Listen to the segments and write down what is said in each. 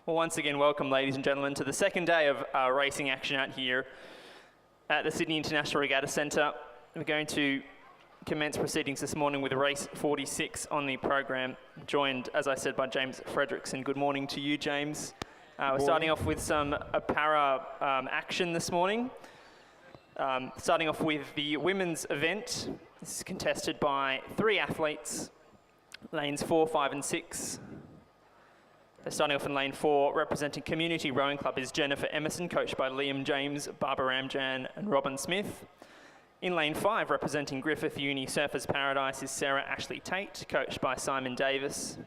Well, once again, welcome, ladies and gentlemen, to the second day of racing action out here at the Sydney International Regatta Centre. We're going to commence proceedings this morning with race 46 on the program, joined, as I said, by James Fredrickson. Good morning to you, James. We're starting off with some para action this morning. Starting off with the women's event. This is contested by 3 athletes, lanes 4, 5 and 6. They're starting off in lane 4, representing Community Rowing Club is Jennifer Emerson, coached by Liam James, Barbara Ramjan and Robin Smith. In lane 5, representing Griffith Uni Surfers Paradise is Sarah Ashley Tate, coached by Simon Davis.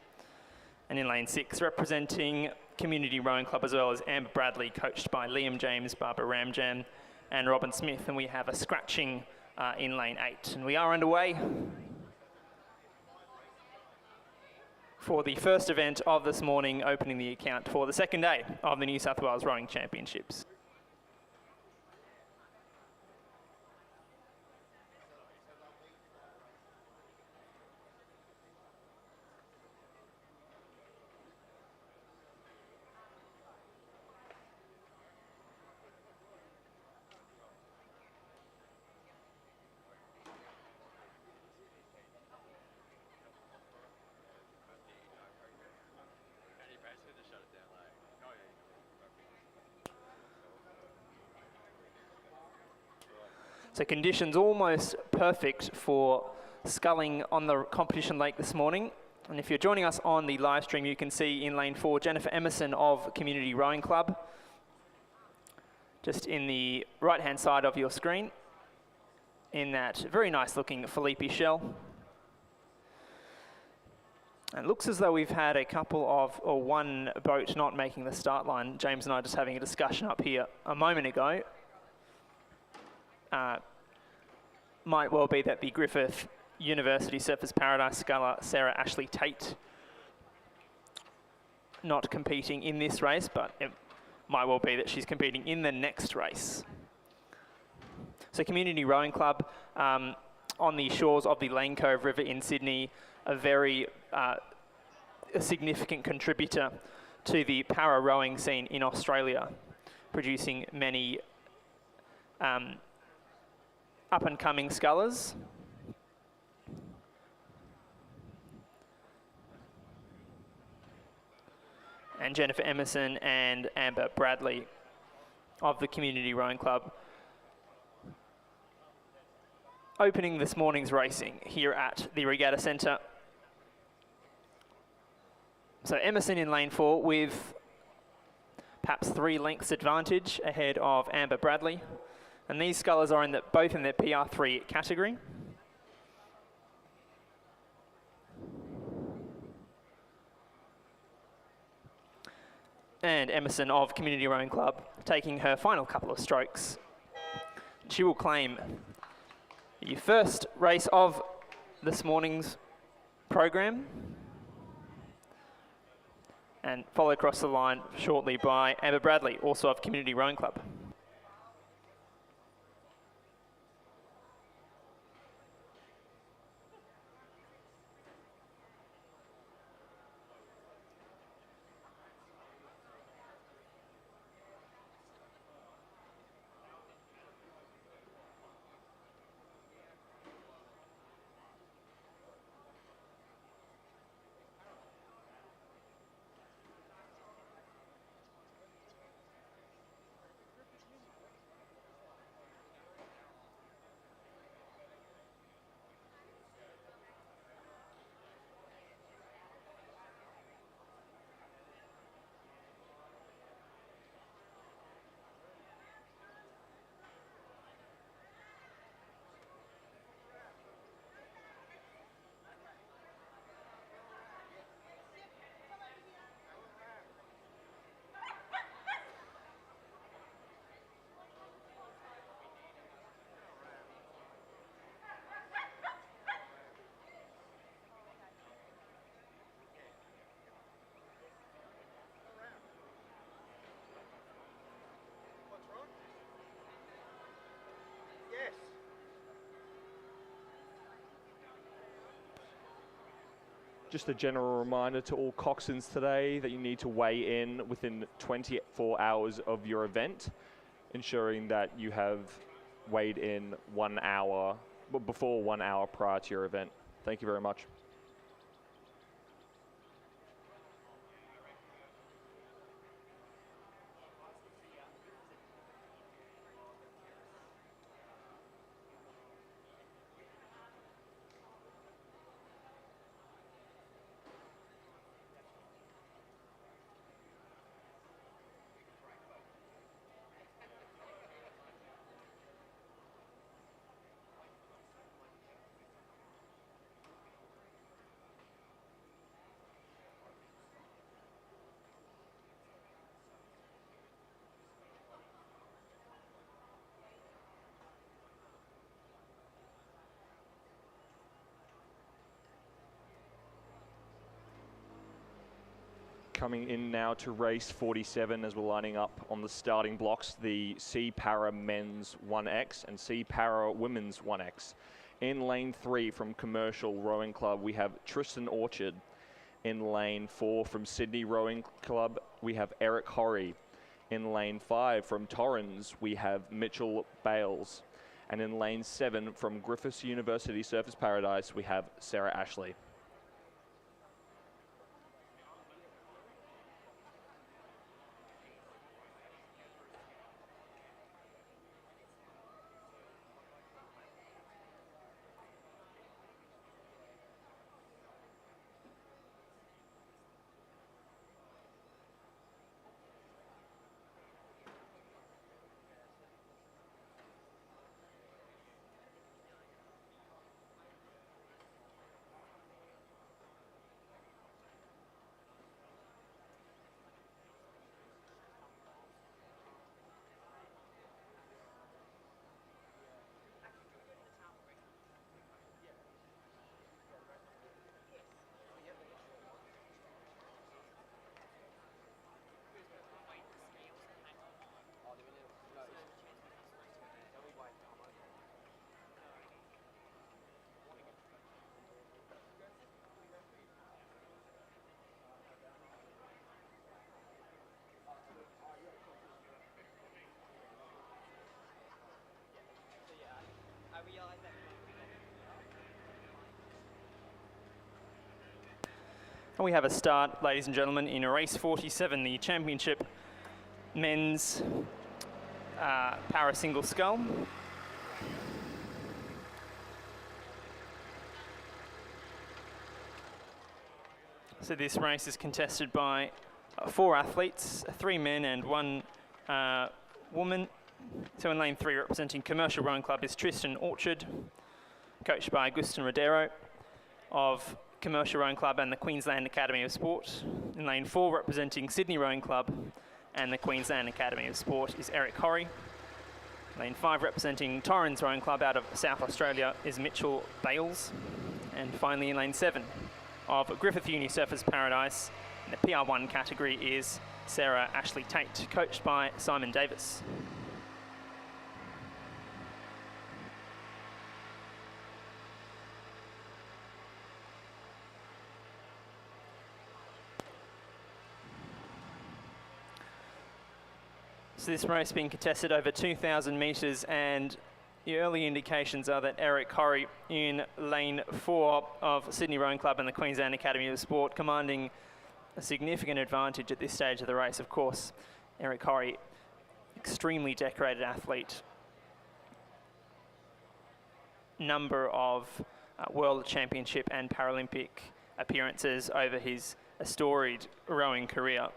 And in lane 6, representing Community Rowing Club as well as Amber Bradley, coached by Liam James, Barbara Ramjan and Robin Smith. And we have a scratching in lane 8. And we are underway for the first event of this morning, opening the account for the second day of the New South Wales Rowing Championships. So conditions almost perfect for sculling on the competition lake this morning. And if you're joining us on the live stream, you can see in lane 4, Jennifer Emerson of Community Rowing Club, just in the right-hand side of your screen, in that very nice looking Felipe shell. And it looks as though we've had a couple of, or one boat not making the start line. James and I just having a discussion up here a moment ago. Might well be that the Griffith University Surfers Paradise sculler Sarah Ashley Tate not competing in this race, but it might well be that she's competing in the next race. So Community Rowing Club on the shores of the Lane Cove River in Sydney, a very a significant contributor to the para rowing scene in Australia, producing many up-and-coming scullers. And Jennifer Emerson and Amber Bradley of the Community Rowing Club opening this morning's racing here at the Regatta Centre. So Emerson in lane 4 with perhaps 3 lengths advantage ahead of Amber Bradley. And these scullers are both in their PR3 category. And Emerson of Community Rowing Club taking her final couple of strokes. She will claim the first race of this morning's program, and followed across the line shortly by Amber Bradley, also of Community Rowing Club. Just a general reminder to all coxswains today that you need to weigh in within 24 hours of your event, ensuring that you have weighed in 1 hour, before 1 hour prior to your event. Thank you very much. Coming in now to race 47 as we're lining up on the starting blocks, the C Para Men's 1X and C Para Women's 1X. In lane 3 from Commercial Rowing Club, we have Tristan Orchard. In lane 4 from Sydney Rowing Club, we have Eric Horry. In lane 5 from Torrens, we have Mitchell Bales. And in lane 7 from Griffiths University Surfers Paradise, we have Sarah Ashley. And we have a start, ladies and gentlemen, in race 47, the championship men's para single scull. So this race is contested by 4 athletes, 3 men and 1 woman. So in lane 3, representing Commercial Rowing Club, is Tristan Orchard, coached by Agustin Rodero of Commercial Rowing Club and the Queensland Academy of Sport. In lane 4, representing Sydney Rowing Club and the Queensland Academy of Sport, is Eric Horry. Lane 5, representing Torrens Rowing Club out of South Australia, is Mitchell Bales. And finally in lane 7 of Griffith Uni Surfers Paradise, in the PR1 category, is Sarah Ashley Tate, coached by Simon Davis. So this race being contested over 2,000 metres, and the early indications are that Eric Horry in lane 4 of Sydney Rowing Club and the Queensland Academy of Sport, commanding a significant advantage at this stage of the race. Of course, Eric Horry, extremely decorated athlete, number of World Championship and Paralympic appearances over his storied rowing career.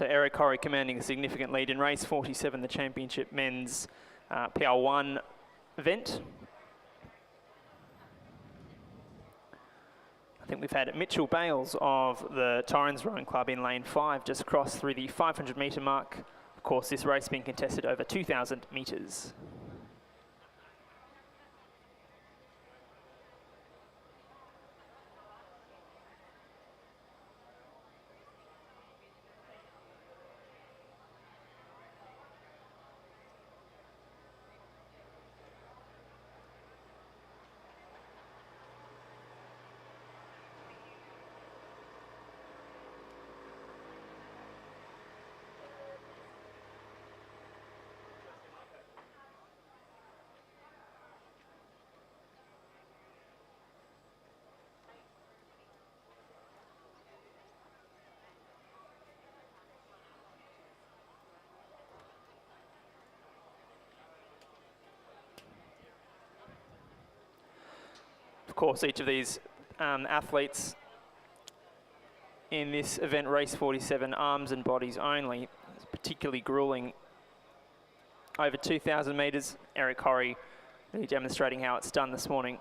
So Eric Horry commanding a significant lead in race 47, the championship men's PR1 event. I think we've had Mitchell Bales of the Torrens Rowing Club in lane 5 just cross through the 500 metre mark. Of course, this race being contested over 2,000 metres. Of course, each of these athletes in this event, race 47, arms and bodies only, is particularly grueling. Over 2,000 metres, Eric Horry really demonstrating how it's done this morning.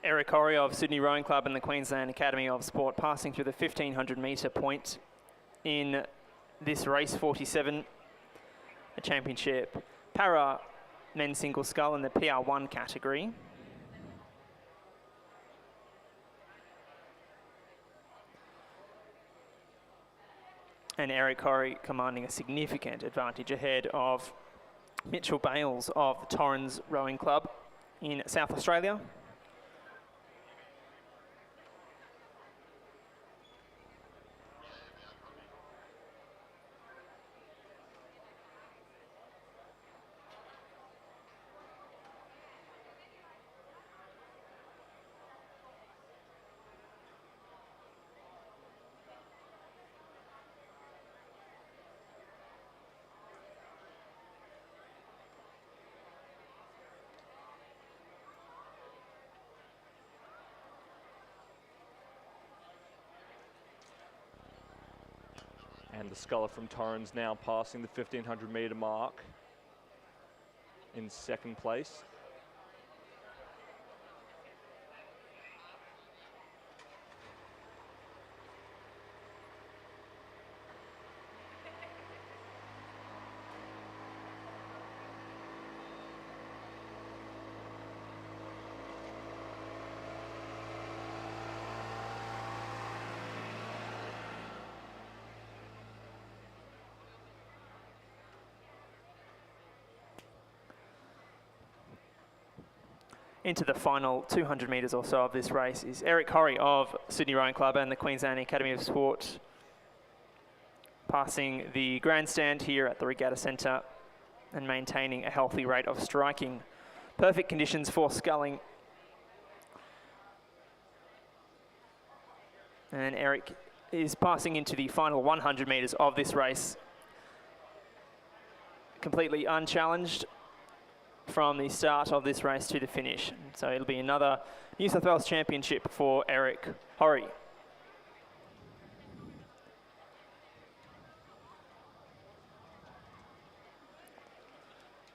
Eric Horry of Sydney Rowing Club and the Queensland Academy of Sport passing through the 1,500 metre point in this race 47, a championship para men's single scull in the PR1 category. And Eric Horry commanding a significant advantage ahead of Mitchell Bales of the Torrens Rowing Club in South Australia. And the sculler from Torrens now passing the 1500 metre mark in second place. Into the final 200 metres or so of this race is Eric Horry of Sydney Rowing Club and the Queensland Academy of Sport, passing the grandstand here at the Regatta Centre and maintaining a healthy rate of striking. Perfect conditions for sculling. And Eric is passing into the final 100 metres of this race, completely unchallenged from the start of this race to the finish. So it'll be another New South Wales Championship for Eric Horry.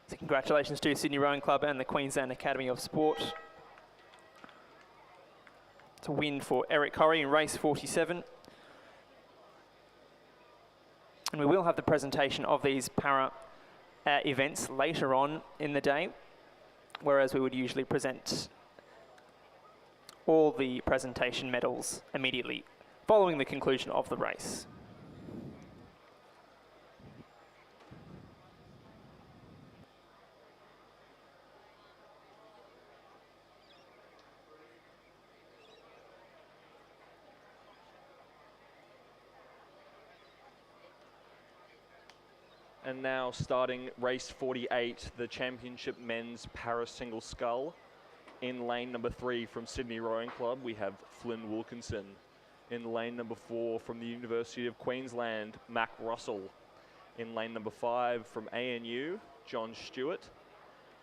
So congratulations to Sydney Rowing Club and the Queensland Academy of Sport. It's a win for Eric Horry in race 47. And we will have the presentation of these para events later on in the day, whereas we would usually present all the presentation medals immediately following the conclusion of the race. And now starting race 48, the championship men's para single scull. In lane number 3 from Sydney Rowing Club, we have Flynn Wilkinson. In lane number 4 from the University of Queensland, Mac Russell. In lane number 5 from ANU, John Stewart.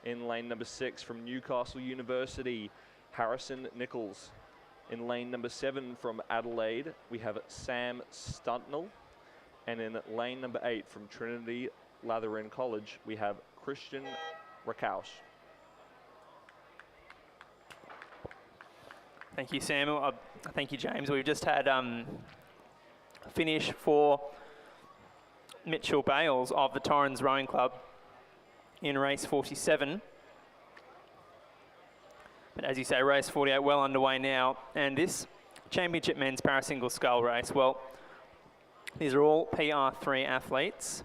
In lane number 6 from Newcastle University, Harrison Nichols. In lane number 7 from Adelaide, we have Sam Stuntnell. And in lane number 8 from Trinity Lateran College, we have Christian Rakausch. Thank you, Samuel. Thank you, James. We've just had finish for Mitchell Bales of the Torrens Rowing Club in race 47. But as you say, race 48 well underway now. And this championship men's para single scull race, well, these are all PR3 athletes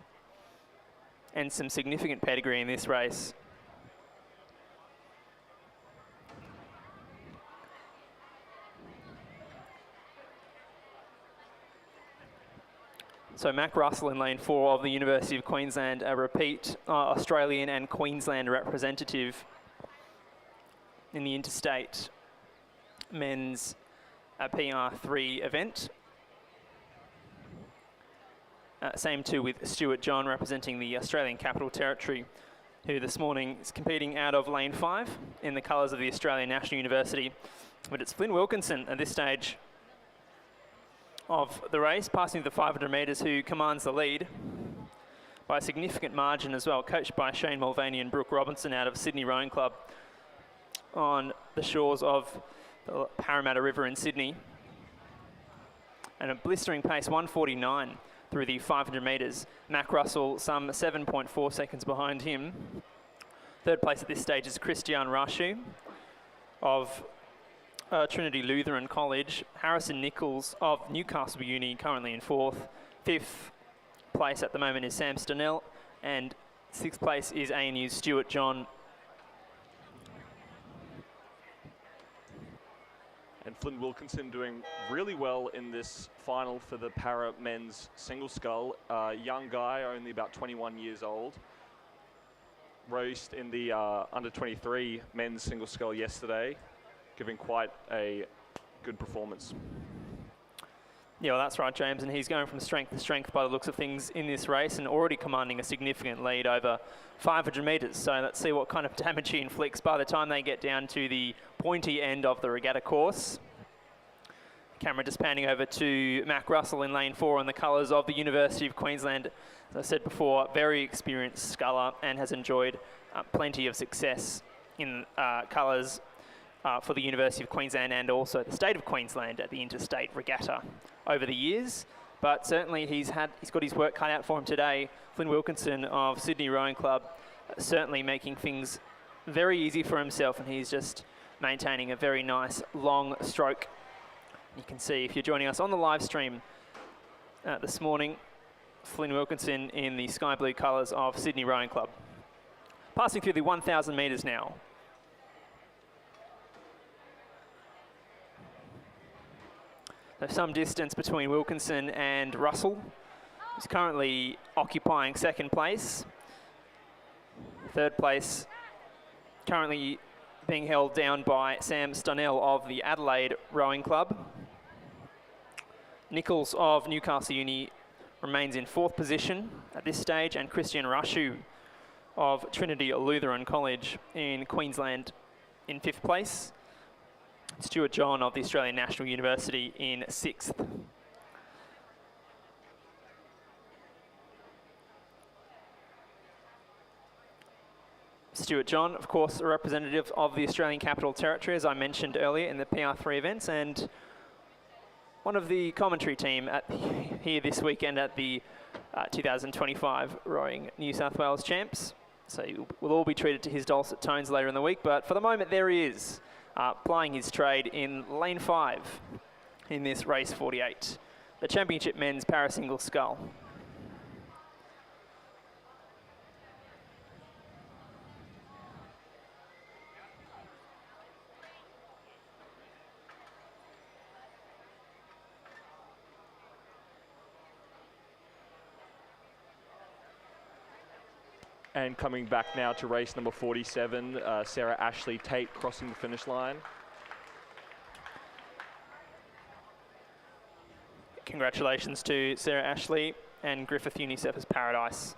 and some significant pedigree in this race. So Mac Russell in lane 4 of the University of Queensland, a repeat Australian and Queensland representative in the interstate men's PR3 event. Same too with Stuart John representing the Australian Capital Territory, who this morning is competing out of lane 5 in the colours of the Australian National University. But it's Flynn Wilkinson at this stage of the race, passing the 500 metres, who commands the lead by a significant margin as well, coached by Shane Mulvaney and Brooke Robinson out of Sydney Rowing Club on the shores of the Parramatta River in Sydney. And a blistering pace, 1:49 through the 500 metres. Mac Russell some 7.4 seconds behind him. Third place at this stage is Christian Rashu of Trinity Lutheran College. Harrison Nichols of Newcastle Uni currently in 4th. 5th place at the moment is Sam Stuntnell, and 6th place is ANU's Stuart John. And Flynn Wilkinson doing really well in this final for the para men's single scull. Young guy, only about 21 years old. Raced in the under 23 men's single scull yesterday, giving quite a good performance. Yeah, well, that's right, James, and he's going from strength to strength by the looks of things in this race, and already commanding a significant lead over 500 metres. So let's see what kind of damage he inflicts by the time they get down to the pointy end of the regatta course. Camera just panning over to Mac Russell in lane 4 in the colours of the University of Queensland. As I said before, very experienced sculler and has enjoyed plenty of success in colours for the University of Queensland and also the state of Queensland at the interstate regatta over the years. But certainly he's got his work cut out for him today. Flynn Wilkinson of Sydney Rowing Club certainly making things very easy for himself, and he's just maintaining a very nice long stroke. You can see if you're joining us on the live stream this morning, Flynn Wilkinson in the sky blue colours of Sydney Rowing Club. Passing through the 1,000 metres now. There's some distance between Wilkinson and Russell. He's currently occupying second place. Third place currently being held down by Sam Stunnell of the Adelaide Rowing Club. Nichols of Newcastle Uni remains in 4th position at this stage, and Christian Rashu of Trinity Lutheran College in Queensland in 5th place. Stuart John of the Australian National University in 6th. Stuart John, of course, a representative of the Australian Capital Territory, as I mentioned earlier in the PR3 events, and one of the commentary team here this weekend at the 2025 Rowing New South Wales Champs. So we'll all be treated to his dulcet tones later in the week, but for the moment there he is, plying his trade in lane 5 in this race 48, the Championship Men's Parasingle Scull. And coming back now to race number 47, Sarah Ashley Tate crossing the finish line. Congratulations to Sarah Ashley and Griffith Unicep's Paradise.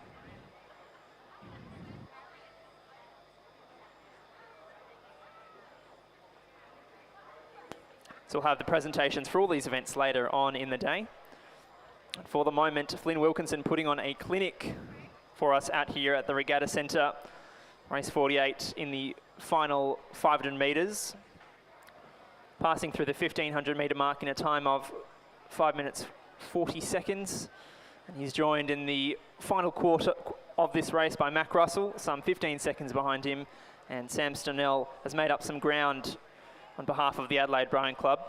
So we'll have the presentations for all these events later on in the day. For the moment, Flynn Wilkinson putting on a clinic for us out here at the Regatta Centre. Race 48 in the final 500 metres. Passing through the 1,500 metre mark in a time of 5 minutes 40 seconds. And he's joined in the final quarter of this race by Mac Russell, some 15 seconds behind him. And Sam Stunnell has made up some ground on behalf of the Adelaide Rowing Club.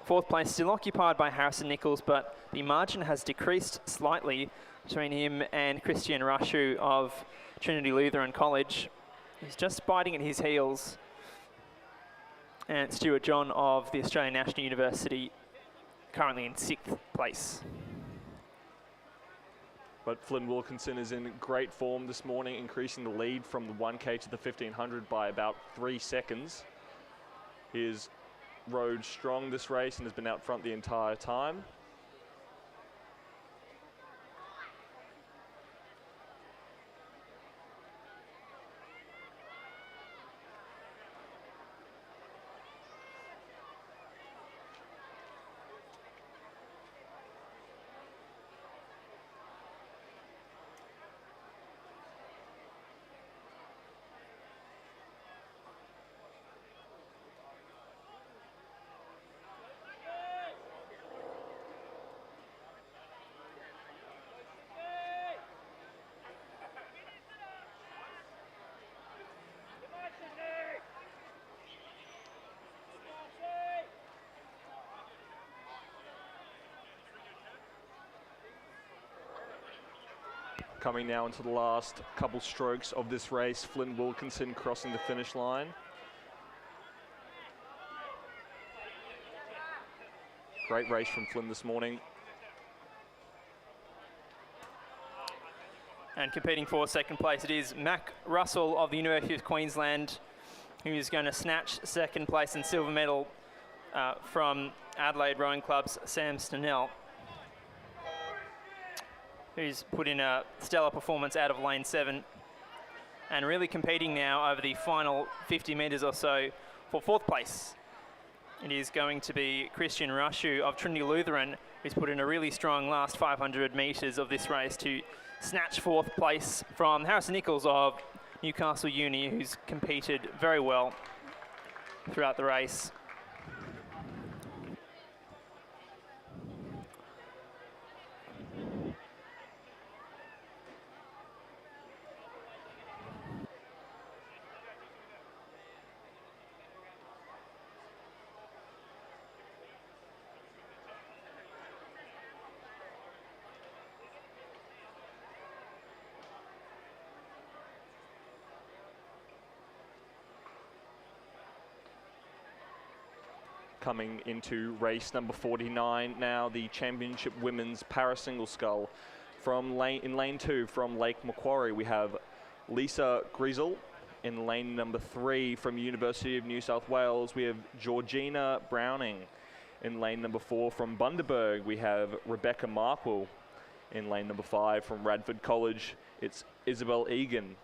Fourth place still occupied by Harrison Nichols, but the margin has decreased slightly between him and Christian Rashu of Trinity Lutheran College. He's just biting at his heels. And Stuart John of the Australian National University currently in 6th place. But Flynn Wilkinson is in great form this morning, increasing the lead from the 1K to the 1,500 by about 3 seconds. He is rode strong this race and has been out front the entire time. Coming now into the last couple strokes of this race, Flynn Wilkinson crossing the finish line. Great race from Flynn this morning. And competing for second place, it is Mac Russell of the University of Queensland, who is going to snatch second place and silver medal from Adelaide Rowing Club's Sam Stunnell, who's put in a stellar performance out of lane 7. and really competing now over the final 50 metres or so for 4th place. It is going to be Christian Rushu of Trinity Lutheran, who's put in a really strong last 500 metres of this race to snatch 4th place from Harrison Nichols of Newcastle Uni, who's competed very well throughout the race. Coming into race number 49 now, the championship women's para single scull. In lane 2 from Lake Macquarie, we have Lisa Griesel. In lane number 3 from University of New South Wales, we have Georgina Browning. In lane number 4 from Bundaberg, we have Rebecca Markwell. In lane number 5 from Radford College, it's Isabel Egan.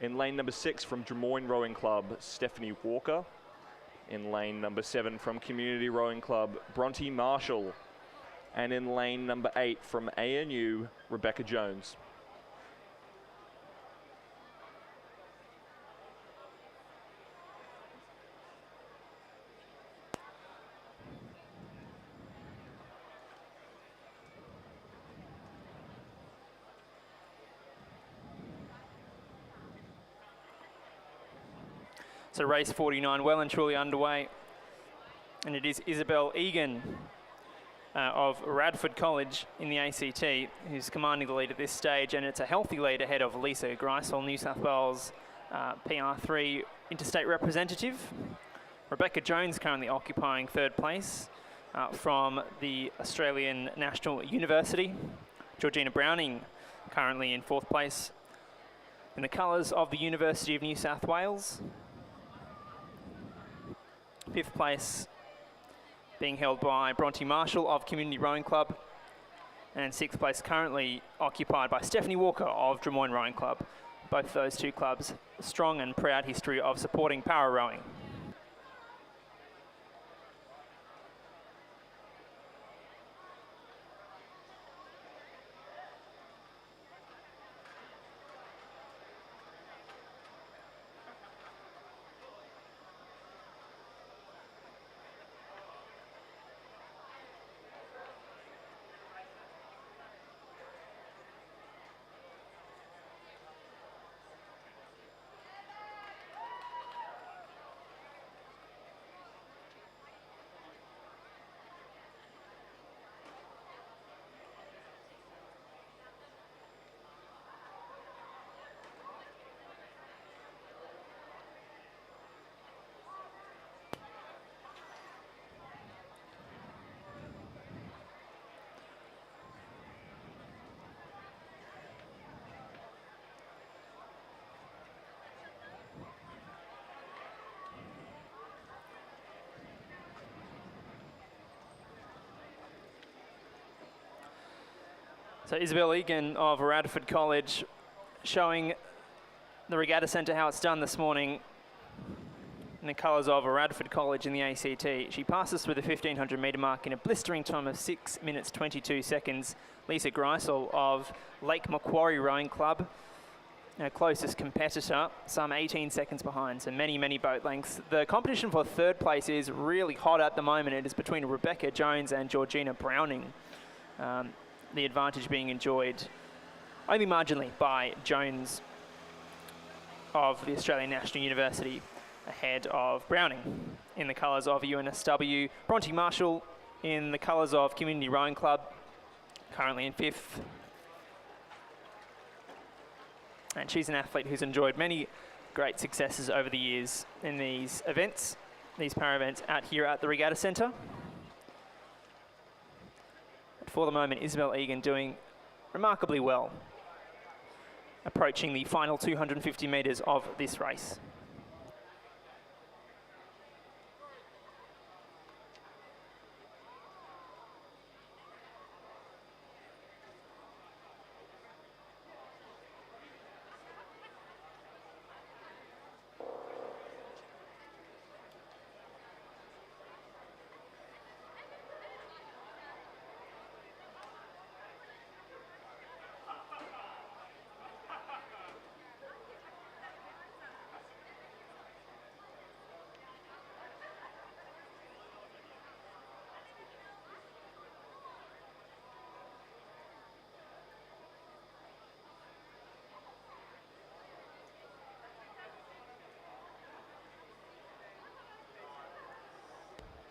In lane number 6 from Drummoyne Rowing Club, Stephanie Walker. In lane number 7 from Community Rowing Club, Bronte Marshall. And in lane number 8 from ANU, Rebecca Jones. So race 49 well and truly underway, and it is Isabel Egan of Radford College in the ACT who's commanding the lead at this stage, and it's a healthy lead ahead of Lisa Greisel, New South Wales PR3 interstate representative. Rebecca Jones currently occupying 3rd place from the Australian National University. Georgina Browning currently in 4th place in the colours of the University of New South Wales. 5th place being held by Bronte Marshall of Community Rowing Club, and 6th place currently occupied by Stephanie Walker of Drummoyne Rowing Club. Both those two clubs, strong and proud history of supporting para rowing. So Isabel Egan of Radford College showing the Regatta Centre how it's done this morning in the colours of Radford College in the ACT. She passes through the 1500 metre mark in a blistering time of 6 minutes 22 seconds. Lisa Greisel of Lake Macquarie Rowing Club, our closest competitor, some 18 seconds behind, so many boat lengths. The competition for 3rd place is really hot at the moment. It is between Rebecca Jones and Georgina Browning. The advantage being enjoyed only marginally by Jones of the Australian National University ahead of Browning in the colours of UNSW. Bronte Marshall in the colours of Community Rowing Club, currently in 5th. And she's an athlete who's enjoyed many great successes over the years in these events, these para events out here at the Regatta Centre. For the moment, Isabel Egan doing remarkably well, approaching the final 250 metres of this race.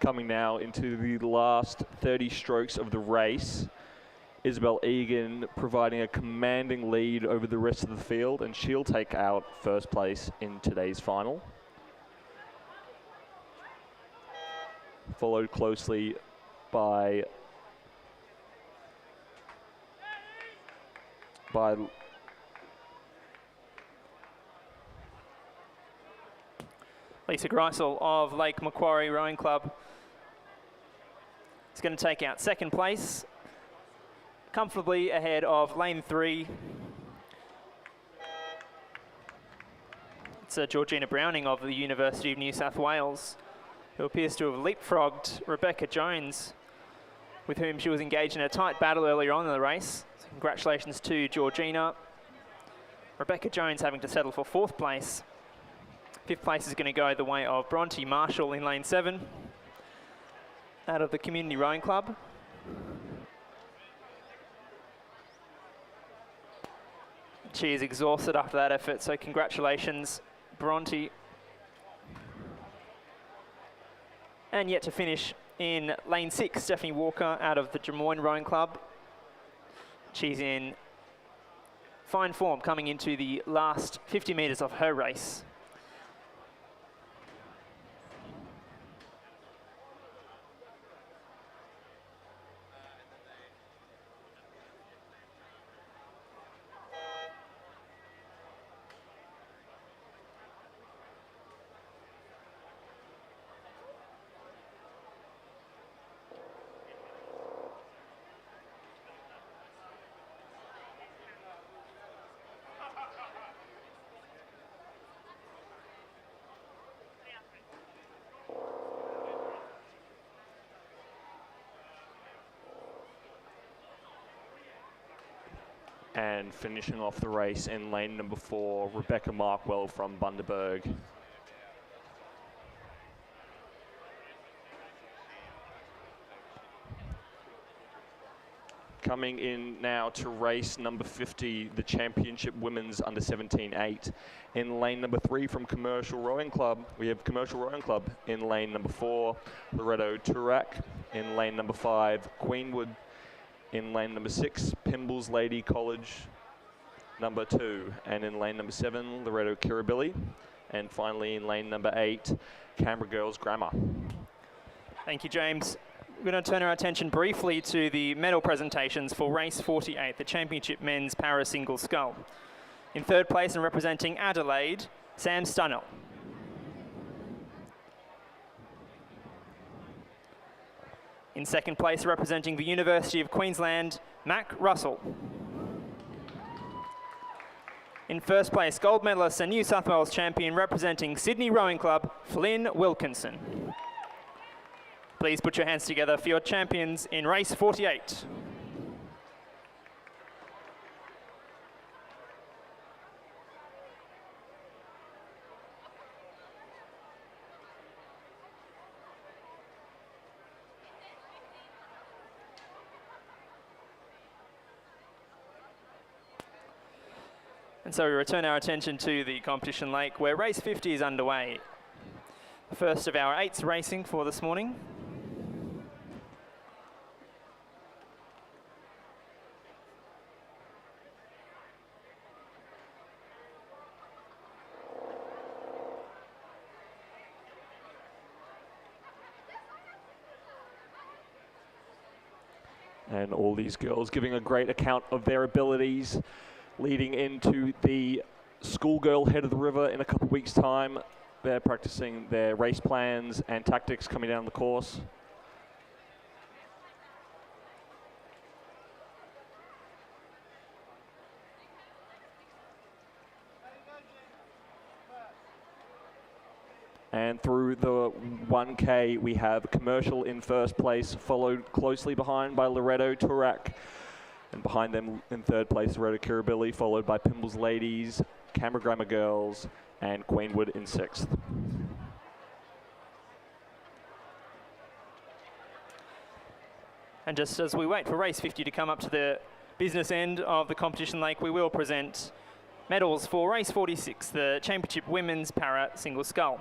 Coming now into the last 30 strokes of the race. Isabel Egan providing a commanding lead over the rest of the field, and she'll take out first place in today's final. Followed closely by Lisa Greisel of Lake Macquarie Rowing Club is going to take out second place, comfortably ahead of lane 3. It's Georgina Browning of the University of New South Wales, who appears to have leapfrogged Rebecca Jones, with whom she was engaged in a tight battle earlier on in the race. So congratulations to Georgina. Rebecca Jones having to settle for 4th place. 5th place is going to go the way of Bronte Marshall in lane 7, out of the Community Rowing Club. She is exhausted after that effort, so congratulations, Bronte. And yet to finish in lane 6, Stephanie Walker out of the Des Moines Rowing Club. She's in fine form coming into the last 50 metres of her race. And finishing off the race in lane number 4, Rebecca Markwell from Bundaberg. Coming in now to race number 50, the Championship Women's Under 17-8. In lane number 3 from Commercial Rowing Club, we have Commercial Rowing Club. In lane number 4, Loretto Turak. In lane number 5, Queenwood. In lane number 6, Pimbles Lady College number 2. And in lane number 7, Loretto Kirribilli. And finally in lane number 8, Canberra Girls Grammar. Thank you, James. We're going to turn our attention briefly to the medal presentations for race 48, the Championship Men's Para Single Scull. In 3rd place and representing Adelaide, Sam Stunnell. In 2nd place, representing the University of Queensland, Mac Russell. In 1st place, gold medalist and New South Wales champion, representing Sydney Rowing Club, Flynn Wilkinson. Please put your hands together for your champions in race 48. And so we return our attention to the competition lake, where race 50 is underway. The first of our 8s racing for this morning. And all these girls giving a great account of their abilities, leading into the schoolgirl head of the river in a couple of weeks' time. They're practicing their race plans and tactics coming down the course. And through the 1K, we have Commercial in 1st place, followed closely behind by Loretto Turak. And behind them in 3rd place, Loretto Kirribilli, followed by Pimbles Ladies, Canberra Grammar Girls, and Queenwood in 6th. And just as we wait for race 50 to come up to the business end of the competition lake, we will present medals for race 46, the Championship Women's Para Single Scull.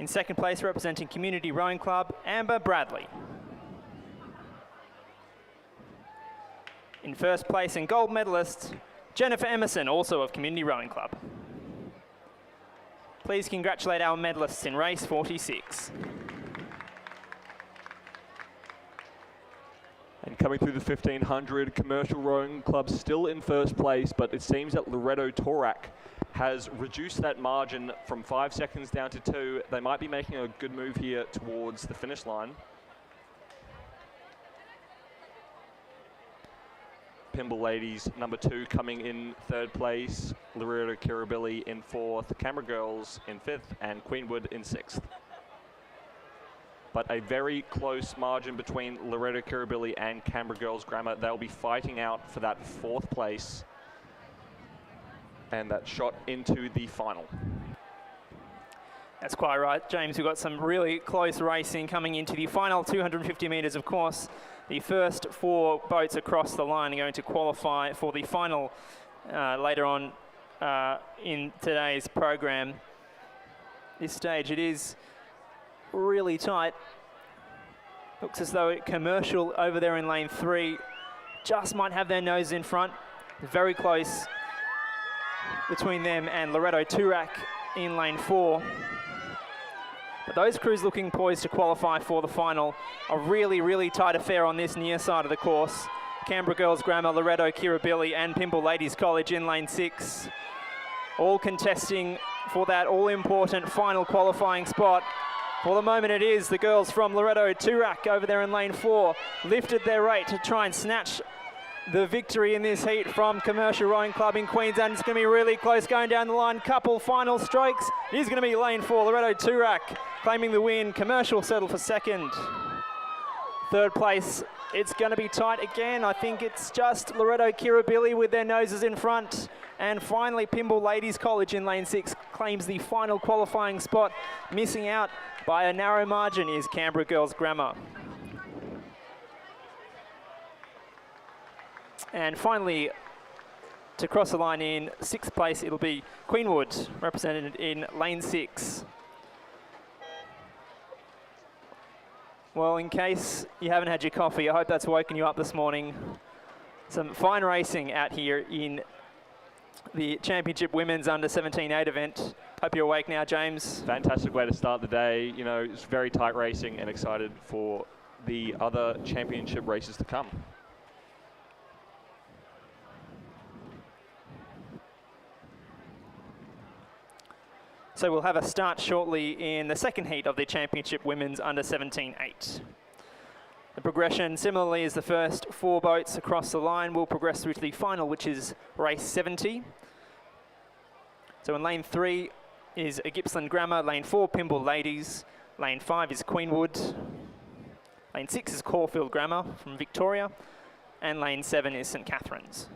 In second place, representing Community Rowing Club, Amber Bradley. In first place and gold medalist, Jennifer Emerson, also of Community Rowing Club. Please congratulate our medalists in race 46. And coming through the 1500, Commercial Rowing Club still in first place, but it seems that Loretto Torak has reduced that margin from 5 seconds down to 2. They might be making a good move here towards the finish line. Pimble Ladies, number 2, coming in third place. Loretto Kirribilli in fourth. Canberra Girls in fifth, and Queenwood in sixth. But a very close margin between Loretto Kirribilli and Canberra Girls Grammar. They'll be fighting out for that fourth place and that shot into the final. That's quite right, James. We've got some really close racing coming into the final 250 metres, of course. The first 4 boats across the line are going to qualify for the final later on in today's program. This stage, it is really tight. Looks as though Commercial over there in lane 3 just might have their nose in front. Very close between them and Loretto Turak in lane 4. But those crews looking poised to qualify for the final. A really, really tight affair on this near side of the course. Canberra Girls Grammar, Loretto Kirribilli and Pimble Ladies College in lane 6. All contesting for that all-important final qualifying spot. For the moment it is the girls from Loretto Turak over there in lane 4 lifted their rate to try and snatch the victory in this heat from Commercial Rowing Club in Queensland. It's going to be really close going down the line. Couple final strokes. It is going to be lane 4, Loretto Turak claiming the win. Commercial settle for second. Third place, it's going to be tight again. I think it's just Loretto Kirribilli with their noses in front. And finally, Pimble Ladies College in lane 6 claims the final qualifying spot. Missing out by a narrow margin is Canberra Girls Grammar. And finally, to cross the line in 6th place, it'll be Queenwood, represented in lane 6. Well, in case you haven't had your coffee, I hope that's woken you up this morning. Some fine racing out here in the Championship Women's Under-17 8 event. Hope you're awake now, James. Fantastic way to start the day. You know, it's very tight racing and excited for the other championship races to come. So we'll have a start shortly in the second heat of the Championship Women's Under-17 8. The progression, similarly as the first 4 boats across the line, will progress through to the final, which is race 70. So in lane 3 is Gippsland Grammar, lane 4 Pimble Ladies, lane 5 is Queenwood, lane 6 is Caulfield Grammar from Victoria, and lane 7 is St Catherine's.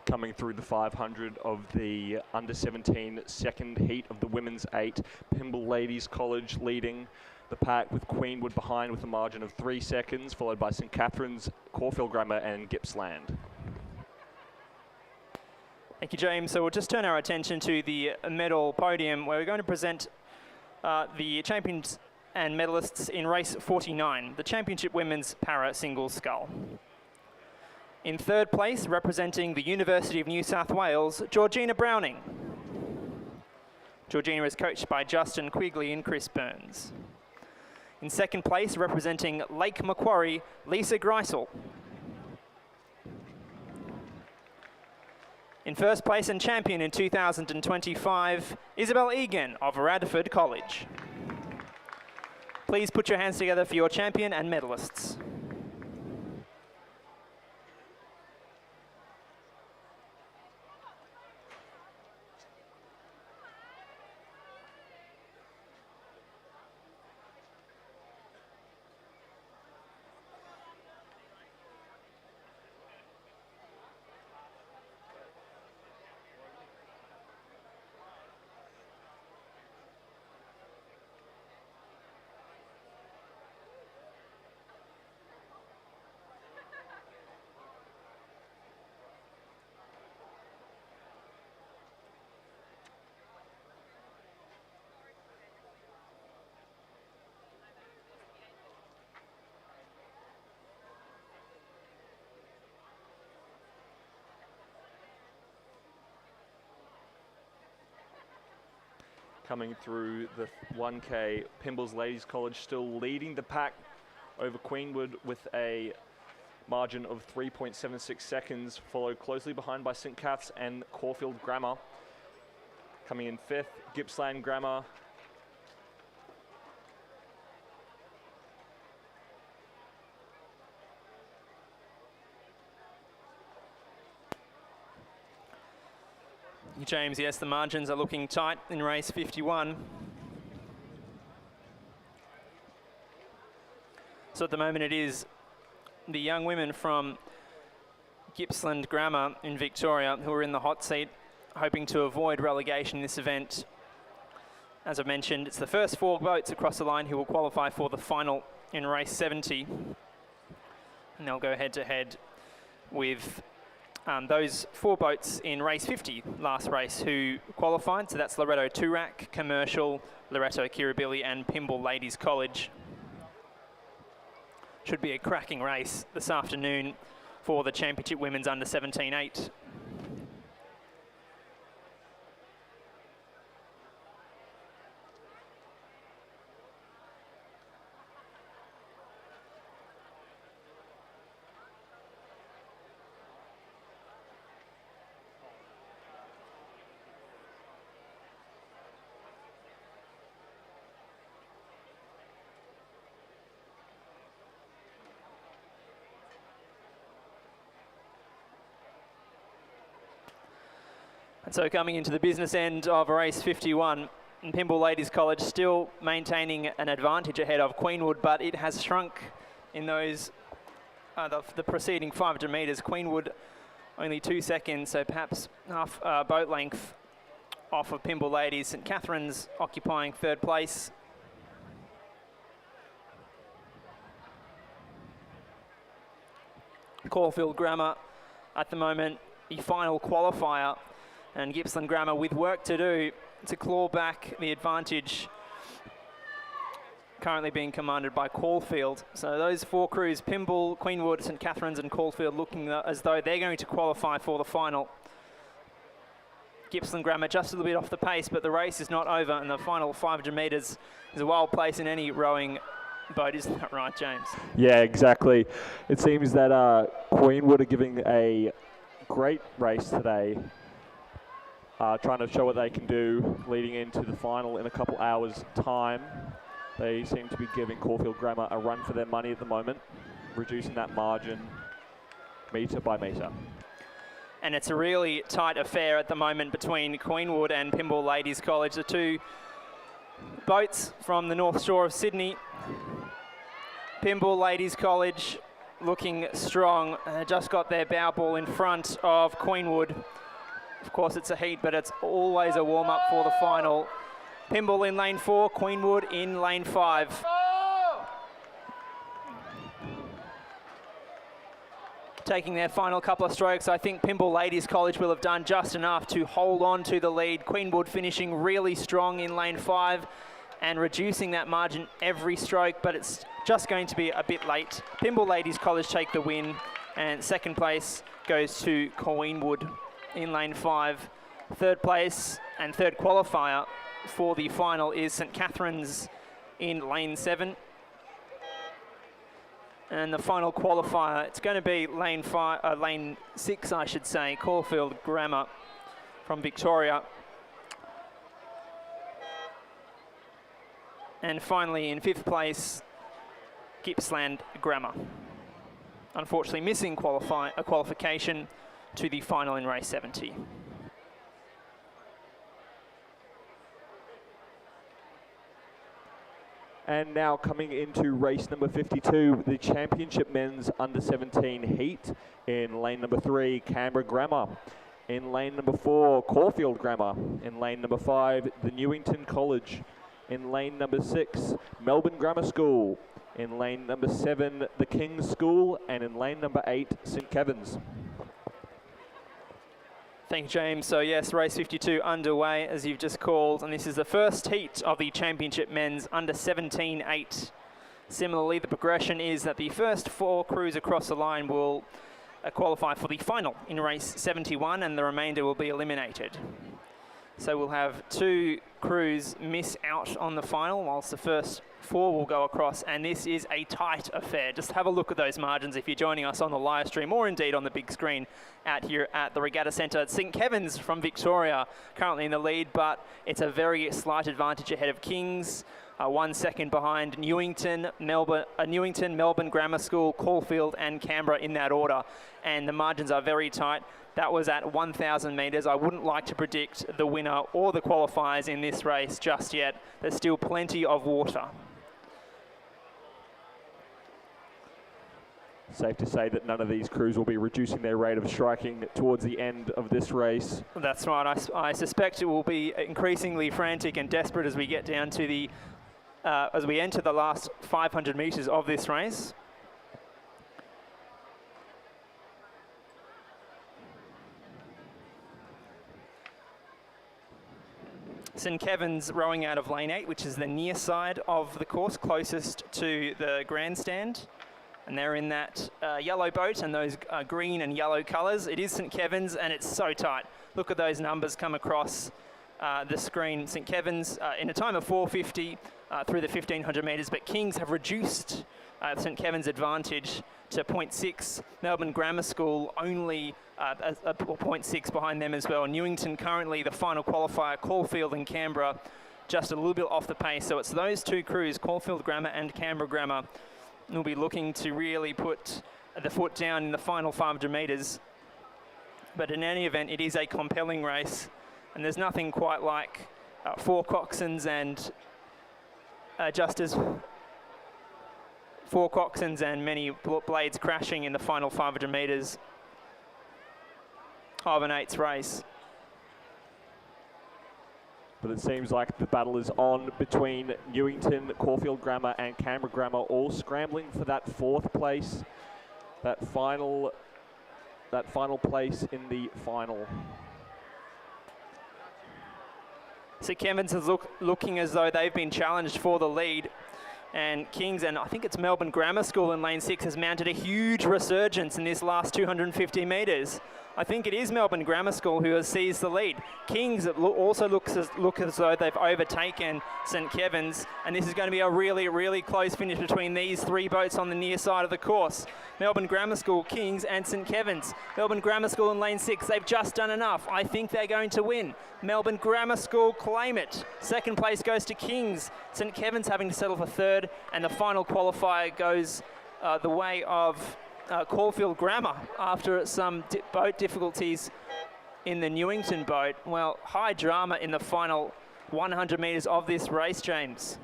Coming through the 500 of the Under-17 second heat of the Women's 8. Pimble Ladies College leading the pack with Queenwood behind with a margin of 3 seconds, followed by St Catherine's, Caulfield Grammar and Gippsland. Thank you, James. So we'll just turn our attention to the medal podium, where we're going to present the champions and medalists in race 49, the Championship Women's Para Singles Scull. In third place, representing the University of New South Wales, Georgina Browning. Georgina is coached by Justin Quigley and Chris Burns. In second place, representing Lake Macquarie, Lisa Greisel. In first place and champion in 2025, Isabel Egan of Radford College. Please put your hands together for your champion and medalists. coming through the 1K. Pymbles Ladies College still leading the pack over Queenwood with a margin of 3.76 seconds, followed closely behind by St. Cath's and Caulfield Grammar. Coming in 5th, Gippsland Grammar. James, yes, the margins are looking tight in race 51. So at the moment it is the young women from Gippsland Grammar in Victoria who are in the hot seat, hoping to avoid relegation in this event. As I mentioned, it's the first 4 boats across the line who will qualify for the final in race 70. And they'll go head to head with those 4 boats in race 50, last race, who qualified. So that's Loretto Toorak, Commercial, Loretto Kirribilli and Pymble Ladies College. Should be a cracking race this afternoon for the Championship Women's Under 17-8. So coming into the business end of race 51, and Pymble Ladies College still maintaining an advantage ahead of Queenwood, but it has shrunk in those the preceding 500 metres. Queenwood only 2 seconds, so perhaps half boat length off of Pymble Ladies. St Catherine's occupying 3rd place. Caulfield Grammar at the moment the final qualifier, and Gippsland Grammar with work to do to claw back the advantage currently being commanded by Caulfield. So those 4 crews, Pymble, Queenwood, St Catherine's and Caulfield, looking as though they're going to qualify for the final. Gippsland Grammar just a little bit off the pace, but the race is not over, and the final 500 metres is a wild place in any rowing boat. Isn't that right, James? Yeah, exactly. It seems that Queenwood are giving a great race today, trying to show what they can do leading into the final in a couple hours' time. They seem to be giving Caulfield Grammar a run for their money at the moment, reducing that margin metre by metre. And it's a really tight affair at the moment between Queenwood and Pymble Ladies College, the 2 boats from the North Shore of Sydney. Pymble Ladies College looking strong, just got their bow ball in front of Queenwood. Of course, it's a heat, but it's always a warm-up for the final. Pymble in lane 4, Queenwood in lane 5. Taking their final couple of strokes, I think Pymble Ladies College will have done just enough to hold on to the lead. Queenwood finishing really strong in lane 5 and reducing that margin every stroke, but it's just going to be a bit late. Pymble Ladies College take the win, and 2nd place goes to Queenwood in lane 5. 3rd place and 3rd qualifier for the final is St Catherine's in lane 7. And the final qualifier, it's going to be lane 6, I should say, Caulfield Grammar from Victoria. And finally, in 5th place, Gippsland Grammar. Unfortunately, missing a qualification to the final in race 70. And now coming into race number 52, the Championship Men's Under 17 Heat. In lane number 3, Canberra Grammar. In lane number 4, Caulfield Grammar. In lane number 5, the Newington College. In lane number 6, Melbourne Grammar School. In lane number 7, the King's School. And in lane number 8, St Kevin's. Thank you, James. So yes, race 52 underway, as you've just called, and this is the first heat of the Championship Men's Under 17-8. Similarly, the progression is that the first 4 crews across the line will qualify for the final in race 71, and the remainder will be eliminated. So we'll have 2 crews miss out on the final, whilst the first 4 will go across, and this is a tight affair. Just have a look at those margins if you're joining us on the live stream, or indeed on the big screen out here at the Regatta Centre. St Kevin's from Victoria currently in the lead, but it's a very slight advantage ahead of Kings. 1 second behind Newington, Melbourne Grammar School, Caulfield and Canberra in that order. And the margins are very tight. That was at 1,000 metres. I wouldn't like to predict the winner or the qualifiers in this race just yet. There's still plenty of water. Safe to say that none of these crews will be reducing their rate of striking towards the end of this race. That's right. I suspect it will be increasingly frantic and desperate as we get down to the as we enter the last 500 metres of this race. St Kevin's rowing out of lane 8, which is the near side of the course, closest to the grandstand. And they're in that yellow boat and those green and yellow colours. It is St Kevin's, and it's so tight. Look at those numbers come across the screen. St Kevin's in a time of 4:50 through the 1,500 metres, but Kings have reduced St Kevin's advantage to 0.6. Melbourne Grammar School only a 0.6 behind them as well. Newington currently the final qualifier, Caulfield and Canberra just a little bit off the pace. So it's those 2 crews, Caulfield Grammar and Canberra Grammar, will be looking to really put the foot down in the final 500 metres. But in any event, it is a compelling race, and there's nothing quite like 4 coxswains and many blades crashing in the final 500 metres of an 8th race. But it seems like the battle is on between Newington, Caulfield Grammar and Canberra Grammar, all scrambling for that 4th place, that final place in the final. So Kevin's is looking as though they've been challenged for the lead, and Kings, and I think it's Melbourne Grammar School in lane 6, has mounted a huge resurgence in this last 250 metres. I think it is Melbourne Grammar School who has seized the lead. Kings also look as though they've overtaken St Kevin's, and this is going to be a really, really close finish between these 3 boats on the near side of the course. Melbourne Grammar School, Kings and St Kevin's. Melbourne Grammar School in lane 6, they've just done enough. I think they're going to win. Melbourne Grammar School claim it. 2nd place goes to Kings. St Kevin's having to settle for 3rd, and the final qualifier goes the way of Caulfield Grammar after some boat difficulties in the Newington boat. Well, high drama in the final 100 metres of this race, James.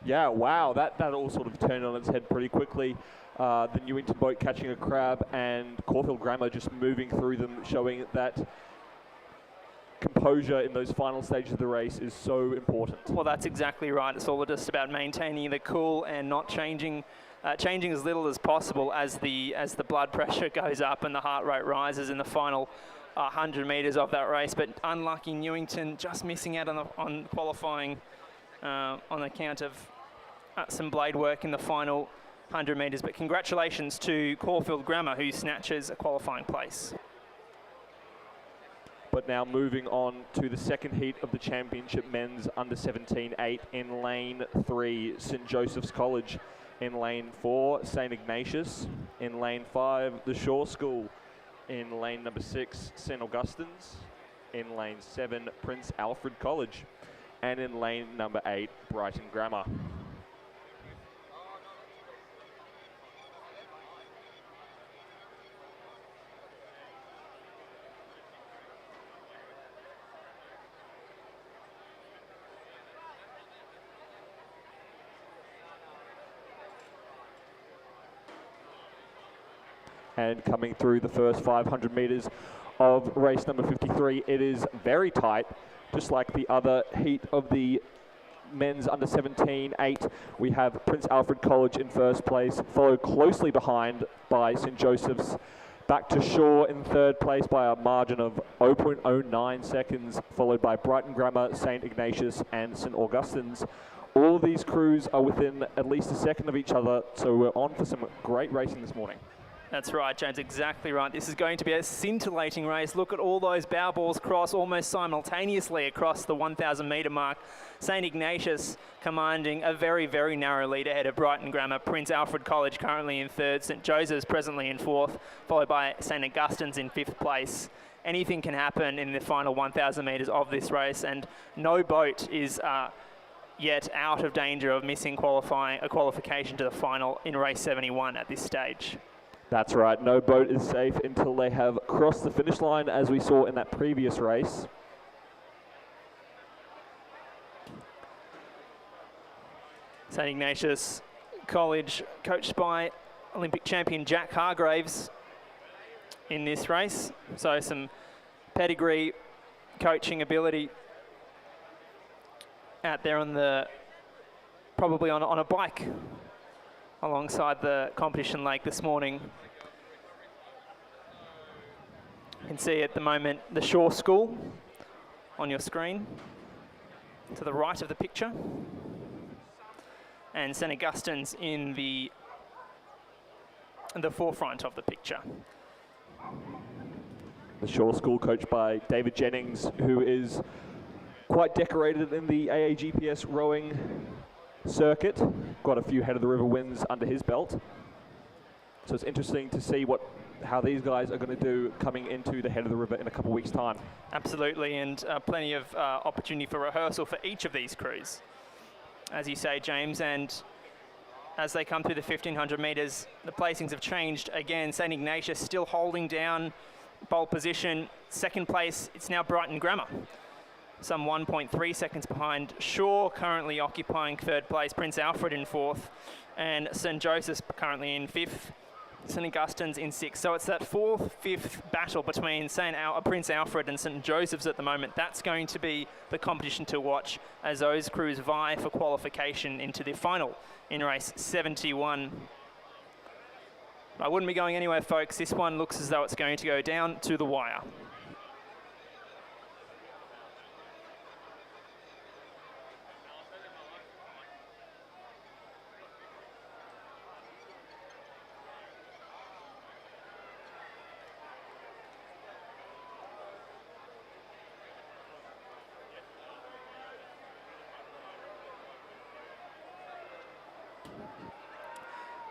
Yeah, wow, that all sort of turned on its head pretty quickly. The Newington boat catching a crab and Caulfield Grammar just moving through them, showing that composure in those final stages of the race is so important. Well, that's exactly right. It's all just about maintaining the cool and not changing as little as possible as the blood pressure goes up and the heart rate rises in the final 100 metres of that race. But unlucky Newington just missing out on qualifying on account of some blade work in the final 100 metres. But congratulations to Caulfield Grammar, who snatches a qualifying place. But now moving on to the 2nd heat of the championship men's under 17-8 in lane 3, St Joseph's College. In lane 4, St Ignatius. In lane 5, the Shaw School. In lane number 6, St Augustine's. In lane 7, Prince Alfred College. And in lane number 8, Brighton Grammar. And coming through the first 500 metres of race number 53, it is very tight, just like the other heat of the men's under 17-8. We have Prince Alfred College in first place, followed closely behind by St Joseph's. Back to Shaw in 3rd place by a margin of 0.09 seconds, followed by Brighton Grammar, St Ignatius and St Augustine's. All of these crews are within at least a second of each other, so we're on for some great racing this morning. That's right, James, exactly right. This is going to be a scintillating race. Look at all those bow balls cross almost simultaneously across the 1,000 metre mark. St Ignatius commanding a very, very narrow lead ahead of Brighton Grammar. Prince Alfred College currently in third. St Joseph's presently in fourth, followed by St Augustine's in fifth place. Anything can happen in the final 1,000 metres of this race, and no boat is yet out of danger of missing a qualification to the final in race 71 at this stage. That's right, no boat is safe until they have crossed the finish line, as we saw in that previous race. St Ignatius College, coached by Olympic champion Jack Hargraves in this race. So some pedigree, coaching ability out there on the, probably on a bike alongside the competition lake this morning. You can see at the moment the Shore School on your screen to the right of the picture, and St Augustine's in the forefront of the picture. The Shore School, coached by David Jennings, who is quite decorated in the AAGPS rowing circuit. Got a few head of the river wins under his belt. So it's interesting to see how these guys are going to do coming into the head of the river in a couple of weeks' time. Absolutely, and plenty of opportunity for rehearsal for each of these crews, as you say, James. And as they come through the 1,500 metres, the placings have changed again. St Ignatius still holding down pole position. Second place, it's now Brighton Grammar, some 1.3 seconds behind. Shore currently occupying third place, Prince Alfred in fourth, and St Joseph's currently in fifth, St Augustine's in sixth. So it's that fourth, fifth battle between Prince Alfred and St Joseph's at the moment. That's going to be the competition to watch as those crews vie for qualification into the final in race 71. I wouldn't be going anywhere, folks. This one looks as though it's going to go down to the wire.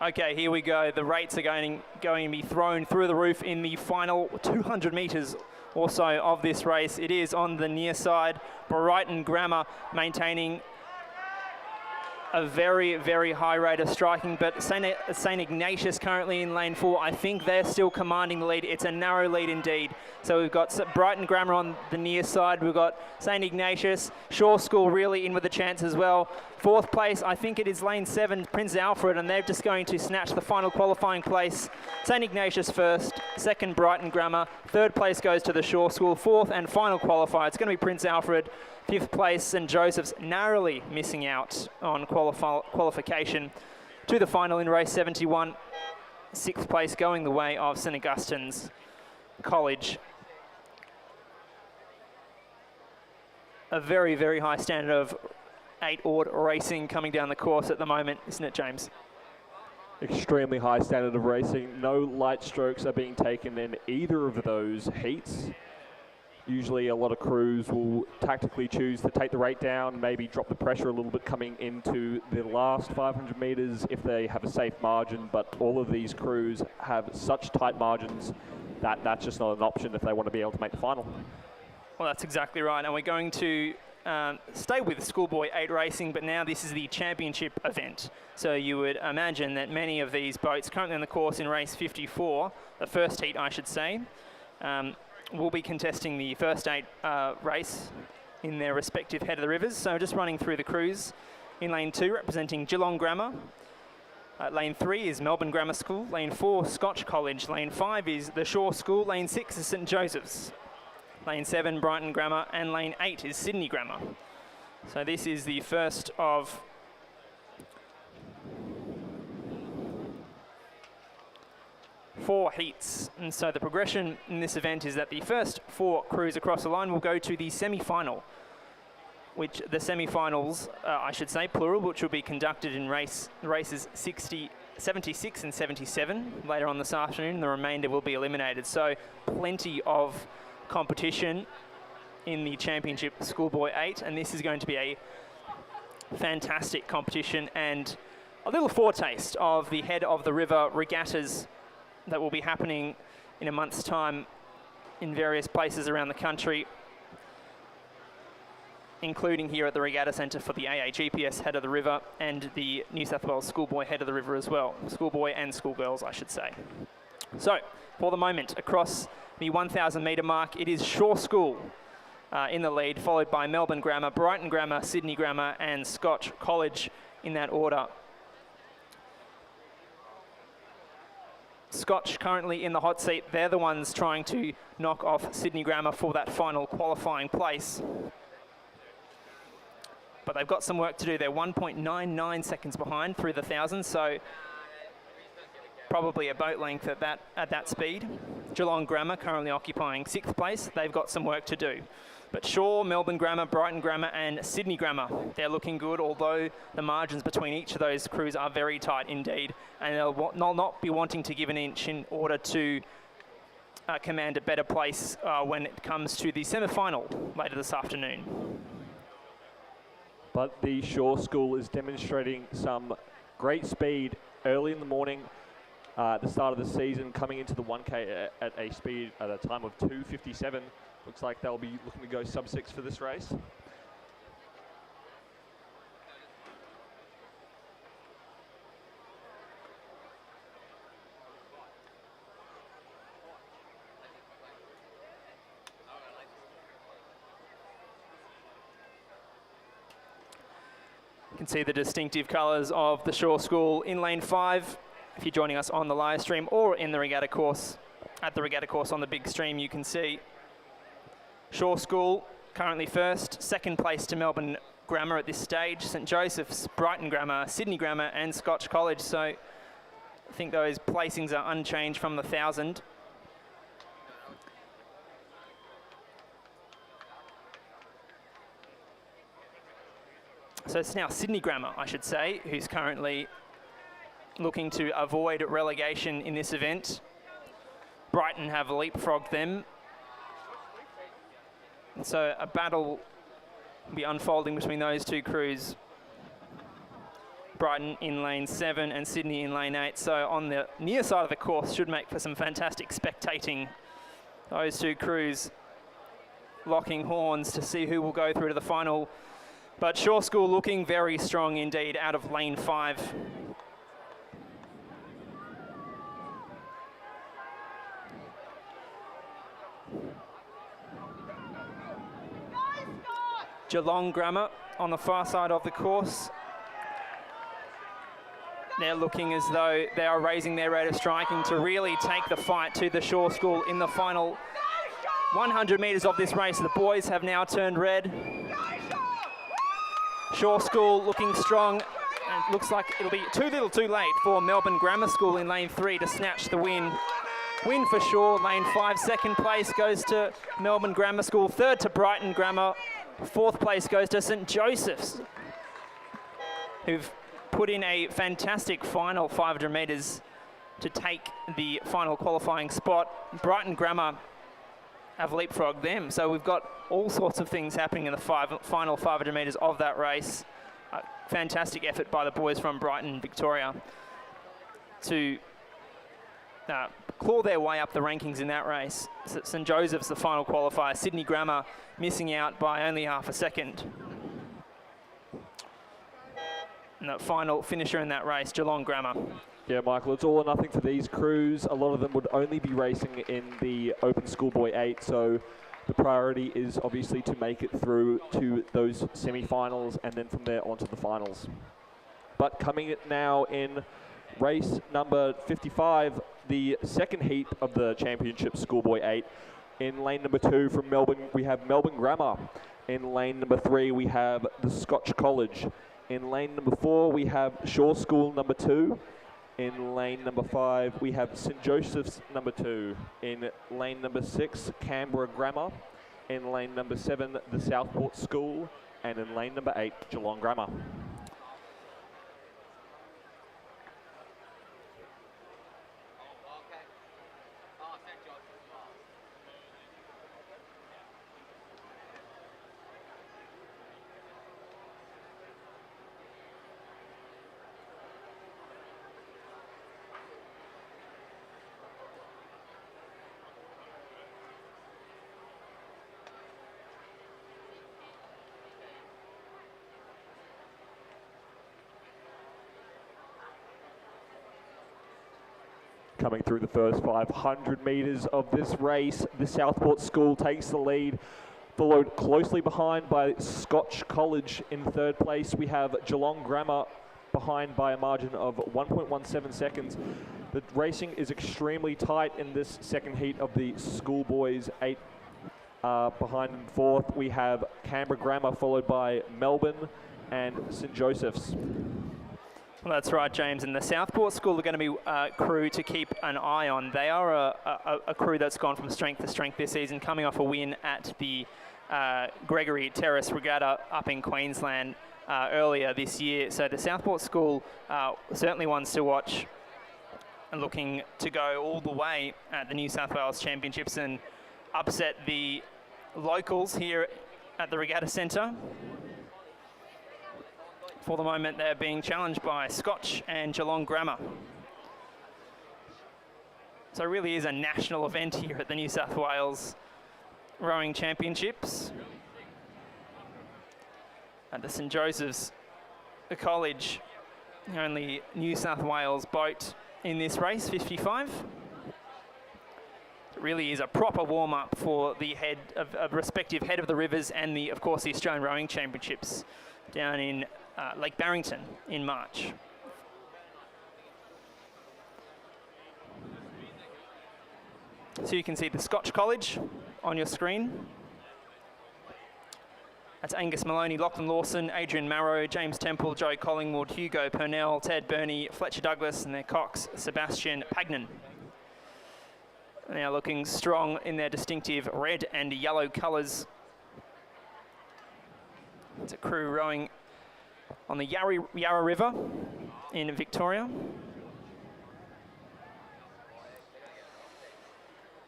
Okay, here we go. The rates are going to be thrown through the roof in the final 200 metres or so of this race. It is on the near side. Brighton Grammar maintaining a very, very high rate of striking, but St Ignatius currently in lane 4. I think they're still commanding the lead. It's a narrow lead indeed. So we've got Brighton Grammar on the near side. We've got St Ignatius. Shore School really in with a chance as well. Fourth place, I think it is lane 7, Prince Alfred, and they're just going to snatch the final qualifying place. St Ignatius first, second Brighton Grammar, third place goes to the Shore School, fourth and final qualifier. It's going to be Prince Alfred. Fifth place, St Joseph's narrowly missing out on qualification to the final in race 71. Sixth place going the way of St Augustine's College. A very, very high standard of 8-oared racing coming down the course at the moment, isn't it, James? Extremely high standard of racing. No light strokes are being taken in either of those heats. Usually a lot of crews will tactically choose to take the rate down, maybe drop the pressure a little bit coming into the last 500 metres if they have a safe margin, but all of these crews have such tight margins that that's just not an option if they want to be able to make the final. Well, that's exactly right, and we're going to stay with Schoolboy 8 racing, but now this is the championship event. So you would imagine that many of these boats currently on the course in race 54, the first heat I should say, will be contesting the first 8 race in their respective head of the rivers. So just running through the crews. In lane 2, representing Geelong Grammar. Lane 3 is Melbourne Grammar School. Lane 4, Scotch College. Lane 5 is the Shore School. Lane 6 is St Joseph's. Lane 7, Brighton Grammar. And lane 8 is Sydney Grammar. So this is the first of 4 heats, and so the progression in this event is that the first 4 crews across the line will go to the semi-final, which the semi-finals, I should say, plural, which will be conducted in races 60 76 and 77 later on this afternoon. The remainder will be eliminated. So plenty of competition in the Championship Schoolboy 8, and this is going to be a fantastic competition and a little foretaste of the Head of the River regattas that will be happening in a month's time in various places around the country, including here at the Regatta Centre for the AAGPS Head of the River and the New South Wales Schoolboy Head of the River as well. Schoolboy and schoolgirls, I should say. So, for the moment, across the 1,000 metre mark, it is Shaw School in the lead, followed by Melbourne Grammar, Brighton Grammar, Sydney Grammar and Scotch College in that order. Scotch currently in the hot seat. They're the ones trying to knock off Sydney Grammar for that final qualifying place. But they've got some work to do. They're 1.99 seconds behind through the 1,000, so probably a boat length at that speed. Geelong Grammar currently occupying 6th place. They've got some work to do. But Shaw, Melbourne Grammar, Brighton Grammar and Sydney Grammar, they're looking good, although the margins between each of those crews are very tight indeed, and they'll not be wanting to give an inch in order to command a better place when it comes to the semi-final later this afternoon. But the Shaw School is demonstrating some great speed early in the morning, at the start of the season, coming into the 1K at a time of 2:57. Looks like they'll be looking to go sub-6 for this race. You can see the distinctive colours of the Shaw School in lane 5. If you're joining us on the live stream or in the regatta course, at the regatta course on the big stream, you can see Shaw School currently first, second place to Melbourne Grammar at this stage, St Joseph's, Brighton Grammar, Sydney Grammar and Scotch College. So I think those placings are unchanged from the 1,000. So it's now Sydney Grammar, I should say, who's currently looking to avoid relegation in this event. Brighton have leapfrogged them. And so a battle will be unfolding between those two crews. Brighton in lane 7 and Sydney in lane 8. So on the near side of the course should make for some fantastic spectating. Those two crews locking horns to see who will go through to the final. But Shaw School looking very strong indeed out of lane 5. Geelong Grammar on the far side of the course. They're looking as though they are raising their rate of striking to really take the fight to the Shaw School in the final 100 metres of this race. The boys have now turned red. Shaw School looking strong, and it looks like it'll be too little too late for Melbourne Grammar School in lane 3 to snatch the win. Win for Shaw, lane 5. Second place goes to Melbourne Grammar School. Third to Brighton Grammar. Fourth place goes to St Joseph's, who've put in a fantastic final 500 metres to take the final qualifying spot. Brighton Grammar have leapfrogged them. So we've got all sorts of things happening in the final 500 metres of that race. Fantastic effort by the boys from Brighton, Victoria, to claw their way up the rankings in that race. St Joseph's the final qualifier. Sydney Grammar missing out by only half a second. And the final finisher in that race, Geelong Grammar. Yeah, Michael, it's all or nothing for these crews. A lot of them would only be racing in the Open Schoolboy 8, so the priority is obviously to make it through to those semi-finals and then from there on to the finals. But coming now in race number 55, the second heat of the Championship Schoolboy 8. In lane number 2 from Melbourne, we have Melbourne Grammar. In lane number 3, we have the Scotch College. In lane number 4, we have Shaw School number 2. In lane number 5, we have St Joseph's number 2. In lane number 6, Canberra Grammar. In lane number 7, the Southport School. And in lane number 8, Geelong Grammar. coming through the first 500 metres of this race. The Southport School takes the lead, followed closely behind by Scotch College in third place. We have Geelong Grammar behind by a margin of 1.17 seconds. The racing is extremely tight in this second heat of the schoolboys 8. Behind in fourth, we have Canberra Grammar, followed by Melbourne and St Joseph's. Well, that's right, James. And the Southport School are going to be a crew to keep an eye on. They are a crew that's gone from strength to strength this season, coming off a win at the Gregory Terrace Regatta up in Queensland earlier this year. So the Southport School certainly ones to watch, and looking to go all the way at the New South Wales Championships and upset the locals here at the Regatta Centre. For the moment, they're being challenged by Scotch and Geelong Grammar. So it really is a national event here at the New South Wales Rowing Championships. At the St Joseph's College, the only New South Wales boat in this race, 55. It really is a proper warm-up for the head of respective head of the rivers and of course, the Australian Rowing Championships down in Lake Barrington in March. So you can see the Scotch College on your screen. That's Angus Maloney, Lachlan Lawson, Adrian Marrow, James Temple, Joe Collingwood, Hugo Purnell, Ted Burney, Fletcher Douglas, and their cox, Sebastian Pagnan. Now looking strong in their distinctive red and yellow colours. It's a crew rowing on the Yarra River in Victoria.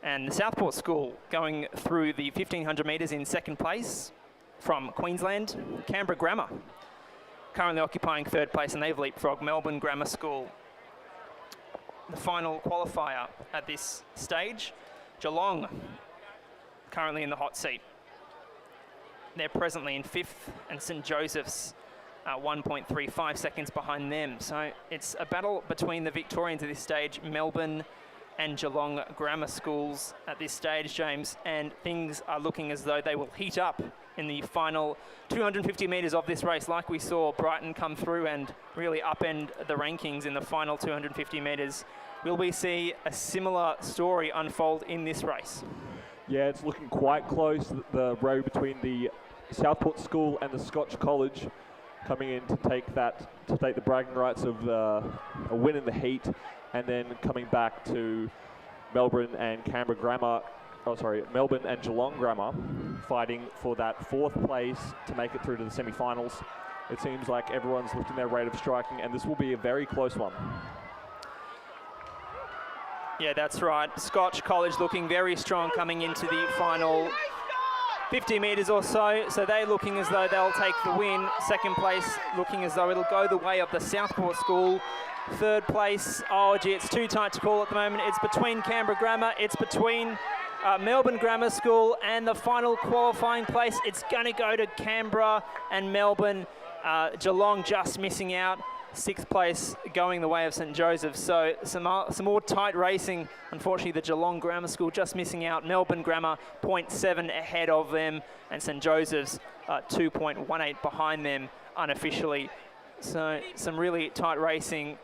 And the Southport School going through the 1500 metres in second place from Queensland. Canberra Grammar currently occupying third place, and they've leapfrogged Melbourne Grammar School. The final qualifier at this stage, Geelong currently in the hot seat. They're presently in fifth, and St Joseph's 1.35 seconds behind them. So it's a battle between the Victorians at this stage, Melbourne and Geelong Grammar Schools at this stage, James, and things are looking as though they will heat up in the final 250 metres of this race, like we saw Brighton come through and really upend the rankings in the final 250 metres. Will we see a similar story unfold in this race? Yeah, it's looking quite close. The row between the Southport School and the Scotch College coming in to take the bragging rights of a win in the heat, and then coming back to Melbourne and Melbourne and Geelong Grammar fighting for that fourth place to make it through to the semi-finals. It seems like everyone's lifting their rate of striking, and this will be a very close one. Yeah, that's right. Scotch College looking very strong coming into the final 50 metres or so. So they're looking as though they'll take the win. Second place looking as though it'll go the way of the Southport School. Third place, oh gee, it's too tight to call at the moment. It's between Canberra Grammar, it's between Melbourne Grammar School, and the final qualifying place, it's going to go to Canberra and Melbourne. Geelong just missing out. Sixth place going the way of St Joseph's. So some more tight racing. Unfortunately, the Geelong Grammar School just missing out. Melbourne Grammar 0.7 ahead of them, and St Joseph's 2.18 behind them unofficially. So some really tight racing.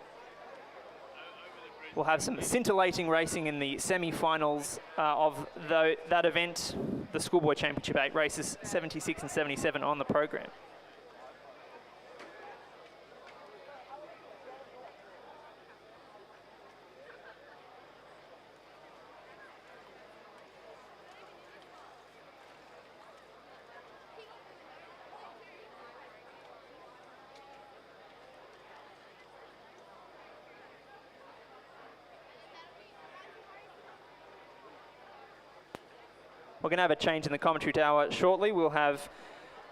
We'll have some scintillating racing in the semi-finals of that event, the Schoolboy Championship 8 races 76 and 77 on the program. We're going to have a change in the commentary tower shortly. We'll have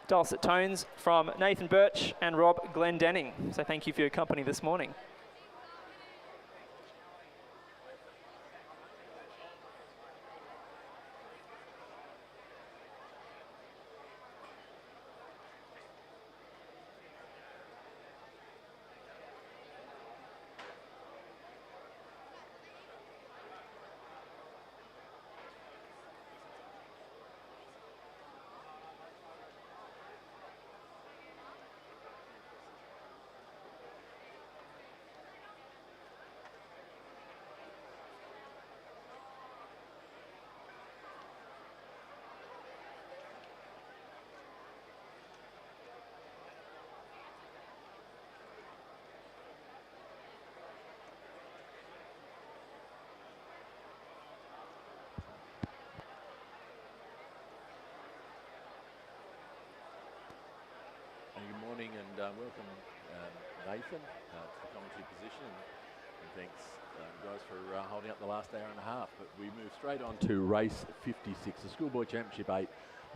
dulcet tones from Nathan Birch and Rob Glendenning. So thank you for your company this morning. welcome Nathan to the commentary position, and thanks guys for holding up the last hour and a half. But we move straight on to race 56, the Schoolboy Championship 8,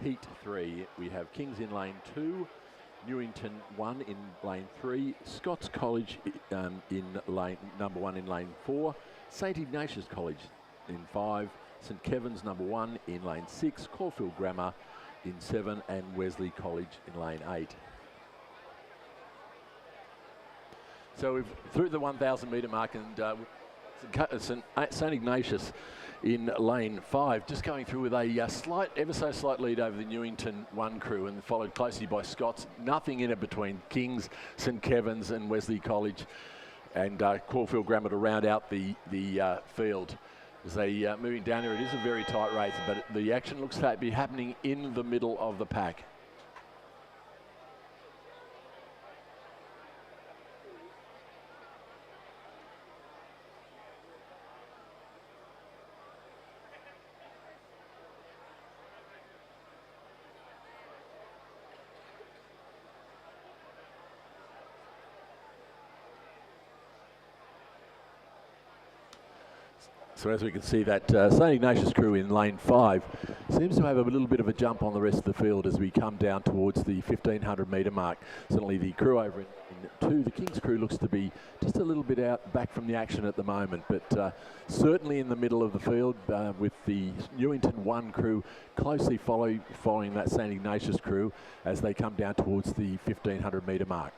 Heat 3. We have Kings in lane 2, Newington 1 in lane 3, Scots College in lane number 1 in lane 4, St Ignatius College in 5, St Kevin's number 1 in lane 6, Caulfield Grammar in 7, and Wesley College in lane 8. So we've through the 1,000 metre mark, and St Ignatius in lane 5, just going through with a ever so slight lead over the Newington 1 crew, and followed closely by Scots. Nothing in it between Kings, St Kevin's and Wesley College, and Caulfield Grammar to round out the field. As they moving down here, it is a very tight race, but the action looks to be happening in the middle of the pack. So as we can see, that St Ignatius crew in lane 5 seems to have a little bit of a jump on the rest of the field as we come down towards the 1,500 metre mark. Certainly the crew over in 2, the Kings crew, looks to be just a little bit out back from the action at the moment, but certainly in the middle of the field with the Newington 1 crew closely following that St Ignatius crew as they come down towards the 1,500 metre mark.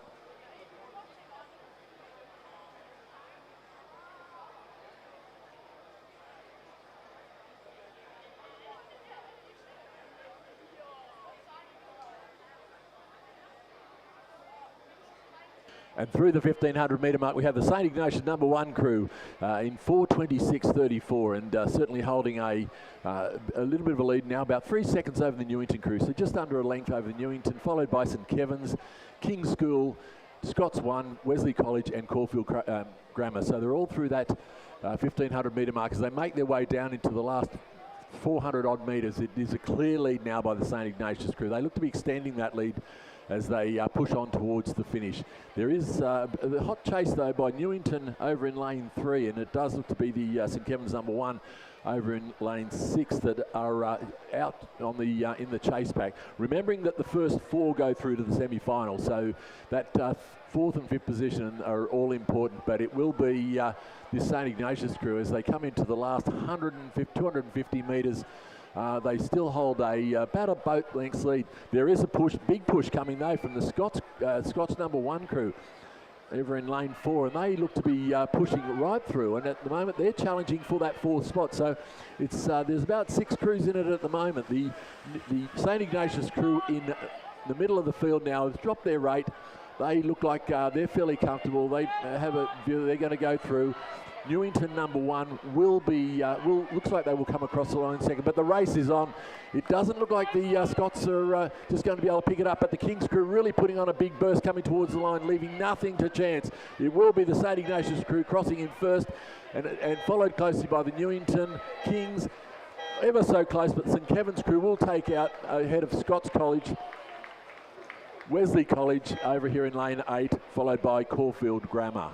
And through the 1,500 metre mark, we have the St Ignatius number 1 crew in 4:26.34, and certainly holding a little bit of a lead now, about 3 seconds over the Newington crew, so just under a length over the Newington, followed by St Kevin's, King's School, Scots 1, Wesley College and Caulfield Grammar. So they're all through that 1,500 metre mark as they make their way down into the last 400 odd metres. It is a clear lead now by the St Ignatius crew. They look to be extending that lead as they push on towards the finish. There is a hot chase though by Newington over in lane 3, and it does look to be the St Kevin's number 1 over in lane 6 that are out on the in the chase pack. Remembering that the first 4 go through to the semi-final, so that 4th and 5th position are all important, but it will be this St Ignatius crew as they come into the last 250 metres. They still hold about a boat length lead. There is a big push coming though from the Scots number 1 crew over in lane 4, and they look to be pushing right through, and at the moment they're challenging for that 4th spot. So it's there's about 6 crews in it at the moment. The St Ignatius crew in the middle of the field now have dropped their rate. They look like they're fairly comfortable. They have a view they're going to go through. Newington number 1 will be, looks like they will come across the line second, but the race is on. It doesn't look like the Scots are just going to be able to pick it up, but the Kings crew really putting on a big burst coming towards the line, leaving nothing to chance. It will be the St Ignatius crew crossing in first, and followed closely by the Newington Kings, ever so close, but St Kevin's crew will take out ahead of Scots College, Wesley College over here in lane 8, followed by Caulfield Grammar.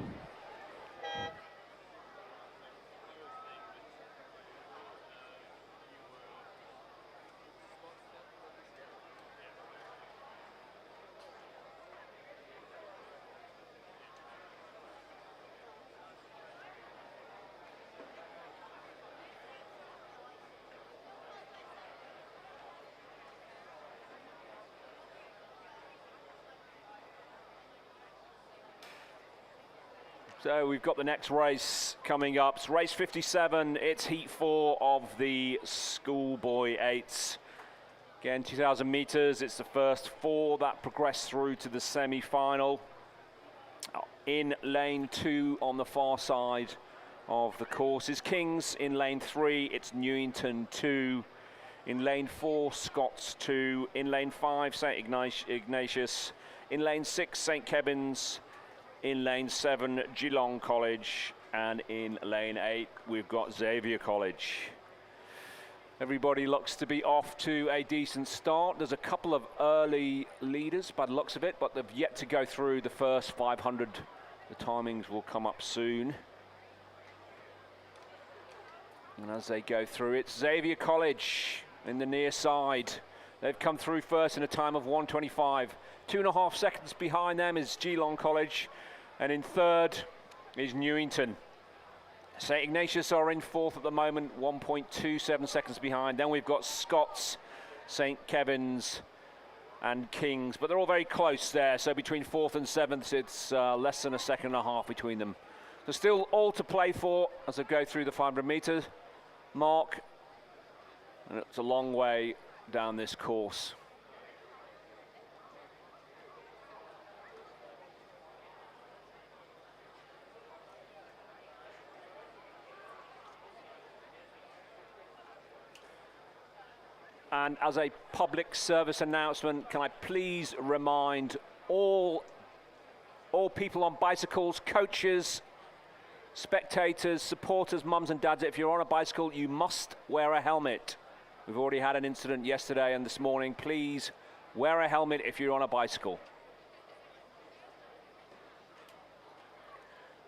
So we've got the next race coming up. It's race 57. It's heat 4 of the Schoolboy 8s. Again, 2,000 meters. It's the first 4 that progress through to the semi-final. In lane 2 on the far side of the course is Kings. In lane 3, it's Newington 2. In lane 4, Scots 2. In lane 5, St Ignatius. In lane 6, St Kevin's. In lane 7, Geelong College, and in lane 8, we've got Xavier College. Everybody looks to be off to a decent start. There's a couple of early leaders by the looks of it, but they've yet to go through the first 500. The timings will come up soon. And as they go through, it's Xavier College in the near side. They've come through first in a time of 1:25. 2.5 seconds behind them is Geelong College. And in third is Newington. St Ignatius are in fourth at the moment, 1.27 seconds behind. Then we've got Scots, St Kevin's and King's, but they're all very close there. So between fourth and seventh, it's less than a second and a half between them. So still all to play for as they go through the 500-meter mark. And it's a long way down this course. And as a public service announcement, can I please remind all people on bicycles, coaches, spectators, supporters, mums and dads, if you're on a bicycle, you must wear a helmet. We've already had an incident yesterday and this morning. Please wear a helmet if you're on a bicycle.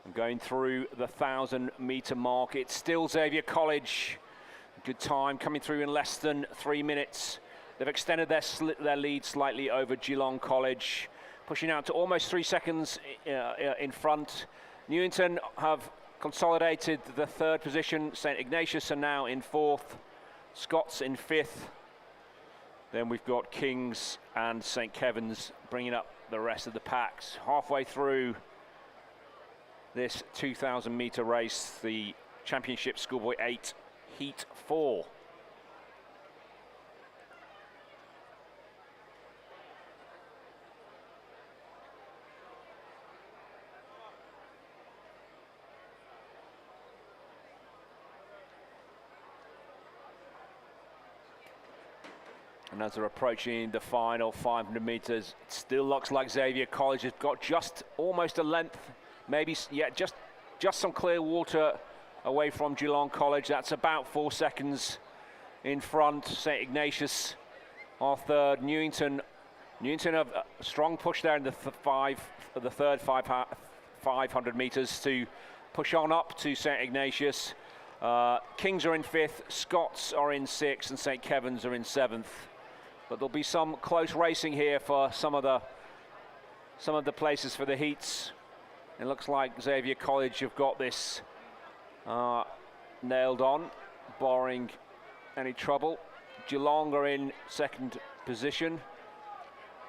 I'm going through the 1,000-meter mark. It's still Xavier College. Good time coming through in less than 3 minutes. They've extended their lead slightly over Geelong College, pushing out to almost 3 seconds in front. Newington have consolidated the third position. St Ignatius are now in fourth. Scots in fifth. Then we've got King's and St Kevin's bringing up the rest of the packs. Halfway through this 2,000-meter race, the Championship Schoolboy 8. Heat 4. And as they're approaching the final 500 meters, it still looks like Xavier College has got just almost a length, maybe, yeah, just some clear water away from Geelong College. That's about 4 seconds in front. St Ignatius are third. Newington have a strong push there in the third 500 meters to push on up to St Ignatius. Kings are in fifth, Scots are in sixth, and St Kevin's are in seventh. But there'll be some close racing here for some of the places for the heats. It looks like Xavier College have got this nailed on, barring any trouble. Geelong are in second position.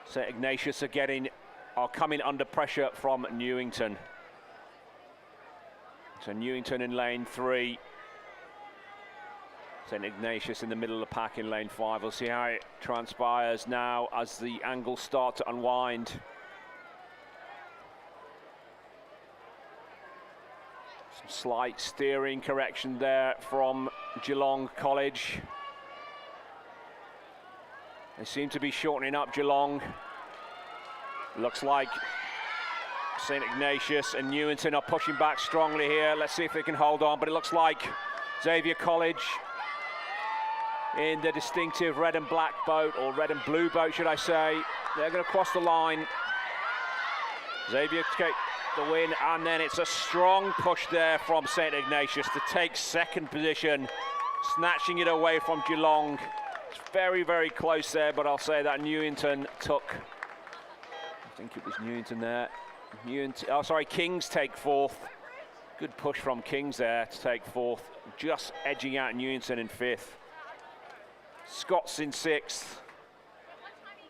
St Ignatius are coming under pressure from Newington. So Newington in lane 3. St Ignatius in the middle of the pack in lane 5. We'll see how it transpires now as the angles start to unwind. Some slight steering correction there from Geelong College. They seem to be shortening up Geelong. Looks like St Ignatius and Newington are pushing back strongly here. Let's see if they can hold on, but it looks like Xavier College in the distinctive red and black boat, or red and blue boat, should I say. They're going to cross the line. Xavier take the win, and then it's a strong push there from St Ignatius to take second position, snatching it away from Geelong. It's very, very close there, but I'll say that Newington took, I think it was Newington there. Kings take fourth. Good push from Kings there to take fourth, just edging out Newington in fifth. Scots in sixth,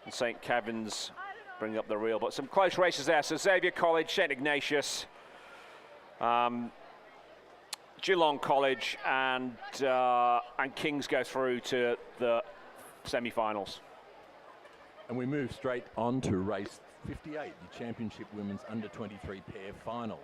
and St Kevin's bring up the real, but some close races there. So Xavier College, St Ignatius, Geelong College, and Kings go through to the semi-finals. And we move straight on to race 58, the Championship Women's Under-23 pair final.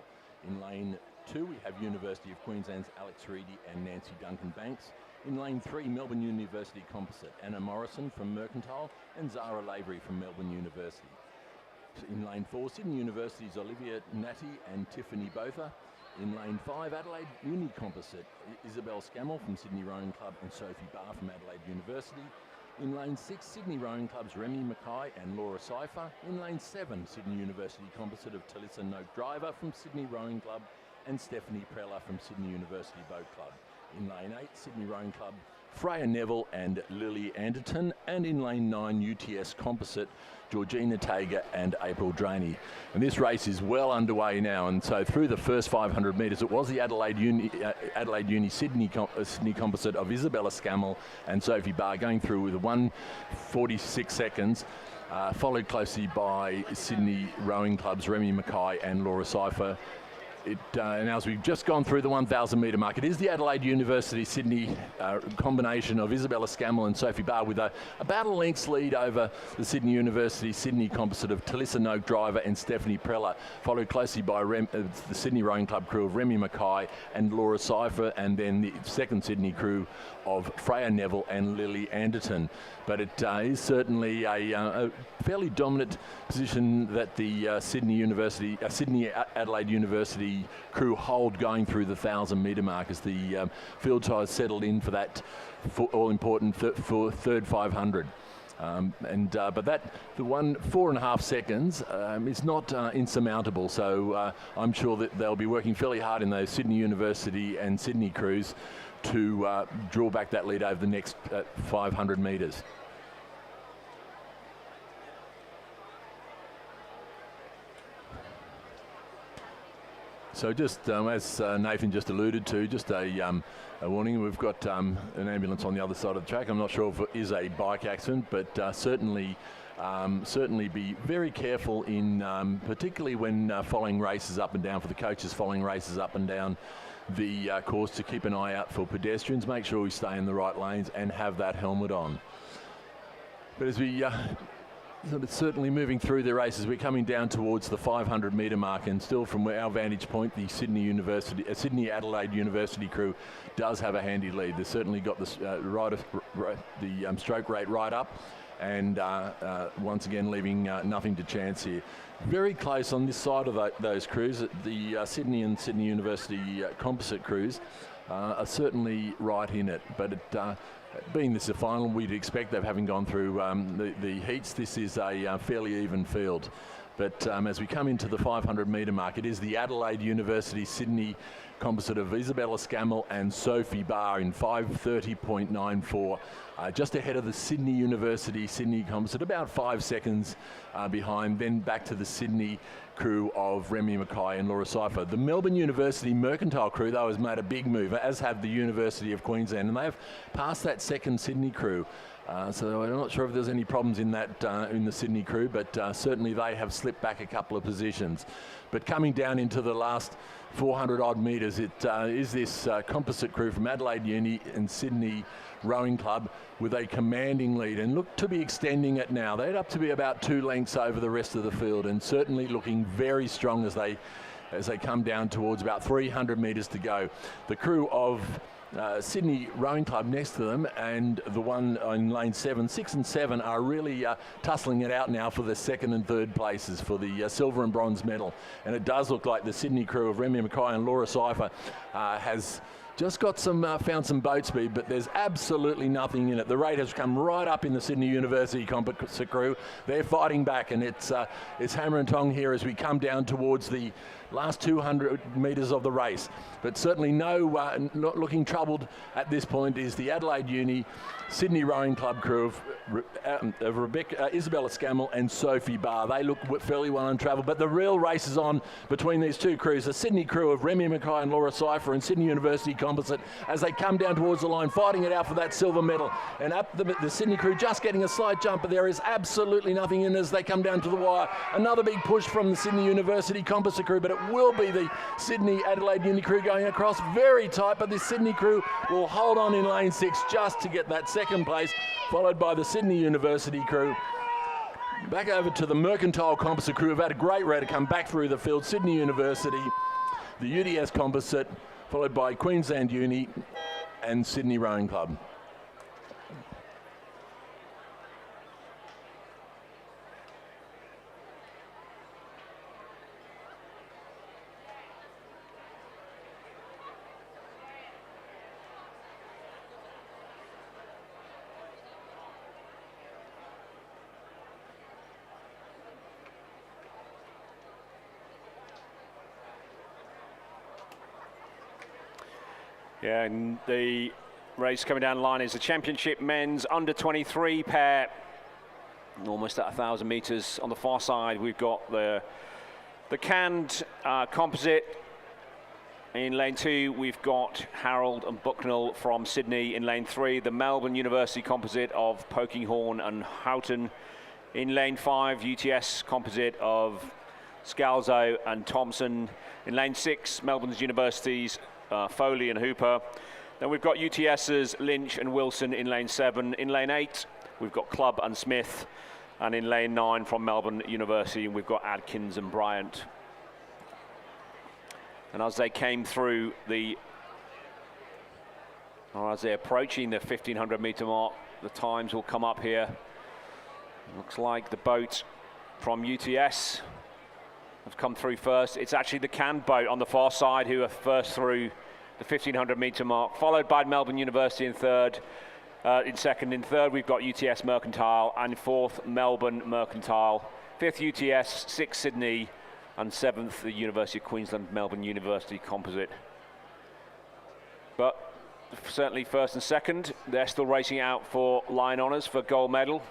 In lane 2, we have University of Queensland's Alex Reedy and Nancy Duncan-Banks. In lane 3, Melbourne University Composite, Anna Morrison from Mercantile and Zara Lavery from Melbourne University. In lane 4, Sydney University's Olivia Natty and Tiffany Botha. In lane 5, Adelaide Uni Composite, Isabel Scammell from Sydney Rowing Club and Sophie Barr from Adelaide University. In lane 6, Sydney Rowing Club's Remy Mackay and Laura Cypher. In lane 7, Sydney University Composite of Talissa Noak Driver from Sydney Rowing Club and Stephanie Preller from Sydney University Boat Club. In lane 8, Sydney Rowing Club, Freya Neville and Lily Anderton. And in lane 9, UTS Composite, Georgina Tager and April Draney. And this race is well underway now, and so through the first 500 metres, it was the Adelaide Uni Sydney Composite of Isabella Scammell and Sophie Barr going through with 1:46 seconds, followed closely by Sydney Rowing Club's Remy Mackay and Laura Cypher. And as we've just gone through the 1,000 metre mark, it is the Adelaide University Sydney combination of Isabella Scammell and Sophie Barr with about a length's lead over the Sydney University Sydney Composite of Talissa Noak Driver and Stephanie Preller, followed closely by the Sydney Rowing Club crew of Remy Mackay and Laura Cypher, and then the second Sydney crew of Freya Neville and Lily Anderton. But it is certainly a fairly dominant position that the Sydney Adelaide University crew hold going through the 1,000 metre mark as the field ties settled in for that all-important third 500. But the 4.5 seconds is not insurmountable, so I'm sure that they'll be working fairly hard in those Sydney University and Sydney crews to draw back that lead over the next 500 metres. So just as Nathan just alluded to, just a warning, we've got an ambulance on the other side of the track. I'm not sure if it is a bike accident, but certainly be very careful in, particularly when following races up and down, for the coaches following races up and down the course, to keep an eye out for pedestrians, make sure we stay in the right lanes and have that helmet on. But as we certainly moving through the races, we're coming down towards the 500 metre mark, and still from our vantage point, the Sydney Adelaide University crew does have a handy lead. They've certainly got the stroke rate right up, and once again leaving nothing to chance here. Very close on this side of those crews. The Sydney and Sydney University composite crews are certainly right in it, but being this a final, we'd expect that having gone through the heats, this is a fairly even field. But as we come into the 500 metre mark, it is the Adelaide University Sydney composite of Isabella Scammell and Sophie Barr in 5:30.94, just ahead of the Sydney University Sydney composite, about 5 seconds behind, then back to the Sydney crew of Remy Mackay and Laura Cypher. The Melbourne University Mercantile crew, though, has made a big move, as have the University of Queensland, and they have passed that second Sydney crew. So I'm not sure if there's any problems in that in the Sydney crew, but certainly they have slipped back a couple of positions. But coming down into the last 400 odd metres, it is this composite crew from Adelaide Uni and Sydney Rowing Club with a commanding lead, and look to be extending it now. They're up to be about 2 lengths over the rest of the field, and certainly looking very strong as they come down towards about 300 metres to go. The crew of Sydney Rowing Club next to them, and the one in lane 7, 6 and 7 are really tussling it out now for the second and third places for the silver and bronze medal. And it does look like the Sydney crew of Remy Mackay and Laura Cypher has just got found some boat speed, but there's absolutely nothing in it. The rate has come right up in the Sydney University composite crew. They're fighting back, and it's hammer and tong here as we come down towards the last 200 metres of the race. But certainly not looking troubled at this point is the Adelaide Uni Sydney Rowing Club crew of Isabella Scammell and Sophie Barr. They look fairly well untravelled, but the real race is on between these two crews, the Sydney crew of Remy Mackay and Laura Cypher and Sydney University composite, as they come down towards the line, fighting it out for that silver medal. And up the Sydney crew just getting a slight jump, but there is absolutely nothing in as they come down to the wire. Another big push from the Sydney University composite crew, but it will be the Sydney Adelaide Uni crew going across very tight, but this Sydney crew will hold on in lane 6 just to get that second place, followed by the Sydney University crew. Back over to the Mercantile composite crew, who've had a great rate to come back through the field. Sydney University, the UDS composite, followed by Queensland Uni and Sydney Rowing Club. Yeah, and the race coming down the line is the championship men's under 23 pair. Almost at 1,000 meters. On the far side, we've got the canned composite. In lane 2, we've got Harold and Bucknell from Sydney. In lane 3, the Melbourne University composite of Polkinghorne and Houghton. In lane 5, UTS composite of Scalzo and Thompson. In lane 6, Melbourne's Universities, Foley and Hooper. Then we've got UTS's Lynch and Wilson in lane 7. In lane 8, we've got Clubb and Smith. And in lane 9 from Melbourne University, we've got Adkins and Bryant. And as they came through or as they're approaching the 1,500 meter mark, the times will come up here. Looks like the boat from UTS have come through first. It's actually the canned boat on the far side who are first through the 1,500 meter mark, followed by Melbourne University in third. In second, in third, we've got UTS Mercantile, and fourth, Melbourne Mercantile. Fifth, UTS, sixth, Sydney, and seventh, the University of Queensland Melbourne University Composite. But certainly first and second, they're still racing out for line honours for gold medal.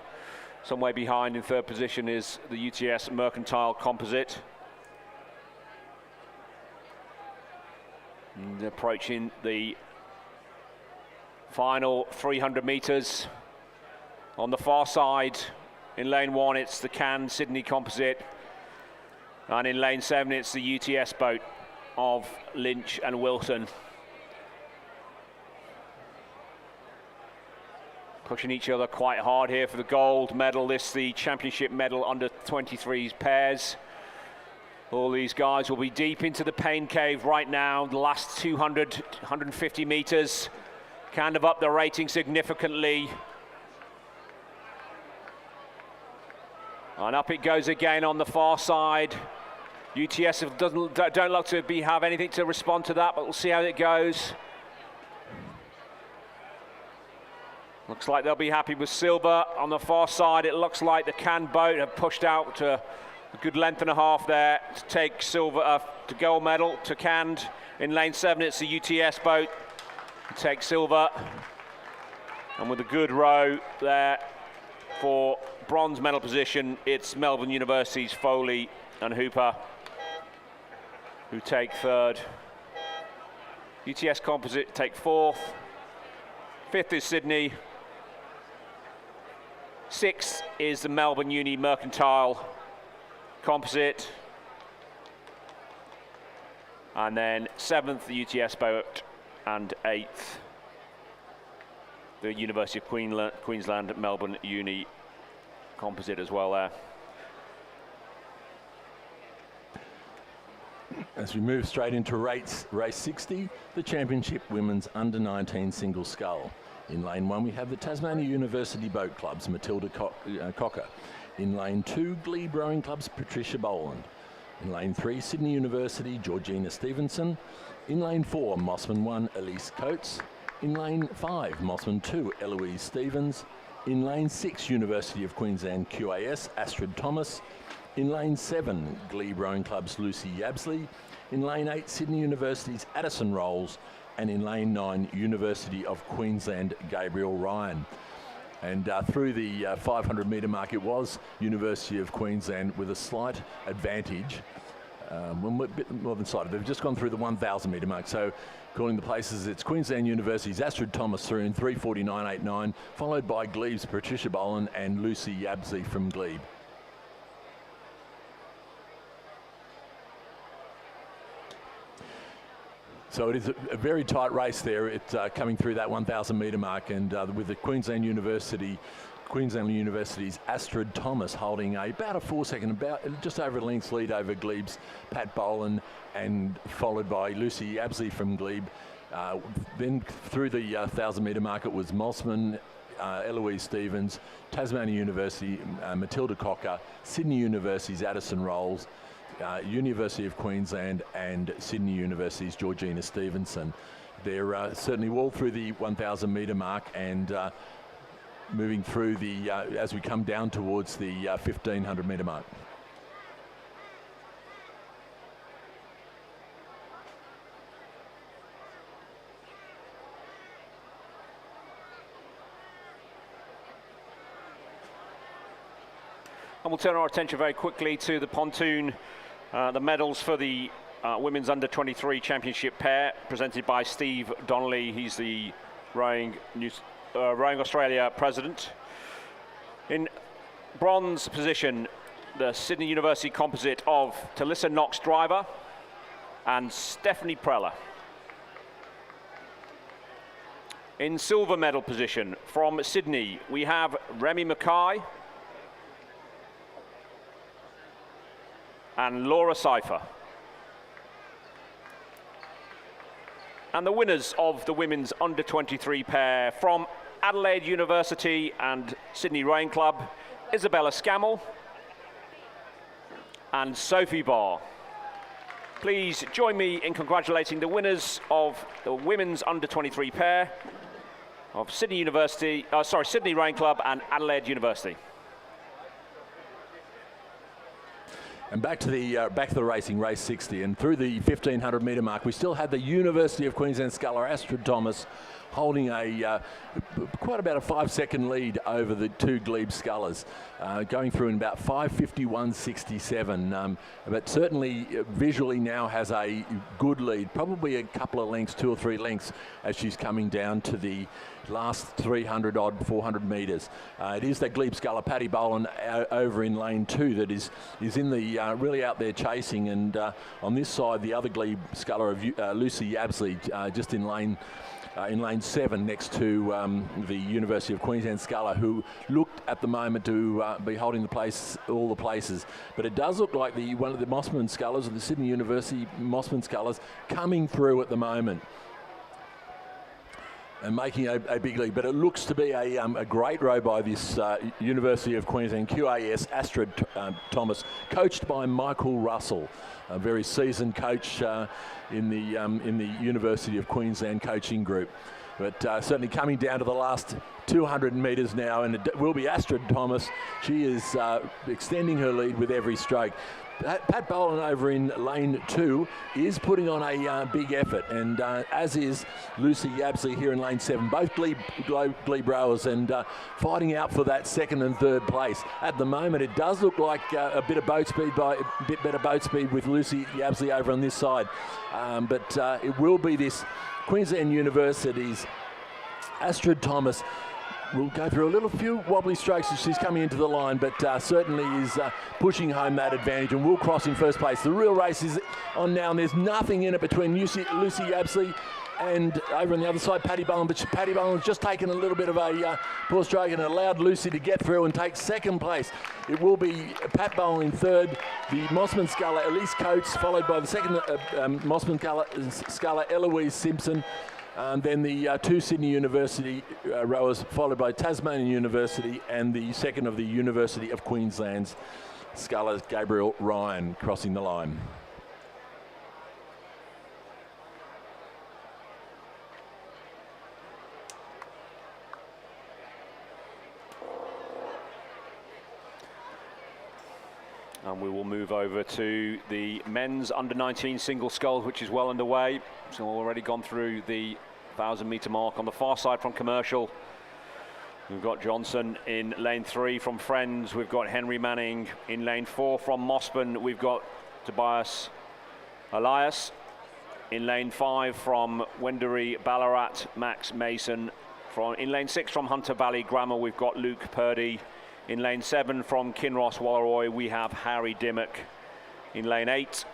Some way behind in third position is the UTS Mercantile Composite. And approaching the final 300 metres. On the far side, in lane 1, it's the canned Sydney Composite. And in lane 7, it's the UTS boat of Lynch and Wilson. Pushing each other quite hard here for the gold medal. This the championship medal under 23s pairs. All these guys will be deep into the pain cave right now. The last 200, 150 metres. Kind of up the rating significantly. And up it goes again on the far side. UTS don't look to have anything to respond to that, but we'll see how it goes. Looks like they'll be happy with silver. On the far side, it looks like the canned boat have pushed out to a good length and a half there to take silver, to gold medal, to canned. In lane 7, it's the UTS boat to take silver. And with a good row there for bronze medal position, it's Melbourne University's Foley and Hooper who take third. UTS Composite take fourth. Fifth is Sydney. Sixth is the Melbourne Uni Mercantile Composite. And then seventh, the UTS boat, and eighth, the University of Queensland Melbourne Uni Composite as well there. As we move straight into race 60, the championship women's under-19 single scull. In lane 1, we have the Tasmania University Boat Club's Matilda Cocker. In lane 2, Glebe Rowing Club's Patricia Boland. In lane 3, Sydney University, Georgina Stevenson. In lane 4, Mossman 1, Elise Coates. In lane 5, Mossman 2, Eloise Stevens. In lane 6, University of Queensland QAS, Astrid Thomas. In lane 7, Glebe Rowing Club's Lucy Yabsley. In lane 8, Sydney University's Addison Rolls. And in lane 9, University of Queensland, Gabriel Ryan. And through the 500 metre mark, it was University of Queensland with a slight advantage. A bit more than slight. They've just gone through the 1,000 metre mark. So calling the places, it's Queensland University's Astrid Thomas through in 3:49.89, followed by Glebe's Patricia Boland and Lucy Yabsley from Glebe. So it is a very tight race there. It's coming through that 1,000 metre mark, and with the Queensland University's Astrid Thomas holding about a 4-second, about just over a length's lead over Glebe's Pat Boland, and followed by Lucy Yabsley from Glebe. Then through the 1,000 metre mark, it was Mossman, Eloise Stevens, Tasmania University, Matilda Cocker, Sydney University's Addison Rolls, University of Queensland and Sydney University's Georgina Stevenson. They're certainly all through the 1,000 metre mark, and moving through the as we come down towards the 1,500 metre mark. And we'll turn our attention very quickly to the pontoon, the medals for the Women's Under-23 Championship pair, presented by Steve Donnelly. He's the Rowing Australia president. In bronze position, the Sydney University composite of Talissa Knox-Driver and Stephanie Preller. In silver medal position from Sydney, we have Remy Mackay and Laura Seifer. And the winners of the women's under-23 pair from Adelaide University and Sydney Rowing Club, Isabella Scammell and Sophie Barr. Please join me in congratulating the winners of the women's under-23 pair of Sydney Rowing Club and Adelaide University. And back to the racing, race 60, and through the 1500 metre mark, we still had the University of Queensland sculler Astrid Thomas holding a quite about a 5-second lead over the two glebe scullers, going through in about 5:51.67. But certainly visually now has a good lead, probably a couple of lengths, 2 or 3 lengths, as she's coming down to the last 400 metres. It is that glebe sculler Paddy Boland over in lane 2 that is in the really out there chasing, and on this side the other glebe sculler of Lucy Yabsley just in lane 7 next to the University of Queensland sculler, who looked at the moment to be holding the place, all the places. But it does look like one of the Mossman scullers, or the Sydney University Mossman scullers, coming through at the moment and making a big lead. But it looks to be a great row by this University of Queensland QAS Astrid Thomas, coached by Michael Russell, a very seasoned coach in the University of Queensland coaching group. But certainly coming down to the last 200 metres now, and it will be Astrid Thomas. She is extending her lead with every stroke. Pat Boland over in lane 2 is putting on a big effort, and as is Lucy Yabsley here in lane 7, both glebe rowers, and fighting out for that 2nd and 3rd place. At the moment, it does look like a bit better boat speed with Lucy Yabsley over on this side, but it will be this Queensland University's Astrid Thomas. We'll go through a few wobbly strokes as she's coming into the line, but certainly is pushing home that advantage and will cross in first place. The real race is on now, and there's nothing in it between Lucy Yabsley and over on the other side, Paddy Boland. But Paddy Boland's just taken a little bit of a poor stroke and allowed Lucy to get through and take 2nd place. It will be Pat Boland in 3rd, the Mossman sculler Elise Coates, followed by the 2nd Mossman sculler Eloise Simpson. And then the 2 Sydney University rowers, followed by Tasmanian University and the 2nd of the University of Queensland's sculler Gabriel Ryan crossing the line. And we will move over to the men's under-19 single sculls, which is well underway. So we've already gone through the 1,000-metre mark on the far side from Commercial. We've got Johnson in lane 3 from Friends. We've got Henry Manning in lane 4 from Mossman. We've got Tobias Elias in lane 5 from Wendouree Ballarat. Max Mason in lane 6 from Hunter Valley Grammar. We've got Luke Purdy. In lane 7 from Kinross Wallaroy, we have Harry Dimmock. In lane 8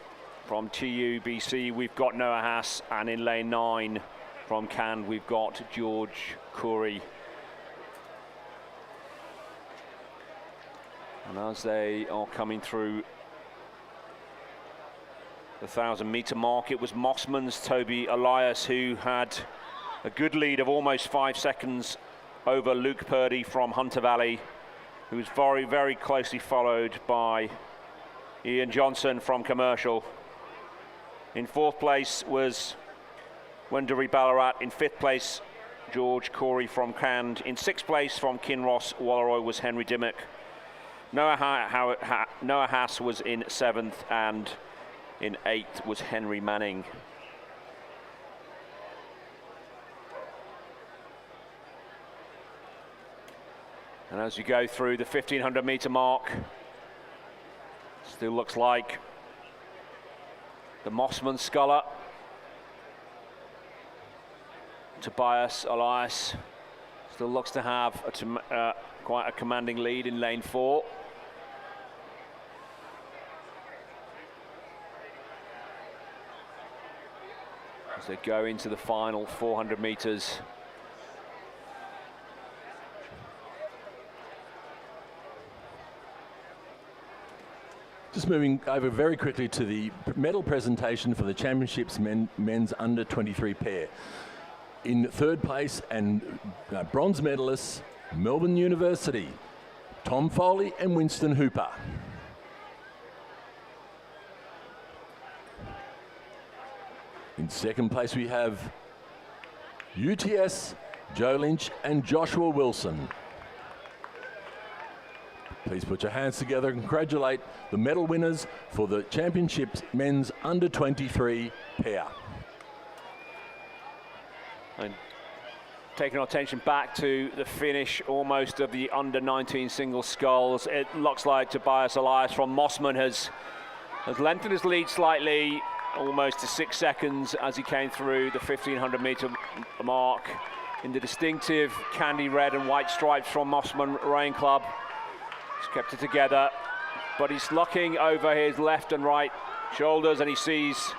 from TUBC, we've got Noah Haas. And in lane 9 from Cannes, we've got George Curry. And as they are coming through the 1,000-metre mark, it was Mossman's Toby Elias who had a good lead of almost 5 seconds over Luke Purdy from Hunter Valley, who was very, very closely followed by Ian Johnson from Commercial. In 4th place was Wendouree Ballarat. In 5th place, George Corey from Cannes. In 6th place from Kinross Wallaroy was Henry Dimmock. Noah Haas was in 7th, and in 8th was Henry Manning. And as you go through the 1,500-metre mark, Still looks like the Mossman sculler. Tobias Elias still looks to have quite a commanding lead in lane 4. As they go into the final 400 meters. Just moving over very quickly to the medal presentation for the Championships men's under 23 pair. In third place and bronze medalists, Melbourne University, Tom Foley and Winston Hooper. In second place we have UTS, Joe Lynch and Joshua Wilson. Please put your hands together and congratulate the medal winners for the Championships men's under 23 pair. And taking our attention back to the finish almost of the under 19 single sculls, it looks like Tobias Elias from Mossman has lengthened his lead slightly, almost to 6 seconds as he came through the 1500 meter mark in the distinctive candy red and white stripes from Mossman Rowing Club. He's kept it together, but he's looking over his left and right shoulders and he sees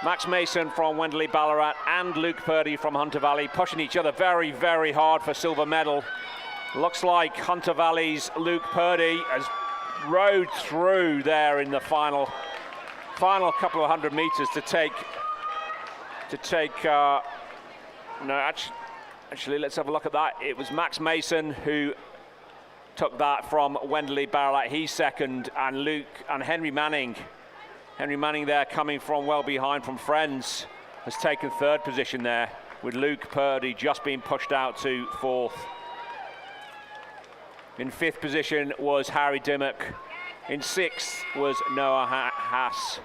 Max Mason from Wenderley Ballarat and Luke Purdy from Hunter Valley pushing each other very, very hard for silver medal. Looks like Hunter Valley's Luke Purdy has rode through there in the final couple of 100 meters to take actually let's have a look at that. It was Max Mason who took that from Wenderley Ballarat. He's second, and Luke and Henry Manning there coming from well behind from Friends has taken third position there, with Luke Purdy just being pushed out to fourth. In fifth position was Harry Dimmock. In sixth was Noah Haas.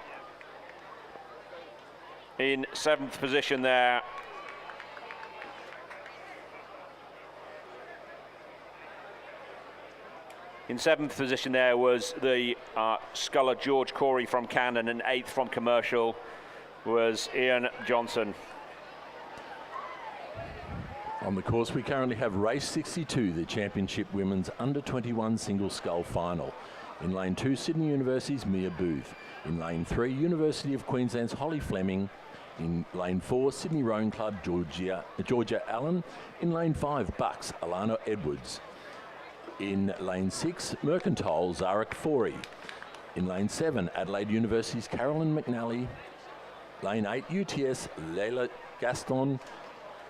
In seventh position there was the sculler George Corey from Cannon, and eighth from Commercial was Ian Johnson. On the course we currently have race 62, the Championship Women's Under 21 Single Scull Final. In lane 2, Sydney University's Mia Booth. In lane 3, University of Queensland's Holly Fleming. In lane 4, Sydney Rowing Club, Georgia Allen. In lane 5, Bucks, Alana Edwards. In lane 6, Mercantile, Zarek Forey. In lane 7, Adelaide University's Carolyn McNally. Lane 8, UTS, Leila Gaston.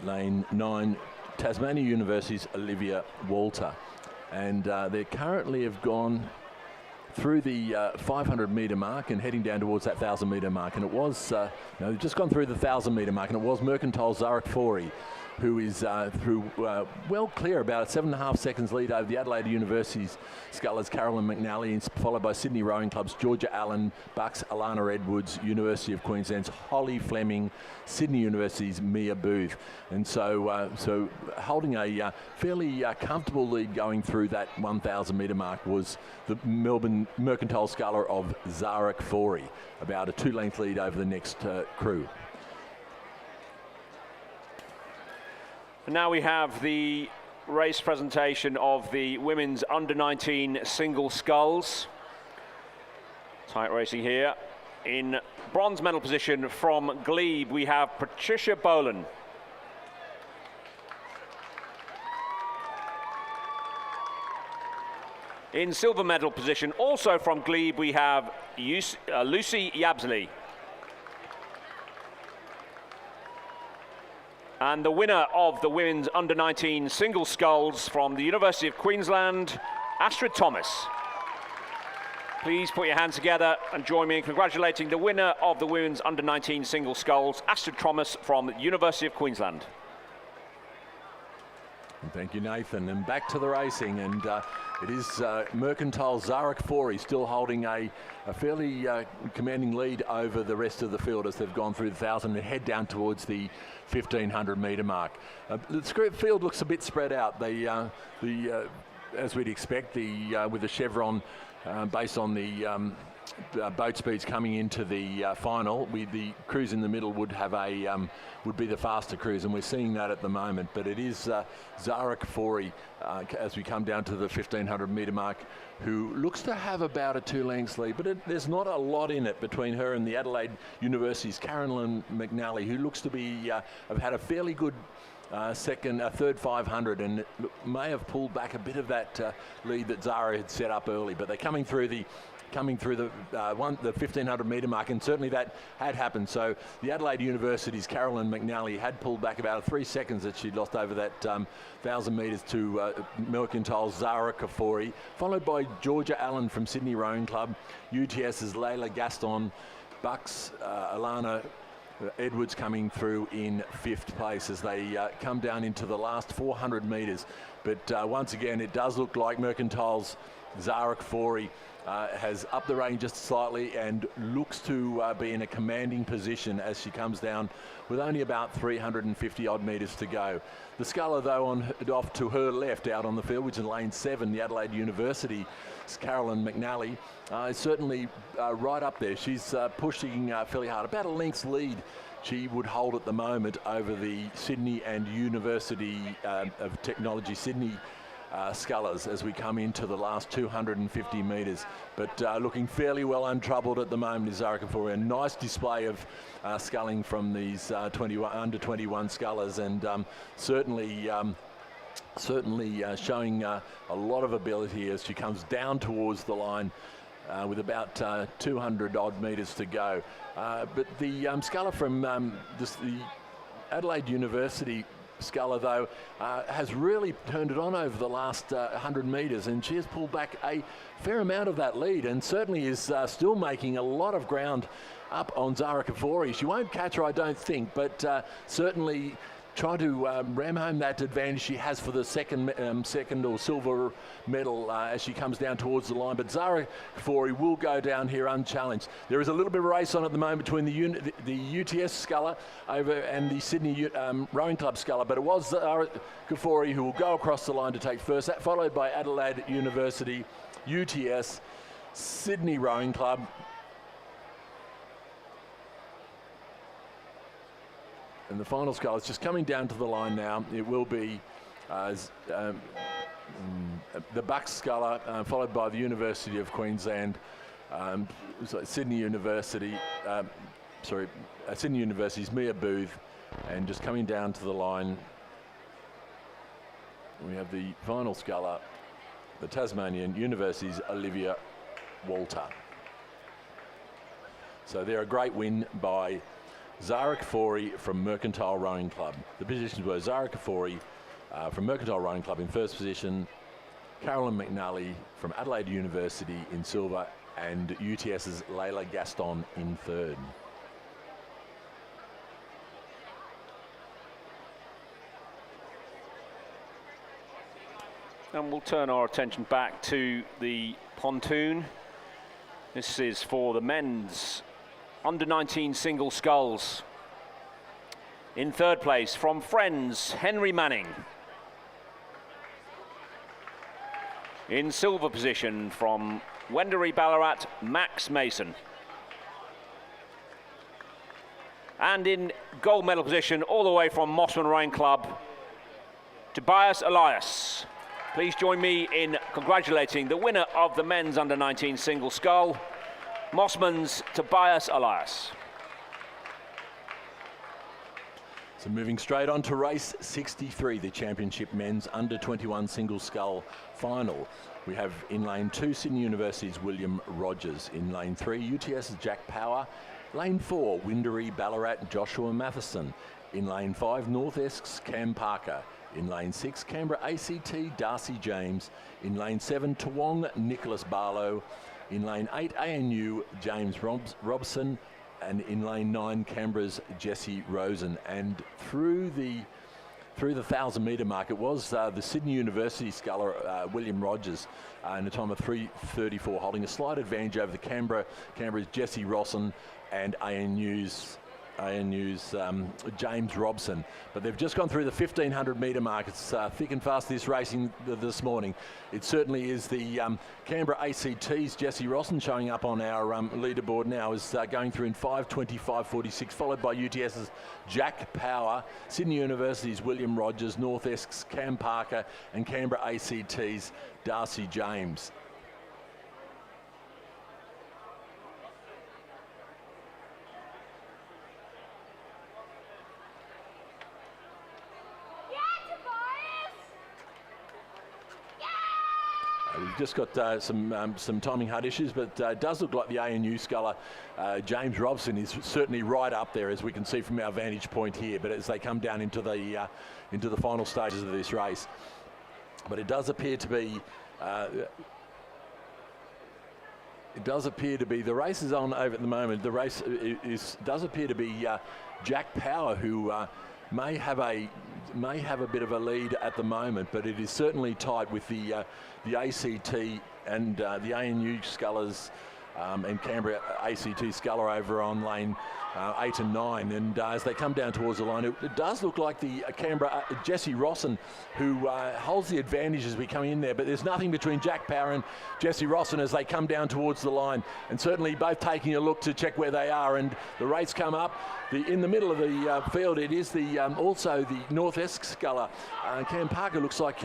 Lane 9, Tasmania University's Olivia Walter. And they currently have gone through the 500 metre mark and heading down towards that 1,000 metre mark. And it was, they've just gone through the 1,000 metre mark, and it was Mercantile Zarek Forey who is through well clear, about a 7.5 seconds lead over the Adelaide University's scullers Carolyn McNally, followed by Sydney Rowing Club's Georgia Allen, Bucks, Alana Edwards, University of Queensland's Holly Fleming, Sydney University's Mia Booth. And so holding a fairly comfortable lead going through that 1,000 metre mark was the Melbourne Mercantile sculler of Zarek Forey, about a 2-length lead over the next crew. And now we have the race presentation of the women's under-19 single sculls. Tight racing here. In bronze medal position from Glebe, we have Patricia Boland. In silver medal position, also from Glebe, we have Lucy Yabsley. And the winner of the women's under-19 single sculls from the University of Queensland, Astrid Thomas. Please put your hands together and join me in congratulating the winner of the women's under-19 single sculls, Astrid Thomas from the University of Queensland. Thank you, Nathan. And back to the racing, and it is Mercantile Zarek Forey still holding a fairly commanding lead over the rest of the field as they've gone through the 1,000 and head down towards the 1,500 metre mark. The field looks a bit spread out. As we'd expect, with the chevron based on the boat speeds coming into the final. The cruise in the middle would have would be the faster cruise, and we're seeing that at the moment. But it is Zara Kafori as we come down to the 1500 metre mark, who looks to have about a 2 lengths lead, but there's not a lot in it between her and the Adelaide University's Carolyn McNally, who looks to be have had a fairly good third 500, and may have pulled back a bit of that lead that Zara had set up early. But they're coming through the 1500 metre mark, and certainly that had happened. So the Adelaide University's Carolyn McNally had pulled back about 3 seconds that she'd lost over that 1,000 metres to Mercantile's Zara Kafori, followed by Georgia Allen from Sydney Rowing Club, UTS's Layla Gaston, Bucks Alana Edwards coming through in 5th place as they come down into the last 400 metres. But once again, it does look like Mercantile's Zara Kafori has upped the range just slightly and looks to be in a commanding position as she comes down with only about 350 odd metres to go. The sculler, though, off to her left out on the field, which is lane 7, the Adelaide University's Carolyn McNally, is certainly right up there. She's pushing fairly hard, about a length's lead she would hold at the moment over the Sydney and University of Technology Sydney scullers as we come into the last 250 metres. But looking fairly well untroubled at the moment is Zara Kafori. A nice display of sculling from these under 21 scullers, and certainly showing a lot of ability as she comes down towards the line with about 200 odd metres to go. But the sculler from the Adelaide University sculler, though, has really turned it on over the last 100 metres, and she has pulled back a fair amount of that lead, and certainly is still making a lot of ground up on Zara Kafori. She won't catch her, I don't think, but certainly try to ram home that advantage she has for the second or silver medal as she comes down towards the line. But Zara Kafori will go down here unchallenged. There is a little bit of a race on at the moment between the UTS sculler over and the Sydney Rowing Club sculler, but it was Zara Kafori who will go across the line to take first, that followed by Adelaide University, UTS, Sydney Rowing Club, and the final scull is just coming down to the line now. It will be the Bucks sculler, followed by the University of Queensland, Sydney University's Mia Booth, and just coming down to the line, we have the final sculler, the Tasmanian University's Olivia Walter. So they're a great win by Zara Kafori from Mercantile Rowing Club. The positions were Zara Kafori from Mercantile Rowing Club in first position, Carolyn McNally from Adelaide University in silver, and UTS's Layla Gaston in third. And we'll turn our attention back to the pontoon. This is for the men's under 19 single sculls. In third place from Friends, Henry Manning. In silver position from Wendouree Ballarat, Max Mason. And in gold medal position all the way from Mossman Rowing Club, Tobias Elias. Please join me in congratulating the winner of the men's under 19 single scull, Mossman's Tobias Elias. So moving straight on to race 63, the championship men's under 21 single scull final. We have in lane 2 Sydney University's William Rogers. In lane 3 UTS's Jack Power. Lane 4 Windaree Ballarat Joshua Matheson. In lane 5 North Essex Cam Parker. In lane 6 Canberra ACT Darcy James. In lane 7 Toowong Nicholas Barlow. In lane 8 ANU James Robson. And in lane 9 Canberra's Jesse Rosen. And through the 1,000 metre mark, it was the Sydney University sculler William Rogers in a time of 3:34, holding a slight advantage over the Canberra's Jesse Rosen and ANU's ANU's James Robson. But they've just gone through the 1500 metre mark. It's thick and fast, this racing this morning. It certainly is. The Canberra ACT's Jesse Rossen showing up on our leaderboard now, is going through in 5:25.46, followed by UTS's Jack Power, Sydney University's William Rogers, North Esk's Cam Parker, and Canberra ACT's Darcy James. We've just got some timing hard issues, but it does look like the ANU sculler James Robson is certainly right up there, as we can see from our vantage point here. But as they come down into the final stages of this race, but it does appear to be. The race is on over at the moment. The race does appear to be Jack Power, who may have a bit of a lead at the moment, but it is certainly tight with the ACT and the ANU scullers and Canberra ACT sculler over on lane 8 and 9. And as they come down towards the line, it does look like the Canberra Jesse Rossen who holds the advantage as we come in there, but there's nothing between Jack Power and Jesse Rossen as they come down towards the line, and certainly both taking a look to check where they are. And the race come up in the middle of the field. It is also the North Esk sculler. Cam Parker looks like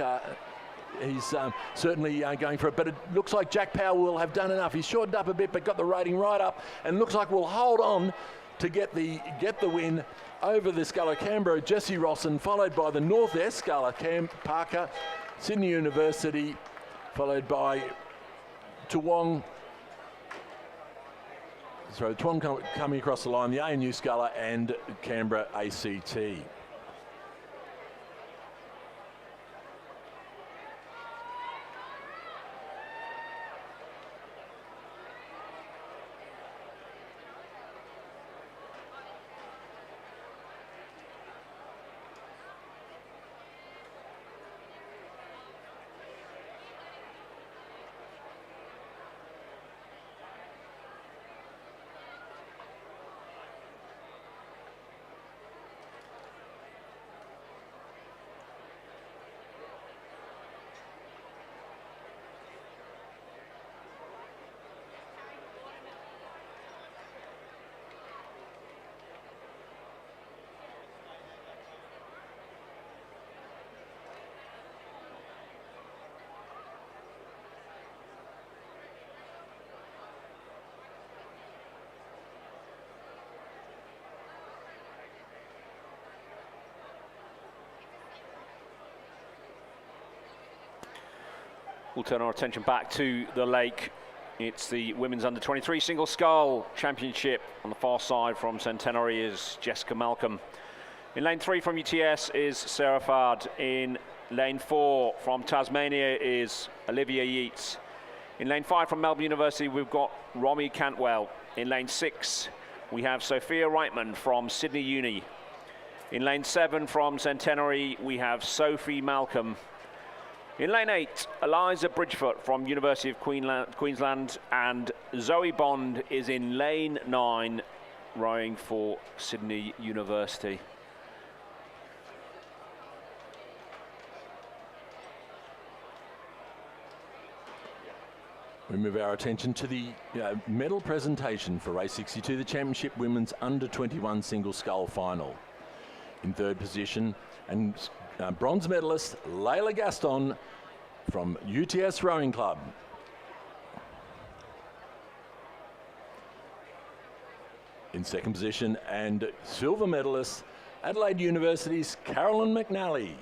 he's certainly going for it, but it looks like Jack Power will have done enough. He's shortened up a bit, but got the rating right up, and looks like we'll hold on to get the win over the sculler Canberra Jesse Rossen, followed by the North Esk sculler Cam Parker, Sydney University, followed by Toowong. So Toowong coming across the line, the ANU sculler and Canberra ACT. We'll turn our attention back to the lake. It's the women's under-23 single scull championship. On the far side from Centenary is Jessica Malcolm. In lane 3 from UTS is Sarah Fard. In lane 4 from Tasmania is Olivia Yeats. In lane 5 from Melbourne University, we've got Romy Cantwell. In lane 6, we have Sophia Reitman from Sydney Uni. In lane 7 from Centenary, we have Sophie Malcolm. In lane 8, Eliza Bridgefoot from University of Queensland, and Zoe Bond is in lane 9, rowing for Sydney University. We move our attention to the medal presentation for race 62, the Championship Women's Under-21 Single Scull Final. In third position, and bronze medalist Layla Gaston from UTS Rowing Club. In second position, and silver medalist Adelaide University's Carolyn McNally.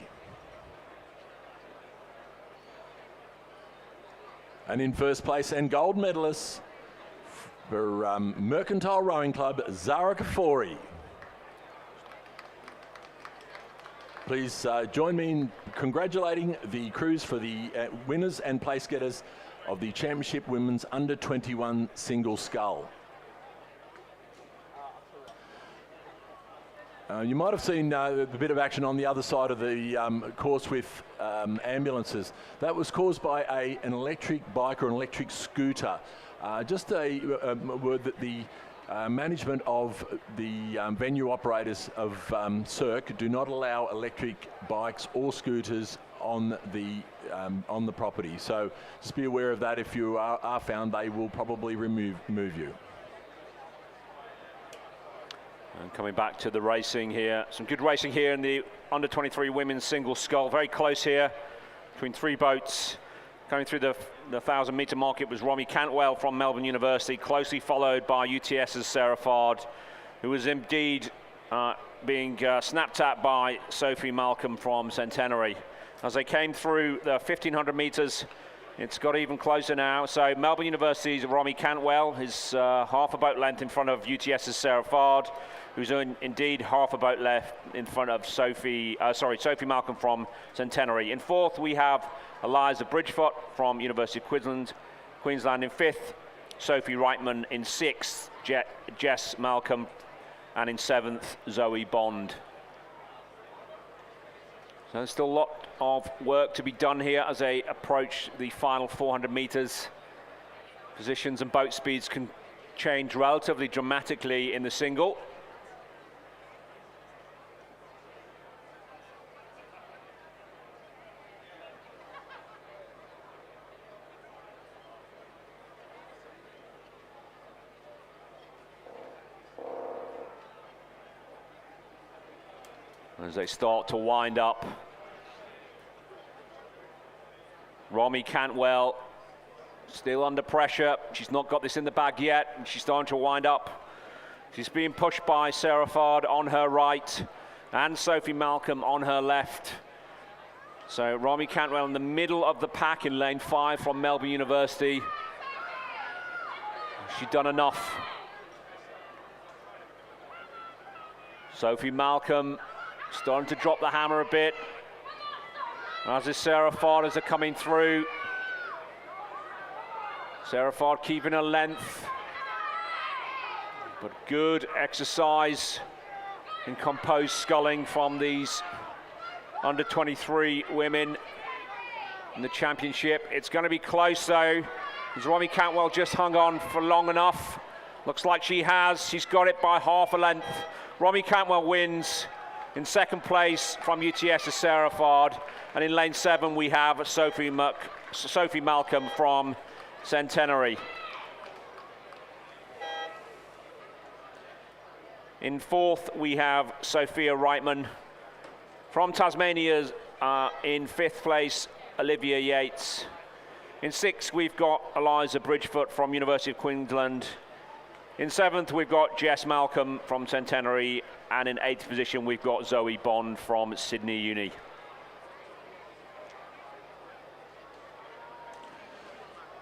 And in first place, and gold medalist for Mercantile Rowing Club, Zara Kafori. Please join me in congratulating the crews for the winners and place getters of the Championship Women's Under-21 Single Scull. You might have seen a bit of action on the other side of the course with ambulances. That was caused by an electric bike or an electric scooter. Just a word that the management of the venue operators of Cirque do not allow electric bikes or scooters on the property. So just be aware of that. If you are found, they will probably move you. And coming back to the racing here, some good racing here in the under 23 women's single scull. Very close here between three boats. Coming through the 1,000-meter mark, it was Romy Cantwell from Melbourne University, closely followed by UTS's Sarah Fard, who was indeed being snapped at by Sophie Malcolm from Centenary. As they came through the 1,500 meters, it's got even closer now. So Melbourne University's Romy Cantwell is half a boat length in front of UTS's Sarah Fard, who's indeed half a boat left in front of Sophie Malcolm from Centenary. In fourth, we have Eliza Bridgefoot from University of Queensland. In fifth, Sophie Reitman. In sixth, Jess Malcolm. And in seventh, Zoe Bond. So there's still a lot of work to be done here as they approach the final 400 meters. Positions and boat speeds can change relatively dramatically in the single. As they start to wind up, Romy Cantwell still under pressure. She's not got this in the bag yet, and she's starting to wind up. She's being pushed by Sarah Fard on her right and Sophie Malcolm on her left. So Romy Cantwell in the middle of the pack in lane 5 from Melbourne University. She's done enough. Sophie Malcolm starting to drop the hammer a bit, as is Sarah Fard as they're coming through. Sarah Fard keeping her length, but good exercise in composed sculling from these under 23 women in the championship. It's going to be close though, as Romy Cantwell just hung on for long enough. Looks like she has. She's got it by half a length. Romy Cantwell wins. In second place from UTS is Sarah Fard, and in lane 7 we have Sophie Malcolm from Centenary. In fourth we have Sophia Reitman from Tasmania. In fifth place Olivia Yates. In sixth we've got Eliza Bridgefoot from University of Queensland. In seventh, we've got Jess Malcolm from Centenary, and in eighth position, we've got Zoe Bond from Sydney Uni.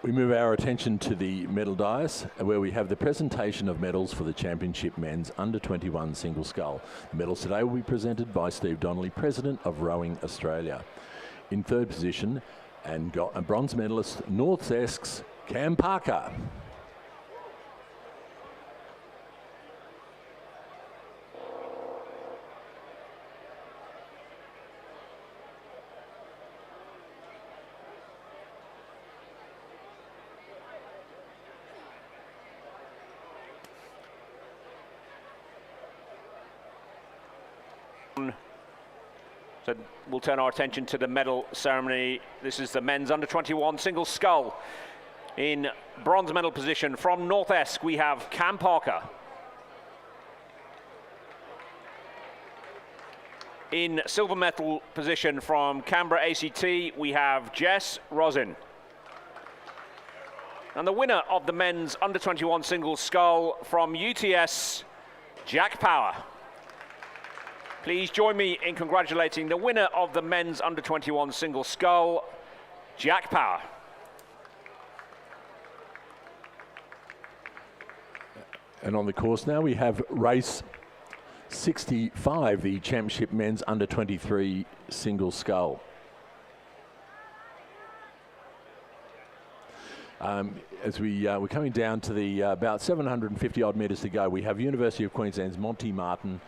We move our attention to the medal dais, where we have the presentation of medals for the Championship Men's Under-21 Single Scull. The medals today will be presented by Steve Donnelly, President of Rowing Australia. In third position, and got a bronze medalist, North Esk's Cam Parker. So we'll turn our attention to the medal ceremony. This is the men's under-21 single scull. In bronze medal position from North Esk, we have Cam Parker. In silver medal position from Canberra ACT, we have Jess Rosin. And the winner of the men's under-21 single scull from UTS, Jack Power. Please join me in congratulating the winner of the men's under-21 single scull, Jack Power. And on the course now we have race 65, the Championship Men's Under-23 Single Scull. As we're coming down to the about 750 odd metres to go, we have University of Queensland's Monty Martin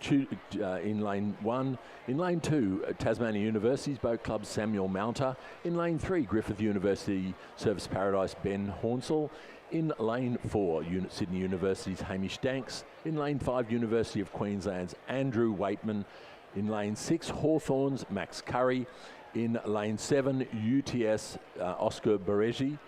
in lane 1. In lane 2, Tasmania University's Boat Club Samuel Mounter. In lane 3, Griffith University Surfers Paradise Ben Hornsel. In lane 4, Sydney University's Hamish Danks. In lane 5, University of Queensland's Andrew Waitman. In lane 6, Hawthorn's Max Curry. In lane 7, UTS Oscar Baregi.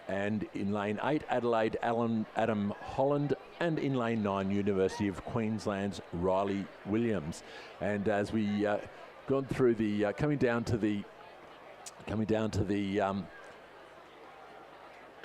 And in lane 8, Adelaide Adam Holland. And in lane 9, University of Queensland's Riley Williams. And as we gone through the coming down to the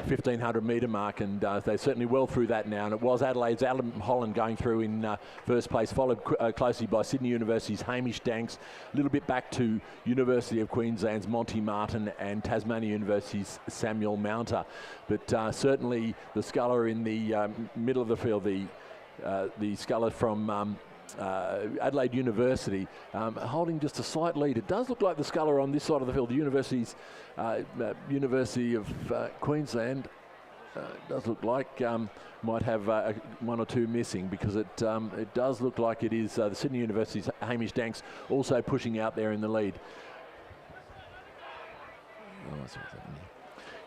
1500 metre mark, and they're certainly well through that now, and it was Adelaide's Adam Holland going through in first place, followed closely by Sydney University's Hamish Danks, a little bit back to University of Queensland's Monty Martin and Tasmania University's Samuel Mounter, but certainly the sculler in the middle of the field, the sculler from Adelaide University, holding just a slight lead. It does look like the sculler on this side of the field, the University of Queensland, does look like might have one or two missing, because it does look like it is the Sydney University's Hamish Danks also pushing out there in the lead.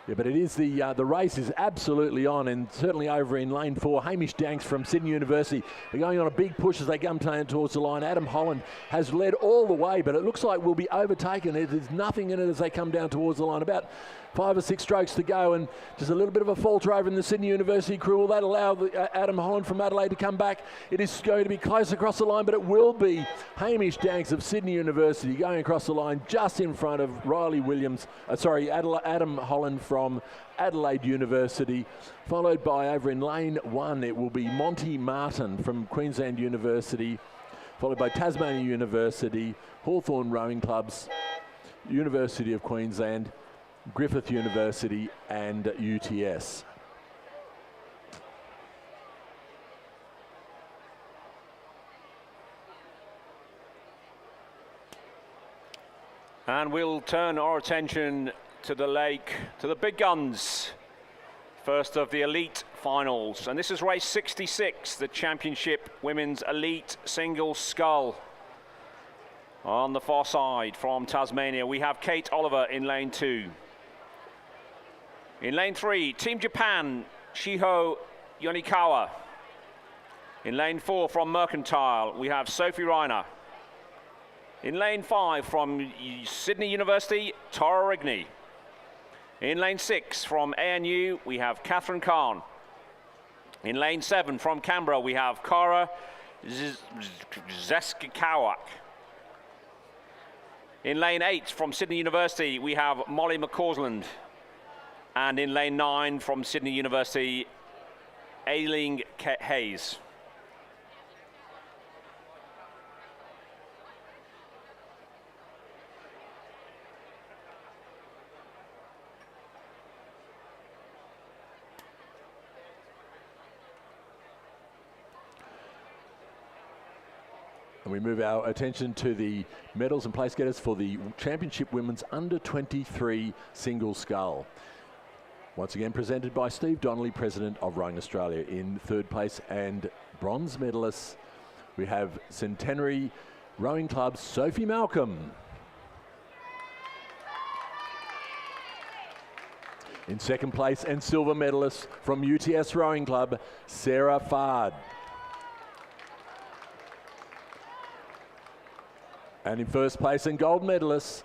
Yeah, but it is the race is absolutely on, and certainly over in lane 4, Hamish Danks from Sydney University. They're going on a big push as they come towards the line. Adam Holland has led all the way, but it looks like will be overtaken. There's nothing in it as they come down towards the line. About 5 or 6 strokes to go, and just a little bit of a falter over in the Sydney University crew. Will that allow Adam Holland from Adelaide to come back? It is going to be close across the line, but it will be Hamish Danks of Sydney University going across the line just in front of Riley Williams, Adam Holland from Adelaide University, followed by over in lane 1, it will be Monty Martin from Queensland University, followed by Tasmania University, Hawthorn Rowing Clubs, University of Queensland, Griffith University and UTS. And we'll turn our attention to the lake, to the big guns. First of the elite finals. And this is race 66, the Championship Women's Elite Single Scull. On the far side from Tasmania, we have Kate Oliver in lane 2. In lane 3, Team Japan, Shiho Yonikawa. In lane 4 from Mercantile, we have Sophie Reiner. In lane 5 from Sydney University, Tara Rigney. In lane 6 from ANU, we have Catherine Kahn. In lane 7 from Canberra, we have Kara Zeskikawak. In lane 8 from Sydney University, we have Molly McCausland. And in lane 9 from Sydney University, Ailing Hayes. And we move our attention to the medals and place getters for the Championship Women's Under-23 Single Scull. Once again presented by Steve Donnelly, President of Rowing Australia. In third place and bronze medalists, we have Centenary Rowing Club's Sophie Malcolm. In second place and silver medalist from UTS Rowing Club, Sarah Fard. And in first place and gold medalists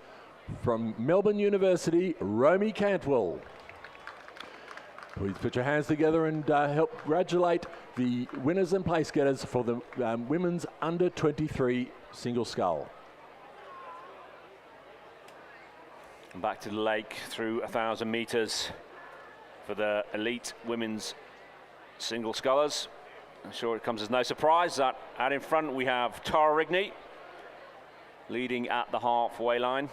from Melbourne University, Romy Cantwell. Please put your hands together and help congratulate the winners and place getters for the women's under-23 single scull. Back to the lake through 1,000 metres for the elite women's single scullers. I'm sure it comes as no surprise that out in front we have Tara Rigney leading at the halfway line.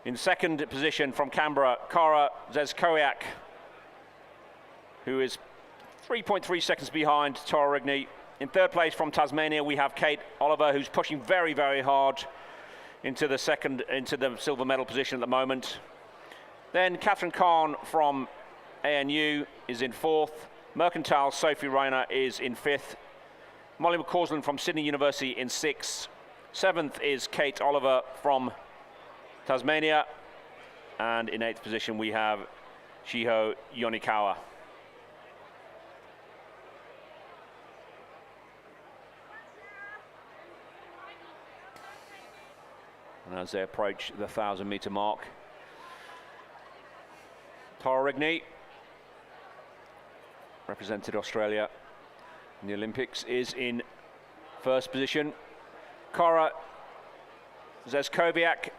In second position from Canberra, Kara Zeskikawak, who is 3.3 seconds behind Tara Rigney. In third place from Tasmania, we have Kate Oliver, who's pushing very, very hard into the silver medal position at the moment. Then Catherine Kahn from ANU is in fourth. Mercantile Sophie Reiner is in fifth. Molly McCausland from Sydney University in sixth. Seventh is Kate Oliver from Tasmania. And in eighth position, we have Shiho Yonikawa. And as they approach the 1,000-meter mark, Tara Rigney, represented Australia in the Olympics, is in first position. Kara Zeskowiak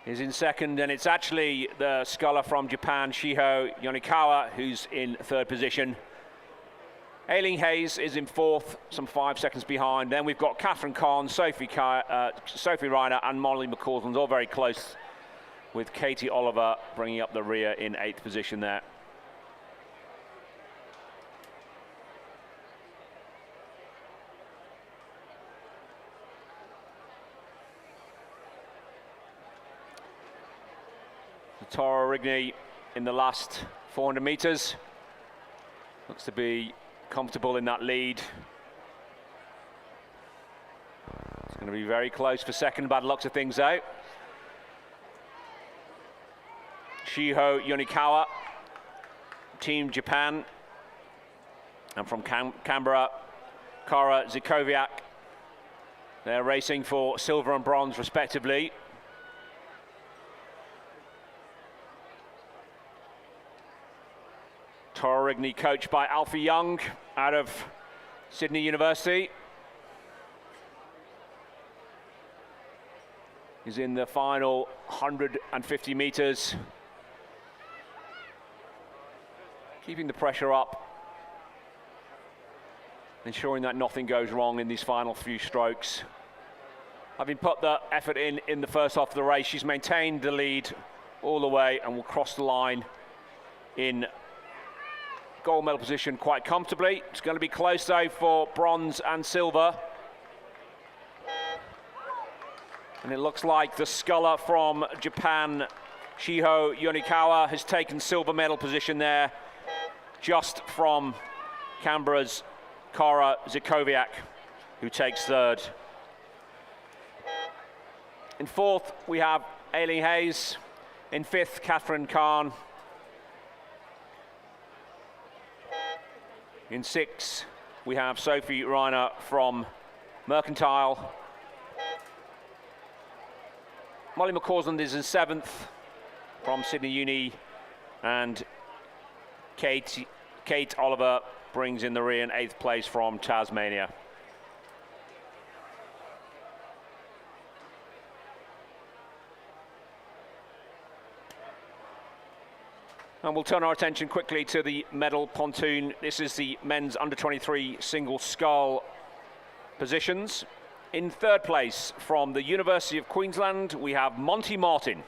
is in second, and it's actually the sculler from Japan, Shiho Yonikawa, who's in third position. Aileen Hayes is in fourth, some 5 seconds behind. Then we've got Catherine Kahn, Sophie Reiner, and Molly McCausland, all very close, with Katie Oliver bringing up the rear in 8th position there. Tara Rigney in the last 400 meters. Looks to be comfortable in that lead. It's going to be very close for second, bad looks of things out. Shiho Yonikawa, Team Japan, and from Canberra, Kara Zeskowiak. They're racing for silver and bronze respectively. Tara Rigney, coached by Alfie Young out of Sydney University. He's in the final 150 meters. Keeping the pressure up, ensuring that nothing goes wrong in these final few strokes. Having put the effort in the first half of the race, she's maintained the lead all the way and will cross the line in gold medal position quite comfortably. It's going to be close though for bronze and silver. And it looks like the sculler from Japan, Shiho Yonikawa, has taken silver medal position there, just from Canberra's Kara Zeskowiak, who takes third. In fourth, we have Aileen Hayes. In fifth, Catherine Kahn. In sixth, we have Sophie Reiner from Mercantile. Molly McCausland is in seventh from Sydney Uni, and Kate Oliver brings in the rear in 8th place from Tasmania. And we'll turn our attention quickly to the medal pontoon. This is the men's under-23 single scull positions. In third place from the University of Queensland, we have Monty Martin.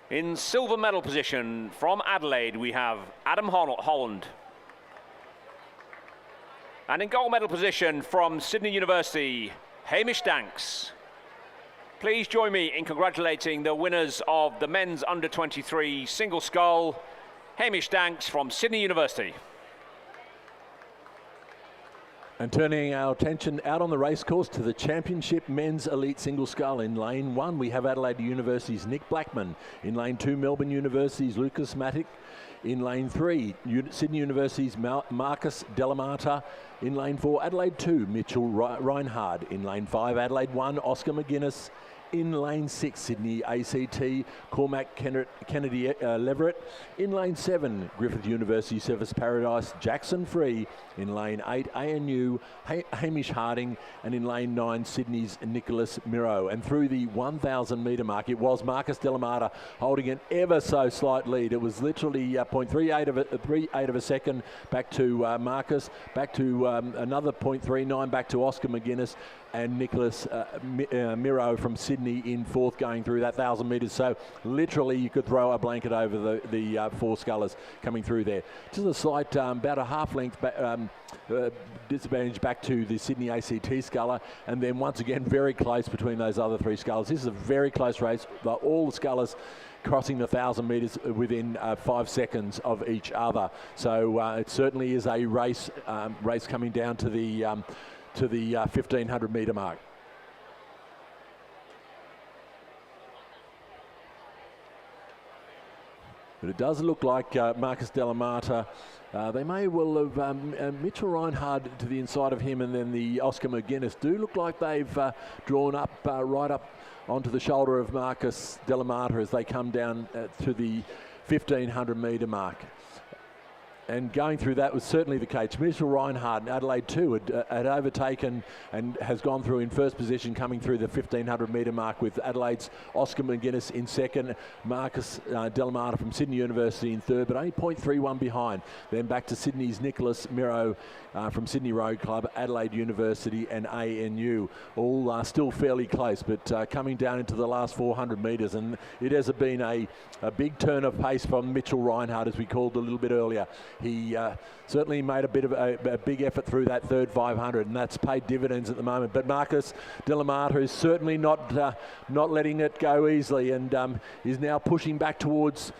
In silver medal position from Adelaide, we have Adam Holland. And in gold medal position from Sydney University, Hamish Danks. Please join me in congratulating the winners of the men's under-23 single scull, Hamish Danks from Sydney University. And turning our attention out on the racecourse to the Championship Men's Elite Single Scull. In lane 1, we have Adelaide University's Nick Blackman. In lane 2, Melbourne University's Lucas Matic. In lane 3, Sydney University's Marcus Delamata. In lane 4, Adelaide 2, Mitchell Reinhard. In lane 5, Adelaide 1, Oscar McGuinness. In lane 6, Sydney ACT, Cormac Kennedy Leverett. In lane 7, Griffith University Surface Paradise, Jackson Free. In lane 8, ANU, Hamish Harding. And in lane 9, Sydney's Nicholas Miro. And through the 1,000 metre mark, it was Marcus Delamata holding an ever so slight lead. It was literally 0.38 of a second back to Marcus, back to another 0.39 back to Oscar McGuinness, and Nicholas Miro from Sydney in fourth going through that 1,000 metres. So literally you could throw a blanket over the four scullers coming through there. Just a slight, about a half length disadvantage back to the Sydney ACT sculler, and then once again very close between those other three scullers. This is a very close race. All the scullers crossing the 1,000 metres within 5 seconds of each other. So it certainly is a race coming down to the 1,500 metre mark. But it does look like Marcus Delamata, they may well have Mitchell Reinhard to the inside of him, and then the Oscar McGuinness do look like they've drawn up right up onto the shoulder of Marcus Delamata as they come down to the 1,500 metre mark. And going through that was certainly the case. Mitchell Reinhard in Adelaide 2 had overtaken and has gone through in first position, coming through the 1,500 metre mark, with Adelaide's Oscar McGuinness in second, Marcus Delamata from Sydney University in third, but only 0.31 behind. Then back to Sydney's Nicholas Miro from Sydney Rowing Club, Adelaide University and ANU, all still fairly close, but coming down into the last 400 metres, and it has been a big turn of pace from Mitchell Reinhard, as we called a little bit earlier. He certainly made a bit of a big effort through that third 500, and that's paid dividends at the moment. But Marcus Delamata is certainly not letting it go easily, and is now pushing back towards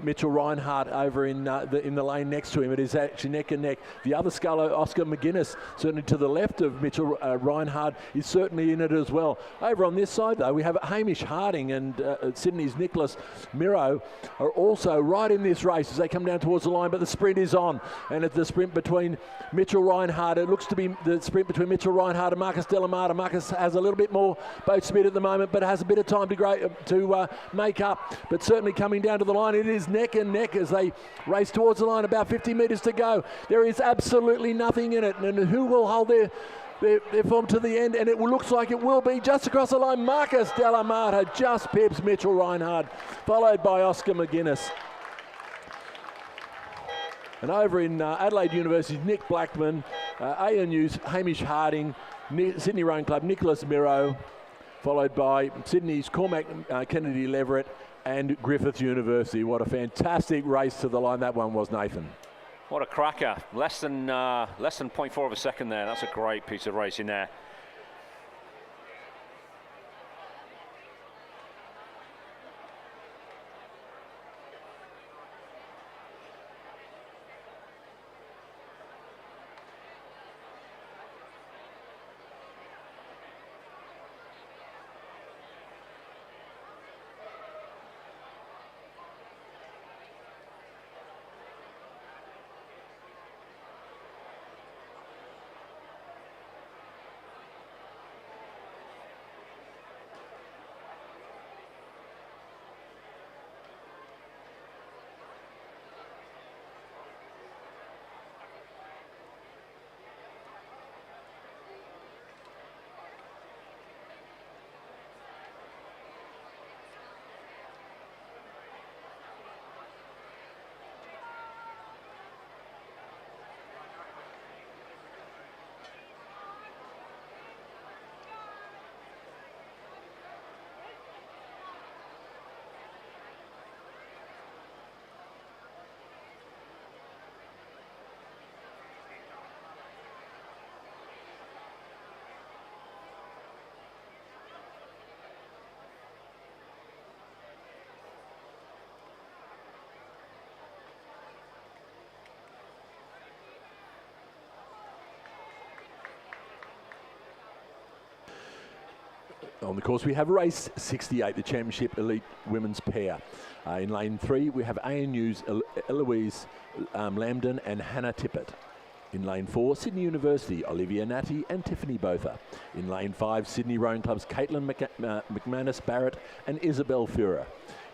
Mitchell Reinhard over in the lane next to him. It is actually neck and neck. The other sculler, Oscar McGuinness, certainly to the left of Mitchell Reinhard, is certainly in it as well. Over on this side, though, we have Hamish Harding and Sydney's Nicholas Miro are also right in this race as they come down towards the line, but the sprint is on, and it's the sprint between Mitchell Reinhard. It looks to be the sprint between Mitchell Reinhard and Marcus Delamata. Marcus has a little bit more boat speed at the moment, but has a bit of time to make up, but certainly coming down to the line. It is neck and neck as they race towards the line, about 50 metres to go. There is absolutely nothing in it, and who will hold their form to the end? And it looks like it will be just across the line. Marcus Delamata just pips Mitchell Reinhard, followed by Oscar McGuinness. And over in Adelaide University's Nick Blackman, ANU's Hamish Harding, Sydney Rowing Club Nicholas Miro, followed by Sydney's Cormac Kennedy Leverett and Griffith University. What a fantastic race to the line that one was, Nathan. What a cracker. Less than 0.4 of a second there. That's a great piece of racing there. On the course, we have race 68, the Championship Elite Women's Pair. In lane 3, we have ANU's Eloise Lambden and Hannah Tippett. In lane 4, Sydney University, Olivia Natty and Tiffany Botha. In lane 5, Sydney Rowing Club's Caitlin McManus Barrett and Isabel Fura.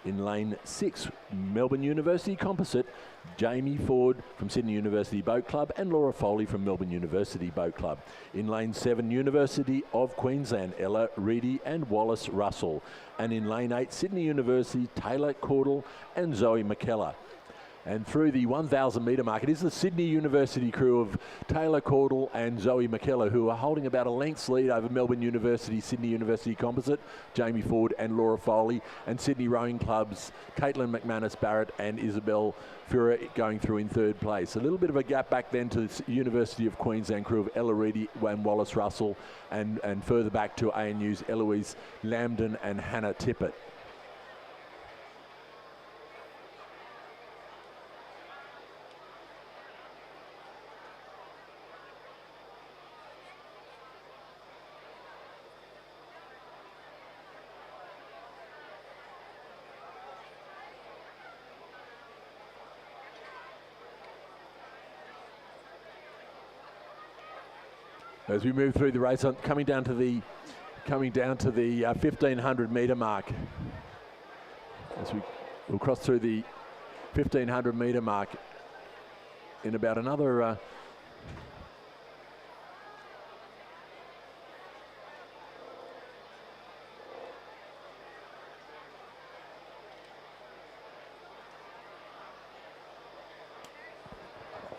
In lane 6, Melbourne University Composite, Jamie Ford from Sydney University Boat Club and Laura Foley from Melbourne University Boat Club. In lane 7, University of Queensland, Ella Reedy and Wallace Russell. And in lane 8, Sydney University, Taylor Caudle and Zoe McKellar. And through the 1,000 metre mark, it is the Sydney University crew of Taylor Caudle and Zoe McKellar who are holding about a length's lead over Melbourne University, Sydney University Composite, Jamie Ford and Laura Foley, and Sydney Rowing Club's Caitlin McManus Barrett and Isabel Fura going through in third place. A little bit of a gap back then to the University of Queensland crew of Ella Reedy and Wallace Russell, and further back to ANU's Eloise Lambden and Hannah Tippett. as we move through the race, coming down to the 1500 metre mark. As we'll cross through the 1500 metre mark in about another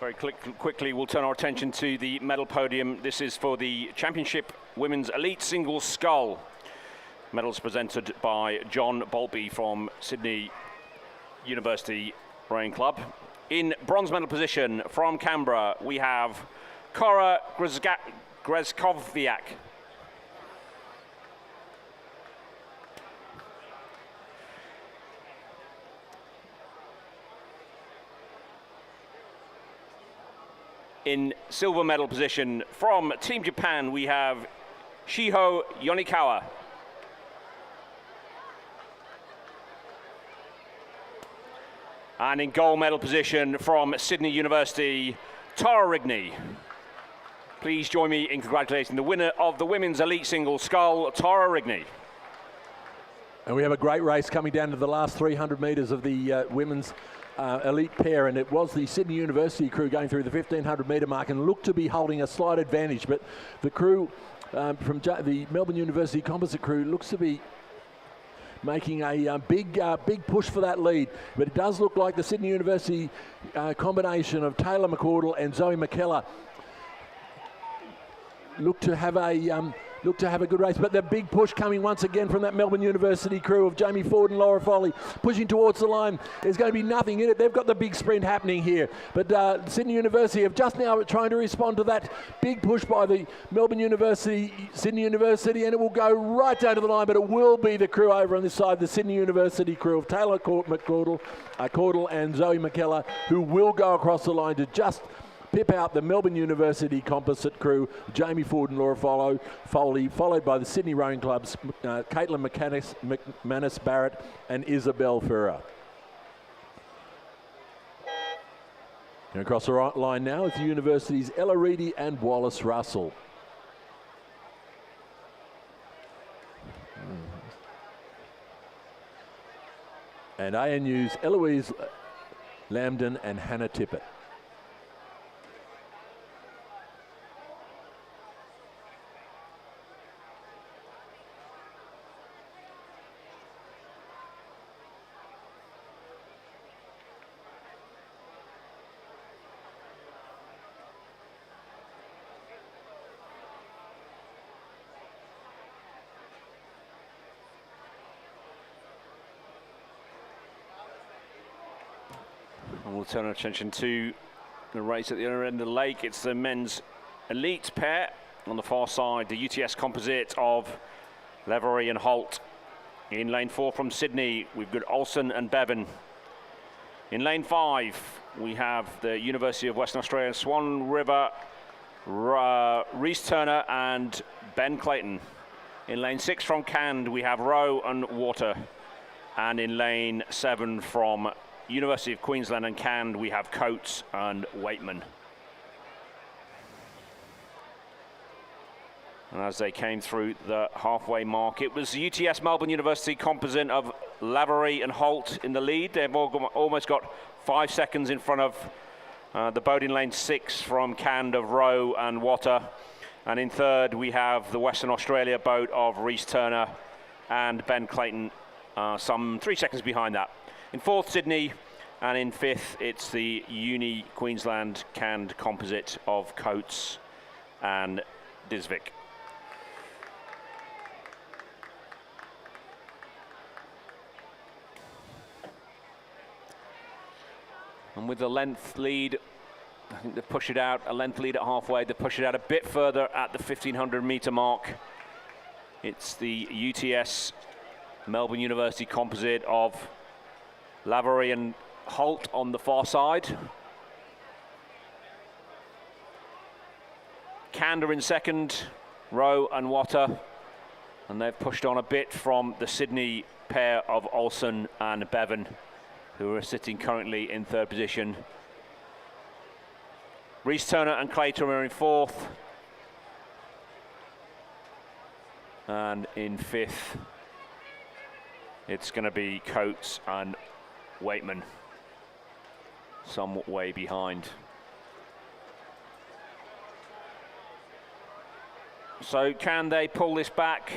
Very quickly, we'll turn our attention to the medal podium. This is for the Championship Women's Elite Single Scull. Medals presented by John Boltby from Sydney University Rowing Club. In bronze medal position from Canberra, we have Cora Grezkowiak. In silver medal position from Team Japan, we have Shiho Yonikawa. And in gold medal position from Sydney University, Tara Rigney. Please join me in congratulating the winner of the Women's Elite Single Scull, Tara Rigney. And we have a great race coming down to the last 300 metres of the women's elite pair, and it was the Sydney University crew going through the 1500 metre mark and looked to be holding a slight advantage, but the crew from the Melbourne University composite crew looks to be making a big push for that lead. But it does look like the Sydney University combination of Taylor McCordle and Zoe McKellar look to have a good race, but the big push coming once again from that Melbourne University crew of Jamie Ford and Laura Foley pushing towards the line. There's going to be nothing in it. They've got the big sprint happening here, but Sydney University have just now trying to respond to that big push by the Melbourne University, Sydney University, and it will go right down to the line, but it will be the crew over on this side, the Sydney University crew of Taylor McCordle and Zoe McKellar, who will go across the line to just pip out the Melbourne University composite crew, Jamie Ford and Laura Foley, followed by the Sydney Rowing Club's Caitlin McManus Barrett and Isabel Ferrer. Going across the right line now is the University's Ella Reedy and Wallace Russell. And ANU's Eloise Lambden and Hannah Tippett. And we'll turn our attention to the race at the other end of the lake. It's the men's elite pair. On the far side, the UTS composite of Levery and Holt. In lane 4 from Sydney, we've got Olsen and Bevan. In lane 5, we have the University of Western Australia, Swan River, Reese Turner and Ben Clayton. In lane 6 from Cand, we have Rowe and Water. And in lane 7 from University of Queensland and Cand, we have Coates and Waitman. And as they came through the halfway mark, it was the UTS Melbourne University composite of Lavery and Holt in the lead. They've almost got 5 seconds in front of the boat in lane 6 from Cand of Rowe and Water. And in third, we have the Western Australia boat of Reese Turner and Ben Clayton, some 3 seconds behind that. In fourth, Sydney, and in fifth, it's the Uni Queensland Cand composite of Coates and Disvik. And with the length lead, I think they've pushed it out, a length lead at halfway, they push it out a bit further at the 1500 metre mark. It's the UTS Melbourne University composite of Lavery and Holt on the far side. Kander in second, Rowe and Water. And they've pushed on a bit from the Sydney pair of Olsen and Bevan, who are sitting currently in third position. Reese Turner and Clayton are in fourth. And in 5th, it's going to be Coates and Waitman, some way behind. So can they pull this back?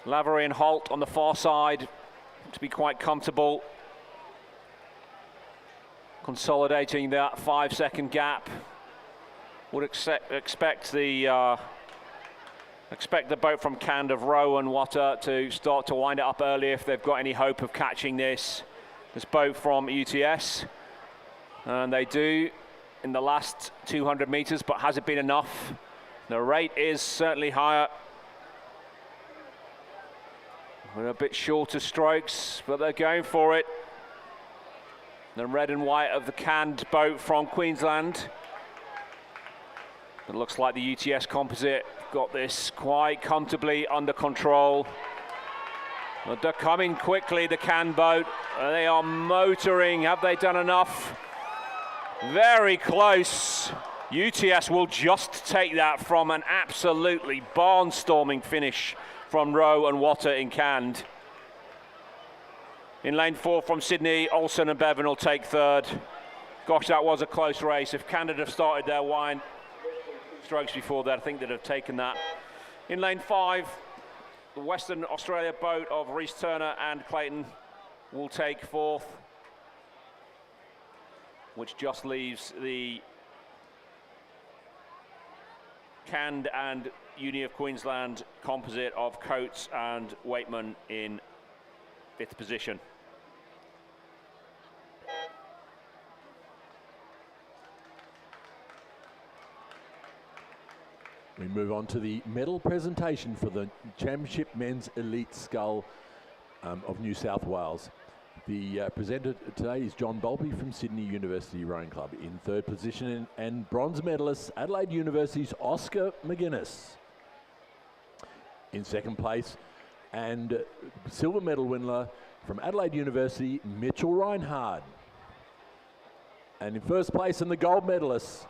Lavery and Holt on the far side to be quite comfortable, consolidating that 5-second gap. Would expect the boat from Cand of Rowe and Water to start to wind it up early if they've got any hope of catching this boat from UTS, and they do in the last 200 meters, but has it been enough? The rate is certainly higher. With a bit shorter strokes, but they're going for it. The red and white of the Cand boat from Queensland. It looks like the UTS composite got this quite comfortably under control. But they're coming quickly, the Cand boat. They are motoring. Have they done enough? Very close. UTS will just take that from an absolutely barnstorming finish from Rowe and Water in Cand. In lane 4 from Sydney, Olsen and Bevan will take 3rd. Gosh, that was a close race. If Cand had started their wine strokes before that, I think they'd have taken that. In lane 5, the Western Australia boat of Reece Turner and Clayton will take 4th, which just leaves the Cand and Uni of Queensland composite of Coates and Waitman in 5th position. We move on to the medal presentation for the Championship Men's Elite Scull of New South Wales. The presenter today is John Bolby from Sydney University Rowing Club. In 3rd position and bronze medalist, Adelaide University's Oscar McGuinness. In 2nd place and silver medal winner from Adelaide University, Mitchell Reinhard. And in 1st place and the gold medalist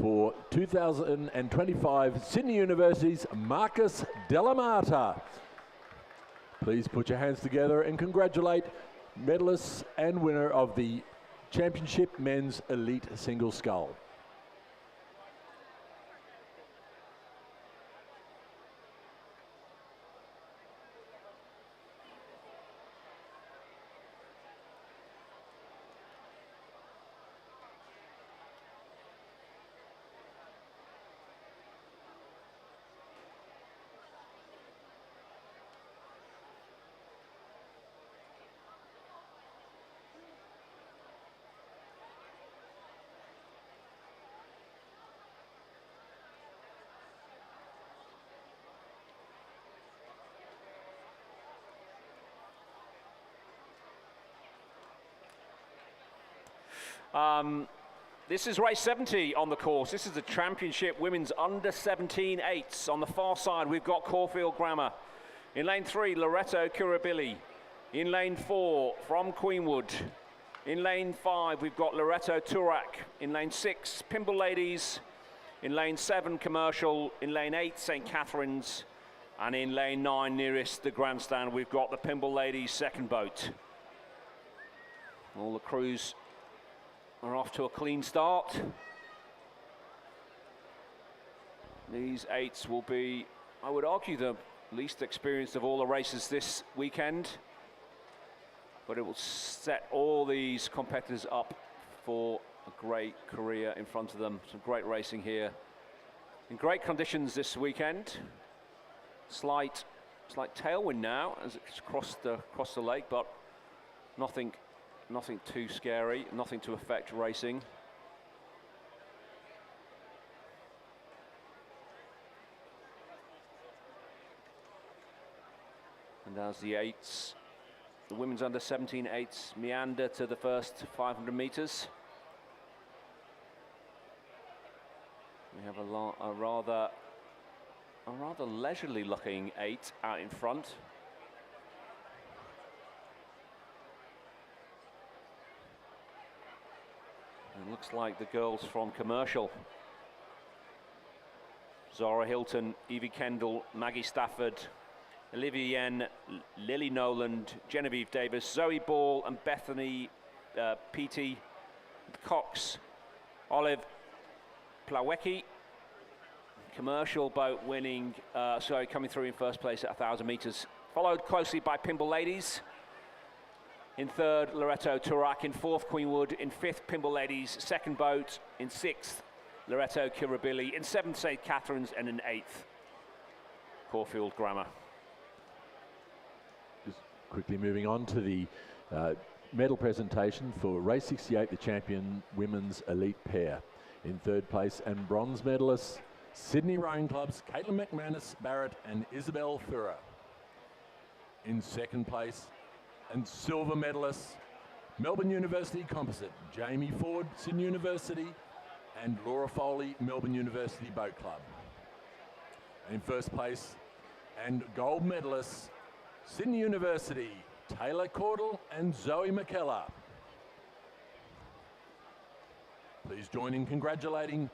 for 2025 Sydney University's Marcus Delamata. Please put your hands together and congratulate medalist and winner of the Championship Men's Elite Single Scull. This is race 70 on the course. This is the Championship Women's Under 17 eights. On the far side, we've got Caulfield Grammar. In lane 3, Loretto Kirribilli. In lane 4, from Queenwood. In lane 5, we've got Loretto Turak. In lane 6, Pimble Ladies. In lane 7, Commercial. In lane 8, St. Catherine's. And in lane 9, nearest the grandstand, we've got the Pimble Ladies' second boat. All the crews are off to a clean start. These eights will be, I would argue, the least experienced of all the races this weekend, but it will set all these competitors up for a great career in front of them. Some great racing here in great conditions this weekend. Slight tailwind now as it's crossed the lake, but nothing too scary, nothing to affect racing. And as the eights, the women's under 17 eights meander to the first 500 meters. We have a rather leisurely looking eight out in front. It looks like the girls from Commercial Zora Hilton, Evie Kendall, Maggie Stafford, Olivia Yen, Lily Noland, Genevieve Davis, Zoe Ball and Bethany Petey, Cox, Olive Plawecki. Commercial boat winning, coming through in first place at 1,000 meters. Followed closely by Pimble Ladies. In third, Loretto Turak. In fourth, Queenwood. In fifth, Pimble Ladies. Second boat. In sixth, Loretto Kirribilli. In seventh, St. Catherine's. And in eighth, Caulfield Grammar. Just quickly moving on to the medal presentation for race 68, the champion women's elite pair. In third place and bronze medalists, Sydney Rowing Club's Caitlin McManus Barrett and Isabel Thura. In second place and silver medalists, Melbourne University Composite, Jamie Ford, Sydney University, and Laura Foley, Melbourne University Boat Club. In first place and gold medalists, Sydney University, Taylor Caudle and Zoe McKellar. Please join in congratulating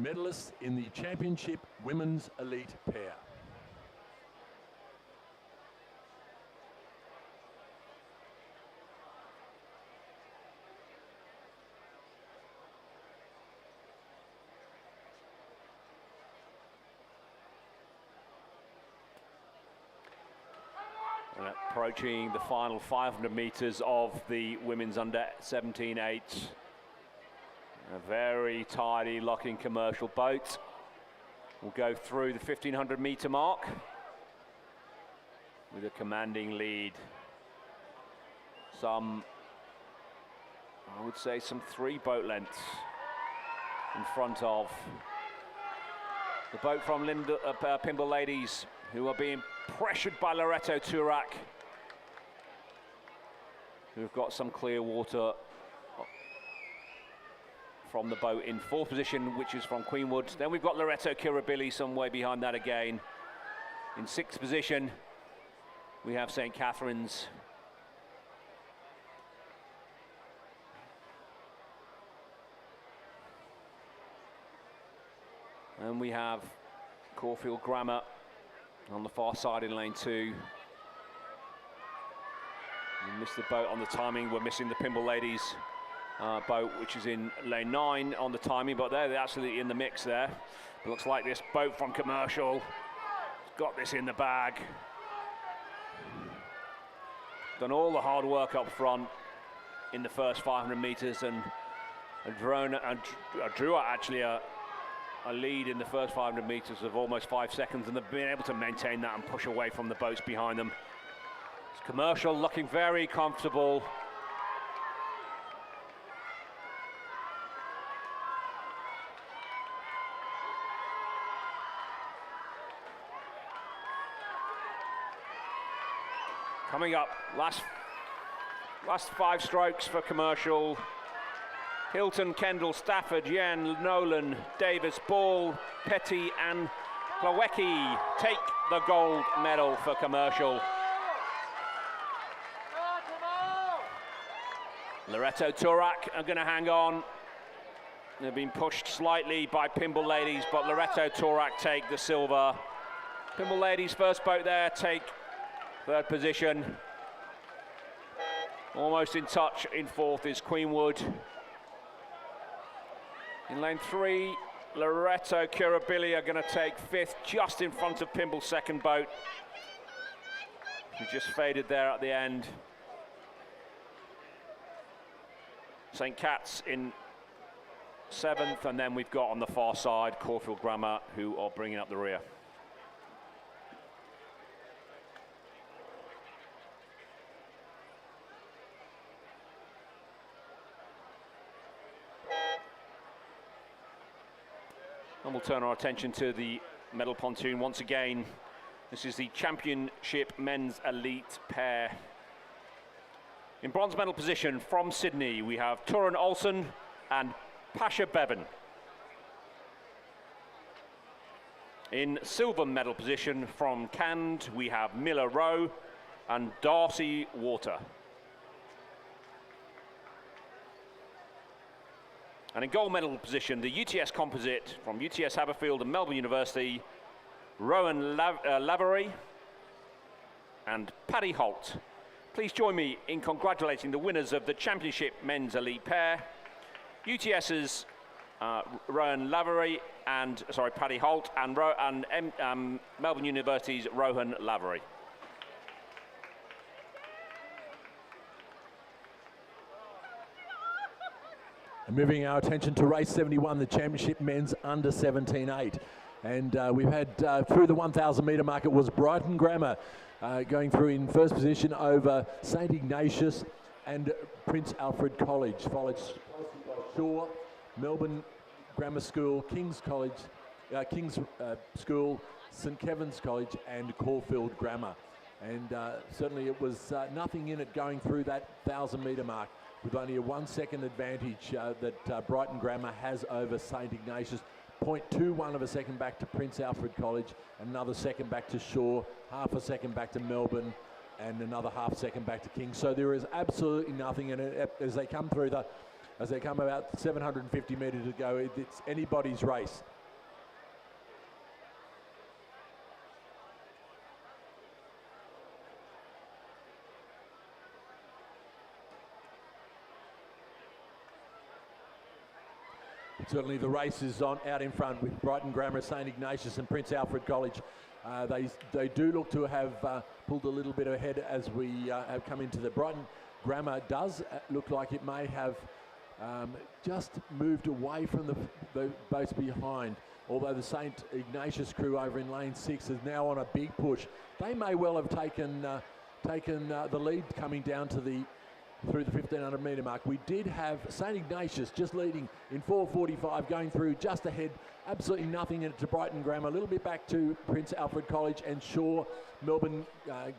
medalists in the championship women's elite pair. And approaching the final 500 meters of the women's under 17-8. A very tidy locking commercial boat. We'll go through the 1,500 meter mark with a commanding lead. I would say some 3 boat lengths in front of the boat from Pimble Ladies, who are being pressured by Loretto Turak, who've got some clear water from the boat in 4th position, which is from Queenwood. Then we've got Loretto Kirribilli some way behind that again. In 6th position, we have St. Catherine's. And we have Caulfield Grammar on the far side in lane 2. We missed the boat on the timing. We're missing the Pimble Ladies boat, which is in lane 9 on the timing, but they're absolutely in the mix there. It looks like this boat from Commercial has got this in the bag. Done all the hard work up front in the first 500 meters and drew actually a lead in the first 500 meters of almost 5 seconds, and they've been able to maintain that and push away from the boats behind them. It's Commercial looking very comfortable. Coming up, last 5 strokes for Commercial. Hilton, Kendall, Stafford, Yen, Nolan, Davis, Ball, Petty and Plawecki take the gold medal for Commercial. Loretto Turak are going to hang on. They've been pushed slightly by Pimble Ladies, but Loretto Turak take the silver. Pimble Ladies first boat there, take 3rd position. Almost in touch in 4th is Queenwood. In lane 3, Loretto Kirribilli are going to take 5th, just in front of Pimble's second boat, who just faded there at the end. St. Cat's in 7th, and then we've got on the far side Caulfield Grammar, who are bringing up the rear. And we'll turn our attention to the medal pontoon once again. This is the championship men's elite pair. In bronze medal position from Sydney, we have Turan Olsen and Pasha Bevan. In silver medal position from Cand, we have Miller Rowe and Darcy Water. And in gold medal position, the UTS composite from UTS Haberfield and Melbourne University, Rowan Lavery and Paddy Holt. Please join me in congratulating the winners of the championship men's elite pair, UTS's Rowan Lavery and, Paddy Holt, and Melbourne University's Rohan Lavery. Moving our attention to race 71, the championship men's under 17.8. And we've had through the 1,000 metre mark, it was Brighton Grammar going through in first position over St Ignatius and Prince Alfred College, followed by Shaw, Melbourne Grammar School, King's College, King's School, St Kevin's College and Caulfield Grammar. And certainly it was nothing in it going through that 1,000 metre mark, with only a 1 second advantage that Brighton Grammar has over St Ignatius. 0.21 of a second back to Prince Alfred College, another second back to Shaw, half a second back to Melbourne, and another half second back to King. So there is absolutely nothing in it as they come through as they come about 750 metres to go. It's anybody's race. Certainly the race is on out in front with Brighton Grammar, St Ignatius and Prince Alfred College. They do look to have pulled a little bit ahead as we have come into the Brighton Grammar. Does look like it may have just moved away from the boats behind, although the St Ignatius crew over in lane 6 is now on a big push. They may well have taken the lead coming down to through the 1,500 metre mark. We did have St Ignatius just leading in 4:45, going through just ahead, absolutely nothing in it to Brighton Grammar, a little bit back to Prince Alfred College and Shaw, Melbourne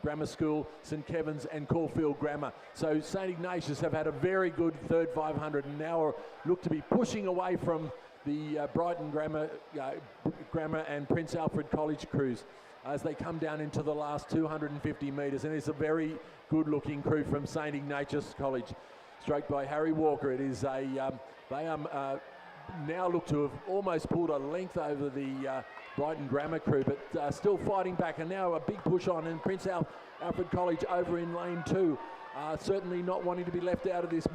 Grammar School, St Kevin's and Caulfield Grammar. So St Ignatius have had a very good third 500 and now look to be pushing away from the Brighton Grammar and Prince Alfred College crews as they come down into the last 250 metres. And it's a very good looking crew from St Ignatius College, stroked by Harry Walker. It is they now look to have almost pulled a length over the Brighton Grammar crew, but still fighting back, and now a big push on, and Prince Alfred College over in lane 2. Certainly not wanting to be left out of this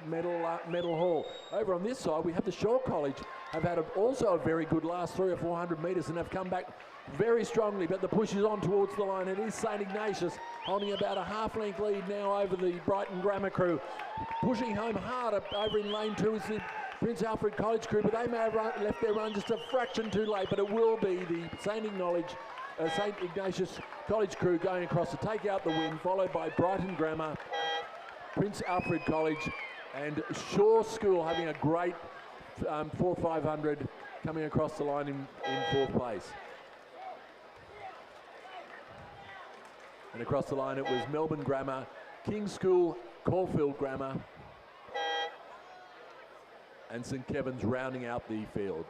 medal haul. Over on this side, we have the Shaw College, have had also a very good last 300 or 400 metres and have come back very strongly, but the push is on towards the line. It is St Ignatius holding about a half-length lead now over the Brighton Grammar crew. Pushing home hard over in lane 2 is the Prince Alfred College crew, but they may have left their run just a fraction too late, but it will be the St Ignatius College crew going across to take out the win, followed by Brighton Grammar, Prince Alfred College and Shaw School having a great 4,500 coming across the line in 4th place. And across the line it was Melbourne Grammar, King's School, Caulfield Grammar and St Kevin's rounding out the field.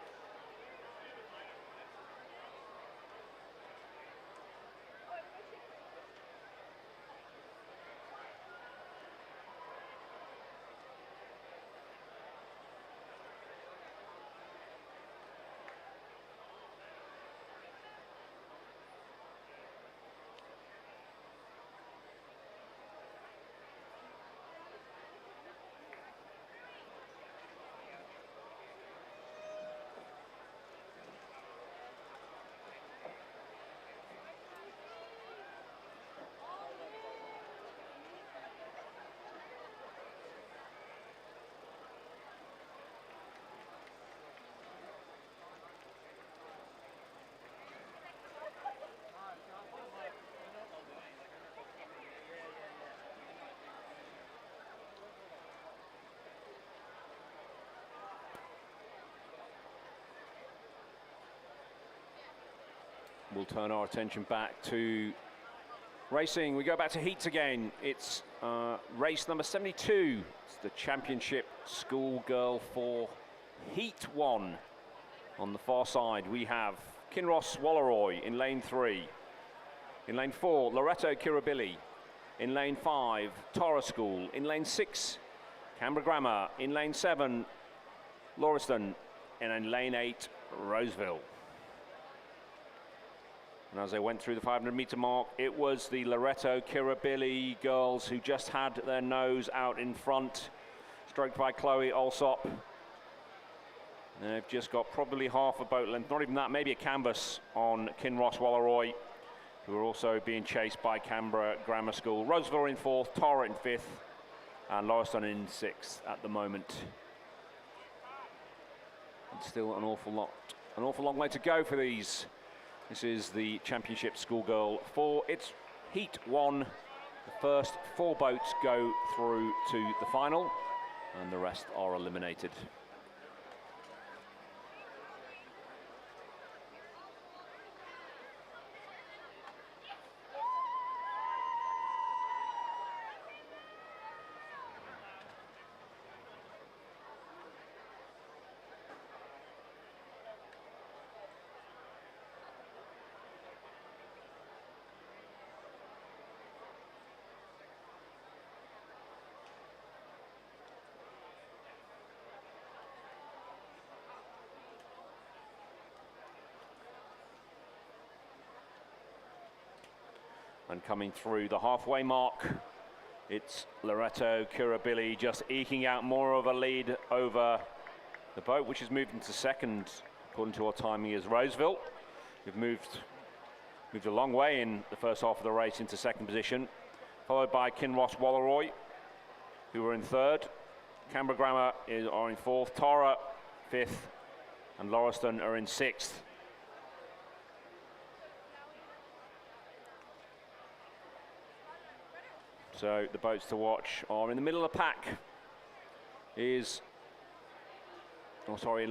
We'll turn our attention back to racing. We go back to heats again. It's race number 72. It's the championship schoolgirl for Heat 1. On the far side, we have Kinross Walleroy in lane 3. In lane 4, Loretto Kirribilli. In lane 5, Tara School. In lane 6, Canberra Grammar. In lane 7, Lauriston, and in lane 8, Roseville. And as they went through the 500-meter mark, it was the Loreto Kirribilli girls who just had their nose out in front, stroked by Chloe Alsop. They've just got probably half a boat length, not even that, maybe a canvas on Kinross Walleroy, who are also being chased by Canberra Grammar School. Roseville in 4th, Tara in 5th, and Lauriston in 6th at the moment. And still an awful long way to go for these. This is the Championship Schoolgirl 4. It's Heat 1. The first 4 boats go through to the final, and the rest are eliminated. And coming through the halfway mark, it's Loreto Kirribilli just eking out more of a lead over the boat, which has moved into 2nd, according to our timing, is Roseville. We've moved a long way in the first half of the race into 2nd position, followed by Kinross Walleroy, who are in 3rd. Canberra Grammar are in 4th, Tara 5th, and Lauriston are in 6th. So the boats to watch are in the middle of the pack in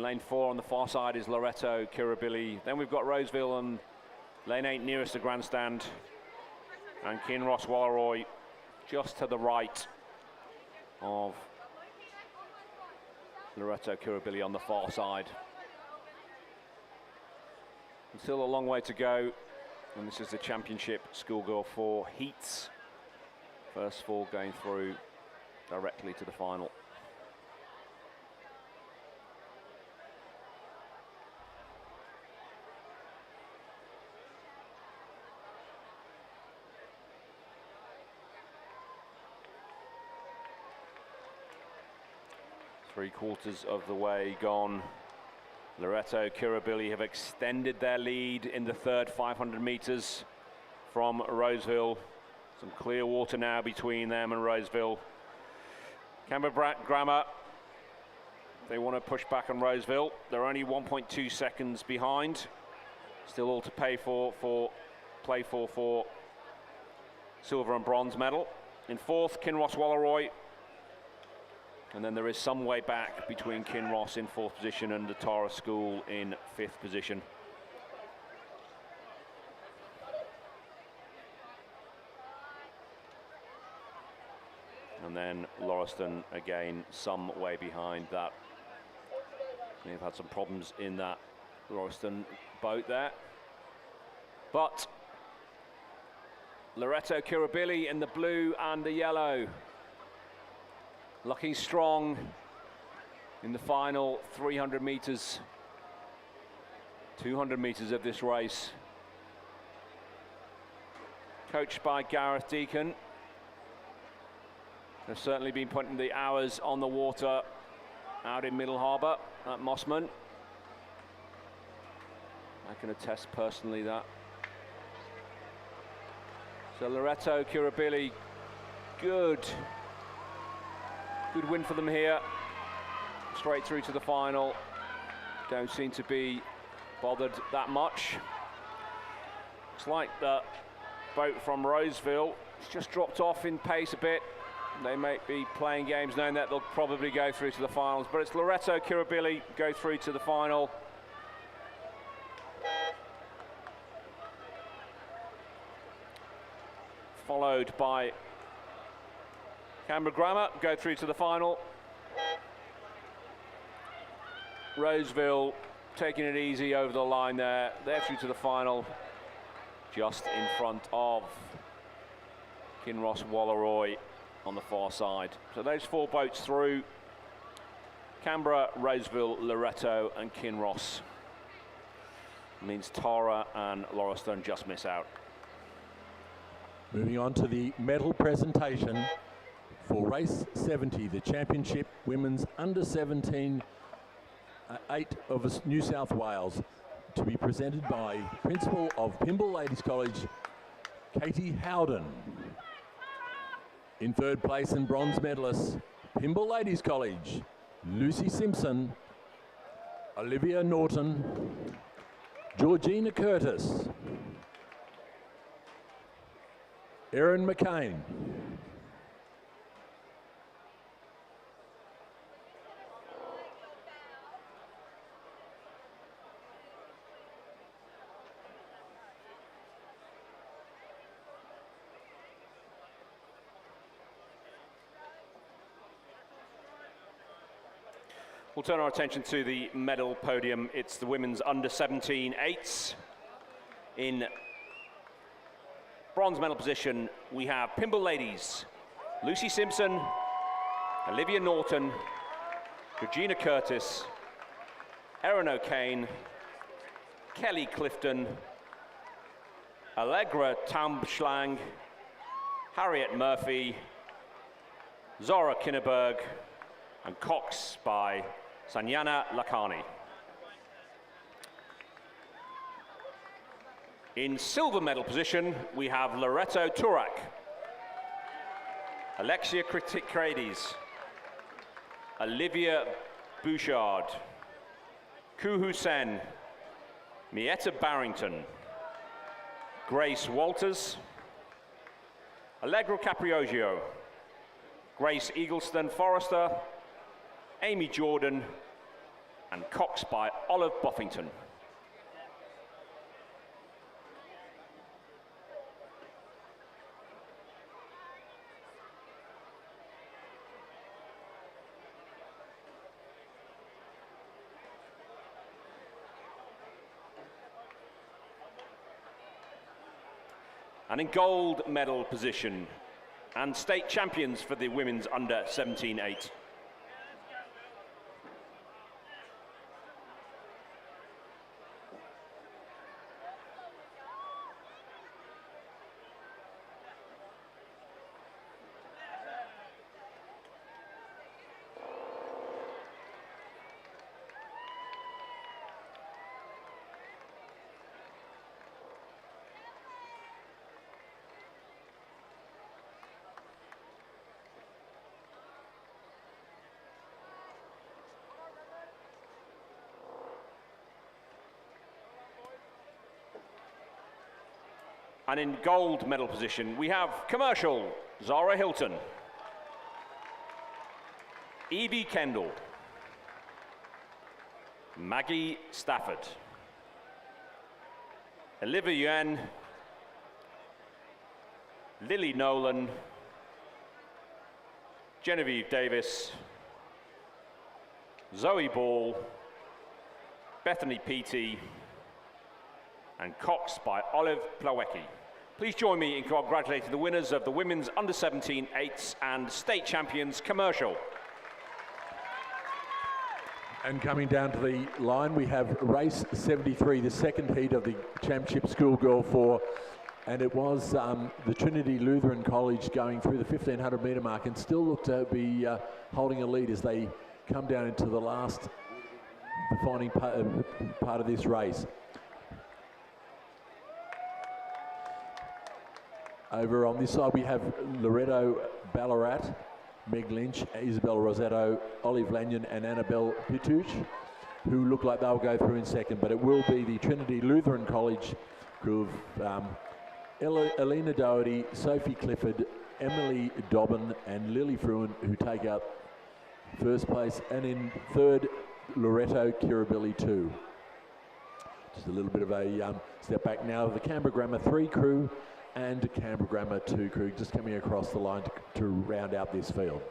lane 4 on the far side is Loreto Kirribilli. Then we've got Roseville on lane 8 nearest the grandstand, and Kinross Walleroy just to the right of Loreto Kirribilli on the far side. And still a long way to go, and this is the Championship Schoolgirl 4 heats. First 4 going through directly to the final. Three-quarters of the way gone. Loreto Kirribilli have extended their lead in the 3rd 500 meters from Roseville. Some clear water now between them and Roseville. Canberra Grammar, they want to push back on Roseville. They're only 1.2 seconds behind. Still all to play for silver and bronze medal. In 4th, Kinross Walleroy. And then there is some way back between Kinross in 4th position and the Tara School in 5th position. And then Lauriston again some way behind that. They've had some problems in that Lauriston boat there. But Loreto Kirribilli in the blue and the yellow, looking strong in the final 300 meters, 200 meters of this race. Coached by Gareth Deacon. They've certainly been putting the hours on the water out in Middle Harbour at Mossman. I can attest personally that. So Loreto Kirribilli, good win for them here. Straight through to the final. Don't seem to be bothered that much. Looks like the boat from Roseville has just dropped off in pace a bit. They may be playing games knowing that they'll probably go through to the finals, but it's Loreto Kirribilli go through to the final. Followed by Canberra Grammar go through to the final. Roseville taking it easy over the line there. They're through to the final, just in front of Kinross Walleroy on the far side. So those 4 boats through. Canberra, Roseville, Loretto, and Kinross. Means Tara and Lauriston just miss out. Moving on to the medal presentation for race 70, the championship women's under 17 8 of New South Wales, to be presented by Principal of Pymble Ladies College, Katie Howden. In third place and bronze medalists, Pymble Ladies College, Lucy Simpson, Olivia Norton, Georgina Curtis, Erin McCain, We'll turn our attention to the medal podium. It's the women's under 17 eights. In bronze medal position, we have Pymble Ladies, Lucy Simpson, Olivia Norton, Georgina Curtis, Erin O'Kane, Kelly Clifton, Allegra Taumschlang, Harriet Murphy, Zora Kinneberg, and Cox by Sanyana Lakhani. In silver medal position, we have Loretto Turak, Alexia Kratides, Olivia Bouchard, Kuhu Sen, Mietta Barrington, Grace Walters, Allegra Capriogio, Grace Eagleston Forrester, Amy Jordan, and Cox by Olive Buffington. And in gold medal position, and state champions for the women's under 17-8. And in gold medal position, we have commercial, Zara Hilton, Evie Kendall, Maggie Stafford, Olivia Yuan, Lily Nolan, Genevieve Davis, Zoe Ball, Bethany Peaty, and Cox by Olive Plawecki. Please join me in congratulating the winners of the women's under 17 eights and state champions commercial. And coming down to the line, we have race 73, the second heat of the championship schoolgirl 4. And it was the Trinity Lutheran College going through the 1500 metre mark and still look to be holding a lead as they come down into the last defining part of this race. Over on this side, we have Loretto Ballarat, Meg Lynch, Isabel Rosetto, Olive Lanyon, and Annabelle Pituch, who look like they'll go through in second. But it will be the Trinity Lutheran College crew of Elena Doherty, Sophie Clifford, Emily Dobbin, and Lily Fruin, who take out first place. And in third, Loretto Kirribilli 2. Just a little bit of a step back now. The Canberra Grammar 3 crew and Canberra Grammar 2 crew just coming across the line to round out this field.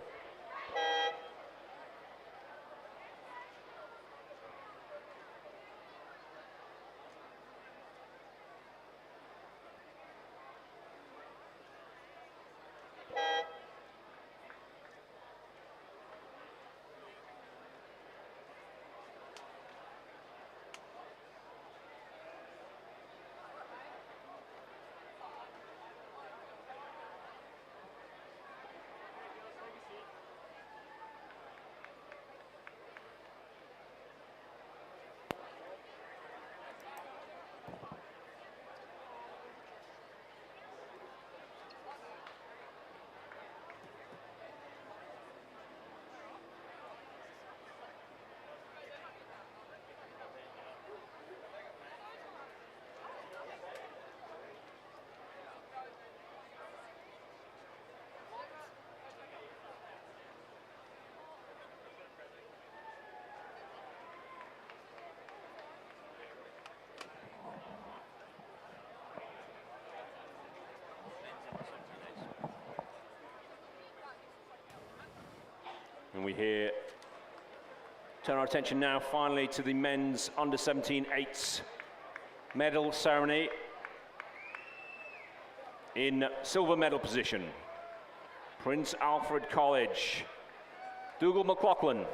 And we turn our attention now finally to the men's under-17 eights medal ceremony. In silver medal position, Prince Alfred College, Dougal McLaughlin,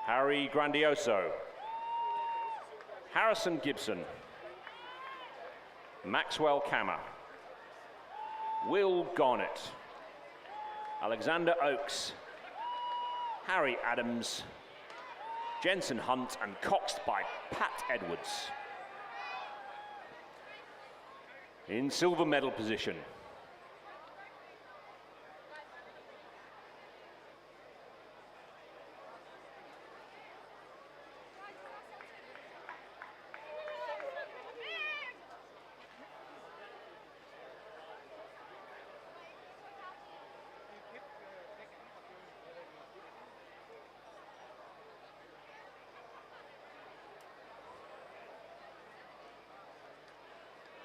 Harry Grandioso, Harrison Gibson, Maxwell Kammer, Will Garnett, Alexander Oakes, Harry Adams, Jensen Hunt, and coxed by Pat Edwards. In silver medal position,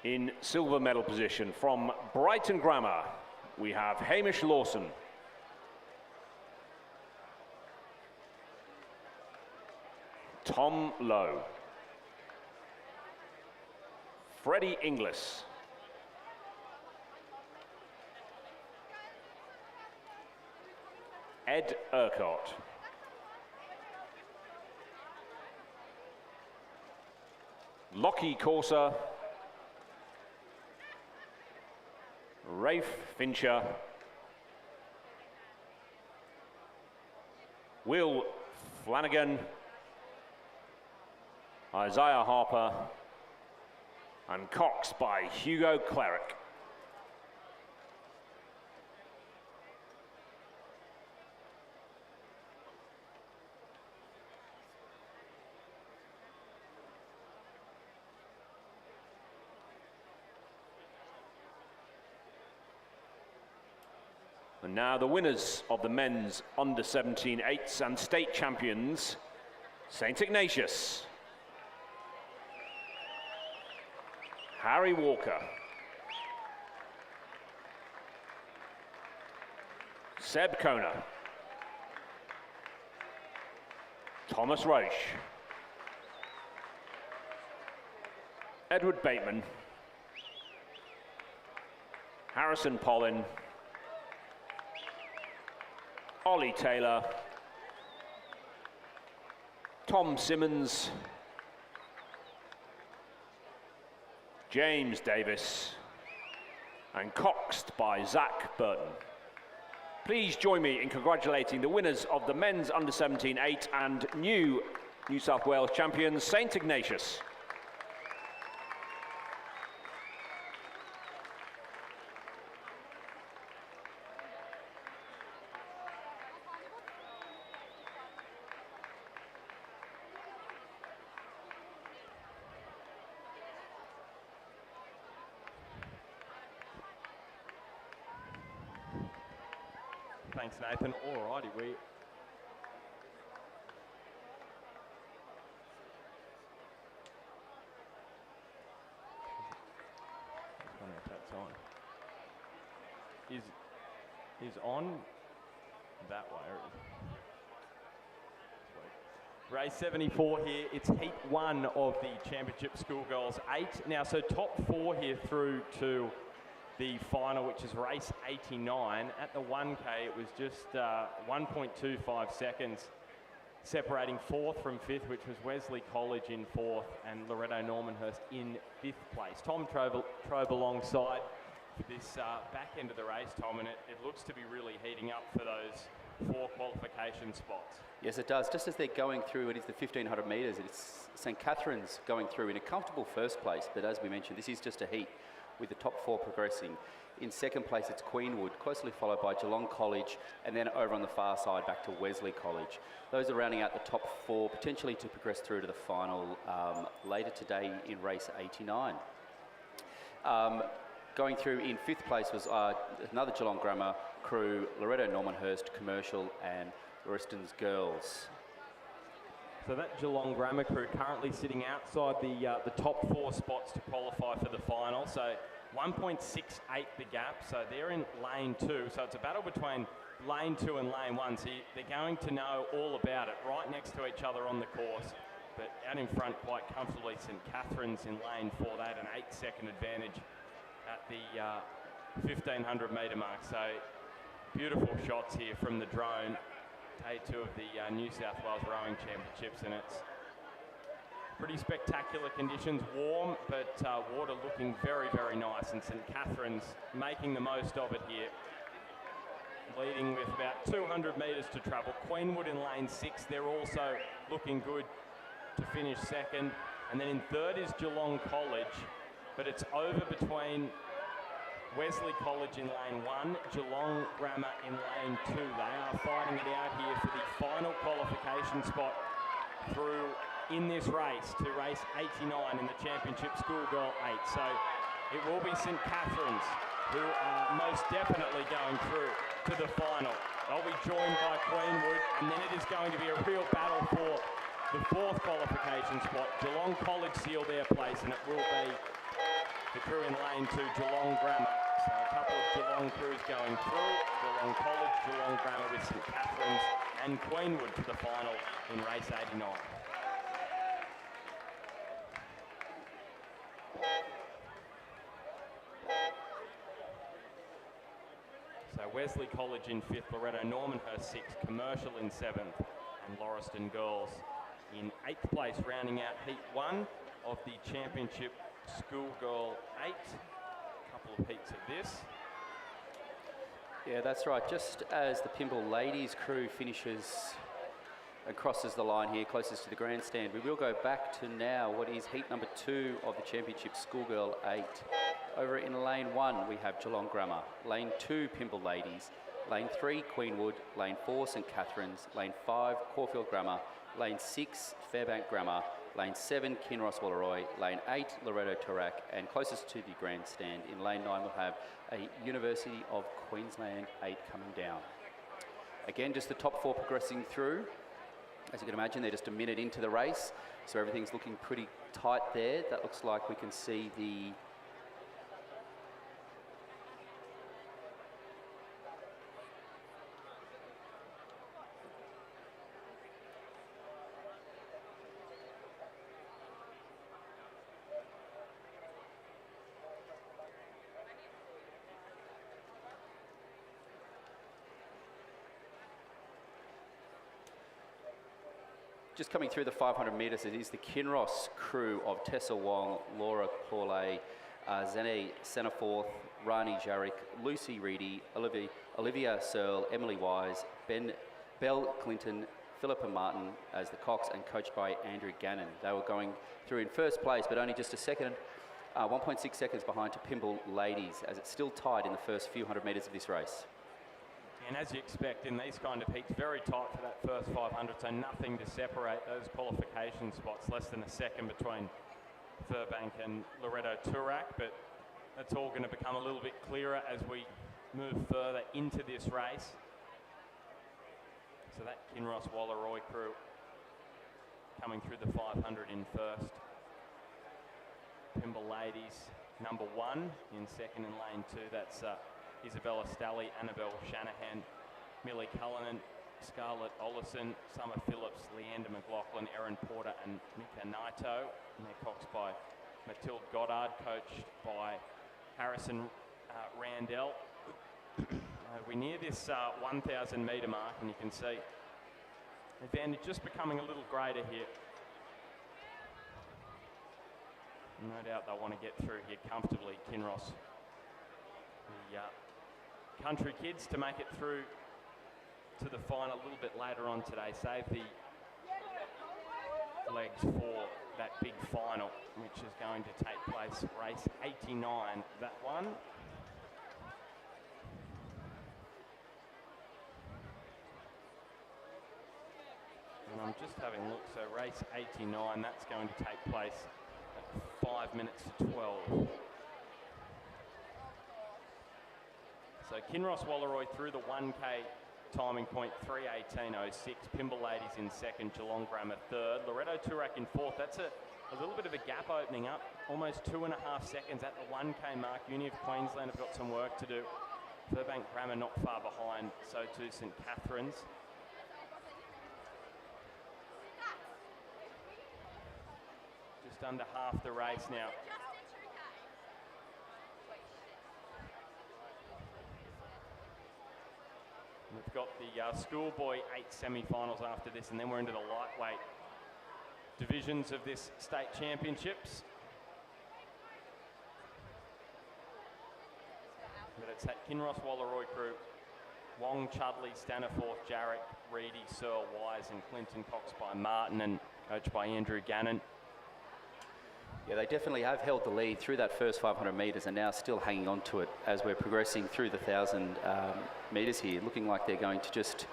in silver medal position from Brighton Grammar, we have Hamish Lawson, Tom Lowe, Freddie Inglis, Ed Urquhart, Lockie Corser, Rafe Fincher, Will Flanagan, Isaiah Harper, and coxed by Hugo Cleric. And now the winners of the men's under-17 eights and state champions, St. Ignatius, Harry Walker, Seb Kona, Thomas Roche, Edward Bateman, Harrison Pollin, Ollie Taylor, Tom Simmons, James Davis, and coxed by Zach Burton. Please join me in congratulating the winners of the men's under-17 8 and new New South Wales champions, St. Ignatius. Thanks, Nathan. Alrighty, we... Just wondering if that's on. Is on that way. Race 74 here. It's heat 1 of the Championship Schoolgirls 8. Now, so top 4 here through to the final, which is race 89. At the 1K, it was just 1.25 seconds separating 4th from 5th, which was Wesley College in 4th and Loretto Normanhurst in 5th place. Tom drove alongside for this back end of the race, Tom, and it looks to be really heating up for those 4 qualification spots. Yes, it does. Just as they're going through, it is the 1,500 metres. It's St. Catherine's going through in a comfortable first place, but as we mentioned, this is just a heat, with the top 4 progressing. In second place, it's Queenwood, closely followed by Geelong College, and then over on the far side, back to Wesley College. Those are rounding out the top 4, potentially to progress through to the final later today in race 89. Going through in 5th place was another Geelong Grammar crew, Loretto Normanhurst Commercial and Lauriston's Girls. So that Geelong Grammar crew currently sitting outside the top 4 spots to qualify for the final. So 1.68 the gap, so they're in lane 2. So it's a battle between lane 2 and lane 1. So they're going to know all about it, right next to each other on the course. But out in front quite comfortably, St Catherine's in lane 4. They had an 8-second advantage at the 1500 metre mark. So beautiful shots here from the drone. Day 2 of the New South Wales Rowing Championships, and it's pretty spectacular conditions, warm, but water looking very, very nice, and St Catherine's making the most of it here. Leading with about 200 metres to travel. Queenwood in lane 6, they're also looking good to finish second. And then in third is Geelong College, but it's over between Wesley College in lane 1, Geelong Grammar in lane 2. They are fighting it out here for the final qualification spot through in this race to race 89 in the Championship Schoolgirl 8. So it will be St Catherine's who are most definitely going through to the final. They'll be joined by Queenwood, and then it is going to be a real battle for the 4th qualification spot. Geelong College seal their place, and it will be the crew in lane 2, Geelong Grammar. So a couple of Geelong crews going through, Geelong College, Geelong Grammar with St Catherine's, and Queenwood to the final in race 89. So Wesley College in 5th, Loretto Normanhurst 6th, Commercial in 7th, and Lauriston Girls in 8th place, rounding out Heat 1 of the Championship Schoolgirl 8. A couple of heats of this. Yeah, that's right. Just as the Pymble ladies crew finishes and crosses the line here closest to the grandstand, we will go back to now what is heat number 2 of the Championship Schoolgirl 8. Over in lane 1 we have Geelong Grammar, lane 2 Pymble ladies, lane 3 Queenwood, lane 4 St Catherine's, lane 5 Caulfield Grammar, lane 6 Fairbank Grammar, lane 7 Kinross Walleroy, lane 8 Loretto Turak, and closest to the grandstand in lane 9 we'll have a University of Queensland 8 coming down. Again, just the top 4 progressing through. As you can imagine, they're just a minute into the race, so everything's looking pretty tight there. That looks like we can see the just coming through the 500 metres, it is the Kinross crew of Tessa Wong, Laura Corley, Zene Senaforth, Rani Jarek, Lucy Reedy, Olivia Searle, Emily Wise, Belle Clinton, Philippa Martin as the Cox, and coached by Andrew Gannon. They were going through in first place, but only just a second, 1.6 seconds behind to Pymble ladies, as it's still tied in the first few hundred metres of this race. And as you expect in these kind of heats, very tight for that first 500, so nothing to separate those qualification spots, less than a second between Fairbank and Loretto Turak, but that's all going to become a little bit clearer as we move further into this race. So that Kinross Walleroy crew coming through the 500 in first. Pymble ladies, number 1 in second in lane 2, that's Isabella Stalley, Annabelle Shanahan, Millie Cullinan, Scarlett Ollison, Summer Phillips, Leander McLaughlin, Erin Porter and Mika Naito. And they're coxed by Matilde Goddard, coached by Harrison Randell. We near this 1,000 metre mark, and you can see the advantage just becoming a little greater here. No doubt they'll want to get through here comfortably, Kinross. The country kids to make it through to the final a little bit later on today. Save the legs for that big final, which is going to take place race 89, that one. And I'm just having a look, so race 89, that's going to take place at 5 minutes to 12. So Kinross Walleroy through the 1K timing point, 3:18.06. Pymble ladies in second, Geelong Grammar third. Loretto Turak in fourth. That's a a little bit of a gap opening up, almost 2.5 seconds at the 1K mark. Uni of Queensland have got some work to do. Furbank Grammar not far behind, so too St Catherine's. Just under half the race now. We've got the schoolboy 8 semi-finals after this, and then we're into the lightweight divisions of this state championships. But it's that Kinross Wallaroy crew: Wong, Chudley, Staniforth, Jarrett, Reedy, Searle, Wise and Clinton, Cox by Martin and coached by Andrew Gannon. Yeah, they definitely have held the lead through that first 500 metres and now still hanging on to it as we're progressing through the 1,000 metres here. Looking like they're going to just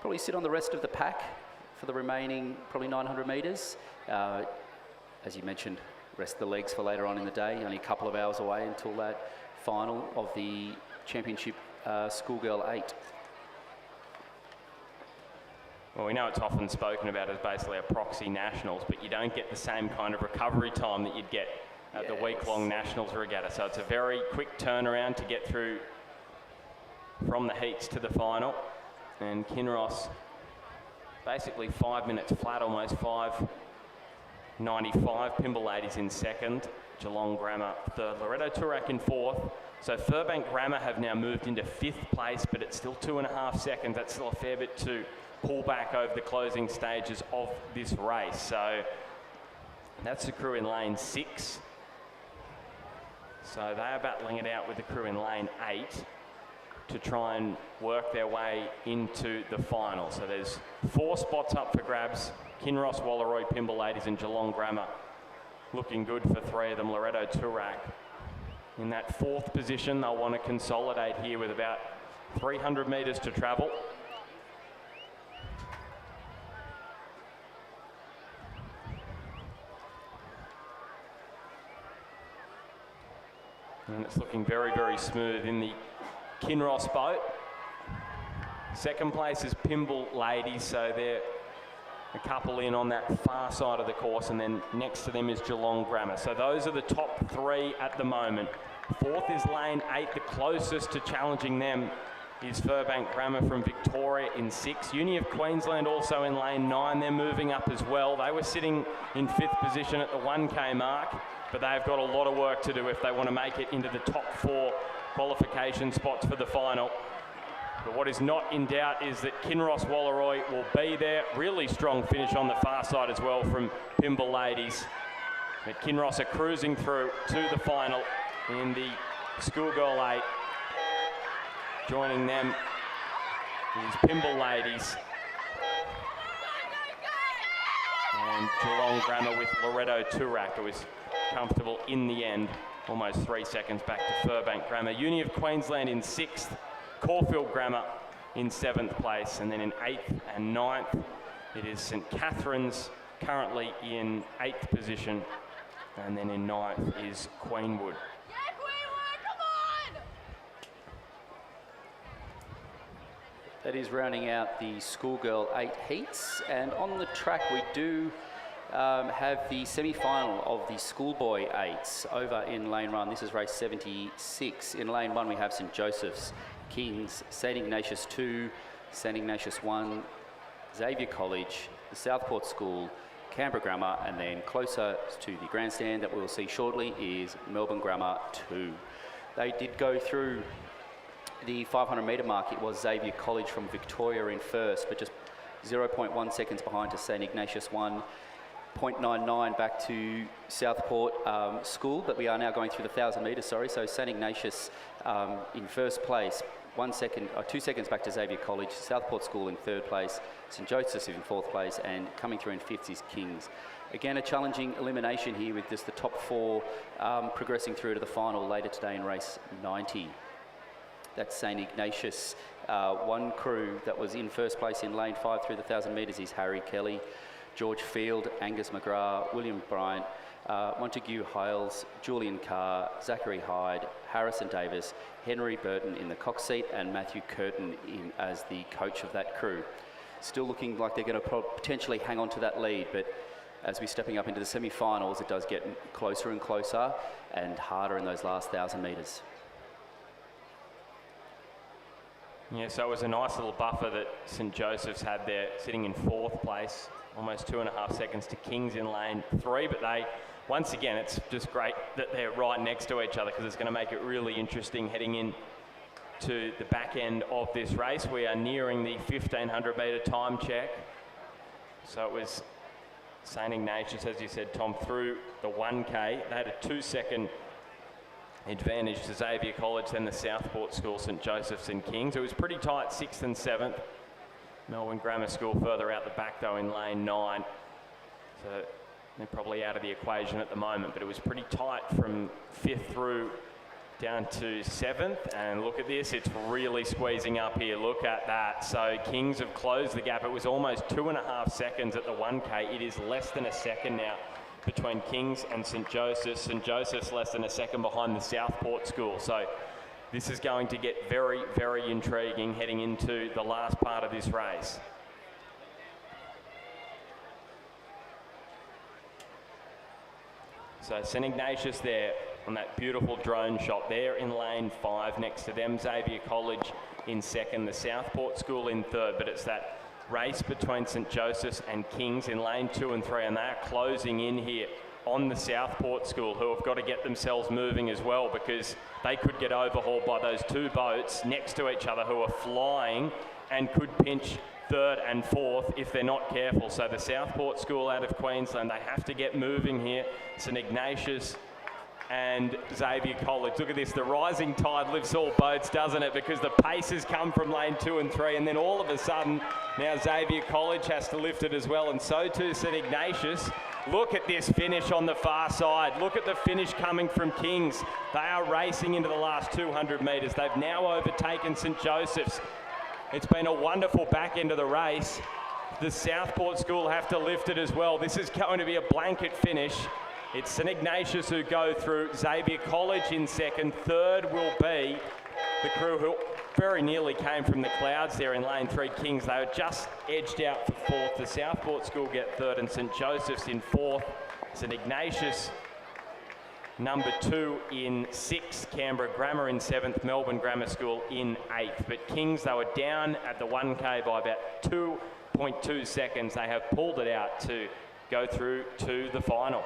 probably sit on the rest of the pack for the remaining probably 900 metres. As you mentioned, rest the legs for later on in the day. Only a couple of hours away until that final of the championship schoolgirl 8. Well, we know it's often spoken about as basically a proxy nationals, but you don't get the same kind of recovery time that you'd get at the week-long nationals regatta. So it's a very quick turnaround to get through from the heats to the final. And Kinross basically 5 minutes flat, almost 5:95. Pymble Ladies in second, Geelong Grammar third, Loretto Turak in fourth. So Furbank Grammar have now moved into 5th place, but it's still 2.5 seconds. That's still a fair bit to pull back over the closing stages of this race. So that's the crew in lane 6. So they are battling it out with the crew in lane 8 to try and work their way into the final. So there's 4 spots up for grabs. Kinross, Wallaroy, Pymble Ladies and Geelong Grammar looking good for 3 of them. Loretto Turak in that 4th position. They'll want to consolidate here with about 300 metres to travel. And it's looking very, very smooth in the Kinross boat. Second place is Pymble Ladies, so they're a couple in on that far side of the course, and then next to them is Geelong Grammar. So those are the top 3 at the moment. 4th is lane 8. The closest to challenging them is Furbank Grammar from Victoria in 6. Uni of Queensland also in lane 9. They're moving up as well. They were sitting in 5th position at the 1K mark, but they've got a lot of work to do if they want to make it into the top 4 qualification spots for the final. But what is not in doubt is that Kinross Wallaroy will be there. Really strong finish on the far side as well from Pymble Ladies. But Kinross are cruising through to the final in the schoolgirl 8. Joining them is Pymble Ladies and Geelong Grammar with Loretto Turak, who is comfortable in the end, almost 3 seconds back to Furbank Grammar. Uni of Queensland in 6th, Caulfield Grammar in 7th place, and then in 8th and 9th it is St Catherine's currently in 8th position, and then in 9th is Queenwood. That is rounding out the schoolgirl 8 heats, and on the track we do have the semi-final of the schoolboy 8s over in lane 1. This is race 76. In lane 1 we have St Joseph's, Kings, St Ignatius 2, St Ignatius 1, Xavier College, the Southport School, Canberra Grammar, and then closer to the grandstand that we'll see shortly is Melbourne Grammar 2. They did go through the 500 metre mark. It was Xavier College from Victoria in first, but just 0.1 seconds behind to St Ignatius 1. 0.99 back to Southport School, but we are now going through the 1,000 metres, sorry. So St Ignatius in first place, 2 seconds back to Xavier College, Southport School in 3rd place, St Joseph's in 4th place, and coming through in 5th is Kings. Again, a challenging elimination here with just the top 4 progressing through to the final later today in race 90. That's St Ignatius. One crew that was in first place in lane 5 through the 1,000 metres is Harry Kelly, George Field, Angus McGrath, William Bryant, Montague Hiles, Julian Carr, Zachary Hyde, Harrison Davis, Henry Burton in the cox seat, and Matthew Curtin in as the coach of that crew. Still looking like they're going to potentially hang on to that lead, but as we're stepping up into the semi-finals, it does get closer and closer and harder in those last 1,000 metres. Yeah, so it was a nice little buffer that St Joseph's had there, sitting in 4th place, almost 2.5 seconds to Kings in lane 3, but they, once again, it's just great that they're right next to each other, because it's going to make it really interesting heading in to the back end of this race. We are nearing the 1,500 metre time check. So it was St Ignatius, as you said, Tom, through the 1K. They had a 2-second advantage to Xavier College, then the Southport School, St Joseph's and Kings. It was pretty tight, 6th and 7th. Melbourne Grammar School further out the back though in lane 9. So they're probably out of the equation at the moment, but it was pretty tight from 5th through down to 7th. And look at this, it's really squeezing up here. Look at that. So Kings have closed the gap. It was almost 2.5 seconds at the 1K. It is less than a second now between Kings and St Joseph's. St Joseph's less than a second behind the Southport School. So this is going to get very, very intriguing heading into the last part of this race. So St Ignatius there on that beautiful drone shot there in lane 5. Next to them, Xavier College in 2nd, the Southport School in 3rd, but it's that race between St Joseph's and Kings in lane 2 and 3, and they're closing in here on the Southport School, who have got to get themselves moving as well, because they could get overhauled by those 2 boats next to each other who are flying and could pinch 3rd and 4th if they're not careful. So the Southport School out of Queensland, they have to get moving here. St Ignatius and Xavier College. Look at this, the rising tide lifts all boats, doesn't it? Because the paces come from lane 2 and 3, and then all of a sudden, now Xavier College has to lift it as well, and so too St Ignatius. Look at this finish on the far side. Look at the finish coming from Kings. They are racing into the last 200 metres. They've now overtaken St Joseph's. It's been a wonderful back end of the race. The Southport School have to lift it as well. This is going to be a blanket finish. It's St Ignatius who go through, Xavier College in 2nd. 3rd will be the crew who very nearly came from the clouds there in lane 3, Kings. They were just edged out for 4th. The Southport School get 3rd and St Joseph's in 4th. St Ignatius number 2 in 6th. Canberra Grammar in 7th. Melbourne Grammar School in 8th. But Kings, they were down at the 1K by about 2.2 seconds. They have pulled it out to go through to the final.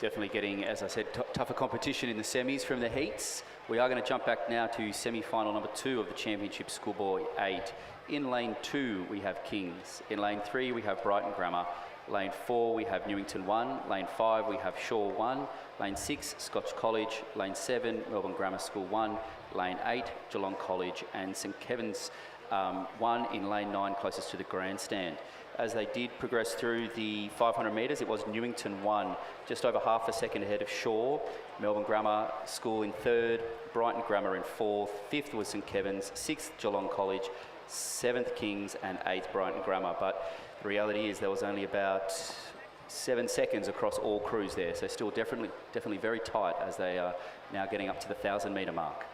Definitely getting, as I said, tougher competition in the semis from the heats. We are going to jump back now to semi-final number 2 of the Championship Schoolboy 8. In lane 2, we have Kings. In lane 3, we have Brighton Grammar. Lane 4, we have Newington 1. Lane 5, we have Shaw 1. Lane 6, Scotch College. Lane 7, Melbourne Grammar School 1. Lane 8, Geelong College. And St Kevin's 1 in lane 9, closest to the grandstand. As they did progress through the 500 metres, it was Newington 1, just over half a second ahead of Shaw. Melbourne Grammar School in 3rd, Brighton Grammar in 4th, 5th was St Kevin's, 6th Geelong College, 7th Kings and 8th Brighton Grammar. But the reality is there was only about 7 seconds across all crews there, so still definitely very tight as they are now getting up to the 1,000 metre mark.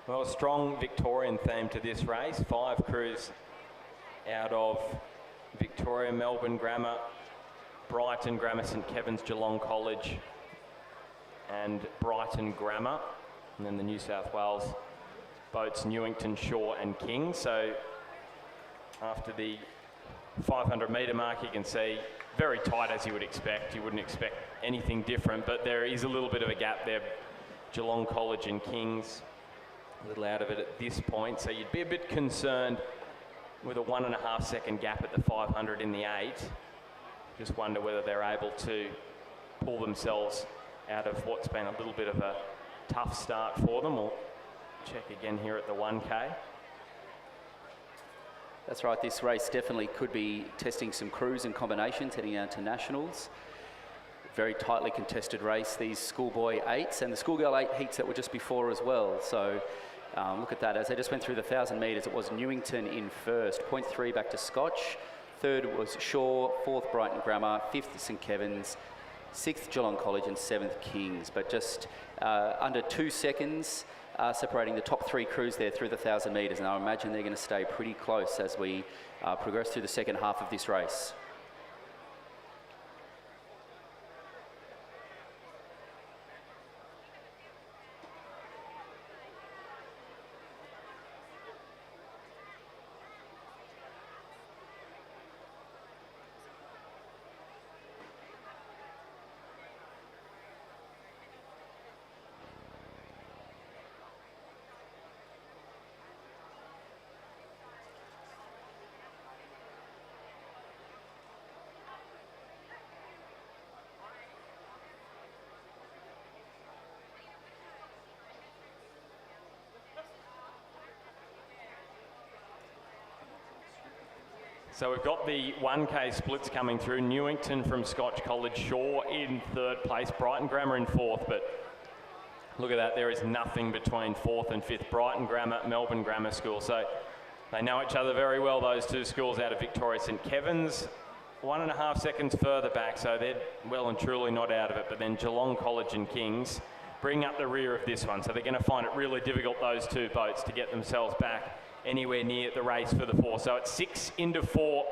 Well, a strong Victorian theme to this race. 5 crews out of Victoria, Melbourne Grammar, Brighton Grammar, St Kevin's, Geelong College and Brighton Grammar, and then the New South Wales boats Newington, Shaw and King. So after the 500 metre mark, you can see very tight as you would expect. You wouldn't expect anything different, but there is a little bit of a gap there. Geelong College and Kings a little out of it at this point, so you'd be a bit concerned with a 1.5 second gap at the 500 in the 8. Just wonder whether they're able to pull themselves out of what's been a little bit of a tough start for them. We'll check again here at the 1K. That's right, this race definitely could be testing some crews and combinations heading out to nationals. Very tightly contested race, these schoolboy 8s and the schoolgirl 8 heats that were just before as well. So look at that, as they just went through the 1,000 metres, it was Newington in 1st, 0.3 back to Scotch, 3rd was Shaw, 4th Brighton Grammar, 5th St Kevin's, 6th Geelong College and 7th Kings. But just under 2 seconds separating the top 3 crews there through the 1,000 metres, and I imagine they're going to stay pretty close as we progress through the second half of this race. So we've got the 1K splits coming through. Newington from Scotch College, Shaw in 3rd place, Brighton Grammar in 4th, but look at that, there is nothing between 4th and 5th. Brighton Grammar, Melbourne Grammar School. So they know each other very well, those 2 schools out of Victoria. St Kevin's 1.5 seconds further back, so they're well and truly not out of it. But then Geelong College and Kings bring up the rear of this one. So they're going to find it really difficult, those 2 boats, to get themselves back anywhere near the race for the 4. So it's 6 into 4.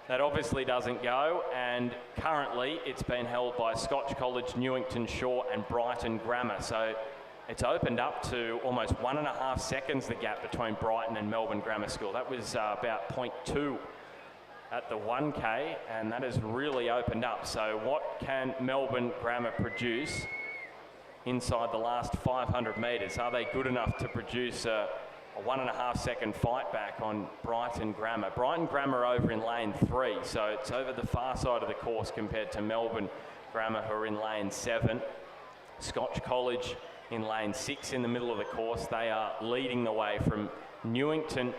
That obviously doesn't go, and currently it's been held by Scotch College, Newington, Shaw and Brighton Grammar. So it's opened up to almost 1.5 seconds, the gap between Brighton and Melbourne Grammar School. That was about 0.2 at the 1K, and that has really opened up. So what can Melbourne Grammar produce inside the last 500 metres? Are they good enough to produce a 1.5 second fight back on Brighton Grammar? Brighton Grammar over in lane 3, so it's over the far side of the course compared to Melbourne Grammar, who are in lane 7. Scotch College in lane 6 in the middle of the course. They are leading the way from Newington,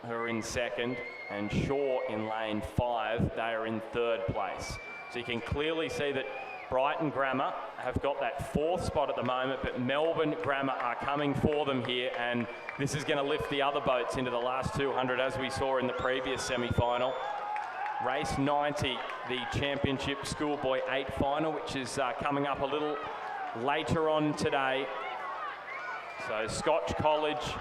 who are in 2nd, and Shaw in lane 5. They are in 3rd place. So you can clearly see that Brighton Grammar have got that 4th spot at the moment, but Melbourne Grammar are coming for them here, and this is going to lift the other boats into the last 200, as we saw in the previous semi-final. Race 90, the Championship Schoolboy 8 final, which is coming up a little later on today. So Scotch College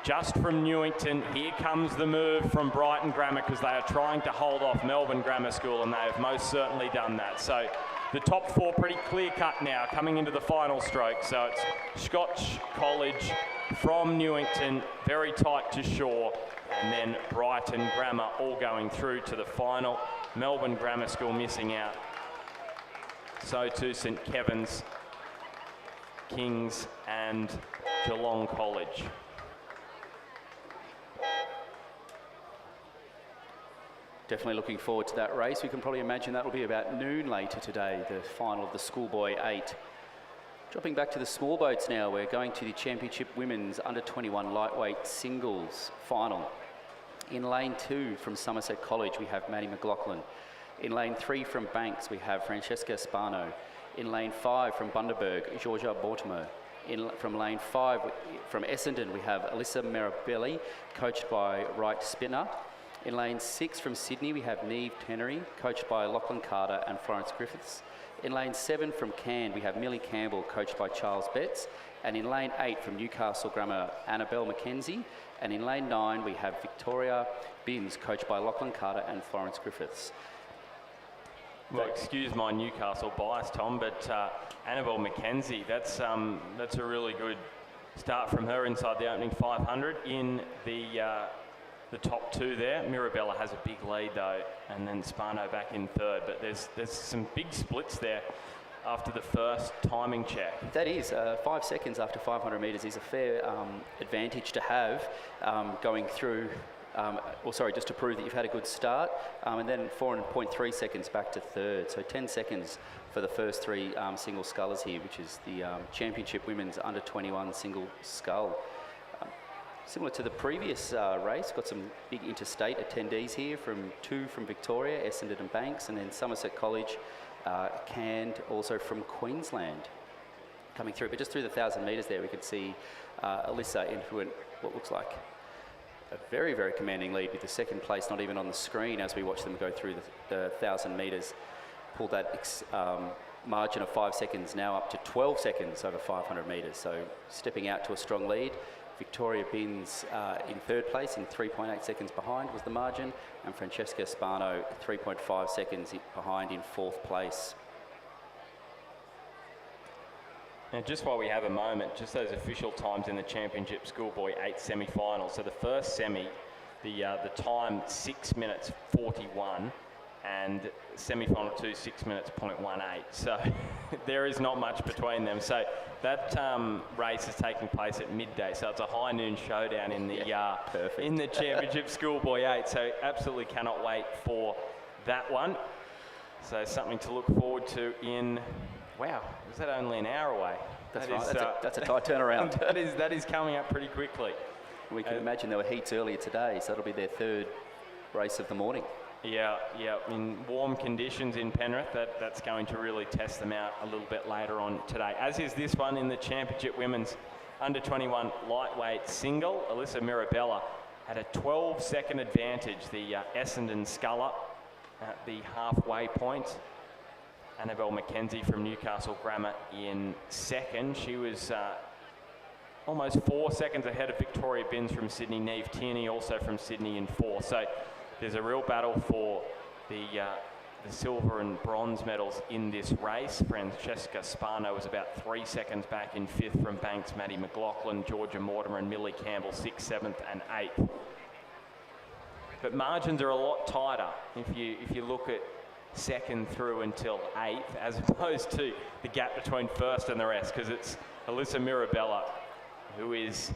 just from Newington. Here comes the move from Brighton Grammar, because they are trying to hold off Melbourne Grammar School, and they have most certainly done that. So the top 4 pretty clear cut now coming into the final stroke. So it's Scotch College from Newington, very tight to Shaw, and then Brighton Grammar all going through to the final. Melbourne Grammar School missing out. So too St Kevin's, Kings and Geelong College. Definitely looking forward to that race. We can probably imagine that will be about noon later today, the final of the Schoolboy 8. Dropping back to the small boats now, we're going to the Championship Women's Under-21 Lightweight Singles Final. In lane 2 from Somerset College, we have Maddie McLaughlin. In lane 3 from Banks, we have Francesca Spano. In lane 5 from Bundaberg, Georgia Mortimer. From lane 5 from Essendon, we have Alyssa Mirabelli, coached by Wright Spinner. In lane 6 from Sydney, we have Neve Tenery, coached by Lachlan Carter and Florence Griffiths. In lane 7 from Cairns, we have Millie Campbell, coached by Charles Betts. And in lane 8 from Newcastle Grammar, Annabelle McKenzie. And in lane 9, we have Victoria Binns, coached by Lachlan Carter and Florence Griffiths. Well, excuse my Newcastle bias, Tom, but Annabelle McKenzie, that's a really good start from her inside the opening 500 in the top 2 there. Mirabella has a big lead though, and then Spano back in 3rd. But there's some big splits there after the first timing check. That is 5 seconds after 500 metres is a fair advantage to have going through. Just to prove that you've had a good start, and then 4.3 seconds back to 3rd. So 10 seconds for the first 3 single scullers here, which is the Championship Women's Under-21 Single Scull. Similar to the previous race, got some big interstate attendees here, from 2 from Victoria, Essendon and Banks, and then Somerset College, Cairns, also from Queensland coming through. But just through the 1,000 metres there, we could see Alyssa into what looks like a very, very commanding lead, with the 2nd place not even on the screen as we watch them go through the 1,000 metres. Pulled that margin of 5 seconds, now up to 12 seconds over 500 metres. So stepping out to a strong lead. Victoria Binns in third place, in 3.8 seconds behind was the margin, and Francesca Spano 3.5 seconds behind in fourth place. And just while we have a moment, just those official times in the Championship Schoolboy 8 semi-finals. So the first semi, the time 6 minutes 41, and semi-final 2 6 minutes 0.18. So there is not much between them. So that race is taking place at midday. So it's a high noon showdown in the in the Championship Schoolboy 8. So absolutely cannot wait for that one. So something to look forward to in. Wow, is that only an hour away? That's right. That's a tight turnaround. that is coming up pretty quickly. We can imagine there were heats earlier today, so it'll be their third race of the morning. Yeah, in warm conditions in Penrith, that's going to really test them out a little bit later on today. As is this one in the Championship Women's Under 21 Lightweight Single. Alyssa Mirabella had a 12-second advantage, the Essendon sculler at the halfway point. Annabelle McKenzie from Newcastle Grammar in second. She was almost 4 seconds ahead of Victoria Binns from Sydney. Neve Tierney also from Sydney in fourth. So there's a real battle for the silver and bronze medals in this race. Francesca Spano was about 3 seconds back in fifth from Banks, Maddie McLaughlin, Georgia Mortimer and Millie Campbell, 6th, 7th and 8th. But margins are a lot tighter if you look at second through until 8th, as opposed to the gap between first and the rest, because it's Alyssa Mirabella who is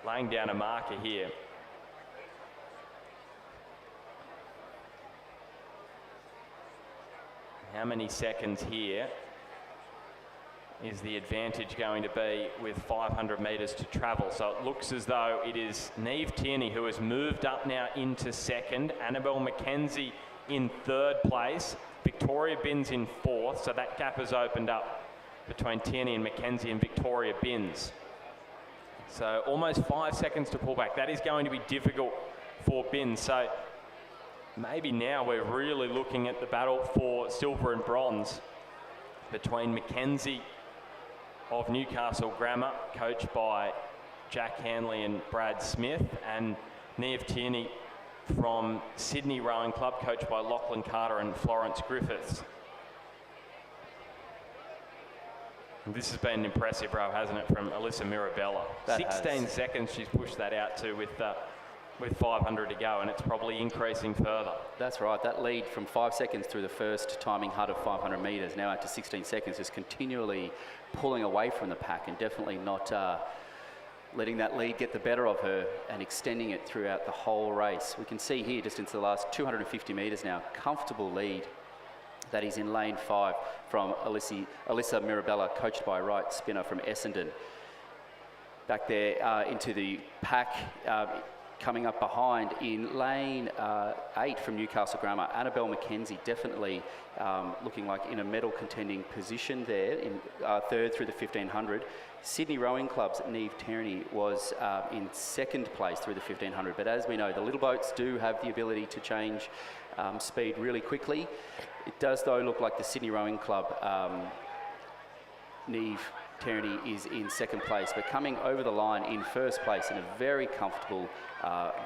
laying down a marker here. How many seconds here is the advantage going to be with 500 metres to travel? So it looks as though it is Neve Tierney who has moved up now into second, Annabelle McKenzie in third place, Victoria Binns in fourth, so that gap has opened up between Tierney and McKenzie and Victoria Binns. So almost 5 seconds to pull back. That is going to be difficult for Binns. So maybe now we're really looking at the battle for silver and bronze between McKenzie of Newcastle Grammar, coached by Jack Hanley and Brad Smith, and Neve Tierney from Sydney Rowing Club, coached by Lachlan Carter and Florence Griffiths. And this has been an impressive row, hasn't it, from Alyssa Mirabella? 16 seconds she's pushed that out to with 500 to go, and it's probably increasing further. That's right. That lead from 5 seconds through the first timing hut of 500 metres, now out to 16 seconds, just continually pulling away from the pack and definitely not letting that lead get the better of her and extending it throughout the whole race. We can see here just into the last 250 metres now, comfortable lead that is in lane 5 from Alyssa Mirabella, coached by Wright Spinner from Essendon. Back there into the pack, coming up behind in lane 8 from Newcastle Grammar, Annabelle McKenzie, definitely looking like in a medal contending position there in third through the 1500. Sydney Rowing Club's Neve Tierney was in second place through the 1500, but as we know, the little boats do have the ability to change speed really quickly. It does though look like the Sydney Rowing Club Neve Tierney is in second place, but coming over the line in first place in a very comfortable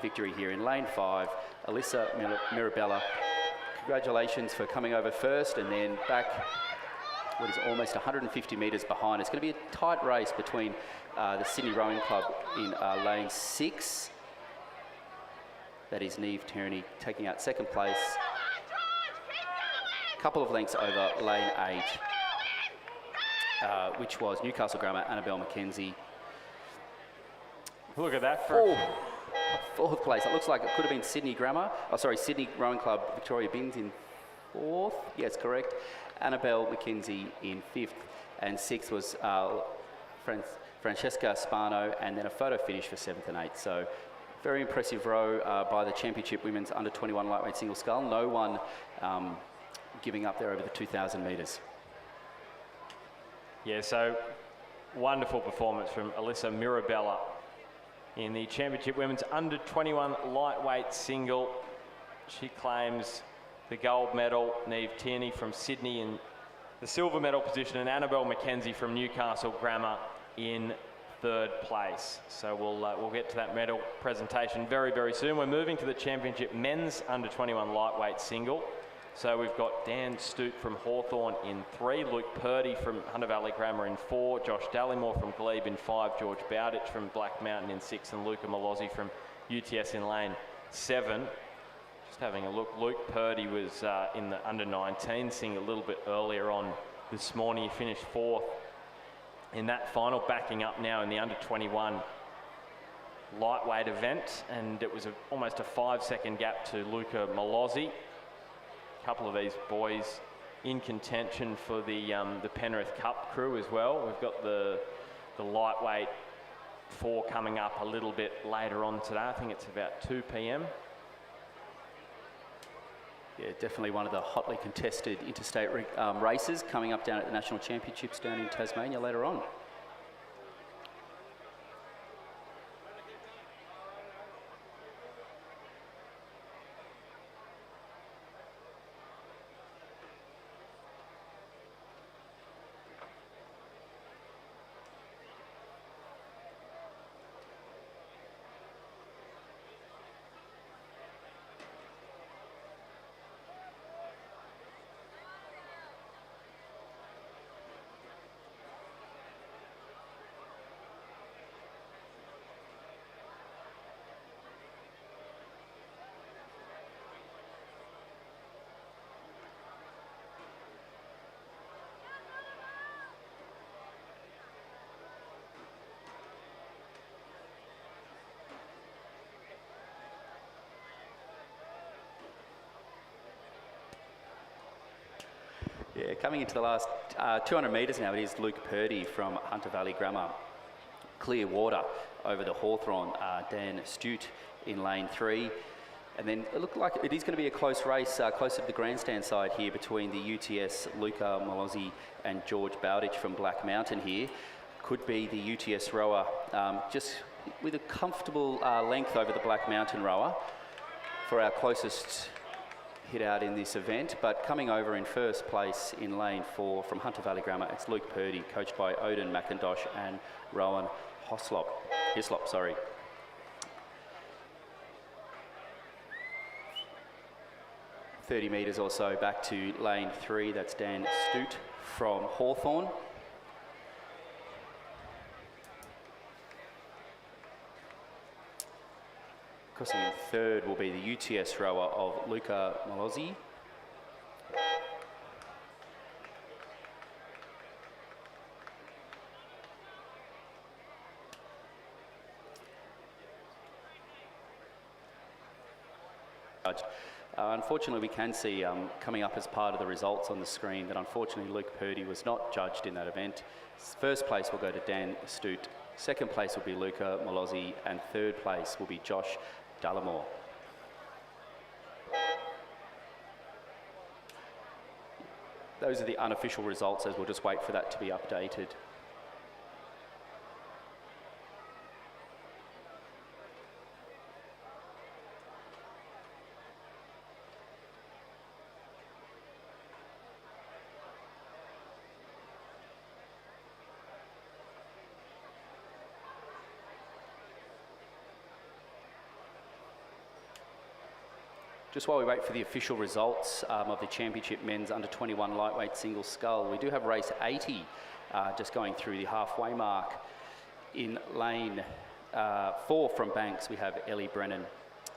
victory here in lane 5, Alyssa Mirabella. Congratulations for coming over first and then back what is almost 150 metres behind. It's going to be a tight race between the Sydney Rowing Club in lane 6. That is Neve Tierney taking out second place. A couple of lengths over lane 8. Which was Newcastle Grammar, Annabelle McKenzie. Look at that. Fourth place. It looks like it could have been Sydney Rowing Club, Victoria Binns in fourth. Yes, correct. Annabelle McKenzie in 5th. And 6th was Francesca Spano, and then a photo finish for 7th and 8th. So very impressive row by the Championship Women's Under 21 Lightweight Single Scull. No one giving up there over the 2,000 metres. Yeah, so wonderful performance from Alyssa Mirabella in the Championship Women's Under 21 Lightweight Single. She claims the gold medal. Neve Tierney from Sydney in the silver medal position, and Annabelle McKenzie from Newcastle Grammar in third place. So we'll get to that medal presentation very, very soon. We're moving to the championship men's under 21 lightweight single. So we've got Dan Stute from Hawthorn in 3, Luke Purdy from Hunter Valley Grammar in 4, Josh Dallymore from Glebe in 5, George Bowditch from Black Mountain in 6, and Luca Malozzi from UTS in lane 7. Just having a look, Luke Purdy was in the under 19 single a little bit earlier on this morning. He finished 4th in that final, backing up now in the under 21 lightweight event, and it was almost a 5-second gap to Luca Malozzi. A couple of these boys in contention for the Penrith Cup crew as well. We've got the lightweight 4 coming up a little bit later on today. I think it's about 2 p.m. Yeah, definitely one of the hotly contested interstate races coming up down at the National Championships down in Tasmania later on. Yeah, coming into the last 200 metres now, it is Luke Purdy from Hunter Valley Grammar. Clear water over the Hawthorn, Dan Stute in lane 3. And then it looked like it is going to be a close race, closer to the grandstand side here between the UTS Luca Malozzi and George Bowditch from Black Mountain here. Could be the UTS rower just with a comfortable length over the Black Mountain rower for our closest hit out in this event, but coming over in first place in lane 4 from Hunter Valley Grammar, it's Luke Purdy, coached by Odin McIntosh and Rowan Hislop. 30 metres or so back to lane 3, that's Dan Stute from Hawthorn. Crossing in third will be the UTS rower of Luca Malozzi. Unfortunately, we can see coming up as part of the results on the screen that unfortunately Luke Purdy was not judged in that event. First place will go to Dan Stute, second place will be Luca Malozzi, and third place will be Josh Dallymore. Those are the unofficial results, as we'll just wait for that to be updated. Just while we wait for the official results of the Championship Men's Under 21 Lightweight Single Scull, we do have race 80 just going through the halfway mark. In lane 4 from Banks, we have Ellie Brennan.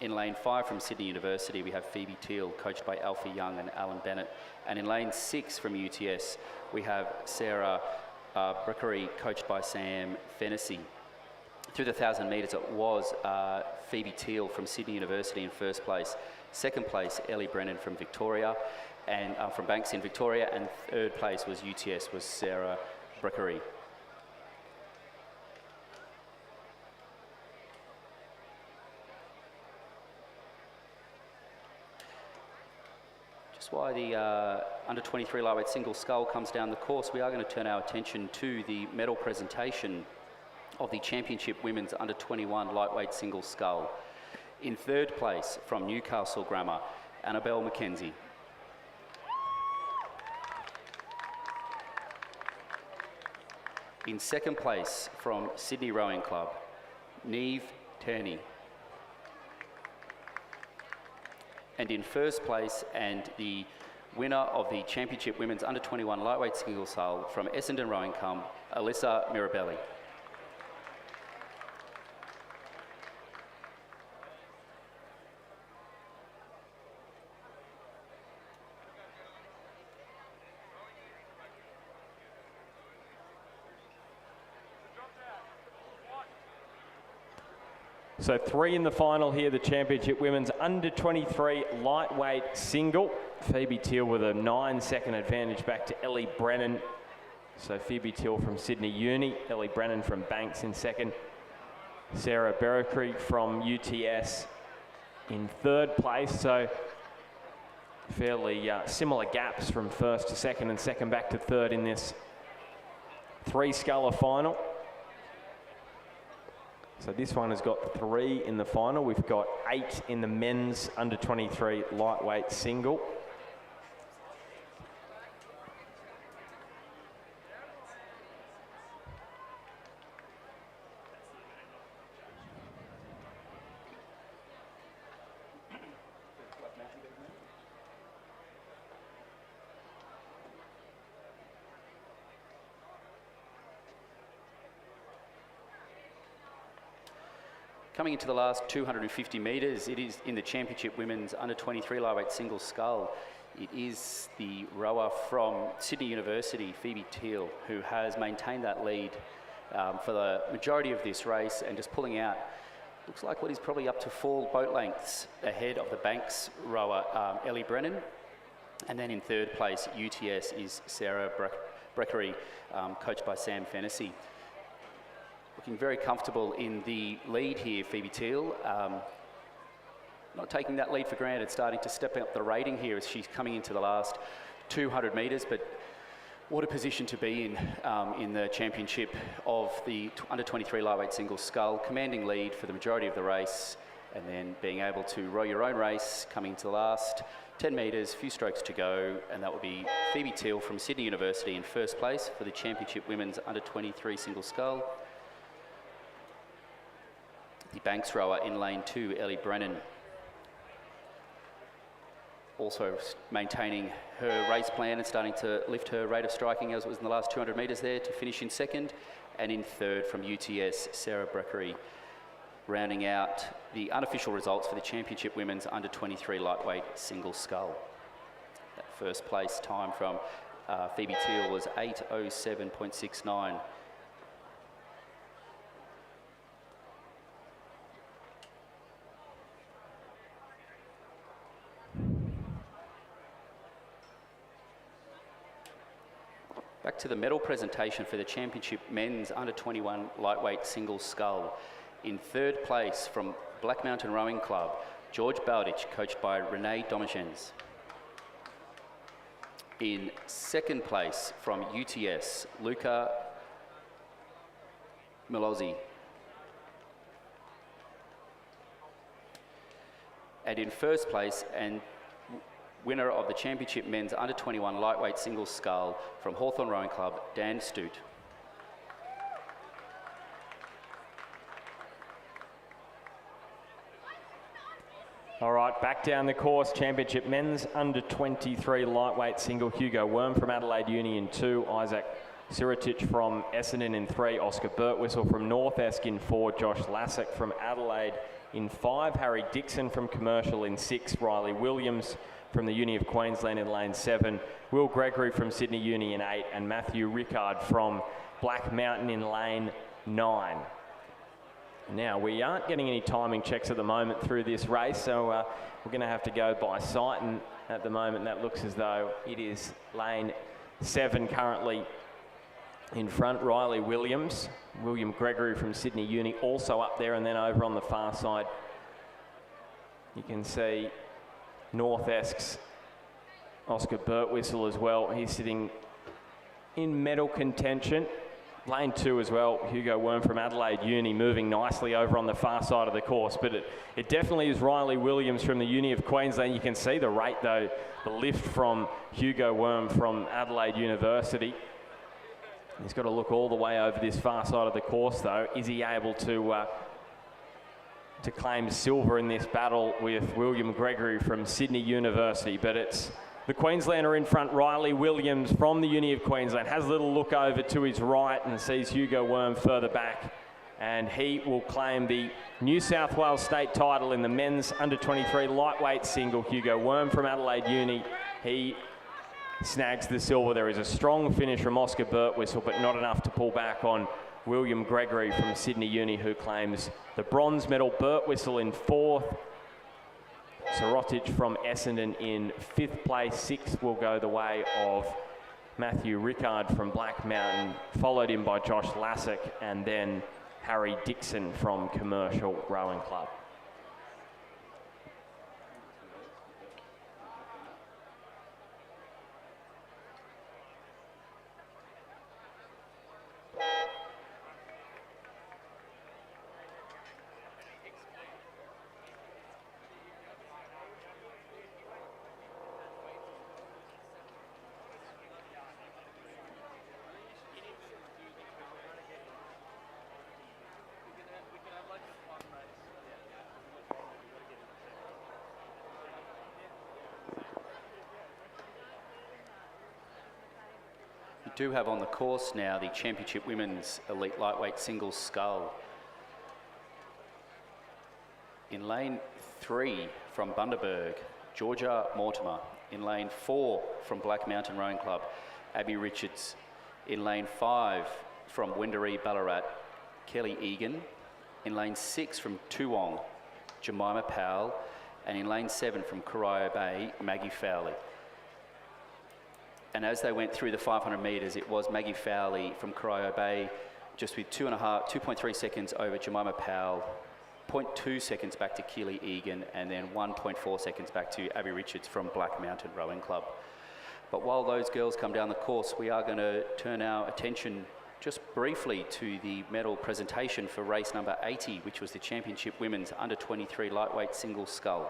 In lane 5 from Sydney University, we have Phoebe Teal, coached by Alfie Young and Alan Bennett. And in lane 6 from UTS, we have Sarah Brickery, coached by Sam Fennessy. Through the 1,000 metres, it was Phoebe Teal from Sydney University in first place. Second place, Ellie Brennan from Victoria, and from Banks in Victoria, and third place was UTS, was Sarah Brickery. Just while the under 23 lightweight single scull comes down the course, we are going to turn our attention to the medal presentation of the Championship Women's Under 21 Lightweight Single Scull. In third place from Newcastle Grammar, Annabelle McKenzie. In second place from Sydney Rowing Club, Neve Turney. And in first place, and the winner of the Championship Women's Under-21 Lightweight Single Scull from Essendon Rowing Club, Alyssa Mirabelli. So 3 in the final here, the Championship Women's Under-23 Lightweight Single. Phoebe Teal with a 9-second advantage back to Ellie Brennan. So Phoebe Teal from Sydney Uni, Ellie Brennan from Banks in second. Sarah Berrickrey from UTS in third place. So fairly similar gaps from first to second and second back to third in this 3-sculler final. So this one has got 3 in the final. We've got 8 in the men's Under-23 lightweight single. Coming into the last 250 metres, it is in the Championship Women's Under-23 Lightweight Single Scull. It is the rower from Sydney University, Phoebe Teal, who has maintained that lead for the majority of this race and just pulling out, looks like what is probably up to 4 boat lengths ahead of the Banks rower, Ellie Brennan. And then in third place, UTS is Sarah Berrickrey, coached by Sam Fennessy. Looking very comfortable in the lead here, Phoebe Teal. Not taking that lead for granted, starting to step up the rating here as she's coming into the last 200 metres. But what a position to be in the championship of the Under-23 Lightweight Single Scull, commanding lead for the majority of the race, and then being able to row your own race, coming into the last 10 metres, few strokes to go, and that will be Phoebe Teal from Sydney University in first place for the Championship Women's Under-23 Single Scull. The Banks rower in lane 2, Ellie Brennan, also maintaining her race plan and starting to lift her rate of striking as it was in the last 200 metres there to finish in second. And in third from UTS, Sarah Berrickrey, rounding out the unofficial results for the Championship Women's Under-23 Lightweight Single Scull. That first place time from Phoebe Teal was 8:07.69. Back to the medal presentation for the Championship Men's Under-21 Lightweight Single Scull. In third place from Black Mountain Rowing Club, George Bowditch, coached by Renee Domachens. In second place from UTS, Luca Milozzi. And in first place, and winner of the Championship Men's Under-21 Lightweight Single Scull from Hawthorn Rowing Club, Dan Stute. All right, back down the course, Championship Men's Under-23 Lightweight Single. Hugo Worm from Adelaide Uni in 2, Isaac Siritich from Essendon in 3, Oscar Birtwistle from North Esk in 4, Josh Lassick from Adelaide in 5, Harry Dixon from Commercial in 6, Riley Williams from the Uni of Queensland in lane 7, Will Gregory from Sydney Uni in 8, and Matthew Rickard from Black Mountain in lane 9. Now, we aren't getting any timing checks at the moment through this race, so we're going to have to go by sight, and at the moment that looks as though it is lane 7 currently in front. Riley Williams, William Gregory from Sydney Uni also up there, and then over on the far side you can see North Esk's Oscar Birtwistle as well. He's sitting in medal contention. Lane 2 as well, Hugo Worm from Adelaide Uni moving nicely over on the far side of the course, but it definitely is Riley Williams from the Uni of Queensland. You can see the rate though, the lift from Hugo Worm from Adelaide University. He's got to look all the way over this far side of the course, though. Is he able to claim silver in this battle with William Gregory from Sydney University? But it's the Queenslander in front. Riley Williams from the Uni of Queensland has a little look over to his right and sees Hugo Worm further back. And he will claim the New South Wales state title in the men's under-23 lightweight single. Hugo Worm from Adelaide Uni, he snags the silver. There is a strong finish from Oscar Birtwistle, but not enough to pull back on William Gregory from Sydney Uni, who claims the bronze medal. Birtwistle in 4th. Sirotich from Essendon in 5th place. 6th will go the way of Matthew Rickard from Black Mountain, followed in by Josh Lassick, and then Harry Dixon from Commercial Rowing Club. Do have on the course now the Championship Women's Elite Lightweight Singles Scull. In lane 3 from Bundaberg, Georgia Mortimer. In lane 4 from Black Mountain Rowing Club, Abby Richards. In lane 5 from Wendouree Ballarat, Kelly Egan. In lane 6 from Toowong, Jemima Powell. And in lane 7 from Corio Bay, Maggie Fowley. And as they went through the 500 metres, it was Maggie Fowley from Corio Bay, just with 2.3 seconds over Jemima Powell, 0.2 seconds back to Keely Egan, and then 1.4 seconds back to Abby Richards from Black Mountain Rowing Club. But while those girls come down the course, we are going to turn our attention just briefly to the medal presentation for race number 80, which was the Championship Women's Under-23 Lightweight Single Scull.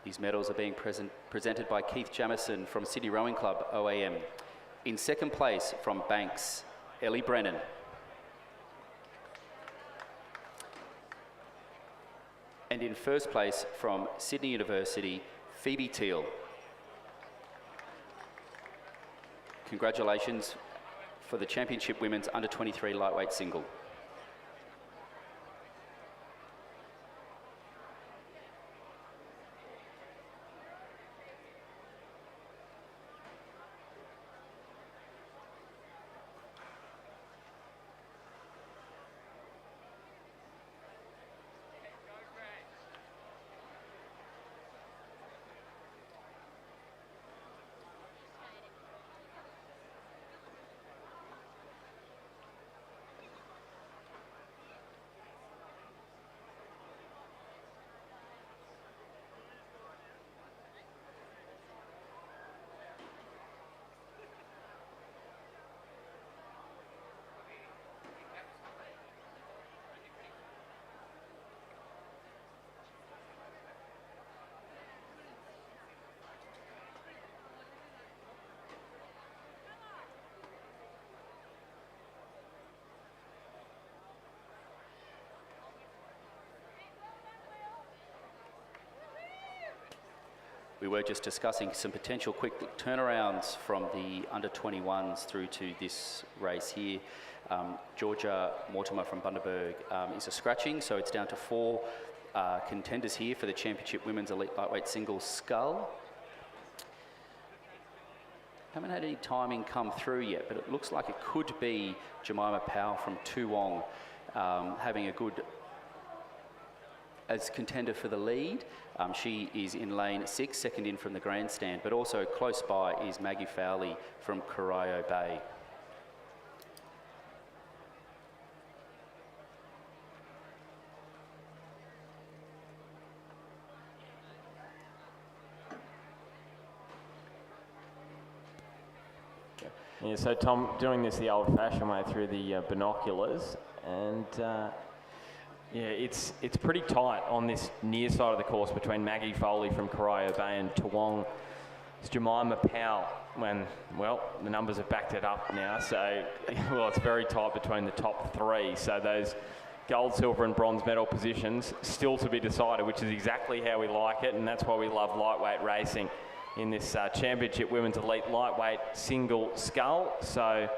These medals are being presented by Keith Jamison from Sydney Rowing Club, OAM. In 2nd place from Banks, Ellie Brennan. And in 1st place from Sydney University, Phoebe Teal. Congratulations for the Championship Women's Under-23 Lightweight Single. We were just discussing some potential quick turnarounds from the under-21s through to this race here. Georgia Mortimer from Bundaberg is a scratching, so it's down to 4 contenders here for the Championship Women's Elite Lightweight Singles Scull. Haven't had any timing come through yet, but it looks like it could be Jemima Powell from Toowong having a good as contender for the lead. She is in lane 6, second in from the grandstand, but also close by is Maggie Fowley from Corio Bay. Yeah, so Tom, doing this the old-fashioned way through the binoculars, and Yeah, it's pretty tight on this near side of the course between Maggie Foley from Corio Bay and Toowong's Jemima Powell. Well, the numbers have backed it up now, so well, it's very tight between the top three. So those gold, silver and bronze medal positions still to be decided, which is exactly how we like it, and that's why we love lightweight racing in this Championship Women's Elite Lightweight Single Scull. So a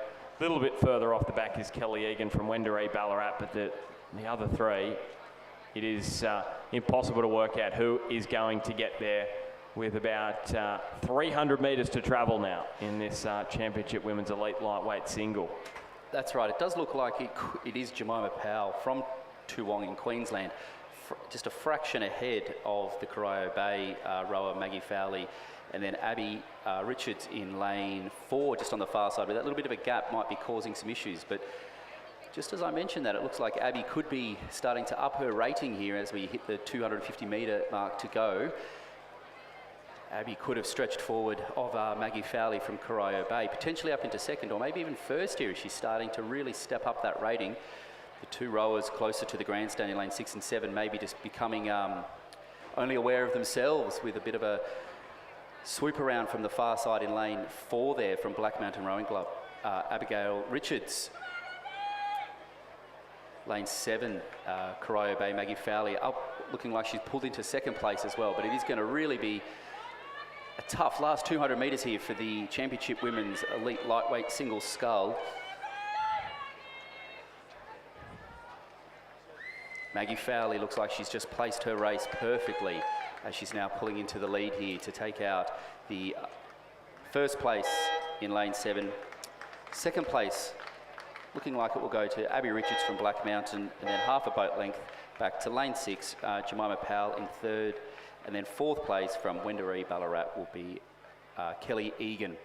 little bit further off the back is Kelly Egan from Wendouree Ballarat, but the other three, it is impossible to work out who is going to get there, with about 300 metres to travel now in this Championship Women's Elite Lightweight Single. That's right. It does look like it is Jemima Powell from Toowong in Queensland, just a fraction ahead of the Corio Bay rower Maggie Fowley, and then Abby Richards in lane 4, just on the far side. But that little bit of a gap might be causing some issues. But just as I mentioned that, it looks like Abby could be starting to up her rating here as we hit the 250 metre mark to go. Abby could have stretched forward of Maggie Fowley from Corio Bay, potentially up into second or maybe even first here as she's starting to really step up that rating. The two rowers closer to the grandstand in lane 6 and 7 maybe just becoming only aware of themselves, with a bit of a swoop around from the far side in lane 4 there from Black Mountain Rowing Club. Abigail Richards. Lane 7, Corio Bay Maggie Fowley up, looking like she's pulled into second place as well, but it is going to really be a tough last 200 metres here for the Championship Women's Elite Lightweight Single Scull. Maggie Fowley looks like she's just placed her race perfectly as she's now pulling into the lead here to take out the first place in lane 7. Second place looking like it will go to Abby Richards from Black Mountain, and then half a boat length back to lane 6, Jemima Powell in third. And then fourth place from Wendouree Ballarat will be Kelly Egan.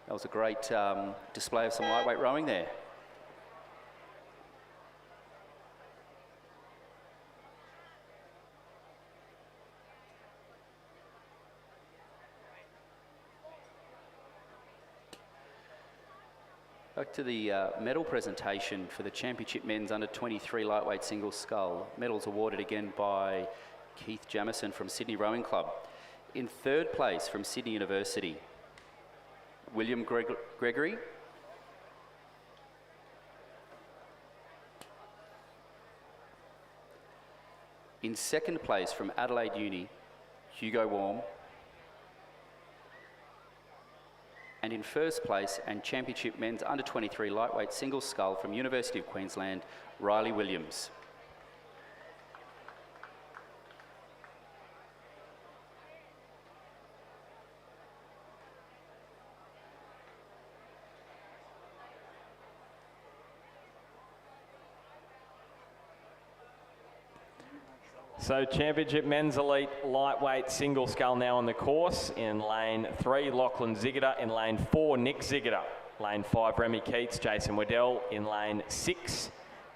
That was a great display of some lightweight rowing there. Back to the medal presentation for the Championship Men's Under 23 Lightweight Single Scull. Medals awarded again by Keith Jamieson from Sydney Rowing Club. In third place from Sydney University, William Gregory. In second place from Adelaide Uni, Hugo Worm. And in first place and Championship Men's Under 23 Lightweight Single Scull from University of Queensland, Riley Williams. So Championship Men's Elite Lightweight Single Scull now on the course. In lane 3, Lachlan Ziggiter. In lane 4, Nick Ziggiter. Lane 5, Remy Keats, Jason Waddell. In lane 6,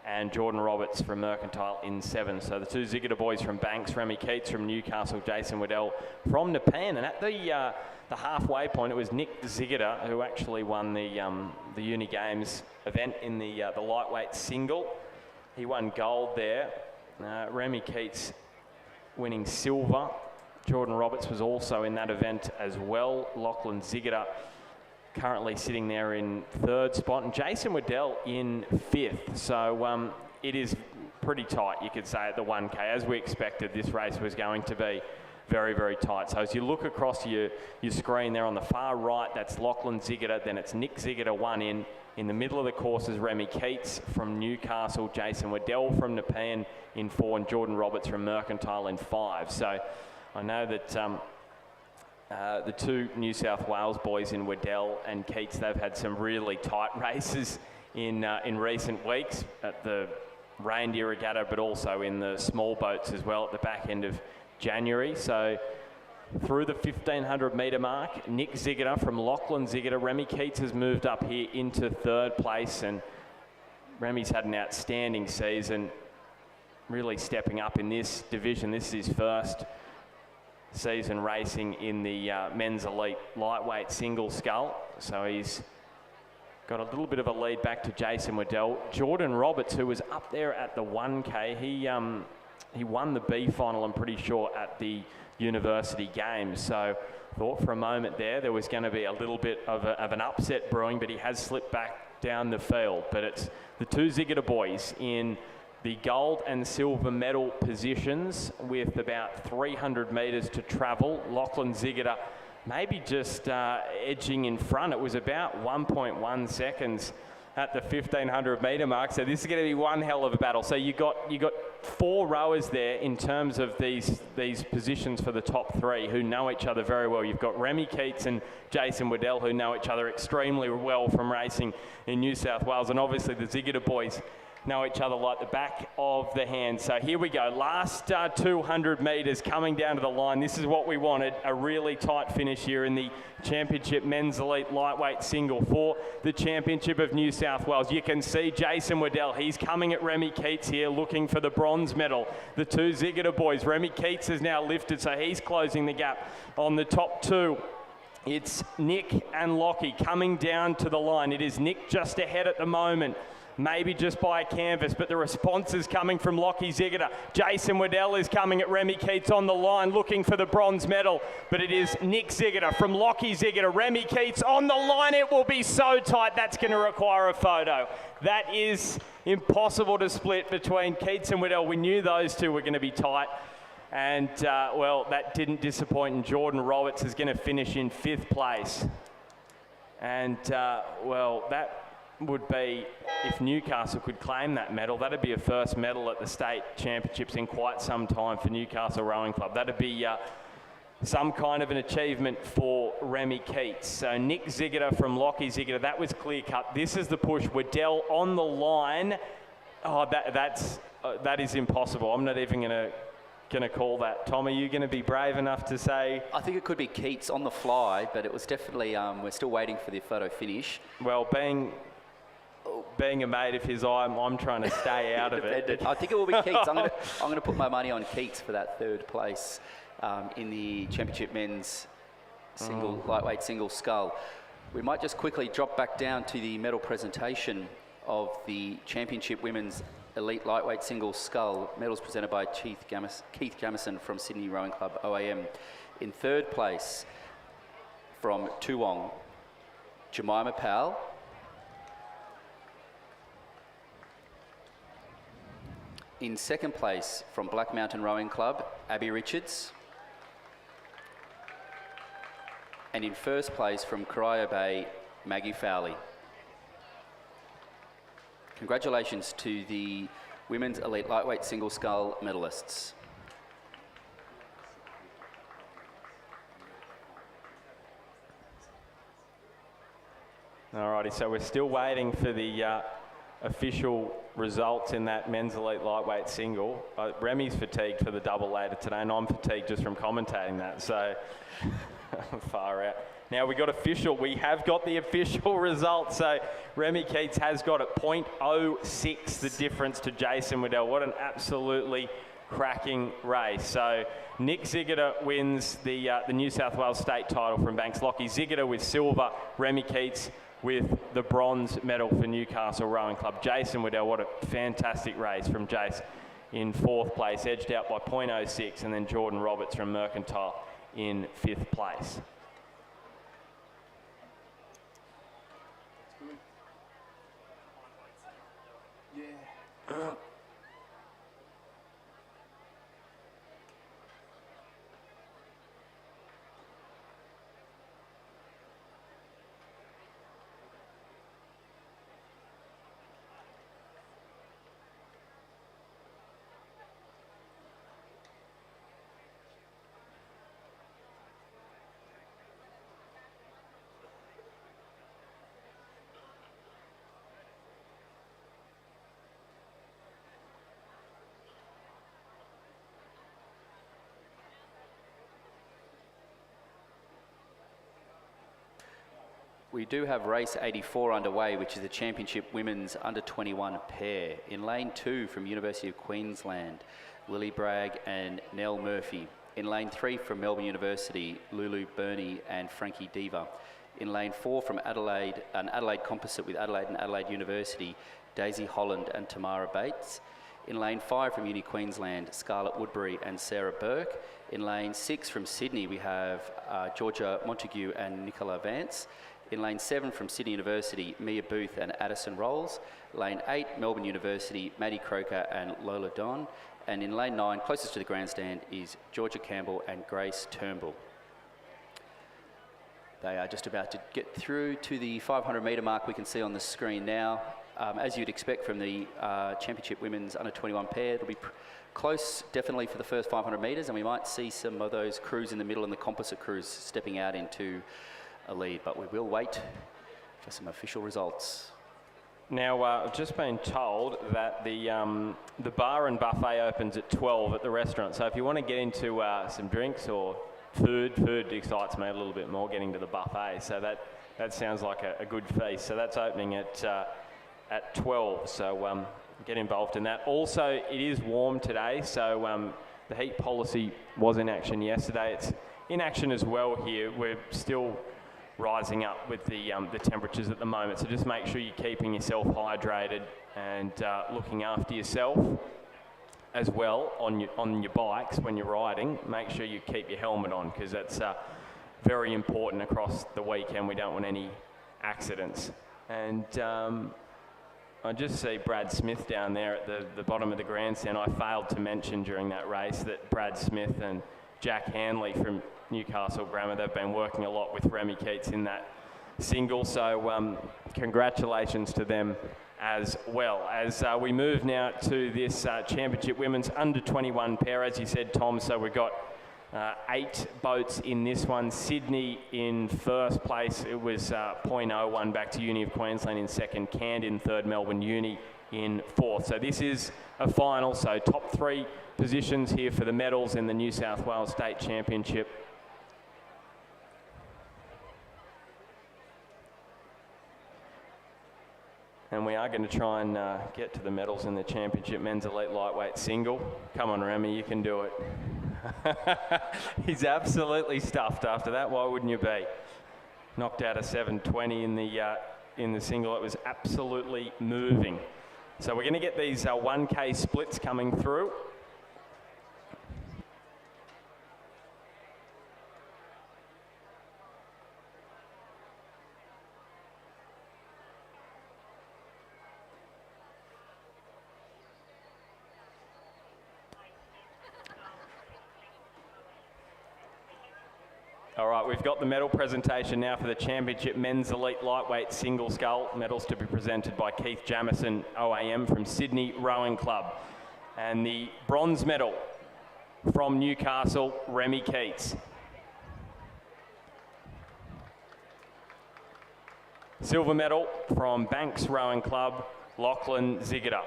and Jordan Roberts from Mercantile in 7. So the two Ziggiter boys from Banks, Remy Keats from Newcastle, Jason Waddell from Nepean. And at the halfway point, it was Nick Ziggiter who actually won the Uni Games event in the lightweight single. He won gold there. Remy Keats winning silver. Jordan Roberts was also in that event as well. Lachlan Ziggiter currently sitting there in third spot, and Jason Waddell in 5th. So it is pretty tight, you could say, at the 1K. As we expected, this race was going to be very, very tight. So as you look across your screen there on the far right, that's Lachlan Ziggiter, then it's Nick Ziggiter 1 in. In the middle of the course is Remy Keats from Newcastle, Jason Waddell from Nepean in 4, and Jordan Roberts from Mercantile in 5. So I know that the two New South Wales boys in Waddell and Keats, they've had some really tight races in recent weeks at the Reindeer Regatta, but also in the small boats as well at the back end of January. So through the 1,500 metre mark, Nick Ziggiter from Lachlan Ziggiter. Remy Keats has moved up here into third place, and Remy's had an outstanding season, really stepping up in this division. This is his first season racing in the men's elite lightweight single scull. So he's got a little bit of a lead back to Jason Waddell. Jordan Roberts, who was up there at the 1K, he won the B final, I'm pretty sure, at the University Games. So thought for a moment there was going to be a little bit of an upset brewing, but he has slipped back down the field. But it's the two Ziggoda boys in the gold and silver medal positions with about 300 metres to travel. Lachlan Ziggoda maybe just edging in front. It was about 1.1 seconds at the 1500 metre mark. So this is going to be one hell of a battle. So you got 4 rowers there in terms of these positions for the top 3 who know each other very well. You've got Remy Keats and Jason Waddell who know each other extremely well from racing in New South Wales, and obviously the Ziggoda boys know each other like the back of the hand. So here we go, last 200 metres coming down to the line. This is what we wanted, a really tight finish here in the Championship Men's Elite Lightweight Single for the Championship of New South Wales. You can see Jason Waddell, he's coming at Remy Keats here looking for the bronze medal. The two Ziggoda boys, Remy Keats has now lifted, so he's closing the gap on the top 2. It's Nick and Lockie coming down to the line. It is Nick just ahead at the moment, maybe just by a canvas, but the response is coming from Lockie Ziggoda. Jason Waddell is coming at Remy Keats on the line looking for the bronze medal, but it is Nick Ziggoda from Lockie Ziggoda. Remy Keats on the line. It will be so tight, that's going to require a photo. That is impossible to split between Keats and Waddell. We knew those two were going to be tight. And, well, that didn't disappoint, and Jordan Roberts is going to finish in 5th place. And, well, that would be, if Newcastle could claim that medal, that'd be a first medal at the state championships in quite some time for Newcastle Rowing Club. That'd be some kind of an achievement for Remy Keats. So Nick Ziggoda from Lockie Ziggoda, that was clear cut. This is the push. Waddell on the line. Oh, that is impossible. I'm not even going to call that. Tom, are you going to be brave enough to say? I think it could be Keats on the fly, but it was definitely, we're still waiting for the photo finish. Well, being a mate of his, I'm trying to stay out of it. I think it will be Keats. I'm going to put my money on Keats for that 3rd place in the Championship Men's lightweight single scull. We might just quickly drop back down to the medal presentation of the Championship Women's Elite Lightweight Single Scull. Medals presented by Keith Jamison from Sydney Rowing Club OAM. In 3rd place from Toowong, Jemima Powell. In 2nd place from Black Mountain Rowing Club, Abby Richards. And in 1st place from Corio Bay, Maggie Fowley. Congratulations to the Women's Elite Lightweight Single Scull medalists. Alrighty, so we're still waiting for the official results in that Men's Elite Lightweight Single. Remy's fatigued for the double later today, and I'm fatigued just from commentating that, so far out. Now we have got the official results. So Remy Keats has got it 0.06 the difference to Jason Waddell. What an absolutely cracking race. So Nick Ziggoda wins the New South Wales state title from Banks. Lockie Ziggoda with silver, Remy Keats with the bronze medal for Newcastle Rowing Club. Jason Waddell, what a fantastic race from Jace in 4th place, edged out by 0.06, and then Jordan Roberts from Mercantile in 5th place. We do have race 84 underway, which is the Championship Women's Under-21 pair. In lane 2 from University of Queensland, Lily Bragg and Nell Murphy. In lane 3 from Melbourne University, Lulu Burney and Frankie Diva. In lane 4 from Adelaide, an Adelaide composite with Adelaide and Adelaide University, Daisy Holland and Tamara Bates. In lane 5 from Uni Queensland, Scarlett Woodbury and Sarah Burke. In lane 6 from Sydney, we have Georgia Montague and Nicola Vance. In lane 7 from Sydney University, Mia Booth and Addison Rolls. Lane 8, Melbourne University, Maddie Croker and Lola Don. And in lane 9, closest to the grandstand, is Georgia Campbell and Grace Turnbull. They are just about to get through to the 500 metre mark we can see on the screen now. As you'd expect from the Championship Women's Under-21 pair, it'll be close definitely for the first 500 metres, and we might see some of those crews in the middle and the composite crews stepping out into a lead, but we will wait for some official results. Now, I've just been told that the bar and buffet opens at 12 at the restaurant, so if you want to get into some drinks or food excites me a little bit more, getting to the buffet, so that sounds like a good feast. So that's opening at 12, so get involved in that. Also, it is warm today, so the heat policy was in action yesterday. It's in action as well here. We're still rising up with the temperatures at the moment, so just make sure you're keeping yourself hydrated and looking after yourself as well on your bikes when you're riding. Make sure you keep your helmet on, because that's very important across the weekend. We don't want any accidents. And I just see Brad Smith down there at the bottom of the grandstand. I failed to mention during that race that Brad Smith and Jack Hanley from Newcastle Grammar, they've been working a lot with Remy Keats in that single, so congratulations to them as well. As we move now to this Championship Women's Under-21 pair, as you said, Tom, so we've got 8 boats in this one. Sydney in first place, it was 0.01 back to Uni of Queensland in second, Cand in third, Melbourne Uni in fourth. So this is a final, so top 3 positions here for the medals in the New South Wales State Championship. And we are going to try and get to the medals in the Championship Men's Elite Lightweight Single. Come on, Remy, you can do it. He's absolutely stuffed after that. Why wouldn't you be? Knocked out a 720 in the single. It was absolutely moving. So we're going to get these 1K splits coming through. All right, we've got the medal presentation now for the Championship Men's Elite Lightweight Single Scull. Medals to be presented by Keith Jamison, OAM, from Sydney Rowing Club. And the bronze medal from Newcastle, Remy Keats. Silver medal from Banks Rowing Club, Lachlan Ziggiter.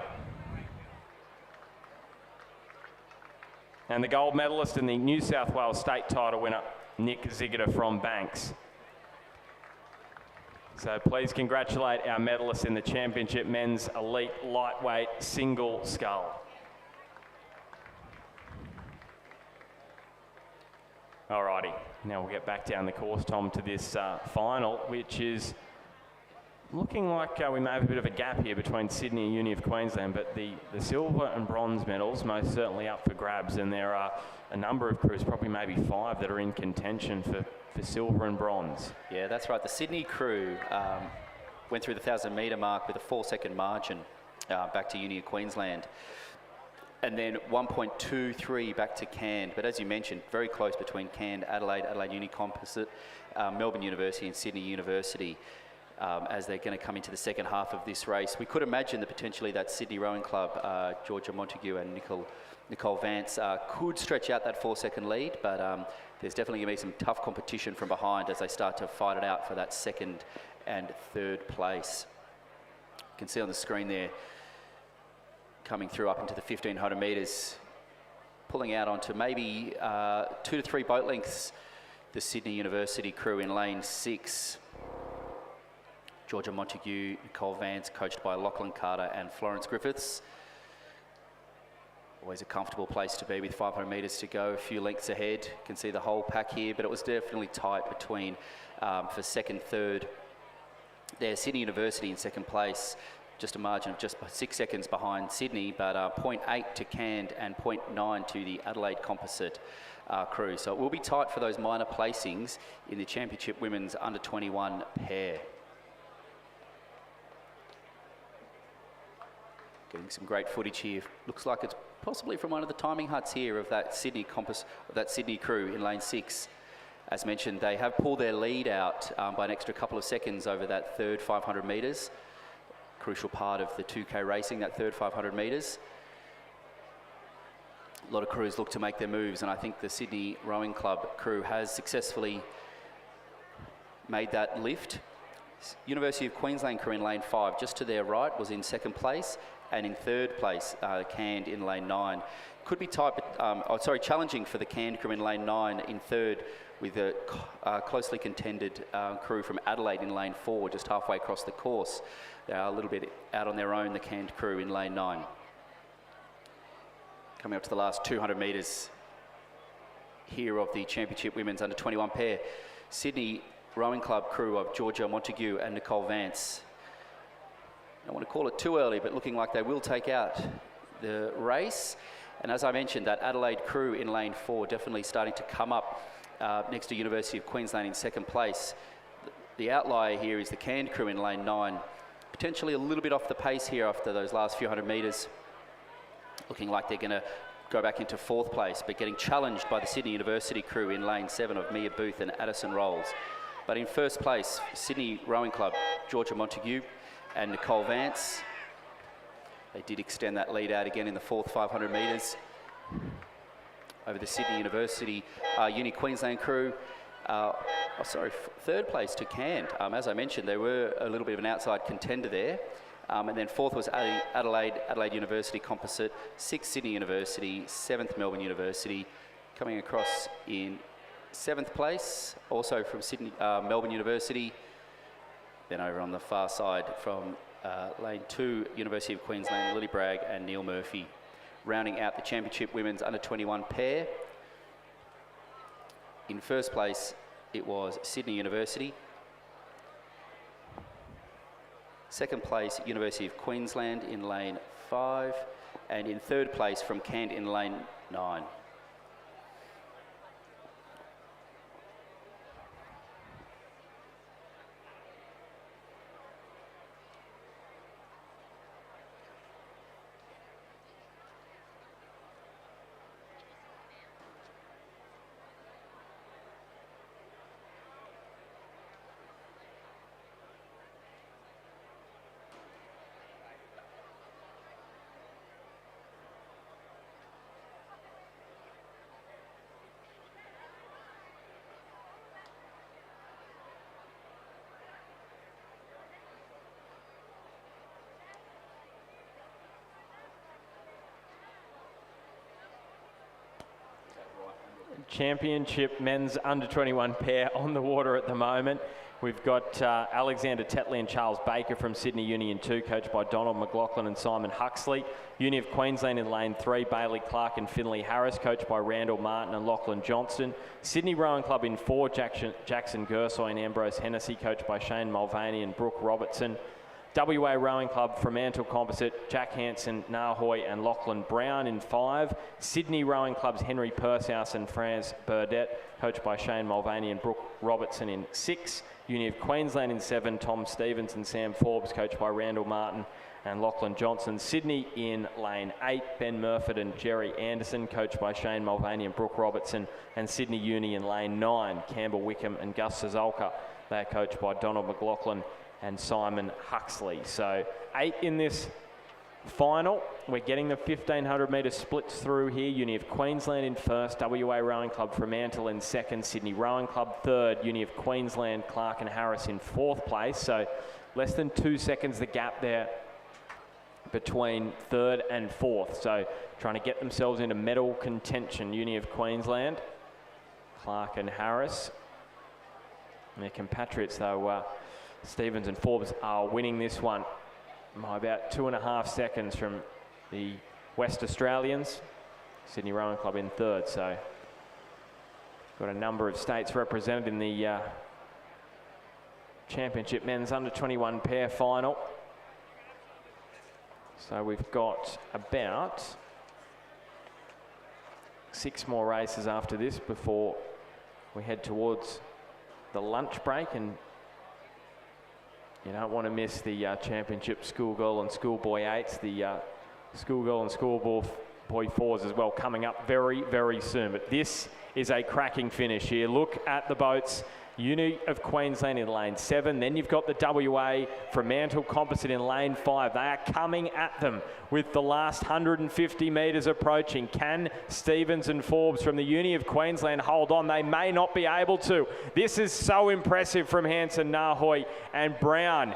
And the gold medalist and the New South Wales State title winner, Nick Ziggiter from Banks. So please congratulate our medalists in the Championship Men's Elite Lightweight Single Scull. Alrighty, now we'll get back down the course, Tom, to this final, which is looking like we may have a bit of a gap here between Sydney and Uni of Queensland, but the silver and bronze medals most certainly up for grabs, and there are a number of crews, probably maybe 5, that are in contention for silver and bronze. Yeah, that's right. The Sydney crew went through the 1,000 metre mark with a 4-second margin back to Uni of Queensland, and then 1.23 back to Cand. But as you mentioned, very close between Cand, Adelaide Uni Composite, Melbourne University and Sydney University. As they're going to come into the second half of this race. We could imagine that potentially that Sydney Rowing Club, Georgia Montague and Nicole Vance could stretch out that 4-second lead, but there's definitely going to be some tough competition from behind as they start to fight it out for that second and third place. You can see on the screen there, coming through up into the 1,500 metres, pulling out onto maybe 2 to 3 boat lengths, the Sydney University crew in lane 6. Georgia Montague, Nicole Vance, coached by Lachlan Carter and Florence Griffiths. Always a comfortable place to be with 500 metres to go, a few lengths ahead. You can see the whole pack here, but it was definitely tight between for second, third. There's Sydney University in second place, just a margin of just 6 seconds behind Sydney, but 0.8 to Canned and 0.9 to the Adelaide Composite crew. So it will be tight for those minor placings in the Championship Women's Under 21 pair. Getting some great footage here. Looks like it's possibly from one of the timing huts here of that Sydney crew in lane 6. As mentioned, they have pulled their lead out by an extra couple of seconds over that third 500 metres. Crucial part of the 2K racing, that third 500 metres. A lot of crews look to make their moves, and I think the Sydney Rowing Club crew has successfully made that lift. University of Queensland crew in lane 5, just to their right, was in second place, and in third place, Canned in lane 9. Could be tight, but, challenging for the Canned crew in lane 9 in third, with a closely contended crew from Adelaide in lane 4, just halfway across the course. They are a little bit out on their own, the Canned crew in lane 9. Coming up to the last 200 metres here of the Championship Women's Under 21 pair. Sydney Rowing Club crew of Georgia Montague and Nicole Vance. I don't want to call it too early, but looking like they will take out the race. And as I mentioned, that Adelaide crew in lane 4 definitely starting to come up next to University of Queensland in second place. The outlier here is the Canned crew in lane 9. Potentially a little bit off the pace here after those last few hundred metres. Looking like they're going to go back into fourth place, but getting challenged by the Sydney University crew in lane 7 of Mia Booth and Addison Rolls. But in first place, Sydney Rowing Club, Georgia Montague and Nicole Vance. They did extend that lead out again in the fourth 500 metres over the Sydney University Uni Queensland crew. Third place to Canned. As I mentioned, they were a little bit of an outside contender there. And then fourth was Adelaide University Composite, 6th Sydney University, 7th Melbourne University. Coming across in 7th place, also from Melbourne University. Then over on the far side from lane 2, University of Queensland, Lily Bragg and Neil Murphy. Rounding out the Championship Women's Under 21 pair. In first place, it was Sydney University. Second place, University of Queensland in lane 5. And in third place from Canned in lane 9. Championship men's under 21 pair on the water at the moment. We've got Alexander Tetley and Charles Baker from Sydney Uni in 2, coached by Donald McLaughlin and Simon Huxley. Uni of Queensland in lane 3, Bailey Clark and Finlay Harris, coached by Randall Martin and Lachlan Johnston. Sydney Rowing Club in 4, Jackson Gersoy and Ambrose Hennessy, coached by Shane Mulvaney and Brooke Robertson. WA Rowing Club, Fremantle Composite, Jack Hansen, Nahoy and Lachlan Brown in 5. Sydney Rowing Club's Henry Pershouse and Franz Burdett, coached by Shane Mulvaney and Brooke Robertson in 6. Uni of Queensland in 7, Tom Stevens and Sam Forbes, coached by Randall Martin and Lachlan Johnson. Sydney in lane 8, Ben Murford and Jerry Anderson, coached by Shane Mulvaney and Brooke Robertson. And Sydney Uni in lane 9, Campbell Wickham and Gus Sazolka, they're coached by Donald McLaughlin and Simon Huxley. So 8 in this final. We're getting the 1500 metre splits through here. Uni of Queensland in 1st, WA Rowing Club Fremantle in 2nd, Sydney Rowing Club 3rd, Uni of Queensland Clark and Harris in 4th place. So less than 2 seconds the gap there between 3rd and 4th. So trying to get themselves into medal contention. Uni of Queensland, Clark and Harris. And their compatriots though, Stevens and Forbes are winning this one by about 2.5 seconds from the West Australians. Sydney Rowing Club in 3rd, so got a number of states represented in the Championship men's under 21 pair final. So we've got about 6 more races after this before we head towards the lunch break, and you don't want to miss the championship schoolgirl and schoolboy 8s, the schoolgirl and schoolboy 4s as well, coming up very, very soon. But this is a cracking finish here. Look at the boats. Uni of Queensland in lane 7. Then you've got the WA Fremantle Composite in lane 5. They are coming at them with the last 150 metres approaching. Can Stevens and Forbes from the Uni of Queensland hold on? They may not be able to. This is so impressive from Hansen Nahoy and Brown.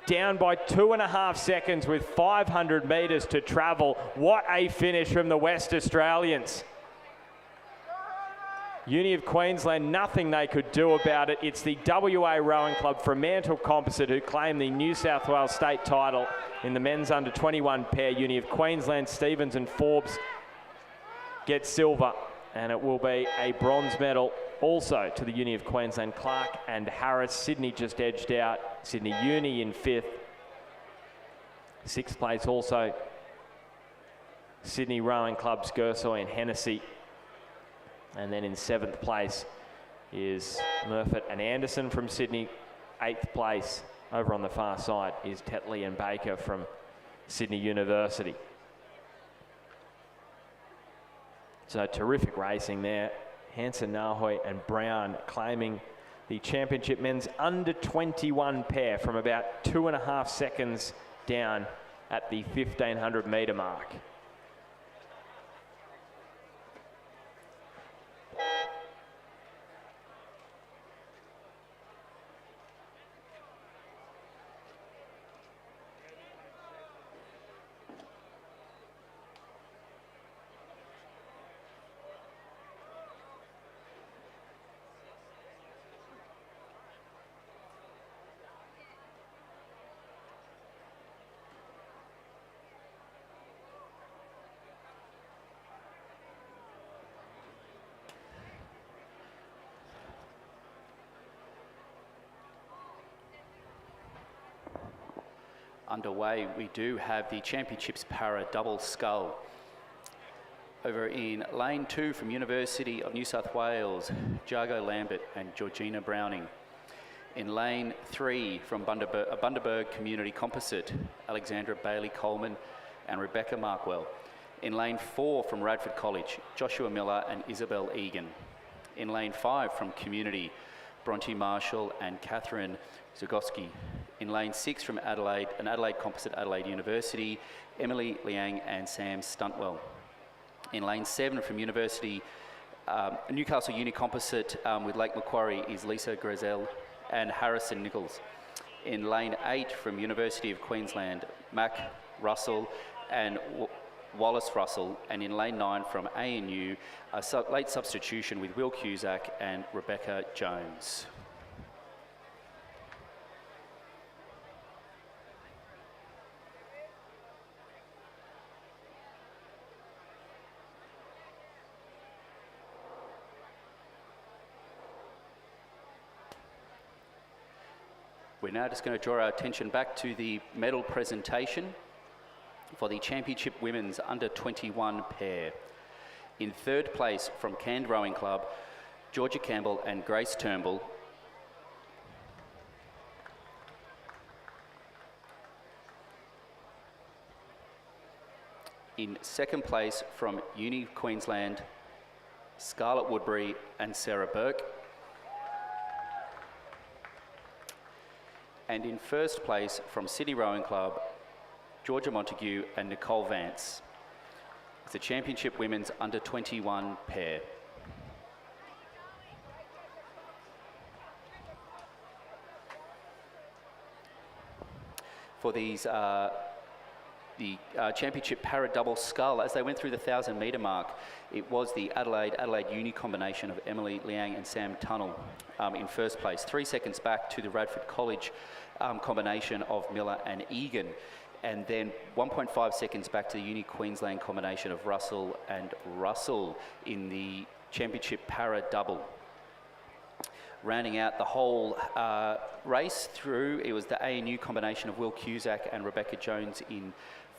Down by 2.5 seconds with 500 metres to travel. What a finish from the West Australians. Uni of Queensland, nothing they could do about it. It's the WA Rowing Club Fremantle Composite who claim the New South Wales state title in the men's under 21 pair. Uni of Queensland, Stevens and Forbes get silver, and it will be a bronze medal also to the Uni of Queensland. Clark and Harris. Sydney just edged out. Sydney Uni in 5th. 6th place also Sydney Rowing Club's Gersoy and Hennessy. And then in 7th place is Murfitt and Anderson from Sydney. 8th place over on the far side is Tetley and Baker from Sydney University. So terrific racing there. Hansen Nahoy and Brown claiming the championship men's under 21 pair from about 2.5 seconds down at the 1500 metre mark. Underway, we do have the Championships Para Double Scull. Over in lane 2 from University of New South Wales, Jargo Lambert and Georgina Browning. In lane 3 from Bundaberg Community Composite, Alexandra Bailey Coleman and Rebecca Markwell. In lane 4 from Radford College, Joshua Miller and Isabel Egan. In lane 5 from Community, Bronte Marshall and Catherine Zagowski. In lane 6 from Adelaide, an Adelaide Composite Adelaide University, Emily Liang and Sam Stuntwell. In lane 7 from University, Newcastle Uni Composite with Lake Macquarie is Lisa Grezel and Harrison Nichols. In lane 8 from University of Queensland, Mac Russell and Wallace Russell. And in lane 9 from ANU, a late substitution with Will Cusack and Rebecca Jones. We're now just going to draw our attention back to the medal presentation for the Championship Women's Under 21 pair. In 3rd place from Cairns Rowing Club, Georgia Campbell and Grace Turnbull. In 2nd place from Uni Queensland, Scarlett Woodbury and Sarah Burke. And in 1st place from Sydney Rowing Club, Georgia Montague and Nicole Vance. It's the Championship Women's Under 21 pair. For these, the Championship Para Double Scull, as they went through the 1,000 metre mark, it was the Adelaide Uni combination of Emily Liang and Sam Tunnell in 1st place. 3 seconds back to the Radford College combination of Miller and Egan. And then 1.5 seconds back to the Uni Queensland combination of Russell and Russell in the Championship Para Double. Rounding out the whole race through, it was the ANU combination of Will Cusack and Rebecca Jones in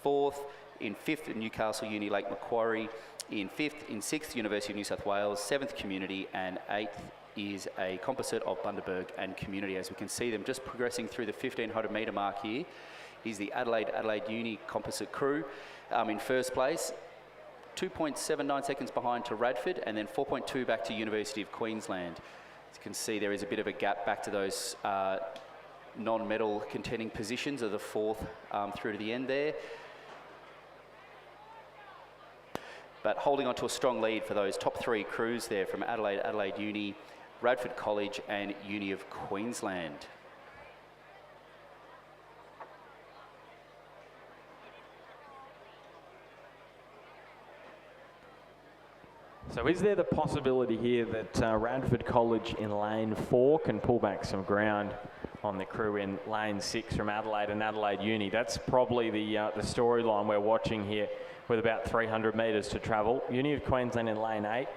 4th. In 5th, Newcastle Uni Lake Macquarie. In 5th, in 6th, University of New South Wales. 7th, Community, and 8th is a composite of Bundaberg and Community. As we can see them just progressing through the 1500 metre mark here is the Adelaide Uni composite crew in first place. 2.79 seconds behind to Radford, and then 4.2 back to University of Queensland. As you can see, there is a bit of a gap back to those non-medal contending positions of the 4th through to the end there. But holding on to a strong lead for those top 3 crews there from Adelaide Uni, Radford College and Uni of Queensland. So is there the possibility here that Radford College in lane 4 can pull back some ground on the crew in lane 6 from Adelaide and Adelaide Uni? That's probably the storyline we're watching here, with about 300 metres to travel. Uni of Queensland in lane 8.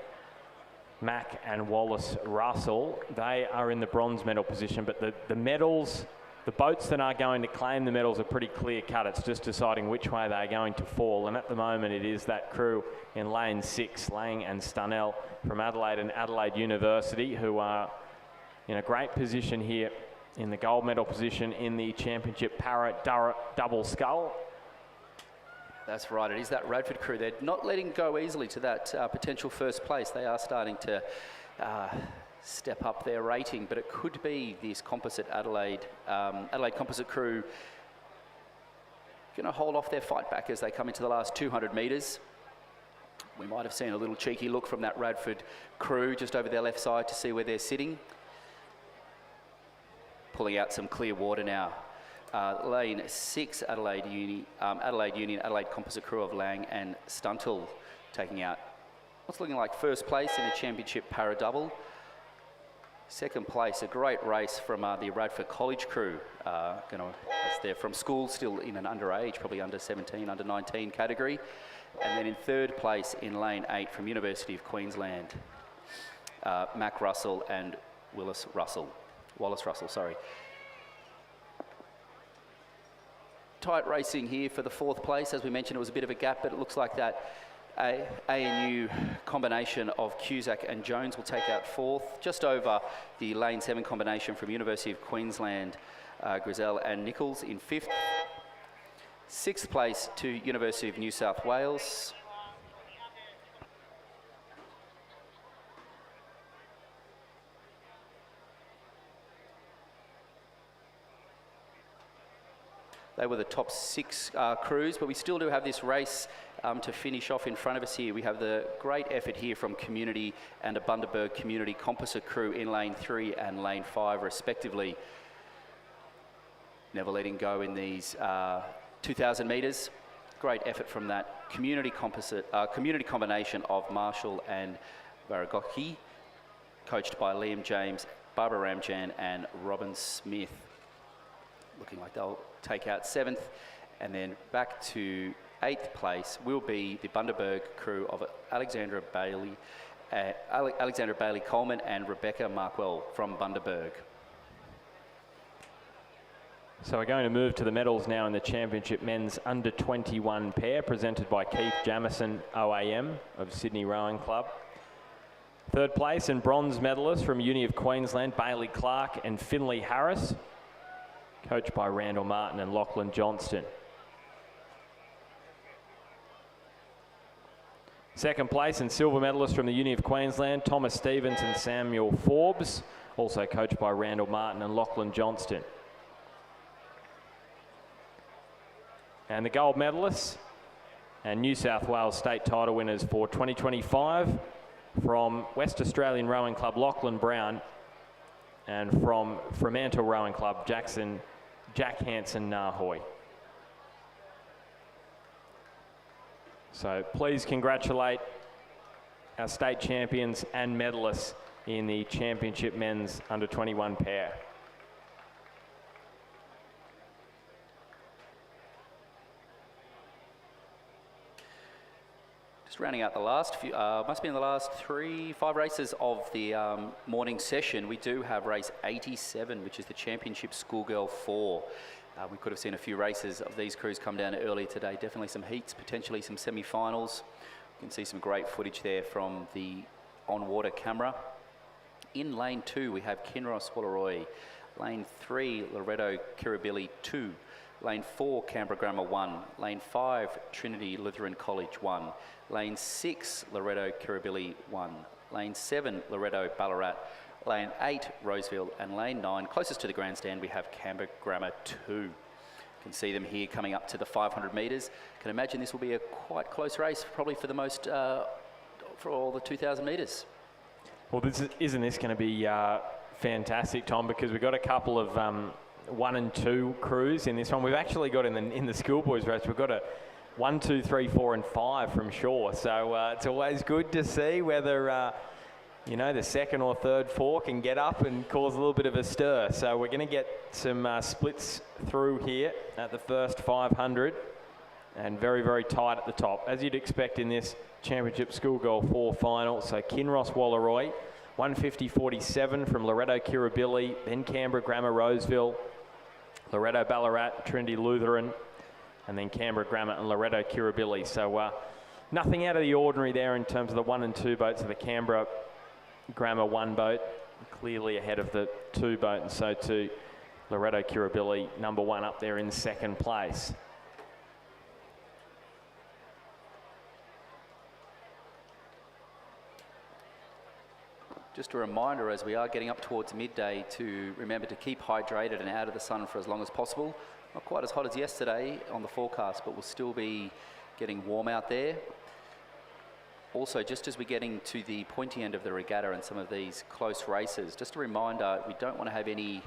Mack and Wallace Russell, they are in the bronze medal position, but the medals, the boats that are going to claim the medals are pretty clear cut. It's just deciding which way they're going to fall. And at the moment, it is that crew in lane 6, Lang and Stunnell from Adelaide and Adelaide University, who are in a great position here in the gold medal position in the championship para double scull. That's right, it is that Radford crew. They're not letting go easily to that potential first place. They are starting to step up their rating, but it could be this composite Adelaide composite crew going to hold off their fight back as they come into the last 200 metres. We might have seen a little cheeky look from that Radford crew just over their left side to see where they're sitting. Pulling out some clear water now. Lane 6, Adelaide Uni and Adelaide composite crew of Lang and Stuntle taking out what's looking like first place in the championship para double. Second place, a great race from the Radford College crew. They're from school, still in an underage, probably under 17, under 19 category. And then in third place in lane 8 from University of Queensland, Mac Russell and Wallace Russell, sorry. Tight racing here for the 4th place. As we mentioned, it was a bit of a gap, but it looks like that ANU combination of Cusack and Jones will take out 4th, just over the lane 7 combination from University of Queensland, Grizel and Nichols in 5th. 6th place to University of New South Wales. They were the top 6 crews, but we still do have this race to finish off in front of us here. We have the great effort here from Community and a Bundaberg Community composite crew in lane 3 and lane 5 respectively. Never letting go in these 2,000 metres. Great effort from that community combination of Marshall and Varagoki, coached by Liam James, Barbara Ramjan and Robin Smith. Looking like they'll take out 7th, and then back to 8th place will be the Bundaberg crew of Alexandra Bailey Coleman and Rebecca Markwell from Bundaberg. So we're going to move to the medals now in the championship men's under 21 pair, presented by Keith Jamison OAM of Sydney Rowing Club. Third place and bronze medalists from Uni of Queensland, Bailey Clark and Finley Harris, coached by Randall Martin and Lachlan Johnston. Second place and silver medalists from the Uni of Queensland, Thomas Stevens and Samuel Forbes, also coached by Randall Martin and Lachlan Johnston. And the gold medalists and New South Wales state title winners for 2025 from West Australian Rowing Club, Lachlan Brown, and from Fremantle Rowing Club, Jack Hansen Nahoy. So please congratulate our state champions and medalists in the championship men's under 21 pair. Just rounding out the last few, must be in the last 5 races of the morning session. We do have race 87, which is the Championship Schoolgirl 4. We could have seen a few races of these crews come down early today. Definitely some heats, potentially some semi-finals. You can see some great footage there from the on-water camera. In lane 2, we have Kinross Wallaroi. Lane 3, Loretto Kirribilli 2. Lane 4, Canberra Grammar 1. Lane 5, Trinity Lutheran College 1. Lane 6, Loretto Kirribilli 1. Lane 7, Loretto Ballarat. Lane 8, Roseville, and lane 9, closest to the grandstand, we have Canberra Grammar 2. You can see them here coming up to the 500 metres. Can imagine this will be a quite close race, probably for the most, for all the 2,000 metres. Well, isn't this going to be fantastic, Tom? Because we've got a couple of 1 and 2 crews in this one. We've actually got in the schoolboys race, we've got a 1, 2, 3, 4, and 5 from shore. So it's always good to see whether you know, the second or third 4 can get up and cause a little bit of a stir. So we're going to get some splits through here at the first 500, and very, very tight at the top, as you'd expect in this Championship Schoolgirl 4 final. So Kinross Wallaroi, 150.47 from Loretto Kirribilli, then Canberra Grammar Roseville, Loretto Ballarat, Trinity Lutheran, and then Canberra Grammar and Loretto Kirribilli. So nothing out of the ordinary there in terms of the 1 and 2 boats of the Canberra Grammar 1 boat, clearly ahead of the 2 boat, and so too Loretto Kirribilli, number 1 up there in second place. Just a reminder, as we are getting up towards midday, to remember to keep hydrated and out of the sun for as long as possible. Not quite as hot as yesterday on the forecast, but we'll still be getting warm out there. Also, just as we're getting to the pointy end of the regatta and some of these close races, just a reminder, we don't want to have any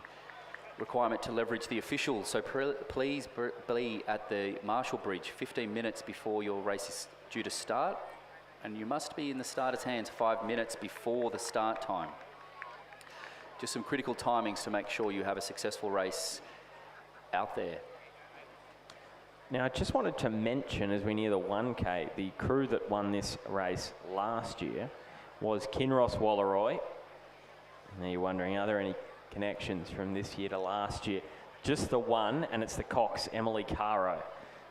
requirement to leverage the officials. So please be at the Marshall Bridge 15 minutes before your race is due to start. And you must be in the starter's hands 5 minutes before the start time. Just some critical timings to make sure you have a successful race out there. Now, I just wanted to mention, as we near the 1K, the crew that won this race last year was Kinross Wallaroi. Now you're wondering, are there any connections from this year to last year? Just the one, and it's the Cox, Emily Caro.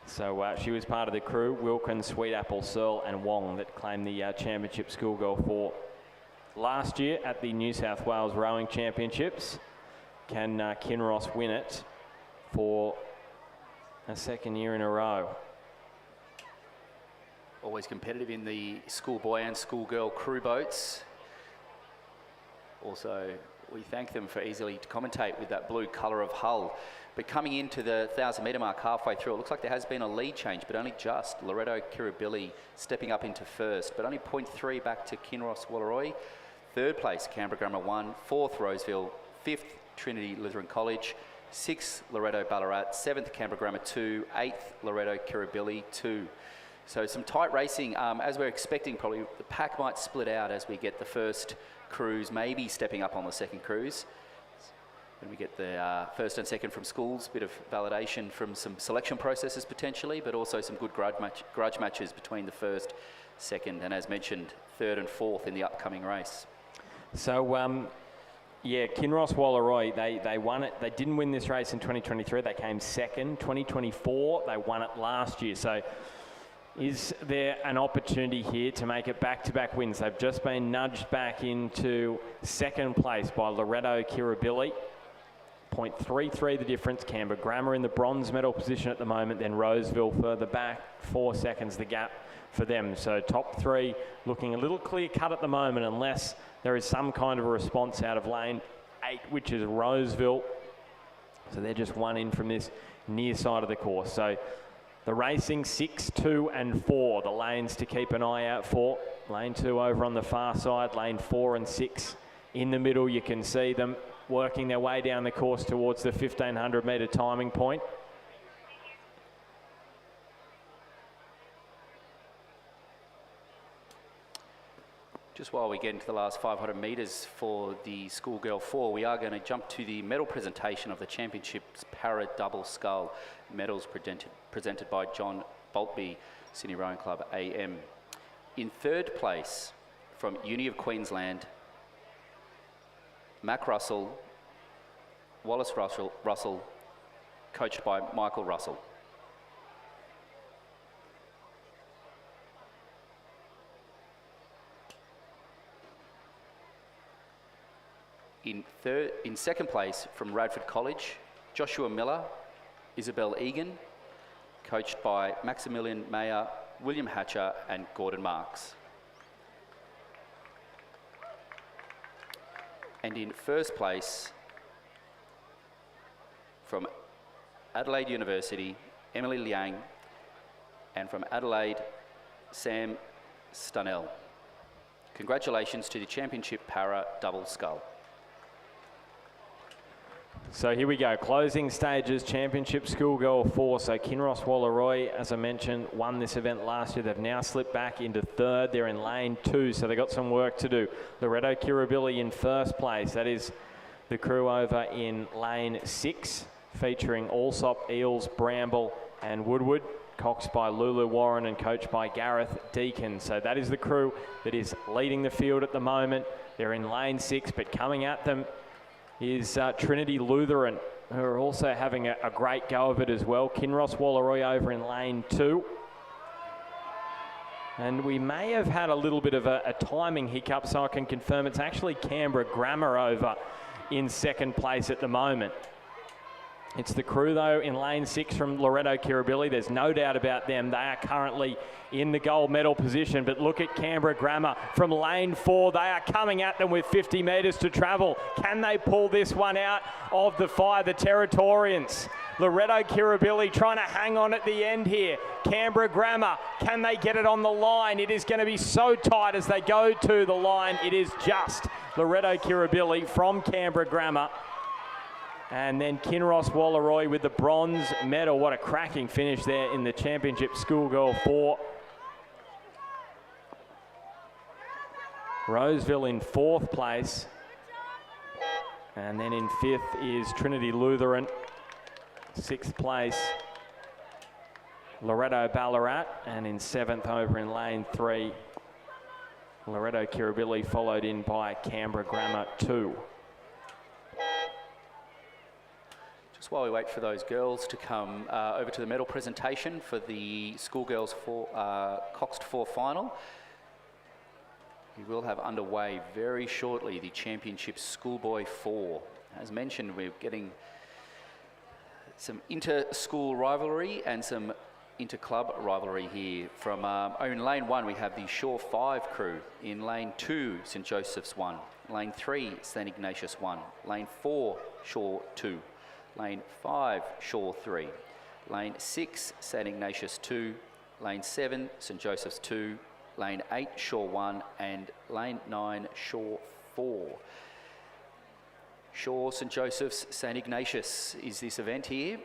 So she was part of the crew, Wilkins, Sweetapple, Searle and Wong, that claimed the Championship Schoolgirl 4 last year at the New South Wales Rowing Championships. Can Kinross win it for a second year in a row? Always competitive in the schoolboy and schoolgirl crew boats. Also, we thank them for easily to commentate with that blue colour of hull. But coming into the 1,000 metre mark halfway through, it looks like there has been a lead change, but only just. Loretto Kirribilli stepping up into first, but only 0.3 back to Kinross Wallaroi. Third place, Canberra Grammar 1. Fourth, Roseville. Fifth, Trinity Lutheran College. 6th, Loretto Ballarat. 7th, Canberra Grammar 2. 8th, Loretto Kirribilli 2. So some tight racing. As we're expecting, probably the pack might split out as we get the first cruise, maybe stepping up on the second cruise. When we get the first and second from schools, bit of validation from some selection processes potentially, but also some good grudge matches between the first, second, and as mentioned, third and fourth in the upcoming race. So, yeah, Kinross Wallaroi, they won it. They didn't win this race in 2023. They came second. 2024, they won it last year. So is there an opportunity here to make it back-to-back wins? They've just been nudged back into second place by Loretto Kirribilli. 0.33 the difference. Canberra Grammar in the bronze medal position at the moment, then Roseville further back, 4 seconds the gap for them. So top 3 looking a little clear-cut at the moment, unless there is some kind of a response out of lane 8, which is Roseville. So they're just 1 in from this near side of the course. So the racing 6, 2 and 4, the lanes to keep an eye out for. Lane 2 over on the far side, lane 4 and 6 in the middle. You can see them working their way down the course towards the 1,500 metre timing point. Just while we get into the last 500 metres for the Schoolgirl 4, we are going to jump to the medal presentation of the Championship's Para Double Scull. Medals presented by John Boltby, Sydney Rowing Club AM. In third place, from Uni of Queensland, Mac Russell, Wallace Russell, coached by Michael Russell. In second place, from Radford College, Joshua Miller, Isabel Egan, coached by Maximilian Mayer, William Hatcher and Gordon Marks. And in first place, from Adelaide University, Emily Liang, and from Adelaide, Sam Stunnell. Congratulations to the Championship Para Double Scull. So here we go, closing stages, Championship Schoolgirl 4. So Kinross Wallaroi, as I mentioned, won this event last year. They've now slipped back into third. They're in lane 2, so they've got some work to do. Loretto Kirribilli in first place. That is the crew over in lane 6, featuring Allsop, Eels, Bramble and Woodward. Coxed by Lulu Warren and coached by Gareth Deacon. So that is the crew that is leading the field at the moment. They're in lane 6, but coming at them is Trinity Lutheran, who are also having a great go of it as well. Kinross Wallaroi over in lane 2. And we may have had a little bit of a timing hiccup, so I can confirm it's actually Canberra Grammar over in second place at the moment. It's the crew, though, in lane 6 from Loretto Kirribilli. There's no doubt about them. They are currently in the gold medal position. But look at Canberra Grammar from lane 4. They are coming at them with 50 metres to travel. Can they pull this one out of the fire, the Territorians? Loretto Kirribilli trying to hang on at the end here. Canberra Grammar, can they get it on the line? It is going to be so tight as they go to the line. It is just Loretto Kirribilli from Canberra Grammar. And then Kinross Wallaroi with the bronze medal. What a cracking finish there in the Championship Schoolgirl 4. Roseville in 4th place. And then in 5th is Trinity Lutheran. 6th place, Loretto Ballarat. And in 7th over in lane 3, Loretto Kirribilli, followed in by Canberra Grammar 2. Just while we wait for those girls to come over to the medal presentation for the Schoolgirls Coxed 4 final, we will have underway very shortly the Championship Schoolboy 4. As mentioned, we're getting some inter-school rivalry and some inter-club rivalry here. From in lane 1, we have the Shore 5 crew. In lane 2, St Joseph's 1. Lane 3, St Ignatius 1. Lane 4, Shore 2. Lane 5, Shore 3. Lane 6, St Ignatius 2. Lane 7, St Joseph's 2. Lane 8, Shore 1. And Lane 9, Shore 4. Shore, St Joseph's, St Ignatius is this event here.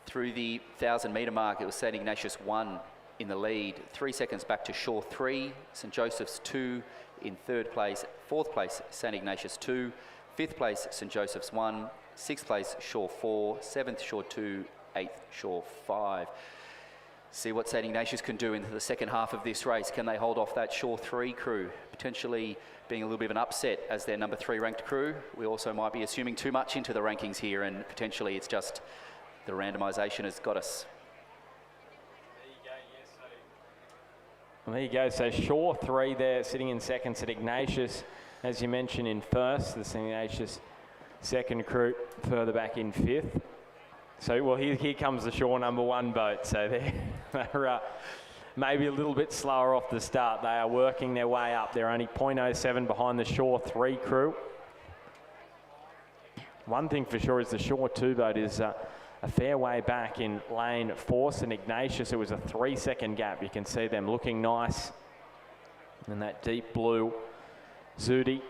Through the 1,000 metre mark, it was St Ignatius 1 in the lead. 3 seconds back to Shore 3, St Joseph's 2 in 3rd place. 4th place, St Ignatius 2. 5th place, St Joseph's 1. 6th place, Shore 4. 7th, Shore 2. 8th, Shore 5. See what St Ignatius can do into the second half of this race. Can they hold off that Shore 3 crew? Potentially being a little bit of an upset as their number 3 ranked crew. We also might be assuming too much into the rankings here, and potentially it's just the randomisation has got us. There you go, so Shore 3 there, sitting in second. St Ignatius, as you mentioned, in first. The St Ignatius second crew further back in 5th. So, well, here comes the Shore number 1 boat. So they're maybe a little bit slower off the start. They are working their way up. They're only 0.07 behind the Shore 3 crew. One thing for sure is the Shore 2 boat is a fair way back in lane 4. St Ignatius, it was a 3-second gap. You can see them looking nice in that deep blue Zudi.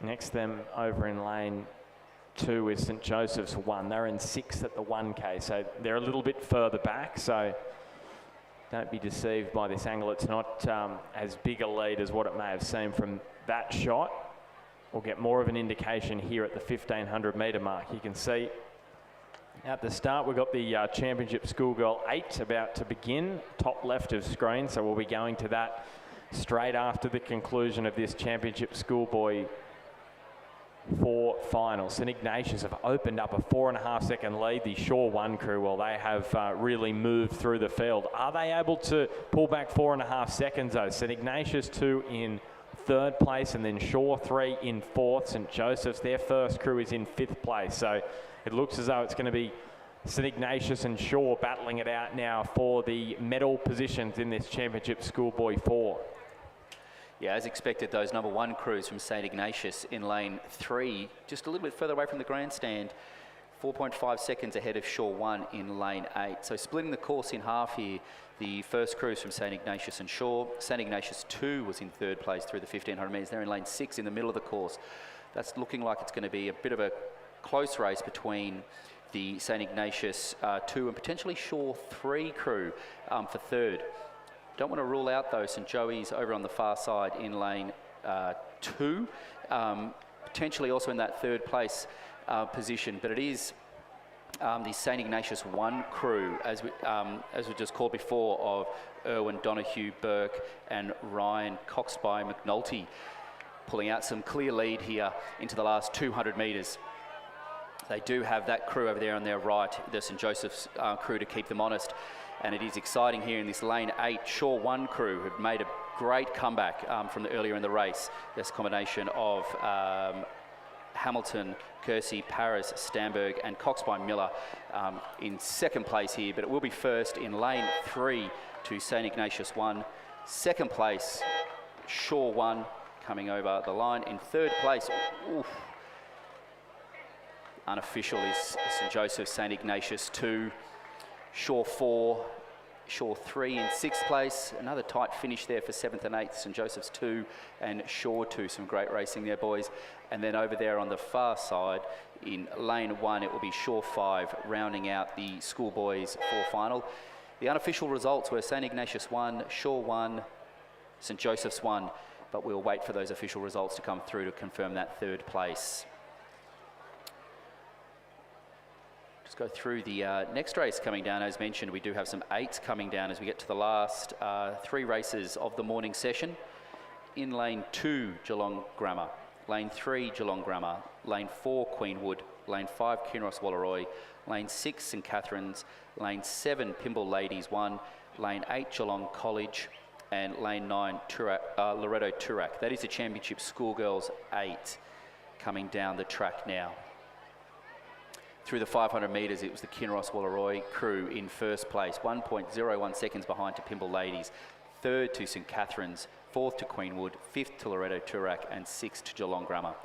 Next them over in lane 2 is St Joseph's 1. They're in 6th at the 1K, so they're a little bit further back, so don't be deceived by this angle. It's not as big a lead as what it may have seemed from that shot. We'll get more of an indication here at the 1,500 metre mark. You can see At the start, we've got the Championship Schoolgirl 8 about to begin, top left of screen, so we'll be going to that straight after the conclusion of this Championship Schoolboy 4 final. St Ignatius have opened up a 4.5 second lead. The Shore 1 crew, well, they have really moved through the field. Are they able to pull back 4.5 seconds though? St Ignatius 2 in 3rd place, and then Shore 3 in 4th. St Joseph's, their first crew is in 5th place. So it looks as though it's going to be St Ignatius and Shore battling it out now for the medal positions in this Championship Schoolboy 4. Yeah, as expected, those number 1 crews from St Ignatius in lane 3, just a little bit further away from the grandstand, 4.5 seconds ahead of Shore 1 in lane 8. So splitting the course in half here, the first crews from St Ignatius and Shore. St Ignatius 2 was in 3rd place through the 1,500 metres. They're in lane 6 in the middle of the course. That's looking like it's going to be a bit of a close race between the St Ignatius 2 and potentially Shore 3 crew for 3rd. Don't want to rule out though St Joey's over on the far side in lane 2, potentially also in that 3rd place position, but it is the St Ignatius 1 crew, as we just called before, of Irwin Donahue Burke and Ryan Coxby McNulty, pulling out some clear lead here into the last 200 metres. They do have that crew over there on their right, the St Joseph's crew, to keep them honest. And it is exciting here in this lane 8. Shore 1 crew have made a great comeback from earlier in the race. This combination of Hamilton, Kersey, Paris, Stamberg and Coxby Miller in 2nd place here, but it will be first in lane 3 to St Ignatius 1. 2nd place, Shore 1 coming over the line. In 3rd place, unofficial, is St Joseph, St Ignatius 2. Shore 4, Shore 3 in 6th place. Another tight finish there for 7th and 8th, St Joseph's 2 and Shore 2. Some great racing there, boys. And then over there on the far side, in lane 1, it will be Shore 5 rounding out the Schoolboys 4 final. The unofficial results were St Ignatius 1, Shore 1, St Joseph's 1, but we'll wait for those official results to come through to confirm that 3rd place. Go through the next race coming down. As mentioned, we do have some 8s coming down as we get to the last 3 races of the morning session. In lane 2, Geelong Grammar. Lane 3, Geelong Grammar. Lane 4, Queenwood. Lane 5, Kinross Wallaroi. Lane 6, St Catherine's. Lane 7, Pymble Ladies 1. Lane 8, Geelong College. And lane 9, Loretto Toorak. That is the Championship Schoolgirls 8 coming down the track now. Through the 500 metres, it was the Kinross Wallaroi crew in 1st place, 1.01 seconds behind to Pymble Ladies, 3rd to St Catherine's, 4th to Queenwood, 5th to Loretto Toorak and 6th to Geelong Grammar.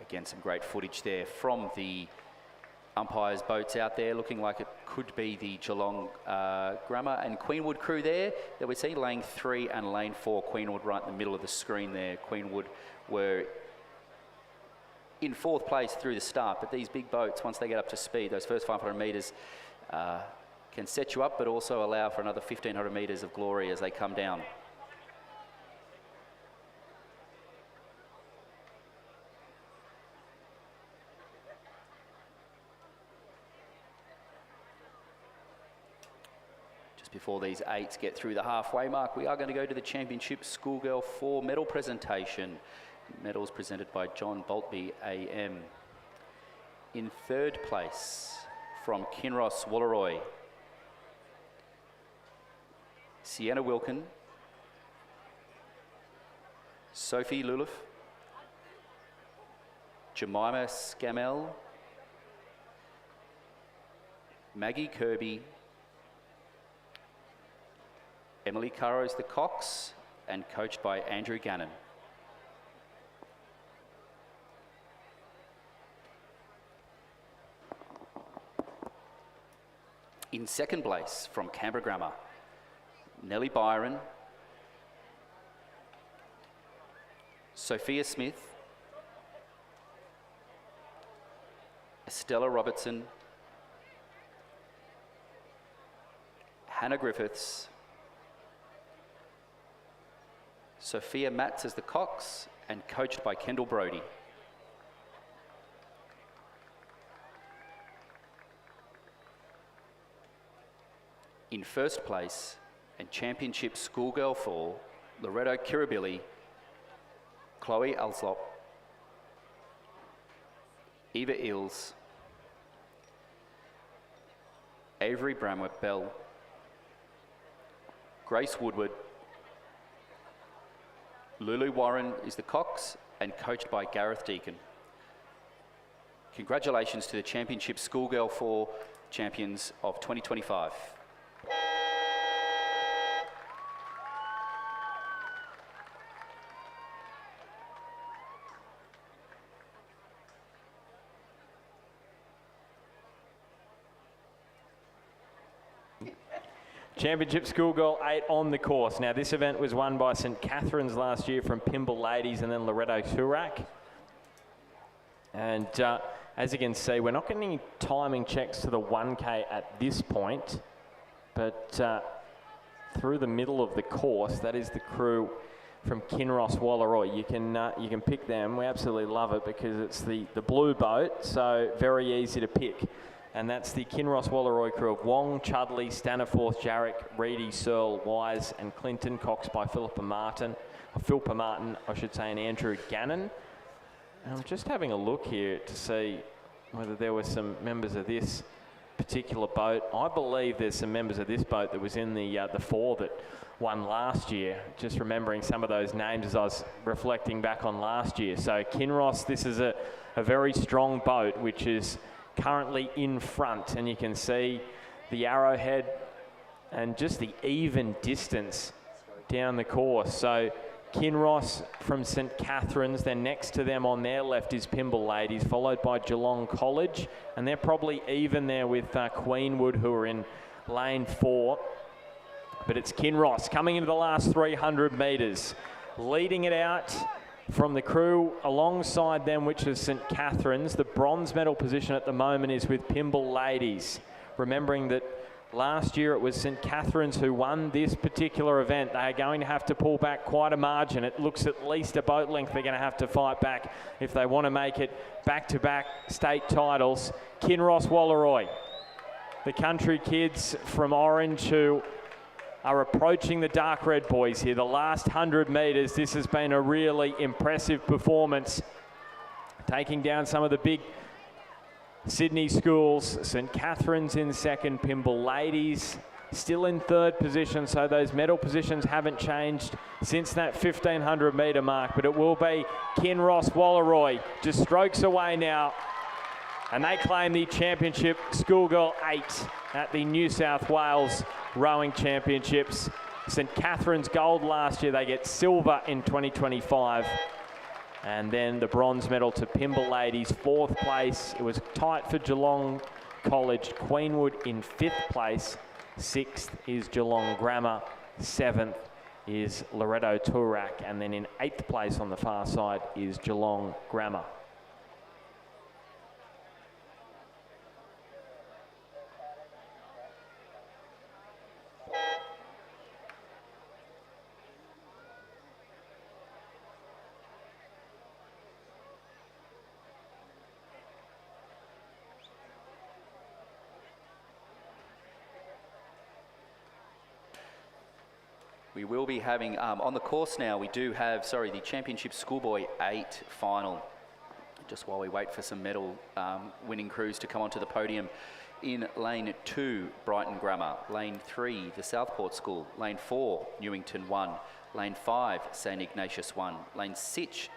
Again, some great footage there from the umpires' boats out there, looking like it could be the Geelong Grammar and Queenwood crew there. That we see lane 3 and lane 4, Queenwood right in the middle of the screen there. Queenwood were in 4th place through the start, but these big boats, once they get up to speed, those first 500 metres can set you up, but also allow for another 1,500 metres of glory as they come down. Just before these 8s get through the halfway mark, we are going to go to the Championship Schoolgirl 4 medal presentation. Medals presented by John Boltby AM. In 3rd place from Kinross Wallaroi, Sienna Wilkin, Sophie Lulif, Jemima Scamell, Maggie Kirby, Emily Carrows the Cox, and coached by Andrew Gannon. In 2nd place from Canberra Grammar, Nellie Byron, Sophia Smith, Estella Robertson, Hannah Griffiths, Sophia Matz as the Cox, and coached by Kendall Brody. In first place, and Championship Schoolgirl 4, Loretto Kirribilli, Chloe Alslop, Eva Ills, Avery Bramwell Bell, Grace Woodward, Lulu Warren is the cox and coached by Gareth Deacon. Congratulations to the Championship Schoolgirl 4 champions of 2025. Championship Schoolgirl 8 on the course. Now this event was won by St Catherine's last year from Pymble Ladies and then Loretto Turak. And as you can see, we're not getting any timing checks to the 1K at this point, but through the middle of the course, that is the crew from Kinross Wallaroi. You can pick them. We absolutely love it because it's the blue boat, so very easy to pick. And that's the Kinross Wallaroi crew of Wong, Chudley, Staniforth, Jarek, Reedy, Searle, Wise, and Clinton, coxed by Philippa Martin, I should say, and Andrew Gannon. And I'm just having a look here to see whether there were some members of this particular boat. I believe there's some members of this boat that was in the 4 that won last year. Just remembering some of those names as I was reflecting back on last year. So Kinross, this is a very strong boat, which is currently in front, and you can see the arrowhead and just the even distance down the course. So Kinross from St Catherine's, then next to them on their left is Pymble Ladies, followed by Geelong College, and they're probably even there with Queenwood, who are in lane 4. But it's Kinross coming into the last 300 metres, leading it out from the crew alongside them, which is St Catherine's. The bronze medal position at the moment is with Pymble Ladies. Remembering that last year it was St Catherine's who won this particular event. They are going to have to pull back quite a margin. It looks at least a boat length they're going to have to fight back if they want to make it back-to-back state titles. Kinross Wallaroi, the country kids from Orange who are approaching the dark red boys here. The last 100 metres, this has been a really impressive performance, taking down some of the big Sydney schools. St Catherine's in second, Pymble Ladies still in third position, so those medal positions haven't changed since that 1500 metre mark, but it will be Kinross Wallaroi just strokes away now, and they claim the Championship Schoolgirl 8 at the New South Wales Rowing Championships. St Catherine's gold last year, they get silver in 2025. And then the bronze medal to Pymble Ladies, 4th place. It was tight for Geelong College. Queenwood in 5th place. 6th is Geelong Grammar. 7th is Loretto Turak. And then in 8th place on the far side is Geelong Grammar. We will be having, on the course now, we do have, the Championship Schoolboy 8 final. Just while we wait for some medal winning crews to come onto the podium. In lane 2, Brighton Grammar. Lane 3, the Southport School. Lane 4, Newington 1. Lane 5, St Ignatius 1. Lane 6,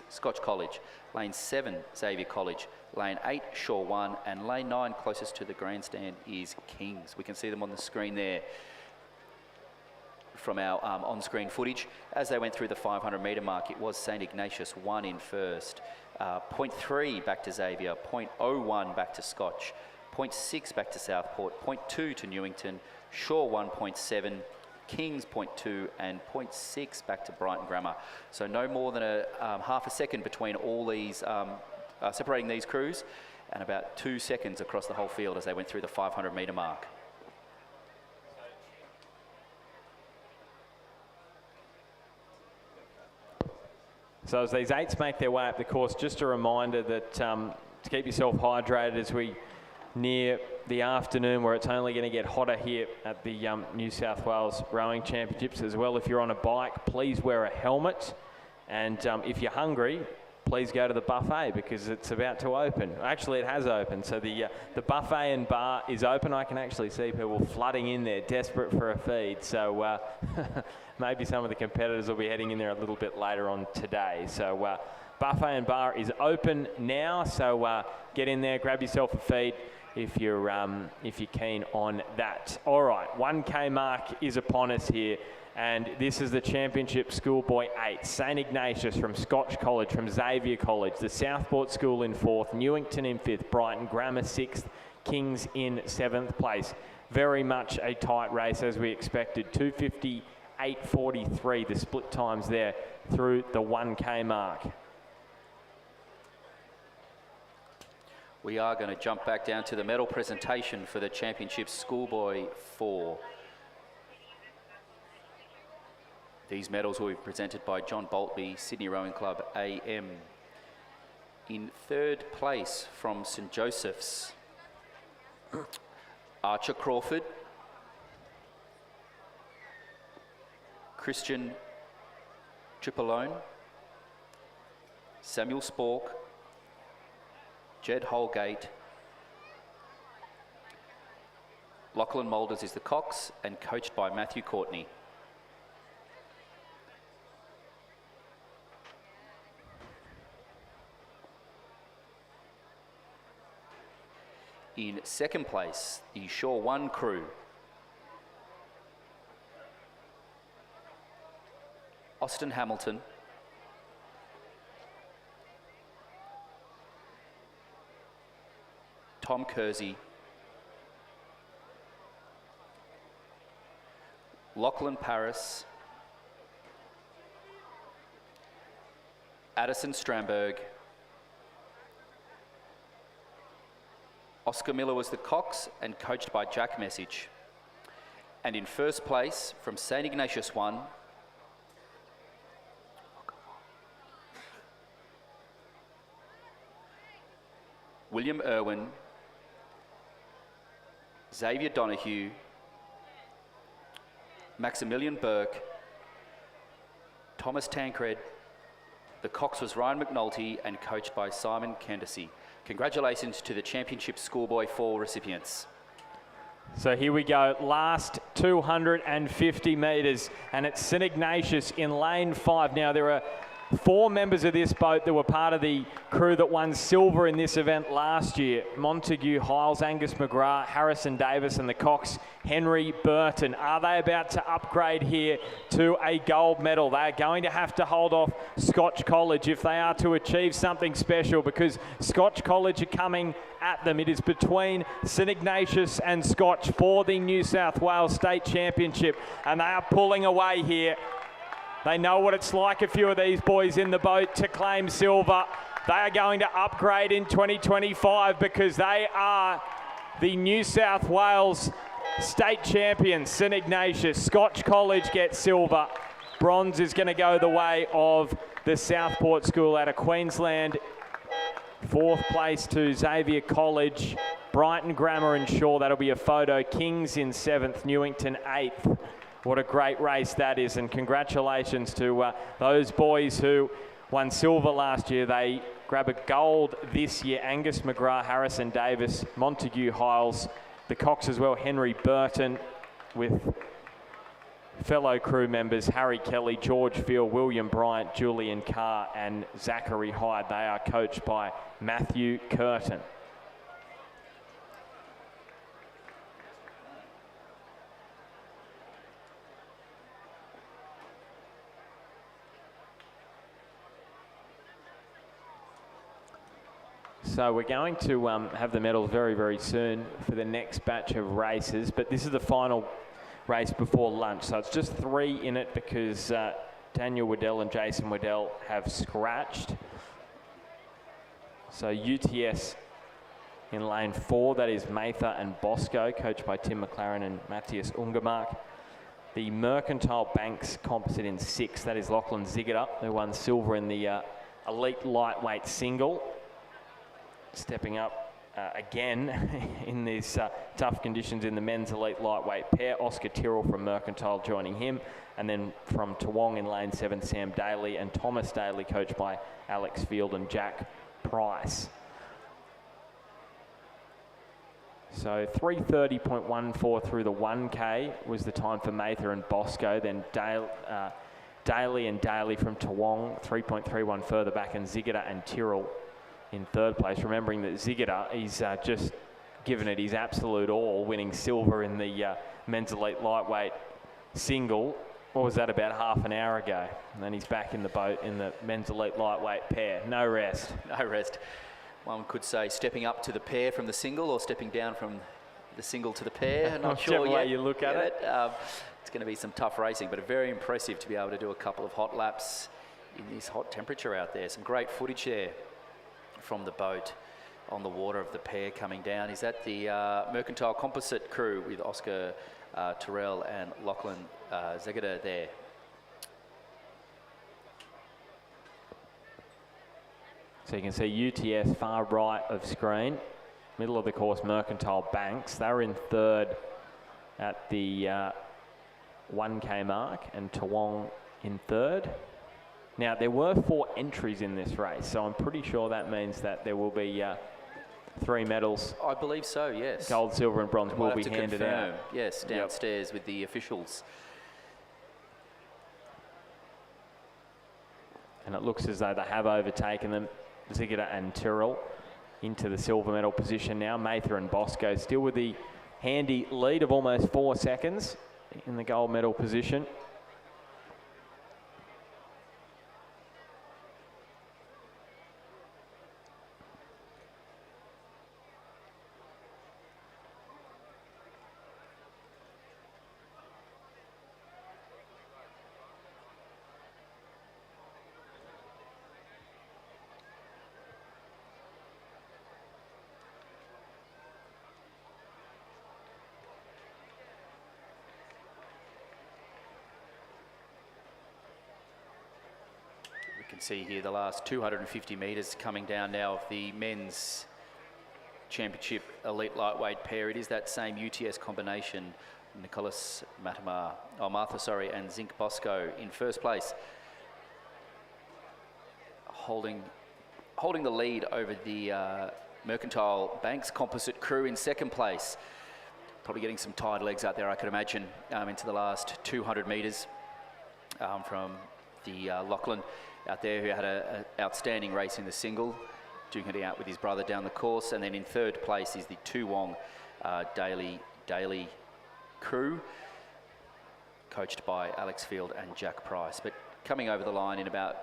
Scotch College. Lane 7, Xavier College. Lane 8, Shaw 1. And lane 9, closest to the grandstand, is Kings. We can see them on the screen there from our on-screen footage. As they went through the 500 metre mark, it was St Ignatius 1 in first. 0.3 back to Xavier, 0.01 back to Scotch, 0.6 back to Southport, 0.2 to Newington, Shaw 1.7, Kings 0.2 and 0.6 back to Brighton Grammar. So no more than half a second between all these, separating these crews, and about 2 seconds across the whole field as they went through the 500 metre mark. So as these 8s make their way up the course, just a reminder that to keep yourself hydrated as we near the afternoon where it's only going to get hotter here at the New South Wales Rowing Championships as well. If you're on a bike, please wear a helmet. And if you're hungry, please go to the buffet because it's about to open. Actually, it has opened. So the buffet and bar is open. I can actually see people flooding in there, desperate for a feed. So maybe some of the competitors will be heading in there a little bit later on today. So buffet and bar is open now. So get in there, grab yourself a feed if you're keen on that. All right, 1K mark is upon us here. And this is the Championship Schoolboy 8. St Ignatius from Scotch College, from Xavier College, the Southport School in 4th, Newington in 5th, Brighton Grammar 6th, Kings in 7th place. Very much a tight race as we expected. 2:58.43, the split times there through the 1K mark. We are going to jump back down to the medal presentation for the Championship Schoolboy 4. These medals will be presented by John Boltby, Sydney Rowing Club AM. In 3rd place from St Joseph's, Archer Crawford, Christian Tripolone, Samuel Spork, Jed Holgate, Lachlan Moulders is the cox and coached by Matthew Courtney. In 2nd place, the Shore 1 crew, Austin Hamilton, Tom Kersey, Lachlan Paris, Addison Stramberg, Oscar Miller was the cox and coached by Jack Message. And in 1st place from St Ignatius 1, William Irwin, Xavier Donahue, Maximilian Burke, Thomas Tancred. The cox was Ryan McNulty and coached by Simon Candacy. Congratulations to the Championship Schoolboy 4 recipients. So here we go, last 250 metres, and it's St Ignatius in lane 5. Now there are 4 members of this boat that were part of the crew that won silver in this event last year. Montague Hiles, Angus McGrath, Harrison Davis, and the cox Henry Burton. Are they about to upgrade here to a gold medal? They're going to have to hold off Scotch College if they are to achieve something special, because Scotch College are coming at them. It is between St Ignatius and Scotch for the New South Wales State Championship, and they are pulling away here. They know what it's like, a few of these boys in the boat, to claim silver. They are going to upgrade in 2025 because they are the New South Wales State Champions, St Ignatius. Scotch College gets silver. Bronze is going to go the way of the Southport School out of Queensland. 4th place to Xavier College, Brighton Grammar and Shaw. That'll be a photo. Kings in 7th, Newington 8th. What a great race that is, and congratulations to those boys who won silver last year. They grab a gold this year. Angus McGrath, Harrison Davis, Montague Hiles, the cox as well, Henry Burton, with fellow crew members Harry Kelly, George Field, William Bryant, Julian Carr and Zachary Hyde. They are coached by Matthew Curtin. So we're going to have the medals very, very soon for the next batch of races, but this is the final race before lunch. So it's just 3 in it because Daniel Waddell and Jason Waddell have scratched. So UTS in lane 4, that is Mather and Bosco, coached by Tim McLaren and Matthias Ungermark. The Mercantile Banks composite in 6, that is Lachlan Ziggett, who won silver in the elite lightweight single. Stepping up again in these tough conditions in the men's elite lightweight pair. Oscar Tyrrell from Mercantile joining him, and then from Toowong in lane 7, Sam Daly and Thomas Daly, coached by Alex Field and Jack Price. So 3:30.14 through the 1K was the time for Mather and Bosco. Then Daly and Daly from Toowong, 3.31 further back, and Zigida and Tyrrell in third place. Remembering that Zigida, he's just given it his absolute all, winning silver in the men's elite lightweight single. What was that, about half an hour ago? And then he's back in the boat in the men's elite lightweight pair. No rest. No rest. One could say stepping up to the pair from the single, or stepping down from the single to the pair. Not sure Whichever way you look at it. It's going to be some tough racing, but very impressive to be able to do a couple of hot laps in this hot temperature out there. Some great footage there from the boat on the water of the pair coming down. Is that the Mercantile Composite crew with Oscar Tyrrell and Lachlan Zegeda there? So you can see UTS far right of screen, middle of the course, Mercantile Banks. They were in third at the 1K mark, and Toowong in third. Now, there were 4 entries in this race, so I'm pretty sure that means that there will be 3 medals. I believe so, yes. Gold, silver and bronze Might will have be to handed confirm, out. yes, downstairs with the officials. And it looks as though they have overtaken them. Zigida and Tyrrell into the silver medal position now. Mather and Bosco still with the handy lead of almost 4 seconds in the gold medal position. See here the last 250 metres coming down now of the men's championship elite lightweight pair. It is that same UTS combination, Nicholas Martha, and Zinc Bosco in first place, holding the lead over the Mercantile Banks Composite crew in second place. Probably getting some tired legs out there, I could imagine, into the last 200 metres from the Lachlan out there, who had an outstanding race in the single, duking it out with his brother down the course. And then in third place is the Toowong Daly crew, coached by Alex Field and Jack Price. But coming over the line in about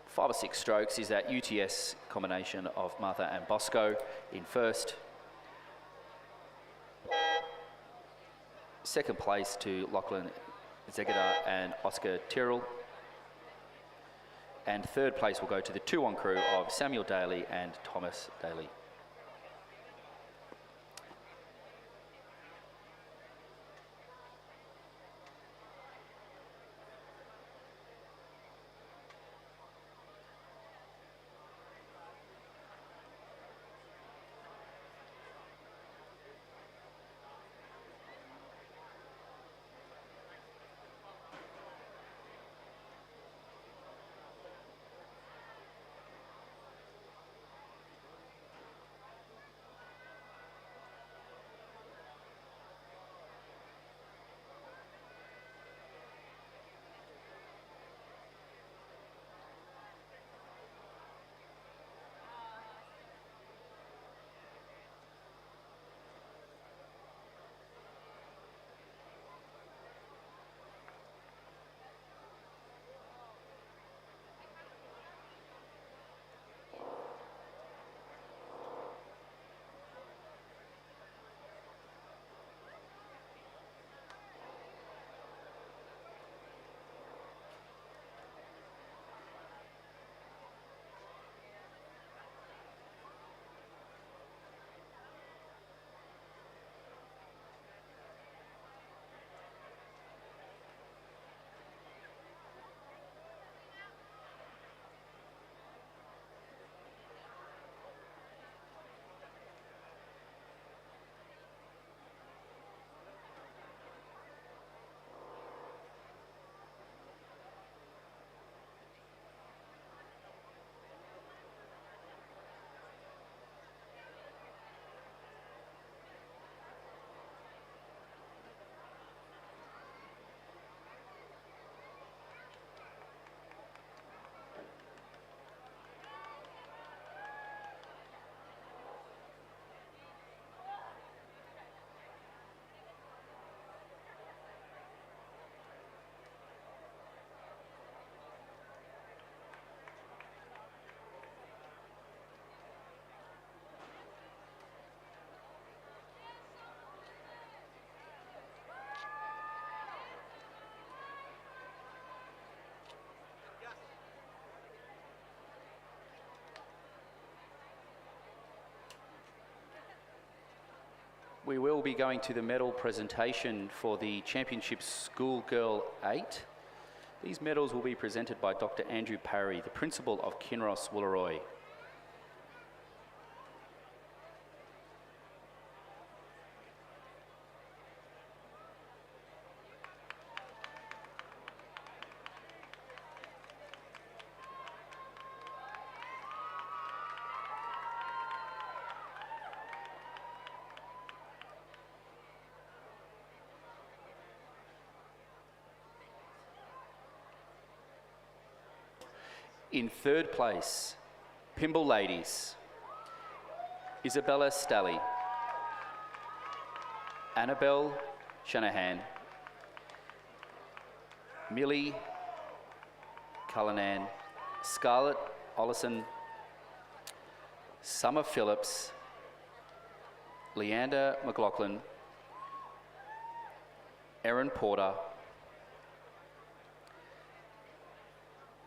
5 or 6 strokes is that UTS combination of Martha and Bosco in first. Second place to Lachlan Zegeda and Oscar Tyrrell. And third place will go to the Toowong crew of Samuel Daly and Thomas Daly. We will be going to the medal presentation for the Championship Schoolgirl 8. These medals will be presented by Dr. Andrew Parry, the principal of Kinross Woolloomooloo. In third place, Pymble Ladies, Isabella Stally, Annabelle Shanahan, Millie Cullinan, Scarlett Ollison, Summer Phillips, Leander McLaughlin, Erin Porter,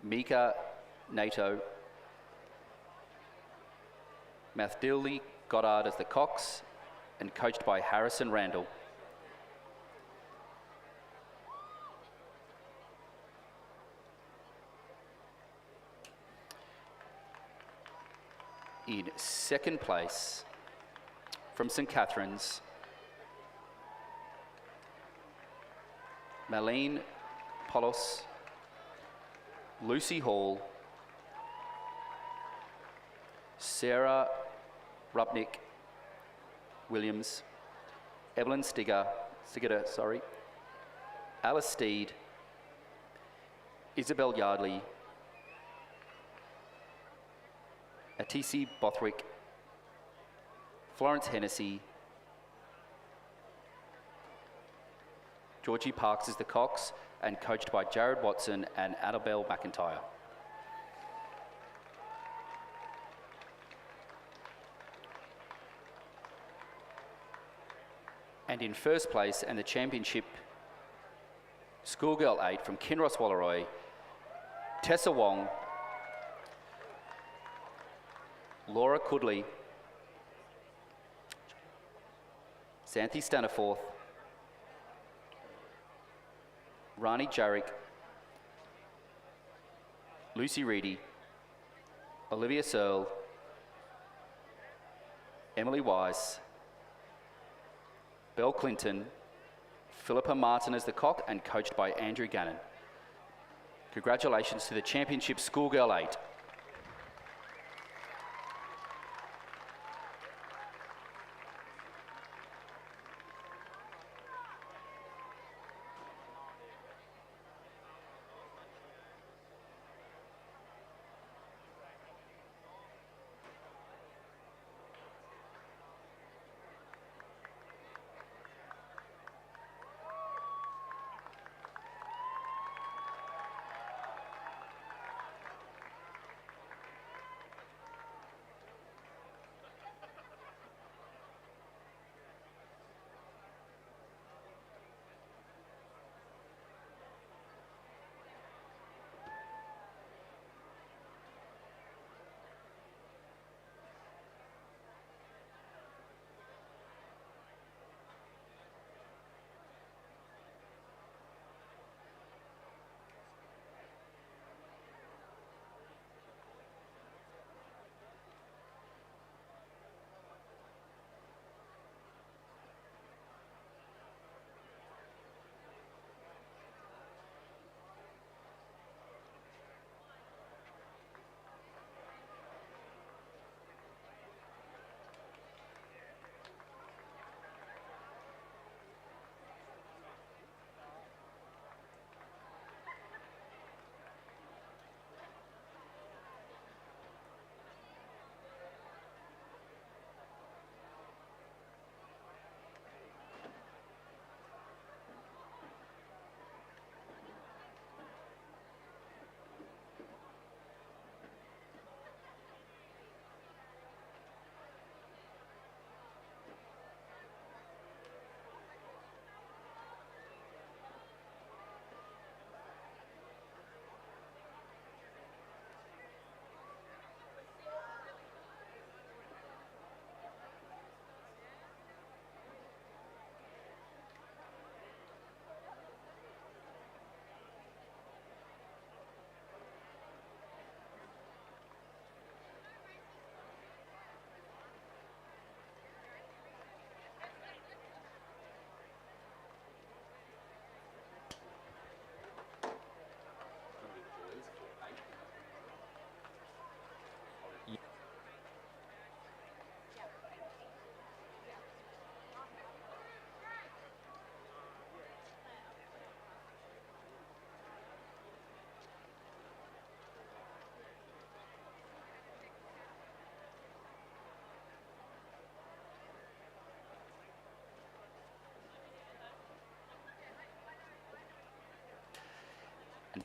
Mika Nato, Mathilde Goddard as the Cox, and coached by Harrison Randall. In second place, from St Catherine's, Malene Polos, Lucy Hall, Sarah Rupnick Williams, Evelyn Stigger, Alice Steed, Isabel Yardley, Atisi Bothwick, Florence Hennessy, Georgie Parks is the Cox, and coached by Jared Watson and Annabelle McIntyre. And in first place, and the Championship Schoolgirl 8 from Kinross Woolloomooloo, Tessa Wong, Laura Kudley, Xanthi Staniforth, Rani Jarrick, Lucy Reedy, Olivia Searle, Emily Wise, Belle Clinton, Philippa Martin as the Cock, and coached by Andrew Gannon. Congratulations to the Championship Schoolgirl 8.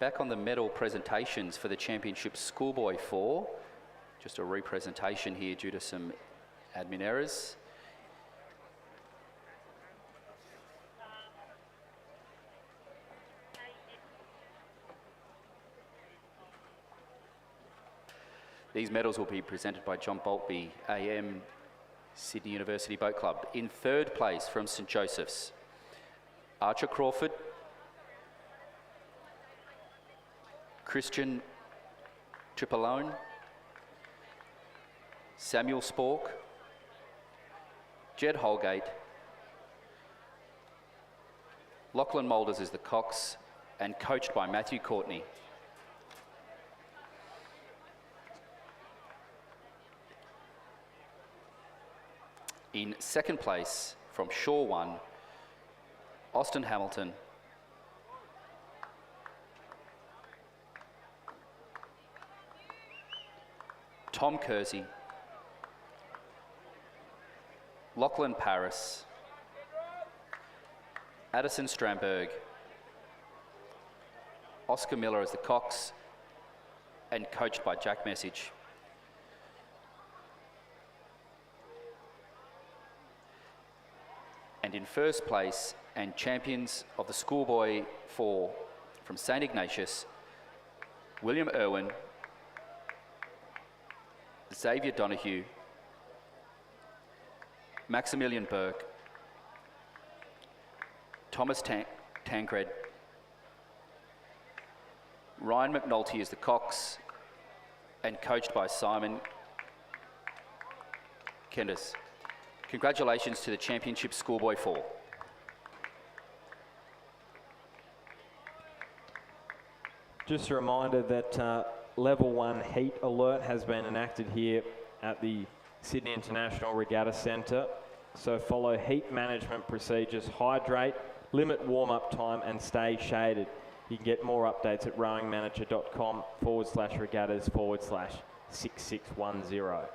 back on the medal presentations for the Championship Schoolboy 4. Just a representation here due to some admin errors. These medals will be presented by John Boltby, AM, Sydney University Boat Club. In third place from St Joseph's, Archer Crawford, Christian Tripolone, Samuel Spork, Jed Holgate, Lachlan Moulders is the cox and coached by Matthew Courtney. In second place from Shore 1, Austin Hamilton, Tom Kersey, Lachlan Paris, Addison Stramberg, Oscar Miller as the cox and coached by Jack Message. And in first place and champions of the Schoolboy 4 from St Ignatius, William Irwin, Xavier Donahue, Maximilian Burke, Thomas Tancred, Ryan McNulty is the cox and coached by Simon Kendis. Congratulations to the Championship Schoolboy 4. Just a reminder that Level 1 heat alert has been enacted here at the Sydney International Regatta Centre. So follow heat management procedures, hydrate, limit warm-up time and stay shaded. You can get more updates at rowingmanager.com/regattas/6610.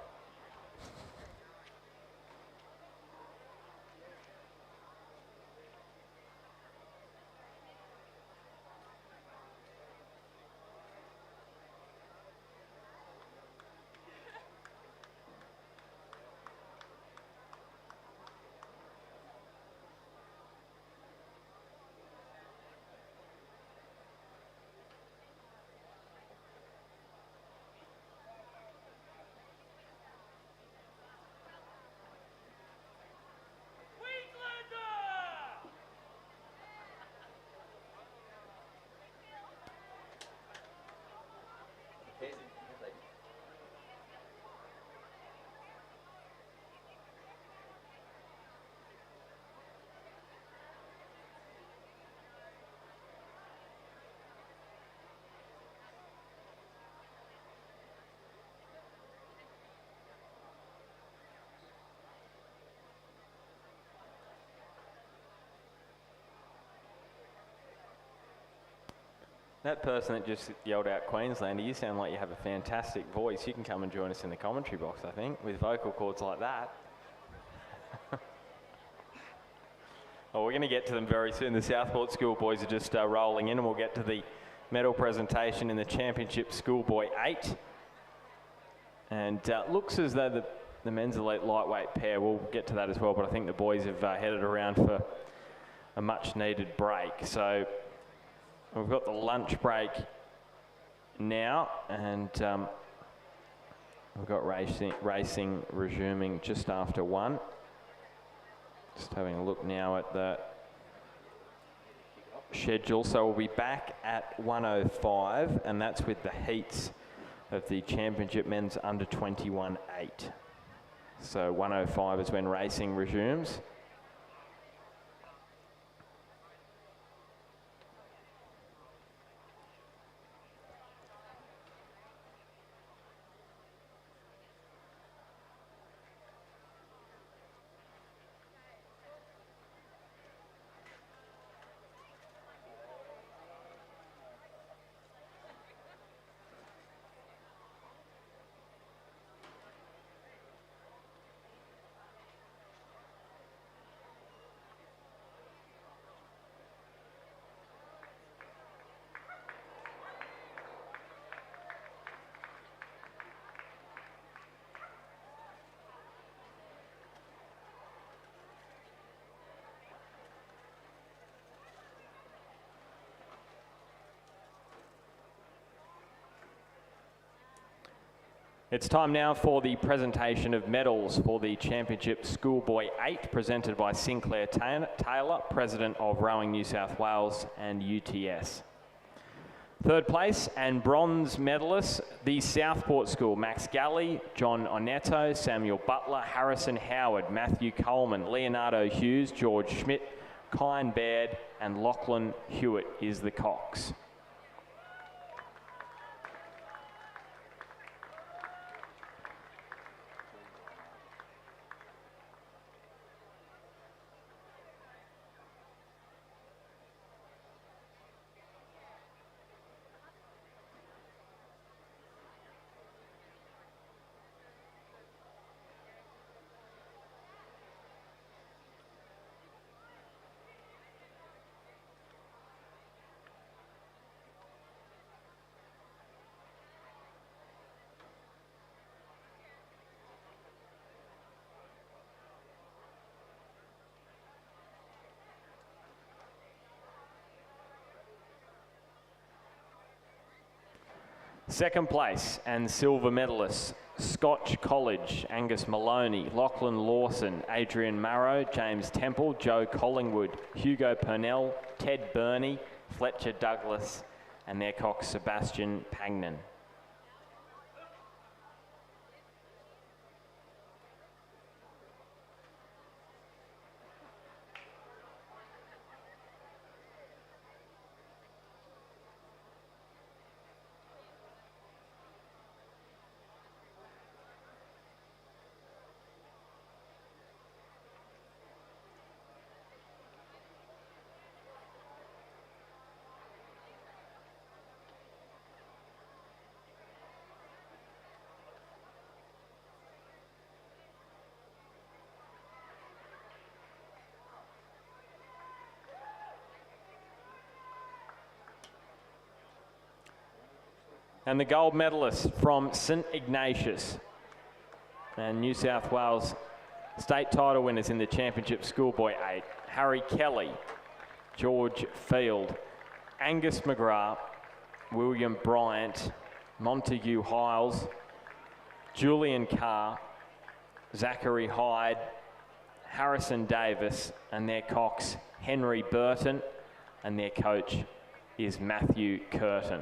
That person that just yelled out Queenslander, you sound like you have a fantastic voice. You can come and join us in the commentary box, I think, with vocal cords like that. Well, we're going to get to them very soon. The Southport Schoolboys are just rolling in, and we'll get to the medal presentation in the Championship Schoolboy 8. And looks as though the men's elite lightweight pair, we'll get to that as well, but I think the boys have headed around for a much needed break. So we've got the lunch break now, and we've got racing resuming just after 1. Just having a look now at the schedule. So we'll be back at 1:05, and that's with the heats of the Championship Men's Under 21 8. So 1:05 is when racing resumes. It's time now for the presentation of medals for the Championship Schoolboy 8, presented by Sinclair Taylor, President of Rowing New South Wales and UTS. Third place and bronze medalists, the Southport School, Max Galley, John Oneto, Samuel Butler, Harrison Howard, Matthew Coleman, Leonardo Hughes, George Schmidt, Kyan Baird, and Lachlan Hewitt is the Cox. Second place and silver medalists, Scotch College, Angus Maloney, Lachlan Lawson, Adrian Marrow, James Temple, Joe Collingwood, Hugo Purnell, Ted Burney, Fletcher Douglas, and their cox Sebastian Pagnan. And the gold medalists from St Ignatius and New South Wales state title winners in the Championship Schoolboy 8, Harry Kelly, George Field, Angus McGrath, William Bryant, Montague Hiles, Julian Carr, Zachary Hyde, Harrison Davis, and their cox Henry Burton, and their coach is Matthew Curtin.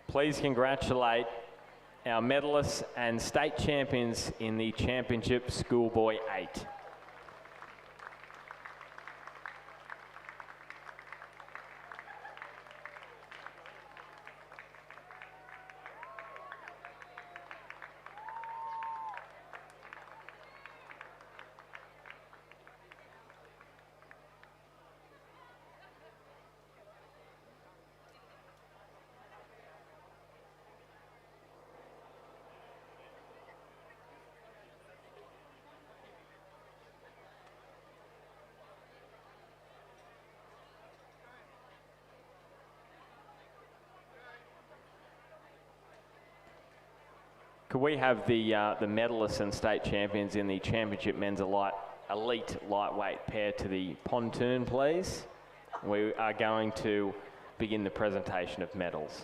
Please congratulate our medalists and state champions in the Championship Schoolboy 8. Could we have the medalists and state champions in the Championship Men's Elite Lightweight pair to the pontoon, please? We are going to begin the presentation of medals.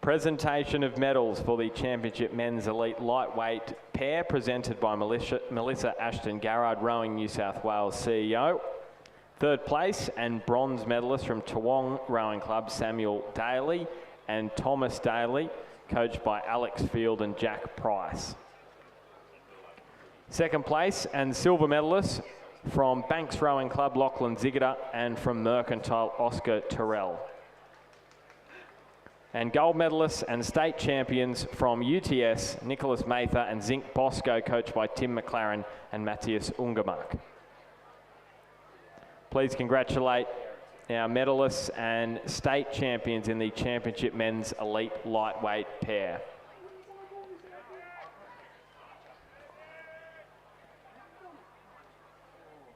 Presentation of medals for the Championship Men's Elite Lightweight pair presented by Melissa Ashton Garrard, Rowing New South Wales CEO. Third place and bronze medalist from Toowong Rowing Club, Samuel Daly and Thomas Daly, coached by Alex Field and Jack Price. Second place and silver medalist from Banks Rowing Club, Lachlan Ziggler, and from Mercantile, Oscar Terrell. And gold medalists and state champions from UTS, Nicholas Mather and Zinc Bosco, coached by Tim McLaren and Matthias Ungermark. Please congratulate our medalists and state champions in the Championship Men's Elite Lightweight pair.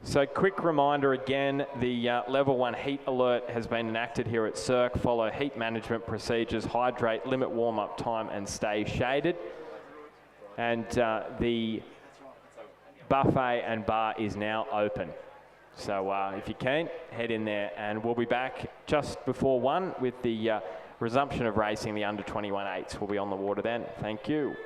So quick reminder again, the level 1 heat alert has been enacted here at Cirque. Follow heat management procedures, hydrate, limit warm-up time and stay shaded. And the buffet and bar is now open. So if you can, head in there, and we'll be back just before 1 with the resumption of racing. The under 21 8s will be on the water then. Thank you.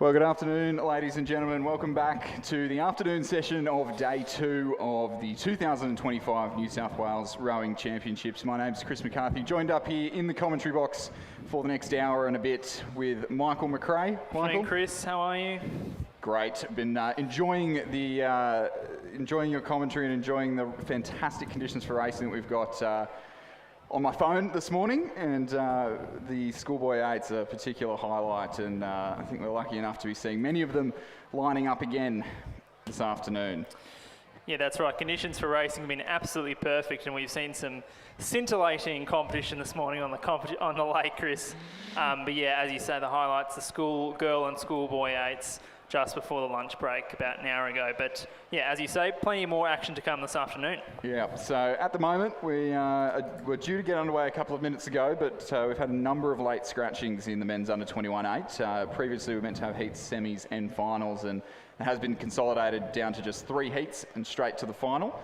Well, good afternoon, ladies and gentlemen. Welcome back to the afternoon session of Day 2 of the 2025 New South Wales Rowing Championships. My name's Chris McCarthy, joined up here in the commentary box for the next hour and a bit with Michael McRae. Michael? Hey Chris, how are you? Great. Been enjoying your commentary and enjoying the fantastic conditions for racing that we've got on my phone this morning, and the Schoolboy 8's a particular highlight, and I think we're lucky enough to be seeing many of them lining up again this afternoon. Yeah, that's right. Conditions for racing have been absolutely perfect, and we've seen some scintillating competition this morning on the lake, Chris. But yeah, as you say, the highlights, the schoolgirl and schoolboy 8's just before the lunch break about an hour ago. But yeah, as you say, plenty more action to come this afternoon. Yeah, so at the moment we're due to get underway a couple of minutes ago, but we've had a number of late scratchings in the men's under 21 8. Previously we were meant to have heats, semis and finals, and it has been consolidated down to just 3 heats and straight to the final.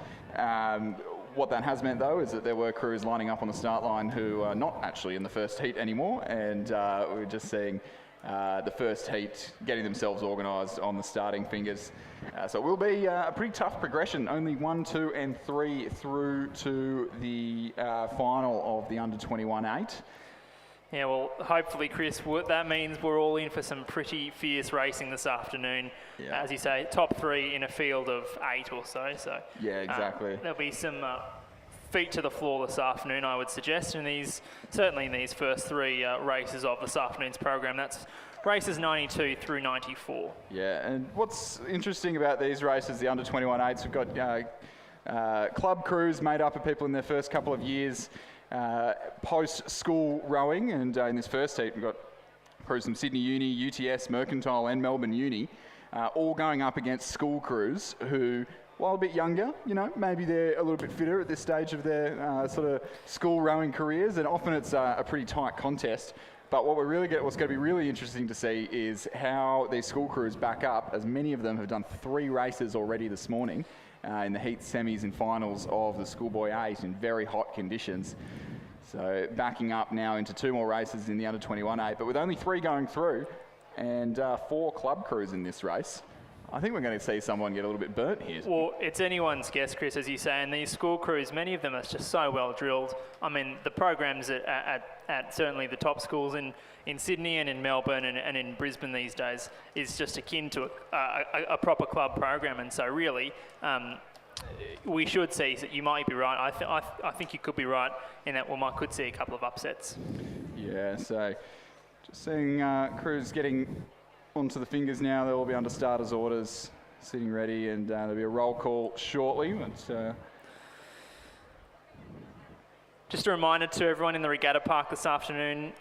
What that has meant, though, is that there were crews lining up on the start line who are not actually in the first heat anymore, and we're just seeing the first heat getting themselves organised on the starting fingers. So it will be a pretty tough progression. Only 1, 2 and 3 through to the final of the under 21 8. Yeah, well, hopefully, Chris, that means we're all in for some pretty fierce racing this afternoon. Yeah. As you say, top 3 in a field of 8 or so. So yeah, exactly. There'll be some feet to the floor this afternoon, I would suggest, and certainly in these first 3 races of this afternoon's program. That's races 92 through 94. Yeah, and what's interesting about these races, the under 21 8s, we've got club crews made up of people in their first couple of years post-school rowing, and in this first heat we've got crews from Sydney Uni, UTS, Mercantile and Melbourne Uni, all going up against school crews who, while a bit younger, maybe they're a little bit fitter at this stage of their sort of school rowing careers, and often it's a pretty tight contest. But what's going to be really interesting to see is how these school crews back up, as many of them have done 3 races already this morning in the heats, semis and finals of the Schoolboy 8 in very hot conditions. So backing up now into 2 more races in the under 21 8, but with only 3 going through and 4 club crews in this race, I think we're going to see someone get a little bit burnt here. Well, it's anyone's guess, Chris, as you say, and these school crews, many of them are just so well drilled. I mean, the programs at certainly the top schools in Sydney and in Melbourne and in Brisbane these days is just akin to a proper club program, and so really we should see, you might be right, I think you could be right in that we could see a couple of upsets. Yeah, so just seeing crews getting onto the fingers now. They'll all be under starters orders, sitting ready, and there'll be a roll call shortly. But, just a reminder to everyone in the regatta park this afternoon,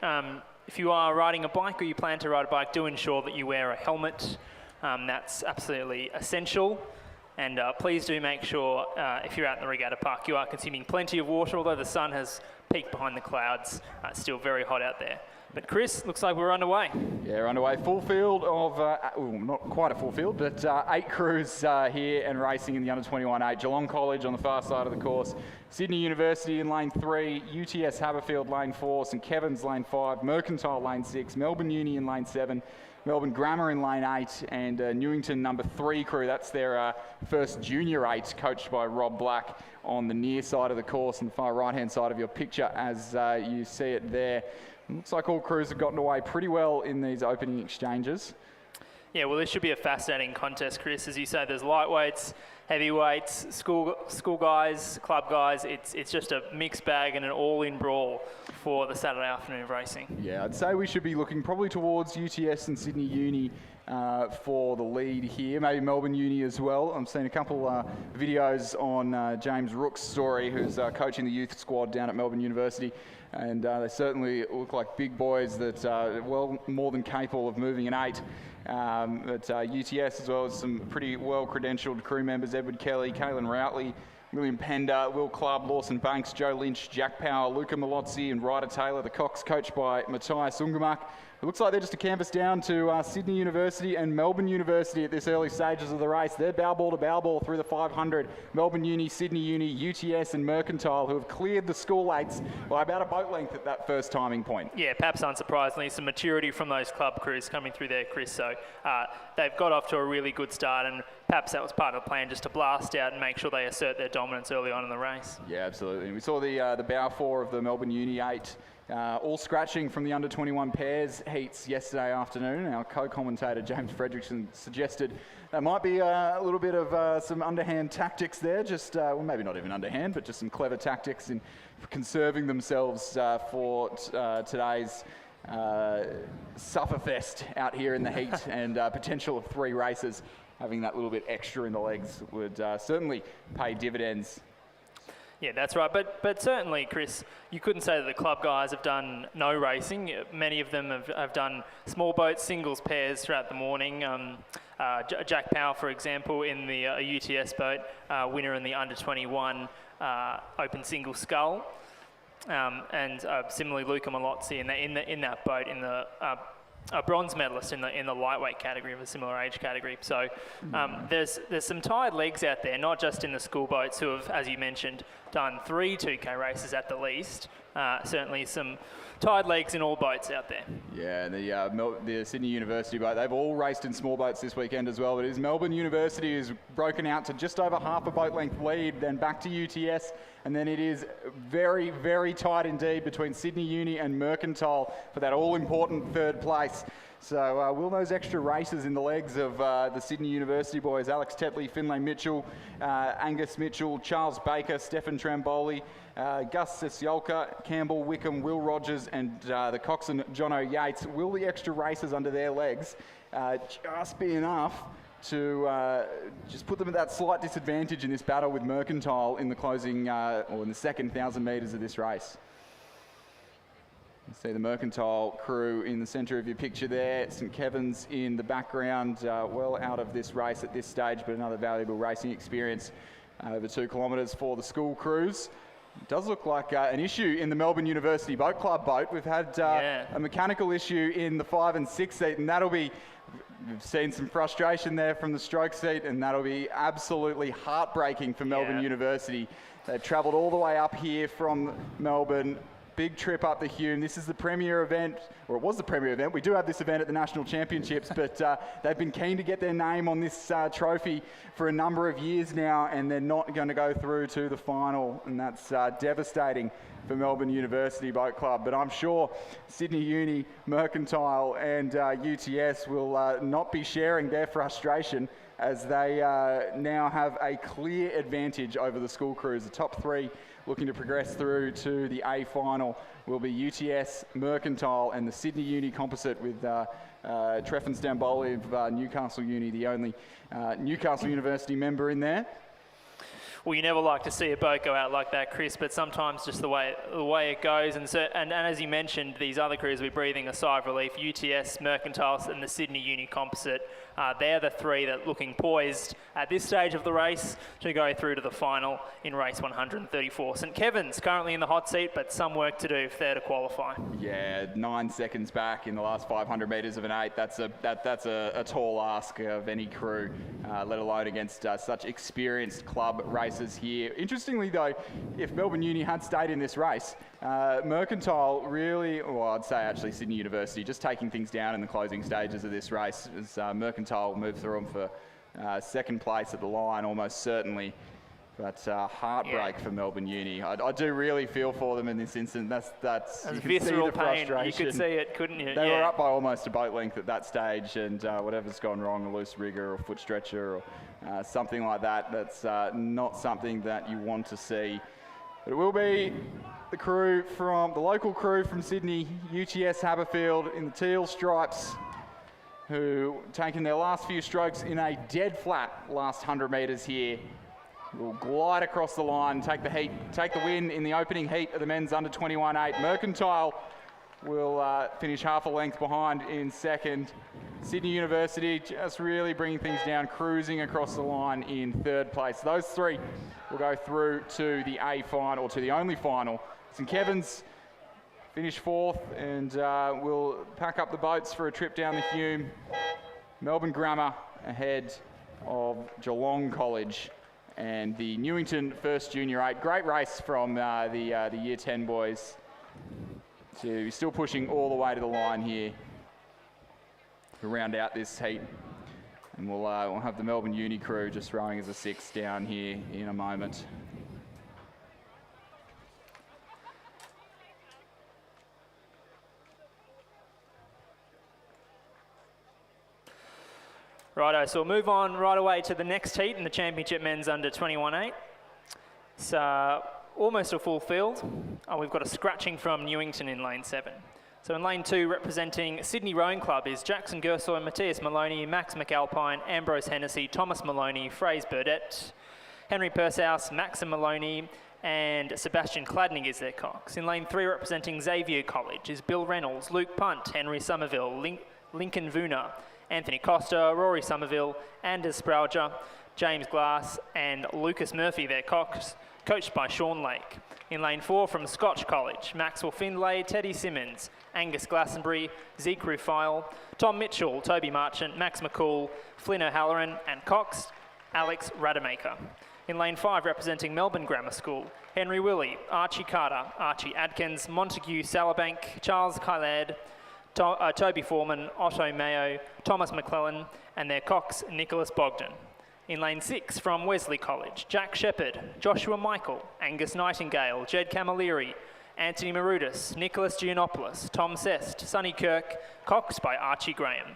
if you are riding a bike or you plan to ride a bike, do ensure that you wear a helmet. That's absolutely essential. And please do make sure, if you're out in the regatta park, you are consuming plenty of water, although the sun has peaked behind the clouds. It's still very hot out there. But Chris, looks like we're underway. Yeah, we're underway. Full field of, not quite a full field, but 8 crews here and racing in the under 21 8. Geelong College on the far side of the course, Sydney University in lane 3, UTS Haberfield lane 4, St Kevin's lane 5, Mercantile lane 6, Melbourne Uni in lane 7, Melbourne Grammar in lane 8, and Newington number 3 crew. That's their first junior 8, coached by Rob Black, on the near side of the course and the far right-hand side of your picture as you see it there. Looks like all crews have gotten away pretty well in these opening exchanges. Yeah, well, this should be a fascinating contest, Chris. As you say, there's lightweights, heavyweights, school guys, club guys. It's just a mixed bag and an all-in brawl for the Saturday afternoon of racing. Yeah, I'd say we should be looking probably towards UTS and Sydney Uni for the lead here, maybe Melbourne Uni as well. I'm seeing a couple videos on James Rook's story, who's coaching the youth squad down at Melbourne University. And they certainly look like big boys that are well more than capable of moving an 8. But UTS, as well as some pretty well-credentialed crew members, Edward Kelly, Caelan Routley, William Pender, Will Clubb, Lawson Banks, Joe Lynch, Jack Power, Luca Malozzi and Ryder Taylor. The Cox coached by Matthias Ungemak. It looks like they're just a canvas down to Sydney University and Melbourne University at this early stages of the race. They're bow ball to bow ball through the 500. Melbourne Uni, Sydney Uni, UTS and Mercantile, who have cleared the school eights by about a boat length at that first timing point. Yeah, perhaps unsurprisingly, some maturity from those club crews coming through there, Chris. So they've got off to a really good start, and perhaps that was part of the plan, just to blast out and make sure they assert their dominance early on in the race. Yeah, absolutely. We saw the bow four of the Melbourne Uni 8 all scratching from the under-21 pairs heats yesterday afternoon. Our co-commentator James Fredrickson suggested there might be a little bit of some underhand tactics there, just well, maybe not even underhand, but just some clever tactics in conserving themselves for today's sufferfest out here in the heat and potential of 3 races. Having that little bit extra in the legs would certainly pay dividends. Yeah, that's right. But certainly, Chris, you couldn't say that the club guys have done no racing. Many of them have done small boats, singles, pairs throughout the morning. Jack Powell, for example, in the UTS boat, winner in the under-21 open single scull. And similarly, Luca Malozzi in that boat, in the a bronze medalist in the lightweight category of a similar age category. So there's some tired legs out there, not just in the school boats, who have, as you mentioned, done 3 2K races at the least. Certainly some tired legs in all boats out there. Yeah, the Sydney University boat, they've all raced in small boats this weekend as well. But it is Melbourne University who's broken out to just over half a boat length lead, then back to UTS, and then it is very, very tight indeed between Sydney Uni and Mercantile for that all-important 3rd place. So will those extra races in the legs of the Sydney University boys, Alex Tetley, Finlay Mitchell, Angus Mitchell, Charles Baker, Stefan Tramboli, Gus Sesiolka, Campbell, Wickham, Will Rogers and the coxswain Jono Yates, will the extra races under their legs just be enough to just put them at that slight disadvantage in this battle with Mercantile in the closing, or in the second 1,000 metres of this race? You see the Mercantile crew in the centre of your picture there. St Kevin's in the background, well out of this race at this stage, but another valuable racing experience over 2 kilometres for the school crews. It does look like an issue in the Melbourne University Boat Club boat. We've had a mechanical issue in the 5 and 6 seat, and that'll be, we've seen some frustration there from the stroke seat, and that'll be absolutely heartbreaking for Melbourne University. They've travelled all the way up here from Melbourne. Big trip up the Hume. This is the premier event, or it was the premier event. We do have this event at the National Championships, but they've been keen to get their name on this trophy for a number of years now, and they're not going to go through to the final, and that's devastating for Melbourne University Boat Club. But I'm sure Sydney Uni, Mercantile and UTS will not be sharing their frustration, as they now have a clear advantage over the school crews. The top 3 looking to progress through to the A final will be UTS, Mercantile and the Sydney Uni composite, with Treffin Stamboli of Newcastle Uni, the only Newcastle University member in there. Well, you never like to see a boat go out like that, Chris, but sometimes just the way it goes. And as you mentioned, these other crews will be breathing a sigh of relief. UTS, Mercantile and the Sydney Uni composite, they're the 3 that are looking poised at this stage of the race to go through to the final in race 134. St Kevin's currently in the hot seat, but some work to do if they're to qualify. Yeah, 9 seconds back in the last 500 metres of an 8. That's a tall ask of any crew, let alone against such experienced club racers here. Interestingly though, if Melbourne Uni had stayed in this race, Mercantile really, well, I'd say actually Sydney University, just taking things down in the closing stages of this race, as Mercantile will move through them for 2nd place at the line, almost certainly. But heartbreak for Melbourne Uni. I do really feel for them in this instance. That's you can visceral see the pain. frustration. You could see it, couldn't you? They were up by almost a boat length at that stage, and whatever's gone wrong, a loose rigger or foot stretcher or something like that, that's not something that you want to see. But it will be the crew from the local crew from Sydney, UTS Haberfield in the teal stripes, who taking their last few strokes in a dead flat last 100 metres here. Will glide across the line, take the win in the opening heat of the men's under-21 8. Mercantile will finish half a length behind in second. Sydney University just really bringing things down, cruising across the line in third place. Those three will go through to the A final, or to the only final. St Kevin's finish fourth, and we'll pack up the boats for a trip down the Hume. Melbourne Grammar ahead of Geelong College and the Newington First Junior 8. Great race from the Year 10 boys. So still pushing all the way to the line here to round out this heat. And we'll have the Melbourne Uni crew just rowing as a 6 down here in a moment. Righto, so we'll move on right away to the next heat in the Championship Men's Under 21-8. It's almost a full field. We've got a scratching from Newington in lane 7. So in lane 2, representing Sydney Rowing Club is Jackson Gersoy, Matthias Maloney, Max McAlpine, Ambrose Hennessy, Thomas Maloney, Fraser Burdett, Henry Pershouse, Maxim Maloney, and Sebastian Cladnig is their cocks. In lane 3, representing Xavier College is Bill Reynolds, Luke Punt, Henry Somerville, Lincoln Vuna, Anthony Costa, Rory Somerville, Anders Sprauger, James Glass, and Lucas Murphy, their cocks, coached by Sean Lake. In lane 4 from Scotch College, Maxwell Findlay, Teddy Simmons, Angus Glastonbury, Zeke Rufile, Tom Mitchell, Toby Marchant, Max McCool, Flynn O'Halloran, and Cox, Alex Rademacher. In lane 5, representing Melbourne Grammar School, Henry Willey, Archie Carter, Archie Adkins, Montague Salabank, Charles Kylad, Toby Foreman, Otto Mayo, Thomas McClellan, and their cocks, Nicholas Bogdan. In lane 6, from Wesley College, Jack Shepherd, Joshua Michael, Angus Nightingale, Jed Camilleri, Anthony Marudis, Nicholas Giannopoulos, Tom Sest, Sonny Kirk, cocks by Archie Graham.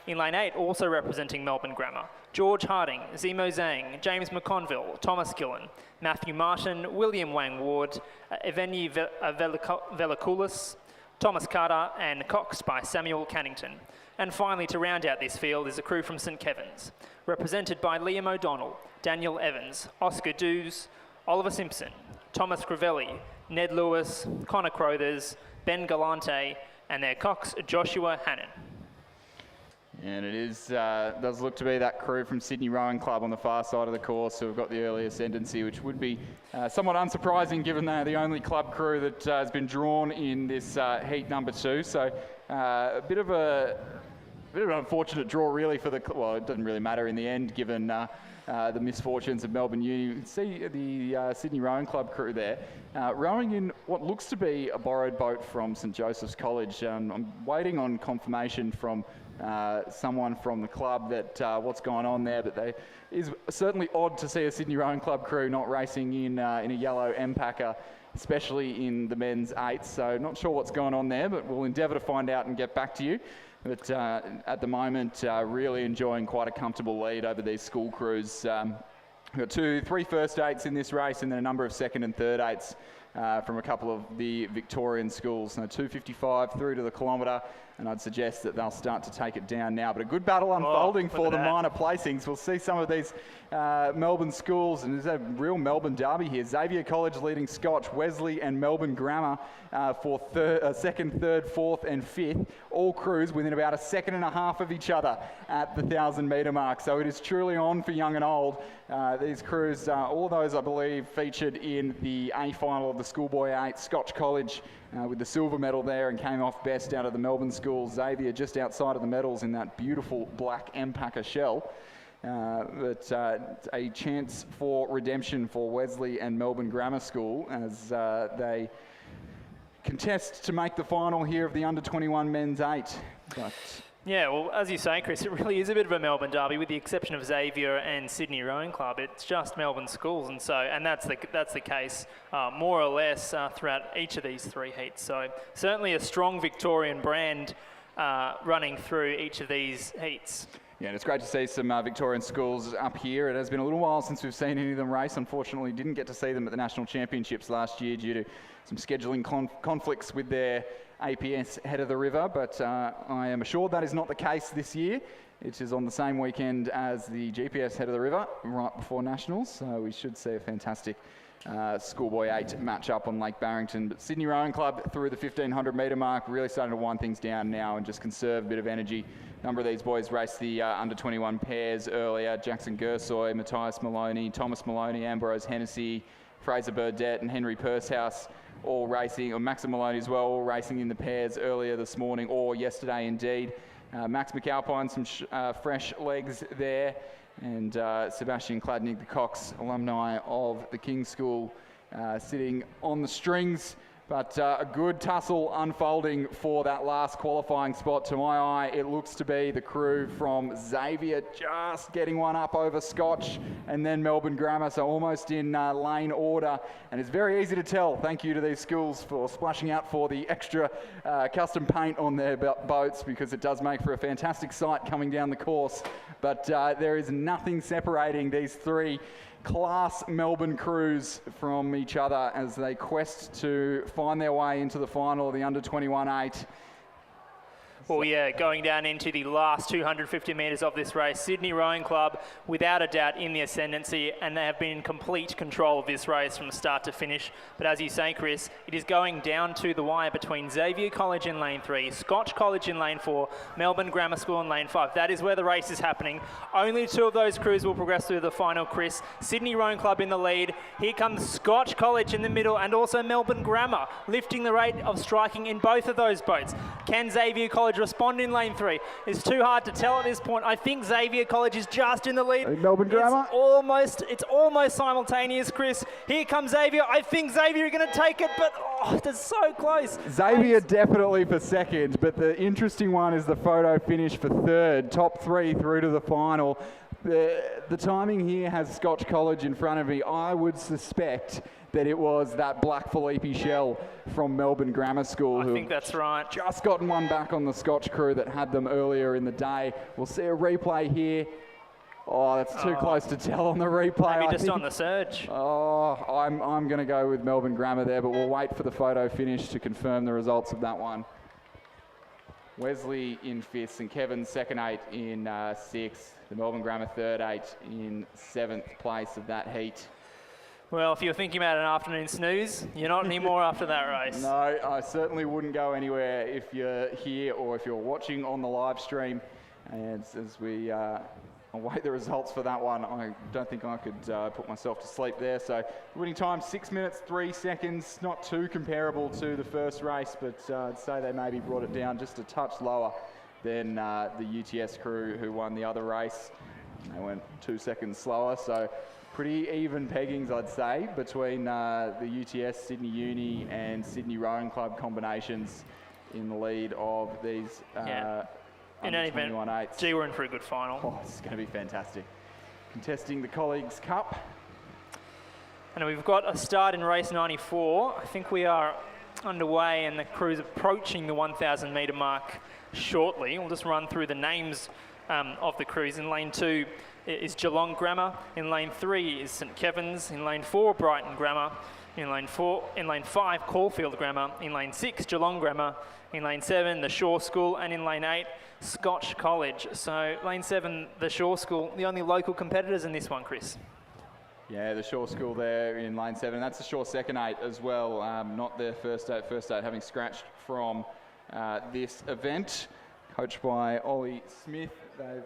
In lane 8, also representing Melbourne Grammar, George Harding, Zemo Zhang, James McConville, Thomas Gillen, Matthew Martin, William Wang Ward, Evgeny Velakoulis, Thomas Carter, and cocks by Samuel Cannington. And finally, to round out this field is a crew from St Kevin's, represented by Liam O'Donnell, Daniel Evans, Oscar Dews, Oliver Simpson, Thomas Crivelli, Ned Lewis, Connor Crothers, Ben Galante, and their cocks, Joshua Hannon. And it is does look to be that crew from Sydney Rowing Club on the far side of the course who have got the early ascendancy, which would be somewhat unsurprising given they're the only club crew that has been drawn in this heat number 2. So a bit of an unfortunate draw really for the, well, it doesn't really matter in the end given the misfortunes of Melbourne Uni. You can see the Sydney Rowing Club crew there rowing in what looks to be a borrowed boat from St Joseph's College. I'm waiting on confirmation from someone from the club that what's going on there, but it is certainly odd to see a Sydney Rowing Club crew not racing in a yellow M-Packer, especially in the men's 8. So not sure what's going on there, but we'll endeavour to find out and get back to you. But at the moment, really enjoying quite a comfortable lead over these school crews. We've got 3 first 8s in this race and then a number of second and third 8s from a couple of the Victorian schools. So 2:55 through to the kilometre, and I'd suggest that they'll start to take it down now. But a good battle unfolding for the minor placings. We'll see some of these Melbourne schools, and there's a real Melbourne derby here. Xavier College leading Scotch, Wesley and Melbourne Grammar for second, third, fourth and fifth. All crews within about a second and a half of each other at the 1,000-metre mark. So it is truly on for young and old. These crews, all of those I believe featured in the A final of the Schoolboy 8, Scotch College with the silver medal there and came off best out of the Melbourne schools. Xavier just outside of the medals in that beautiful black M-Packer shell. But a chance for redemption for Wesley and Melbourne Grammar School as they contest to make the final here of the under-21 men's 8. But yeah, well, as you say, Chris, it really is a bit of a Melbourne derby, with the exception of Xavier and Sydney Rowing Club. It's just Melbourne schools, and that's the case more or less throughout each of these 3 heats. So certainly a strong Victorian brand running through each of these heats. yeah, and it's great to see some Victorian schools up here. It has been a little while since we've seen any of them race. Unfortunately, didn't get to see them at the National Championships last year due to some scheduling conflicts with their APS head of the river, but I am assured that is not the case this year. It is on the same weekend as the GPS head of the river, right before Nationals, so we should see a fantastic Schoolboy 8 match up on Lake Barrington. But Sydney Rowing Club through the 1500 metre mark, really starting to wind things down now and just conserve a bit of energy. A number of these boys raced the under 21 pairs earlier. Jackson Gersoy, Matthias Maloney, Thomas Maloney, Ambrose Hennessy, Fraser Burdett and Henry Pursehouse all racing, or Max Maloney as well, all racing in the pairs earlier this morning or yesterday indeed. Max McAlpine, some fresh legs there. And Sebastian Kladnik, the Cox alumni of the King's School, sitting on the strings. But a good tussle unfolding for that last qualifying spot. To my eye, it looks to be the crew from Xavier just getting one up over Scotch and then Melbourne Grammar, so almost in lane order. And it's very easy to tell, thank you to these schools for splashing out for the extra custom paint on their boats, because it does make for a fantastic sight coming down the course. But there is nothing separating these three class Melbourne crews from each other as they quest to find their way into the final of the under 21-8. Well, yeah, going down into the last 250 metres of this race, Sydney Rowing Club, without a doubt, in the ascendancy, and they have been in complete control of this race from start to finish. But as you say, Chris, it is going down to the wire between Xavier College in lane 3, Scotch College in lane 4, Melbourne Grammar School in lane 5. That is where the race is happening. Only two of those crews will progress through the final, Chris. Sydney Rowing Club in the lead. Here comes Scotch College in the middle, and also Melbourne Grammar, lifting the rate of striking in both of those boats. Can Xavier College respond in lane 3? It's too hard to tell at this point. I think Xavier College is just in the lead. Melbourne Grammar. It's almost simultaneous, Chris. Here comes Xavier. I think Xavier are going to take it, but that's so close. Xavier definitely for second, but the interesting one is the photo finish for third. Top three through to the final. The timing here has Scotch College in front of me. I would suspect that it was that Black Felipe shell from Melbourne Grammar School. I think that's right. Just gotten one back on the Scotch crew that had them earlier in the day. We'll see a replay here. Oh, that's too close to tell on the replay. Maybe just on the surge. Oh, I'm going to go with Melbourne Grammar there, but we'll wait for the photo finish to confirm the results of that one. Wesley in 5th, St Kevin's second 8 in 6th. The Melbourne Grammar third 8 in 7th place of that heat. Well, if you're thinking about an afternoon snooze, you're not anymore after that race. No, I certainly wouldn't go anywhere if you're here or if you're watching on the live stream. And as we await the results for that one, I don't think I could put myself to sleep there. So the winning time, 6 minutes, 3 seconds. Not too comparable to the first race, but I'd say they maybe brought it down just a touch lower than the UTS crew who won the other race. They went 2 seconds slower, so pretty even peggings, I'd say, between the UTS, Sydney Uni and Sydney Rowing Club combinations in the lead of these in any event, gee, we're in for a good final. Oh, this is going to be fantastic. Contesting the Colleagues Cup. And we've got a start in race 94. I think we are underway and the crew's approaching the 1,000 metre mark shortly. We'll just run through the names of the crews. In lane 2 is Geelong Grammar. In lane 3 is St Kevin's. In lane 4, Brighton Grammar. In lane 5, Caulfield Grammar. In lane 6, Geelong Grammar. In lane 7, the Shaw School. And in lane 8, Scotch College. So lane 7, the Shaw School, the only local competitors in this one, Chris. Yeah, the Shaw School there in lane 7. That's the Shaw second 8 as well, not their first 8. First 8 having scratched from this event. Coached by Ollie Smith. They've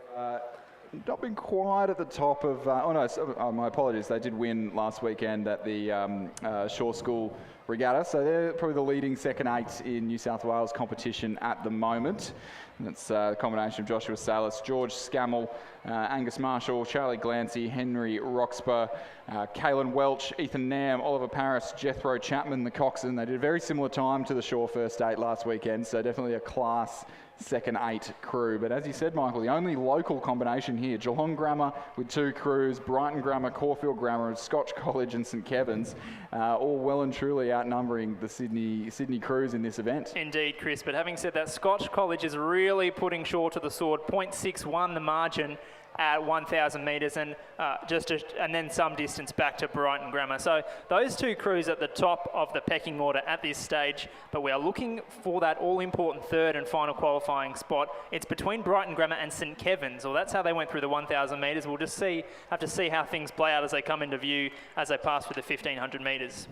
not been quite at the top of... my apologies. They did win last weekend at the Shaw School Regatta. So they're probably the leading second 8 in New South Wales competition at the moment. And it's a combination of Joshua Salas, George Scammell, Angus Marshall, Charlie Glancy, Henry Roxburgh, Caelan Welch, Ethan Nam, Oliver Paris, Jethro Chapman, the coxswain. They did a very similar time to the Shaw first 8 last weekend, so definitely a class second 8 crew. But as you said, Michael, the only local combination here, Geelong Grammar with 2 crews, Brighton Grammar, Caulfield Grammar, Scotch College and St Kevin's, all well and truly outnumbering the Sydney crews in this event. Indeed, Chris. But having said that, Scotch College is really putting Shaw to the sword. 0.61 the margin at 1,000 metres, and and then some distance back to Brighton Grammar. So those two crews at the top of the pecking order at this stage, but we are looking for that all-important third and final qualifying spot. It's between Brighton Grammar and St Kevin's, or that's how they went through the 1,000 metres. We'll just have to see how things play out as they come into view as they pass through the 1,500 metres.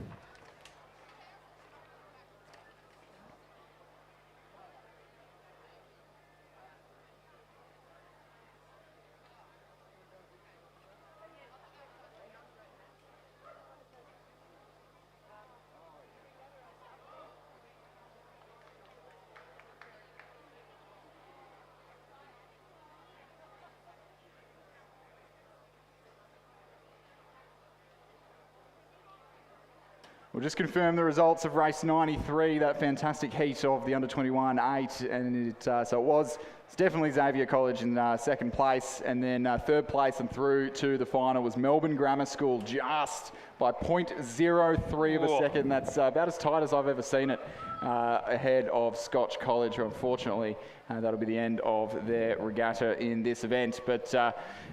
We'll just confirm the results of race 93, that fantastic heat of the under-21 8, and it's definitely Xavier College in second place, and then third place and through to the final was Melbourne Grammar School, just by 0.03 of a second. That's about as tight as I've ever seen it, ahead of Scotch College, who unfortunately that'll be the end of their regatta in this event. But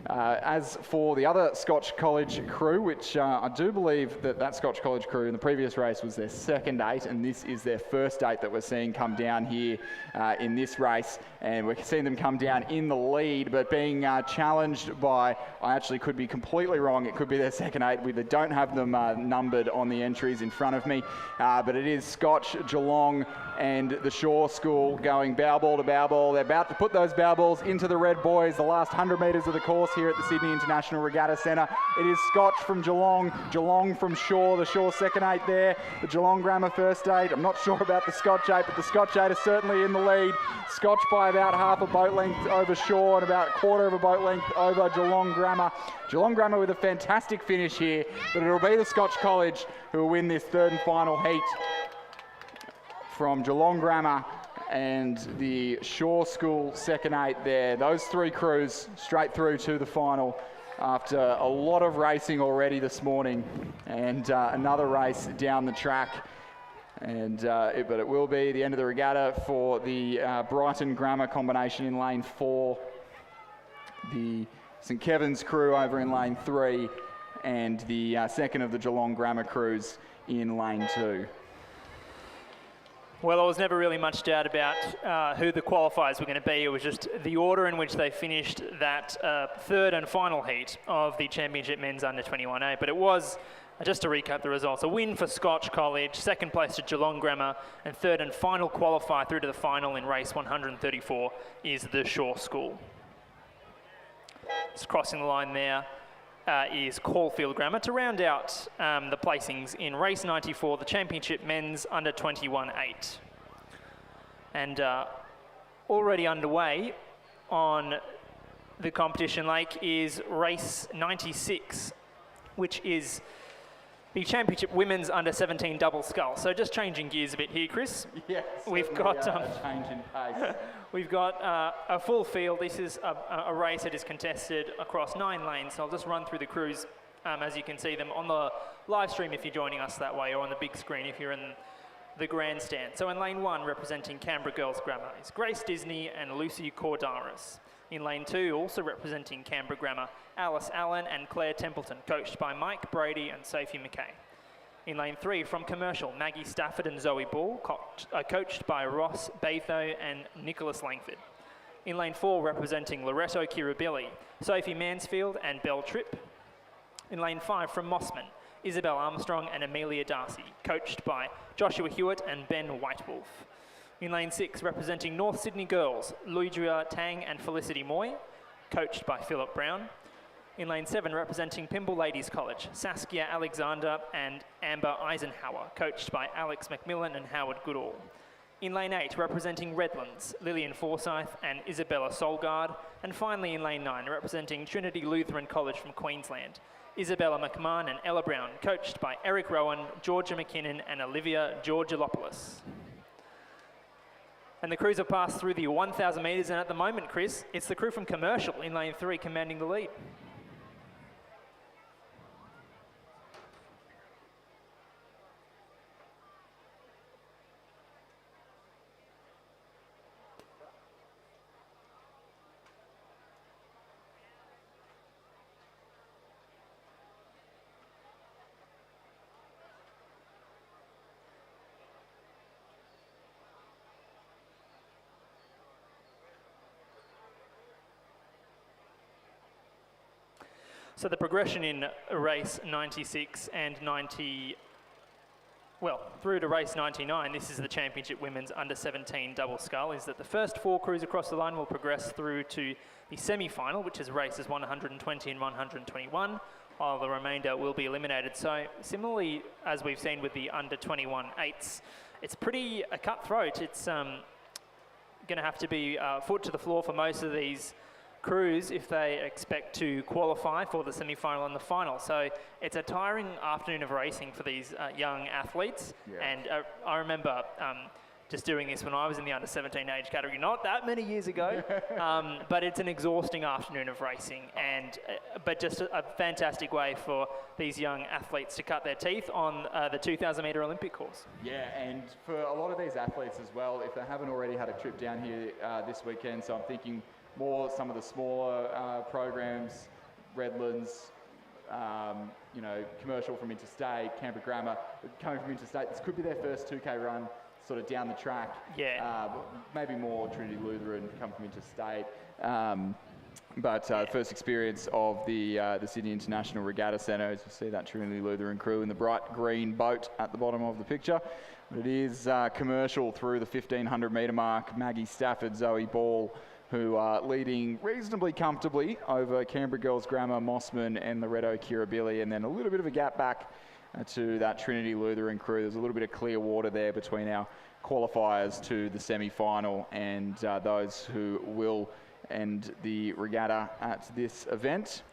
as for the other Scotch College crew, which I do believe that Scotch College crew in the previous race was their second 8, and this is their first 8 that we're seeing come down here in this race, and we're seeing them come down in the lead, but being challenged by, I actually could be completely wrong, it could be their second 8. We don't have them numbered on the entries in front of me, but it is Scotch, Geelong and the Shaw School going bow ball to bow ball. They're about to put those bow balls into the red buoys, the last 100 metres of the course here at the Sydney International Regatta Centre. It is Scotch from Geelong, Geelong from Shaw, the Shaw second 8 there, the Geelong Grammar first 8. I'm not sure about the Scotch 8, but the Scotch 8 is certainly in the lead. Scotch by about half a boat length over Shaw and about a quarter of a boat length over Geelong Grammar. Geelong Grammar with a fantastic finish here, but it'll be the Scotch College who will win this third and final heat from Geelong Grammar and the Shaw School second 8 there. Those three crews straight through to the final after a lot of racing already this morning, and another race down the track. And but it will be the end of the regatta for the Brighton Grammar combination in lane 4, the St Kevin's crew over in lane 3, and the second of the Geelong Grammar crews in lane 2. Well, there was never really much doubt about who the qualifiers were going to be. It was just the order in which they finished that third and final heat of the Championship Men's Under-21A. But it was, just to recap the results, a win for Scotch College, second place to Geelong Grammar, and third and final qualifier through to the final in race 134 is the Shaw School. Just crossing the line there is Caulfield Grammar to round out the placings in race 94, the Championship Men's Under-21 8. And already underway on the competition lake is race 96, which is the Championship Women's Under-17 double scull. So just changing gears a bit here, Chris. Yes, we've got a change in pace. We've got a full field. This is a race that is contested across 9 lanes. So I'll just run through the crews as you can see them on the live stream if you're joining us that way, or on the big screen if you're in the grandstand. So in lane 1, representing Canberra Girls Grammar, is Grace Disney and Lucy Cordaris. In lane 2, also representing Canberra Grammar, Alice Allen and Claire Templeton, coached by Mike Brady and Sophie McKay. In lane 3, from Commercial, Maggie Stafford and Zoe Ball, coached by Ross Batho and Nicholas Langford. In lane 4, representing Loretto Kirribilli, Sophie Mansfield and Belle Tripp. In lane 5, from Mossman, Isabel Armstrong and Amelia Darcy, coached by Joshua Hewitt and Ben Whitewolf. In lane 6, representing North Sydney Girls, Luidria Tang and Felicity Moy, coached by Philip Brown. In lane 7, representing Pymble Ladies College, Saskia Alexander and Amber Eisenhower, coached by Alex McMillan and Howard Goodall. In lane 8, representing Redlands, Lillian Forsyth and Isabella Solgard. And finally in lane 9, representing Trinity Lutheran College from Queensland, Isabella McMahon and Ella Brown, coached by Eric Rowan, Georgia McKinnon and Olivia Georgilopoulos. And the crews have passed through the 1,000 metres, and at the moment, Chris, it's the crew from Commercial in lane 3 commanding the lead. So the progression in race 96 and 90, well, through to race 99, this is the Championship Women's Under-17 double scull, is that the first 4 crews across the line will progress through to the semi-final, which is races 120 and 121, while the remainder will be eliminated. So similarly, as we've seen with the Under-21 8s, it's pretty cutthroat. It's going to have to be foot to the floor for most of these crews if they expect to qualify for the semi-final and the final. So it's a tiring afternoon of racing for these young athletes. Yeah. And I remember just doing this when I was in the under-17 age category, not that many years ago, but it's an exhausting afternoon of racing, and but just a fantastic way for these young athletes to cut their teeth on the 2,000 metre Olympic course. Yeah, and for a lot of these athletes as well, if they haven't already had a trip down here this weekend, so I'm thinking more some of the smaller programs, Redlands, you know, commercial from interstate, Canberra Grammar, coming from interstate, this could be their first 2K run sort of down the track. Yeah. Maybe more Trinity Lutheran come from interstate. But first experience of the Sydney International Regatta Centre, as you see that Trinity Lutheran crew in the bright green boat at the bottom of the picture. But it is commercial through the 1,500 metre mark. Maggie Stafford, Zoe Ball, who are leading reasonably comfortably over Canberra Girls Grammar, Mossman and Loretto Kirribilli, and then a little bit of a gap back to that Trinity Lutheran crew. There's a little bit of clear water there between our qualifiers to the semi-final and those who will end the regatta at this event.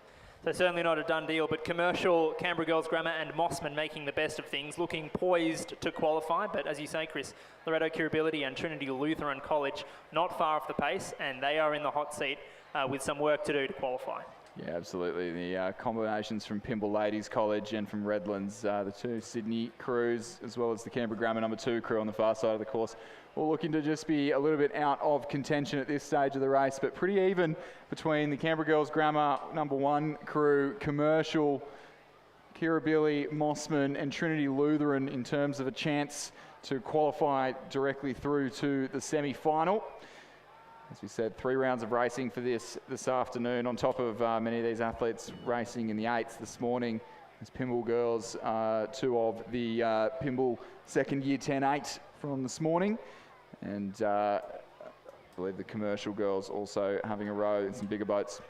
So certainly not a done deal, but commercial, Canberra Girls Grammar and Mossman making the best of things, looking poised to qualify. But as you say, Chris, Loretto Kirribilli and Trinity Lutheran College not far off the pace, and they are in the hot seat with some work to do to qualify. Yeah, absolutely. The combinations from Pymble Ladies College and from Redlands, the 2 Sydney crews, as well as the Canberra Grammar number 2 crew on the far side of the course, all looking to just be a little bit out of contention at this stage of the race, but pretty even between the Canberra Girls Grammar number 1 crew, Commercial, Kirribilli, Mossman and Trinity Lutheran in terms of a chance to qualify directly through to the semi-final. As we said, 3 rounds of racing for this afternoon, on top of many of these athletes racing in the 8s this morning. As Pymble girls, 2 of the Pymble second year 10-8 from this morning. And I believe the commercial girls also having a row in some bigger boats.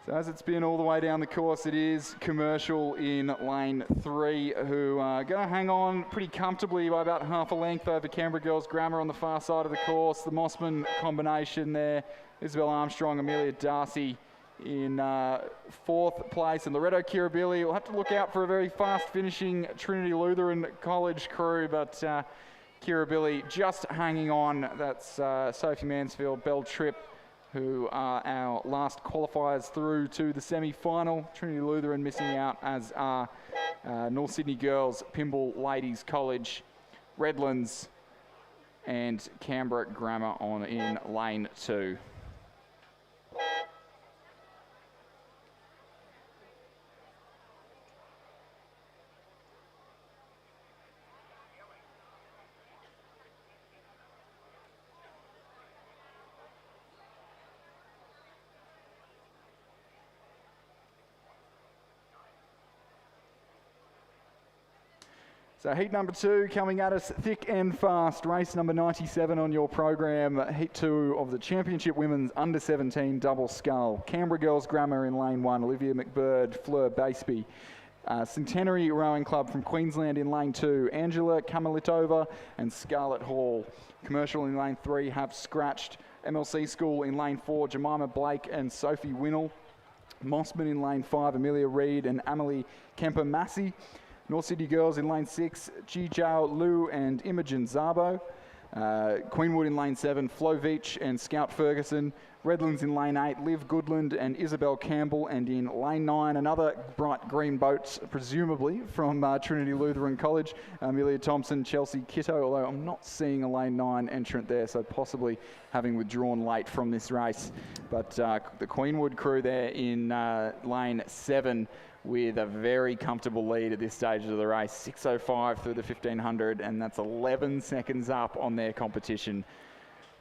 So as it's been all the way down the course, it is Commercial in lane 3, who are going to hang on pretty comfortably by about half a length over Canberra Girls Grammar on the far side of the course. The Mossman combination there, Isabel Armstrong, Amelia Darcy in 4th place. And Loretto Kirribilli will have to look out for a very fast finishing Trinity Lutheran College crew, but Kirribilli just hanging on. That's Sophie Mansfield, Belle Tripp, who are our last qualifiers through to the semi-final. Trinity Lutheran missing out, as are North Sydney Girls, Pymble Ladies College, Redlands and Canberra Grammar on in lane 2. So heat number 2 coming at us thick and fast. Race number 97 on your program. Heat 2 of the Championship Women's Under-17 Double Scull. Canberra Girls Grammar in lane 1. Olivia McBird, Fleur Baseby. Centenary Rowing Club from Queensland in lane 2. Angela Kamelitova and Scarlett Hall. Commercial in lane 3 have scratched. MLC School in lane 4. Jemima Blake and Sophie Winnell. Mossman in lane 5. Amelia Reid and Amelie Kemper-Massey. North Sydney Girls in lane 6, Ji Jiao Liu and Imogen Zabo. Queenwood in lane 7, Flo Veach and Scout Ferguson. Redlands in lane 8, Liv Goodland and Isabel Campbell, and in lane 9, another bright green boat, presumably from Trinity Lutheran College, Amelia Thompson, Chelsea Kitto, although I'm not seeing a lane 9 entrant there, so possibly having withdrawn late from this race. But the Queenwood crew there in lane 7 with a very comfortable lead at this stage of the race, 6:05 through the 1500, and that's 11 seconds up on their competition.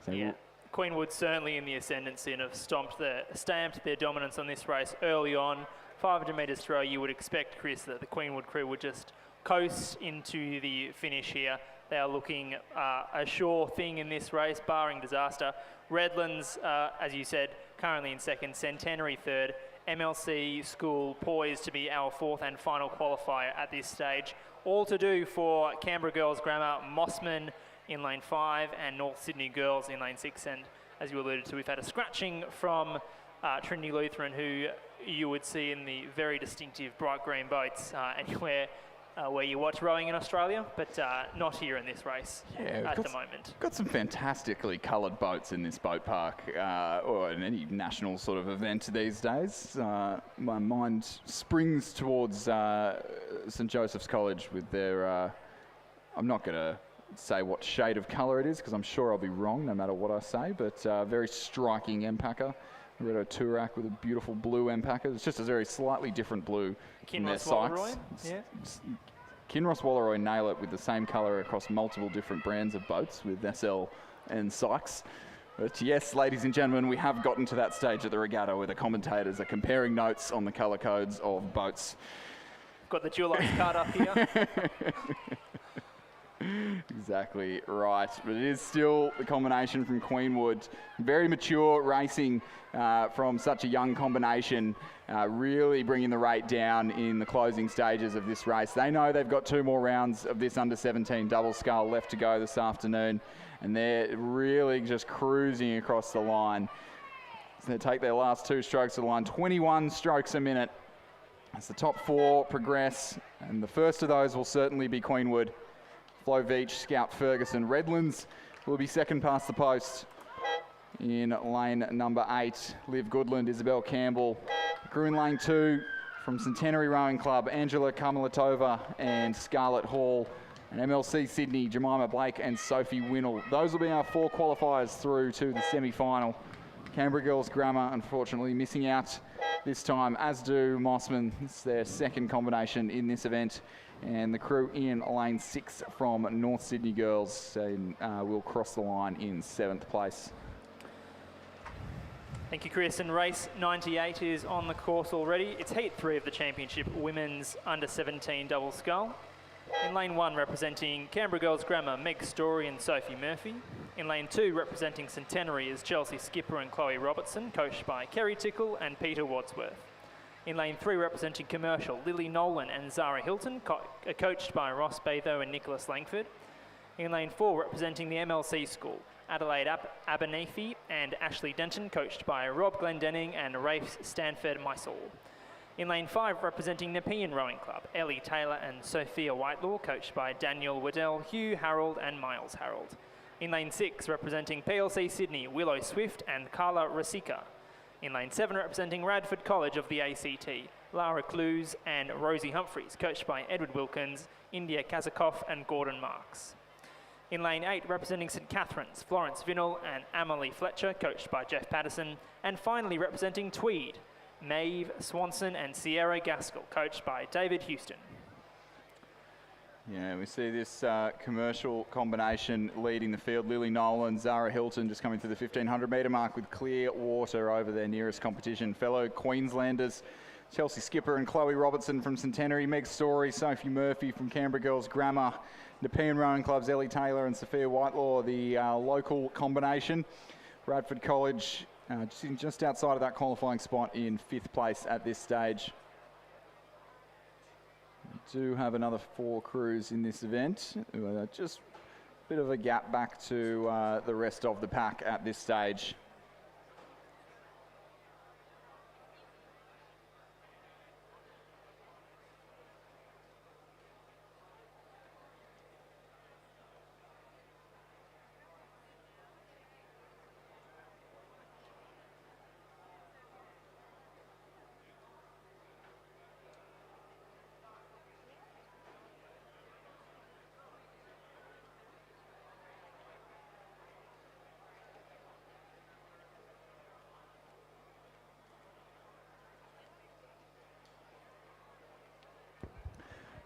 So Yeah. Queenwood certainly in the ascendancy and have stamped their dominance on this race early on. 500 metres throw, you would expect, Chris, that the Queenwood crew would just coast into the finish here. They are looking a sure thing in this race, barring disaster. Redlands, as you said, currently in second, Centenary third, MLC School poised to be our fourth and final qualifier at this stage. All to do for Canberra Girls Grammar, Mossman in lane 5 and North Sydney Girls in lane 6. And as you alluded to, we've had a scratching from Trinity Lutheran, who you would see in the very distinctive bright green boats anywhere where you watch rowing in Australia, but not here in this race at the moment. Got some fantastically coloured boats in this boat park, or in any national sort of event these days. My mind springs towards St Joseph's College with their, I'm not going to say what shade of colour it is because I'm sure I'll be wrong no matter what I say, but very striking empacker. Red Turak with a beautiful blue empacker. It's just a very slightly different blue in their Sykes. Kinross Wallaroy nail it with the same colour across multiple different brands of boats with SL and Sykes. But yes, ladies and gentlemen, we have gotten to that stage of the regatta where the commentators are comparing notes on the colour codes of boats. Got the Dulux card up here. Exactly right, but it is still the combination from Queenwood. Very mature racing from such a young combination, really bringing the rate down in the closing stages of this race. They know they've got 2 more rounds of this under-17 double scull left to go this afternoon, and they're really just cruising across the line. So they take their last 2 strokes of the line, 21 strokes a minute as the top 4 progress, and the first of those will certainly be Queenwood. Flo Veach, Scout Ferguson. Redlands will be second past the post in lane number 8. Liv Goodland, Isabel Campbell. Crew in lane 2 from Centenary Rowing Club, Angela Karmelatova and Scarlett Hall. And MLC Sydney, Jemima Blake and Sophie Winnell. Those will be our 4 qualifiers through to the semi-final. Canberra Girls Grammar, unfortunately, missing out this time, as do Mossman. It's their second combination in this event. And the crew in lane 6 from North Sydney Girls will cross the line in 7th place. Thank you, Chris. And race 98 is on the course already. It's heat 3 of the championship women's under-17 double scull. In lane 1, representing Canberra Girls Grammar, Meg Story and Sophie Murphy. In lane 2, representing Centenary is Chelsea Skipper and Chloe Robertson, coached by Kerry Tickle and Peter Wadsworth. In lane 3, representing Commercial, Lily Nolan and Zara Hilton, coached by Ross Batho and Nicholas Langford. In lane 4, representing the MLC School, Adelaide Abernathy and Ashley Denton, coached by Rob Glendenning and Rafe Stanford Mysall. In lane 5, representing Nepean Rowing Club, Ellie Taylor and Sophia Whitelaw, coached by Daniel Waddell, Hugh Harold and Miles Harold. In lane 6, representing PLC Sydney, Willow Swift and Carla Rasica. In lane 7, representing Radford College of the ACT, Lara Clues and Rosie Humphreys, coached by Edward Wilkins, India Kazakoff and Gordon Marks. In lane 8, representing St Catherine's, Florence Vinnell and Emily Fletcher, coached by Jeff Patterson. And finally, representing Tweed, Maeve Swanson and Sierra Gaskell, coached by David Houston. Yeah, we see this commercial combination leading the field. Lily Nolan, Zara Hilton just coming through the 1500 metre mark with clear water over their nearest competition. Fellow Queenslanders, Chelsea Skipper and Chloe Robertson from Centenary, Meg Story, Sophie Murphy from Canberra Girls Grammar, Nepean Rowing Club's Ellie Taylor and Sophia Whitelaw, the local combination. Bradford College sitting just outside of that qualifying spot in 5th place at this stage. We do have another 4 crews in this event. Just a bit of a gap back to the rest of the pack at this stage.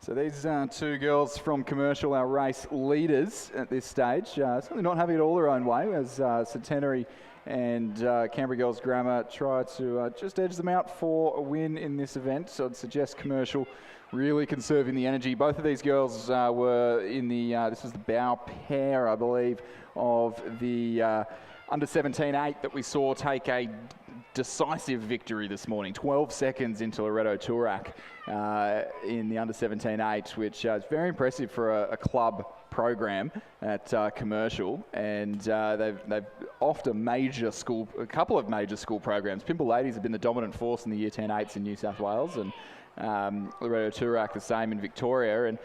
So these two girls from Commercial, our race leaders at this stage, certainly not having it all their own way, as Centenary and Canberra Girls Grammar try to just edge them out for a win in this event. So I'd suggest Commercial really conserving the energy. Both of these girls were in the, this was the bow pair, I believe, of the under 17-8 that we saw take a decisive victory this morning, 12 seconds into Loreto Turak in the under 17-8, which is very impressive for a club program at Commercial, and they've offered a couple of major school programs. Pimble Ladies have been the dominant force in the Year 10-8s in New South Wales, and Loreto Turak the same in Victoria, and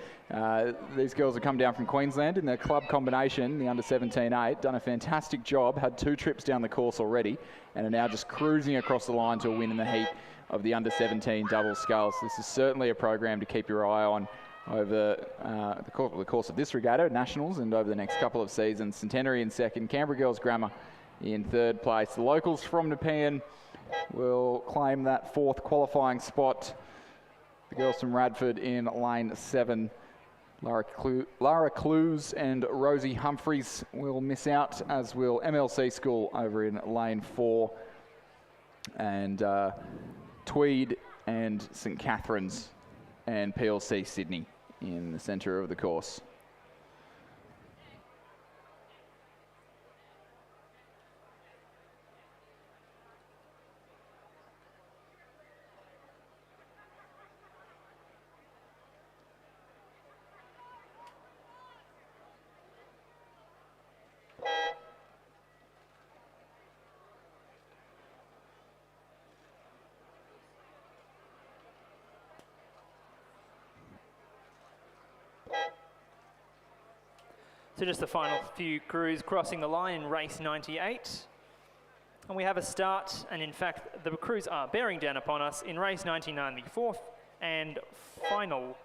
these girls have come down from Queensland in their club combination, the under 17-8, done a fantastic job, had 2 trips down the course already, and are now just cruising across the line to a win in the heat of the under 17 double sculls. This is certainly a program to keep your eye on over the course of this regatta, Nationals, and over the next couple of seasons. Centenary in second, Canberra Girls Grammar in third place. The locals from Nepean will claim that 4th qualifying spot. The girls from Radford in lane 7, Lara Clues and Rosie Humphreys will miss out, as will MLC School over in lane 4, and Tweed and St Catherine's and PLC Sydney in the centre of the course. So just the final few crews crossing the line in race 98. And we have a start, and in fact, the crews are bearing down upon us in race 99, the 4th and final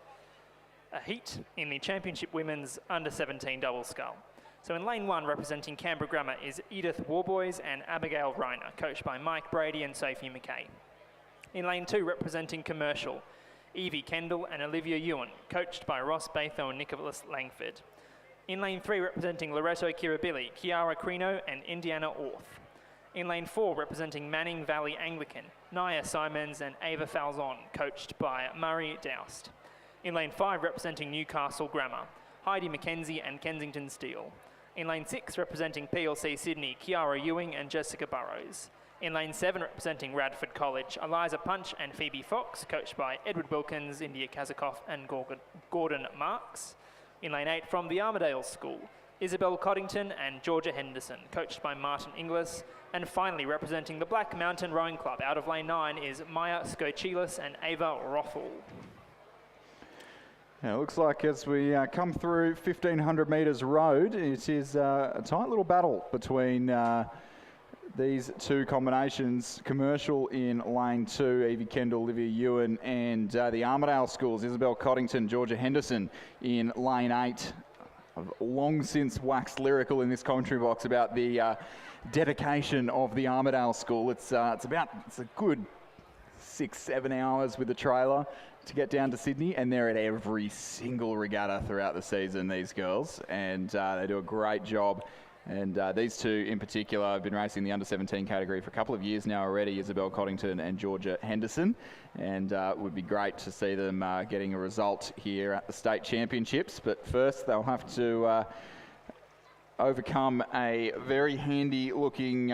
heat in the Championship Women's Under 17 double scull. So in lane 1, representing Canberra Grammar, is Edith Warboys and Abigail Reiner, coached by Mike Brady and Sophie McKay. In lane 2, representing Commercial, Evie Kendall and Olivia Ewan, coached by Ross Batho and Nicholas Langford. In lane 3, representing Loreto Kirribilli, Kiara Crino and Indiana Orth. In lane 4, representing Manning Valley Anglican, Naya Simons and Ava Falzon, coached by Murray Doust. In lane 5, representing Newcastle Grammar, Heidi McKenzie and Kensington Steele. In lane 6, representing PLC Sydney, Kiara Ewing and Jessica Burrows. In lane 7, representing Radford College, Eliza Punch and Phoebe Fox, coached by Edward Wilkins, India Kazakoff and Gordon Marks. In lane 8, from the Armidale School, Isabel Coddington and Georgia Henderson, coached by Martin Inglis. And finally, representing the Black Mountain Rowing Club, out of lane 9, is Maya Skochilas and Ava Rothel. Yeah, it looks like as we come through 1,500 metres road, it is a tight little battle between these two combinations. Commercial in lane 2, Evie Kendall, Olivia Ewan, and the Armidale Schools, Isabel Coddington, Georgia Henderson in lane 8. I've long since waxed lyrical in this commentary box about the dedication of the Armidale School. It's a good 6-7 hours with the trailer to get down to Sydney, and they're at every single regatta throughout the season, these girls, and they do a great job. And these two in particular have been racing the under-17 category for a couple of years now already, Isabel Coddington and Georgia Henderson, and it would be great to see them getting a result here at the state championships. But first they'll have to overcome a very handy looking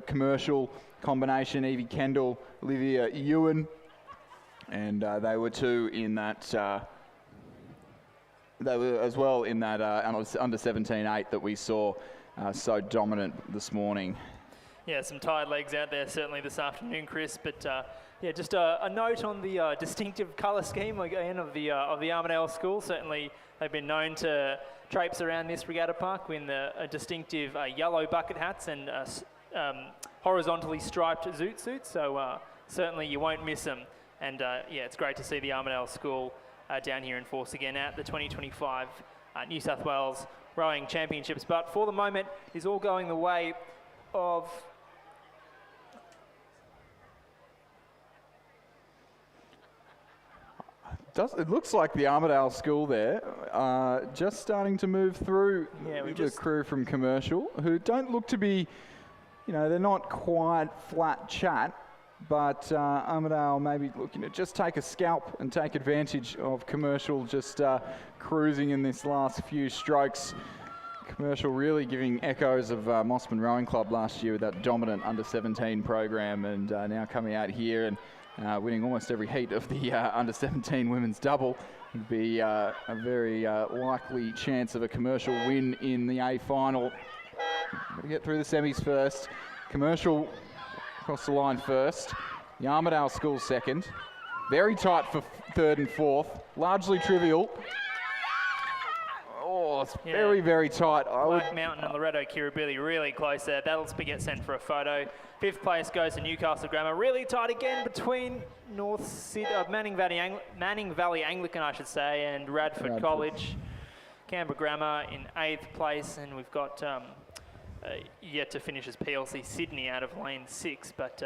commercial combination, Evie Kendall, Olivia Ewan, and they were two in that they were as well in that under 17-8 that we saw so dominant this morning. Yeah, some tired legs out there certainly this afternoon, Chris. But yeah, just a note on the distinctive colour scheme again of the Armidale School. Certainly they've been known to traipse around this regatta park in the distinctive yellow bucket hats and horizontally striped zoot suits. So certainly you won't miss them. And yeah, it's great to see the Armidale School down here in force again at the 2025 New South Wales Rowing Championships. But for the moment, it's all going the way of It looks like the Armidale School there, just starting to move through the crew from Commercial, who don't look to be, they're not quite flat chat, but Armidale maybe looking to just take a scalp and take advantage of Commercial just cruising in this last few strokes. Commercial really giving echoes of Mossman Rowing Club last year with that dominant under-17 program, and now coming out here and winning almost every heat of the under-17 women's double. Would be a very likely chance of a Commercial win in the A final. Got to get through the semis first. Commercial across the line first. The Armidale School second. Very tight for third and fourth. Largely trivial. Oh, it's very, very tight. Black Mountain and Loretto Kirribilli really close there. That'll get sent for a photo. Fifth place goes to Newcastle Grammar. Really tight again between Manning Valley Anglican, I should say, and Radford College. Canberra Grammar in 8th place, and we've got yet to finish as PLC Sydney out of lane 6. But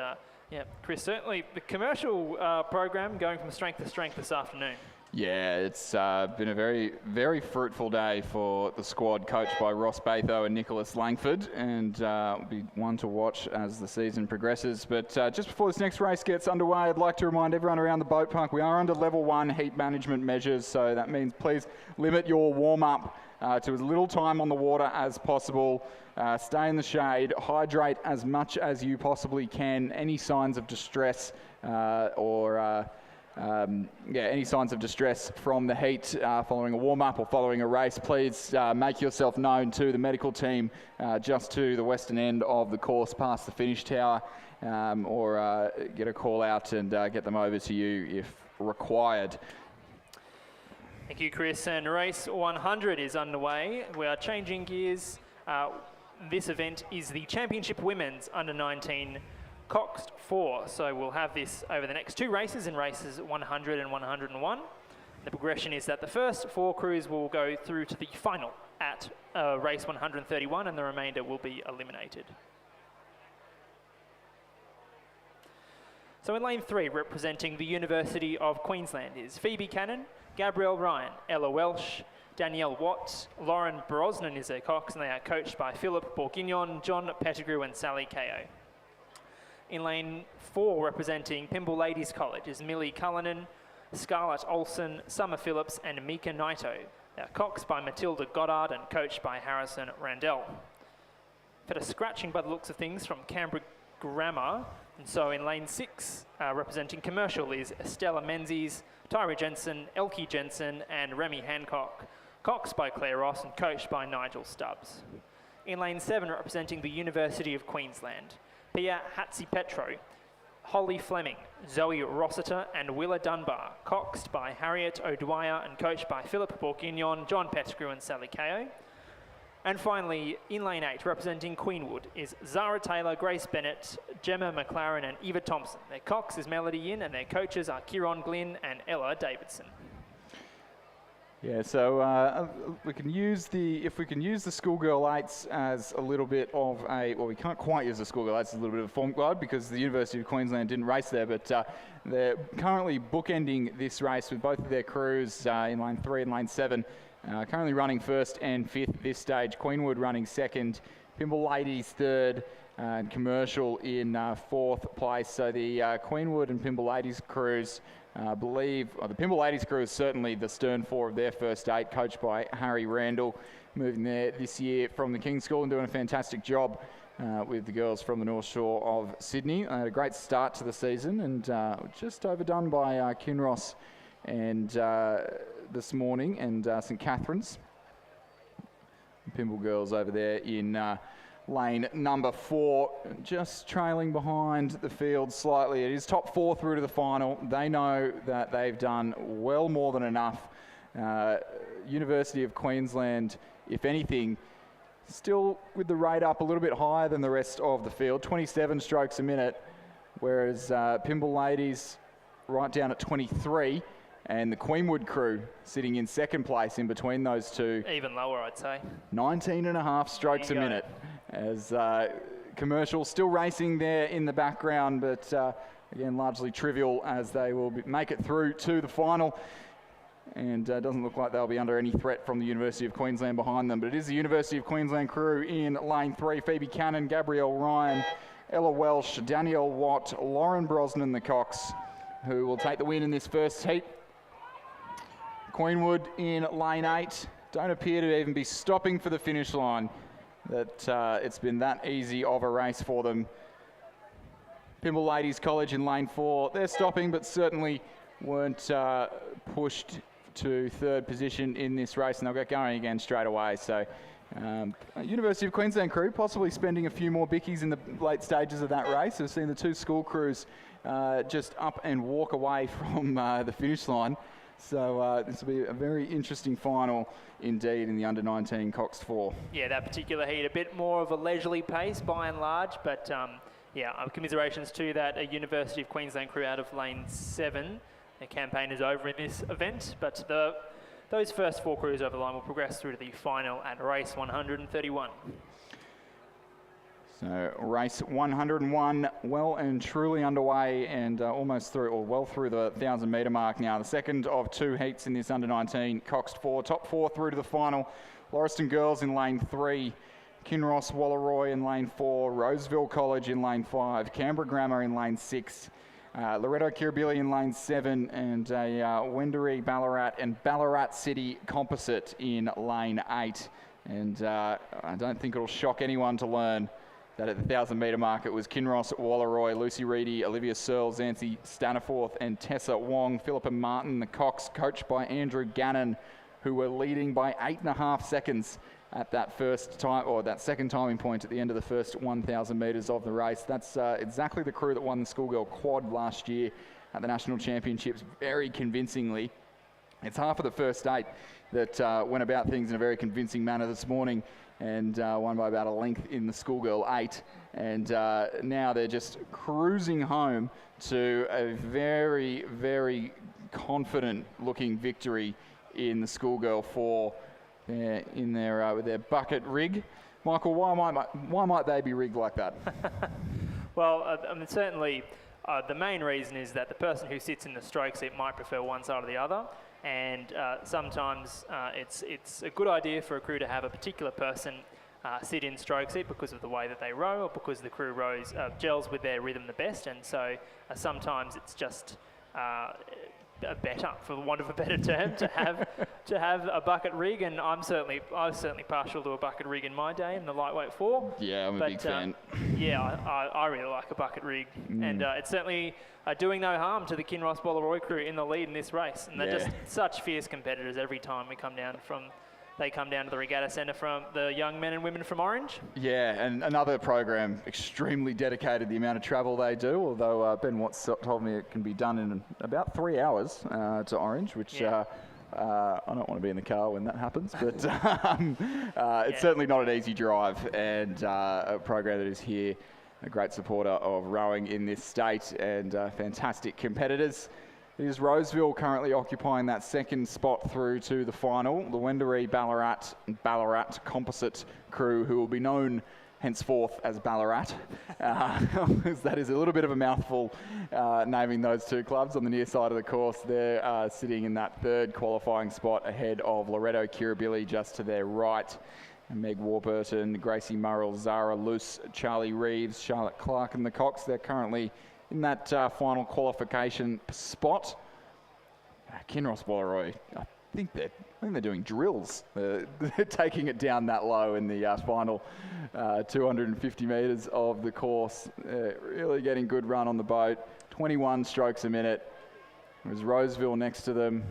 Chris, certainly the Commercial program going from strength to strength this afternoon. Yeah, it's been a very, very fruitful day for the squad coached by Ross Batho and Nicholas Langford, and will be one to watch as the season progresses. But just before this next race gets underway, I'd like to remind everyone around the boat park we are under level 1 heat management measures, so that means please limit your warm-up to as little time on the water as possible. Stay in the shade, hydrate as much as you possibly can. Any signs of distress any signs of distress from the heat following a warm-up or following a race, please make yourself known to the medical team just to the western end of the course past the finish tower, or get a call out and get them over to you if required. Thank you, Chris. And race 100 is underway. We are changing gears. This event is the Championship Women's Under-19 Coxed 4, so we'll have this over the next 2 races, in races 100 and 101. The progression is that the first 4 crews will go through to the final at race 131, and the remainder will be eliminated. So in lane 3, representing the University of Queensland is Phoebe Cannon, Gabrielle Ryan, Ella Welsh, Danielle Watts, Lauren Brosnan is their cox, and they are coached by Philip Bourguignon, John Pettigrew and Sally Kao. In lane 4, representing Pymble Ladies College, is Millie Cullinan, Scarlett Olsen, Summer Phillips and Mika Naito. They are coxed by Matilda Goddard and coached by Harrison Randell. Had a scratching by the looks of things from Canberra Grammar, and so in lane 6, representing Commercial is Stella Menzies, Tyree Jensen, Elkie Jensen and Remy Hancock, coxed by Claire Ross and coached by Nigel Stubbs. In lane 7, representing the University of Queensland, Pia Hatzi-Petro, Holly Fleming, Zoe Rossiter and Willa Dunbar, coxed by Harriet O'Dwyer and coached by Philip Bourguignon, John Pettigrew and Sally Kao. And finally, in lane 8, representing Queenwood, is Zara Taylor, Grace Bennett, Gemma McLaren and Eva Thompson. Their cox is Melody Yin and their coaches are Kieron Glynn and Ella Davidson. Yeah, so we can use the schoolgirl 8s as a little bit of a, well, we can't quite use the schoolgirl 8s as a little bit of a form guide because the University of Queensland didn't race there, but they're currently bookending this race with both of their crews in lane 3 and lane 7, currently running 1st and 5th at this stage. Queenwood running 2nd, Pymble Ladies 3rd, and Commercial in 4th place. So the Queenwood and Pymble Ladies crews the Pymble Ladies crew is certainly the stern 4 of their first 8, coached by Harry Randall, moving there this year from the King's School and doing a fantastic job with the girls from the North Shore of Sydney. Had a great start to the season and just overdone by Kinross and this morning and St Catherine's. Pymble girls over there in lane number 4, just trailing behind the field slightly. It is top 4 through to the final. They know that they've done well more than enough. University of Queensland, if anything, still with the rate up a little bit higher than the rest of the field, 27 strokes a minute, whereas Pymble Ladies right down at 23, and the Queenwood crew sitting in 2nd place in between those two. Even lower, I'd say. 19.5 strokes a minute. As Commercial still racing there in the background, but again, largely trivial as they will make it through to the final. And doesn't look like they'll be under any threat from the University of Queensland behind them. But it is the University of Queensland crew in lane 3. Phoebe Cannon, Gabrielle Ryan, Ella Welsh, Danielle Watt, Lauren Brosnan, the Cox, who will take the win in this first heat. Queenwood in lane 8 don't appear to even be stopping for the finish line. That it's been that easy of a race for them. Pymble Ladies College in lane 4, they're stopping, but certainly weren't pushed to third position in this race, and they'll get going again straight away. So University of Queensland crew possibly spending a few more bickies in the late stages of that race. We've seen the two school crews just up and walk away from the finish line. So this will be a very interesting final indeed in the under-19 Cox 4. Yeah, that particular heat, a bit more of a leisurely pace by and large, but yeah, commiserations to that University of Queensland crew out of lane 7. Their campaign is over in this event, but those first 4 crews over the line will progress through to the final at race 131. So race 101 well and truly underway, and almost through, or well through the 1,000 metre mark now. The second of 2 heats in this under-19 Cox 4. Top 4 through to the final. Lauriston Girls in lane 3. Kinross Walleroy in lane 4. Roseville College in lane 5. Canberra Grammar in lane 6. Loretto Kirribilli in lane 7, and a Wendouree Ballarat and Ballarat City Composite in lane 8. And I don't think it'll shock anyone to learn that at the 1,000 metre mark it was Kinross Walleroy, Lucy Reedy, Olivia Searle, Zancy Staniforth and Tessa Wong. Philippa Martin, the Cox, coached by Andrew Gannon, who were leading by 8.5 seconds at that first time, or that second timing point at the end of the first 1,000 metres of the race. That's exactly the crew that won the schoolgirl quad last year at the National Championships very convincingly. It's half of the first 8 that went about things in a very convincing manner this morning, and won by about a length in the schoolgirl 8. And now they're just cruising home to a very, very confident looking victory in the schoolgirl 4. In their with their bucket rig. Michael, why might they be rigged like that? Well, I mean, certainly the main reason is that the person who sits in the stroke seat might prefer one side or the other, and sometimes it's a good idea for a crew to have a particular person sit in stroke seat because of the way that they row, or because the crew rows gels with their rhythm the best, and so sometimes it's just better, for want of a better term, to have a bucket rig, and I was certainly partial to a bucket rig in my day in the lightweight 4. Yeah, I'm a big fan. Yeah, I really like a bucket rig, and it's certainly doing no harm to the Kinross Walleroy crew in the lead in this race, and they're just such fierce competitors every time they come down to the regatta centre from the young men and women from Orange. Yeah, and another program extremely dedicated, the amount of travel they do, although Ben Watts told me it can be done in about 3 hours to Orange, which I don't want to be in the car when that happens, but it's certainly not an easy drive, and a program that is here, a great supporter of rowing in this state, and fantastic competitors. It is Roseville currently occupying that second spot through to the final. The Wendouree Ballarat Composite crew, who will be known henceforth as Ballarat. That is a little bit of a mouthful, naming those two clubs on the near side of the course. They're sitting in that third qualifying spot ahead of Loretto Kirribilli just to their right. And Meg Warburton, Gracie Murrell, Zara Luce, Charlie Reeves, Charlotte Clark and the Cox. They're currently in that final qualification spot. Kinross Walleroy, I think they're doing drills. They're taking it down that low in the final 250 metres of the course. Really getting good run on the boat. 21 strokes a minute. There's Roseville next to them,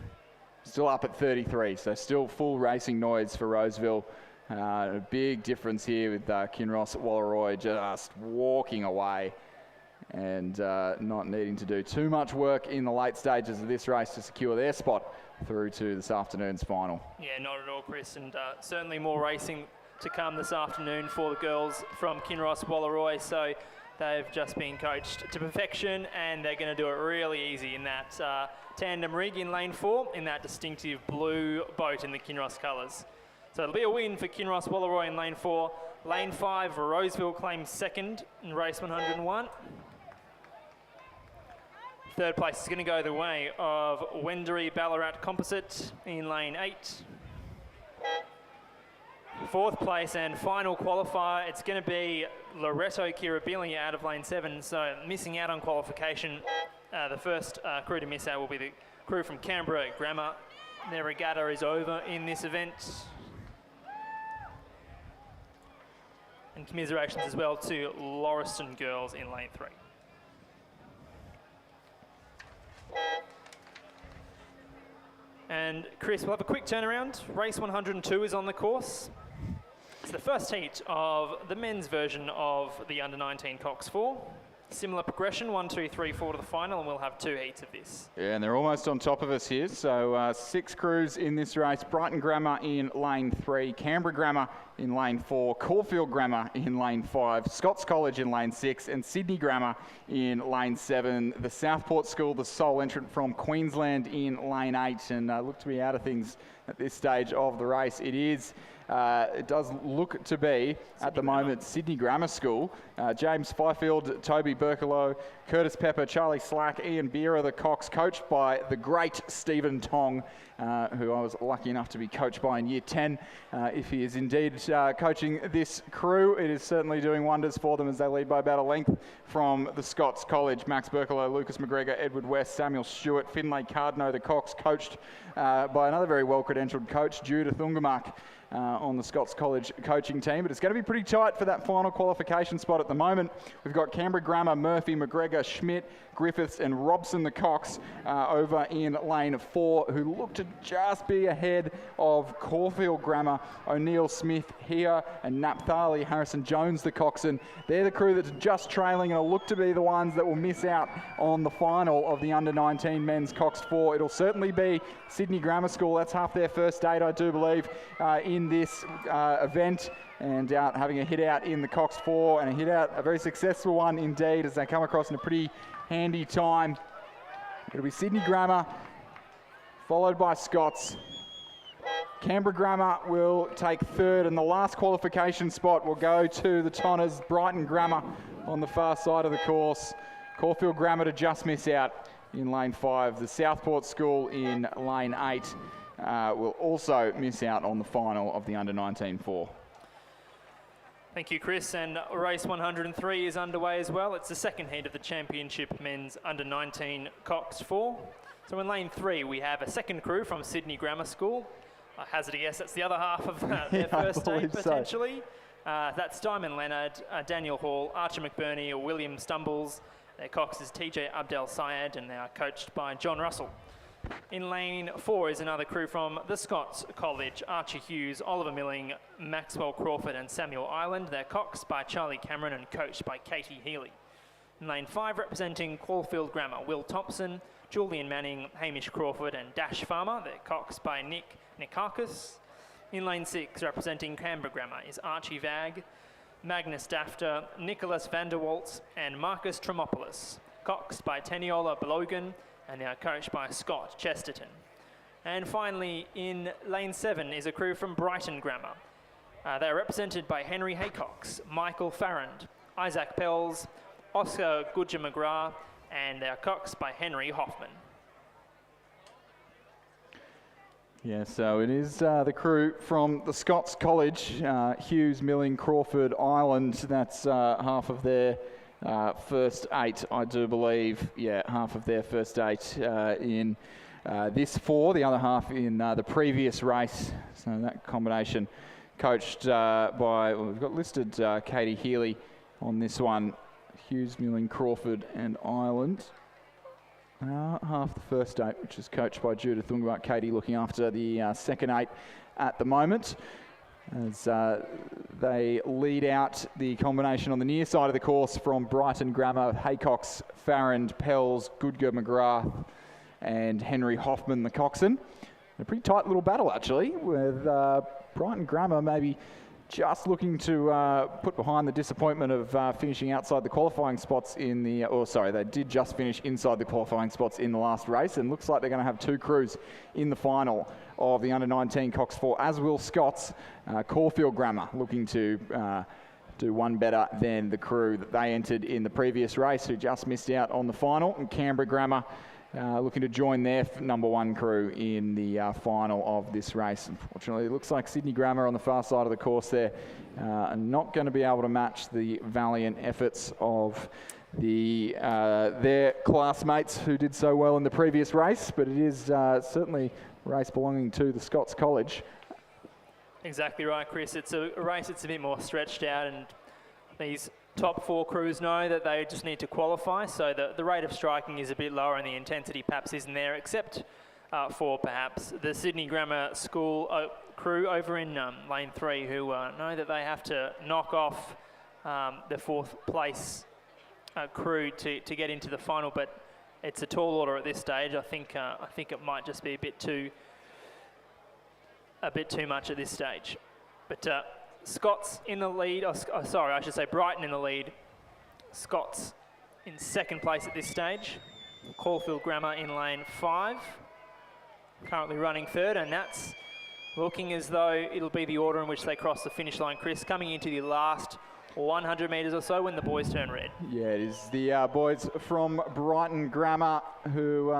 still up at 33, so still full racing noise for Roseville. A big difference here with Kinross Walleroy just walking away and not needing to do too much work in the late stages of this race to secure their spot through to this afternoon's final. Yeah, not at all, Chris, and certainly more racing to come this afternoon for the girls from Kinross Walleroy. So they've just been coached to perfection, and they're going to do it really easy in that tandem rig in lane 4 in that distinctive blue boat in the Kinross colours. So it'll be a win for Kinross Walleroy in lane 4. Lane 5, Roseville claims second in race 101. Third place is going to go the way of Wendouree Ballarat Composite in lane 8. Fourth place and final qualifier, it's going to be Loreto Kirribilli out of lane 7, so missing out on qualification. The first crew to miss out will be the crew from Canberra Grammar. Their regatta is over in this event. And commiserations as well to Lauriston Girls in lane 3. And Chris, we'll have a quick turnaround. Race 102 is on the course. It's the first heat of the men's version of the under-19 Cox 4. Similar progression, 1, 2, 3, 4 to the final, and we'll have 2 heats of this. Yeah, and they're almost on top of us here. So 6 crews in this race. Brighton Grammar in lane 3, Canberra Grammar in lane 4, Caulfield Grammar in lane 5, Scots College in lane 6, and Sydney Grammar in lane 7. The Southport School, the sole entrant from Queensland, in lane 8, and look to be out of things at this stage of the race. It does look to be, at the moment, Sydney Grammar School. James Fifield, Toby Berkalow, Curtis Pepper, Charlie Slack, Ian Beer are the Cox, coached by the great Stephen Tong, who I was lucky enough to be coached by in Year 10. If he is indeed coaching this crew, it is certainly doing wonders for them as they lead by about a length from the Scots College. Max Berkalow, Lucas McGregor, Edward West, Samuel Stewart, Finlay Cardno, the Cox, coached by another very well-credentialed coach, Judith Ungamark, on the Scots College coaching team. But it's going to be pretty tight for that final qualification spot at the moment. We've got Canberra Grammar, Murphy, McGregor, Schmidt, Griffiths and Robson the Cox over in lane 4, who look to just be ahead of Caulfield Grammar, O'Neill, Smith, Here and Napthali, Harrison Jones the Coxswain. They're the crew that's just trailing and will look to be the ones that will miss out on the final of the under-19 men's Cox 4. It'll certainly be Sydney Grammar School. That's half their first date, I do believe, in this event, and out having a hit out in the Cox 4, and a hit out, a very successful one indeed, as they come across in a pretty handy time. It'll be Sydney Grammar, followed by Scots. Canberra Grammar will take third, and the last qualification spot will go to the Tonners, Brighton Grammar on the far side of the course. Caulfield Grammar to just miss out in lane 5. The Southport School in lane 8 will also miss out on the final of the under-19 4. Thank you, Chris. And race 103 is underway as well. It's the second heat of the championship men's under-19 Cox 4. So in lane 3, we have a second crew from Sydney Grammar School. I hazard a guess that's the other half of their first date, potentially. That's Diamond Leonard, Daniel Hall, Archer McBurney, or William Stumbles. Their Cox is TJ Abdel Syed, and they are coached by John Russell. In lane 4 is another crew from the Scots College, Archie Hughes, Oliver Milling, Maxwell Crawford and Samuel Ireland. They're coxed by Charlie Cameron and coached by Katie Healy. In lane 5, representing Caulfield Grammar, Will Thompson, Julian Manning, Hamish Crawford and Dash Farmer. They're coxed by Nick Nikarkas. In lane 6, representing Canberra Grammar, is Archie Vag, Magnus Dafter, Nicholas Vanderwaltz and Marcus Tremopoulos, coxed by Teniola Blogan, and they are coached by Scott Chesterton. And finally, in lane 7 is a crew from Brighton Grammar. They are represented by Henry Haycox, Michael Farrand, Isaac Pells, Oscar Gudja-McGrath, and they are coxed by Henry Hoffman. Yeah, so it is the crew from the Scots College, Hughes, Milling, Crawford, Ireland. That's half of their first 8, I do believe. Yeah, half of their first 8 in this 4, the other half in the previous race. So that combination coached by, well, we've got listed Katie Healy on this one. Hughes, Milling, Crawford and Ireland. Half the first 8, which is coached by Judith Ungamark. Katie looking after the second 8 at the moment, as they lead out the combination on the near side of the course from Brighton Grammar, Haycox, Farrand, Pells, Gudja-McGrath and Henry Hoffman, the coxswain. A pretty tight little battle, actually, with Brighton Grammar maybe just looking to put behind the disappointment of finishing outside the qualifying spots in the, they did just finish inside the qualifying spots in the last race, and looks like they're going to have 2 crews in the final of the under-19 Cox 4, as will Scots. Caulfield Grammar looking to do one better than the crew that they entered in the previous race, who just missed out on the final. And Canberra Grammar looking to join their number one crew in the final of this race. Unfortunately, it looks like Sydney Grammar on the far side of the course there are not going to be able to match the valiant efforts of their classmates who did so well in the previous race, but it is certainly a race belonging to the Scots College. Exactly right, Chris. It's a race that's a bit more stretched out, and these top four crews know that they just need to qualify, so the rate of striking is a bit lower and the intensity perhaps isn't there, except for perhaps the Sydney Grammar School crew over in lane 3, who know that they have to knock off the fourth place crew to get into the final, but it's a tall order at this stage. I think it might just be a bit too much at this stage. But Scots in the lead, sorry, I should say Brighton in the lead. Scots in second place at this stage. Caulfield Grammar in lane 5, currently running third, and that's looking as though it'll be the order in which they cross the finish line, Chris, coming into the last 100 metres or so when the boys turn red. Yeah, it is the boys from Brighton Grammar who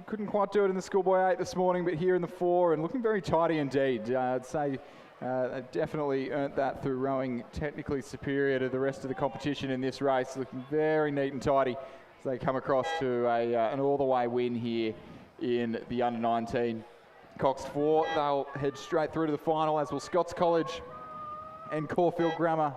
couldn't quite do it in the Schoolboy 8 this morning, but here in the 4 and looking very tidy indeed. I'd say they definitely earned that through rowing technically superior to the rest of the competition in this race, looking very neat and tidy as they come across to an all-the-way win here in the under-19 Cox 4. They'll head straight through to the final, as will Scots College and Caulfield Grammar.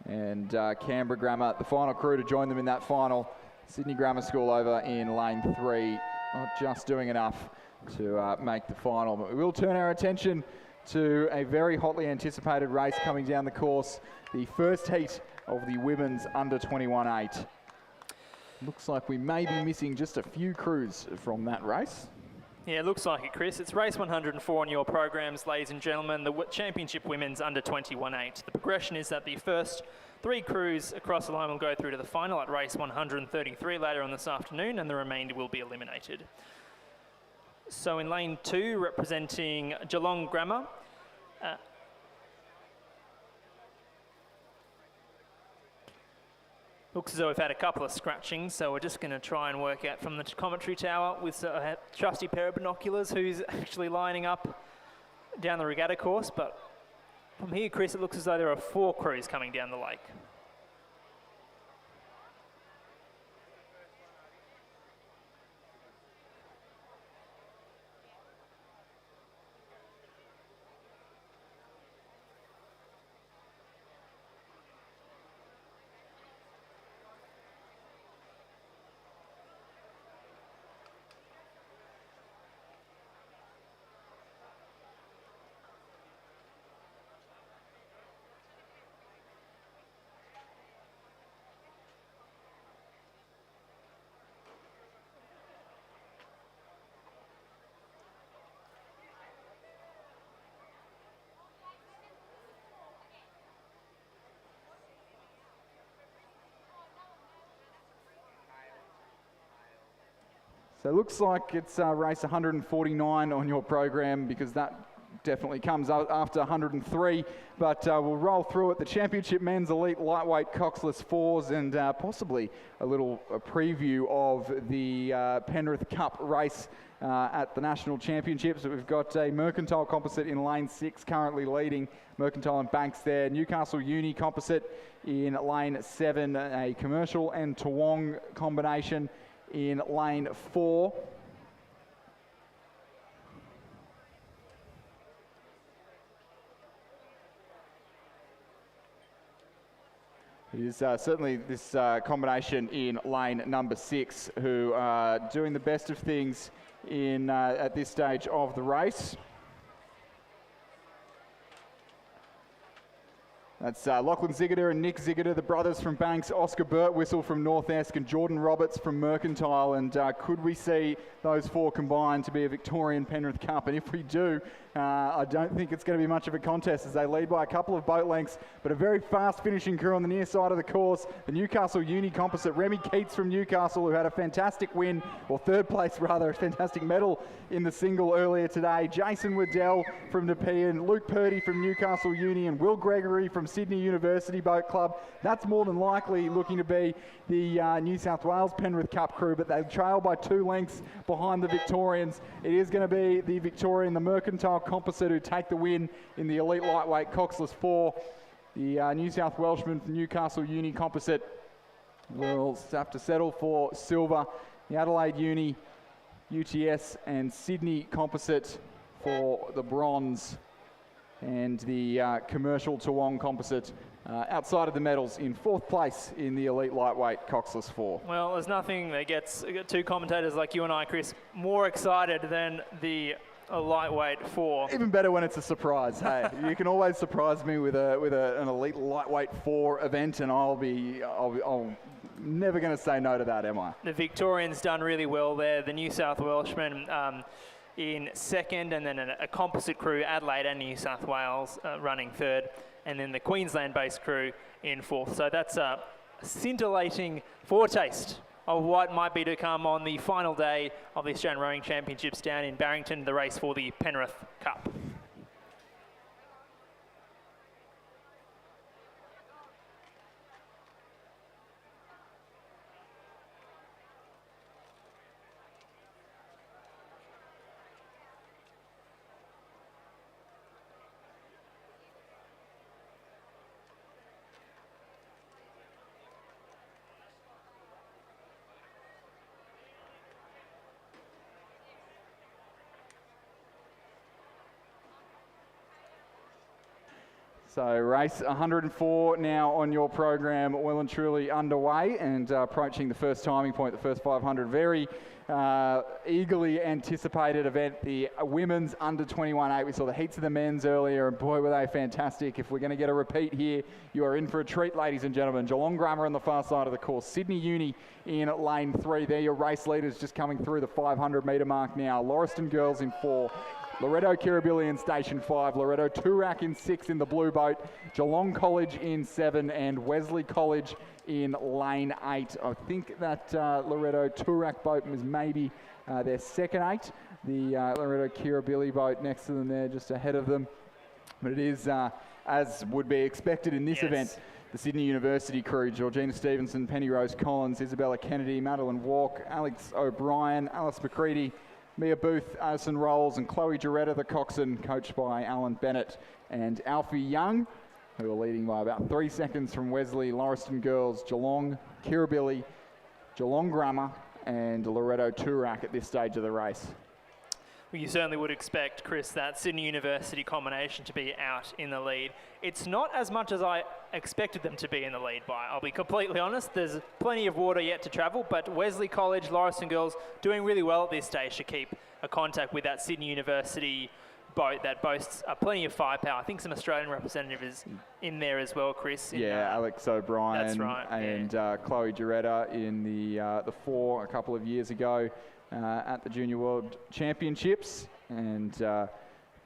And Canberra Grammar, the final crew to join them in that final. Sydney Grammar School over in lane 3, not just doing enough to make the final. But we will turn our attention to a very hotly anticipated race coming down the course, the first heat of the women's under 21-8. Looks like we may be missing just a few crews from that race. Yeah, it looks like it, Chris. It's race 104 on your programs, ladies and gentlemen, the Championship Women's Under 21-8. The progression is that the first 3 crews across the line will go through to the final at race 133 later on this afternoon, and the remainder will be eliminated. So in lane 2, representing Geelong Grammar, looks as though we've had a couple of scratchings, so we're just going to try and work out from the commentary tower with a trusty pair of binoculars who's actually lining up down the regatta course. But from here, Chris, it looks as though there are 4 crews coming down the lake. So it looks like it's race 149 on your program, because that definitely comes after 103, but we'll roll through it. The Championship Men's Elite Lightweight Coxless 4s and possibly a little preview of the Penrith Cup race at the National Championships. We've got a Mercantile Composite in lane 6 currently leading, Mercantile and Banks there. Newcastle Uni Composite in lane 7, a Commercial and Toowong combination in lane 4. It is certainly this combination in lane number 6 who are doing the best of things in at this stage of the race. That's Lachlan Ziggiter and Nick Ziggiter, the brothers from Banks, Oscar Birtwhistle from North Esk, and Jordan Roberts from Mercantile. And could we see those four combine to be a Victorian Penrith Cup? And if we do, I don't think it's going to be much of a contest as they lead by a couple of boat lengths, but a very fast finishing crew on the near side of the course. The Newcastle Uni composite, Remy Keats from Newcastle, who had a fantastic win, or third place rather, a fantastic medal in the single earlier today. Jason Waddell from Nepean, Luke Purdy from Newcastle Uni, and Will Gregory from Sydney University Boat Club. That's more than likely looking to be the New South Wales Penrith Cup crew, but they trail by 2 lengths behind the Victorians. It is going to be the Victorian, the Mercantile composite, who take the win in the elite lightweight Coxless 4. The New South Welshman from Newcastle Uni composite will have to settle for silver. The Adelaide Uni, UTS and Sydney composite for the bronze, and the commercial Toowong composite outside of the medals in 4th place in the elite lightweight Coxless 4. Well, there's nothing that gets two commentators like you and I, Chris, more excited than the lightweight 4. Even better when it's a surprise. Hey, you can always surprise me with an elite lightweight 4 event, and I'll never going to say no to that, am I? The Victorians done really well there. The New South Welshmen in 2nd, and then a composite crew, Adelaide and New South Wales, running 3rd, and then the Queensland-based crew in 4th. So that's a scintillating foretaste of what might be to come on the final day of the Australian Rowing Championships down in Barrington, the race for the Penrith Cup. So race 104 now on your program, well and truly underway, and approaching the first timing point, the first 500. Very eagerly anticipated event, the women's under 21.8. We saw the heats of the men's earlier, and boy, were they fantastic. If we're going to get a repeat here, you are in for a treat, ladies and gentlemen. Geelong Grammar on the far side of the course, Sydney Uni in lane 3. They're your race leaders just coming through the 500 metre mark now. Lauriston Girls in 4. Loretto Kirribilli in Station 5, Loretto Toorak in 6 in the blue boat, Geelong College in 7, and Wesley College in lane 8. I think that Loretto Toorak boat was maybe their second 8. The Loretto Kirribilli boat next to them there, just ahead of them. But it is, as would be expected in this event, the Sydney University crew, Georgina Stevenson, Penny Rose Collins, Isabella Kennedy, Madeline Walk, Alex O'Brien, Alice McCready, Mia Booth, Addison Rolls, and Chloe Jaretta, the coxswain, coached by Alan Bennett and Alfie Young, who are leading by about 3 seconds from Wesley, Lauriston Girls, Geelong, Kirribilli, Geelong Grammar, and Loretto Toorak at this stage of the race. Well, you certainly would expect, Chris, that Sydney University combination to be out in the lead. It's not as much as I expected them to be in the lead by, I'll be completely honest. There's plenty of water yet to travel, but Wesley College, Lauriston Girls doing really well at this stage to keep a contact with that Sydney University boat that boasts plenty of firepower. I think some Australian representatives in there as well, Chris. Alex O'Brien, that's right, and Chloe Jaretta in the 4 a couple of years ago at the Junior World Championships. And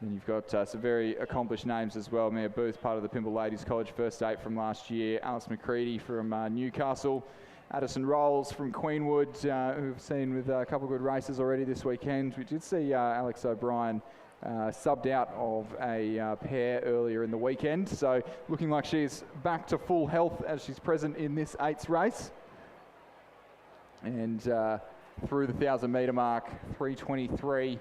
then you've got some very accomplished names as well. Mia Booth, part of the Pymble Ladies College first 8 from last year. Alice McCready from Newcastle. Addison Rolls from Queenwood, who've seen with a couple of good races already this weekend. We did see Alex O'Brien subbed out of a pair earlier in the weekend. So looking like she's back to full health as she's present in this 8th race. And through the 1,000 metre mark, 3:23.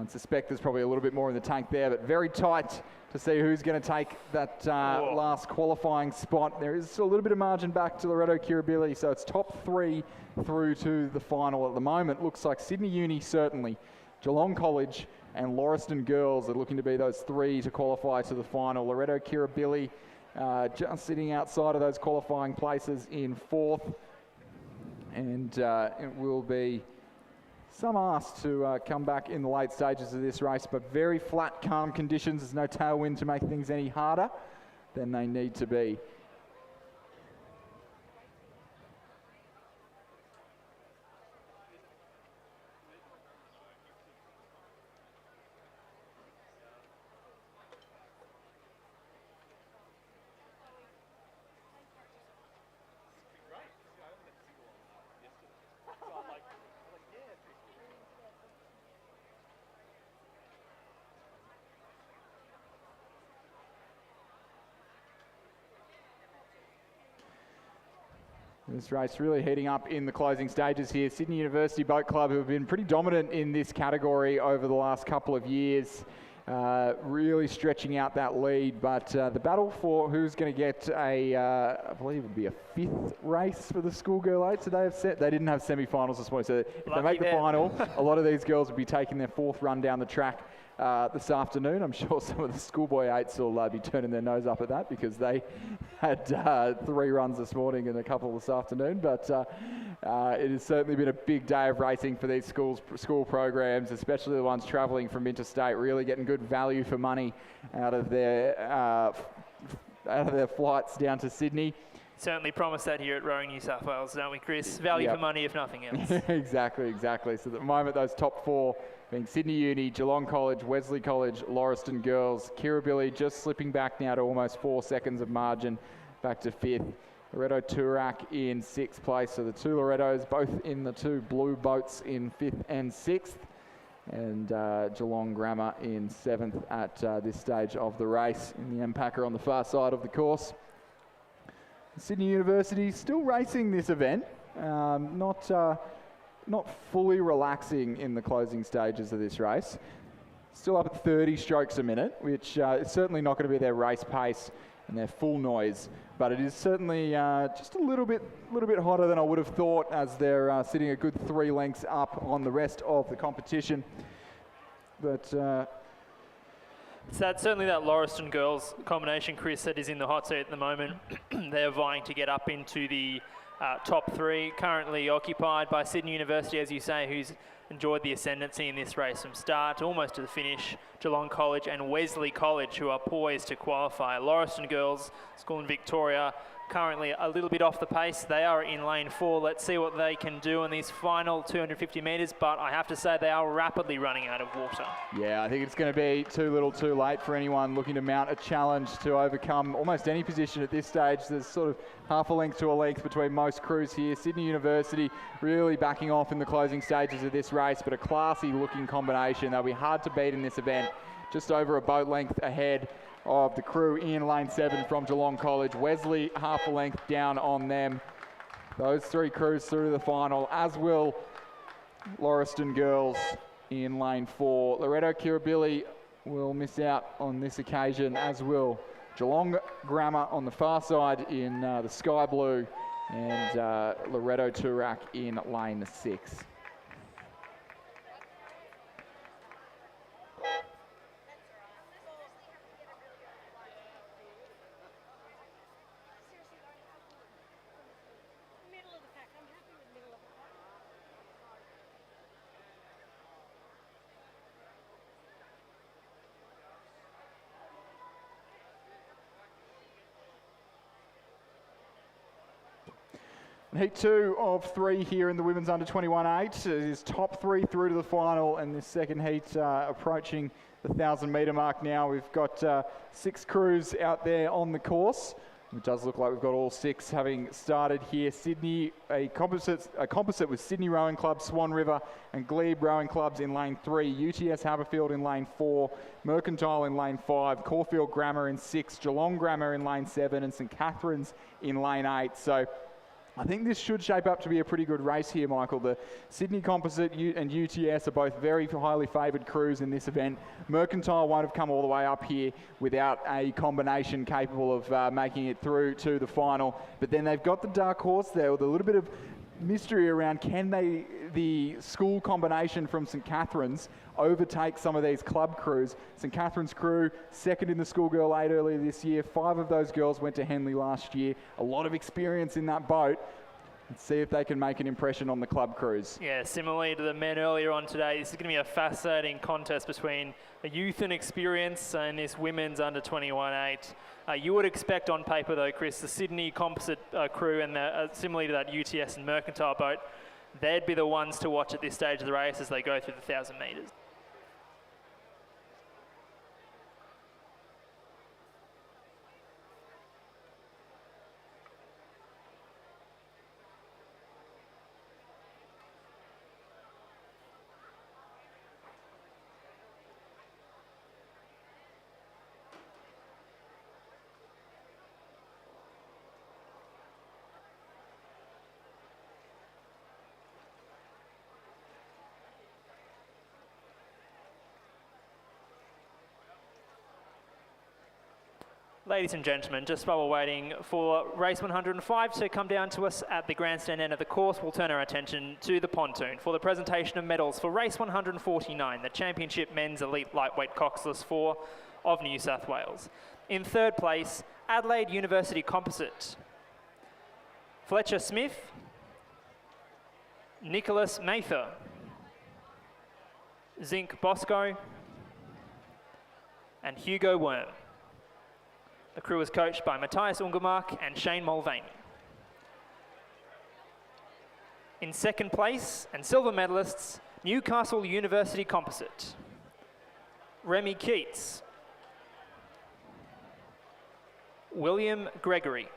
I suspect there's probably a little bit more in the tank there, but very tight to see who's going to take that last qualifying spot. There is a little bit of margin back to Loretto Kirribilli, so it's top 3 through to the final at the moment. Looks like Sydney Uni certainly, Geelong College and Lauriston Girls are looking to be those 3 to qualify to the final. Loretto Kirribilli just sitting outside of those qualifying places in 4th, and it will be some asked to come back in the late stages of this race, but very flat, calm conditions. There's no tailwind to make things any harder. than they need to be. This race really heating up in the closing stages here. Sydney University Boat Club, who have been pretty dominant in this category over the last couple of years, really stretching out that lead. But the battle for who's going to get I believe it would be a 5th race for the schoolgirl 8. So they didn't have semi-finals this morning. So if they make the final, a lot of these girls will be taking their 4th run down the track this afternoon. I'm sure some of the schoolboy 8s will be turning their nose up at that because they had 3 runs this morning and a couple this afternoon. But it has certainly been a big day of racing for these school programs, especially the ones travelling from interstate, really getting good value for money out of their flights down to Sydney. Certainly promise that here at Rowing New South Wales, don't we, Chris? Value for money, if nothing else. Exactly. So at the moment, those top 4 being Sydney Uni, Geelong College, Wesley College, Lauriston Girls. Kirribilli just slipping back now to almost 4 seconds of margin, back to 5th. Loreto Turak in 6th place. So the 2 Loretos, both in the 2 blue boats in 5th and 6th. And Geelong Grammar in 7th at this stage of the race in the M-Packer on the far side of the course. Sydney University still racing this event, not fully relaxing in the closing stages of this race. Still up at 30 strokes a minute, which is certainly not going to be their race pace and their full noise, but it is certainly just a little bit hotter than I would have thought, as they're sitting a good 3 lengths up on the rest of the competition. But so that's certainly that Lauriston girls combination, Chris, that is in the hot seat at the moment. They're vying to get up into the top 3, currently occupied by Sydney University, as you say, who's enjoyed the ascendancy in this race from start almost to the finish. Geelong College and Wesley College, who are poised to qualify. Lauriston girls, school in Victoria, currently a little bit off the pace. They are in lane 4. Let's see what they can do in these final 250 metres, but I have to say they are rapidly running out of water. Yeah, I think it's going to be too little too late for anyone looking to mount a challenge to overcome almost any position at this stage. There's sort of half a length to a length between most crews here. Sydney University really backing off in the closing stages of this race, but a classy looking combination. They'll be hard to beat in this event. Just over a boat length ahead of the crew in lane 7 from Geelong College. Wesley half a length down on them. Those 3 crews through to the final, as will Lauriston girls in lane 4. Loreto Kirribilli will miss out on this occasion, as will Geelong Grammar on the far side in the sky blue, and Loreto Turak in lane 6. Heat 2 of 3 here in the women's under 21-8 is top 3 through to the final, and this second heat approaching the 1,000-metre mark now. We've got 6 crews out there on the course. It does look like we've got all 6 having started here. Sydney, a composite with Sydney Rowing Club, Swan River and Glebe Rowing Clubs in lane 3, UTS Haberfield in lane 4, Mercantile in lane 5, Caulfield Grammar in 6, Geelong Grammar in lane 7 and St Catherine's in lane 8. So I think this should shape up to be a pretty good race here, Michael. The Sydney Composite and UTS are both very highly favoured crews in this event. Mercantile won't have come all the way up here without a combination capable of making it through to the final. But then they've got the dark horse there with a little bit of mystery around, can the school combination from St Catherine's overtake some of these club crews? St Catherine's crew, second in the schoolgirl 8 earlier this year. 5 of those girls went to Henley last year. A lot of experience in that boat. and see if they can make an impression on the club crews. Yeah, similarly to the men earlier on today, this is going to be a fascinating contest between the youth and experience in this women's under 21-8. You would expect on paper though, Chris, the Sydney composite crew and similarly to that UTS and Mercantile boat, they'd be the ones to watch at this stage of the race as they go through the 1,000 metres. Ladies and gentlemen, just while we're waiting for race 105 to come down to us at the grandstand end of the course, we'll turn our attention to the pontoon for the presentation of medals for race 149, the Championship Men's Elite Lightweight Coxless 4 of New South Wales. In third place, Adelaide University Composite, Fletcher Smith, Nicholas Mather, Zinc Bosco, and Hugo Worm. The crew is coached by Matthias Ungermark and Shane Mulvaney. In second place, and silver medalists, Newcastle University Composite, Remy Keats, William Gregory,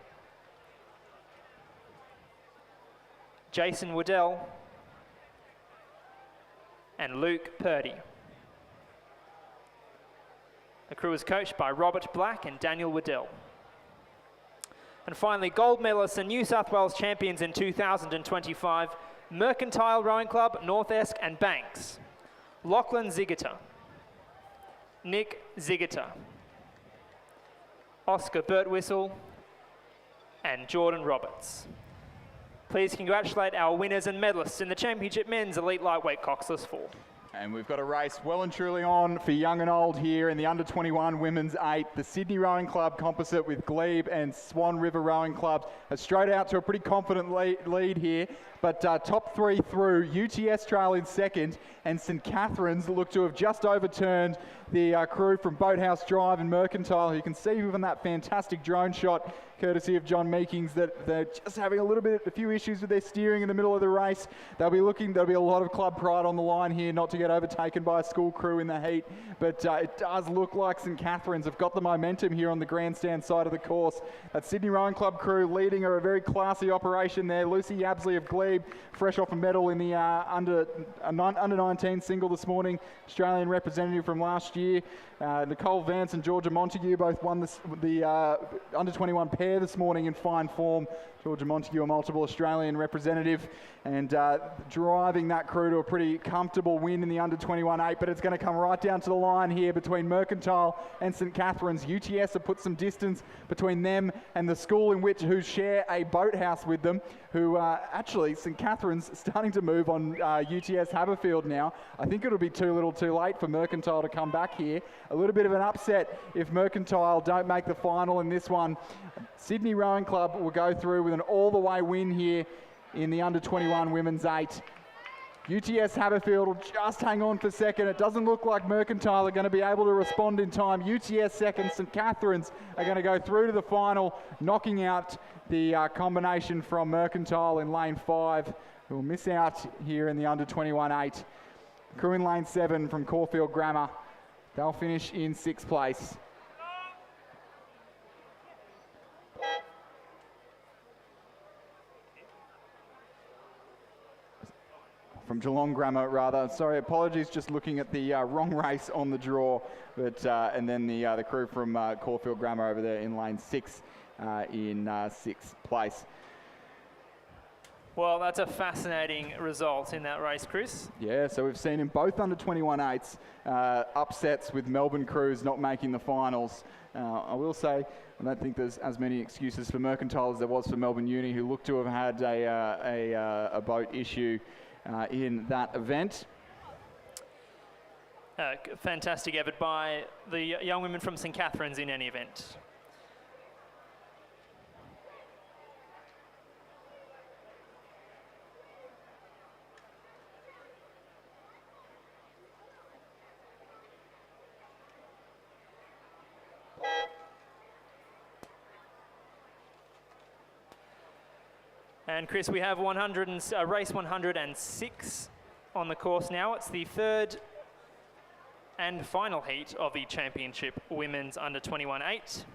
Jason Waddell, and Luke Purdy. The crew is coached by Robert Black and Daniel Waddell. And finally, gold medalists and New South Wales champions in 2025, Mercantile Rowing Club, North Esk and Banks, Lachlan Zigiter, Nick Zigiter, Oscar Birtwhistle, and Jordan Roberts. Please congratulate our winners and medalists in the Championship Men's Elite Lightweight Coxless 4. And we've got a race well and truly on for young and old here in the under 21 women's 8. The Sydney Rowing Club composite with Glebe and Swan River Rowing Clubs has straight out to a pretty confident lead here. But top three through, UTS trail in second, and St Catherine's look to have just overturned the crew from Boathouse Drive and Mercantile. You can see from that fantastic drone shot, courtesy of John Meekings, that they're just having a few issues with their steering in the middle of the race. There'll be a lot of club pride on the line here, not to get overtaken by a school crew in the heat. But it does look like St Catherine's have got the momentum here on the grandstand side of the course. That Sydney Rowing Club crew leading a very classy operation there. Lucy Yabsley of Glebe, fresh off a medal in the under 19 single this morning, Australian representative from last year. Nicole Vance and Georgia Montague both won the under 21 pair this morning in fine form. Georgia Montague, a multiple Australian representative, and driving that crew to a pretty comfortable win in the under 21-8, but it's going to come right down to the line here between Mercantile and St Catherine's. UTS have put some distance between them and the school who share a boathouse with them, who actually St Catherine's starting to move on UTS Haberfield now. I think it'll be too little too late for Mercantile to come back here. A little bit of an upset if Mercantile don't make the final in this one. Sydney Rowing Club will go through with an all-the-way win here in the under 21 women's 8. UTS Haberfield will just hang on for second. It doesn't look like Mercantile are going to be able to respond in time. UTS second, St Catherine's are going to go through to the final, knocking out the combination from Mercantile in lane 5, who will miss out here in the under 21-8. Crew in lane 7 from Caulfield Grammar. They'll finish in 6th place. From Geelong Grammar, rather. Sorry, apologies, just looking at the wrong race on the draw. But and then the crew from Caulfield Grammar over there in lane 6 in 6th place. Well, that's a fascinating result in that race, Chris. Yeah, so we've seen in both under 21-8s upsets with Melbourne crews not making the finals. I will say, I don't think there's as many excuses for Mercantile as there was for Melbourne Uni, who look to have had a boat issue in that event. Fantastic effort by the young women from St Catherine's in any event. And Chris, we have race 106 on the course now. It's the third and final heat of the Championship Women's Under 21-8.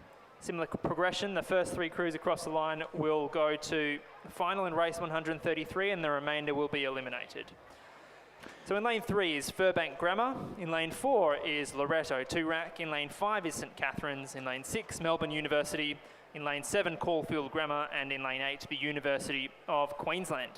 Similar progression, the first 3 crews across the line will go to the final in race 133 and the remainder will be eliminated. So in lane 3 is Furbank Grammar, in lane 4 is Loreto Toorak, in lane 5 is St Catherine's, in lane 6 Melbourne University, in lane 7 Caulfield Grammar, and in lane 8 the University of Queensland.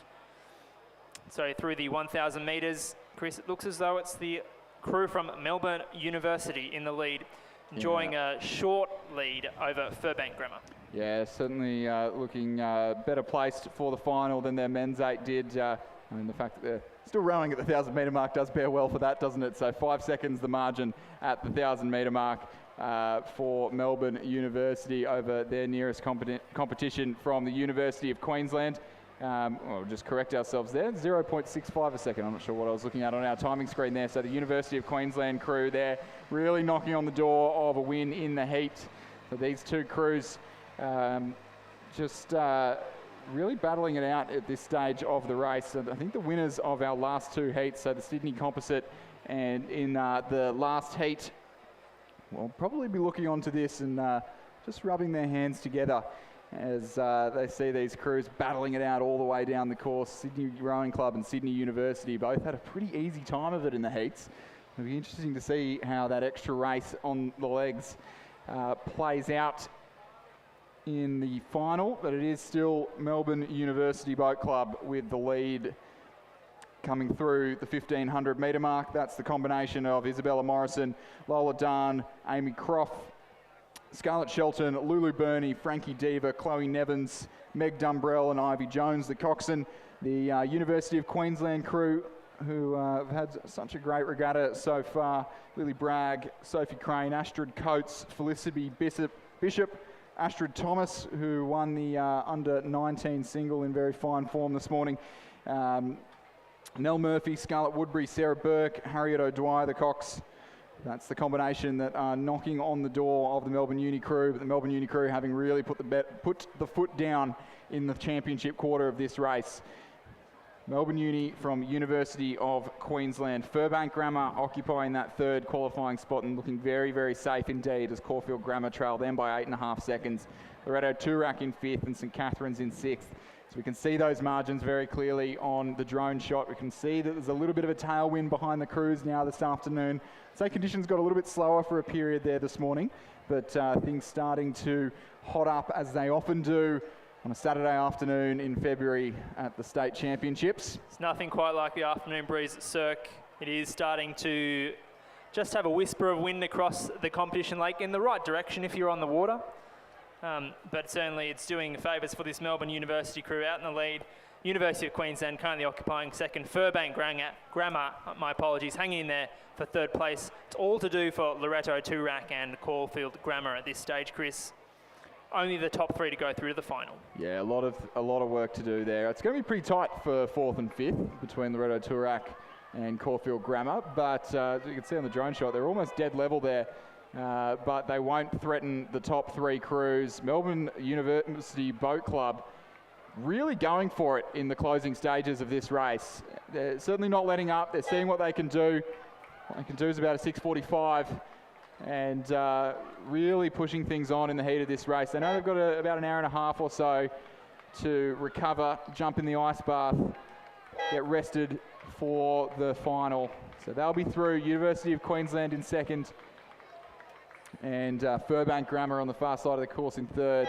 So through the 1,000 metres, Chris, it looks as though it's the crew from Melbourne University in the lead, enjoying a short lead over Furbank Grammar. Yeah, certainly looking better placed for the final than their men's 8 did. I mean, the fact that they're still rowing at the 1,000 metre mark does bear well for that, doesn't it? So 5 seconds the margin at the 1,000 metre mark for Melbourne University over their nearest competition from the University of Queensland. We'll just correct ourselves there, 0.65 a second. I'm not sure what I was looking at on our timing screen there. So the University of Queensland crew there really knocking on the door of a win in the heat. So these 2 crews just really battling it out at this stage of the race. So I think the winners of our last 2 heats, so the Sydney Composite and in the last heat, will probably be looking onto this and just rubbing their hands together as they see these crews battling it out all the way down the course. Sydney Rowing Club and Sydney University both had a pretty easy time of it in the heats. It'll be interesting to see how that extra race on the legs plays out in the final, but it is still Melbourne University Boat Club with the lead coming through the 1,500 metre mark. That's the combination of Isabella Morrison, Lola Darn, Amy Croft, Scarlett Shelton, Lulu Burney, Frankie Diva, Chloe Nevins, Meg Dumbrell and Ivy Jones, the coxswain. The University of Queensland crew who have had such a great regatta so far. Lily Bragg, Sophie Crane, Astrid Coates, Felicity Bishop, Astrid Thomas, who won the under-19 single in very fine form this morning. Nell Murphy, Scarlett Woodbury, Sarah Burke, Harriet O'Dwyer, the Cox. That's the combination that are knocking on the door of the Melbourne Uni crew, but the Melbourne Uni crew having really put the foot down in the championship quarter of this race. Melbourne Uni from University of Queensland. Furbank Grammar occupying that 3rd qualifying spot and looking very, very safe indeed as Caulfield Grammar trail them by 8.5 seconds. Loreto Toorak in 5th and St Catherine's in 6th. So we can see those margins very clearly on the drone shot. We can see that there's a little bit of a tailwind behind the crews now this afternoon. So conditions got a little bit slower for a period there this morning, but things starting to hot up as they often do on a Saturday afternoon in February at the state championships. It's nothing quite like the afternoon breeze at Cirque. It is starting to just have a whisper of wind across the competition lake in the right direction if you're on the water. But certainly it's doing favours for this Melbourne University crew out in the lead. University of Queensland currently occupying 2nd. Furbank Grammar, my apologies, hanging in there for 3rd place. It's all to do for Loreto Toorak and Caulfield Grammar at this stage, Chris. Only the top 3 to go through to the final. Yeah, a lot of work to do there. It's going to be pretty tight for 4th and 5th between Loreto Toorak and Caulfield Grammar, but as you can see on the drone shot, they're almost dead level there. But they won't threaten the top 3 crews. Melbourne University Boat Club really going for it in the closing stages of this race. They're certainly not letting up. They're seeing what they can do. What they can do is about a 6:45 and really pushing things on in the heat of this race. They know they've got about an hour and a half or so to recover, jump in the ice bath, get rested for the final. So they'll be through. University of Queensland in 2nd. And Furbank Grammar on the far side of the course in 3rd.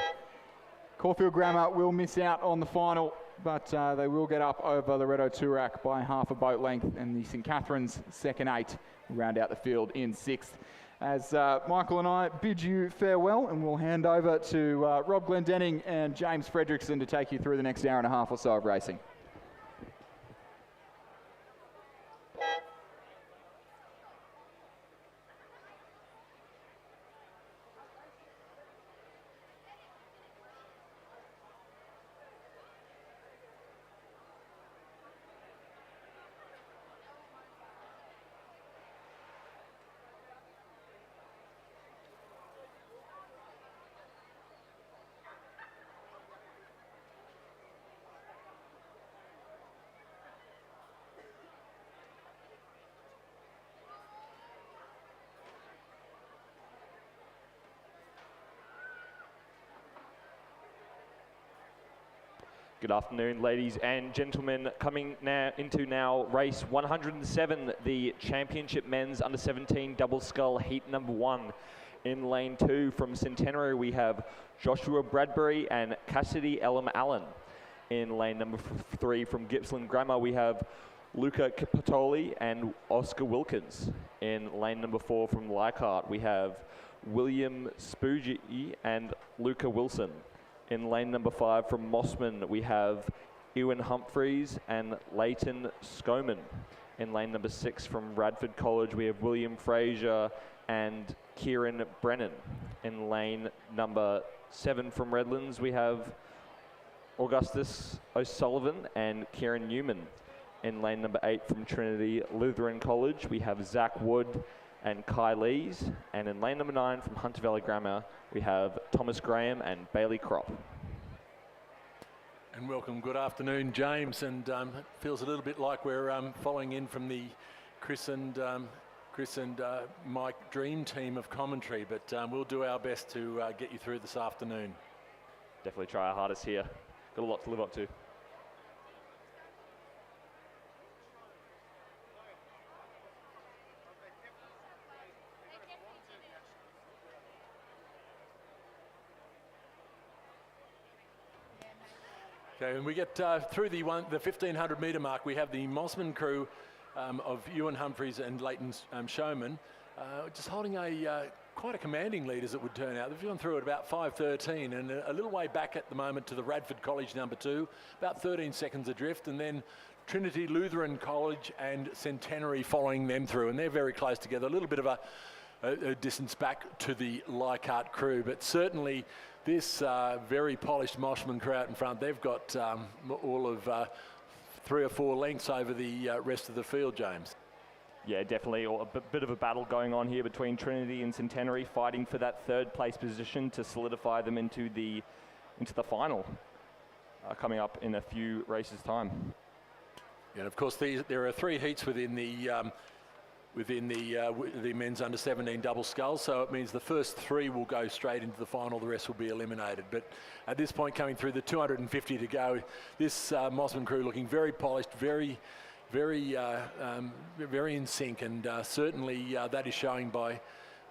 Caulfield Grammar will miss out on the final, but they will get up over Loreto Toorak by half a boat length, and the St Catherine's 2nd 8 will round out the field in 6th. As Michael and I bid you farewell, and we'll hand over to Rob Glendenning and James Fredrickson to take you through the next hour and a half or so of racing. Good afternoon, ladies and gentlemen. Coming now into race 107, the Championship Men's Under 17 Double Scull Heat number 1. In lane 2 from Centenary, we have Joshua Bradbury and Cassidy Elam Allen. In lane number 3 from Gippsland Grammar, we have Luca Capitoli and Oscar Wilkins. In lane number 4 from Leichhardt, we have William Spoogie and Luca Wilson. In lane number 5 from Mossman, we have Ewan Humphreys and Leighton Skoman. In lane number 6 from Radford College, we have William Fraser and Kieran Brennan. In lane number 7 from Redlands, we have Augustus O'Sullivan and Kieran Newman. In lane number 8 from Trinity Lutheran College, we have Zach Wood and Kai Lees. And in lane number 9 from Hunter Valley Grammar, we have Thomas Graham and Bailey Crop. And welcome, good afternoon, James. And it feels a little bit like we're following in from the Chris and Mike dream team of commentary, but we'll do our best to get you through this afternoon. Definitely try our hardest here. Got a lot to live up to. Okay, when we get through the 1,500 metre mark, we have the Mossman crew of Ewan Humphreys and Leighton Showman, just holding quite a commanding lead as it would turn out. They've gone through at about 5:13 and a little way back at the moment to the Radford College number 2, about 13 seconds adrift, and then Trinity Lutheran College and Centenary following them through, and they're very close together. A little bit of a distance back to the Leichhardt crew, but certainly this very polished Mossman crew out in front, they've got all of 3 or 4 lengths over the rest of the field, James. Yeah, definitely a bit of a battle going on here between Trinity and Centenary, fighting for that 3rd place position to solidify them into the final, coming up in a few races' time. Yeah, and of course there are 3 heats within the men's under 17 double sculls, so it means the first 3 will go straight into the final, the rest will be eliminated. But at this point, coming through the 250 to go, this Mossman crew looking very polished, very in sync, and certainly that is showing by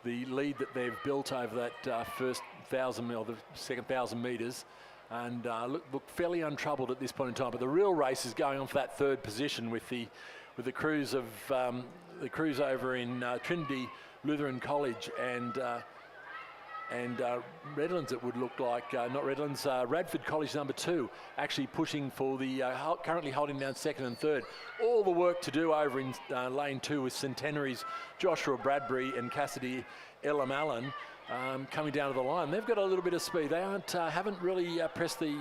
the lead that they've built over that first 1,000 or the second 1,000 metres, and look fairly untroubled at this point in time. But the real race is going on for that 3rd position with the crews of the crews over in Trinity Lutheran College and Redlands, it would look like, not Redlands, Radford College number 2, actually pushing for the, currently holding down 2nd and 3rd. All the work to do over in lane 2 with Centenary's Joshua Bradbury and Cassidy Elam Allen coming down to the line. They've got a little bit of speed. They haven't really pressed the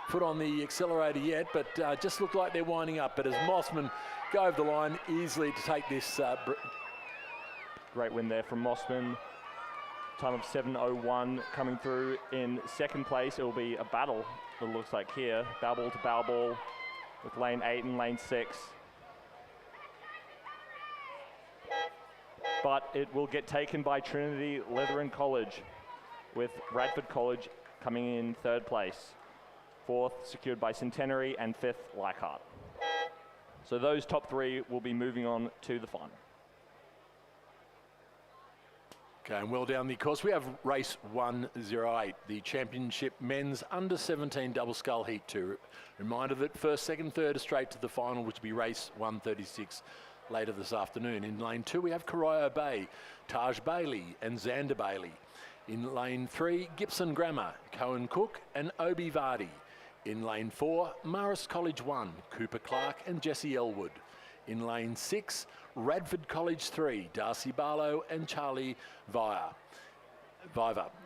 foot on the accelerator yet, but just look like they're winding up. But as Mossman go over the line easily to take this. Great win there from Mossman. Time of 7:01 coming through in 2nd place. It will be a battle, it looks like here. Bow ball to bow ball with lane 8 and lane 6. But it will get taken by Trinity Lutheran College, with Radford College coming in 3rd place. 4th secured by Centenary, and 5th Leichhardt. So those top 3 will be moving on to the final. Okay, and well down the course, we have race 108, the Championship Men's Under 17 Double Scull Heat 2. Reminder that 1st, 2nd, 3rd are straight to the final, which will be race 136 later this afternoon. In lane 2, we have Corio Bay, Taj Bailey and Xander Bailey. In lane 3, Gippsland Grammar, Cohen Cook and Obi Vardy. In lane 4, Marist College 1, Cooper Clark and Jesse Elwood. In lane 6, Radford College 3, Darcy Barlow and Charlie Viver.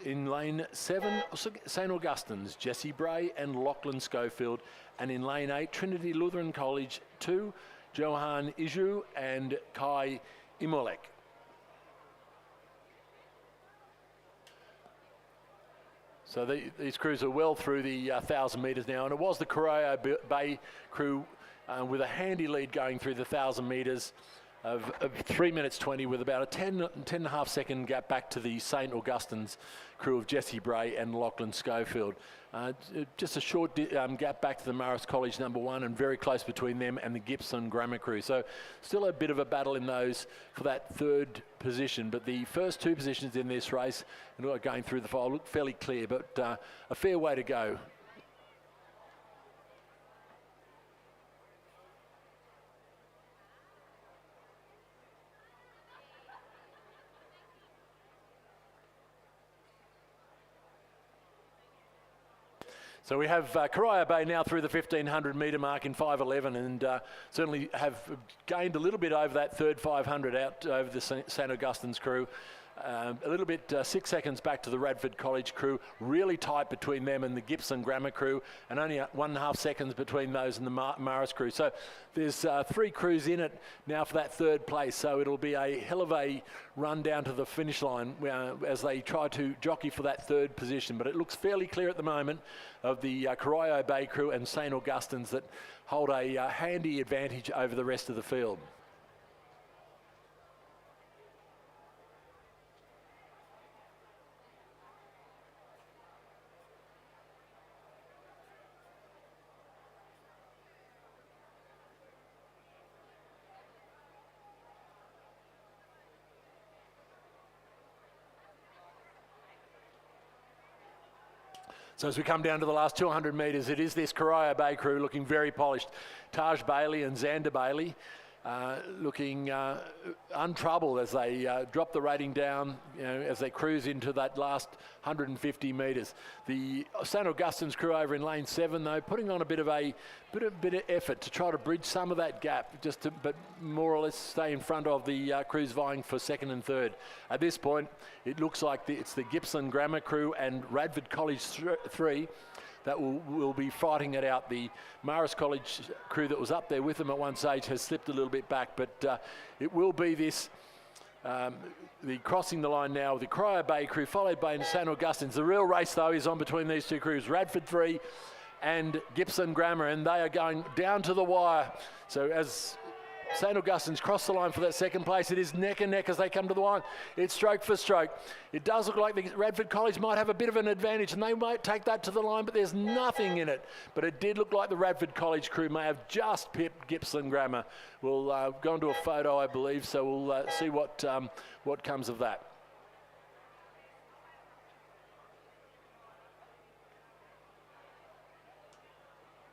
In lane 7, St Augustine's, Jesse Bray and Lachlan Schofield. And in lane 8, Trinity Lutheran College 2, Johan Iju and Kai Imolek. So these crews are well through the 1,000 metres now, and it was the Corio Bay crew with a handy lead going through the 1,000 metres. of 3 minutes 20 with about a 10 and a half second gap back to the St Augustine's crew of Jesse Bray and Lachlan Schofield. Just a short gap back to the Marist College number 1 and very close between them and the Gippsland Grammar crew. So still a bit of a battle in those for that third position, but the first 2 positions in this race and going through the file look fairly clear, but a fair way to go. So we have Corio Bay now through the 1500 metre mark in 5:11 and certainly have gained a little bit over that third 500 out over the St Augustine's crew. A little bit 6 seconds back to the Radford College crew, really tight between them and the Gippsland Grammar crew, and only 1.5 seconds between those and the Marist crew. So there's 3 crews in it now for that third place, so it'll be a hell of a run down to the finish line as they try to jockey for that third position. But it looks fairly clear at the moment of the Corio Bay crew and St Augustine's that hold a handy advantage over the rest of the field. So as we come down to the last 200 metres, it is this Corio Bay crew looking very polished. Taj Bailey and Xander Bailey looking untroubled as they drop the rating down, as they cruise into that last 150 metres. The St Augustine's crew over in lane 7, though, putting on a bit of effort to try to bridge some of that gap, but more or less stay in front of the crews vying for second and third. At this point, it looks like it's the Gippsland Grammar crew and Radford College 3 that will be fighting it out. The Marist College crew that was up there with them at one stage has slipped a little bit back, but it will be this, the crossing the line now, the Corio Bay crew followed by St Augustine's. The real race, though, is on between these 2 crews, Radford 3 and Gippsland Grammar, and they are going down to the wire. So as St Augustine's cross the line for that second place, it is neck and neck as they come to the line. It's stroke for stroke. It does look like the Radford College might have a bit of an advantage and they might take that to the line, but there's nothing in it. But it did look like the Radford College crew may have just pipped Gippsland Grammar. We'll go into a photo, I believe, so we'll see what comes of that.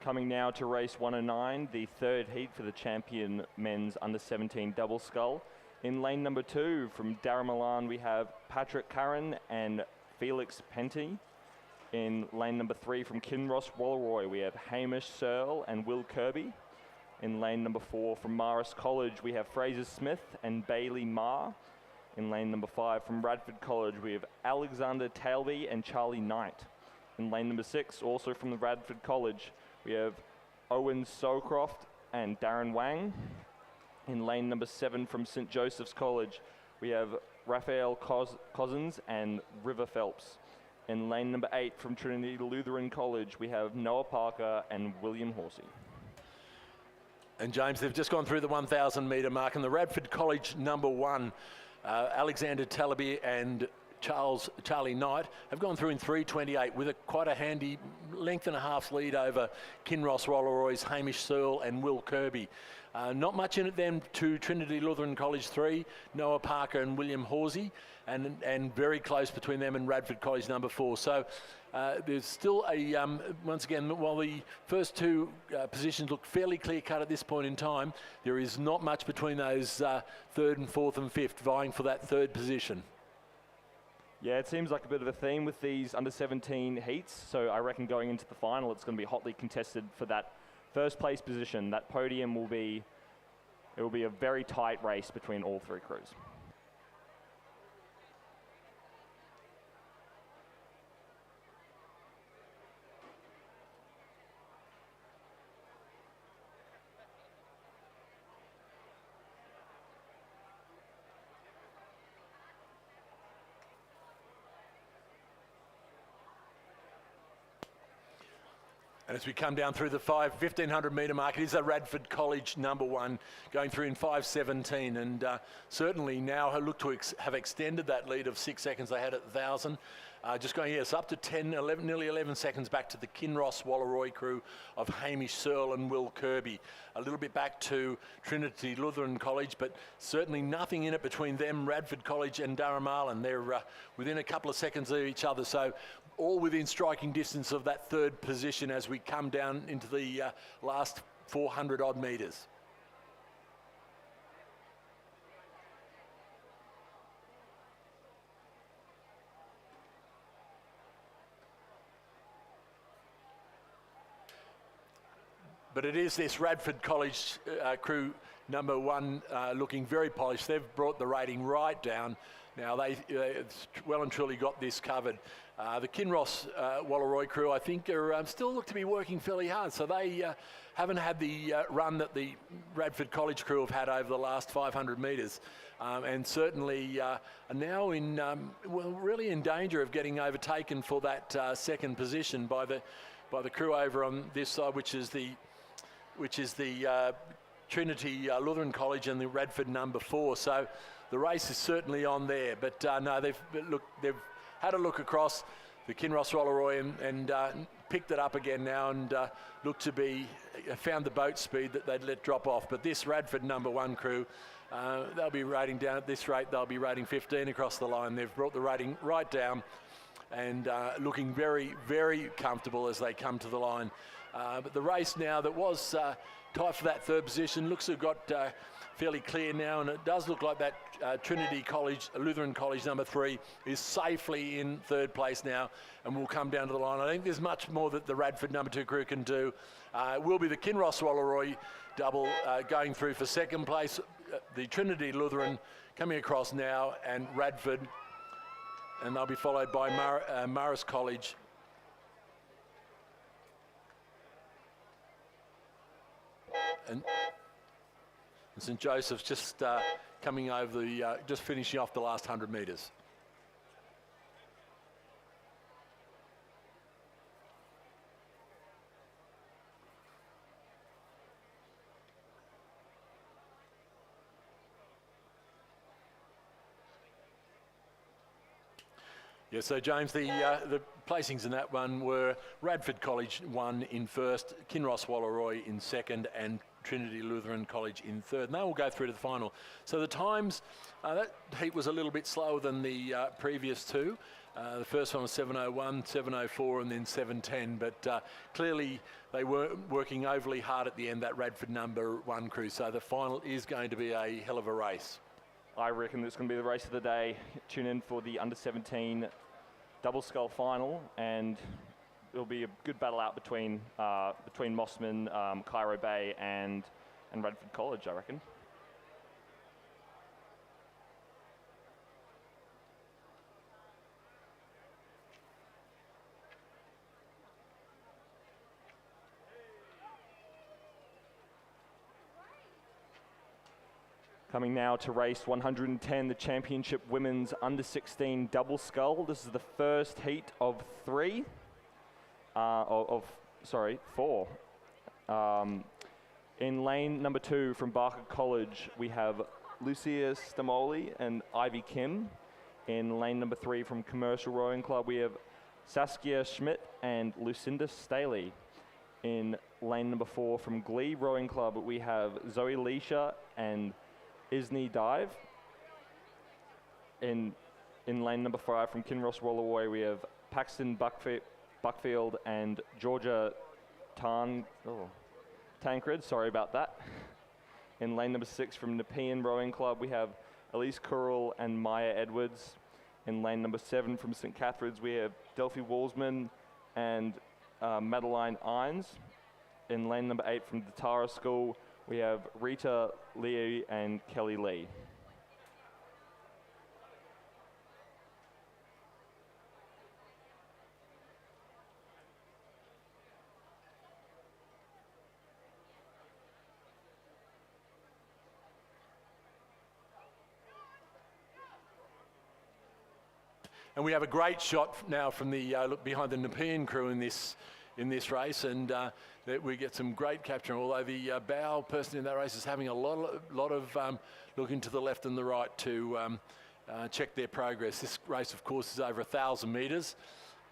Coming now to race 109, the third heat for the champion men's under-17 double scull. In lane number 2, from Darramilan, we have Patrick Curran and Felix Penty. In lane number 3, from Kinross Walleroy, we have Hamish Searle and Will Kirby. In lane number 4, from Marist College, we have Fraser Smith and Bailey Marr. In lane number 5, from Radford College, we have Alexander Tailby and Charlie Knight. In lane number 6, also from the Radford College, we have Owen Sowcroft and Darren Wang. In lane number 7 from St Joseph's College, we have Raphael Cousins and River Phelps. In lane number 8 from Trinity Lutheran College, we have Noah Parker and William Horsey. And James, they've just gone through the 1,000 metre mark, and the Radford College number 1, Alexander Talaby and Charlie Knight have gone through in 3:28 with quite a handy length and a half lead over Kinross Walleroy's Hamish Searle and Will Kirby. Not much in it then to Trinity Lutheran College 3, Noah Parker and William Horsey, and very close between them and Radford College number 4. So there's still once again, while the first 2 positions look fairly clear cut at this point in time, there is not much between those 3rd and 4th and 5th vying for that 3rd position. Yeah, it seems like a bit of a theme with these under-17 heats, so I reckon going into the final it's going to be hotly contested for that first place position. That podium will be a very tight race between all 3 crews. And as we come down through the 1,500 metre mark, it is a Radford College number 1 going through in 5:17, and certainly now look to have extended that lead of 6 seconds they had at 1,000. Just going, yes, up to 10, 11, nearly 11 seconds back to the Kinross Wallaroi crew of Hamish Searle and Will Kirby. A little bit back to Trinity Lutheran College, but certainly nothing in it between them, Radford College and Durham Arlen. They're within a couple of seconds of each other, so all within striking distance of that 3rd position as we come down into the last 400 odd metres. But it is this Radford College crew number 1 looking very polished. They've brought the rating right down. Now they well and truly got this covered. The Kinross Wallaroi crew, I think, are still look to be working fairly hard. So they haven't had the run that the Radford College crew have had over the last 500 metres. And certainly are now in, well, really in danger of getting overtaken for that 2nd position by the crew over on this side, which is the Trinity Lutheran College and the Radford number 4. So the race is certainly on there. But no, they've had a look across the Kinross Wallaroi and picked it up again now and look to be found the boat speed that they'd let drop off. But this Radford number 1 crew, they'll be rating down at this rate. They'll be rating 15 across the line. They've brought the rating right down and looking very, very comfortable as they come to the line. But the race now that was tight for that 3rd position looks to have got fairly clear now, and it does look like that Trinity College, Lutheran College number 3 is safely in 3rd place now and will come down to the line. I think there's much more that the Radford number 2 crew can do. It will be the Kinross Wallaroi double going through for 2nd place, the Trinity Lutheran coming across now, and Radford, and they'll be followed by Marist College. And St Joseph's just coming over the, just finishing off the last 100 metres. Yeah, so James, the placings in that one were Radford College 1 in 1st, Kinross Wallaroi in 2nd, and Trinity Lutheran College in 3rd. And they will go through to the final. So the times, that heat was a little bit slower than the previous 2. The first one was 7:01, 7:04, and then 7:10. But clearly they were working overly hard at the end, that Radford number 1 crew. So the final is going to be a hell of a race. I reckon it's going to be the race of the day. Tune in for the under-17 double scull final, and it'll be a good battle out between Mossman, Cairo Bay, and Radford College, I reckon. Coming now to race 110, the championship women's under-16 double scull. This is the first heat of 4. In lane number 2 from Barker College, we have Lucia Stamoli and Ivy Kim. In lane number 3 from Commercial Rowing Club, we have Saskia Schmidt and Lucinda Staley. In lane number 4 from Glee Rowing Club, we have Zoe Leisha and Isney Dive. In lane number 5 from Kinross Wallaroi, we have Paxton Buckfield and Georgia Tancred, sorry about that. In lane number 6 from Nepean Rowing Club, we have Elise Curl and Maya Edwards. In lane number 7 from St Catherine's, we have Delphi Walsman and Madeline Ines. In lane number 8 from the Tara School, we have Rita Lee and Kelly Lee. And we have a great shot now from the look behind the Nepean crew in this in this race, and that we get some great capture. Although the bow person in that race is having a lot of looking to the left and the right to check their progress. This race, of course, is over 1,000 metres,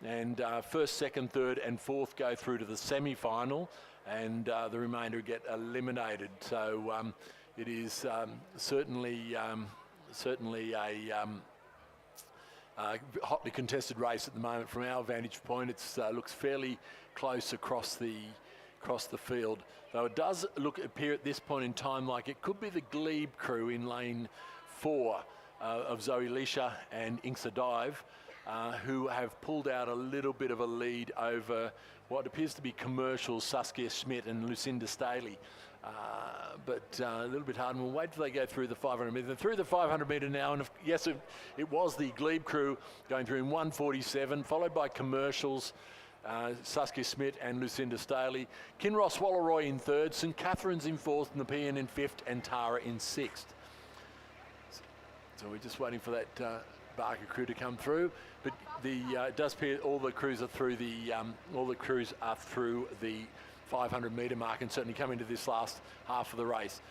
and first, second, third, and fourth go through to the semi-final, and the remainder get eliminated. So it is certainly a hotly contested race at the moment. From our vantage point, it looks fairly close across the field, though it does appear at this point in time like it could be the Glebe crew in lane 4 of Zoe Leisha and Inksa Dive, who have pulled out a little bit of a lead over what appears to be Commercial, Saskia Schmidt and Lucinda Staley. But a little bit hard, and we'll wait till they go through the 500 metre. They're through the 500 metre now, and yes, it was the Glebe crew going through in 1:47, followed by Commercials, Saskia Schmidt and Lucinda Staley. Kinross Wallaroy in third, St Catherine's in fourth, and the PN in fifth, and Tara in sixth. So we're just waiting for that Barker crew to come through, but it does appear all the crews are through the 500 metre mark, and certainly coming to this last half of the race.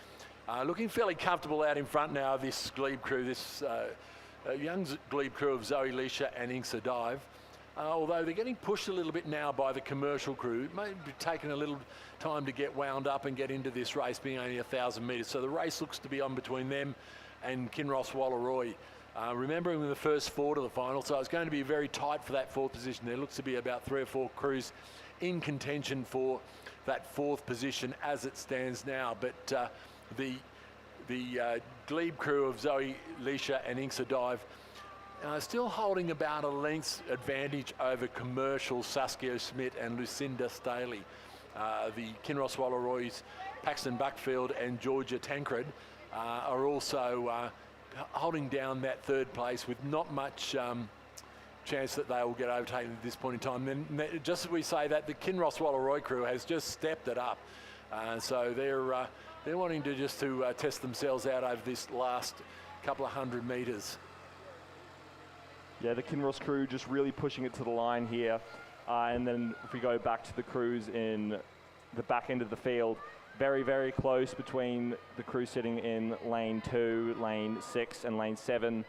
Looking fairly comfortable out in front now, this Glebe crew, this young Glebe crew of Zoe Leisha and Inksa Dive. Although they're getting pushed a little bit now by the Commercial crew. It may be taking a little time to get wound up and get into this race, being only 1,000 metres. So the race looks to be on between them and Kinross Wallaroy. Remembering the first 4 to the final, so it's going to be very tight for that 4th position. There looks to be about 3 or 4 crews in contention for that 4th position as it stands now. But the Glebe crew of Zoe Leisha and Inksa Dive still holding about a length's advantage over Commercial, Saskia Schmidt and Lucinda Staley. The Kinross Wallaroys, Paxton Buckfield and Georgia Tancred are also holding down that 3rd place with not much chance that they will get overtaken at this point in time. Then just as we say that, the Kinross Wallaroy crew has just stepped it up. So they're wanting to just test themselves out over this last couple of 100 metres. Yeah, the Kinross crew just really pushing it to the line here. And then if we go back to the crews in the back end of the field, very, very close between the crew sitting in lane 2, lane 6 and lane 7,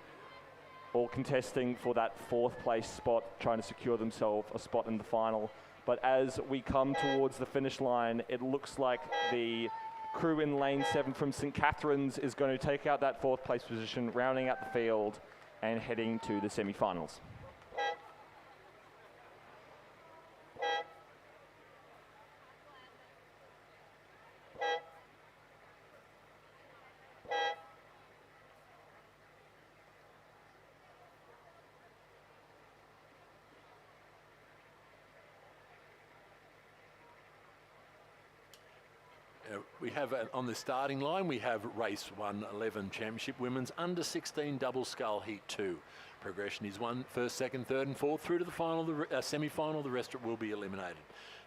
all contesting for that 4th place spot, trying to secure themselves a spot in the final. But as we come towards the finish line, it looks like the crew in lane 7 from St Catherine's is going to take out that 4th place position, rounding out the field and heading to the semi-finals. We have on the starting line, we have race 111 Championship Women's Under 16 Double Scull Heat 2. Progression is 1, 1st, 2nd, 3rd and 4th through to the final, the semi-final. The rest will be eliminated.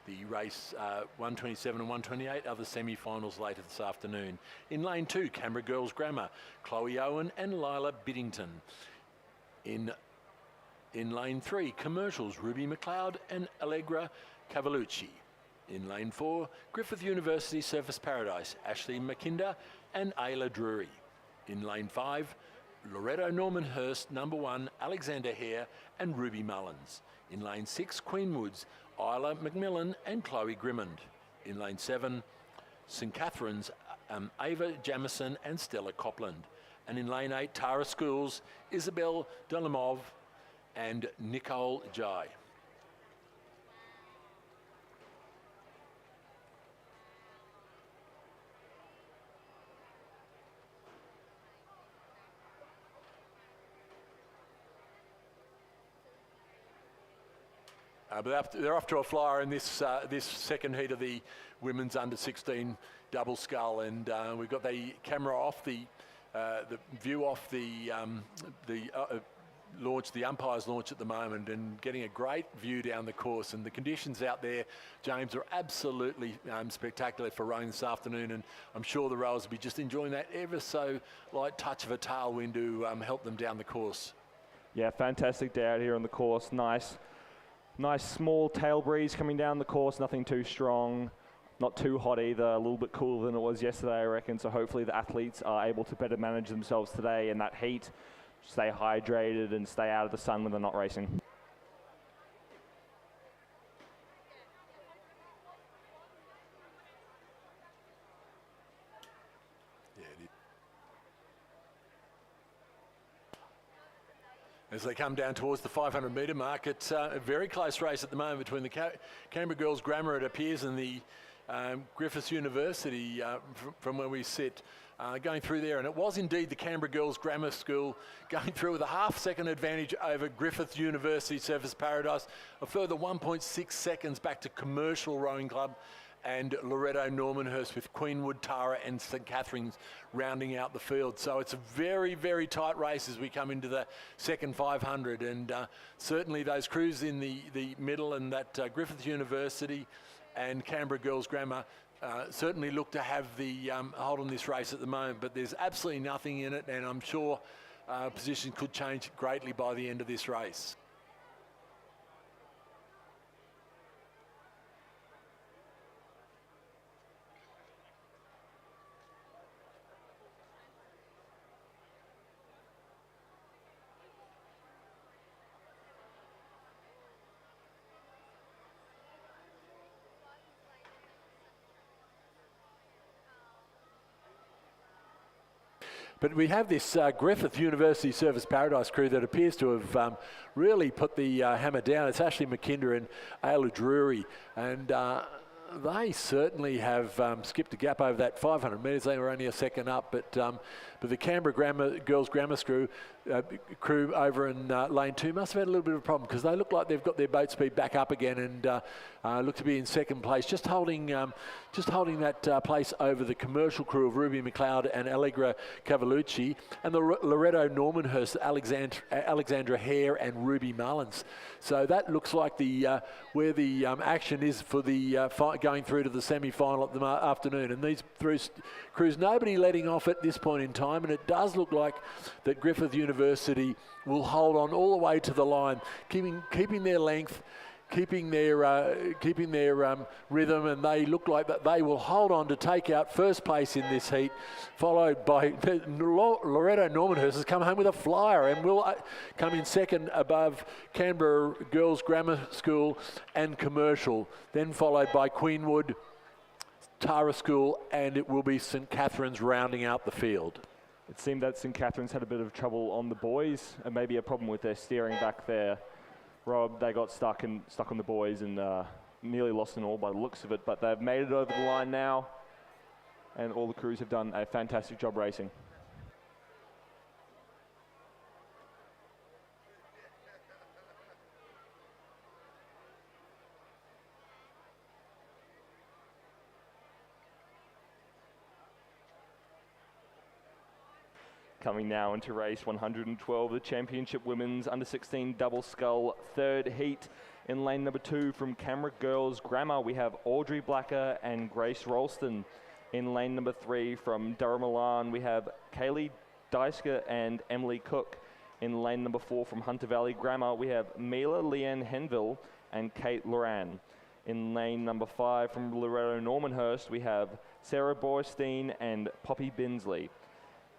The race 127 and 128 are the semi-finals later this afternoon. In lane 2, Canberra Girls Grammar, Chloe Owen and Lila Biddington. In lane 3, Commercials, Ruby McLeod and Allegra Cavalucci. In lane 4, Griffith University Surface Paradise, Ashley McKinder and Ayla Drury. In lane 5, Loretto Norman Hurst, number 1, Alexander Hare and Ruby Mullins. In lane 6, Queenwoods, Isla McMillan and Chloe Grimmond. In lane 7, St Catherine's, Ava Jamison and Stella Copland. And in lane 8, Tara Schools, Isabel Dolimov and Nicole Jai. But they're off to a flyer in this second heat of the women's under 16 double scull, and we've got the camera off the view off the launch, the umpires launch at the moment, and getting a great view down the course. And the conditions out there, James, are absolutely spectacular for rowing this afternoon, and I'm sure the rowers will be just enjoying that ever so light touch of a tailwind to help them down the course. Yeah, fantastic day out here on the course. Nice Nice small tail breeze coming down the course, nothing too strong, not too hot either, a little bit cooler than it was yesterday, I reckon. So hopefully the athletes are able to better manage themselves today in that heat, stay hydrated and stay out of the sun when they're not racing. As they come down towards the 500 metre mark, it's a very close race at the moment between the Canberra Girls Grammar, it appears, and the Griffith University from where we sit, going through there. And it was indeed the Canberra Girls Grammar School going through with a half-second advantage over Griffith University Surfers Paradise. A further 1.6 seconds back to Commercial Rowing Club and Loretto Normanhurst, with Queenwood, Tara and St Catherine's rounding out the field. So it's a very, very tight race as we come into the second 500, and certainly those crews in the middle, and that Griffith University and Canberra Girls Grammar certainly look to have the hold on this race at the moment, but there's absolutely nothing in it, and I'm sure positions could change greatly by the end of this race. But we have this Griffith University Surfers Paradise crew that appears to have really put the hammer down. It's Ashley McKinder and Ayla Drury, and they certainly have skipped a gap over that 500 metres. They were only a second up, but the Canberra Girls Grammar crew over in lane 2 must have had a little bit of a problem, because they look like they've got their boat speed back up again and look to be in second place, just holding that place over the Commercial crew of Ruby McLeod and Allegra Cavalucci, and the Loretto Normanhurst, Alexandra Hare and Ruby Mullins. So that looks like the where the action is for the going through to the semi-final at the afternoon. And these crews, nobody letting off at this point in time, and it does look like that Griffith University will hold on all the way to the line, keeping their length, keeping their rhythm, and they look like that they will hold on to take out first place in this heat, followed by Loretto Normanhurst has come home with a flyer and will come in second above Canberra Girls Grammar School and Commercial, then followed by Queenwood, Tara School, and it will be St Catherine's rounding out the field. It seemed that St Catherine's had a bit of trouble on the boys, and maybe a problem with their steering back there. Rob, they got stuck on the boys and nearly lost an all by the looks of it, but they've made it over the line now, and all the crews have done a fantastic job racing. Coming now into race 112, the Championship Women's Under-16 Double Scull third heat. In lane number 2 from Canberra Girls Grammar, we have Audrey Blacker and Grace Rolston. In lane number 3 from Durham Milan, we have Kaylee Deisker and Emily Cook. In lane number 4 from Hunter Valley Grammar, we have Mila Leanne Henville and Kate Loran. In lane number 5 from Loretto Normanhurst, we have Sarah Borstein and Poppy Binsley.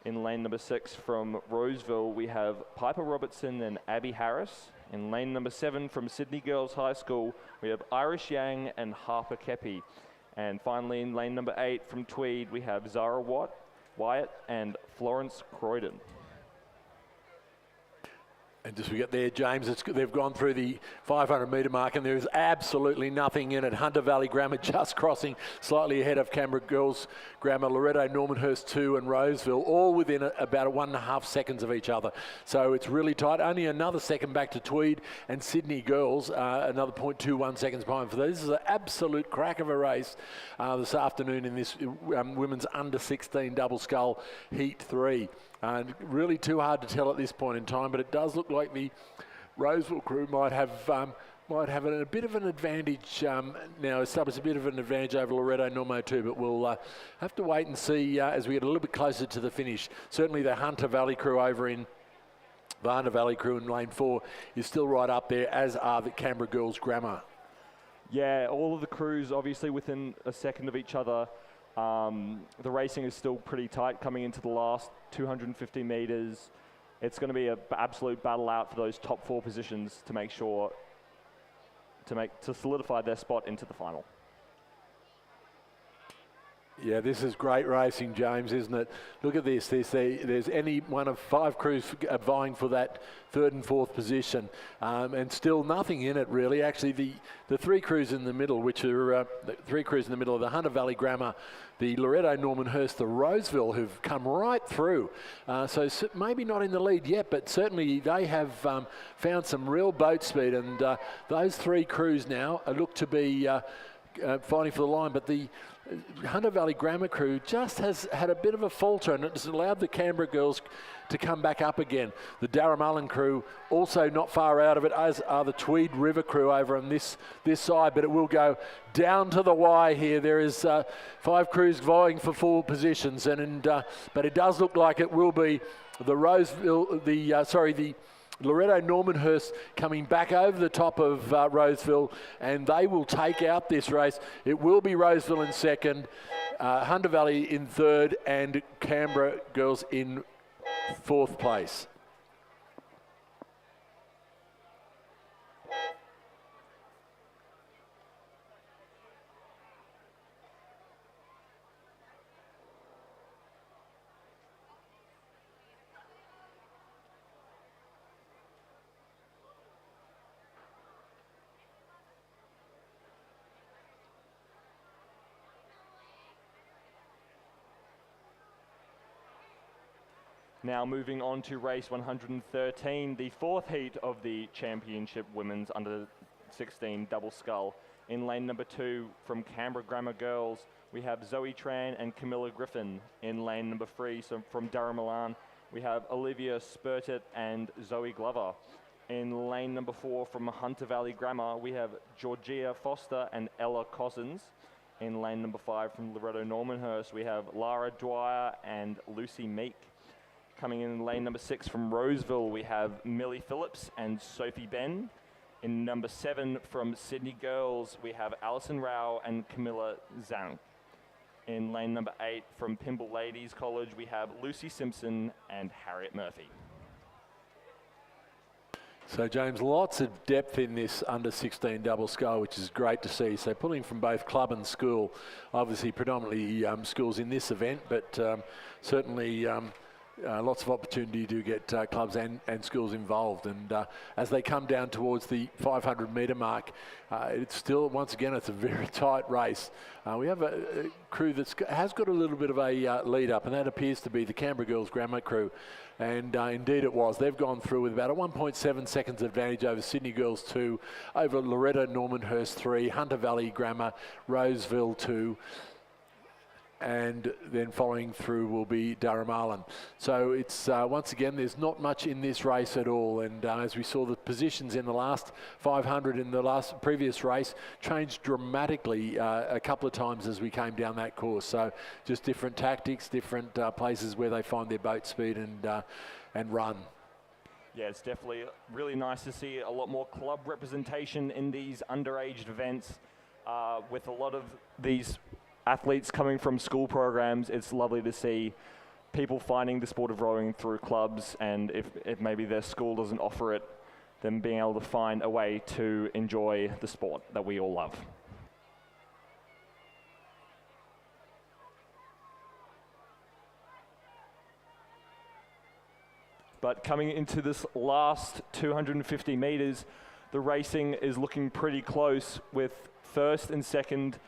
In lane number 6 from Roseville, we have Piper Robertson and Abby Harris. In lane number 7 from Sydney Girls High School, we have Irish Yang and Harper Kepi. And finally, in lane number 8 from Tweed, we have Zara Wyatt and Florence Croydon. And just we get there, James, they've gone through the 500 metre mark and there's absolutely nothing in it. Hunter Valley Grammar just crossing slightly ahead of Canberra Girls Grammar, Loretto Normanhurst 2 and Roseville, all within about 1.5 seconds of each other. So it's really tight. Only another second back to Tweed and Sydney Girls, another 0.21 seconds behind. For this is an absolute crack of a race this afternoon in this women's under-16 double scull heat 3. Really too hard to tell at this point in time, but it does look like the Roseville crew might have a bit of an advantage now, established a bit of an advantage over Loretto Normo too, but we'll have to wait and see as we get a little bit closer to the finish. Certainly the Hunter Valley crew over in The Hunter Valley crew in lane 4 is still right up there, as are the Canberra Girls Grammar. Yeah, all of the crews obviously within a second of each other. The racing is still pretty tight coming into the last 250 metres. It's going to be an absolute battle out for those top 4 positions to make sure to solidify their spot into the final. Yeah, this is great racing, James, isn't it? Look at this. There's any one of 5 crews vying for that 3rd and 4th position, and still nothing in it, really. Actually, the 3 crews in the middle, which are the 3 crews in the middle of the Hunter Valley Grammar, the Loretto Norman Hurst, the Roseville, who've come right through. So maybe not in the lead yet, but certainly they have found some real boat speed, and those 3 crews now look to be fighting for the line, but the Hunter Valley Grammar crew just has had a bit of a falter, and it's allowed the Canberra girls to come back up again. The Darramullen crew also not far out of it, as are the Tweed River crew over on this side, but it will go down to the wire here. There is 5 crews vying for 4 positions, but it does look like it will be the Roseville, the Loretto Norman Hurst coming back over the top of Roseville, and they will take out this race. It will be Roseville in 2nd, Hunter Valley in 3rd, and Canberra girls in 4th place. Now moving on to race 113, the 4th heat of the Championship Women's Under 16 Double Scull. In lane number 2 from Canberra Grammar Girls, we have Zoe Tran and Camilla Griffin. In lane number 3 from Darramullen, we have Olivia Spurtet and Zoe Glover. In lane number 4 from Hunter Valley Grammar, we have Georgia Foster and Ella Cousins. In lane number 5 from Loretto Normanhurst, we have Lara Dwyer and Lucy Meek. Coming in lane number 6 from Roseville, we have Millie Phillips and Sophie Ben. In number 7 from Sydney Girls, we have Alison Rao and Camilla Zhang. In lane number 8 from Pymble Ladies College, we have Lucy Simpson and Harriet Murphy. So, James, lots of depth in this under 16 double scull, which is great to see. So pulling from both club and school, obviously predominantly schools in this event, but certainly lots of opportunity to get clubs and schools involved. And as they come down towards the 500 metre mark, it's still, once again, it's a very tight race. We have a crew that has got a little bit of a lead up, and that appears to be the Canberra Girls Grammar crew. And indeed it was. They've gone through with about a 1.7 seconds advantage over Sydney Girls 2, over Loretto Normanhurst 3, Hunter Valley Grammar, Roseville 2, and then following through will be Darramullen. So it's once again, there's not much in this race at all, and as we saw, the positions in the last 500 in the previous race changed dramatically a couple of times as we came down that course. So just different tactics, different places where they find their boat speed and run. Yeah, it's definitely really nice to see a lot more club representation in these underage events with a lot of these athletes coming from school programs. It's lovely to see people finding the sport of rowing through clubs, and if maybe their school doesn't offer it, then being able to find a way to enjoy the sport that we all love. But coming into this last 250 metres, the racing is looking pretty close, with first and second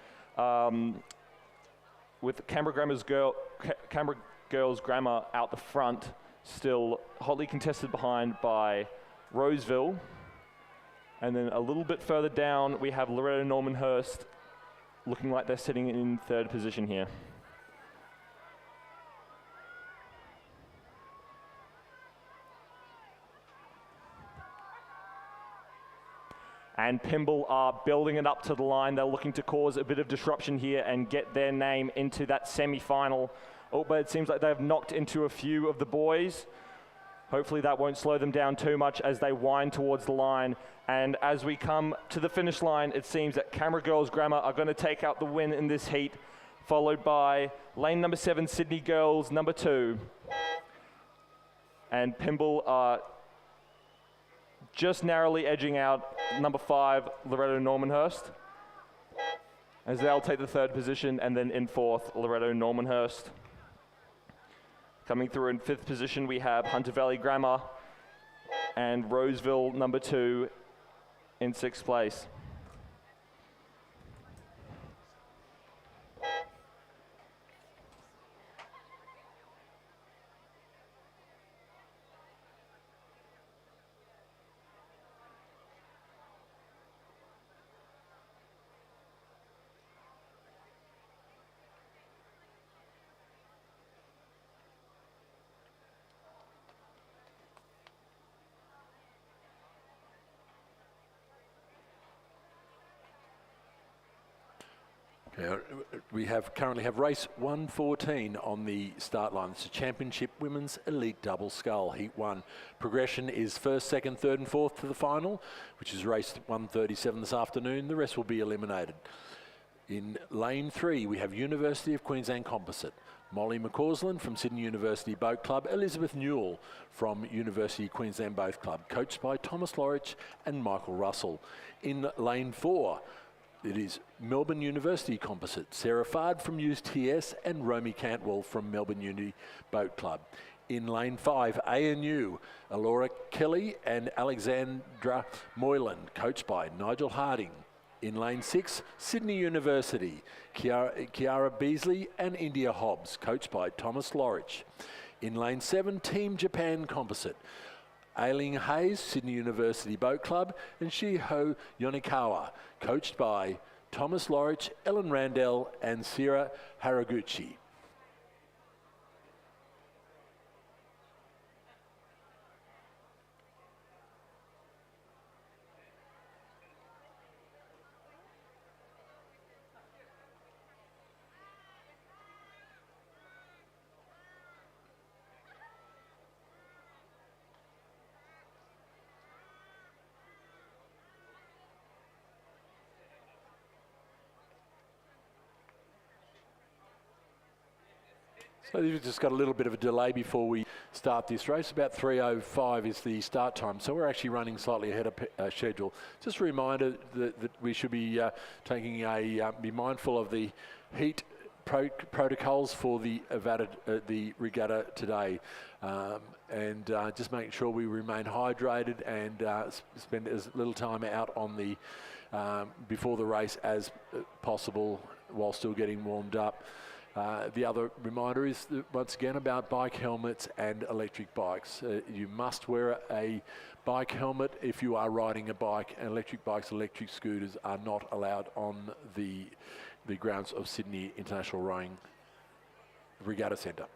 with Canberra Girls Grammar out the front, still hotly contested behind by Roseville. And then a little bit further down, we have Loretto Normanhurst looking like they're sitting in third position here. And Pymble are building it up to the line. They're looking to cause a bit of disruption here and get their name into that semi-final. Oh, but it seems like they've knocked into a few of the boys. Hopefully that won't slow them down too much as they wind towards the line. And as we come to the finish line, it seems that Camera Girls Grammar are going to take out the win in this heat, followed by lane number 7, Sydney Girls number 2. And Pymble are just narrowly edging out number 5, Loretto Normanhurst, as they'll take the 3rd position, and then in 4th, Loretto Normanhurst. Coming through in 5th position, we have Hunter Valley Grammar and Roseville number 2 in 6th place. We currently have race 114 on the start line. It's a Championship Women's Elite Double Scull, Heat 1. Progression is 1st, 2nd, 3rd and 4th to the final, which is race 137 this afternoon. The rest will be eliminated. In lane 3, we have University of Queensland Composite. Molly McCausland from Sydney University Boat Club, Elizabeth Newell from University of Queensland Boat Club, coached by Thomas Lorich and Michael Russell. In lane 4, it is Melbourne University Composite, Sarah Fard from UTS and Romy Cantwell from Melbourne Uni Boat Club. In lane 5, ANU, Alora Kelly and Alexandra Moylan, coached by Nigel Harding. In lane 6, Sydney University, Kiara Beasley and India Hobbs, coached by Thomas Lorich. In lane 7, Team Japan Composite, Aileen Hayes, Sydney University Boat Club, and Shiho Yonikawa, coached by Thomas Lorich, Ellen Randell and Sierra Haraguchi. So we've just got a little bit of a delay before we start this race. About 3:05 is the start time, so we're actually running slightly ahead of schedule. Just a reminder that we should be be mindful of the heat protocols for the regatta today, and just making sure we remain hydrated and spend as little time out on the before the race as possible while still getting warmed up. The other reminder is once again about bike helmets and electric bikes. You must wear a bike helmet if you are riding a bike, and electric bikes, electric scooters are not allowed on the grounds of Sydney International Rowing Regatta Centre.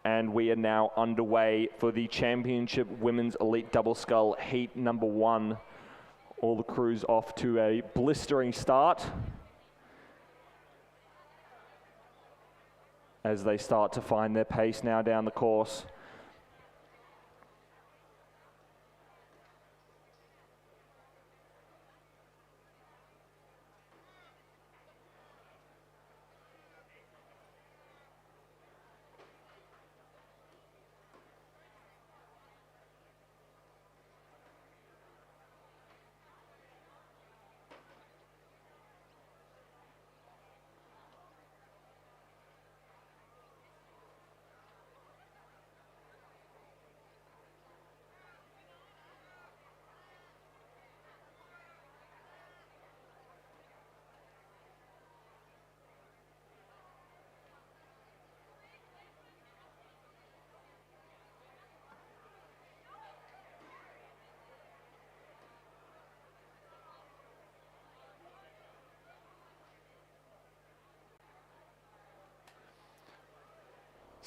And we are now underway for the Championship Women's Elite Double Scull Heat number 1. All the crews off to a blistering start as they start to find their pace now down the course.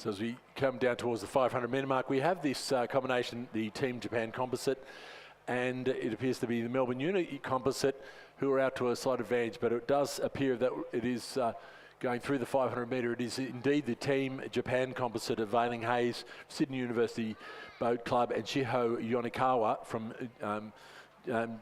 So as we come down towards the 500-metre mark, we have this combination, the Team Japan composite, and it appears to be the Melbourne Uni composite, who are out to a slight advantage, but it does appear that it is going through the 500-metre. It is indeed the Team Japan composite of Ailing Hayes, Sydney University Boat Club, and Shiho Yonikawa from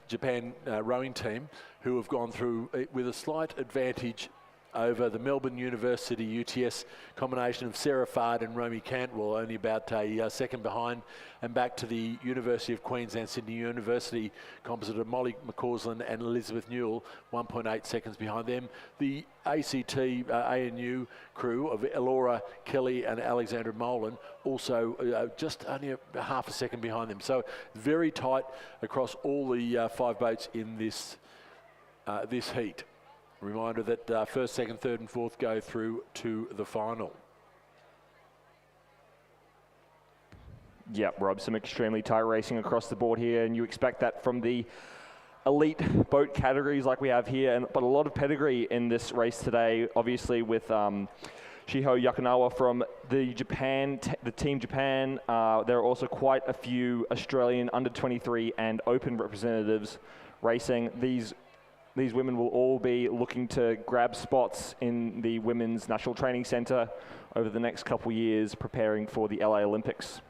Japan rowing team, who have gone through with a slight advantage over the Melbourne University UTS combination of Sarah Fard and Romy Cantwell, only about a second behind, and back to the University of Queensland Sydney University composite of Molly McCausland and Elizabeth Newell, 1.8 seconds behind them. The ACT ANU crew of Elora Kelly and Alexandra Molan also just only a half a second behind them. So very tight across all the 5 boats in this this heat. Reminder that first, second, third and fourth go through to the final. Yeah, Rob, some extremely tight racing across the board here, and you expect that from the elite boat categories like we have here, but a lot of pedigree in this race today, obviously with Shiho Yakinawa from the Team Japan. There are also quite a few Australian under-23 and open representatives racing. These women will all be looking to grab spots in the Women's National Training Centre over the next couple of years, preparing for the LA Olympics.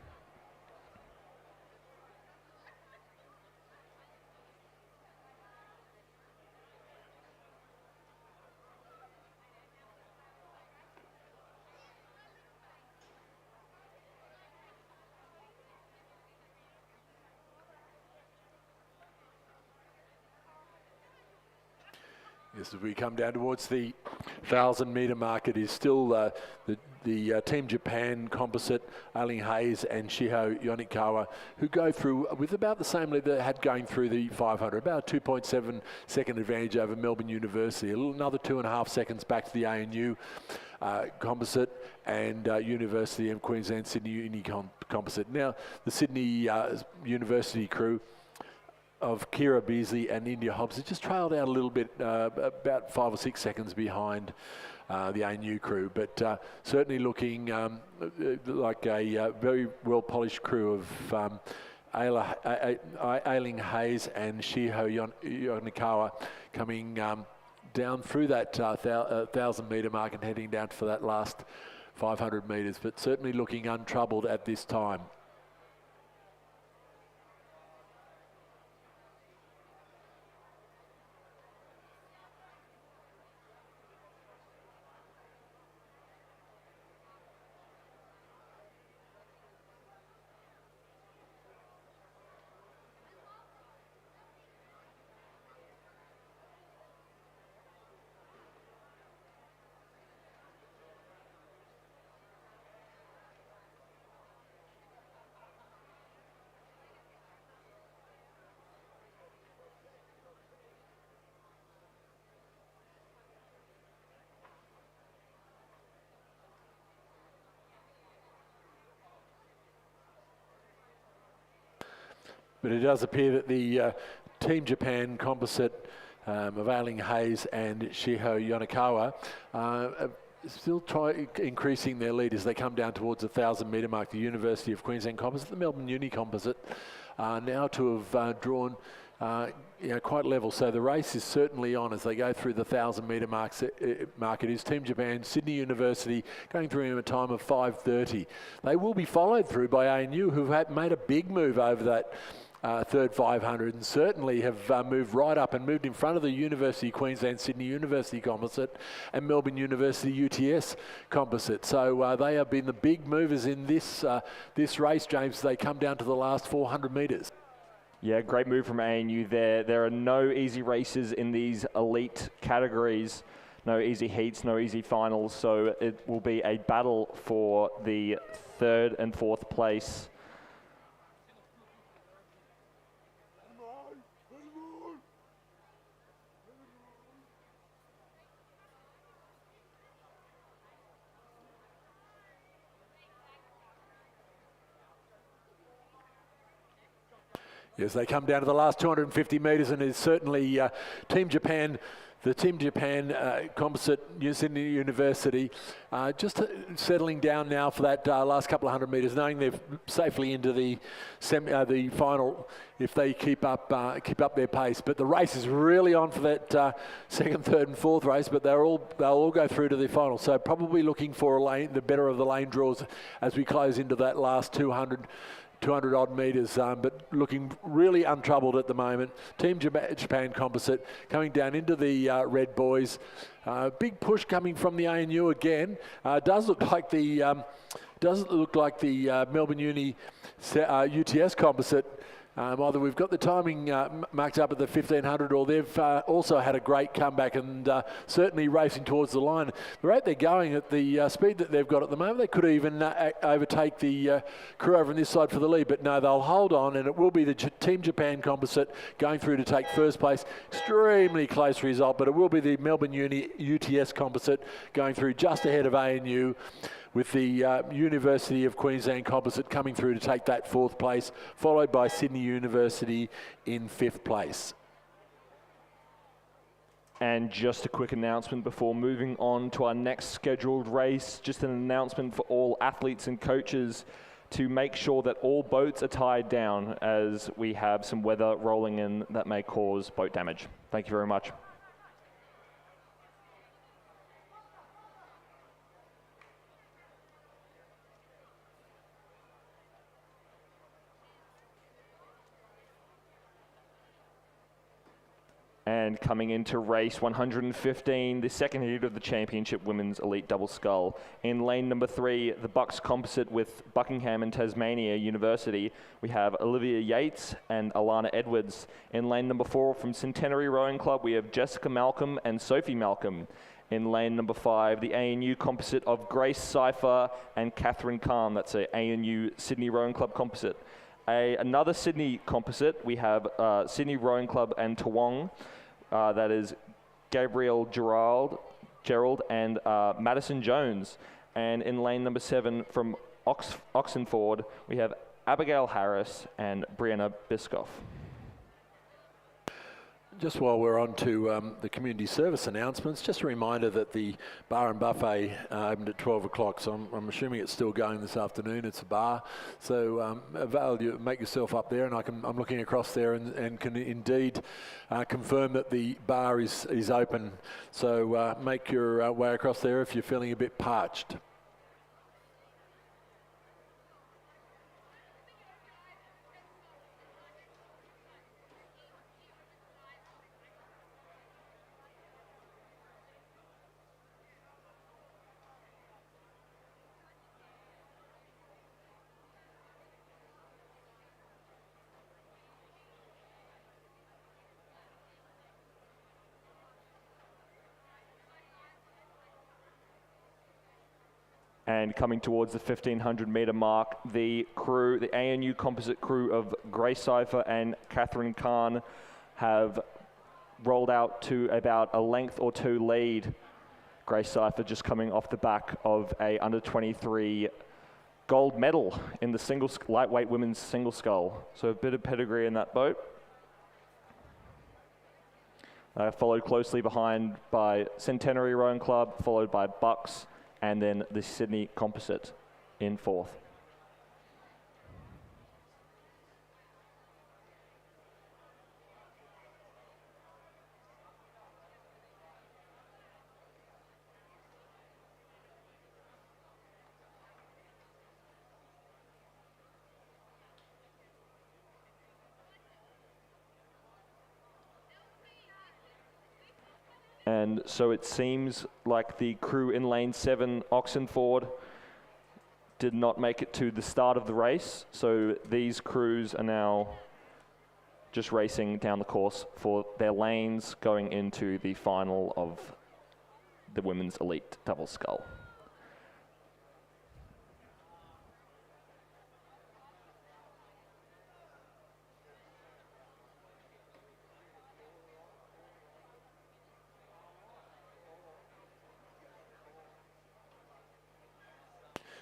Yes, as we come down towards the 1,000-metre mark, it is still the Team Japan composite, Ailing Hayes and Shiho Yonikawa, who go through with about the same lead they had going through the 500, about a 2.7 second advantage over Melbourne University, another 2.5 seconds back to the ANU composite and University of Queensland Sydney Uni composite. Now, the Sydney University crew of Kira Beasley and India Hobbs have just trailed out a little bit, about 5 or 6 seconds behind the ANU crew, but certainly looking like a very well-polished crew of Ailing Hayes and Shiho Yonikawa coming down through that 1,000-metre mark and heading down for that last 500 metres, but certainly looking untroubled at this time. But it does appear that the Team Japan composite of Ailing Hayes and Shiho Yonikawa still increasing their lead as they come down towards the 1,000-metre mark. The University of Queensland composite, the Melbourne Uni composite, now to have drawn quite level. So the race is certainly on as they go through the 1,000-metre mark. It is Team Japan, Sydney University, going through in a time of 5:30. They will be followed through by ANU, who've made a big move over that third 500 and certainly have moved right up and moved in front of the University of Queensland Sydney University composite and Melbourne University UTS composite. So they have been the big movers in this race, James. They come down to the last 400 metres. Yeah, great move from ANU there. There are no easy races in these elite categories, no easy heats, no easy finals, so it will be a battle for the 3rd and 4th place. Yes, they come down to the last 250 metres, and it's certainly Team Japan the Team Japan composite Sydney University just settling down now for that last couple of 100 metres, knowing they're safely into the final if they keep up their pace. But the race is really on for that second, third, and fourth race. But they'll all go through to the final. So probably looking for the better of the lane draws as we close into that last 200 odd metres, but looking really untroubled at the moment. Team Japan composite coming down into the red boys. Big push coming from the ANU again. Doesn't look like the Melbourne Uni UTS composite. Either we've got the timing marked up at the 1500 or they've also had a great comeback and certainly racing towards the line. The rate they're going at the speed that they've got at the moment, they could even overtake the crew over on this side for the lead. But no, they'll hold on, and it will be the Team Japan composite going through to take first place. Extremely close result, but it will be the Melbourne Uni UTS composite going through just ahead of ANU, with the University of Queensland composite coming through to take that fourth place, followed by Sydney University in fifth place. And just a quick announcement before moving on to our next scheduled race, just an announcement for all athletes and coaches to make sure that all boats are tied down, as we have some weather rolling in that may cause boat damage. Thank you very much. And coming into race 115, the second heat of the championship women's elite double scull. In lane number 3, the Bucks composite with Buckingham and Tasmania University, we have Olivia Yates and Alana Edwards. In lane number 4, from Centenary Rowing Club, we have Jessica Malcolm and Sophie Malcolm. In lane number 5, the ANU composite of Grace Cipher and Catherine Kahn. That's a ANU Sydney Rowing Club composite. Another Sydney composite, we have Sydney Rowing Club and Toowong. That is Gabrielle Gerald and Madison Jones. And in lane number 7 from Oxenford, we have Abigail Harris and Brianna Biscoff. Just while we're on to the community service announcements, just a reminder that the bar and buffet opened at 12 o'clock, so I'm assuming it's still going this afternoon. It's a bar, so make yourself up there, and I'm looking across there and can indeed confirm that the bar is open. So make your way across there if you're feeling a bit parched. And coming towards the 1500 metre mark, the ANU composite crew of Grace Cipher and Catherine Kahn have rolled out to about a length or two lead. Grace Cipher just coming off the back of a under-23 gold medal in the lightweight women's single scull. So a bit of pedigree in that boat. Followed closely behind by Centenary Rowing Club, followed by Bucks, and then the Sydney composite in fourth. And so it seems like the crew in lane 7, Oxenford, did not make it to the start of the race. So these crews are now just racing down the course for their lanes going into the final of the women's elite double scull.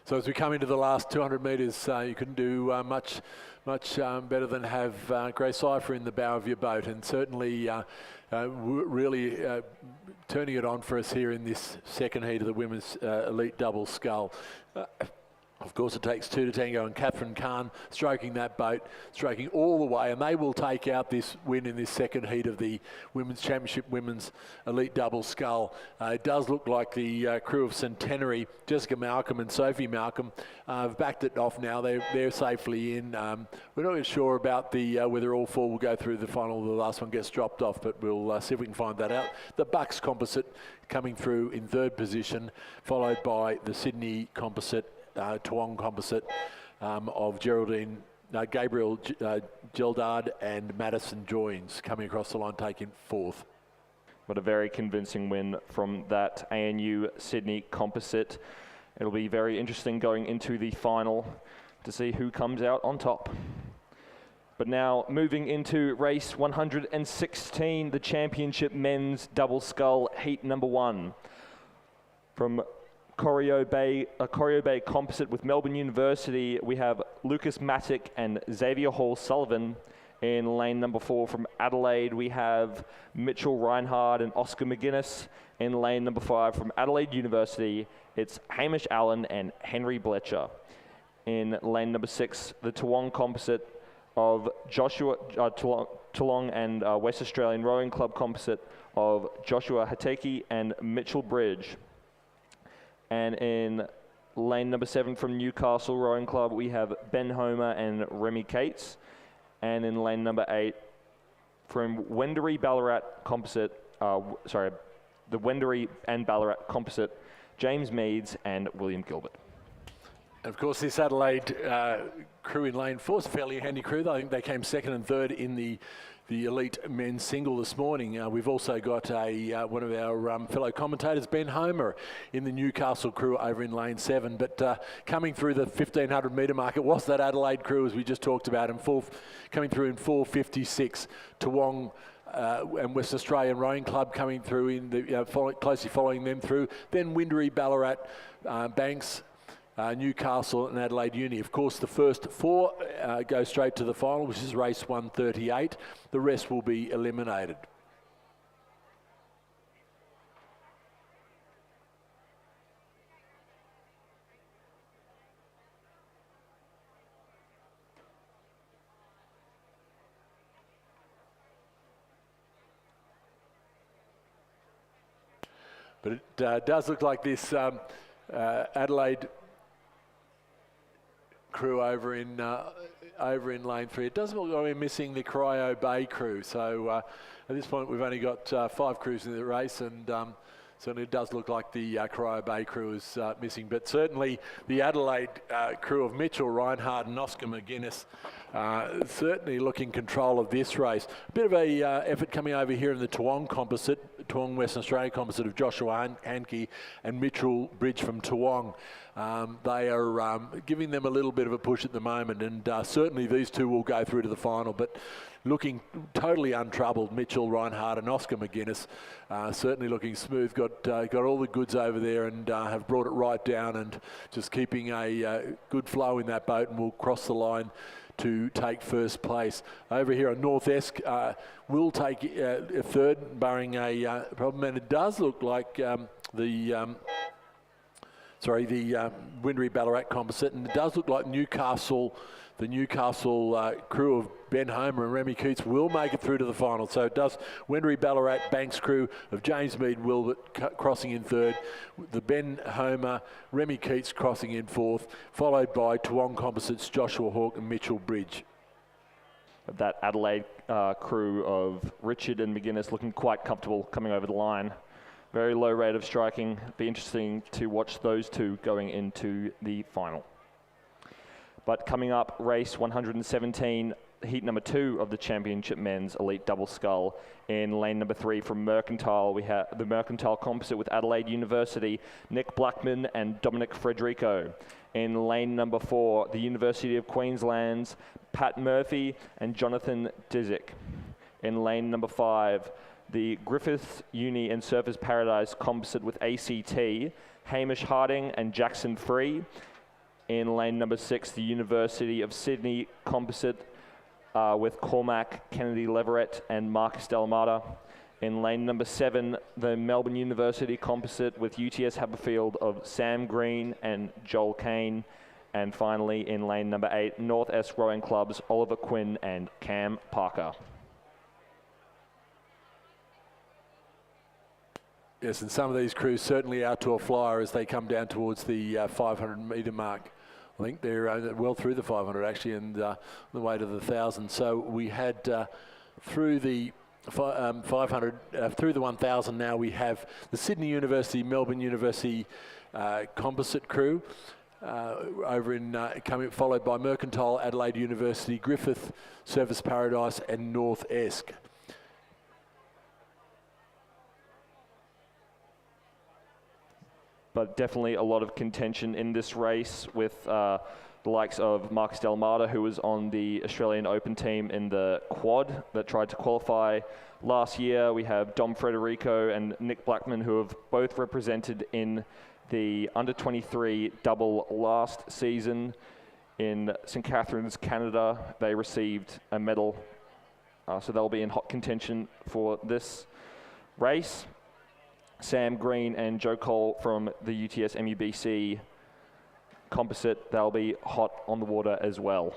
So as we come into the last 200 metres, you couldn't do much better than have Grace Cipher in the bow of your boat, and certainly really turning it on for us here in this second heat of the women's elite double scull. Of course, it takes two to tango, and Catherine Kahn stroking that boat, stroking all the way, and they will take out this win in this second heat of the Women's Championship Women's Elite Double Scull. It does look like the crew of Centenary, Jessica Malcolm and Sophie Malcolm, have backed it off now. They're safely in. We're not really sure about the whether all four will go through the final. The last one gets dropped off, but we'll see if we can find that out. The Bucks composite coming through in third position, followed by the Sydney composite, Toowong composite of Geraldine, Gabriel Geldard and Madison Joins coming across the line, taking fourth. But a very convincing win from that ANU Sydney composite. It'll be very interesting going into the final to see who comes out on top. But now moving into race 116, the championship men's double scull heat number 1. From Corio Bay composite with Melbourne University, we have Lucas Matic and Xavier Hall-Sullivan. In lane number 4 from Adelaide, we have Mitchell Reinhard and Oscar McGuinness. In lane number 5 from Adelaide University, it's Hamish Allen and Henry Bletcher. In lane number 6, the Toowong composite of Joshua Toolong and West Australian Rowing Club composite of Joshua Hateki and Mitchell Bridge. And in lane number 7 from Newcastle Rowing Club, we have Ben Homer and Remy Cates. And in lane number 8 from Wendouree Ballarat composite, the Wendouree and Ballarat composite, James Meads and William Gilbert. And of course, this Adelaide crew in lane 4 is a fairly handy crew. I think they came second and third in the elite men's single this morning. We've also got one of our fellow commentators, Ben Homer, in the Newcastle crew over in lane 7. But coming through the 1500 metre mark, it was that Adelaide crew, as we just talked about, and coming through in 4:56. Toowong and West Australian Rowing Club coming through in closely following them through. Then Wendouree, Ballarat, Banks, Newcastle and Adelaide Uni. Of course, the first 4 go straight to the final, which is race 138. The rest will be eliminated. But it does look like this Adelaide crew over in lane 3. It doesn't look like we're missing the Cryo Bay crew. So at this point, we've only got 5 crews in the race, and certainly it does look like the Cryo Bay crew is missing. But certainly the Adelaide crew of Mitchell Reinhard and Oscar McGuinness certainly looking control of this race. A bit of a effort coming over here in the Toowong composite, Toowong Western Australia composite of Joshua Hankey and Mitchell Bridge from Toowong. They are giving them a little bit of a push at the moment, and certainly these two will go through to the final, but looking totally untroubled, Mitchell Reinhard and Oscar McGuinness, certainly looking smooth, got all the goods over there, and have brought it right down, and just keeping a good flow in that boat, and will cross the line to take first place. Over here on North Esk will take a third, barring a problem, and it does look like the Wendouree Ballarat composite, and it does look like the Newcastle crew of Ben Homer and Remy Keats will make it through to the final. So it does Wendouree Ballarat Banks crew of James Mead Wilbert crossing in third, the Ben Homer, Remy Keats crossing in fourth, followed by Toowong composites Joshua Hawke and Mitchell Bridge. That Adelaide crew of Richard and McGuinness looking quite comfortable coming over the line. Very low rate of striking. Be interesting to watch those two going into the final. But coming up, race 117, heat number 2 of the championship men's elite double scull. In lane number 3 from Mercantile, we have the Mercantile composite with Adelaide University, Nick Blackman and Dominic Frederico. In lane number 4, the University of Queensland's Pat Murphy and Jonathan Disick. In lane number 5, the Griffith Uni and Surfers Paradise composite with ACT, Hamish Harding and Jackson Free. In lane number 6, the University of Sydney composite with Cormac, Kennedy Leverett and Marcus Delamata. In lane number 7, the Melbourne University composite with UTS Haberfield of Sam Green and Joel Kane. And finally, in lane number 8, North Esk Rowing Club's Oliver Quinn and Cam Parker. Yes, and some of these crews certainly out to a flyer as they come down towards the 500-metre mark. I think they're well through the 500 actually, and the way to the 1,000. So we had through the 500, through the 1,000 now we have the Sydney University, Melbourne University composite crew over in coming, followed by Mercantile, Adelaide University, Griffith, Service Paradise and North Esk. But definitely a lot of contention in this race with the likes of Marcus Delamata, who was on the Australian Open team in the quad that tried to qualify last year. We have Dom Frederico and Nick Blackman, who have both represented in the under-23 double last season in St. Catharines, Canada. They received a medal, so they'll be in hot contention for this race. Sam Green and Joe Cole from the UTS MUBC composite, they'll be hot on the water as well.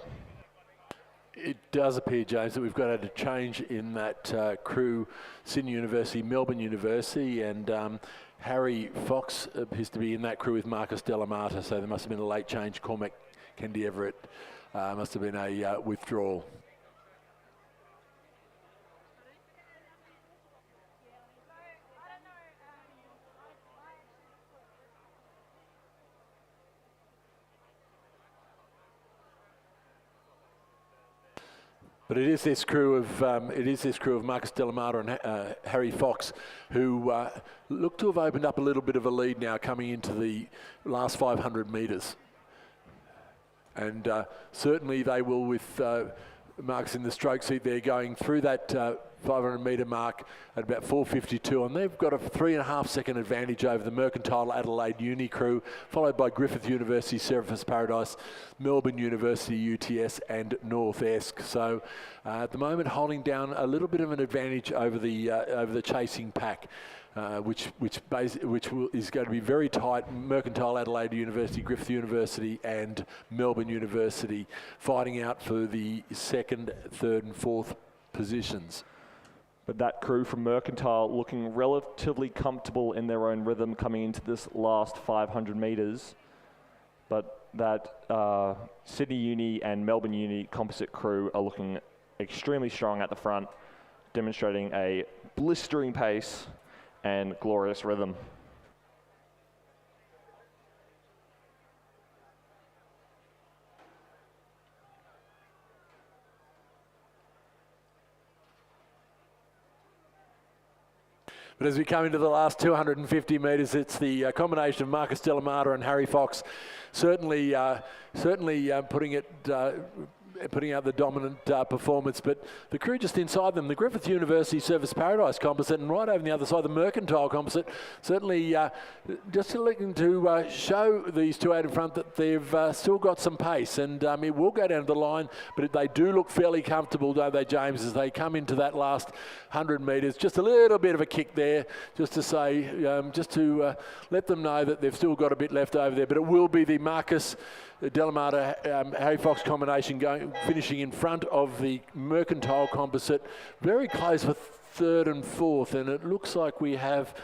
It does appear, James, that we've got a change in that crew. Sydney University, Melbourne University, and Harry Fox appears to be in that crew with Marcus Delamata, so there must have been a late change. Cormac Kennedy Everett must have been a withdrawal. But it is this crew of Marcus Delamata and Harry Fox who look to have opened up a little bit of a lead now coming into the last 500 metres. And certainly they will, with Marcus in the stroke seat there, going through that 500 metre mark at about 4:52, and they've got a 3.5 second advantage over the Mercantile Adelaide Uni crew, followed by Griffith University, Service Paradise, Melbourne University, UTS and North Esk. So at the moment holding down a little bit of an advantage over the chasing pack. Which is going to be very tight. Mercantile Adelaide University, Griffith University and Melbourne University fighting out for the 2nd, 3rd and 4th positions. But that crew from Mercantile looking relatively comfortable in their own rhythm coming into this last 500 metres. But that Sydney Uni and Melbourne Uni composite crew are looking extremely strong at the front, demonstrating a blistering pace and glorious rhythm. But as we come into the last 250 metres, it's the combination of Marcus Delamata and Harry Fox certainly putting out the dominant performance, but the crew just inside them, the Griffith University Service Paradise composite, and right over on the other side, the Mercantile composite, certainly just looking to show these two out in front that they've still got some pace, and it will go down to the line, but they do look fairly comfortable, don't they, James, as they come into that last 100 metres. Just a little bit of a kick there, just to say, just to let them know that they've still got a bit left over there, but it will be the Marcus Delamata Harry Fox combination finishing in front of the Mercantile composite, very close for 3rd and 4th, and it looks like we have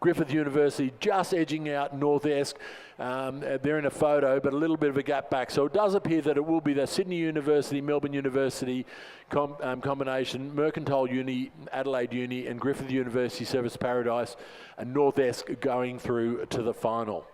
Griffith University just edging out North Esk. They're in a photo, but a little bit of a gap back. So it does appear that it will be the Sydney University, Melbourne University combination, Mercantile Uni, Adelaide Uni, and Griffith University Service Paradise, and North Esk going through to the final.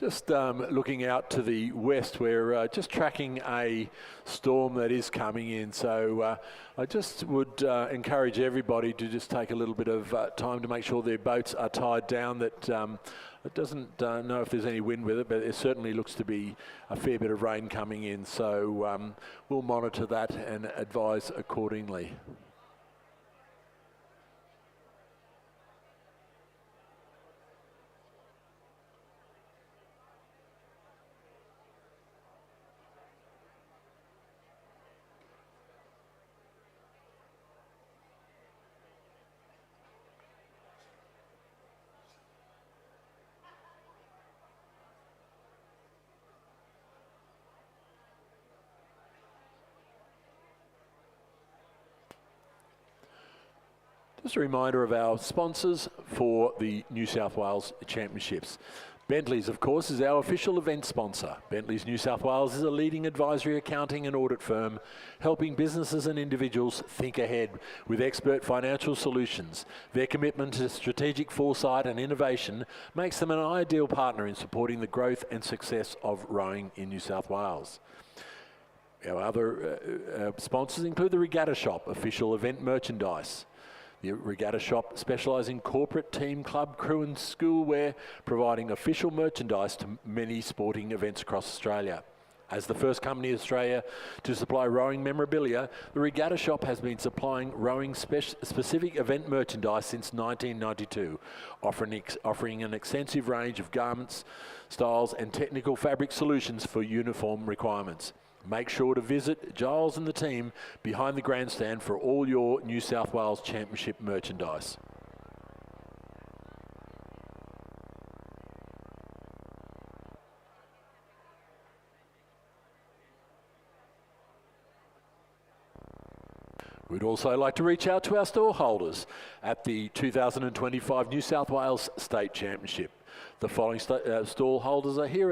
Just looking out to the west, we're just tracking a storm that is coming in. So I just would encourage everybody to just take a little bit of time to make sure their boats are tied down. That it doesn't know if there's any wind with it, but it certainly looks to be a fair bit of rain coming in. So we'll monitor that and advise accordingly. Just a reminder of our sponsors for the New South Wales Championships. Bentley's, of course, is our official event sponsor. Bentley's New South Wales is a leading advisory, accounting and audit firm helping businesses and individuals think ahead with expert financial solutions. Their commitment to strategic foresight and innovation makes them an ideal partner in supporting the growth and success of rowing in New South Wales. Our other sponsors include the Regatta Shop, official event merchandise. The Regatta Shop specialises in corporate, team, club, crew and school wear, providing official merchandise to many sporting events across Australia. As the first company in Australia to supply rowing memorabilia, the Regatta Shop has been supplying rowing specific event merchandise since 1992, offering an extensive range of garments, styles and technical fabric solutions for uniform requirements. Make sure to visit Giles and the team behind the grandstand for all your New South Wales Championship merchandise. We'd also like to reach out to our stall holders at the 2025 New South Wales State Championship. The following stall holders are here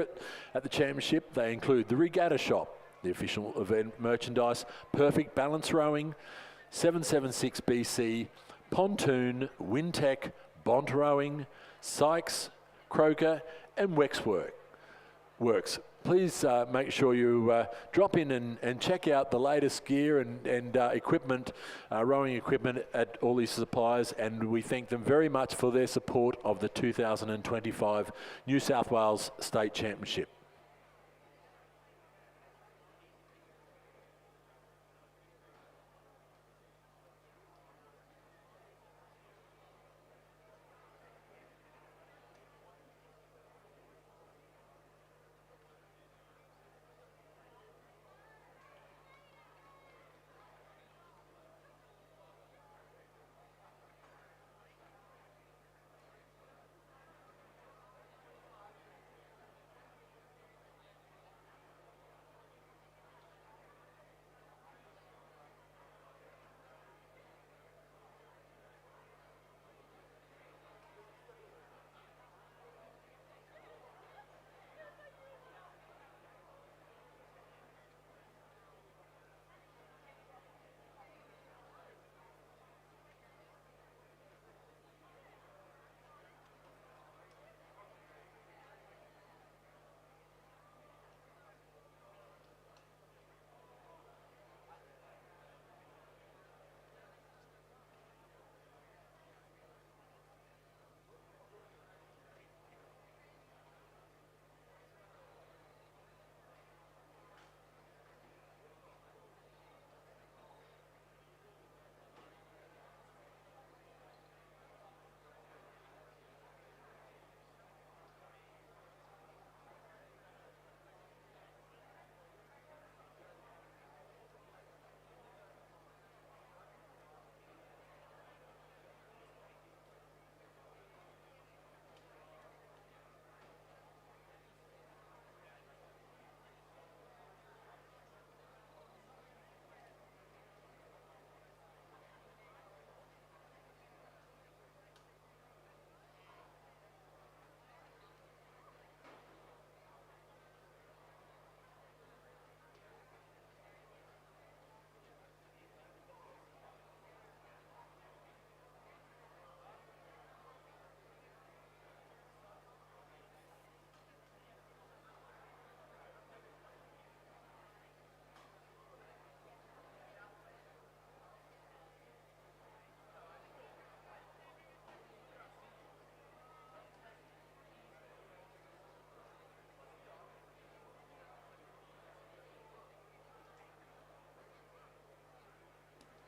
at the Championship. They include the Regatta Shop, the official event merchandise, Perfect Balance Rowing, 776 BC, Pontoon, Wintech, Bont Rowing, Sykes, Croker and Works. Please make sure you drop in and check out the latest gear and equipment, rowing equipment at all these suppliers, and we thank them very much for their support of the 2025 New South Wales State Championship.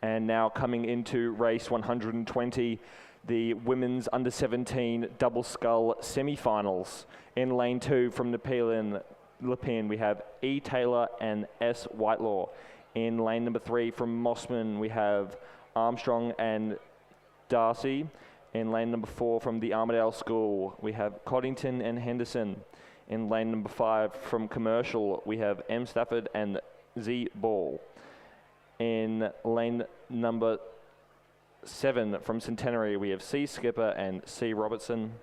And now coming into race 120, the women's under 17 double scull semi-finals. In lane 2 from Nepean, we have E. Taylor and S. Whitelaw. In lane number 3 from Mossman, we have Armstrong and Darcy. In lane number 4 from the Armidale School, we have Coddington and Henderson. In lane number 5 from Commercial, we have M. Stafford and Z. Ball. In lane number 7 from Centenary, we have C. Skipper and C. Robertson.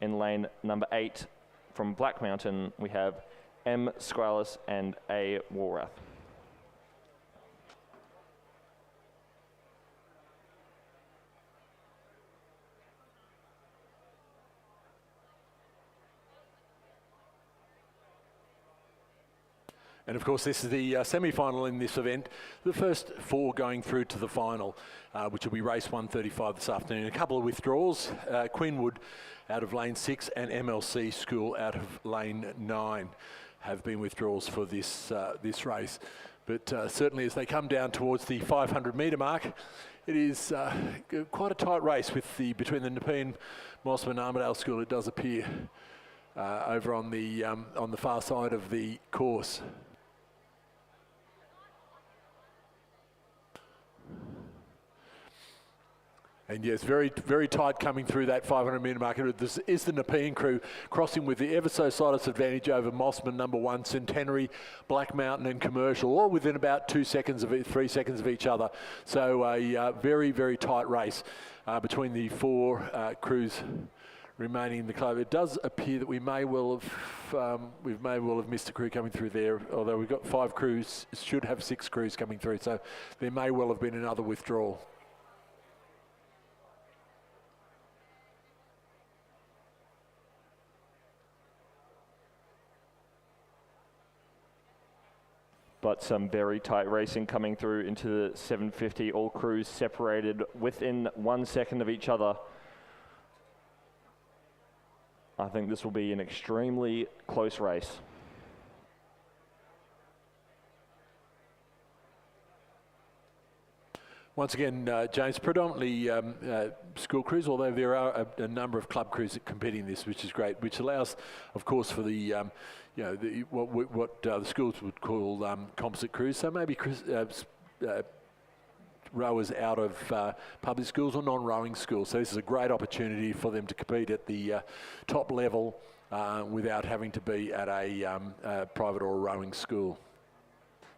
In lane number 8 from Black Mountain, we have M. Squalis and A. Walrath. And of course, this is the semi-final in this event. The first 4 going through to the final, which will be race 135 this afternoon. A couple of withdrawals, Queenwood out of lane 6 and MLC School out of lane 9 have been withdrawals for this, this race. But certainly as they come down towards the 500 metre mark, it is quite a tight race with between the Nepean, Mossman, Armidale School, it does appear, over on the far side of the course. And yes, very, very tight coming through that 500 metre mark. This is the Nepean crew crossing with the ever so slightest advantage over Mossman, number 1, Centenary, Black Mountain and Commercial, all within about 2 seconds of 3 seconds of each other. So a very, very tight race between the 4 crews remaining in the club. It does appear that we may well have missed a crew coming through there, although we've got 5 crews, should have 6 crews coming through, so there may well have been another withdrawal. But some very tight racing coming through into the 750, all crews separated within 1 second of each other. I think this will be an extremely close race. Once again, James, predominantly school crews, although there are a number of club crews that compete in this, which is great, which allows, of course, for the, you know, what the schools would call composite crews. So maybe rowers out of public schools or non-rowing schools. So this is a great opportunity for them to compete at the top level without having to be at a private or a rowing school.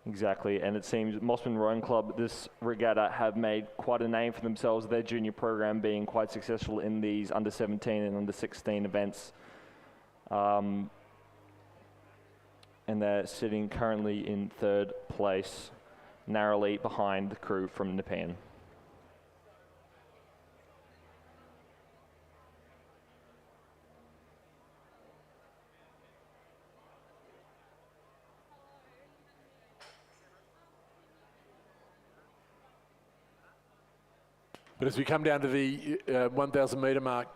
Exactly, and it seems Mossman Rowing Club, this regatta, have made quite a name for themselves, their junior program being quite successful in these under 17 and under 16 events. And they're sitting currently in 3rd place, narrowly behind the crew from Nepean. But as we come down to the 1,000 metre mark,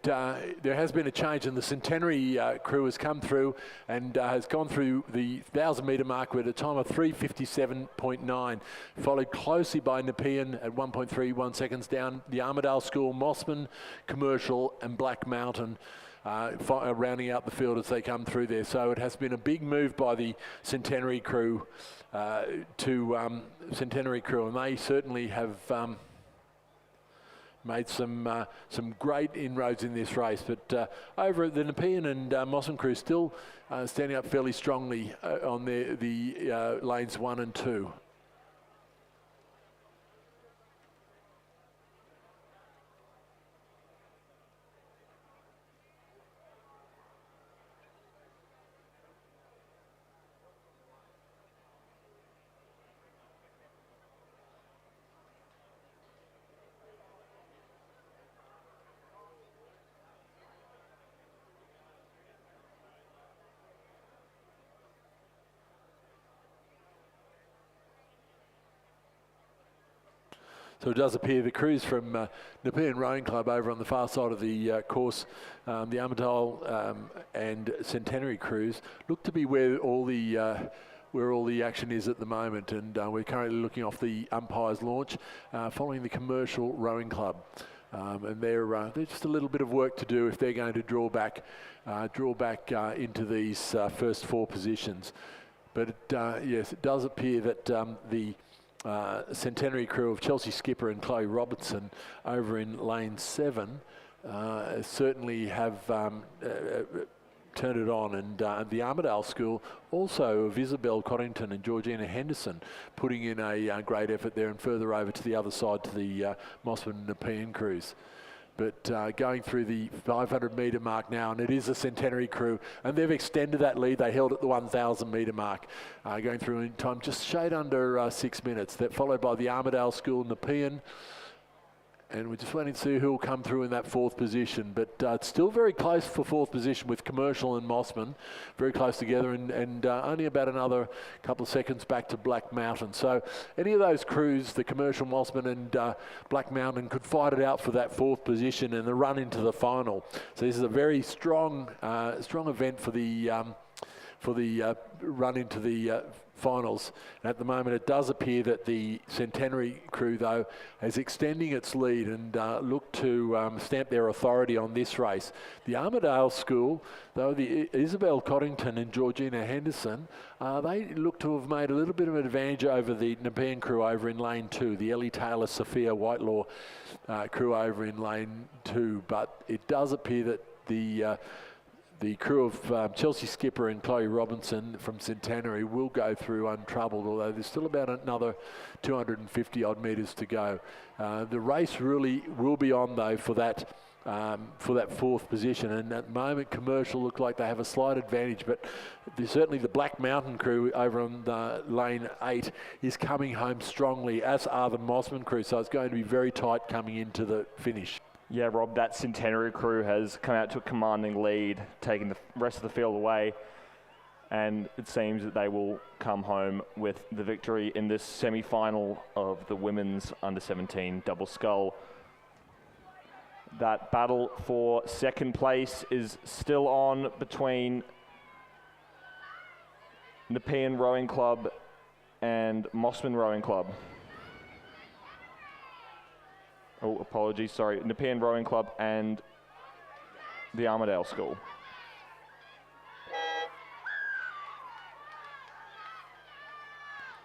there has been a change, and the Centenary crew has come through and has gone through the 1,000 metre mark with a time of 3:57.9, followed closely by Nepean at 1.31 seconds down, the Armidale School, Mossman, Commercial and Black Mountain rounding out the field as they come through there. So it has been a big move by the Centenary crew and they certainly have made some great inroads in this race, but over at the Nepean and Mossman crew still standing up fairly strongly on the lanes 1 and 2. So it does appear the crews from Nepean Rowing Club over on the far side of the course, the Armidale and Centenary crews, look to be where all the where all the action is at the moment, and we're currently looking off the umpire's launch, following the Commercial Rowing Club. And they're just a little bit of work to do if they're going to draw back into these first 4 positions. But yes, it does appear that the Centenary crew of Chelsea Skipper and Chloe Robertson over in lane 7 certainly have turned it on, and the Armidale School also of Isabel Coddington and Georgina Henderson putting in a great effort there, and further over to the other side to the Mossman and Nepean crews. But going through the 500 metre mark now, and it is a Centenary crew, and they've extended that lead. They held at the 1,000 metre mark, going through in time just shade under 6 minutes. That followed by the Armidale School, Nepean, and we're just waiting to see who will come through in that 4th position. But it's still very close for 4th position with Commercial and Mossman, very close together, and only about another couple of seconds back to Black Mountain. So any of those crews, the Commercial, Mossman and Black Mountain, could fight it out for that 4th position and the run into the final. So this is a very strong event for the run into the finals. And at the moment, it does appear that the Centenary crew, though, is extending its lead and look to stamp their authority on this race. The Armidale School, though, the Isabel Coddington and Georgina Henderson, they look to have made a little bit of an advantage over the Nepean crew over in lane 2, the Ellie Taylor, Sophia Whitelaw crew over in lane 2. But it does appear that the crew of Chelsea Skipper and Chloe Robinson from Centenary will go through untroubled, although there's still about another 250 odd metres to go. The race really will be on, though, for that 4th position, and at the moment Commercial look like they have a slight advantage, but certainly the Black Mountain crew over on lane 8 is coming home strongly, as are the Mossman crew, so it's going to be very tight coming into the finish. Yeah, Rob, that Centenary crew has come out to a commanding lead, taking the rest of the field away, and it seems that they will come home with the victory in this semi-final of the women's under-17 double scull. That battle for 2nd place is still on between Nepean Rowing Club and Mossman Rowing Club. Oh, apologies, sorry. Nepean Rowing Club and the Armidale School.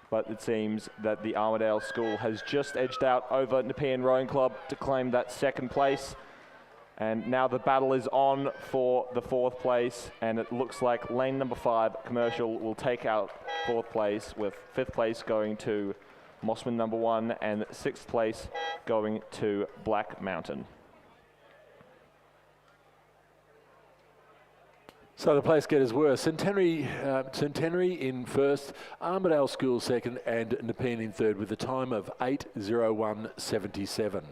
But it seems that the Armidale School has just edged out over Nepean Rowing Club to claim that 2nd place. And now the battle is on for the 4th place, and it looks like lane number 5, Commercial, will take out 4th place, with 5th place going to Mossman number 1 and 6th place going to Black Mountain. So the place getters were Centenary in 1st, Armidale School 2nd, and Nepean in 3rd with a time of 8:01.77.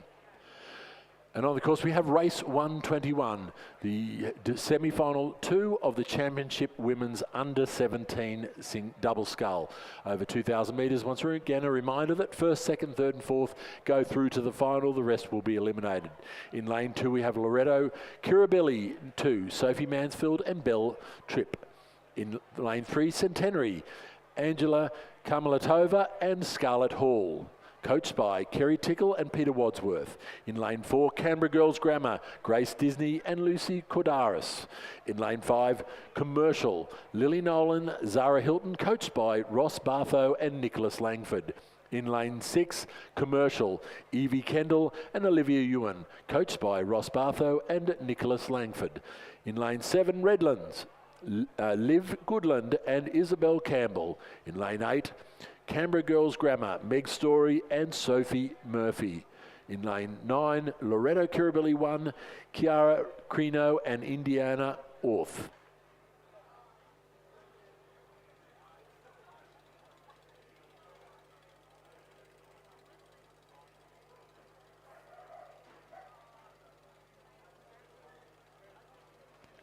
And on the course we have race 121, the semi-final 2 of the Championship Women's Under-17 Double Scull. Over 2,000 metres. Once again, a reminder that 1st, 2nd, 3rd and 4th go through to the final. The rest will be eliminated. In lane 2 we have Loretto Kirribilli 2, Sophie Mansfield and Belle Tripp. In lane 3, Centenary, Angela Karmelatova and Scarlett Hall, coached by Kerry Tickle and Peter Wadsworth. In lane 4, Canberra Girls Grammar, Grace Disney and Lucy Cordaris. In lane 5, Commercial, Lily Nolan, Zara Hilton, coached by Ross Bartho and Nicholas Langford. In lane 6, Commercial, Evie Kendall and Olivia Ewan, coached by Ross Bartho and Nicholas Langford. In lane 7, Redlands, Liv Goodland and Isabel Campbell. In lane 8, Canberra Girls Grammar, Meg Story and Sophie Murphy. In lane 9, Loretto Kirribilli 1, Chiara Crino and Indiana Orth.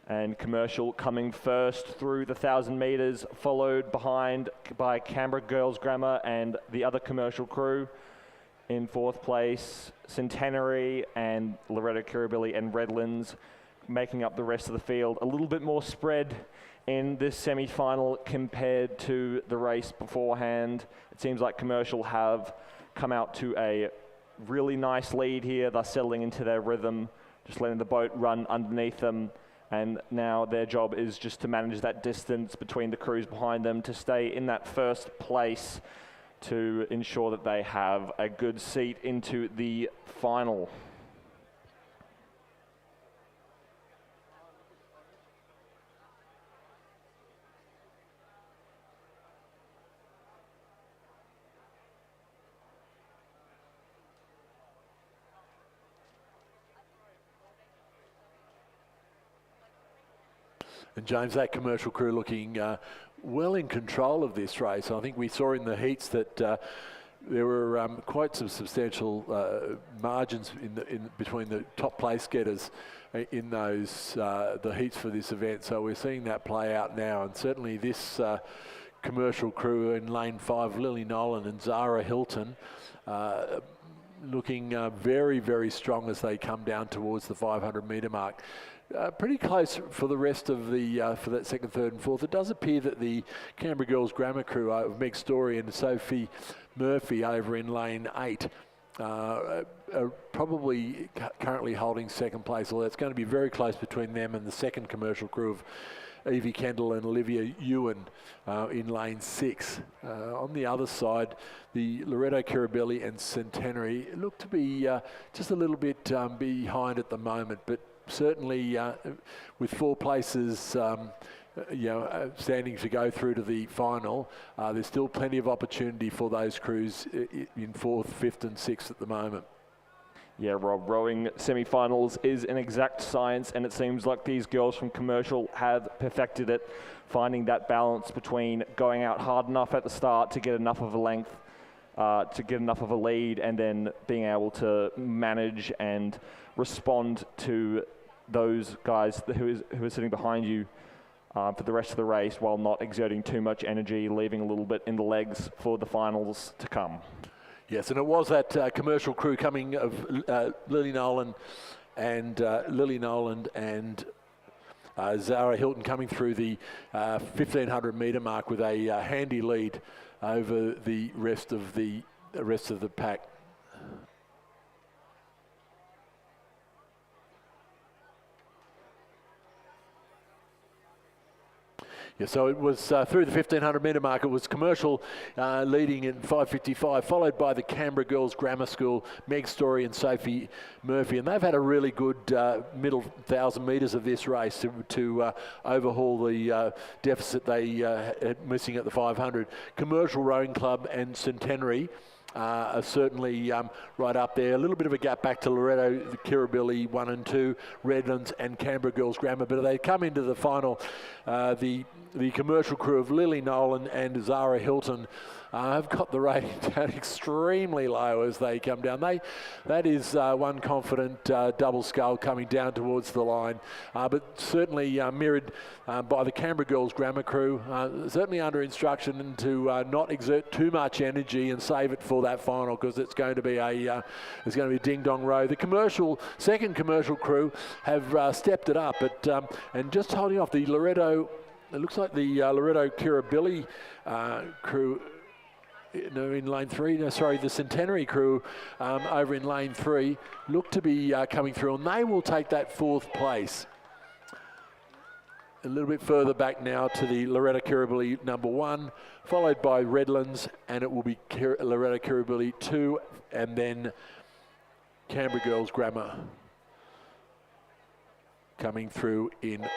And Commercial coming first through the 1,000 metres, followed behind by Canberra Girls Grammar and the other Commercial crew. In 4th place, Centenary and Loretto Kirribilli and Redlands, making up the rest of the field. A little bit more spread in this semi-final compared to the race beforehand. It seems like Commercial have come out to a really nice lead here. They're settling into their rhythm, just letting the boat run underneath them. And now their job is just to manage that distance between the crews behind them to stay in that first place to ensure that they have a good seat into the final. And James, that Commercial crew looking well in control of this race. I think we saw in the heats that there were quite some substantial margins in between the top place getters in those the heats for this event. So we're seeing that play out now, and certainly this Commercial crew in lane 5, Lily Nolan and Zara Hilton, looking very, very strong as they come down towards the 500 metre mark. Pretty close for the rest of the for that second, third and fourth. It does appear that the Canberra Girls Grammar crew of Meg Story and Sophie Murphy over in lane 8 are probably currently holding second place, although it's going to be very close between them and the second Commercial crew of Evie Kendall and Olivia Ewan in lane 6. On the other side, the Loretto Kirribilli and Centenary look to be just a little bit behind at the moment, but certainly with 4 places standing to go through to the final, there's still plenty of opportunity for those crews in 4th, 5th and 6th at the moment. Yeah, Rob, rowing semi-finals is an exact science, and it seems like these girls from Commercial have perfected it, finding that balance between going out hard enough at the start to get enough of a length, to get enough of a lead, and then being able to manage and respond to those guys who are sitting behind you for the rest of the race, while not exerting too much energy, leaving a little bit in the legs for the finals to come. Yes, and it was that Commercial crew coming of Lily Nolan and Zara Hilton coming through the 1500 metre mark with a handy lead over the rest of the pack. Yeah, so it was through the 1500 metre mark. It was Commercial leading in 5:55, followed by the Canberra Girls Grammar School, Meg Story and Sophie Murphy, and they've had a really good middle 1,000 metres of this race to overhaul the deficit they had missing at the 500. Commercial Rowing Club and Centenary are certainly right up there. A little bit of a gap back to Loretto, the Kirribilli 1 and 2, Redlands and Canberra Girls Grammar, but they come into the final. The Commercial crew of Lily Nolan and Zara Hilton have got the rating down extremely low as they come down. That is one confident double scull coming down towards the line, but certainly mirrored by the Canberra Girls Grammar crew, certainly under instruction to not exert too much energy and save it for that final, because it's going to be a ding dong row. The second Commercial crew have stepped it up, but and just holding off the Loretto. It looks like the Loretto Kirribilli crew in lane 3. No, sorry, the Centenary crew over in lane 3 look to be coming through, and they will take that 4th place. A little bit further back now to the Loretto Kirribilli number 1, followed by Redlands, and it will be Loretto Kirribilli 2, and then Canberra Girls Grammar coming through in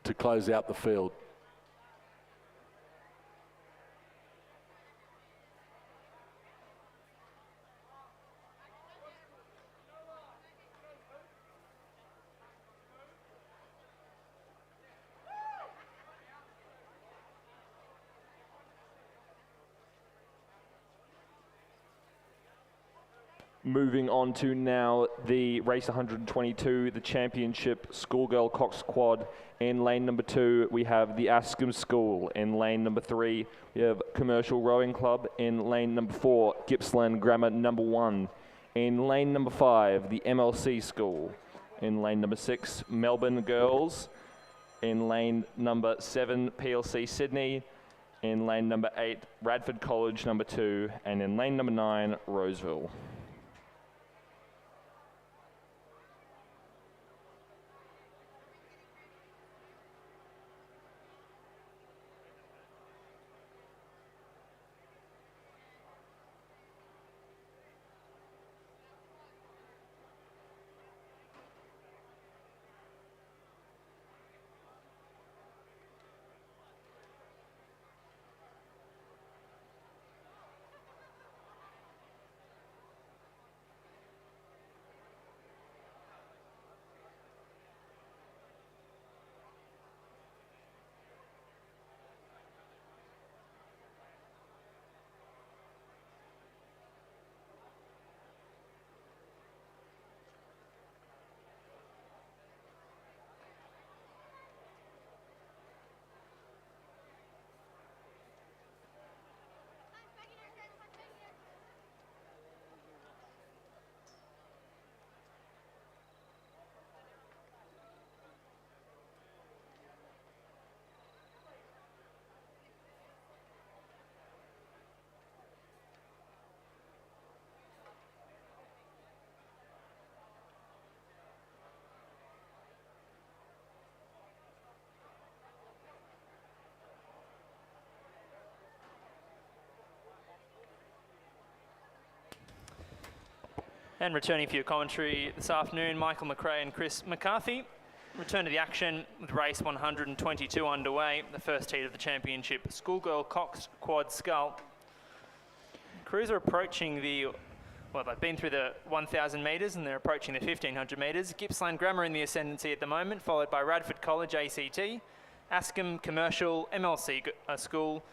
to close out the field. Moving on to now the race 122, the championship schoolgirl Cox Quad. In lane number 2, we have the Ascombe School. In lane number 3, we have Commercial Rowing Club. In lane number 4, Gippsland Grammar number 1. In lane number 5, the MLC School. In lane number 6, Melbourne Girls. In lane number 7, PLC Sydney. In lane number 8, Radford College number 2. And in lane number 9, Roseville. And returning for your commentary this afternoon, Michael McRae and Chris McCarthy. Return to the action with race 122 underway, the first heat of the championship, Schoolgirl Cox Quad Scull. Crews are approaching well, they've been through the 1,000 metres and they're approaching the 1,500 metres. Gippsland Grammar in the ascendancy at the moment, followed by Radford College ACT, Askham Commercial, MLC School,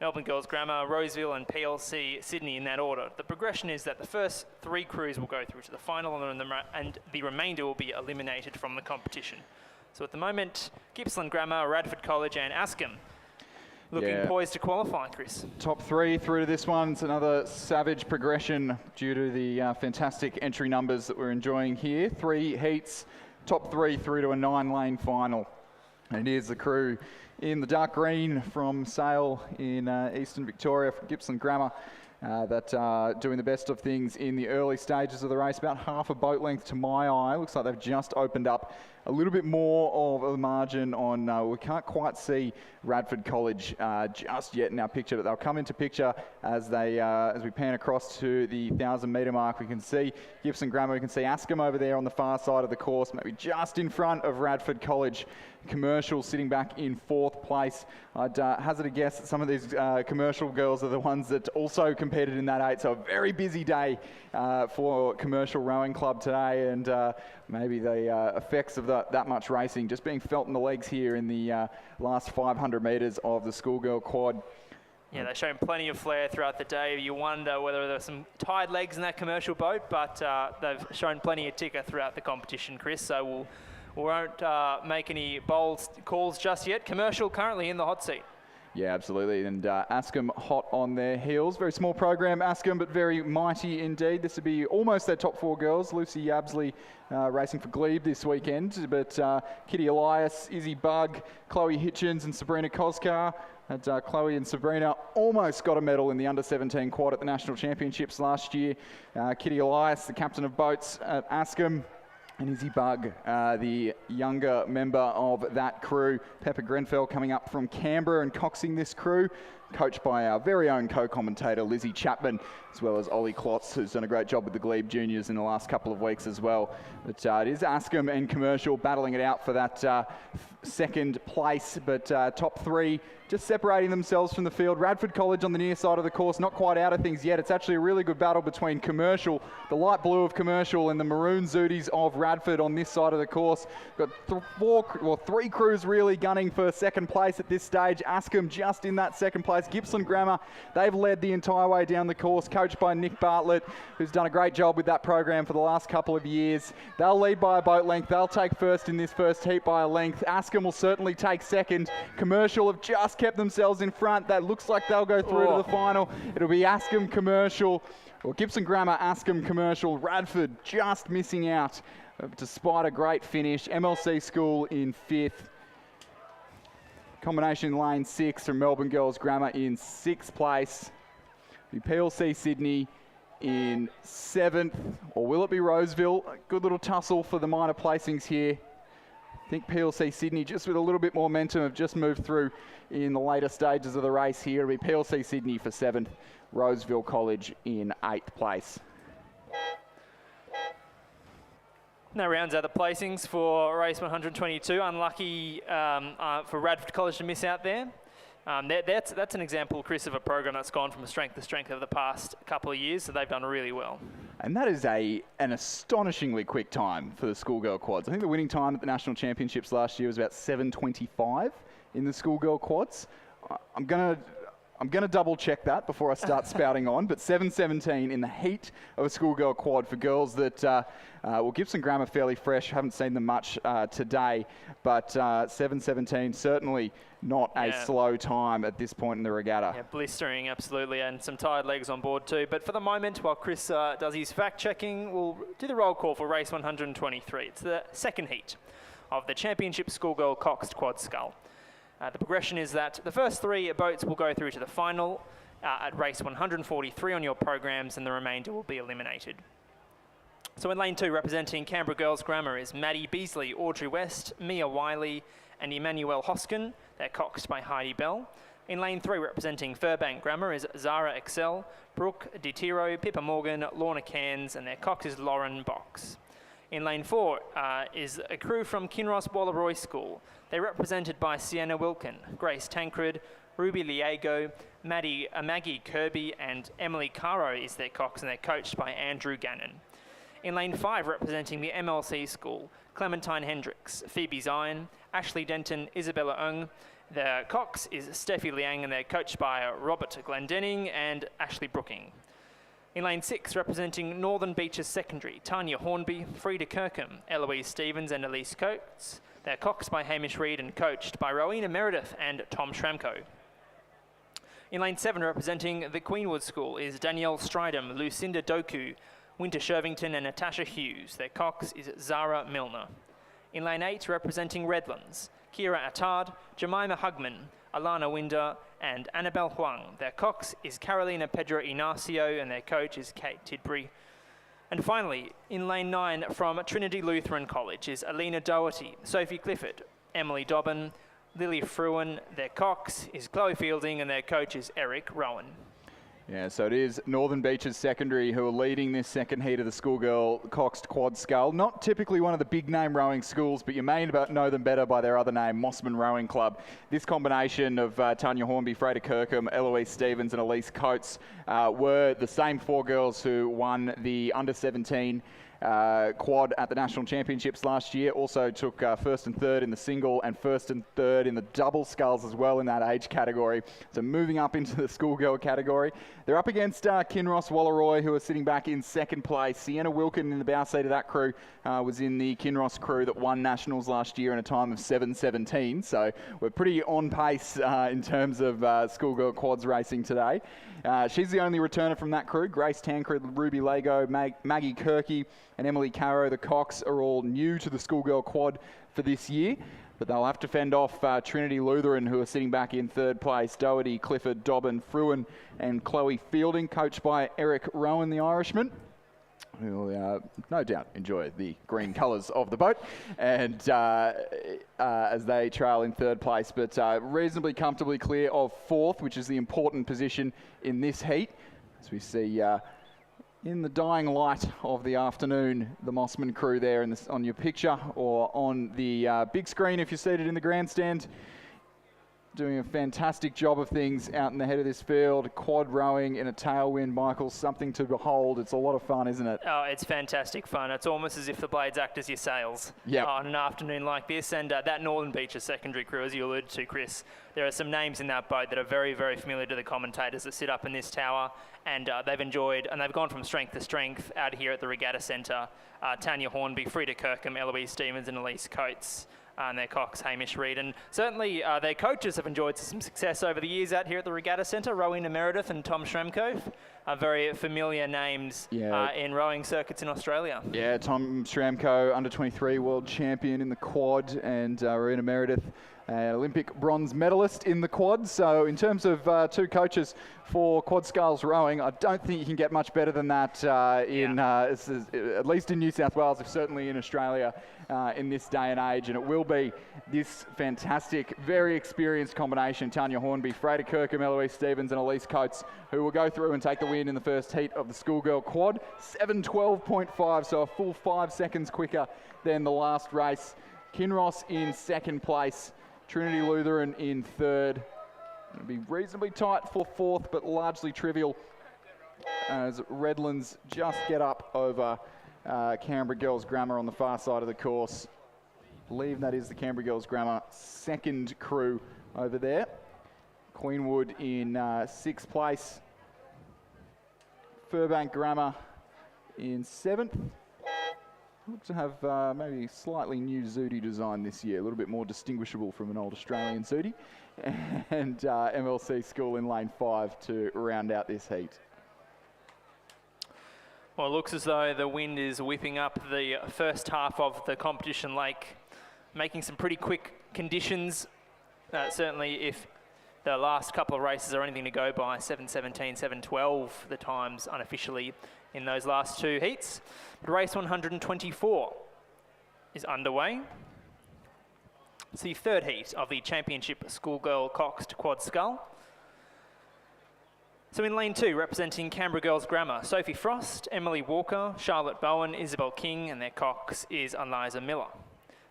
Melbourne Girls Grammar, Roseville and PLC Sydney in that order. The progression is that the first 3 crews will go through to the final and the remainder will be eliminated from the competition. So at the moment, Gippsland Grammar, Radford College and Askham looking poised to qualify, Chris. Top 3 through to this one. It's another savage progression due to the fantastic entry numbers that we're enjoying here. 3 heats, top 3 through to a 9-lane final. And here's the crew in the dark green from Sale in Eastern Victoria from Gippsland Grammar that are doing the best of things in the early stages of the race. About half a boat length to my eye. Looks like they've just opened up a little bit more of a margin on, we can't quite see Radford College just yet in our picture, but they'll come into picture as we pan across to the 1,000 metre mark. We can see Gippsland Grammar, we can see Askham over there on the far side of the course, maybe just in front of Radford College. Commercial sitting back in 4th place. I'd hazard a guess that some of these commercial girls are the ones that also competed in that 8, so a very busy day for Commercial Rowing Club today, and maybe the effects of that much racing just being felt in the legs here in the last 500 metres of the Schoolgirl Quad. Yeah, they've shown plenty of flair throughout the day. You wonder whether there's some tired legs in that commercial boat, but they've shown plenty of ticker throughout the competition, Chris, so we won't make any bold calls just yet. Commercial currently in the hot seat. Yeah, absolutely. And Askham hot on their heels. Very small program, Askham, but very mighty indeed. This would be almost their top 4 girls. Lucy Yabsley racing for Glebe this weekend. But Kitty Elias, Izzy Bugg, Chloe Hitchens and Sabrina Koskar. And Chloe and Sabrina almost got a medal in the under-17 quad at the National Championships last year. Kitty Elias, the captain of boats at Askham. And Izzy Bugg, the younger member of that crew. Pepper Grenfell coming up from Canberra and coxing this crew, coached by our very own co-commentator Lizzie Chapman, as well as Ollie Klotz, who's done a great job with the Glebe Juniors in the last couple of weeks as well. But it is Askham and Commercial battling it out for that second place, but top 3 just separating themselves from the field. Radford College on the near side of the course, not quite out of things yet. It's actually a really good battle between Commercial, the light blue of Commercial, and the maroon Zooties of Radford on this side of the course. Got 3 crews really gunning for second place at this stage. Askham just in that second place. Gippsland Grammar, they've led the entire way down the course, coached by Nick Bartlett, who's done a great job with that program for the last couple of years. They'll lead by a boat length. They'll take first in this first heat by a length. Askham will certainly take second. Commercial have just kept themselves in front. That looks like they'll go through to the final. It'll be Askham Commercial, or Gippsland Grammar, Askham Commercial. Radford just missing out despite a great finish. MLC School in 5th. Combination lane 6 from Melbourne Girls Grammar in 6th place. The PLC Sydney in 7th, or will it be Roseville? A good little tussle for the minor placings here. I think PLC Sydney, just with a little bit more momentum, have just moved through in the later stages of the race here. It'll be PLC Sydney for 7th, Roseville College in 8th place. That rounds out the placings for race 122. Unlucky for Radford College to miss out there. That's an example, Chris, of a program that's gone from strength to strength over the past couple of years, so they've done really well. And that is an astonishingly quick time for the schoolgirl quads. I think the winning time at the National Championships last year was about 7:25 in the schoolgirl quads. I'm gonna double check that before I start spouting on, but 7:17 in the heat of a schoolgirl quad for girls that will Gibson Grammar fairly fresh. Haven't seen them much today, but 7:17 certainly not a slow time at this point in the regatta. Yeah, blistering, absolutely, and some tired legs on board too. But for the moment, while Chris does his fact checking, we'll do the roll call for race 123. It's the second heat of the Championship Schoolgirl Coxed Quad Scull. The progression is that the first 3 boats will go through to the final at race 143 on your programs, and the remainder will be eliminated. So in lane 2, representing Canberra Girls Grammar, is Maddie Beasley, Audrey West, Mia Wiley, and Emmanuel Hoskin. They're coxed by Heidi Bell. In lane 3, representing Furbank Grammar, is Zara Excel, Brooke DiTiro, Pippa Morgan, Lorna Cairns, and their cox is Lauren Box. In lane 4 is a crew from Kinross Wallaroy School. They're represented by Sienna Wilkin, Grace Tancred, Ruby Liego, Maggie Kirby, and Emily Caro is their cox, and they're coached by Andrew Gannon. In lane 5, representing the MLC School, Clementine Hendricks, Phoebe Zion, Ashley Denton, Isabella Ung. Their cox is Steffi Liang, and they're coached by Robert Glendenning and Ashley Brooking. In lane 6, representing Northern Beaches Secondary, Tanya Hornby, Frida Kirkham, Eloise Stevens, and Elise Coates. They're coxed by Hamish Reid and coached by Rowena Meredith and Tom Schramko. In lane 7, representing the Queenwood School, is Danielle Stridham, Lucinda Doku, Winter Shervington, and Natasha Hughes. Their cox is Zara Milner. In lane 8, representing Redlands, Kira Attard, Jemima Hugman, Alana Winder, and Annabelle Huang. Their cox is Carolina Pedro Inacio, and their coach is Kate Tidbury. And finally, in lane 9, from Trinity Lutheran College, is Alina Doherty, Sophie Clifford, Emily Dobbin, Lily Fruin. Their cox is Chloe Fielding, and their coach is Eric Rowan. Yeah, so it is Northern Beaches Secondary who are leading this second heat of the schoolgirl coxed quad scull. Not typically one of the big name rowing schools, but you may know them better by their other name, Mossman Rowing Club. This combination of Tanya Hornby, Freda Kirkham, Eloise Stevens and Elise Coates were the same 4 girls who won the under-17 quad at the National Championships last year. Also took first and third in the single and first and third in the double sculls as well in that age category. So moving up into the schoolgirl category. They're up against Kinross Wallaroy, who are sitting back in second place. Sienna Wilkin in the bow seat of that crew was in the Kinross crew that won Nationals last year in a time of 7:17. So we're pretty on pace in terms of schoolgirl quads racing today. She's the only returner from that crew. Grace Tancred, Ruby Lego, Maggie Kirky, and Emily Caro, the cox, are all new to the schoolgirl quad for this year. But they'll have to fend off Trinity Lutheran, who are sitting back in third place. Doherty, Clifford, Dobbin, Fruin, and Chloe Fielding, coached by Eric Rowan, the Irishman, who will no doubt enjoy the green colours of the boat, and as they trail in third place, but reasonably comfortably clear of fourth, which is the important position in this heat. As we see in the dying light of the afternoon, the Mossman crew there on your picture, or on the big screen if you're seated in the grandstand, doing a fantastic job of things out in the head of this field. Quad rowing in a tailwind, Michael, something to behold. It's a lot of fun, isn't it? Oh, it's fantastic fun. It's almost as if the blades act as your sails on an afternoon like this. And that Northern Beaches secondary crew, as you alluded to, Chris, there are some names in that boat that are very, very familiar to the commentators that sit up in this tower. And they've enjoyed, and they've gone from strength to strength out here at the Regatta Centre. Tanya Hornby, Frida Kirkham, Eloise Stevens and Elise Coates. And their cox, Hamish Reid. And certainly their coaches have enjoyed some success over the years out here at the Regatta Centre, Rowena Meredith and Tom Schramko. are very familiar names in rowing circuits in Australia. Yeah, Tom Stramko, under-23 world champion in the quad, and Rowena Meredith, Olympic bronze medalist in the quad. So in terms of two coaches for quad sculls rowing, I don't think you can get much better than that at least in New South Wales, if certainly in Australia in this day and age. And it will be this fantastic, very experienced combination, Tanya Hornby, Freda Kirkham, Eloise Stevens and Elise Coates, who will go through and take the win in the first heat of the schoolgirl quad. 7:12.5, so a full 5 seconds quicker than the last race. Kinross in second place, Trinity Lutheran in third. It'll be reasonably tight for fourth, but largely trivial as Redlands just get up over Canberra Girls Grammar on the far side of the course. I believe that is the Canberra Girls Grammar second crew over there. Queenwood in sixth place. Furbank Grammar in seventh. Look to have maybe slightly new Zudi design this year, a little bit more distinguishable from an old Australian Zudi. And MLC School in lane 5 to round out this heat. Well, it looks as though the wind is whipping up the first half of the competition lake, making some pretty quick conditions. Certainly if the last couple of races are anything to go by, 7:17, 7:12, the times unofficially in those last two heats. But race 124 is underway. It's the third heat of the Championship Schoolgirl Coxed Quad Scull. So in lane 2, representing Canberra Girls Grammar, Sophie Frost, Emily Walker, Charlotte Bowen, Isabel King, and their cox is Eliza Miller.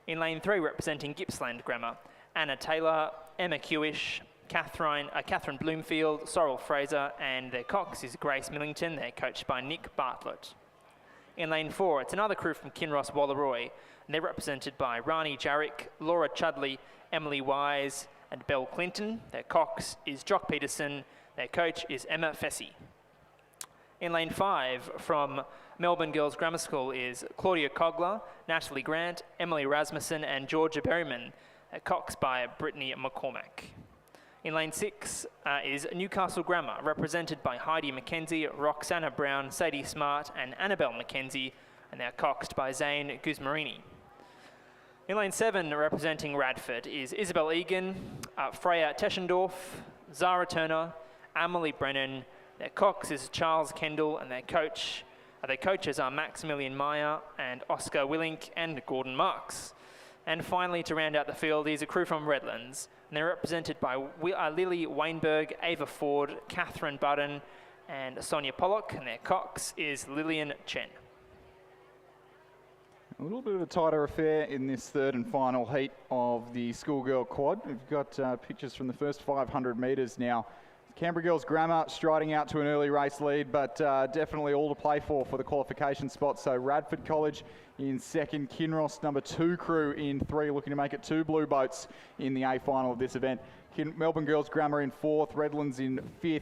In lane 3, representing Gippsland Grammar, Anna Taylor, Emma Kewish, Catherine Bloomfield, Sorrel Fraser, and their cox is Grace Millington. They're coached by Nick Bartlett. In lane 4, it's another crew from Kinross Wallaroi, and they're represented by Rani Jarrick, Laura Chudley, Emily Wise, and Belle Clinton. Their cox is Jock Peterson. Their coach is Emma Fessy. In lane 5, from Melbourne Girls Grammar School is Claudia Cogler, Natalie Grant, Emily Rasmussen, and Georgia Berryman. Their cox by Brittany McCormack. In lane 6 is Newcastle Grammar, represented by Heidi McKenzie, Roxana Brown, Sadie Smart, and Annabelle McKenzie, and they're coxed by Zane Guzmarini. In lane 7, representing Radford, is Isabel Egan, Freya Teschendorf, Zara Turner, Emily Brennan. Their cox is Charles Kendall, and their coaches are Maximilian Meyer and Oscar Willink and Gordon Marks. And finally, to round out the field, is a crew from Redlands, and they're represented by Lily Weinberg, Ava Ford, Catherine Budden, and Sonia Pollock, and their cox is Lillian Chen. A little bit of a tighter affair in this third and final heat of the schoolgirl quad. We've got pictures from the first 500 metres now. Canberra Girls Grammar striding out to an early race lead, but definitely all to play for the qualification spot. So Radford College in second, Kinross number 2 crew in 3, looking to make it 2 blue boats in the A final of this event. Melbourne Girls Grammar in 4th, Redlands in 5th,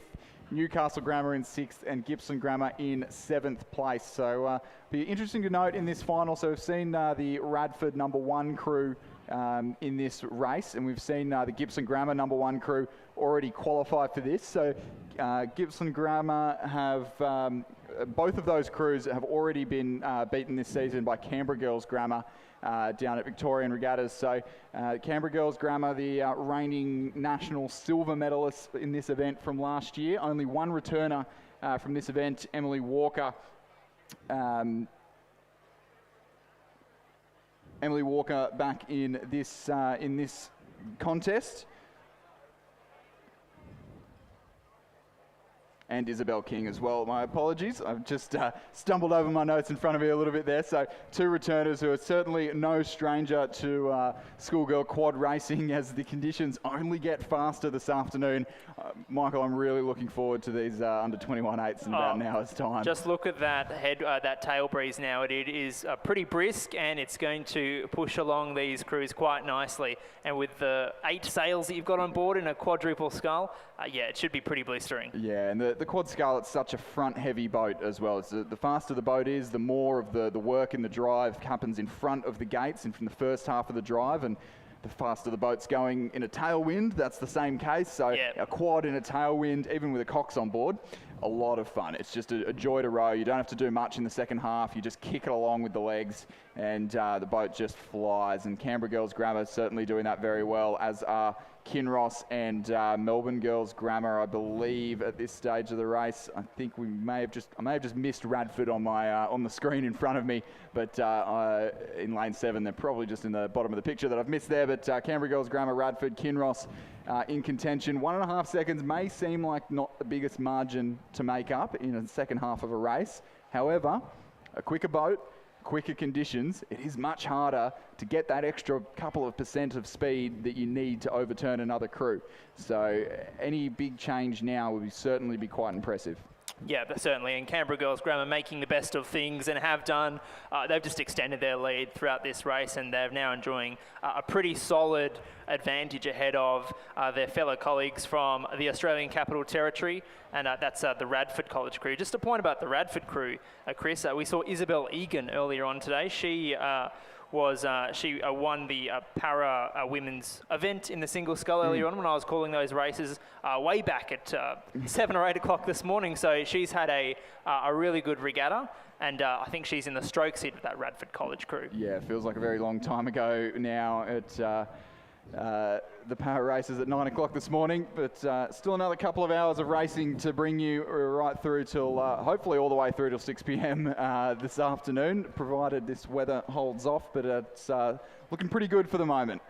Newcastle Grammar in 6th, and Gippsland Grammar in 7th place. So be interesting to note in this final. So we've seen the Radford number 1 crew in this race, and we've seen the Gippsland Grammar number 1 crew already qualify for this. So Gippsland Grammar have, both of those crews have already been beaten this season by Canberra Girls Grammar down at Victorian Regattas. So Canberra Girls Grammar, the reigning national silver medalists in this event from last year. Only one returner from this event, Emily Walker. Emily Walker back in this contest. And Isabel King as well. My apologies. I've just stumbled over my notes in front of me a little bit there. So 2 returners who are certainly no stranger to schoolgirl quad racing as the conditions only get faster this afternoon. Michael, I'm really looking forward to these under 21 8s in about an hour's time. Just look at that that tail breeze now. It is pretty brisk, and it's going to push along these crews quite nicely. And with the 8 sails that you've got on board in a quadruple scull, yeah, it should be pretty blistering. Yeah, and the quad scull, it's such a front-heavy boat as well. It's the faster the boat is, the more of the work in the drive happens in front of the gates and from the first half of the drive. And the faster the boat's going in a tailwind, that's the same case. So a quad in a tailwind, even with a Cox on board, a lot of fun. It's just a joy to row. You don't have to do much in the second half. You just kick it along with the legs, and the boat just flies. And Canberra Girls Grammar certainly doing that very well, as are Kinross and Melbourne Girls Grammar, I believe, at this stage of the race. I think I may have just missed Radford on my on the screen in front of me, but in lane 7, they're probably just in the bottom of the picture that I've missed there. But Canberra Girls Grammar, Radford, Kinross in contention. 1.5 seconds may seem like not the biggest margin to make up in the second half of a race. However, a quicker boat, quicker conditions, it is much harder to get that extra couple of % of speed that you need to overturn another crew. So any big change now would certainly be quite impressive. Yeah, but certainly, and Canberra Girls Grammar making the best of things and have done. They've just extended their lead throughout this race, and they're now enjoying a pretty solid advantage ahead of their fellow colleagues from the Australian Capital Territory, and that's the Radford College crew. Just a point about the Radford crew, Chris, we saw Isabel Egan earlier on today. She won the para women's event in the single scull earlier on when I was calling those races way back at 7 or 8 o'clock this morning. So she's had a really good regatta, and I think she's in the stroke seat of that Radford College crew. Yeah, it feels like a very long time ago now at the para races at 9 o'clock this morning, but still another couple of hours of racing to bring you right through till hopefully all the way through till 6 p.m. This afternoon, provided this weather holds off, but it's looking pretty good for the moment.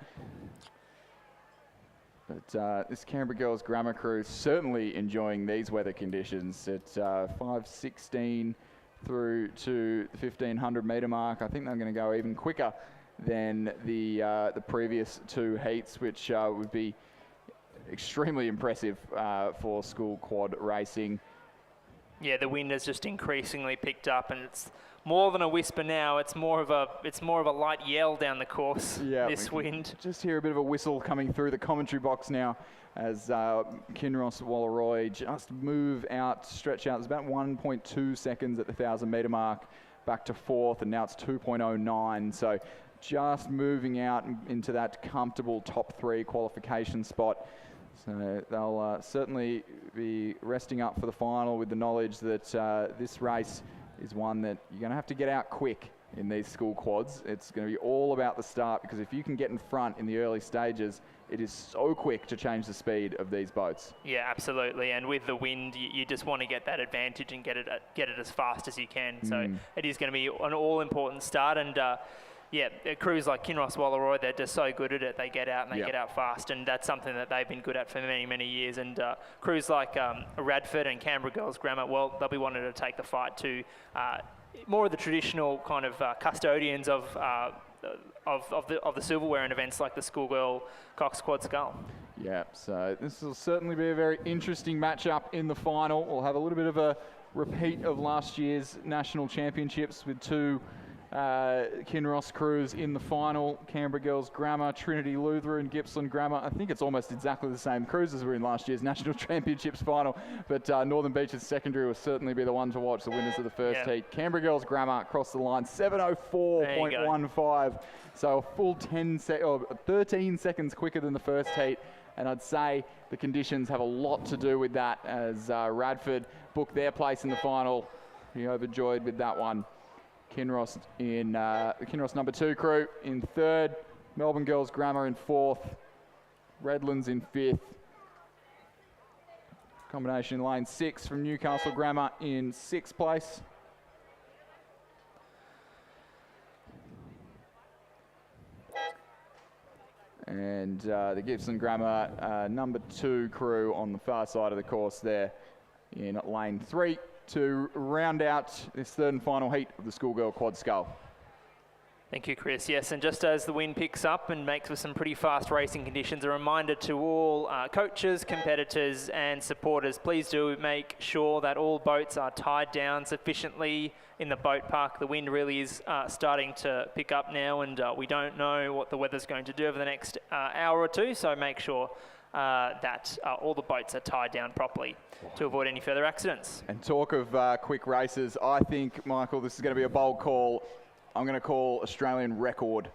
But this Canberra Girls Grammar crew certainly enjoying these weather conditions at 5:16 through to the 1500 metre mark. I think they're going to go even quicker than the previous 2 heats, which would be extremely impressive for school quad racing. Yeah, the wind has just increasingly picked up, and it's more than a whisper now. It's more of a light yell down the course. Yeah, this wind. Just hear a bit of a whistle coming through the commentary box now as Kinross Walleroy just move out, stretch out. It's about 1.2 seconds at the 1,000 metre mark, back to 4th, and now it's 2.09. So just moving out into that comfortable top 3 qualification spot. So they'll certainly be resting up for the final with the knowledge that this race is one that you're going to have to get out quick in these school quads. It's going to be all about the start, because if you can get in front in the early stages, it is so quick to change the speed of these boats. Yeah, absolutely. And with the wind, you just want to get that advantage and get it as fast as you can. So it is going to be an all-important start. And yeah, crews like Kinross Walleroy, they're just so good at it. They get out and they get out fast, and that's something that they've been good at for many, many years. And crews like Radford and Canberra Girls Grammar, well, they'll be wanting to take the fight to more of the traditional kind of custodians of the silverware in events like the Schoolgirl Cox Quad Scull. Yeah, so this will certainly be a very interesting matchup in the final. We'll have a little bit of a repeat of last year's national championships with 2 Kinross crews in the final. Canberra Girls Grammar, Trinity Lutheran, Gippsland Grammar. I think it's almost exactly the same crews as were in last year's national championships final, but Northern Beaches Secondary will certainly be the one to watch, the winners of the first heat. Canberra Girls Grammar across the line, 7:04.15. So a full 13 seconds quicker than the first heat. And I'd say the conditions have a lot to do with that, as Radford booked their place in the final. Pretty overjoyed with that one. Kinross in the Kinross number 2 crew in 3rd, Melbourne Girls Grammar in 4th, Redlands in 5th. Combination lane 6 from Newcastle Grammar in 6th place. And the Gippsland Grammar number 2 crew on the far side of the course there in lane 3 to round out this 3rd and final heat of the Schoolgirl Quad Scull. Thank you, Chris. Yes, and just as the wind picks up and makes for some pretty fast racing conditions, a reminder to all coaches, competitors and supporters, please do make sure that all boats are tied down sufficiently in the boat park. The wind really is starting to pick up now, and we don't know what the weather's going to do over the next hour or 2, so make sure that all the boats are tied down properly to avoid any further accidents. And talk of quick races, I think, Michael, this is going to be a bold call. I'm going to call Australian record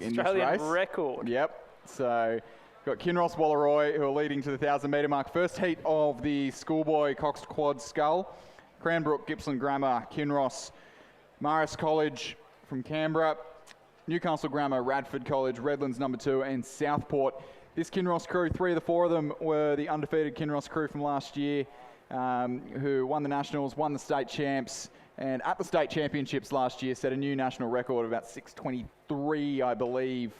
in this race. Australian record? Yep. So we've got Kinross Wallaroi, who are leading to the 1,000-metre mark. First heat of the schoolboy Cox Quad Scull. Cranbrook, Gippsland Grammar, Kinross, Marist College from Canberra, Newcastle Grammar, Radford College, Redlands number 2, and Southport. This Kinross crew, 3 of the 4 of them were the undefeated Kinross crew from last year, who won the Nationals, won the state champs, and at the state championships last year set a new national record of about 6:23, I believe,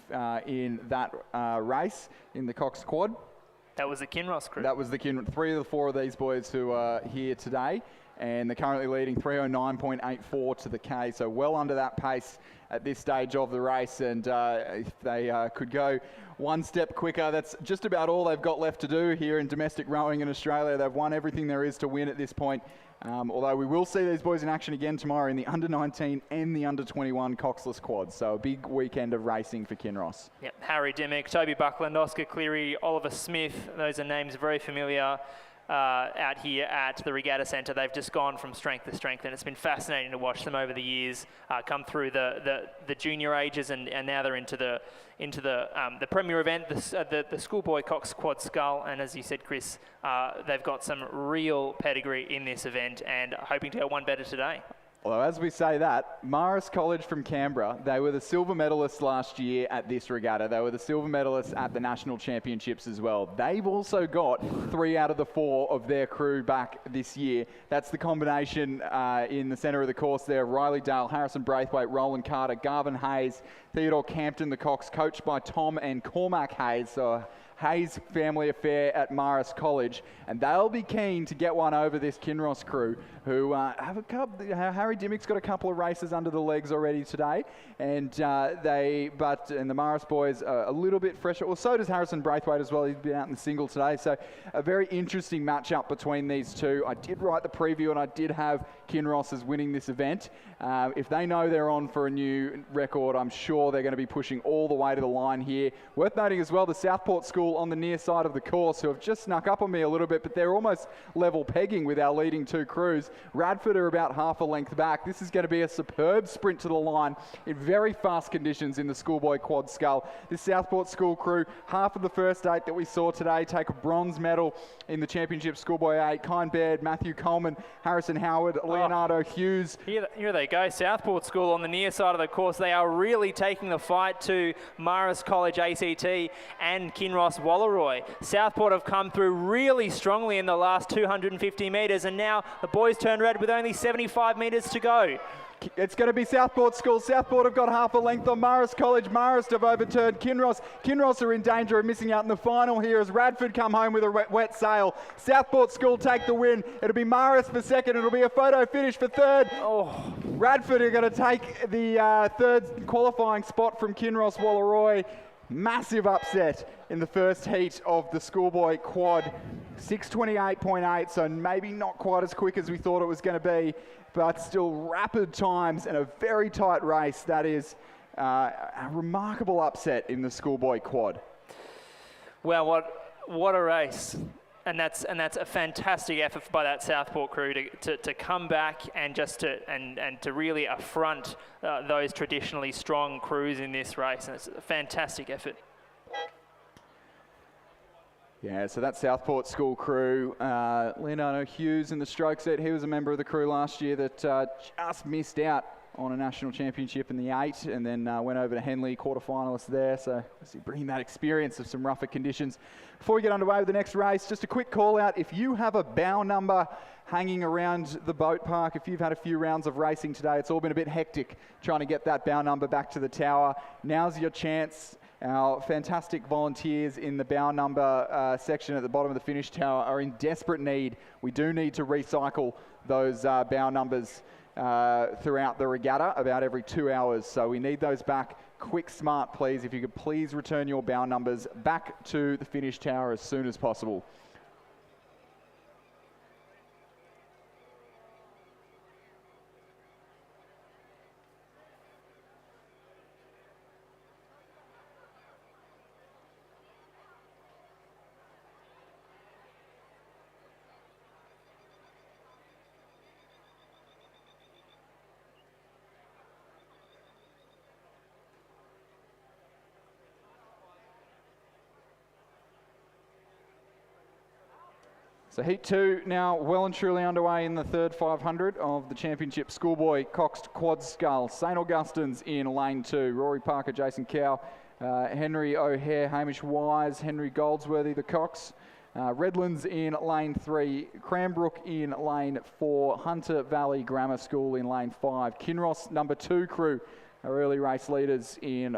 in that race in the Cox Quad. That was the Kinross crew. That was the 3 of the 4 of these boys who are here today, and they're currently leading 3:09.84 to the K, so well under that pace at this stage of the race. And if they could go one step quicker, that's just about all they've got left to do here in domestic rowing in Australia. They've won everything there is to win at this point. Although we will see these boys in action again tomorrow in the under-19 and the under-21 Coxless quads. So a big weekend of racing for Kinross. Yep, Harry Dimmick, Toby Buckland, Oscar Cleary, Oliver Smith. Those are names very familiar out here at the Regatta Centre. They've just gone from strength to strength, and it's been fascinating to watch them over the years come through the junior ages, and now they're into the premier event, the schoolboy Cox Quad Scull. And as you said, Chris, they've got some real pedigree in this event, and hoping to go one better today. Although, as we say that, Marist College from Canberra, they were the silver medalists last year at this regatta. They were the silver medalists at the national championships as well. They've also got 3 out of the 4 of their crew back this year. That's the combination in the centre of the course there. Riley Dale, Harrison Braithwaite, Roland Carter, Garvin Hayes, Theodore Campton, the Cox, coached by Tom and Cormac Hayes. So Hayes family affair at Marist College, and they'll be keen to get one over this Kinross crew, who have a couple. Harry Dimmick's got a couple of races under the legs already today, and and the Marist boys are a little bit fresher. Well, so does Harrison Braithwaite as well. He's been out in the single today, so a very interesting matchup between these two. I did write the preview, and I did have Kinross as winning this event. If they know they're on for a new record, I'm sure they're going to be pushing all the way to the line here. Worth noting as well, the Southport school on the near side of the course, who have just snuck up on me a little bit, but they're almost level pegging with our leading 2 crews. Radford are about half a length back. This is going to be a superb sprint to the line in very fast conditions in the schoolboy Quad Scull. This Southport school crew, half of the first 8 that we saw today, take a bronze medal in the championship schoolboy 8. Kine Baird, Matthew Coleman, Harrison Howard, Leonardo Hughes. Here they go. Southport School on the near side of the course. They are really taking the fight to Marist College ACT and Kinross Wallaroi. Southport have come through really strongly in the last 250 metres, and now the boys turn red with only 75 metres to go. It's going to be Southport School. Southport have got half a length on Marist College. Marist have overturned Kinross. Kinross are in danger of missing out in the final here as Radford come home with a wet sail. Southport School take the win. It'll be Marist for second. It'll be a photo finish for third. Oh. Radford are going to take the third qualifying spot from Kinross Wallaroi. Massive upset in the first heat of the schoolboy quad. 6:28.8, so maybe not quite as quick as we thought it was going to be, but still rapid times and a very tight race. That is a remarkable upset in the schoolboy quad. Well, what a race. And that's a fantastic effort by that Southport crew to come back and just to really affront those traditionally strong crews in this race. And it's a fantastic effort. Yeah, so that Southport school crew, Leonardo Hughes in the stroke set. He was a member of the crew last year that just missed out on a national championship in the 8, and then went over to Henley, quarterfinalist there. So obviously bringing that experience of some rougher conditions. Before we get underway with the next race, just a quick call out. If you have a bow number hanging around the boat park, if you've had a few rounds of racing today, it's all been a bit hectic trying to get that bow number back to the tower. Now's your chance. Our fantastic volunteers in the bow number section at the bottom of the finish tower are in desperate need. We do need to recycle those bow numbers throughout the regatta about every 2 hours. So we need those back quick, smart, please. If you could please return your bow numbers back to the finish tower as soon as possible. So Heat 2 now well and truly underway in the third 500 of the championship. Schoolboy, Coxed, Quad Skull, St Augustine's in lane 2. Rory Parker, Jason Cow, Henry O'Hare, Hamish Wise, Henry Goldsworthy, the Cox. Redlands in lane 3, Cranbrook in lane 4, Hunter Valley Grammar School in lane 5. Kinross number 2 crew are early race leaders in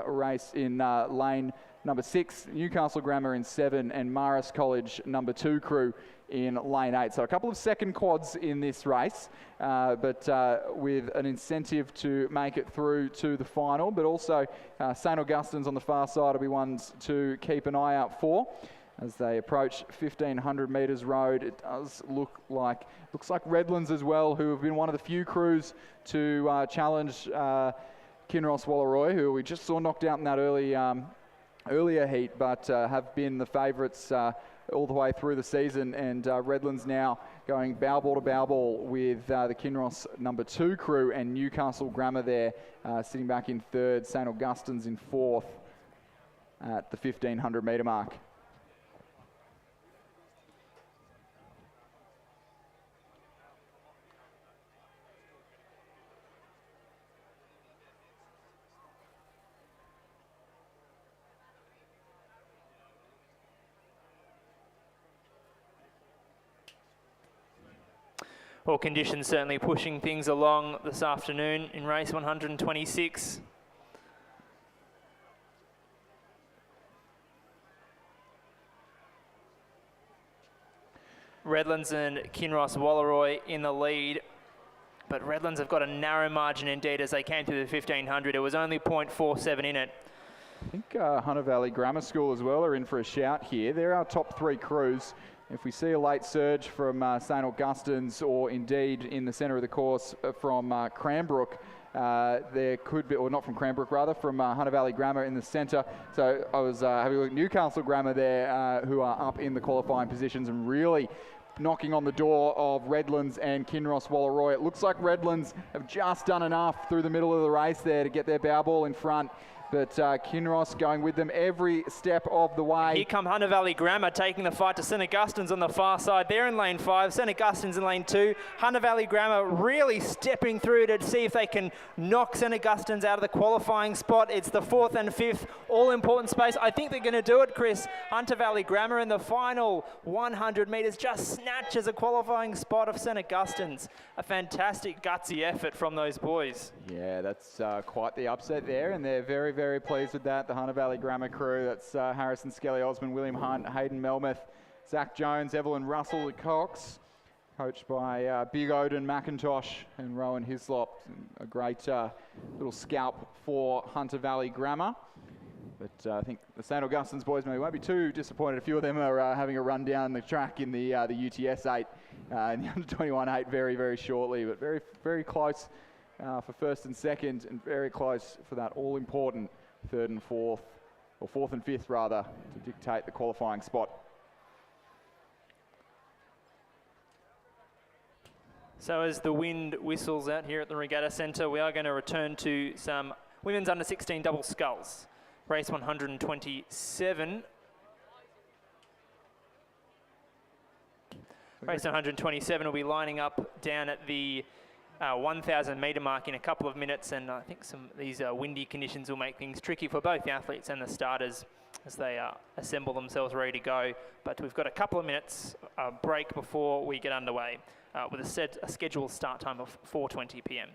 lane number 6, Newcastle Grammar in 7, and Marist College number 2 crew in lane 8. So a couple of second quads in this race, but with an incentive to make it through to the final. But also St Augustine's on the far side will be ones to keep an eye out for. As they approach 1,500 metres road, it does looks like Redlands as well, who have been one of the few crews to challenge Kinross Wallaroi, who we just saw knocked out in that earlier heat, but have been the favourites all the way through the season. And Redlands now going bow ball to bow ball with the Kinross number 2 crew, and Newcastle Grammar there sitting back in 3rd, St Augustine's in 4th at the 1,500 metre mark. All conditions certainly pushing things along this afternoon in race 126. Redlands and Kinross Wallaroi in the lead, but Redlands have got a narrow margin indeed as they came through the 1,500. It was only 0.47 in it. I think Hunter Valley Grammar School as well are in for a shout here. They're our top 3 crews. If we see a late surge from St Augustine's, or indeed in the centre of the course from Cranbrook, there could be, or not from Cranbrook rather, from Hunter Valley Grammar in the centre. So I was having a look at Newcastle Grammar there, who are up in the qualifying positions and really knocking on the door of Redlands and Kinross Wallaroi. It looks like Redlands have just done enough through the middle of the race there to get their bow ball in front. But Kinross going with them every step of the way. Here come Hunter Valley Grammar taking the fight to St Augustine's on the far side. They're in lane 5, St Augustine's in lane 2. Hunter Valley Grammar really stepping through to see if they can knock St Augustine's out of the qualifying spot. It's the 4th and 5th all-important space. I think they're going to do it, Chris. Hunter Valley Grammar in the final 100 metres just snatches a qualifying spot of St Augustine's. A fantastic gutsy effort from those boys. Yeah, that's quite the upset there, and they're very, very pleased with that. The Hunter Valley Grammar crew, that's Harrison Skelly Osmond, William Hunt, Hayden Melmoth, Zach Jones, Evelyn Russell at Cox, coached by Big Odin McIntosh and Rowan Hislop. A great little scalp for Hunter Valley Grammar. But I think the St Augustine's boys maybe won't be too disappointed. A few of them are having a run down the track in the UTS 8, in the under 21 8 very, very shortly, but very, very close for 1st and 2nd, and very close for that all-important 3rd and 4th, or 4th and 5th rather, to dictate the qualifying spot. So as the wind whistles out here at the Regatta Centre, we are going to return to some women's under 16 double sculls. Race 127. Race 127 will be lining up down at the 1,000 metre mark in a couple of minutes, and I think these windy conditions will make things tricky for both the athletes and the starters as they assemble themselves ready to go. But we've got a couple of minutes break before we get underway with a scheduled start time of 4:20 p.m.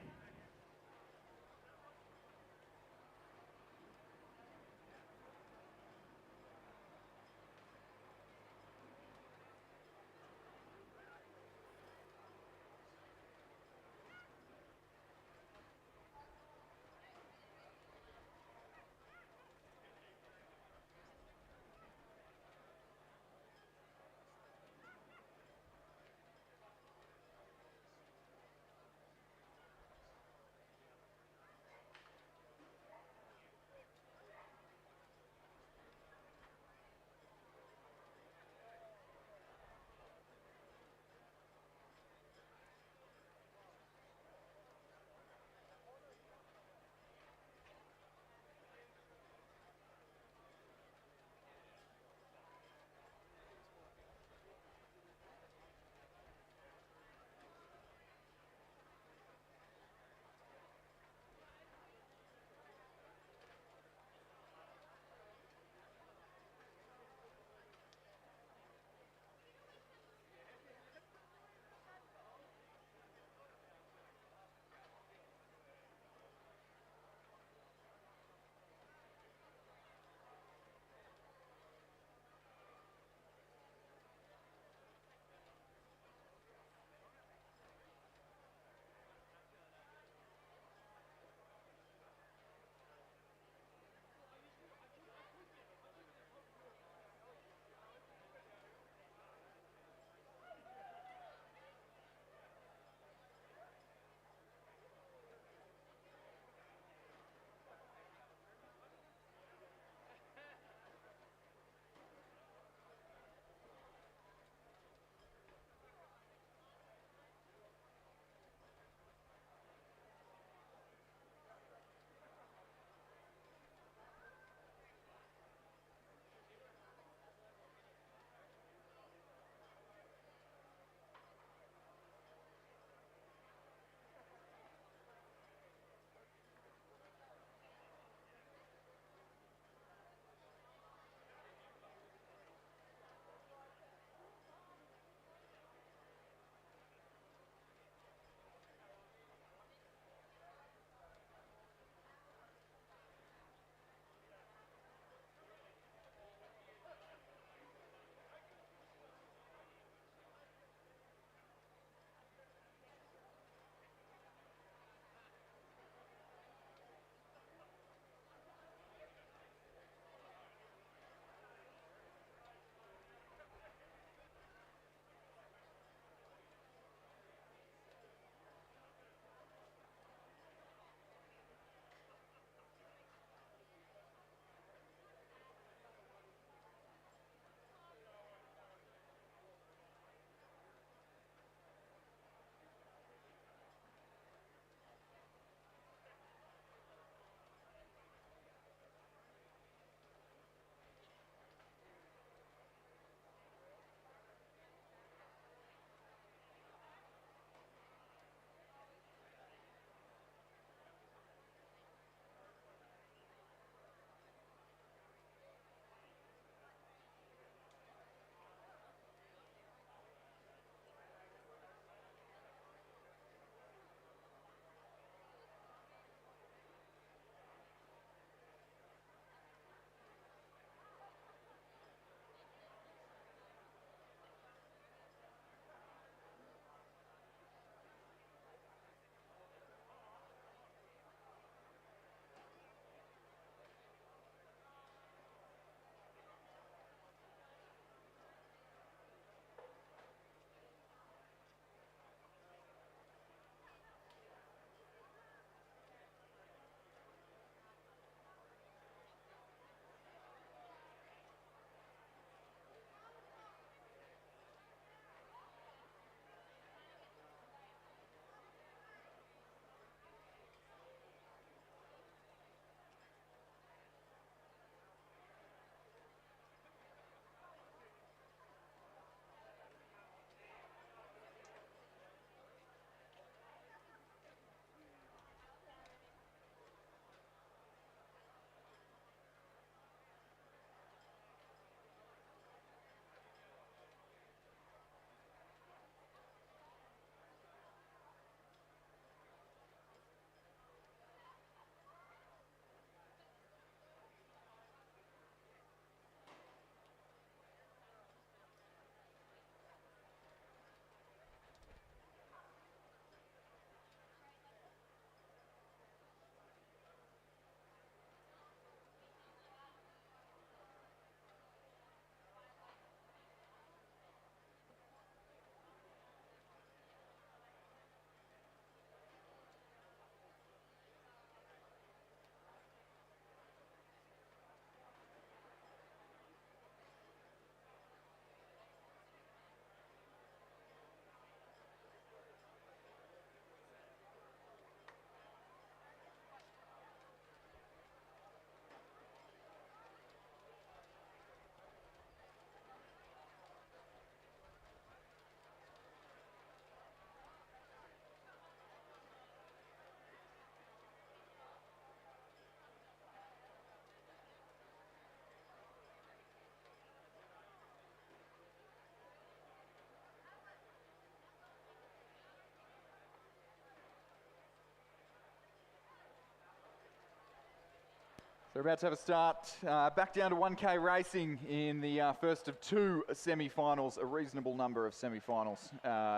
We're about to have a start. Back down to 1K racing in the first of two semi-finals, a reasonable number of semi-finals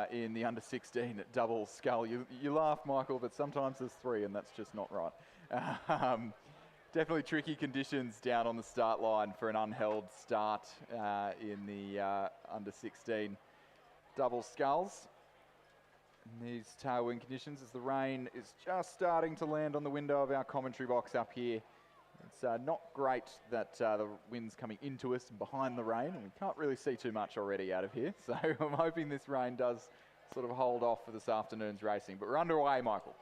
in the under-16 double scull. You laugh, Michael, but sometimes there's three, and that's just not right. Definitely tricky conditions down on the start line for an unheld start in the under-16 double sculls. In these tailwind conditions, as the rain is just starting to land on the window of our commentary box up here. It's not great that the wind's coming into us and behind the rain, and we can't really see too much already out of here. So I'm hoping this rain does sort of hold off for this afternoon's racing. But we're underway, Michael.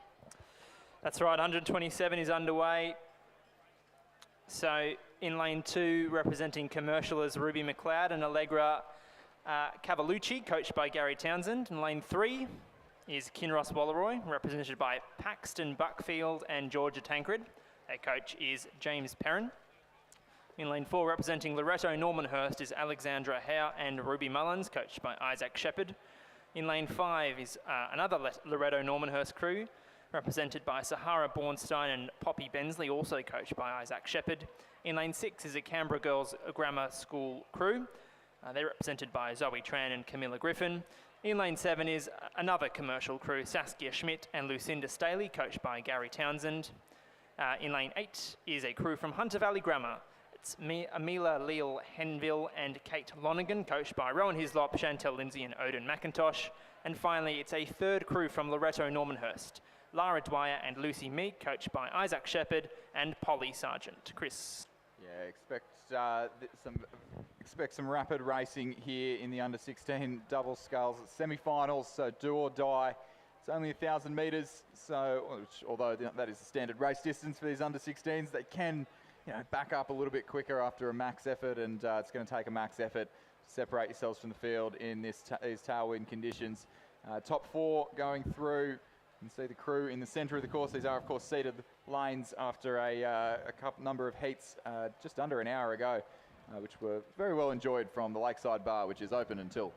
That's right, 127 is underway. So in lane 2, representing Commercial is Ruby McLeod and Allegra Cavalucci, coached by Gary Townsend. In lane 3 is Kinross Walleroy, represented by Paxton Buckfield and Georgia Tancred. Their coach is James Perrin. In lane 4, representing Loretto Normanhurst is Alexandra Hare and Ruby Mullins, coached by Isaac Shepherd. In lane 5 is another Loretto Normanhurst crew, represented by Sahara Bornstein and Poppy Bensley, also coached by Isaac Shepherd. In lane 6 is a Canberra Girls Grammar School crew. They're represented by Zoe Tran and Camilla Griffin. In lane 7 is another commercial crew, Saskia Schmidt and Lucinda Staley, coached by Gary Townsend. In lane 8 is a crew from Hunter Valley Grammar. It's Amila Leal Henville and Kate Lonergan, coached by Rowan Hislop, Chantel Lindsay and Odin McIntosh. And finally, it's a third crew from Loretto Normanhurst, Lara Dwyer and Lucy Meek, coached by Isaac Shepherd and Polly Sargent. Chris. Yeah, expect some rapid racing here in the under-16 double sculls. It's semi-finals, so do or die. It's only 1,000 metres, so although that is the standard race distance for these under-16s, they can back up a little bit quicker after a max effort, and it's going to take a max effort to separate yourselves from the field in these tailwind conditions. Top 4 going through. You can see the crew in the centre of the course. These are, of course, seated lanes after a number of heats just under an hour ago, which were very well enjoyed from the Lakeside Bar, which is open until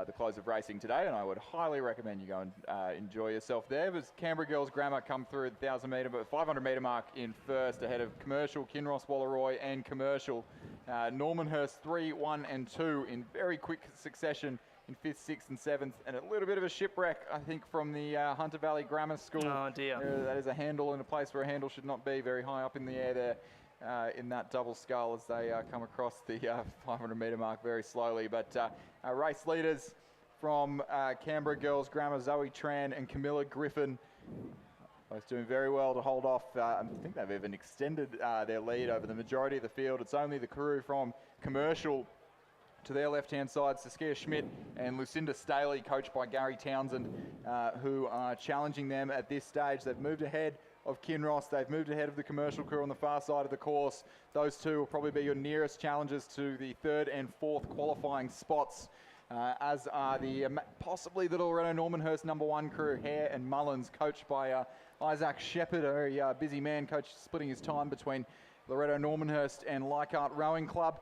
the close of racing today, and I would highly recommend you go and enjoy yourself there. As Canberra Girls Grammar come through the 1,000 metre, but 500 metre mark in first, ahead of Commercial, Kinross Walleroy and Commercial. Normanhurst 3, 1 and 2 in very quick succession in 5th, 6th and 7th, and a little bit of a shipwreck, I think, from the Hunter Valley Grammar School. Oh dear. That is a handle in a place where a handle should not be, very high up in the air there. In that double scull as they come across the 500 metre mark very slowly. But our race leaders from Canberra Girls Grammar, Zoe Tran and Camilla Griffin, both doing very well to hold off. I think they've even extended their lead over the majority of the field. It's only the crew from Commercial to their left-hand side, Saskia Schmidt and Lucinda Staley, coached by Gary Townsend, who are challenging them at this stage. They've moved ahead of Kinross. They've moved ahead of the commercial crew on the far side of the course. Those two will probably be your nearest challengers to the 3rd and 4th qualifying spots, as are the possibly the Loretto Normanhurst #1 crew, Hare and Mullins, coached by Isaac Shepherd, a very busy man, coach splitting his time between Loretto Normanhurst and Leichhardt Rowing Club.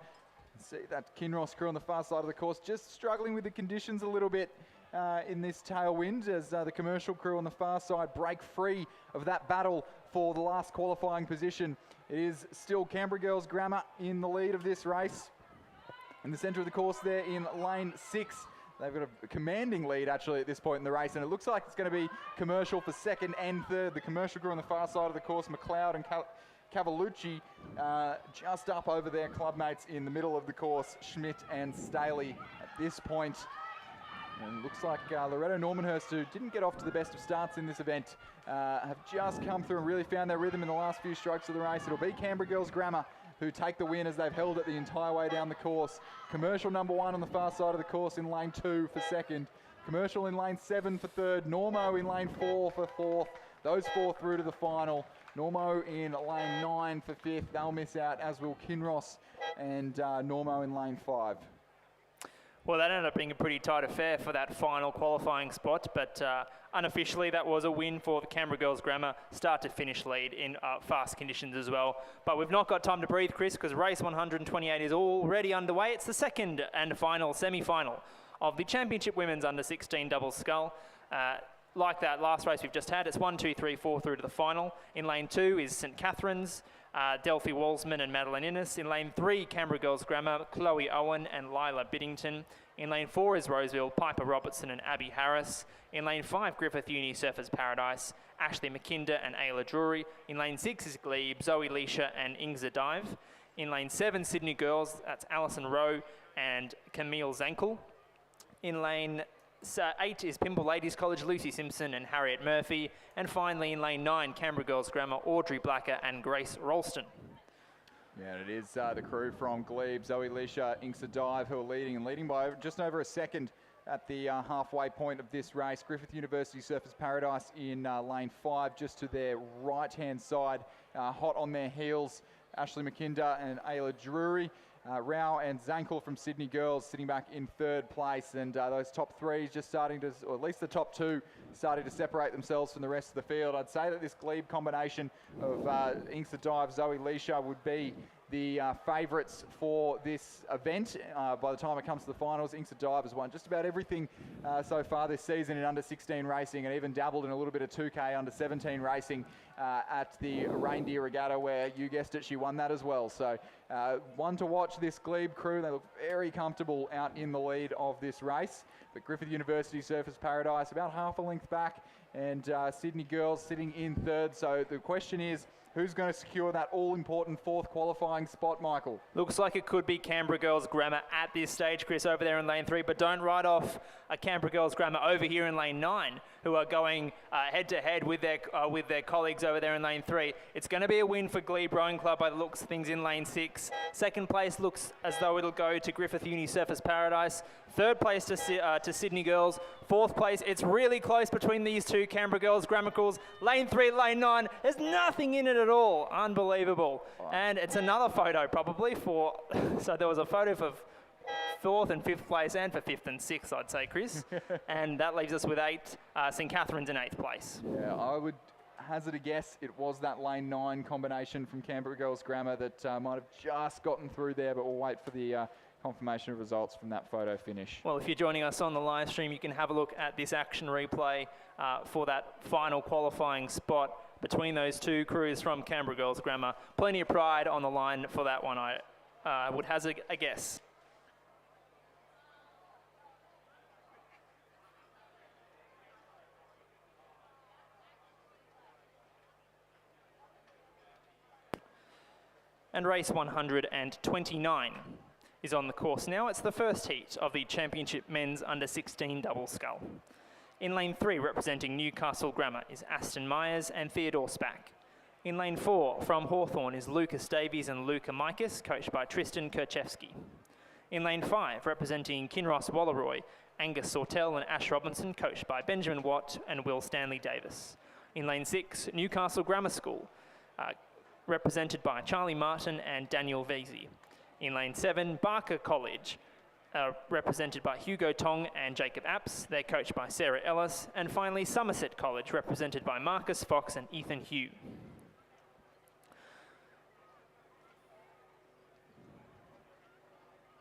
See that Kinross crew on the far side of the course just struggling with the conditions a little bit in this tailwind, as the commercial crew on the far side break free of that battle for the last qualifying position. It is still Canberra Girls Grammar in the lead of this race. In the centre of the course there in lane 6, they've got a commanding lead actually at this point in the race, and it looks like it's going to be Commercial for 2nd and 3rd. The commercial crew on the far side of the course, McLeod and Cavalucci, just up over their clubmates in the middle of the course, Schmidt and Staley at this point. And looks like Loretto Normanhurst, who didn't get off to the best of starts in this event, have just come through and really found their rhythm in the last few strokes of the race. It'll be Canberra Girls Grammar who take the win, as they've held it the entire way down the course. Commercial #1 on the far side of the course in lane 2 for 2nd. Commercial in lane 7 for 3rd. Normo in lane 4 for 4th. Those 4 through to the final. Normo in lane 9 for 5th. They'll miss out, as will Kinross and Normo in lane 5. Well, that ended up being a pretty tight affair for that final qualifying spot, but unofficially that was a win for the Canberra Girls Grammar start to finish lead in fast conditions as well. But we've not got time to breathe, Chris, because race 128 is already underway. It's the second and final semi-final of the Championship Women's Under-16 Double Scull. Like that last race we've just had, it's 1, 2, 3, 4 through to the final. In lane 2 is St Catherine's, Delphi Walsman and Madeline Innes. In lane 3, Canberra Girls Grammar, Chloe Owen and Lila Biddington. In lane 4 is Roseville, Piper Robertson and Abby Harris. In lane 5, Griffith Uni Surfers Paradise, Ashley McKinder and Ayla Drury. In lane 6 is Glebe, Zoe Leisha and Ingza Dive. In lane 7, Sydney Girls, that's Alison Rowe and Camille Zankel. In lane 8 is Pymble Ladies College, Lucy Simpson and Harriet Murphy. And finally in lane 9, Canberra Girls Grammar, Audrey Blacker and Grace Ralston. Yeah, and it is the crew from Glebe, Zoe Leisha, Ingsa Dive, who are leading by just over a second at the halfway point of this race. Griffith University Surfers Paradise in lane 5, just to their right-hand side, hot on their heels. Ashley McKinder and Ayla Drury. Rao and Zankel from Sydney Girls sitting back in 3rd place, and those top 3 just starting to, or at least the top 2, starting to separate themselves from the rest of the field. I'd say that this Glebe combination of Ingsa Dive, Zoe Leisha would be the favourites for this event. By the time it comes to the finals, Ingsa Dive has won just about everything so far this season in under 16 racing, and even dabbled in a little bit of 2K under 17 racing at the Reindeer Regatta, where, you guessed it, she won that as well. So one to watch, this Glebe crew. They look very comfortable out in the lead of this race. But Griffith University Surfers Paradise about half a length back, and Sydney Girls sitting in 3rd. So the question is, who's going to secure that all-important 4th qualifying spot, Michael? Looks like it could be Canberra Girls Grammar at this stage, Chris, over there in lane 3, but don't write off a Canberra Girls Grammar over here in lane 9, who are going head-to-head with their colleagues over there in lane 3. It's going to be a win for Glebe Rowing Club by the looks of things in lane 6. 2nd place looks as though it'll go to Griffith Uni Surfers Paradise. 3rd place to Sydney Girls. 4th place, it's really close between these two Canberra Girls Grammar Girls. Lane 3, lane 9, there's nothing in it at all. Unbelievable. And it's another photo probably for, so there was a photo for 4th and 5th place, and for 5th and 6th, I'd say, Chris. And that leaves us with 8, St Catherine's in 8th place. Yeah, I would hazard a guess it was that lane 9 combination from Canberra Girls Grammar that might have just gotten through there, but we'll wait for the confirmation of results from that photo finish. Well, if you're joining us on the live stream, you can have a look at this action replay for that final qualifying spot between those two crews from Canberra Girls Grammar. Plenty of pride on the line for that one, I would hazard a guess. And race 129 is on the course now. It's the first heat of the Championship Men's Under 16 Double Scull. In lane 3, representing Newcastle Grammar, is Aston Myers and Theodore Spack. In lane 4, from Hawthorn, is Lucas Davies and Luca Mikas, coached by Tristan Kirchevsky. In lane 5, representing Kinross Walleroy, Angus Sortel and Ash Robinson, coached by Benjamin Watt and Will Stanley Davis. In lane 6, Newcastle Grammar School, represented by Charlie Martin and Daniel Vesey. In lane 7, Barker College, represented by Hugo Tong and Jacob Apps. They're coached by Sarah Ellis. And finally, Somerset College, represented by Marcus Fox and Ethan Hugh.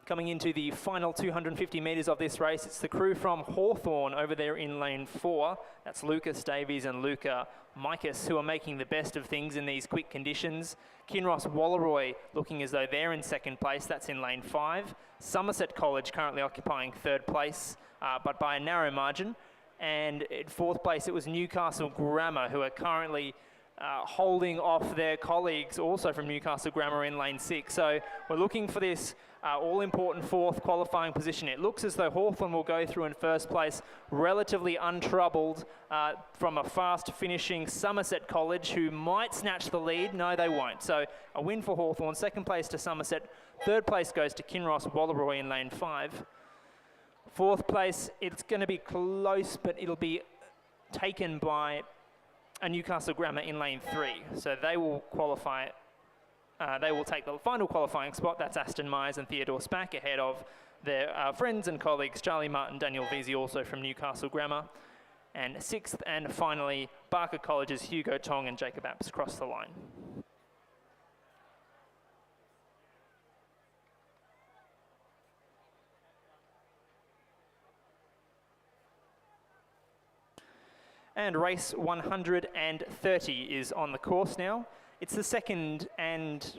Coming into the final 250 metres of this race, it's the crew from Hawthorn over there in lane 4. That's Lucas Davies and Luca Mikas, who are making the best of things in these quick conditions. Kinross Walleroy looking as though they're in 2nd place. That's in lane 5. Somerset College currently occupying 3rd place, but by a narrow margin. And in 4th place, it was Newcastle Grammar, who are currently holding off their colleagues also from Newcastle Grammar in lane 6. So we're looking for this all-important 4th qualifying position. It looks as though Hawthorn will go through in 1st place, relatively untroubled from a fast-finishing Somerset College, who might snatch the lead. No, they won't. So a win for Hawthorn. 2nd place to Somerset. 3rd place goes to Kinross Walleroy in lane 5. 4th place, it's going to be close, but it'll be taken by a Newcastle Grammar in lane 3. So they will qualify. They will take the final qualifying spot. That's Aston Myers and Theodore Spack, ahead of their friends and colleagues Charlie Martin, Daniel Vesey, also from Newcastle Grammar. And 6th and finally, Barker College's Hugo Tong and Jacob Apps cross the line. And race 130 is on the course now. It's the second and and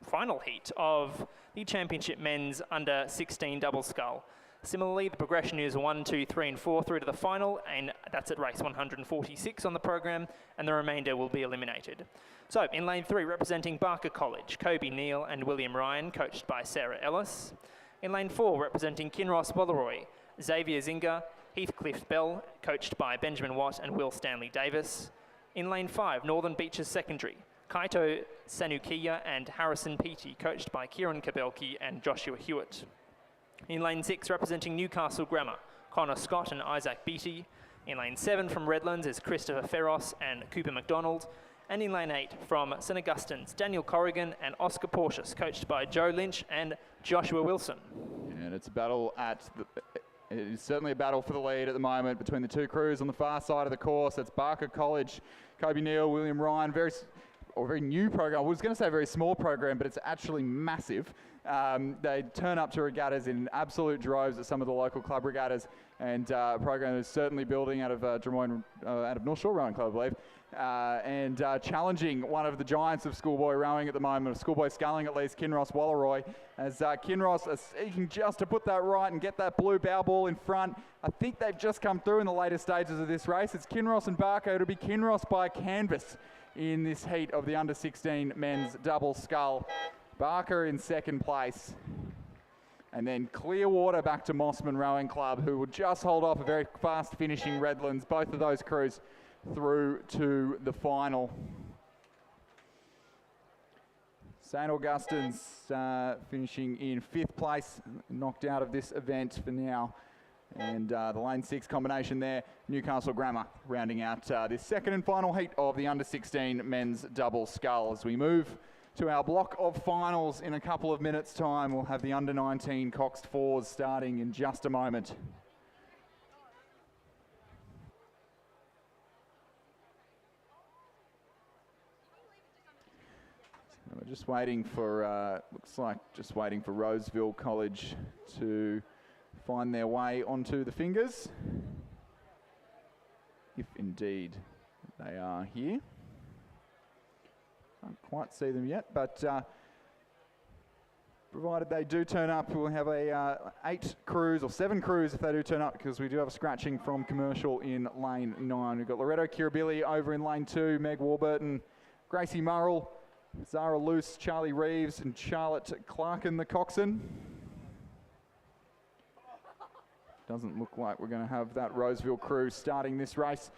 final heat of the Championship Men's Under 16 Double Scull. Similarly, the progression is 1, 2, 3 and 4 through to the final, and that's at race 146 on the program, and the remainder will be eliminated. So in lane 3, representing Barker College, Kobe Neal and William Ryan, coached by Sarah Ellis. In lane 4, representing Kinross Wallaroi, Xavier Zinger, Heathcliff Bell, coached by Benjamin Watt and Will Stanley Davis. In lane 5, Northern Beaches Secondary, Kaito Sanukiya and Harrison Peaty, coached by Kieran Kabelki and Joshua Hewitt. In lane 6, representing Newcastle Grammar, Connor Scott and Isaac Beatty. In lane 7 from Redlands is Christopher Ferros and Cooper McDonald. And in lane 8 from St Augustine's, Daniel Corrigan and Oscar Porteous, coached by Joe Lynch and Joshua Wilson. And it's a battle it is certainly a battle for the lead at the moment between the two crews on the far side of the course. It's Barker College, Kobe Neal, William Ryan, very new program. I was going to say a very small program, but it's actually massive. They turn up to regattas in absolute droves at some of the local club regattas, and a program that is certainly building out of out of North Shore Rowing Club, I believe, and challenging one of the giants of schoolboy rowing at the moment, of schoolboy sculling at least, Kinross Wallaroi, as Kinross are seeking just to put that right and get that blue bow ball in front. I think they've just come through in the later stages of this race. It's Kinross and Barker. It'll be Kinross by canvas in this heat of the under 16 men's double scull. Barker in second place, and then Clearwater back to Mossman Rowing Club, who will just hold off a very fast finishing Redlands. Both of those crews through to the final. St Augustine's finishing in 5th place, knocked out of this event for now. And the lane 6 combination there, Newcastle Grammar rounding out this second and final heat of the under 16 men's double scull. As we move to our block of finals in a couple of minutes' time, we'll have the under 19 Coxed Fours starting in just a moment. So we're just waiting for, looks like just waiting for Roseville College to find their way onto the fingers, if indeed they are here. Can't quite see them yet, but provided they do turn up, we'll have a 8 crews, or 7 crews if they do turn up, because we do have a scratching from commercial in lane 9. We've got Loretto Kirribilli over in lane 2, Meg Warburton, Gracie Murrell, Zara Luce, Charlie Reeves and Charlotte Clarkin, the coxswain. Doesn't look like we're going to have that Roseville crew starting this race.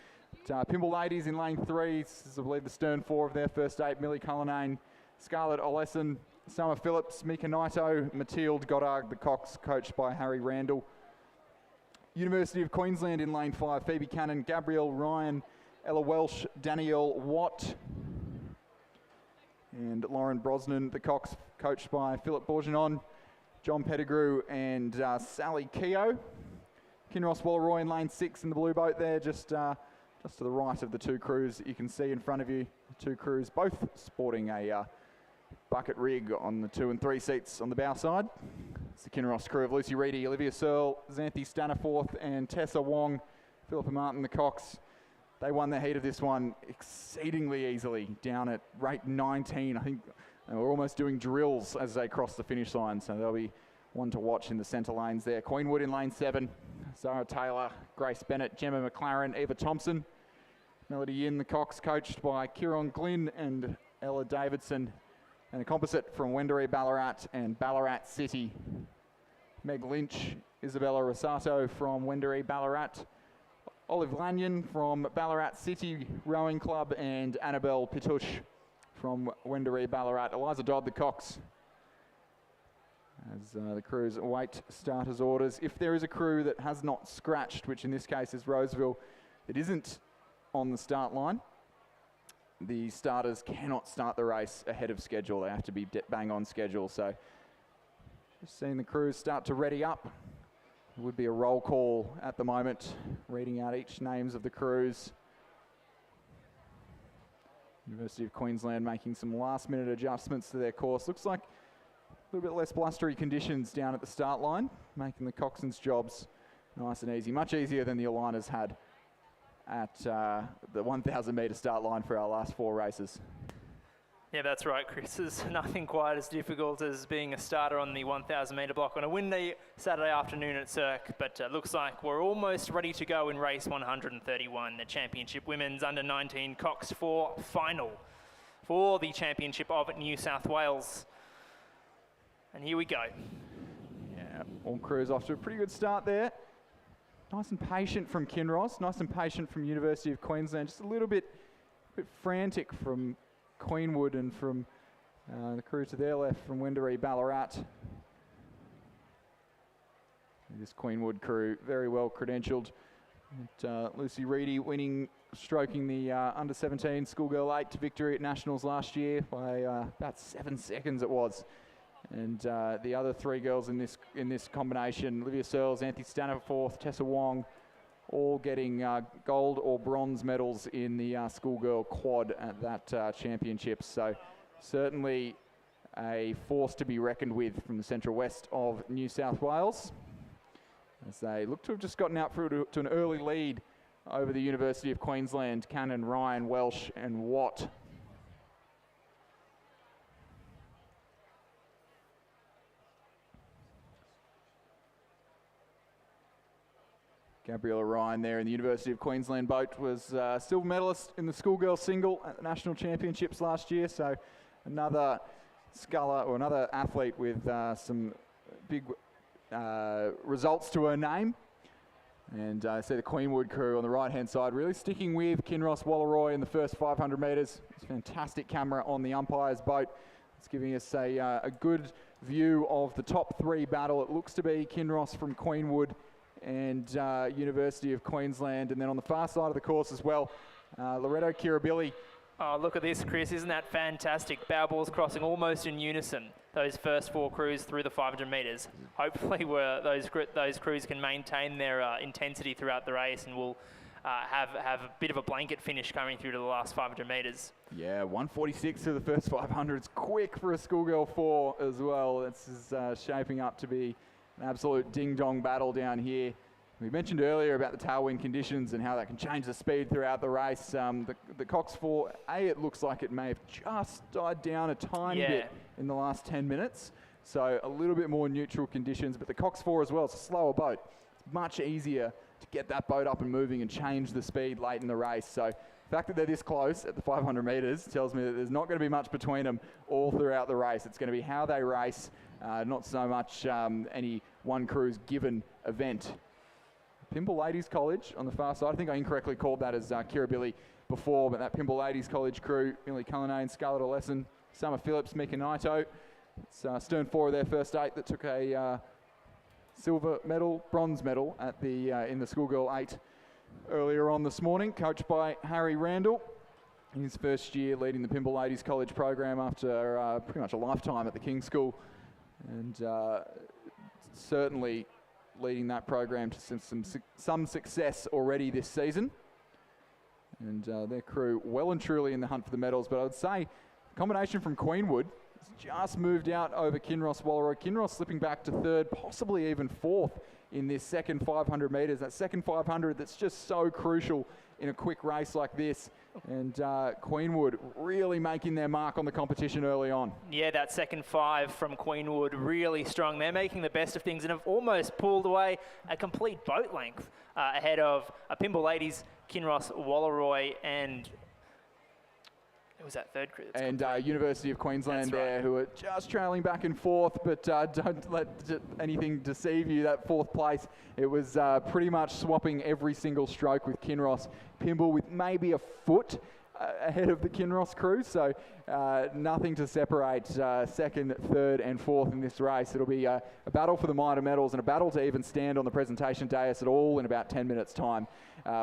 Pimble Ladies in lane 3, this is I believe the stern 4 of their first 8, Millie Cullinane, Scarlett Oleson, Summer Phillips, Mika Naito, Mathilde Goddard, the Cox, coached by Harry Randall. University of Queensland in lane 5, Phoebe Cannon, Gabrielle Ryan, Ella Welsh, Danielle Watt, and Lauren Brosnan, the Cox, coached by Philip Bourgeonon, John Pettigrew and Sally Keogh. Kinross Wallaroi in lane 6 in the blue boat there, just to the right of the 2 crews that you can see in front of you. The 2 crews both sporting a bucket rig on the 2 and 3 seats on the bow side. It's the Kinross crew of Lucy Reedy, Olivia Searle, Xanthi Staniforth and Tessa Wong. Philippa Martin, the Cox. They won the heat of this one exceedingly easily, down at rate 19. I think they were almost doing drills as they crossed the finish line, so there'll be one to watch in the centre lanes there. Queenwood in lane 7, Zara Taylor, Grace Bennett, Gemma McLaren, Eva Thompson. Melody Yin, the Cox, coached by Kieron Glynn and Ella Davidson. And a composite from Wendouree Ballarat and Ballarat City. Meg Lynch, Isabella Rosato from Wendouree Ballarat. Olive Lanyon from Ballarat City Rowing Club and Annabelle Pitush from Wendouree Ballarat. Eliza Dodd, the Cox, as the crews await starters' orders. If there is a crew that has not scratched, which in this case is Roseville, that isn't on the start line, the starters cannot start the race ahead of schedule. They have to be bang on schedule. So just seeing the crews start to ready up. It would be a roll call at the moment, reading out each names of the crews. University of Queensland making some last minute adjustments to their course. Looks like a little bit less blustery conditions down at the start line, making the coxswains' jobs nice and easy. Much easier than the Aligners had at the 1,000 metre start line for our last 4 races. Yeah, that's right, Chris. There's nothing quite as difficult as being a starter on the 1,000 metre block on a windy Saturday afternoon at Cirque, but looks like we're almost ready to go in race 131, the Championship Women's Under-19 Cox 4 final for the Championship of New South Wales. And here we go. Yeah, all crews off to a pretty good start there. Nice and patient from Kinross, nice and patient from University of Queensland, just a little bit frantic from Queenwood and from the crew to their left from Wendouree Ballarat. This Queenwood crew very well credentialed. Lucy Reedy stroking the under-17 schoolgirl 8 to victory at Nationals last year by about 7 seconds it was. And the other 3 girls in this combination, Olivia Searles, Anthony Staniforth, Tessa Wong, all getting gold or bronze medals in the schoolgirl quad at that championship. So certainly a force to be reckoned with from the central west of New South Wales, as they look to have just gotten out to an early lead over the University of Queensland, Cannon, Ryan, Welsh and Watt. Gabriella Ryan there in the University of Queensland boat was silver medalist in the schoolgirl single at the National Championships last year. So another sculler or another athlete with some big results to her name. And I see the Queenwood crew on the right-hand side really sticking with Kinross Walleroy in the first 500 metres. It's a fantastic camera on the umpire's boat. It's giving us a good view of the top 3 battle. It looks to be Kinross from Queenwood and University of Queensland. And then on the far side of the course as well, Loretto Kirribilli. Oh, look at this, Chris. Isn't that fantastic? Bow balls crossing almost in unison, those first 4 crews through the 500 metres. Hopefully those crews can maintain their intensity throughout the race, and will have a bit of a blanket finish coming through to the last 500 metres. Yeah, 146 to the first 500. It's quick for a schoolgirl 4 as well. This is shaping up to be an absolute ding-dong battle down here. We mentioned earlier about the tailwind conditions and how that can change the speed throughout the race. The Cox 4, it looks like it may have just died down a tiny bit in the last 10 minutes. So a little bit more neutral conditions, but the Cox 4 as well, it's a slower boat. It's much easier to get that boat up and moving and change the speed late in the race. So the fact that they're this close at the 500 metres tells me that there's not going to be much between them all throughout the race. It's going to be how they race, not so much any one crew's given event. Pymble Ladies College on the far side. I think I incorrectly called that as Kirribilli before, but that Pymble Ladies College crew, Millie Cullinane, Scarlett Oleson, Summer Phillips, Mika Naito. It's stern 4 of their first 8 that took a silver medal, bronze medal at the in the schoolgirl 8 earlier on this morning, coached by Harry Randall. In his first year leading the Pymble Ladies College program after pretty much a lifetime at the King's School, and certainly leading that program to some success already this season. And their crew well and truly in the hunt for the medals. But I would say the combination from Queenwood has just moved out over Kinross Walleroy. Kinross slipping back to 3rd, possibly even 4th in this second 500 metres. That second 500 that's just so crucial in a quick race like this. And Queenwood really making their mark on the competition early on. Yeah, that second 5 from Queenwood really strong. They're making the best of things and have almost pulled away a complete boat length ahead of Pymble Ladies, Kinross Walleroy, and it was that 3rd crew. And University of Queensland there, who are just trailing back and forth, but don't let anything deceive you. That 4th place, it was pretty much swapping every single stroke with Kinross. Pymble with maybe a foot ahead of the Kinross crew, so nothing to separate 2nd, 3rd and 4th in this race. It'll be a battle for the minor medals and a battle to even stand on the presentation dais at all in about 10 minutes time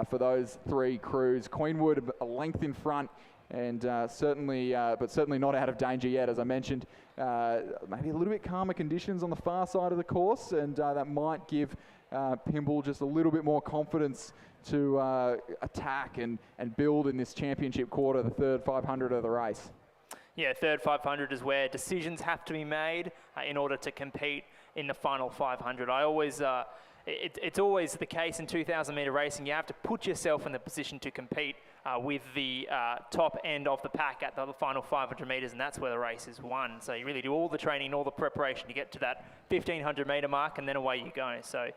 for those 3 crews. Queenwood a length in front, and certainly not out of danger yet. As I mentioned, maybe a little bit calmer conditions on the far side of the course, and that might give Pymble just a little bit more confidence to attack and build in this championship quarter, the 3rd 500 of the race. Yeah, 3rd 500 is where decisions have to be made in order to compete in the final 500. It's always the case in 2,000 metre racing. You have to put yourself in the position to compete with the top end of the pack at the final 500 metres, and that's where the race is won. So you really do all the training, all the preparation to get to that 1,500 metre mark, and then away you go. So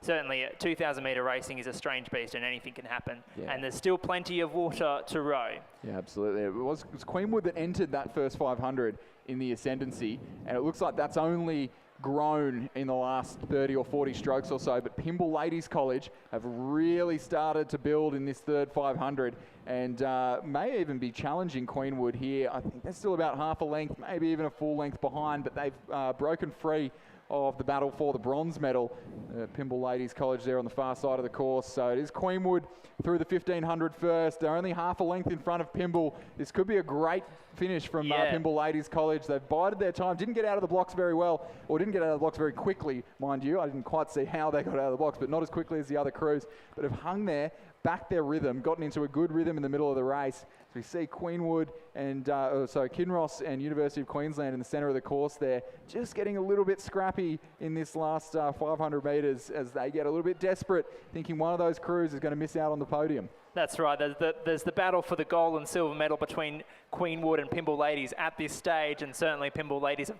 certainly 2,000 metre racing is a strange beast, and anything can happen. Yeah. And there's still plenty of water to row. Yeah, absolutely. It was Queenwood that entered that first 500 in the ascendancy, and it looks like that's only grown in the last 30 or 40 strokes or so, but Pymble Ladies College have really started to build in this third 500 and may even be challenging Queenwood here. I think they're still about half a length, maybe even a full length behind, but they've broken free of the battle for the bronze medal. Pymble Ladies College there on the far side of the course. So it is Queenwood through the 1,500 first. They're only half a length in front of Pymble. This could be a great finish from Pymble Ladies College. They've bided their time, didn't get out of the blocks very well, or didn't get out of the blocks very quickly, mind you. I didn't quite see how they got out of the blocks, but not as quickly as the other crews, but have hung there, backed their rhythm, gotten into a good rhythm in the middle of the race. So we see Queenwood and Kinross and University of Queensland in the centre of the course there, just getting a little bit scrappy in this last 500 metres as they get a little bit desperate, thinking one of those crews is going to miss out on the podium. That's right. There's the battle for the gold and silver medal between Queenwood and Pymble Ladies at this stage, and certainly Pymble Ladies have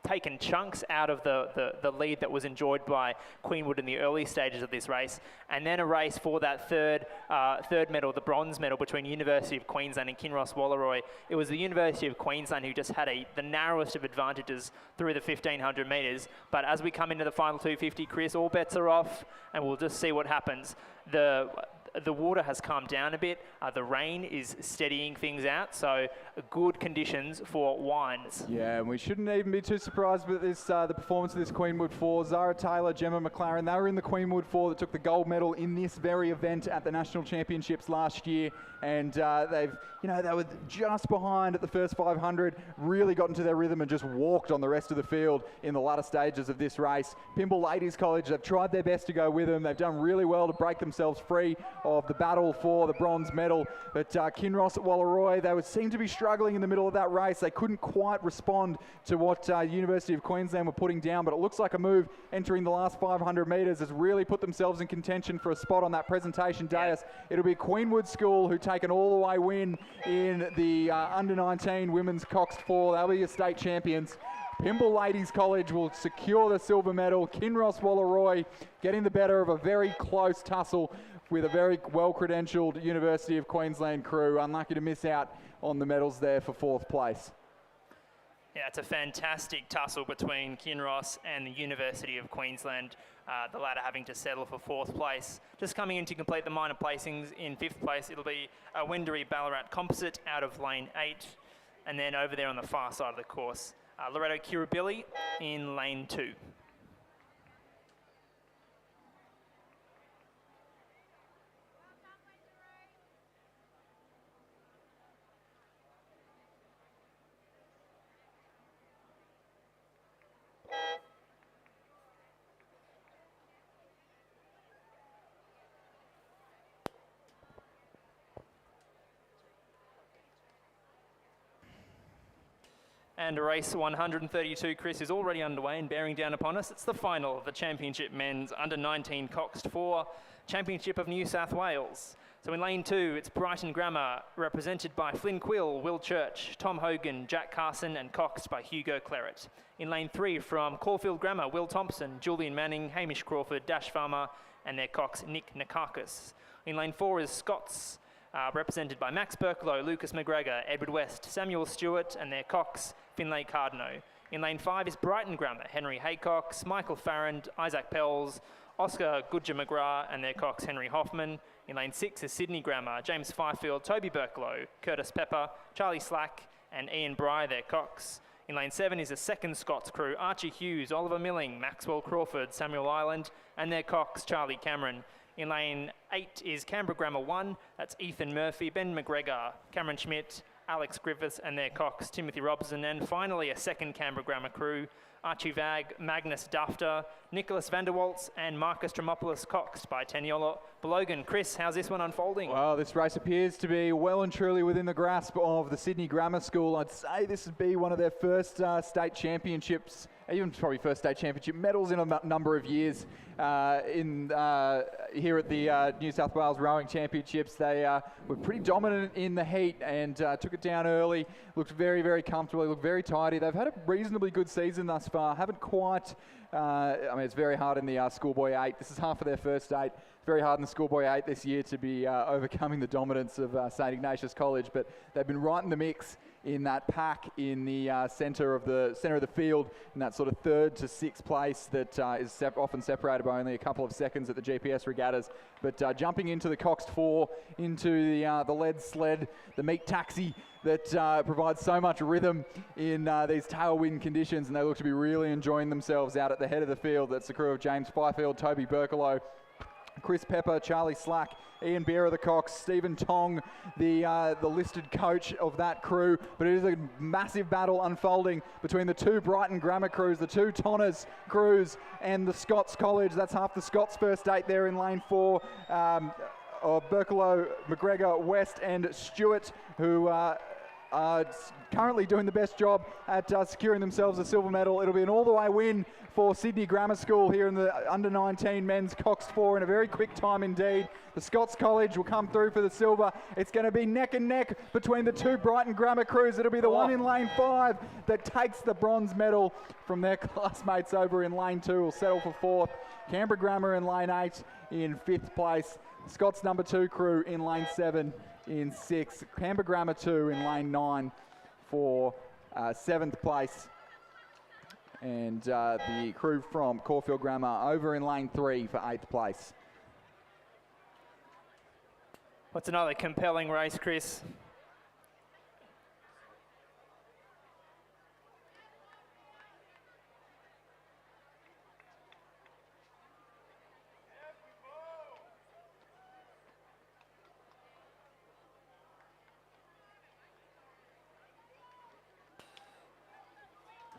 taken chunks out of the lead that was enjoyed by Queenwood in the early stages of this race, and then a race for that third medal, the bronze medal, between University of Queensland and Kinross Wallaroi. It was the University of Queensland who just had the narrowest of advantages through the 1,500 metres, but as we come into the final 250, Chris, all bets are off, and we'll just see what happens. The water has calmed down a bit. The rain is steadying things out, so good conditions for wines. Yeah, and we shouldn't even be too surprised with this the performance of this Queenwood 4. Zara Taylor, Gemma McLaren, they were in the Queenwood 4 that took the gold medal in this very event at the National Championships last year, and they were just behind at the first 500, really got into their rhythm and just walked on the rest of the field in the latter stages of this race. Pymble Ladies College, they've tried their best to go with them. They've done really well to break themselves free of the battle for the bronze medal, but Kinross at Wallaroi, they seem to be struggling in the middle of that race. They couldn't quite respond to what University of Queensland were putting down, but it looks like a move entering the last 500 metres has really put themselves in contention for a spot on that presentation dais. It'll be Queenwood School who take an all-the-way win in the under-19 women's Coxed 4. They'll be your state champions. Pymble Ladies College will secure the silver medal. Kinross Wallaroi getting the better of a very close tussle with a very well-credentialed University of Queensland crew. Unlucky to miss out on the medals there for fourth place. Yeah, it's a fantastic tussle between Kinross and the University of Queensland, the latter having to settle for fourth place. Just coming in to complete the minor placings in fifth place, it'll be a Wendouree Ballarat Composite out of lane 8, and then over there on the far side of the course, Loretto Kirribilli in lane 2. And race 132, Chris, is already underway and bearing down upon us. It's the final of the Championship Men's Under-19 Coxed 4 Championship of New South Wales. So in lane 2, it's Brighton Grammar, represented by Flynn Quill, Will Church, Tom Hogan, Jack Carson, and coxed by Hugo Claret. In lane 3, from Caulfield Grammar, Will Thompson, Julian Manning, Hamish Crawford, Dash Farmer, and their cox, Nick Nakakis. In lane 4 is Scots, represented by Max Berklow, Lucas McGregor, Edward West, Samuel Stewart, and their cox, Finlay Cardno. In lane 5 is Brighton Grammar, Henry Haycox, Michael Farrand, Isaac Pells, Oscar Goodger-McGrath, and their cox, Henry Hoffman. In lane 6 is Sydney Grammar, James Fifield, Toby Berklow, Curtis Pepper, Charlie Slack, and Ian Bry, their cox. In lane 7 is a second Scots crew, Archie Hughes, Oliver Milling, Maxwell Crawford, Samuel Ireland, and their cox, Charlie Cameron. In lane 8 is Canberra Grammar 1, that's Ethan Murphy, Ben McGregor, Cameron Schmidt, Alex Griffiths, and their cox, Timothy Robson. And finally, a second Canberra Grammar crew, Archie Vag, Magnus Dufter, Nicholas Vanderwaltz, and Marcus Tremopoulos, coxed by Taniolo Belogan. Chris, how's this one unfolding? Well, this race appears to be well and truly within the grasp of the Sydney Grammar School. I'd say this would be one of their first state championships even probably first state championship medals in a number of years here at the New South Wales Rowing Championships. They were pretty dominant in the heat and took it down early, looked very, very comfortable, looked very tidy. They've had a reasonably good season thus far, haven't quite, I mean, it's very hard in the schoolboy 8. This is half of their first 8. It's very hard in the schoolboy 8 this year to be overcoming the dominance of St Ignatius College, but they've been right in the mix in that pack in the centre of the field, in that sort of 3rd to 6th place that is often separated by only a couple of seconds at the GPS regattas. But jumping into the Coxed 4, into the lead sled, the meat taxi that provides so much rhythm in these tailwind conditions, and they look to be really enjoying themselves out at the head of the field. That's the crew of James Fifield, Toby Berkalow, Chris Pepper, Charlie Slack, Ian Beer of the Cox, Stephen Tong, the listed coach of that crew. But it is a massive battle unfolding between the 2 Brighton Grammar crews, the 2 Tonners crews, and the Scots College. That's half the Scots first 8 there in lane 4. Berkalow, McGregor, West, and Stewart, who are currently doing the best job at securing themselves a silver medal. It'll be an all-the-way win for Sydney Grammar School here in the under-19 men's Coxed 4 in a very quick time indeed. The Scots College will come through for the silver. It's going to be neck and neck between the 2 Brighton Grammar crews. It'll be the one in lane 5 that takes the bronze medal from their classmates over in lane 2. Will settle for 4th. Canberra Grammar in lane 8 in 5th place. Scots number 2 crew in lane 7 in 6th. Canberra Grammar 2 in lane 9 for 7th place. And the crew from Caulfield Grammar over in lane 3 for 8th place. What's another compelling race, Chris?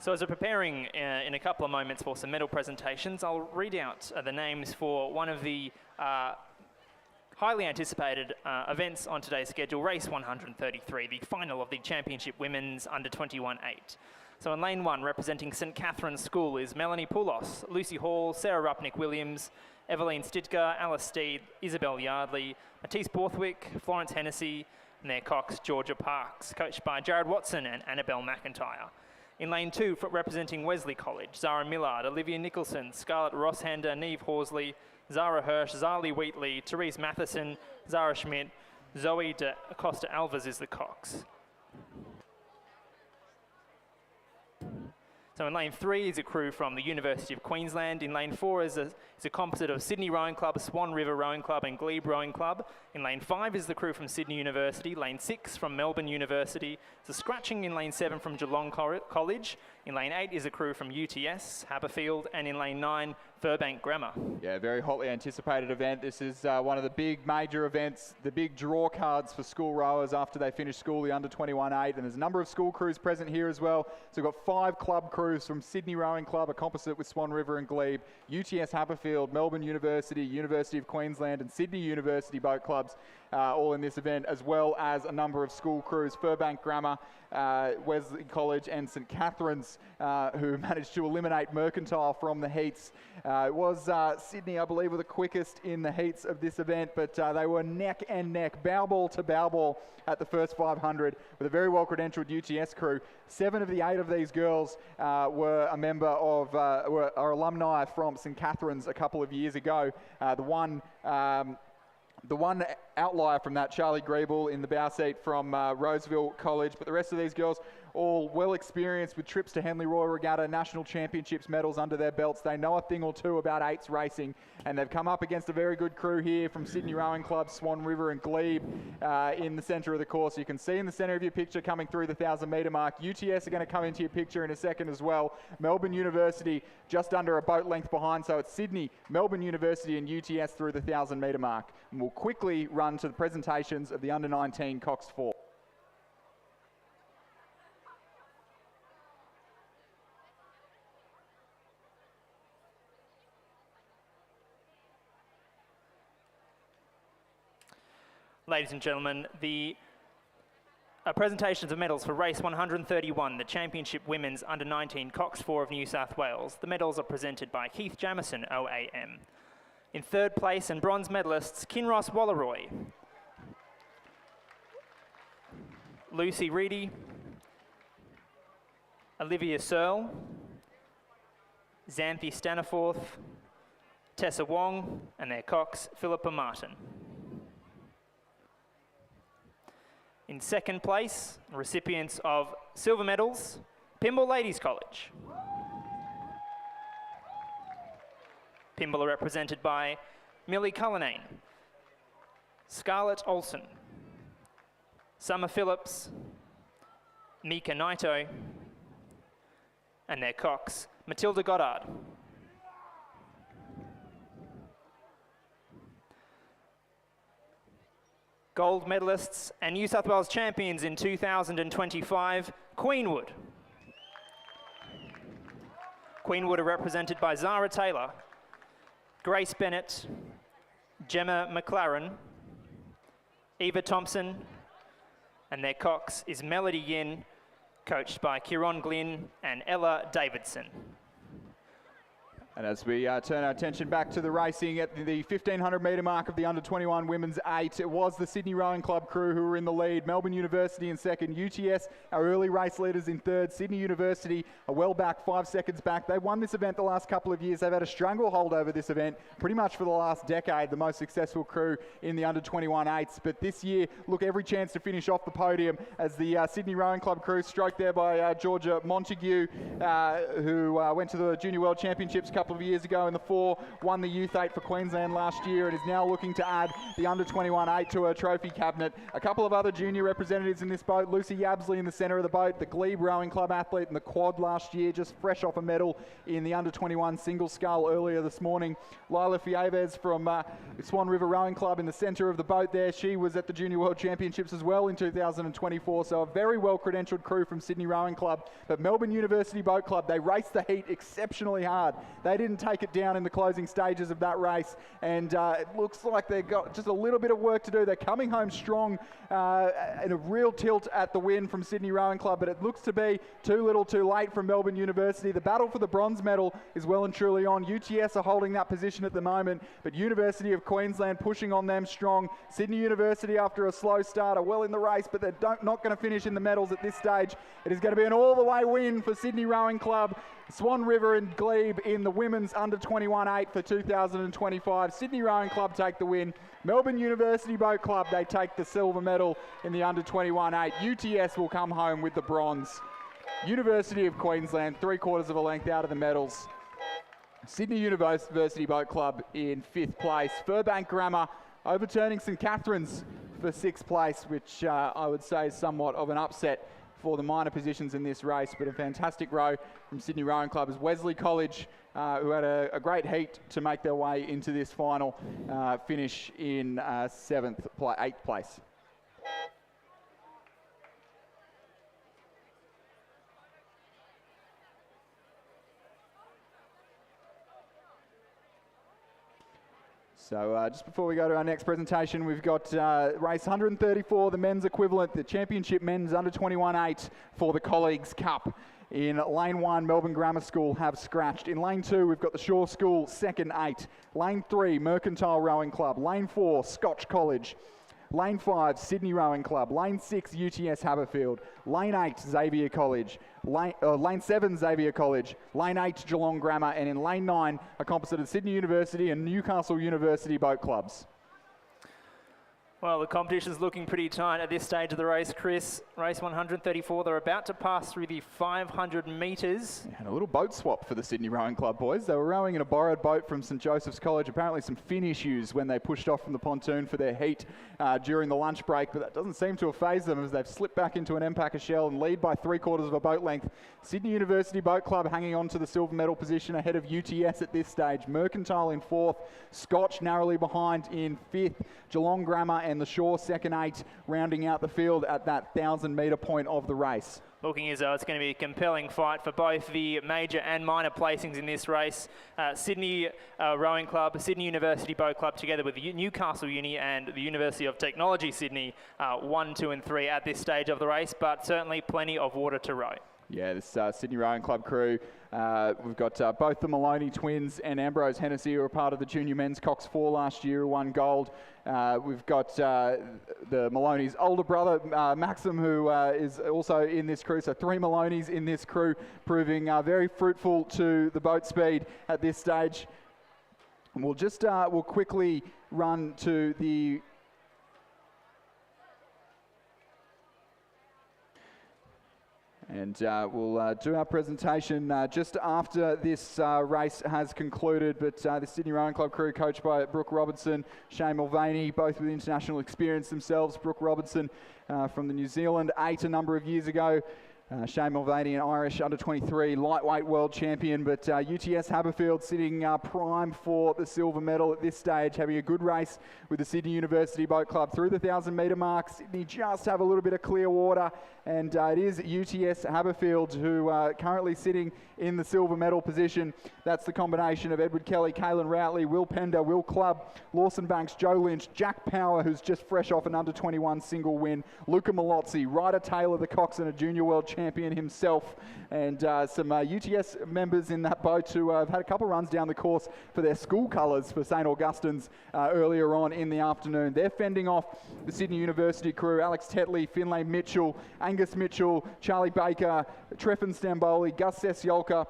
So as we're preparing in a couple of moments for some medal presentations, I'll read out the names for one of the highly anticipated events on today's schedule, race 133, the final of the Championship Women's Under-21 8. So in lane 1, representing St Catherine's School is Melanie Poulos, Lucy Hall, Sarah Rupnick-Williams, Eveline Stidger, Alice Steed, Isabel Yardley, Matisse Borthwick, Florence Hennessy, and their Cox, Georgia Parks, coached by Jared Watson and Annabelle McIntyre. In lane 2, representing Wesley College, Zara Millard, Olivia Nicholson, Scarlett Rosshander, Neve Horsley, Zara Hirsch, Zali Wheatley, Therese Matheson, Zara Schmidt, Zoe de Acosta Alves is the Cox. So in lane 3 is a crew from the University of Queensland. In lane 4 is a composite of Sydney Rowing Club, Swan River Rowing Club and Glebe Rowing Club. In lane 5 is the crew from Sydney University. Lane 6 from Melbourne University. There's a scratching in lane 7 from Geelong College. In lane 8 is a crew from UTS, Haberfield, and in lane 9, Burbank Grammar. Yeah, very hotly anticipated event. This is one of the big major events, the big draw cards for school rowers after they finish school, the Under-21 8, and there's a number of school crews present here as well. So we've got 5 club crews from Sydney Rowing Club, a composite with Swan River and Glebe, UTS Haberfield, Melbourne University, University of Queensland and Sydney University boat clubs all in this event, as well as a number of school crews, Burbank Grammar, Wesley College and St Catherine's, who managed to eliminate Mercantile from the heats. It was Sydney, I believe, were the quickest in the heats of this event, but they were neck and neck, bow ball to bow ball at the first 500 with a very well-credentialed UTS crew. 7 of the 8 of these girls were a member of, are alumni from St Catherine's a couple of years ago. The one outlier from that, Charlie Griebel in the bow seat from Roseville College, but the rest of these girls all well experienced with trips to Henley Royal Regatta, national championships medals under their belts. They know a thing or two about 8s racing, and they've come up against a very good crew here from Sydney Rowing Club, Swan River and Glebe in the centre of the course. You can see in the centre of your picture coming through the 1,000 metre mark. UTS are going to come into your picture in a second as well. Melbourne University just under a boat length behind, so it's Sydney, Melbourne University and UTS through the 1,000 metre mark. And we'll quickly run to the presentations of the Under-19 Cox 4. Ladies and gentlemen, the presentations of medals for race 131, the Championship Women's Under-19 Cox 4 of New South Wales. The medals are presented by Keith Jamison, OAM. In third place and bronze medalists, Kinross Walleroy, Lucy Reedy, Olivia Searle, Xanthi Staniforth, Tessa Wong, and their cox, Philippa Martin. In second place, recipients of silver medals, Pymble Ladies College. Pymble are represented by Millie Cullinane, Scarlett Olsen, Summer Phillips, Mika Naito, and their cox, Matilda Goddard. Gold medalists and New South Wales champions in 2025, Queenwood. Queenwood are represented by Zara Taylor, Grace Bennett, Gemma McLaren, Eva Thompson, and their cox is Melody Yin, coached by Kieron Glynn and Ella Davidson. And as we turn our attention back to the racing at the 1,500 metre mark of the under-21 women's 8, it was the Sydney Rowing Club crew who were in the lead. Melbourne University in second, UTS, our early race leaders in third. Sydney University are well back, 5 seconds back. They won this event the last couple of years. They've had a stranglehold over this event pretty much for the last decade, the most successful crew in the under-21 8s. But this year, look, every chance to finish off the podium as the Sydney Rowing Club crew, stroked there by Georgia Montague, who went to the Junior World Championships a couple of years ago in the 4, won the Youth 8 for Queensland last year, and is now looking to add the under-21 8 to her trophy cabinet. A couple of other junior representatives in this boat, Lucy Yabsley in the centre of the boat, the Glebe Rowing Club athlete in the quad last year, just fresh off a medal in the under-21 single scull earlier this morning. Lila Fieves from Swan River Rowing Club in the centre of the boat there. She was at the Junior World Championships as well in 2024, so a very well-credentialed crew from Sydney Rowing Club. But Melbourne University Boat Club, they raced the heat exceptionally hard. They didn't take it down in the closing stages of that race, and it looks like they've got just a little bit of work to do. They're coming home strong and a real tilt at the win from Sydney Rowing Club, but it looks to be too little too late from Melbourne University. The battle for the bronze medal is well and truly on. UTS are holding that position at the moment, but University of Queensland pushing on them strong. Sydney University, after a slow start, are well in the race, but they're not going to finish in the medals at this stage. It is going to be an all-the-way win for Sydney Rowing Club. Swan River and Glebe in the women's under-21 8 for 2025. Sydney Rowing Club take the win. Melbourne University Boat Club, they take the silver medal in the under-21 8. UTS will come home with the bronze. University of Queensland, 3/4 of a length out of the medals. Sydney University Boat Club in 5th place. Furbank Grammar overturning St Catherine's for 6th place, which I would say is somewhat of an upset for the minor positions in this race, but a fantastic row from Sydney Rowing Club as Wesley College, who had a great heat to make their way into this final, finish in 8th place. So just before we go to our next presentation, we've got race 134, the men's equivalent, the championship men's under-21 8 for the Colleagues Cup. In lane 1, Melbourne Grammar School have scratched. In lane 2, we've got the Shaw School second 8. Lane 3, Mercantile Rowing Club. Lane 4, Scotch College. Lane 5, Sydney Rowing Club. Lane 6, UTS Haberfield. Lane 8, Xavier College. Lane 7, Xavier College. Lane 8, Geelong Grammar. And in Lane 9, a composite of Sydney University and Newcastle University boat clubs. Well, the competition's looking pretty tight at this stage of the race, Chris. Race 134, they're about to pass through the 500 metres. And a little boat swap for the Sydney Rowing Club boys. They were rowing in a borrowed boat from St Joseph's College. Apparently some fin issues when they pushed off from the pontoon for their heat during the lunch break, but that doesn't seem to have phased them as they've slipped back into an Empacker shell and lead by 3/4 of a boat length. Sydney University Boat Club hanging on to the silver medal position ahead of UTS at this stage. Mercantile in 4th, Scotch narrowly behind in 5th, Geelong Grammar and the Shaw second 8 rounding out the field at that 1,000-metre point of the race. Looking as though it's going to be a compelling fight for both the major and minor placings in this race. Sydney Rowing Club, Sydney University Boat Club, together with Newcastle Uni and the University of Technology Sydney, 1, 2 and 3 at this stage of the race, but certainly plenty of water to row. Yeah, this Sydney Rowing Club crew, we've got both the Maloney twins and Ambrose Hennessy, who were part of the Junior Men's Cox 4 last year, who won gold. We've got the Maloney's older brother, Maxim, who is also in this crew. So 3 Maloneys in this crew, proving very fruitful to the boat speed at this stage. And we'll quickly run to the we'll do our presentation just after this race has concluded. But the Sydney Rowing Club crew, coached by Brooke Robertson, Shane Mulvaney, both with international experience themselves. Brooke Robertson from the New Zealand 8 a number of years ago. Shane Mulvaney, an Irish under-23 lightweight world champion, but UTS Haberfield sitting prime for the silver medal at this stage, having a good race with the Sydney University Boat Club through the 1,000-metre mark. Sydney just have a little bit of clear water, and it is UTS Haberfield who are currently sitting in the silver medal position. That's the combination of Edward Kelly, Caelan Routley, Will Pender, Will Clubb, Lawson Banks, Joe Lynch, Jack Power, who's just fresh off an under-21 single win, Luca Malozzi, Ryder Taylor, the coxswain, a junior world champion himself, and some UTS members in that boat who have had a couple of runs down the course for their school colours for St Augustine's earlier on in the afternoon. They're fending off the Sydney University crew, Alex Tetley, Finlay Mitchell, Angus Mitchell, Charlie Baker, Treffin Stamboli, Gus Sesiolka,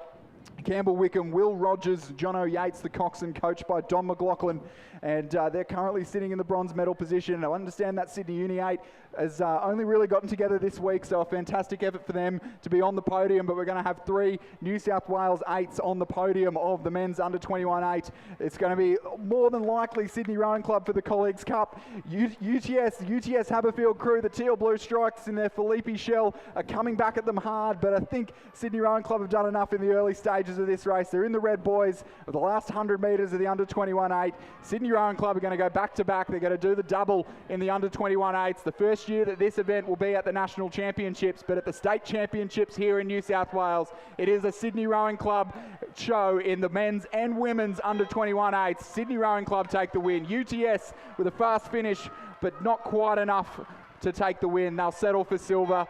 Campbell Wickham, Will Rogers, Jono Yates, the coxswain, coached by Don McLaughlin, and they're currently sitting in the bronze medal position. I understand that Sydney Uni 8 has only really gotten together this week, so a fantastic effort for them to be on the podium, but we're going to have 3 New South Wales 8s on the podium of the men's under-21 8. It's going to be more than likely Sydney Rowing Club for the Colleagues Cup. UTS Haberfield crew, the Teal Blue Strikes in their Felipe shell, are coming back at them hard, but I think Sydney Rowing Club have done enough in the early stages of this race. They're in the red boys of the last 100 metres of the under-21 8. Sydney Rowing Club are going to go back-to-back. They're going to do the double in the under-21 8s. The first year that this event will be at the National Championships, but at the State Championships here in New South Wales, it is a Sydney Rowing Club show in the men's and women's under-21 8s. Sydney Rowing Club take the win. UTS with a fast finish, but not quite enough to take the win. They'll settle for silver.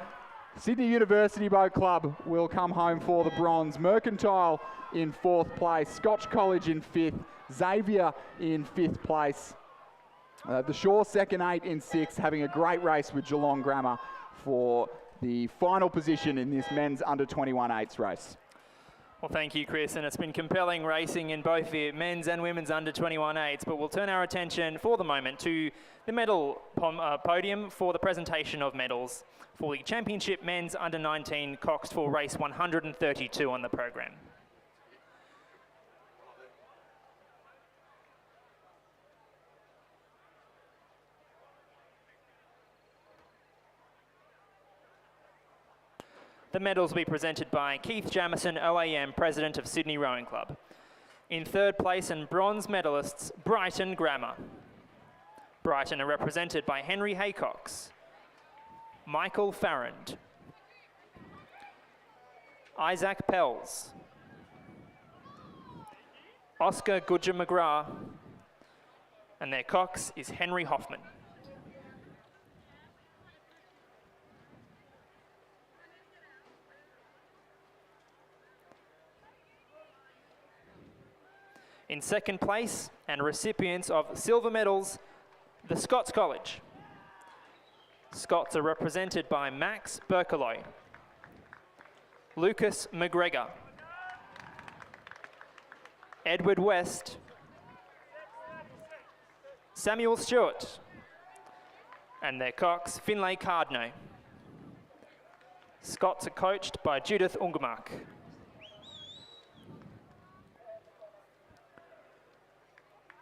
Sydney University Boat Club will come home for the bronze. Mercantile in 4th place. Scotch College in 5th. Xavier in 5th place. The Shaw second 8 in 6th, having a great race with Geelong Grammar for the final position in this men's under-21 8s race. Well, thank you, Chris, and it's been compelling racing in both the men's and women's under-21 8s, but we'll turn our attention for the moment to the medal podium for the presentation of medals for the Championship Men's Under-19 Cox for race 132 on the program. The medals will be presented by Keith Jamison, OAM, President of Sydney Rowing Club. In 3rd place and bronze medalists, Brighton Grammar. Brighton are represented by Henry Haycox, Michael Farrand, Isaac Pells, Oscar Goodger-McGrath, and their cox is Henry Hoffman. In 2nd place, and recipients of silver medals, the Scots College. Scots are represented by Max Berkeloy, Lucas McGregor, Edward West, Samuel Stewart, and their cox, Finlay Cardno. Scots are coached by Judith Ungemark.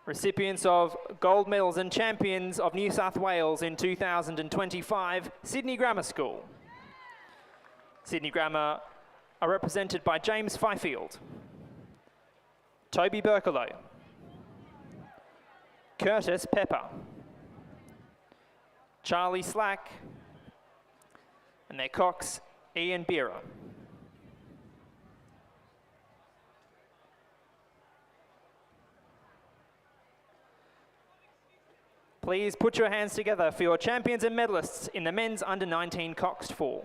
Recipients of gold medals and champions of New South Wales in 2025, Sydney Grammar School. Sydney Grammar are represented by James Fifield, Toby Berkelow, Curtis Pepper, Charlie Slack, and their cocks, Ian Beera. Please put your hands together for your champions and medalists in the men's under-19 coxed 4.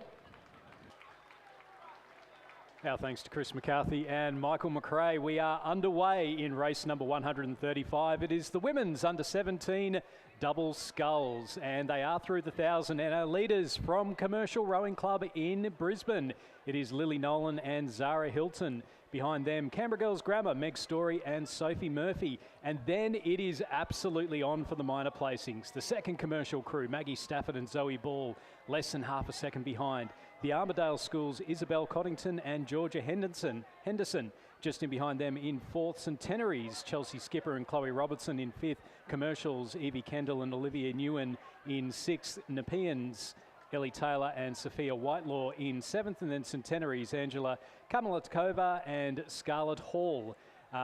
Our thanks to Chris McCarthy and Michael McRae. We are underway in race number 135. It is the women's under-17 double sculls, and they are through the 1,000. And our leaders from Commercial Rowing Club in Brisbane, it is Lily Nolan and Zara Hilton. Behind them, Canberra Girls Grammar, Meg Story and Sophie Murphy. And then it is absolutely on for the minor placings. The second commercial crew, Maggie Stafford and Zoe Ball, less than half a second behind. The Armidale Schools, Isabel Coddington and Georgia Henderson. Just in behind them in fourth, Centenaries, Chelsea Skipper and Chloe Robertson in fifth. Commercials, Evie Kendall and Olivia Newen in sixth. Nepeans, Ellie Taylor and Sophia Whitelaw in seventh. And then Centenaries, Angela Kamalatkova and Scarlett Hall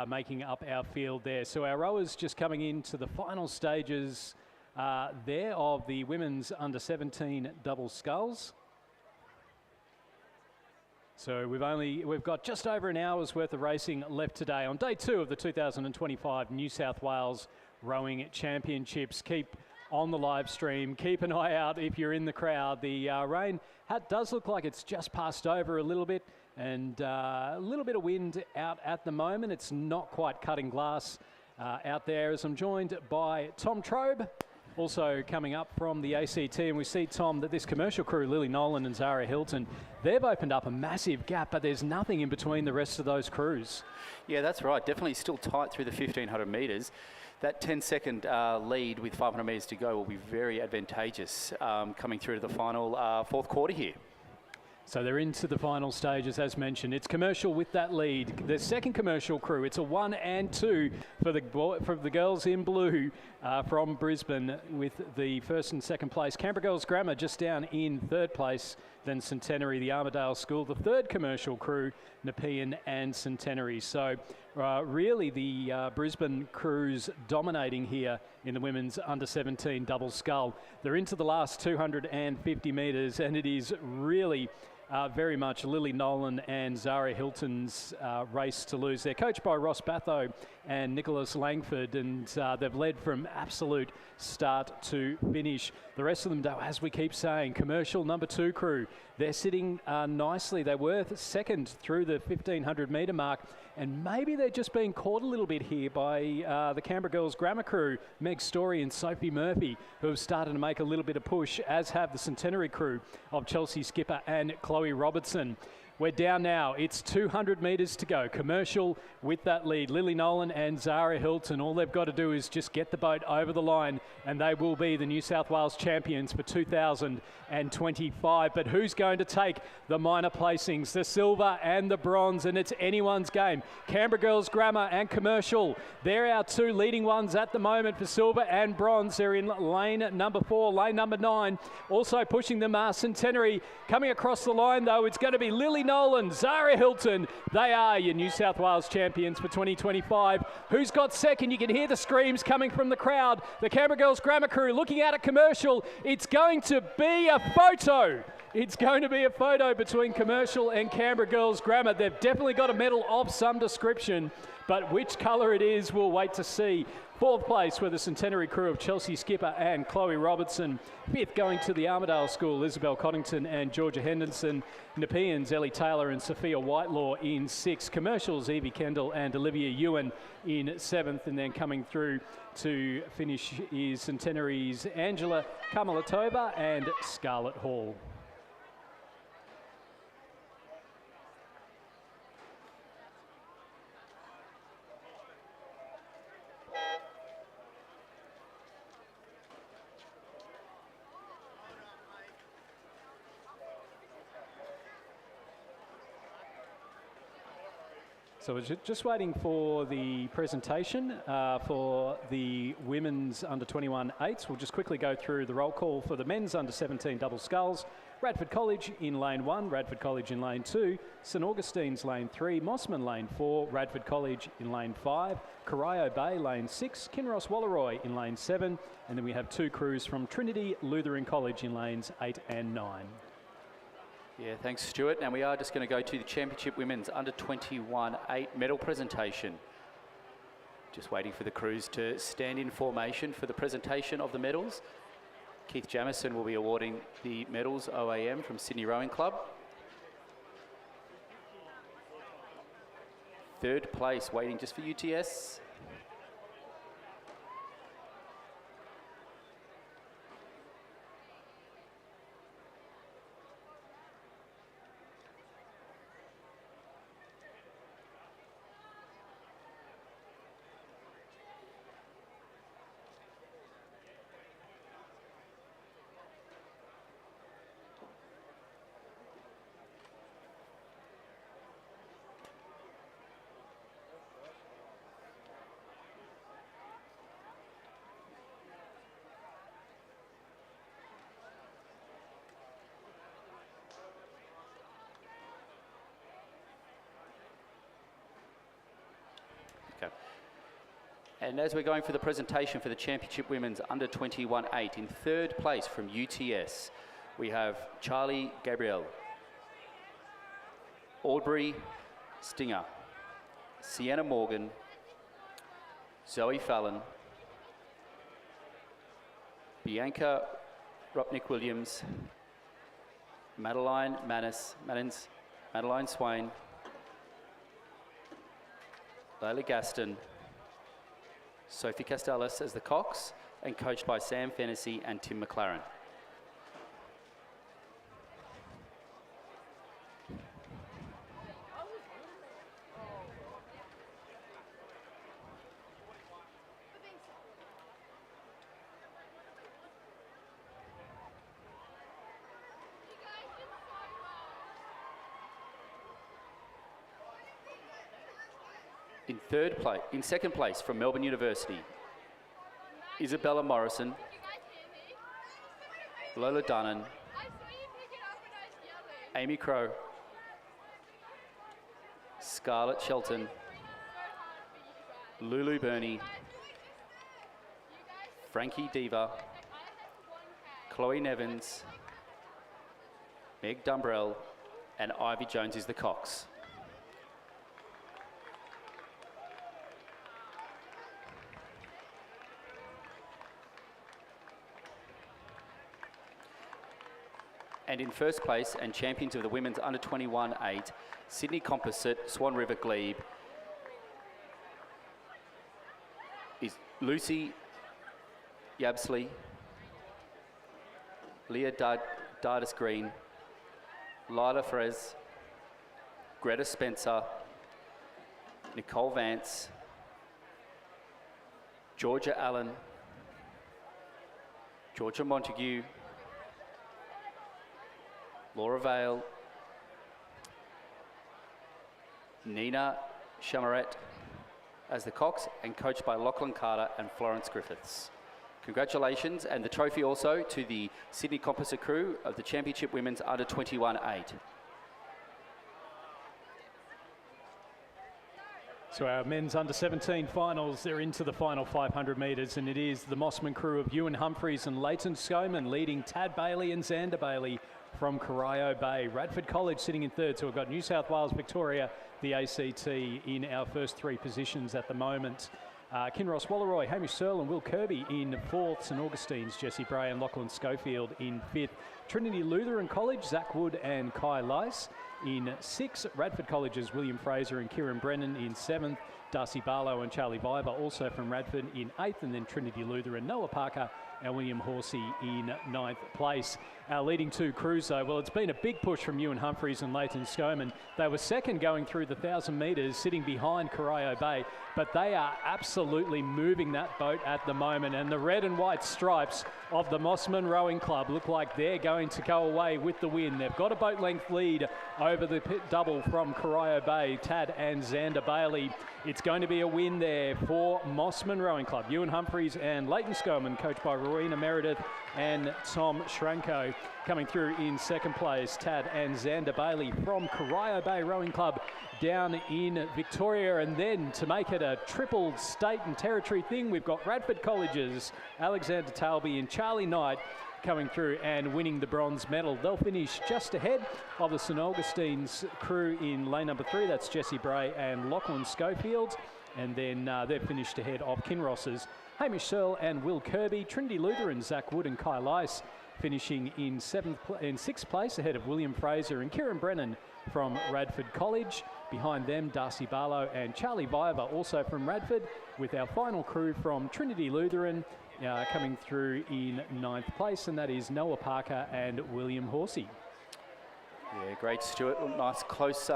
making up our field there. So our rowers just coming into the final stages there of the women's under-17 double sculls. So we've got just over an hour's worth of racing left today on day 2 of the 2025 New South Wales Rowing Championships. Keep on the live stream, keep an eye out if you're in the crowd. The rain does look like it's just passed over a little bit, and a little bit of wind out at the moment. It's not quite cutting glass out there, as I'm joined by Tom Trobe, also coming up from the ACT. And we see, Tom, that this commercial crew, Lily Nolan and Zara Hilton, they've opened up a massive gap, but there's nothing in between the rest of those crews. Yeah, that's right. Definitely still tight through the 1,500 metres. That 10-second lead with 500 metres to go will be very advantageous coming through to the final fourth quarter here. So they're into the final stages, as mentioned. It's Commercial with that lead. The second commercial crew, it's a 1 and 2 for the girls in blue from Brisbane, with the first and second place. Canberra Girls Grammar just down in third place. Then Centenary, the Armidale School, the third commercial crew, Nepean and Centenary. So really the Brisbane crews dominating here in the women's under-17 double scull. They're into the last 250 metres, and it is really very much Lily Nolan and Zara Hilton's race to lose. They're coached by Ross Batho and Nicholas Langford, and they've led from absolute start to finish. The rest of them, though, as we keep saying, Commercial number 2 crew, they're sitting nicely. They were second through the 1,500 metre mark, and maybe they're just being caught a little bit here by the Canberra Girls Grammar crew, Meg Story and Sophie Murphy, who have started to make a little bit of push, as have the Centenary crew of Chelsea Skipper and Chloe Robertson. We're down now. It's 200 metres to go. Commercial with that lead. Lily Nolan and Zara Hilton. All they've got to do is just get the boat over the line, and they will be the New South Wales champions for 2025. But who's going to take the minor placings? The silver and the bronze, and it's anyone's game. Canberra Girls Grammar and Commercial. They're our 2 leading ones at the moment for silver and bronze. They're in lane number 4, lane number 9. Also pushing them Centenary. Coming across the line, though, it's going to be Lily Nolan, Zara Hilton. They are your New South Wales champions for 2025. Who's got second? You can hear the screams coming from the crowd. The Canberra Girls Grammar crew looking at a Commercial. It's going to be a photo. It's going to be a photo between Commercial and Canberra Girls Grammar. They've definitely got a medal of some description, but which colour it is, we'll wait to see. Fourth place with the Centenary crew of Chelsea Skipper and Chloe Robertson. Fifth going to the Armidale School, Isabel Coddington and Georgia Henderson. Nepeans, Ellie Taylor and Sophia Whitelaw in sixth. Commercials, Evie Kendall and Olivia Ewan in seventh. And then coming through to finish is Centenary's Angela Kamalatkova and Scarlett Hall. So we're just waiting for the presentation for the women's under-21 eights. We'll just quickly go through the roll call for the men's under-17 double sculls. Radford College in lane 1, Radford College in lane 2, St Augustine's lane 3, Mossman lane 4, Radford College in lane 5, Corio Bay lane 6, Kinross Walleroy in lane 7, and then we have 2 crews from Trinity Lutheran College in lanes 8 and 9. Yeah, thanks, Stuart. And we are just going to go to the Championship Women's Under-21 8 medal presentation. Just waiting for the crews to stand in formation for the presentation of the medals. Keith Jamison will be awarding the medals, OAM, from Sydney Rowing Club. Third place, waiting just for UTS. And as we're going for the presentation for the Championship Women's Under-21 8, in third place from UTS, we have Charlie Gabriel, Audrey Stinger, Sienna Morgan, Zoe Fallon, Bianca Rupnick-Williams, Madeline Madeline Swain, Layla Gaston, Sophie Castellas as the cocks, and coached by Sam Fennessy and Tim McLaren. In second place from Melbourne University, Isabella Morrison, Lola Dunnan, Amy Crow, Scarlett Shelton, Lulu Burney, Frankie Diva, Chloe Nevins, Meg Dumbrell, and Ivy Jones is the cocks. And in first place and champions of the women's Under-21 8, Sydney Composite, Swan River Glebe, is Lucy Yabsley, Leah Dardis Green, Lila Frez, Greta Spencer, Nicole Vance, Georgia Allen, Georgia Montague, Laura Vale, Nina Chamaret as the cocks, and coached by Lachlan Carter and Florence Griffiths. Congratulations, and the trophy also to the Sydney Composite crew of the Championship Women's Under-21 8. So our men's under-17 finals, they're into the final 500 metres, and it is the Mossman crew of Ewan Humphreys and Leighton Skoman leading Tad Bailey and Xander Bailey from Corio Bay. Radford College sitting in third, so we've got New South Wales, Victoria, the ACT in our first 3 positions at the moment. Kinross Walleroy, Hamish Searle and Will Kirby in fourth. St Augustine's Jesse Bray and Lachlan Schofield in fifth. Trinity Lutheran College, Zach Wood and Kai Lice in sixth. Radford College's William Fraser and Kieran Brennan in seventh. Darcy Barlow and Charlie Viber also from Radford in eighth. And then Trinity Lutheran, Noah Parker and William Horsey in ninth place. Our leading 2 crews, though, well, it's been a big push from Ewan Humphreys and Leighton Skoman. They were second going through the 1,000 metres, sitting behind Corio Bay, but they are absolutely moving that boat at the moment. And the red and white stripes of the Mossman Rowing Club look like they're going to go away with the win. They've got a boat length lead over the pit double from Corio Bay, Tad and Xander Bailey. It's going to be a win there for Mossman Rowing Club. Ewan Humphreys and Leighton Scoman, coached by Rowena Meredith and Tom Schranko. Coming through in second place, Tad and Xander Bailey from Corio Bay Rowing Club down in Victoria. And then to make it a triple state and territory thing, we've got Radford College's Alexander Talby and Charlie Knight coming through and winning the bronze medal. They'll finish just ahead of the St Augustine's crew in lane number 3. That's Jesse Bray and Lachlan Schofield. And then they've finished ahead of Kinross's Hamish Searle and Will Kirby. Trinity Lutheran, Zach Wood and Kai Lice finishing in 6th place ahead of William Fraser and Kieran Brennan from Radford College. Behind them, Darcy Barlow and Charlie Viver, also from Radford, with our final crew from Trinity Lutheran coming through in 9th place, and that is Noah Parker and William Horsey. Yeah, great, Stuart. Nice close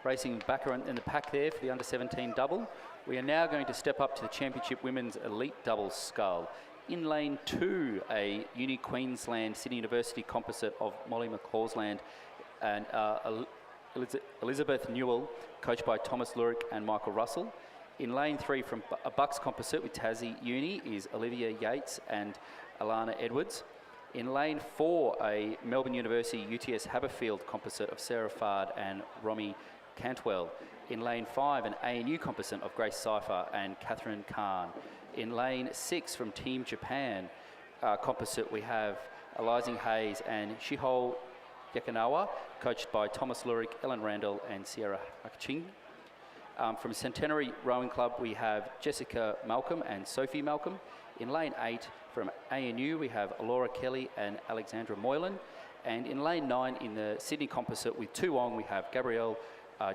racing back in the pack there for the under-17 double. We are now going to step up to the Championship Women's Elite Double Scull. In lane 2, a Uni Queensland Sydney University composite of Molly McCausland and Elizabeth Newell, coached by Thomas Lurick and Michael Russell. In lane 3, from a Bucks composite with Tassie Uni, is Olivia Yates and Alana Edwards. In lane 4, a Melbourne University UTS Haberfield composite of Sarah Fard and Romy Cantwell. In lane 5, an ANU composite of Grace Seifer and Catherine Kahn. In lane 6, from Team Japan composite, we have Elizing Hayes and Shiho Yakinawa, coached by Thomas Lurick, Ellen Randall and Sierra Hakching. From Centenary Rowing Club, we have Jessica Malcolm and Sophie Malcolm. In lane 8, from ANU, we have Laura Kelly and Alexandra Moylan. And in lane 9, in the Sydney composite with Toowong, we have Gabrielle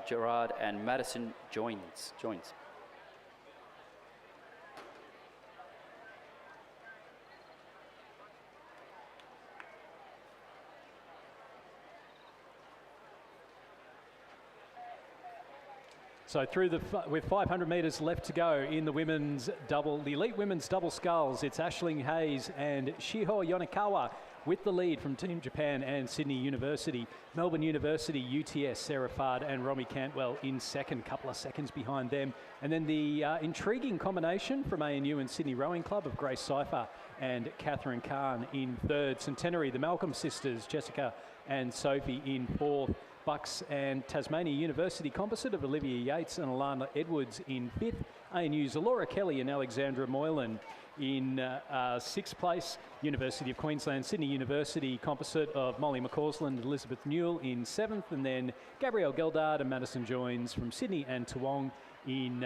Gerard and Madison Joins. So with 500 metres left to go in the elite women's double sculls, it's Aisling Hayes and Shiho Yonikawa with the lead from Team Japan and Sydney University. Melbourne University, UTS, Sarah Fard and Romy Cantwell in second, couple of seconds behind them. And then the intriguing combination from ANU and Sydney Rowing Club of Grace Seifer and Catherine Kahn in third. Centenary, the Malcolm sisters, Jessica and Sophie in fourth. Bucks and Tasmania University composite of Olivia Yates and Alana Edwards in fifth. ANU's Laura Kelly and Alexandra Moylan in sixth place. University of Queensland, Sydney University composite of Molly McCausland and Elizabeth Newell in seventh. And then Gabrielle Geldard and Madison Joins from Sydney and Toowong in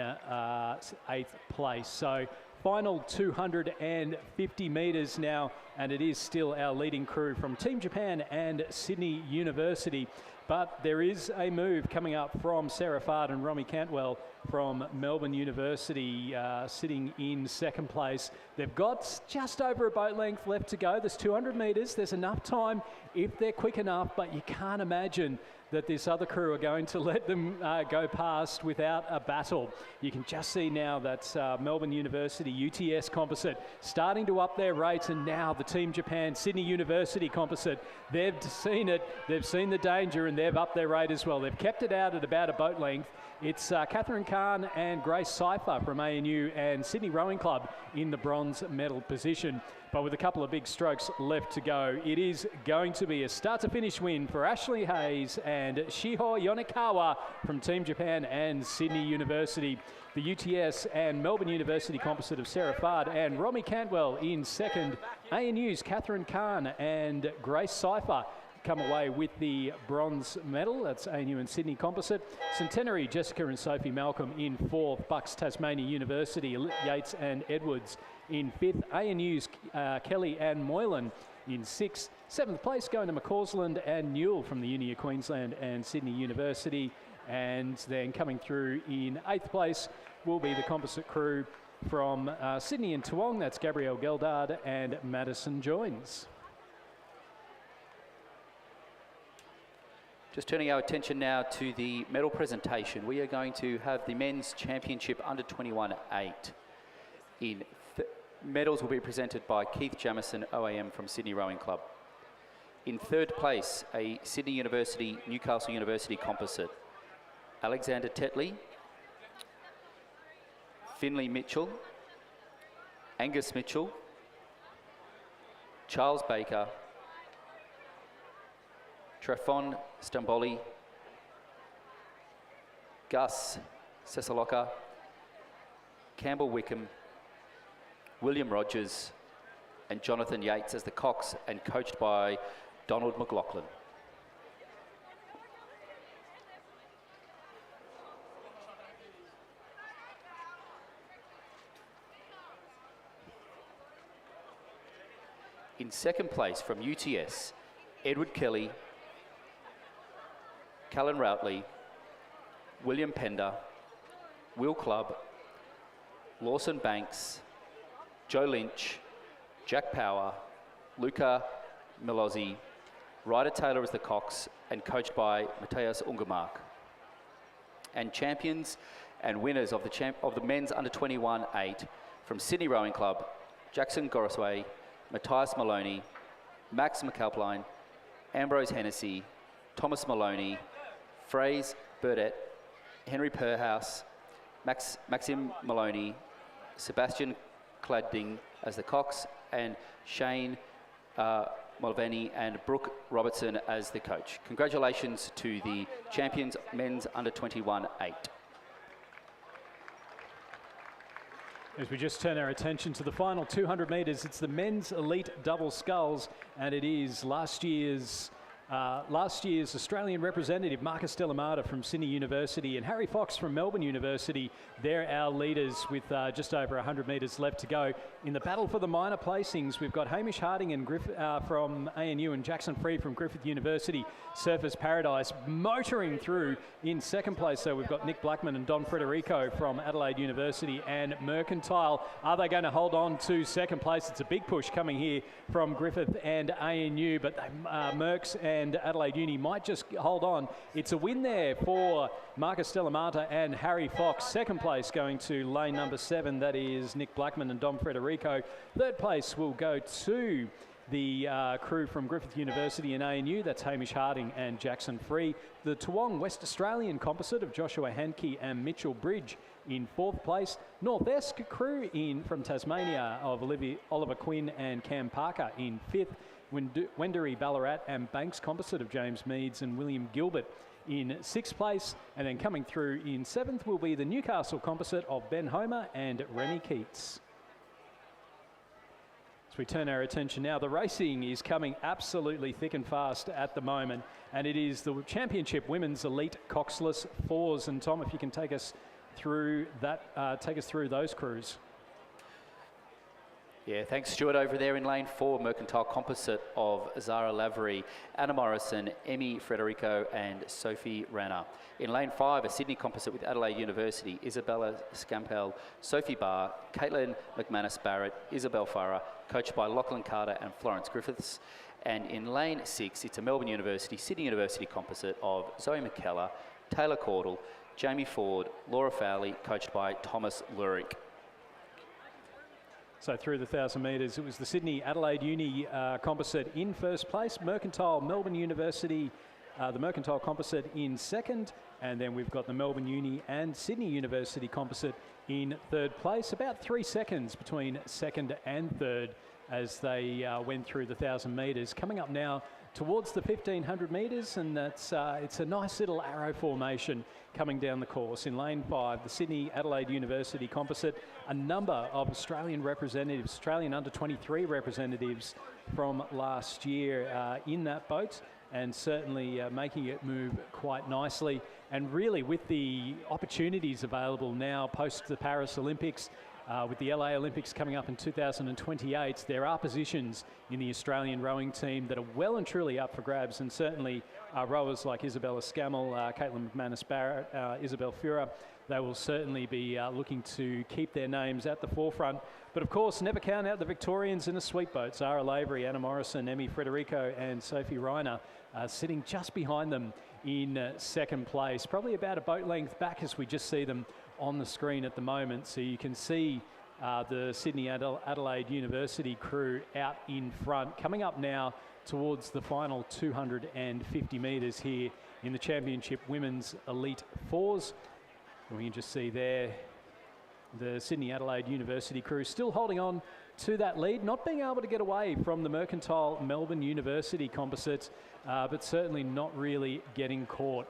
eighth place. So final 250 metres now, and it is still our leading crew from Team Japan and Sydney University. But there is a move coming up from Sarah Fard and Romy Cantwell from Melbourne University, sitting in second place. They've got just over a boat length left to go. There's 200 metres. There's enough time if they're quick enough, but you can't imagine that this other crew are going to let them go past without a battle. You can just see now that Melbourne University UTS composite starting to up their rates, and now the Team Japan Sydney University composite, they've seen it, they've seen the danger, and they've upped their rate as well. They've kept it out at about a boat length. It's Catherine Kahn and Grace Seifer from ANU and Sydney Rowing Club in the bronze medal position. But with a couple of big strokes left to go, it is going to be a start-to-finish win for Aisling Hayes and Shiho Yonikawa from Team Japan and Sydney University. The UTS and Melbourne University composite of Sarah Fard and Romy Cantwell in second. ANU's Catherine Kahn and Grace Seifer come away with the bronze medal. That's ANU and Sydney composite. Centenary, Jessica and Sophie Malcolm in fourth. Bucks, Tasmania University, Yates and Edwards in fifth. ANU's Kelly and Moylan in sixth. Seventh place going to McCausland and Newell from the Uni of Queensland and Sydney University. And then coming through in eighth place will be the composite crew from Sydney and Toowong. That's Gabrielle Geldard and Madison Joins. Just turning our attention now to the medal presentation. We are going to have the men's championship under 21 8. Medals will be presented by Keith Jamison, OAM from Sydney Rowing Club. In third place, a Sydney University, Newcastle University composite. Alexander Tetley. Finley Mitchell, Angus Mitchell, Charles Baker, Trefon Stamboli, Gus Sesaloka, Campbell Wickham, William Rogers, and Jonathan Yates as the cocks, and coached by Donald McLaughlin. In second place from UTS, Edward Kelly, Callan Routley, William Pender, Will Clubb, Lawson Banks, Joe Lynch, Jack Power, Luca Milozzi, Ryder Taylor as the cocks, and coached by Mateus Ungermark. And champions and winners of the men's under 21 8 from Sydney Rowing Club, Jackson Gorosway, Matthias Maloney, Max McAlpine, Ambrose Hennessy, Thomas Maloney, Fraze Burdett, Henry Perhouse, Maxim Maloney, Sebastian Cladding as the cocks, and Shane Mulvaney and Brooke Robertson as the coach. Congratulations to the champions men's under 21 8. As we just turn our attention to the final 200 metres, it's the men's elite double sculls, and it is last year's Australian representative Marcus Delamata from Sydney University and Harry Fox from Melbourne University. They're our leaders with just over 100 metres left to go. In the battle for the minor placings, we've got Hamish Harding and from ANU and Jackson Free from Griffith University. Surfers Paradise motoring through in second place. So we've got Nick Blackman and Don Frederico from Adelaide University and Mercantile. Are they going to hold on to second place? It's a big push coming here from Griffith and ANU, but Mercs and Adelaide Uni might just hold on. It's a win there for Marcus Delamata and Harry Fox. Second place going to lane number 7. That is Nick Blackman and Dom Frederico. Third place will go to the crew from Griffith University and ANU. That's Hamish Harding and Jackson Free. The Toowong West Australian composite of Joshua Hankey and Mitchell Bridge in fourth place. North-Esk crew from Tasmania of Oliver Quinn and Cam Parker in fifth. Wendouree Ballarat and Banks composite of James Meads and William Gilbert in sixth place. And then coming through in seventh will be the Newcastle composite of Ben Homer and Remy Keats. As we turn our attention now, the racing is coming absolutely thick and fast at the moment, and it is the Championship Women's Elite Coxless Fours. And Tom, if you can take us through that, take us through those crews. Yeah, thanks, Stuart. Over there in lane 4, Mercantile composite of Zara Lavery, Anna Morrison, Emmy Frederico, and Sophie Ranner. In lane 5, a Sydney composite with Adelaide University, Isabella Scampel, Sophie Barr, Caitlin McManus Barrett, Isabel Farah, coached by Lachlan Carter and Florence Griffiths. And in lane 6, it's a Melbourne University, Sydney University composite of Zoe McKellar, Taylor Caudle, Jamie Ford, Laura Fowley, coached by Thomas Lurick. So through the 1,000 metres, it was the Sydney Adelaide Uni composite in first place, Mercantile Melbourne University, the Mercantile composite in second, and then we've got the Melbourne Uni and Sydney University composite in third place. About 3 seconds between second and third as they went through the 1,000 metres. Coming up now towards the 1,500 metres, and that's it's a nice little arrow formation coming down the course. In lane 5, the Sydney Adelaide University composite, a number of Australian representatives, Australian under-23 representatives from last year in that boat, and certainly making it move quite nicely. And really, with the opportunities available now post the Paris Olympics, with the LA Olympics coming up in 2028, there are positions in the Australian rowing team that are well and truly up for grabs, and certainly rowers like Isabella Scammell, Caitlin McManus Barrett, Isabel Fura, they will certainly be looking to keep their names at the forefront. But of course, never count out the Victorians in the sweep boat. Zara Lavery, Anna Morrison, Emmy Frederico and Sophie Reiner sitting just behind them in second place, probably about a boat length back as we just see them on the screen at the moment. So you can see the Sydney Adelaide University crew out in front, coming up now towards the final 250 metres here in the Championship Women's Elite Fours. And we can just see there the Sydney Adelaide University crew still holding on to that lead, not being able to get away from the Mercantile Melbourne University composite, but certainly not really getting caught.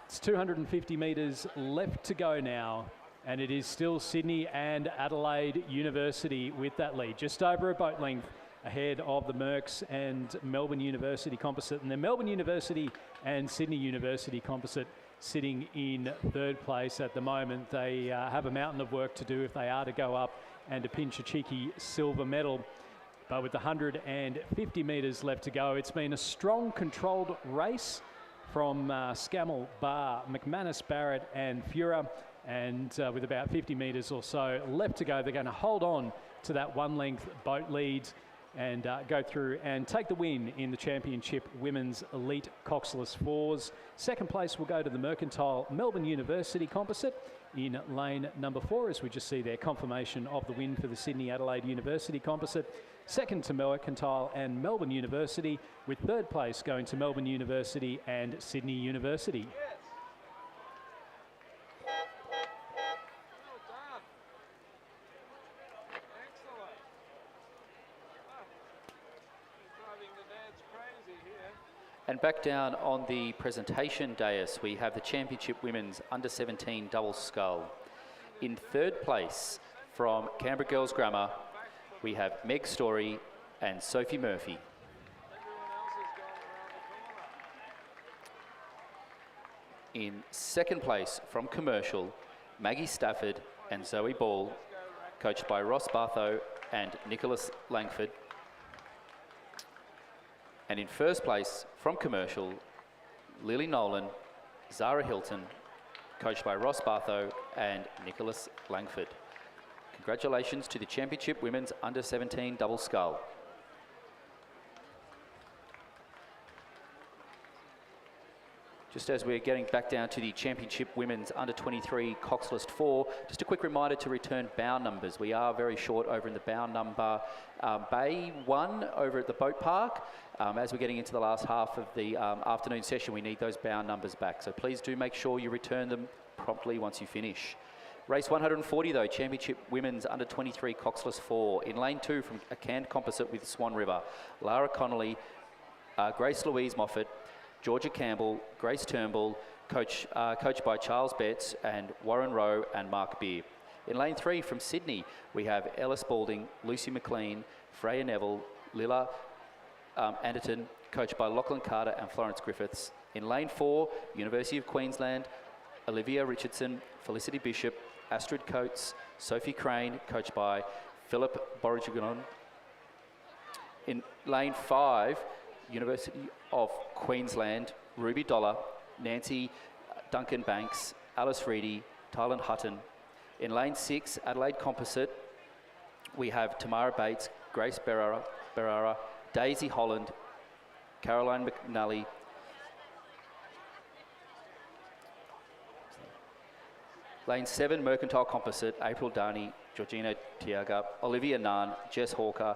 It's 250 metres left to go now, and it is still Sydney and Adelaide University with that lead, just over a boat length ahead of the Mercs and Melbourne University composite, and then Melbourne University and Sydney University composite sitting in third place at the moment. They have a mountain of work to do if they are to go up and to pinch a cheeky silver medal. But with 150 metres left to go, it's been a strong, controlled race from Scammell, Barr, McManus, Barrett and Fura. And with about 50 metres or so left to go, they're going to hold on to that one-length boat lead and go through and take the win in the Championship Women's Elite Coxless Fours. Second place will go to the Mercantile Melbourne University composite in lane number 4, as we just see their confirmation of the win for the Sydney Adelaide University composite. Second to Mercantile and Melbourne University, with third place going to Melbourne University and Sydney University. And back down on the presentation dais, we have the Championship Women's Under-17 Double Scull. In third place from Canberra Girls Grammar, we have Meg Story and Sophie Murphy. In second place from Commercial, Maggie Stafford and Zoe Ball, coached by Ross Bartho and Nicholas Langford. And in first place from Commercial, Lily Nolan, Zara Hilton, coached by Ross Bartho and Nicholas Langford. Congratulations to the Championship Women's Under-17 Double Scull. Just as we're getting back down to the Championship Women's Under-23 Coxless 4, just a quick reminder to return bow numbers. We are very short over in the bow number Bay 1 over at the boat park. As we're getting into the last half of the afternoon session, we need those bow numbers back. So please do make sure you return them promptly once you finish. Race 140 though, Championship Women's Under-23 Coxless 4. In lane 2 from a canned composite with Swan River, Lara Connolly, Grace Louise Moffat, Georgia Campbell, Grace Turnbull, coached by Charles Betts and Warren Rowe and Mark Beer. In lane 3 from Sydney, we have Ella Spalding, Lucy McLean, Freya Neville, Lila Anderton, coached by Lachlan Carter and Florence Griffiths. In lane 4, University of Queensland, Olivia Richardson, Felicity Bishop, Astrid Coates, Sophie Crane, coached by Philip Borrigigon. In lane 5, University of Queensland, Ruby Dollar, Nancy Duncan Banks, Alice Reedy, Tylen Hutton. In lane 6, Adelaide Composite, we have Tamara Bates, Grace Berara, Daisy Holland, Caroline McNally, lane 7, Mercantile Composite, April Darney, Georgina Tiaga, Olivia Nunn, Jess Hawker.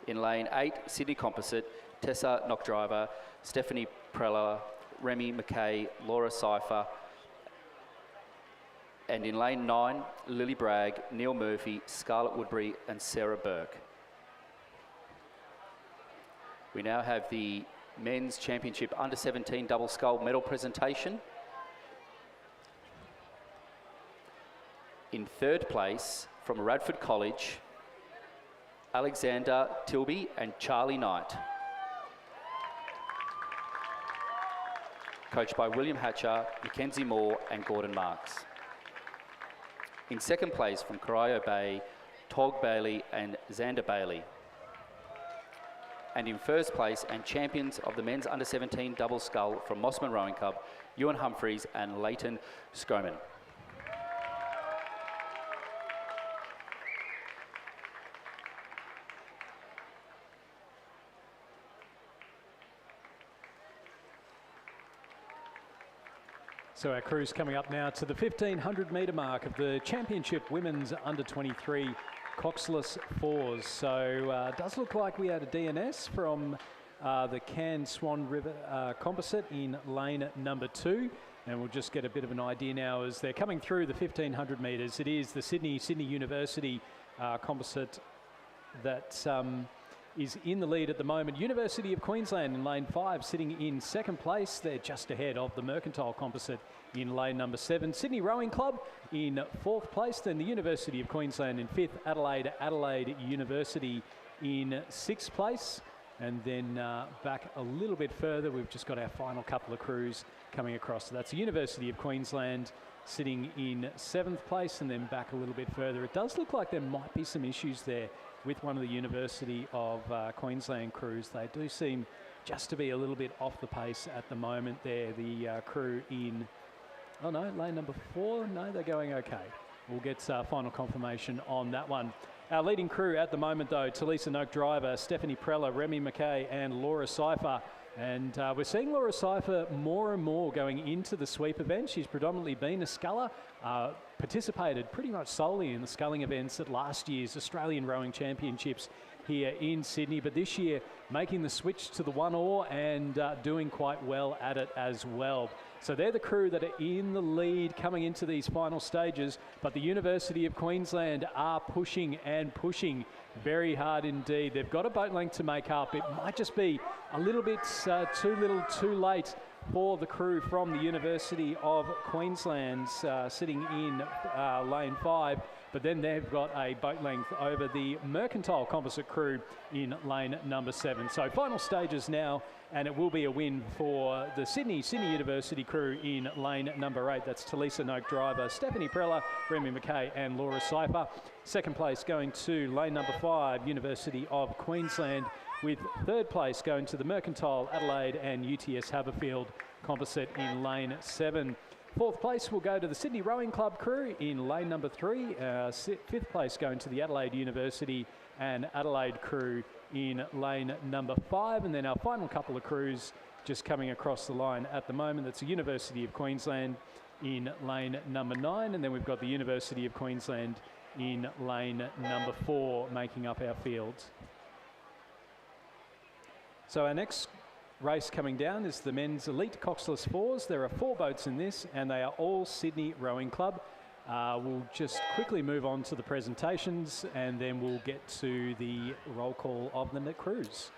In lane 8, Sydney Composite, Tessa Knockdriver, Stephanie Preller, Remy McKay, Laura Cypher. And in lane 9, Lily Bragg, Neil Murphy, Scarlett Woodbury and Sarah Burke. We now have the Men's Championship Under-17 Double Scull medal presentation. In third place from Radford College, Alexander Tilby and Charlie Knight. Coached by William Hatcher, Mackenzie Moore and Gordon Marks. In second place from Corio Bay, Tog Bailey and Xander Bailey. And in first place and champions of the men's under-17 double scull from Mossman Rowing Club, Ewan Humphreys and Leighton Skoman. So our crew's coming up now to the 1500 metre mark of the Championship Women's Under-23 Coxless Fours. So it does look like we had a DNS from the Cairns Swan River composite in lane number 2. And we'll just get a bit of an idea now as they're coming through the 1,500 metres. It is the Sydney University composite that is in the lead at the moment. University of Queensland in lane 5 sitting in second place. They're just ahead of the Mercantile composite in lane number 7. Sydney Rowing Club in 4th place. Then the University of Queensland in 5th. Adelaide University in 6th place. And then back a little bit further, we've just got our final couple of crews coming across. So that's the University of Queensland sitting in 7th place, and then back a little bit further. It does look like there might be some issues there with one of the University of Queensland crews. They do seem just to be a little bit off the pace at the moment there. The crew in, oh no, lane number 4, no, they're going okay. We'll get final confirmation on that one. Our leading crew at the moment, though, Talisa Noak driver, Stephanie Prella, Remy McKay and Laura Seifer. And we're seeing Laura Seifer more and more going into the sweep event. She's predominantly been a sculler, participated pretty much solely in the sculling events at last year's Australian Rowing Championships here in Sydney. But this year, making the switch to the one oar and doing quite well at it as well. So they're the crew that are in the lead coming into these final stages, but the University of Queensland are pushing and pushing very hard indeed. They've got a boat length to make up. It might just be a little bit too little too late for the crew from the University of Queensland sitting in lane 5. But then they've got a boat length over the Mercantile composite crew in lane number 7. So final stages now, and it will be a win for the Sydney University crew in lane number 8. That's Talisa Noak driver, Stephanie Prella, Remy McKay and Laura Seifer. Second place going to lane number 5, University of Queensland, with third place going to the Mercantile, Adelaide and UTS Haberfield composite in lane 7. Fourth place will go to the Sydney Rowing Club crew in lane number 3. Fifth place going to the Adelaide University and Adelaide crew in lane number 5. And then our final couple of crews just coming across the line at the moment. That's the University of Queensland in lane number 9. And then we've got the University of Queensland in lane number 4 making up our fields. So our next race coming down is the men's elite coxless fours. There are 4 boats in this, and they are all Sydney Rowing Club. We'll just quickly move on to the presentations, and then we'll get to the roll call of the crews.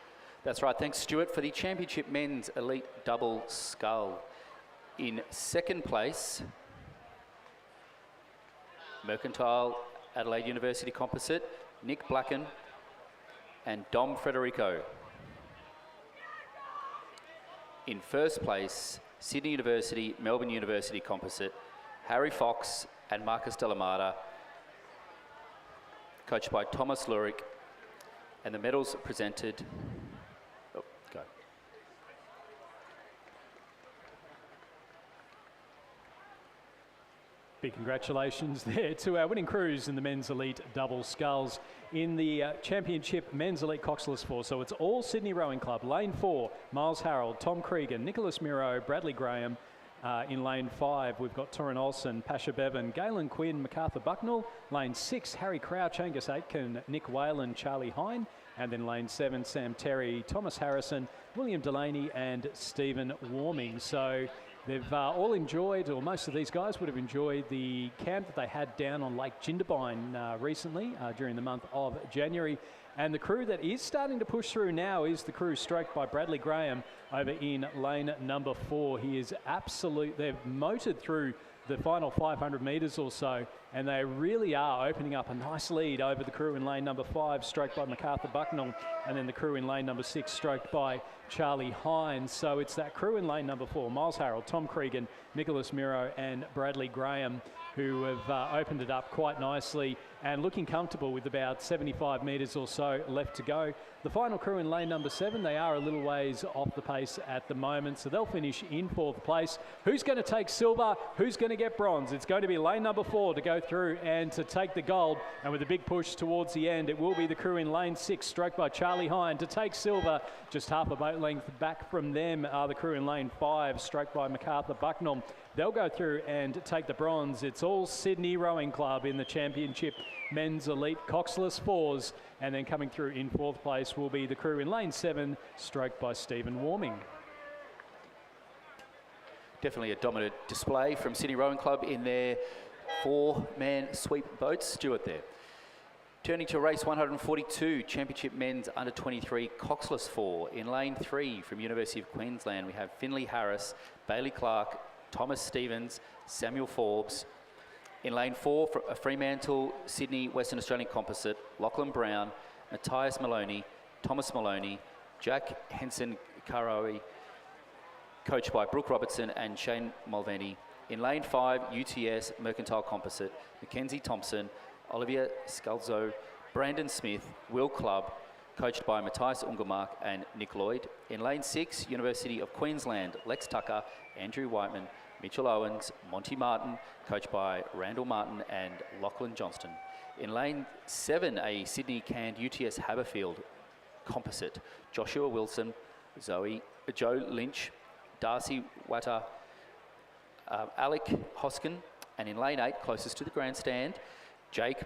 That's right. Thanks, Stuart. For the Championship Men's Elite Double Scull, in second place, Mercantile Adelaide University Composite, Nick Blacken and Dom Frederico. In first place, Sydney University, Melbourne University Composite, Harry Fox and Marcus Delamata, coached by Thomas Lurick, and the medals presented. Go. Big congratulations there to our winning crews in the men's elite double sculls in the Championship Men's Elite Coxless 4. So it's all Sydney Rowing Club. Lane 4, Miles Harold, Tom Cregan, Nicholas Miro, Bradley Graham. In lane 5, we've got Torrin Olsen, Pasha Bevan, Galen Quinn, MacArthur Bucknell. Lane 6, Harry Crouch, Angus Aitken, Nick Whalen, Charlie Hine. And then lane 7, Sam Terry, Thomas Harrison, William Delaney and Stephen Warming. So they've all enjoyed, or most of these guys would have enjoyed the camp that they had down on Lake Jindabyne recently during the month of January. And the crew that is starting to push through now is the crew stroked by Bradley Graham over in lane number 4. He is they've motored through the final 500 metres or so, and they really are opening up a nice lead over the crew in lane number 5, stroked by MacArthur Bucknell, and then the crew in lane number 6, stroked by Charlie Hines. So it's that crew in lane number 4, Miles Harold, Tom Cregan, Nicholas Miro and Bradley Graham, who have opened it up quite nicely and looking comfortable with about 75 metres or so left to go. The final crew in lane number 7, they are a little ways off the pace at the moment, so they'll finish in 4th place. Who's going to take silver? Who's going to get bronze? It's going to be lane number 4 to go through and to take the gold, and with a big push towards the end, it will be the crew in lane 6, stroked by Charlie Hine, to take silver. Just half a boat length back from them are the crew in lane 5, stroked by MacArthur Bucknell. They'll go through and take the bronze. It's all Sydney Rowing Club in the Championship Men's Elite Coxless 4s. And then coming through in 4th place will be the crew in lane 7, stroked by Stephen Warming. Definitely a dominant display from Sydney Rowing Club in their 4-man sweep boats. Stuart there. Turning to race 142, Championship Men's Under 23 Coxless 4. In lane 3 from University of Queensland, we have Finley Harris, Bailey Clark, Thomas Stevens, Samuel Forbes. In lane 4, a Fremantle, Sydney, Western Australian Composite, Lachlan Brown, Matthias Maloney, Thomas Maloney, Jack Henson Karoe, coached by Brooke Robertson and Shane Mulvaney. In lane 5, UTS, Mercantile Composite, Mackenzie Thompson, Olivia Scalzo, Brandon Smith, Will Clubb, coached by Matthias Ungermark and Nick Lloyd. In lane 6, University of Queensland, Lex Tucker, Andrew Whiteman, Mitchell Owens, Monty Martin, coached by Randall Martin and Lachlan Johnston. In lane 7, a Sydney canned UTS Haberfield Composite, Joshua Wilson, Joe Lynch, Darcy Watter, Alec Hoskin, and in lane 8, closest to the grandstand, Jake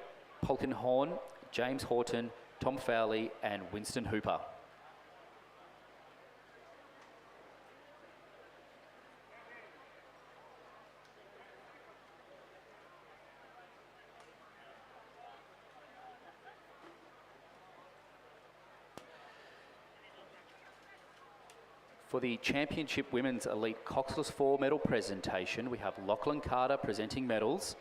Polkinghorn, James Horton, Tom Fowley, and Winston Hooper. For the Championship Women's Elite Coxless 4 medal presentation, we have Lachlan Carter presenting medals.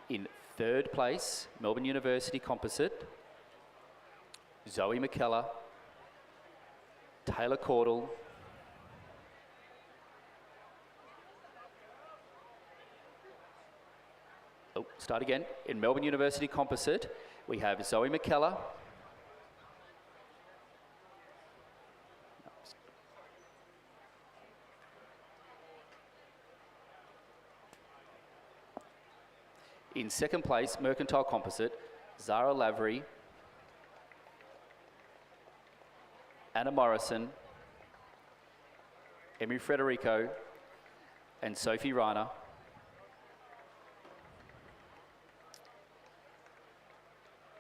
In 3rd place, Melbourne University Composite, Zoe McKellar, Taylor Caudle, start again. In Melbourne University Composite, we have Zoe McKellar, in 2nd place, Mercantile Composite, Zara Lavery, Anna Morrison, Emmy Frederico, and Sophie Reiner.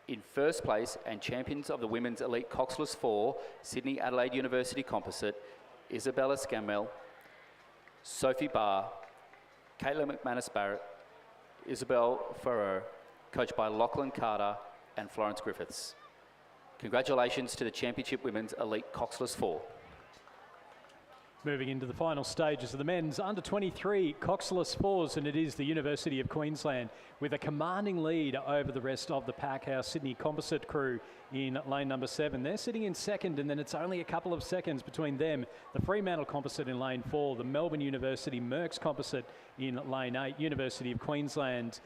In 1st place, and champions of the Women's Elite Coxless 4, Sydney Adelaide University Composite, Isabella Scammell, Sophie Barr, Caitlin McManus Barrett, Isabel Ferrer, coached by Lachlan Carter and Florence Griffiths. Congratulations to the Championship Women's Elite Coxless 4. Moving into the final stages of the men's under 23 Coxless 4s, and it is the University of Queensland with a commanding lead over the rest of the pack. Our Sydney Composite crew in lane number 7. They're sitting in 2nd, and then it's only a couple of seconds between them. The Fremantle Composite in lane 4, the Melbourne University Mercs Composite in lane 8, University of Queensland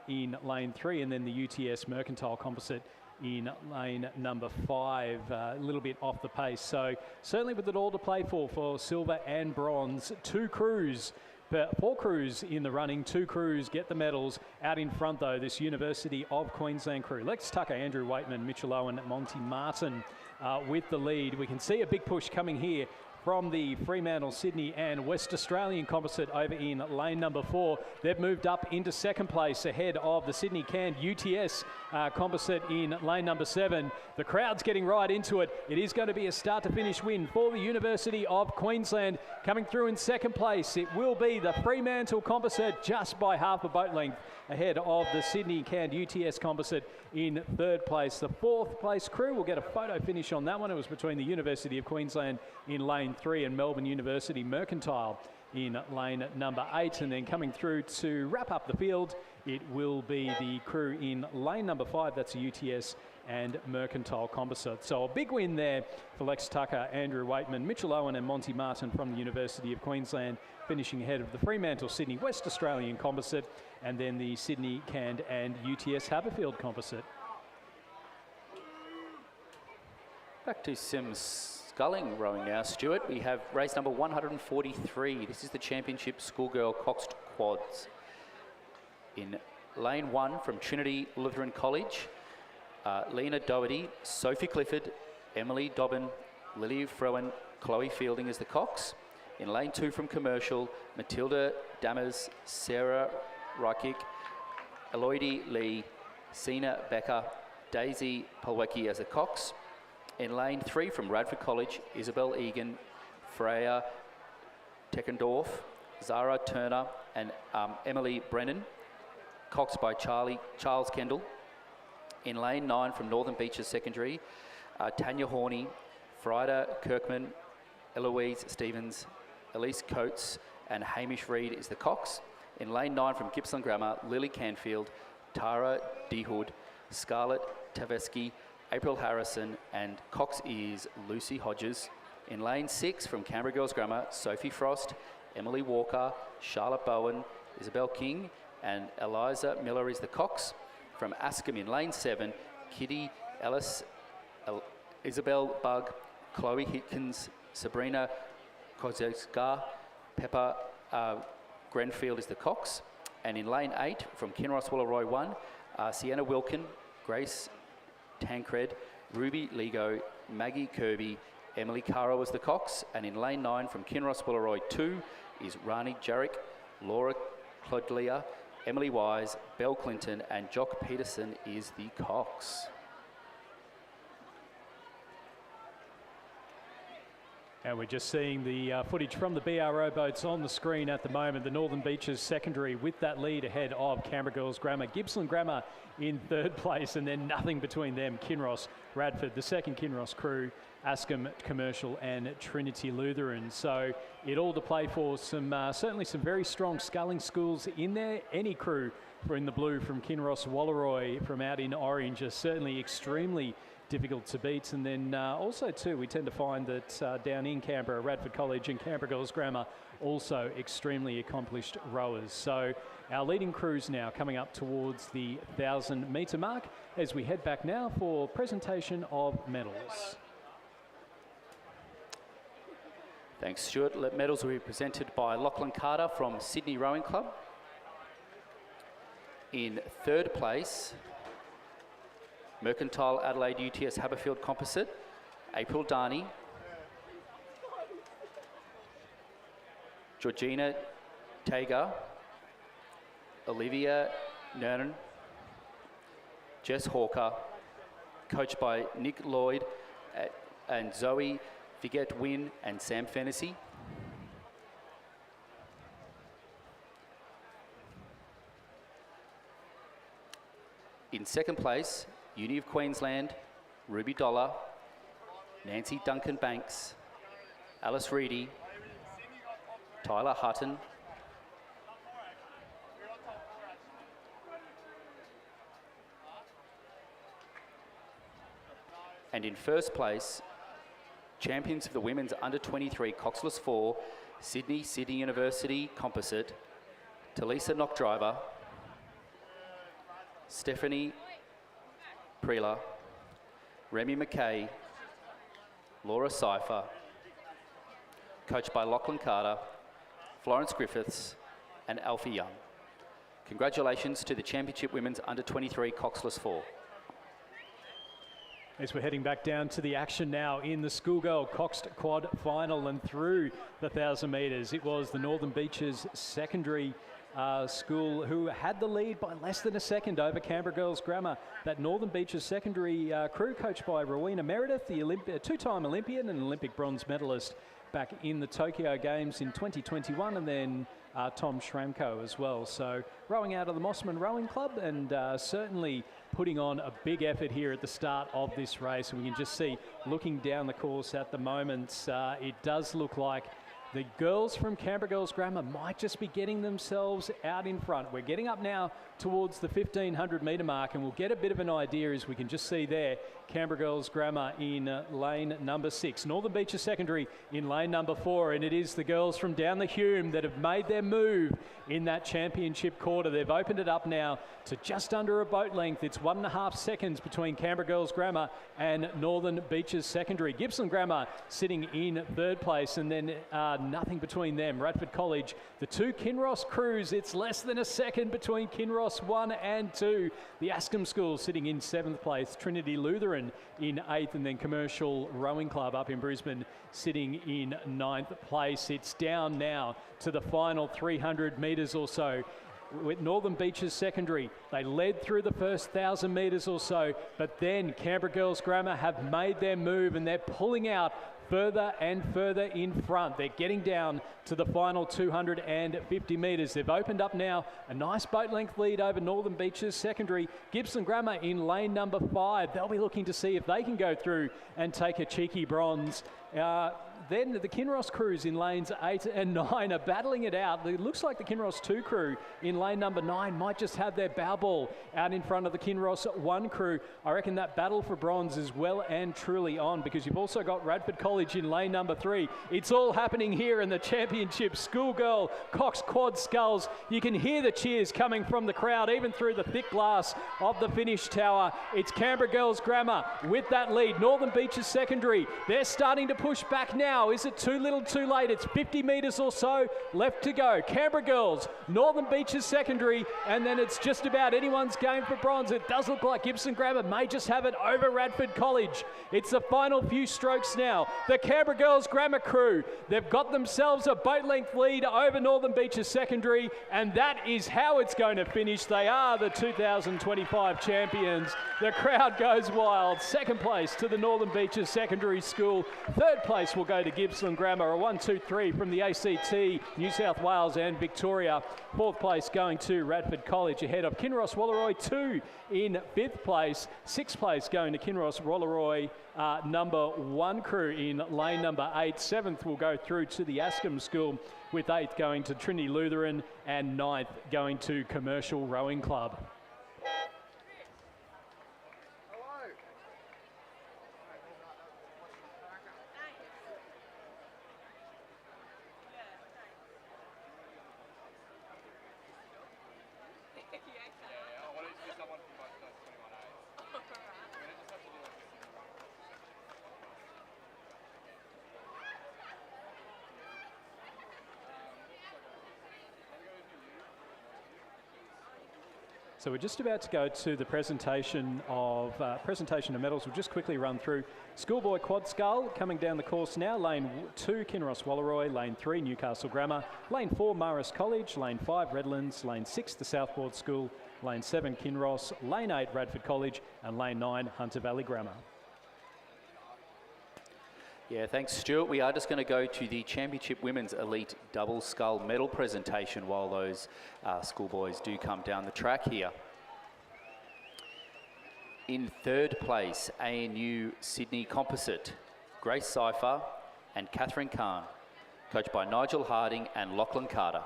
in lane 3, and then the UTS Mercantile Composite in lane number 5, a little bit off the pace. So certainly with it all to play for silver and bronze. 4 crews in the running, 2 crews get the medals. Out in front though, this University of Queensland crew, Lex Tucker, Andrew Waitman, Mitchell Owen, Monty Martin with the lead. We can see a big push coming here from the Fremantle, Sydney and West Australian Composite over in lane number 4. They've moved up into 2nd place ahead of the Sydney canned UTS Composite in lane number 7. The crowd's getting right into it. It is going to be a start to finish win for the University of Queensland. Coming through in 2nd place, it will be the Fremantle Composite just by half a boat length ahead of the Sydney canned UTS Composite in 3rd place. The 4th place crew will get a photo finish on that one. It was between the University of Queensland in lane 3 and Melbourne University Mercantile in lane number 8. And then coming through to wrap up the field, it will be the crew in lane number 5. That's a UTS and Mercantile Composite. So a big win there for Lex Tucker, Andrew Waitman, Mitchell Owen and Monty Martin from the University of Queensland, finishing ahead of the Fremantle Sydney West Australian Composite and then the Sydney canned and UTS Haberfield Composite. Back to Sims sculling rowing now, Stuart. We have race number 143. This is the Championship Schoolgirl Coxed Quads. In lane 1 from Trinity Lutheran College, Lena Doherty, Sophie Clifford, Emily Dobbin, Lily Frowen, Chloe Fielding as the Cox. In lane 2 from Commercial, Matilda Dammers, Sarah Reikick, Eloide Lee, Sina Becker, Daisy Polwecki as the Cox. In lane 3 from Radford College, Isabel Egan, Freya Teckendorf, Zara Turner and Emily Brennan. Cox by Charles Kendall. In lane 9 from Northern Beaches Secondary, Tanya Horney, Frida Kirkman, Eloise Stevens, Elise Coates and Hamish Reid is the Cox. In lane 9 from Gippsland Grammar, Lily Canfield, Tara Dehood, Scarlett Tavesky, April Harrison and Cox is Lucy Hodges. In lane 6 from Canberra Girls Grammar, Sophie Frost, Emily Walker, Charlotte Bowen, Isabel King and Eliza Miller is the Cox. From Ascombe in lane 7, Kitty Ellis, Isabel Bugg, Chloe Hitkins, Sabrina Kozewska, Pepper Grenfield is the Cox. And in lane 8 from Kinross Wallaroi 1, Sienna Wilkin, Grace Tancred, Ruby Ligo, Maggie Kirby, Emily Caro is the Cox. And in lane 9 from Kinross Wallaroi 2 is Rani Jarek, Laura Clodlia, Emily Wise, Belle Clinton and Jock Peterson is the Cox. And we're just seeing the footage from the BRO boats on the screen at the moment. The Northern Beaches Secondary with that lead ahead of Canberra Girls Grammar. Gippsland Grammar in 3rd place and then nothing between them. Kinross, Radford, the second Kinross crew, Ascombe Commercial and Trinity Lutheran. So it all to play for some certainly some very strong sculling schools in there. Any crew in the blue from Kinross Wallaroi from out in orange are certainly extremely difficult to beat. And then also too, we tend to find that down in Canberra, Radford College and Canberra Girls Grammar also extremely accomplished rowers. So our leading crews now coming up towards the 1,000 metre mark as we head back now for presentation of medals. Thanks, Stuart. Medals will be presented by Lachlan Carter from Sydney Rowing Club. In 3rd place, Mercantile Adelaide UTS Haberfield Composite, April Darney. Georgina Tager, Olivia Nernan, Jess Hawker, coached by Nick Lloyd and Zoe Figuette Wynn and Sam Fennessy. In 2nd place, Uni of Queensland, Ruby Dollar, Nancy Duncan Banks, Alice Reedy, Tyler Hutton, and in 1st place, champions of the women's under-23 Coxless 4, Sydney University Composite, Talisa Knockdriver, Stephanie Preela, Remy McKay, Laura Cypher, coached by Lachlan Carter, Florence Griffiths and Alfie Young. Congratulations to the Championship Women's Under-23 Coxless 4. As we're heading back down to the action now in the schoolgirl Coxed Quad final and through the 1,000 metres, it was the Northern Beaches Secondary school who had the lead by less than a second over Canberra Girls Grammar. That Northern Beaches Secondary crew coached by Rowena Meredith, the two-time Olympian and Olympic bronze medalist back in the Tokyo Games in 2021, and then Tom Schramko as well. So rowing out of the Mossman Rowing Club and certainly putting on a big effort here at the start of this race. And we can just see, looking down the course at the moment, it does look like the girls from Canberra Girls Grammar might just be getting themselves out in front. We're getting up now towards the 1,500 metre mark, and we'll get a bit of an idea as we can just see there, Canberra Girls Grammar in lane number 6. Northern Beaches Secondary in lane number 4, and it is the girls from down the Hume that have made their move in that championship quarter. They've opened it up now to just under a boat length. It's 1.5 seconds between Canberra Girls Grammar and Northern Beaches Secondary. Gippsland Grammar sitting in 3rd place, and then nothing between them. Radford College, the two Kinross crews, it's less than a second between Kinross 1 and 2. The Ascombe School sitting in 7th place, Trinity Lutheran in 8th, and then Commercial Rowing Club up in Brisbane sitting in 9th place. It's down now to the final 300 metres or so. With Northern Beaches Secondary, they led through the first 1,000 metres or so, but then Canberra Girls Grammar have made their move and they're pulling out further and further in front. They're getting down to the final 250 metres. They've opened up now a nice boat length lead over Northern Beaches Secondary. Gibson Grammar in lane number 5. They'll be looking to see if they can go through and take a cheeky bronze. Then the Kinross crews in lanes 8 and 9 are battling it out. It looks like the Kinross 2 crew in lane number 9 might just have their bow ball out in front of the Kinross 1 crew. I reckon that battle for bronze is well and truly on, because you've also got Radford College in lane number 3. It's all happening here in the championship. Schoolgirl Cox Quad Sculls. You can hear the cheers coming from the crowd, even through the thick glass of the finish tower. It's Canberra Girls Grammar with that lead. Northern Beaches Secondary, they're starting to push back now. Is it too little too late? It's 50 metres or so left to go. Canberra Girls, Northern Beaches Secondary, and then it's just about anyone's game for bronze. It does look like Gibson Grammar may just have it over Radford College. It's the final few strokes now. The Canberra Girls Grammar crew, they've got themselves a boat length lead over Northern Beaches Secondary, and that is how it's going to finish. They are the 2025 champions. The crowd goes wild. Second place to the Northern Beaches Secondary School. Third place will go to Gibson Grammar, a 1, 2, 3 from the ACT, New South Wales and Victoria. Fourth place going to Radford College, ahead of Kinross Wallaroi 2 in 5th place. Sixth place going to Kinross Wallaroi number 1 crew in lane number 8. 7th will go through to the Ascombe School, with 8th going to Trinity Lutheran and 9th going to Commercial Rowing Club. So we're just about to go to the presentation of medals. We'll just quickly run through. Schoolboy Quad Scull coming down the course now. Lane 2, Kinross Wallaroi. Lane 3, Newcastle Grammar. Lane 4, Marist College. Lane 5, Redlands. Lane 6, the Southport School. Lane 7, Kinross. Lane 8, Radford College. And Lane 9, Hunter Valley Grammar. Yeah, thanks, Stuart. We are just going to go to the Championship Women's Elite Double Scull medal presentation while those schoolboys do come down the track here. In third place, ANU Sydney Composite, Grace Cypher and Catherine Kahn, coached by Nigel Harding and Lachlan Carter.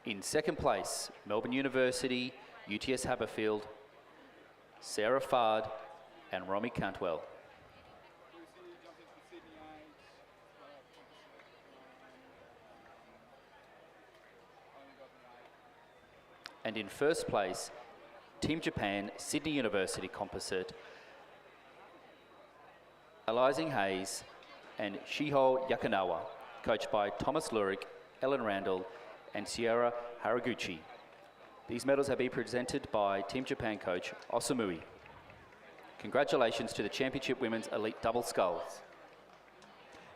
In second place, Melbourne University, UTS Haberfield, Sarah Fard and Romy Cantwell. And in first place, Team Japan, Sydney University Composite, Alizing Hayes and Shiho Yakanawa, coached by Thomas Lurik, Ellen Randall and Sierra Haraguchi. These medals have been presented by Team Japan coach Osamui. Congratulations to the Championship Women's Elite Double Sculls.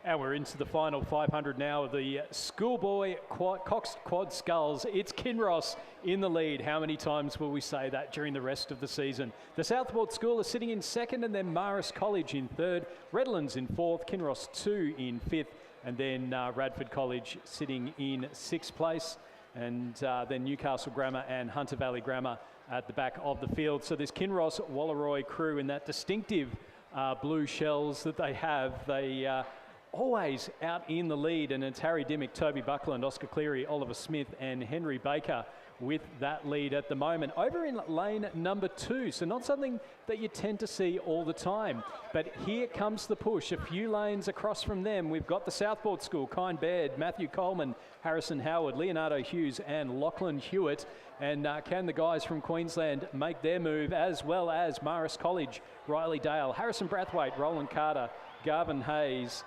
And we're into the final 500 now of the Schoolboy Cox Quad Sculls. It's Kinross in the lead. How many times will we say that during the rest of the season? The Southport School is sitting in second, and then Marist College in third, Redlands in fourth, Kinross 2 in fifth, and then Radford College sitting in sixth place, and then Newcastle Grammar and Hunter Valley Grammar at the back of the field. So this Kinross Wallaroi crew in that distinctive blue shells that they have, they always out in the lead, and it's Harry Dimmick, Toby Buckland, Oscar Cleary, Oliver Smith and Henry Baker with that lead at the moment. Over in lane number 2, so not something that you tend to see all the time, but here comes the push. A few lanes across from them, we've got the Southport School, Kine Baird, Matthew Coleman, Harrison Howard, Leonardo Hughes and Lachlan Hewitt. And can the guys from Queensland make their move, as well as Marist College, Riley Dale, Harrison Brathwaite, Roland Carter, Garvin Hayes,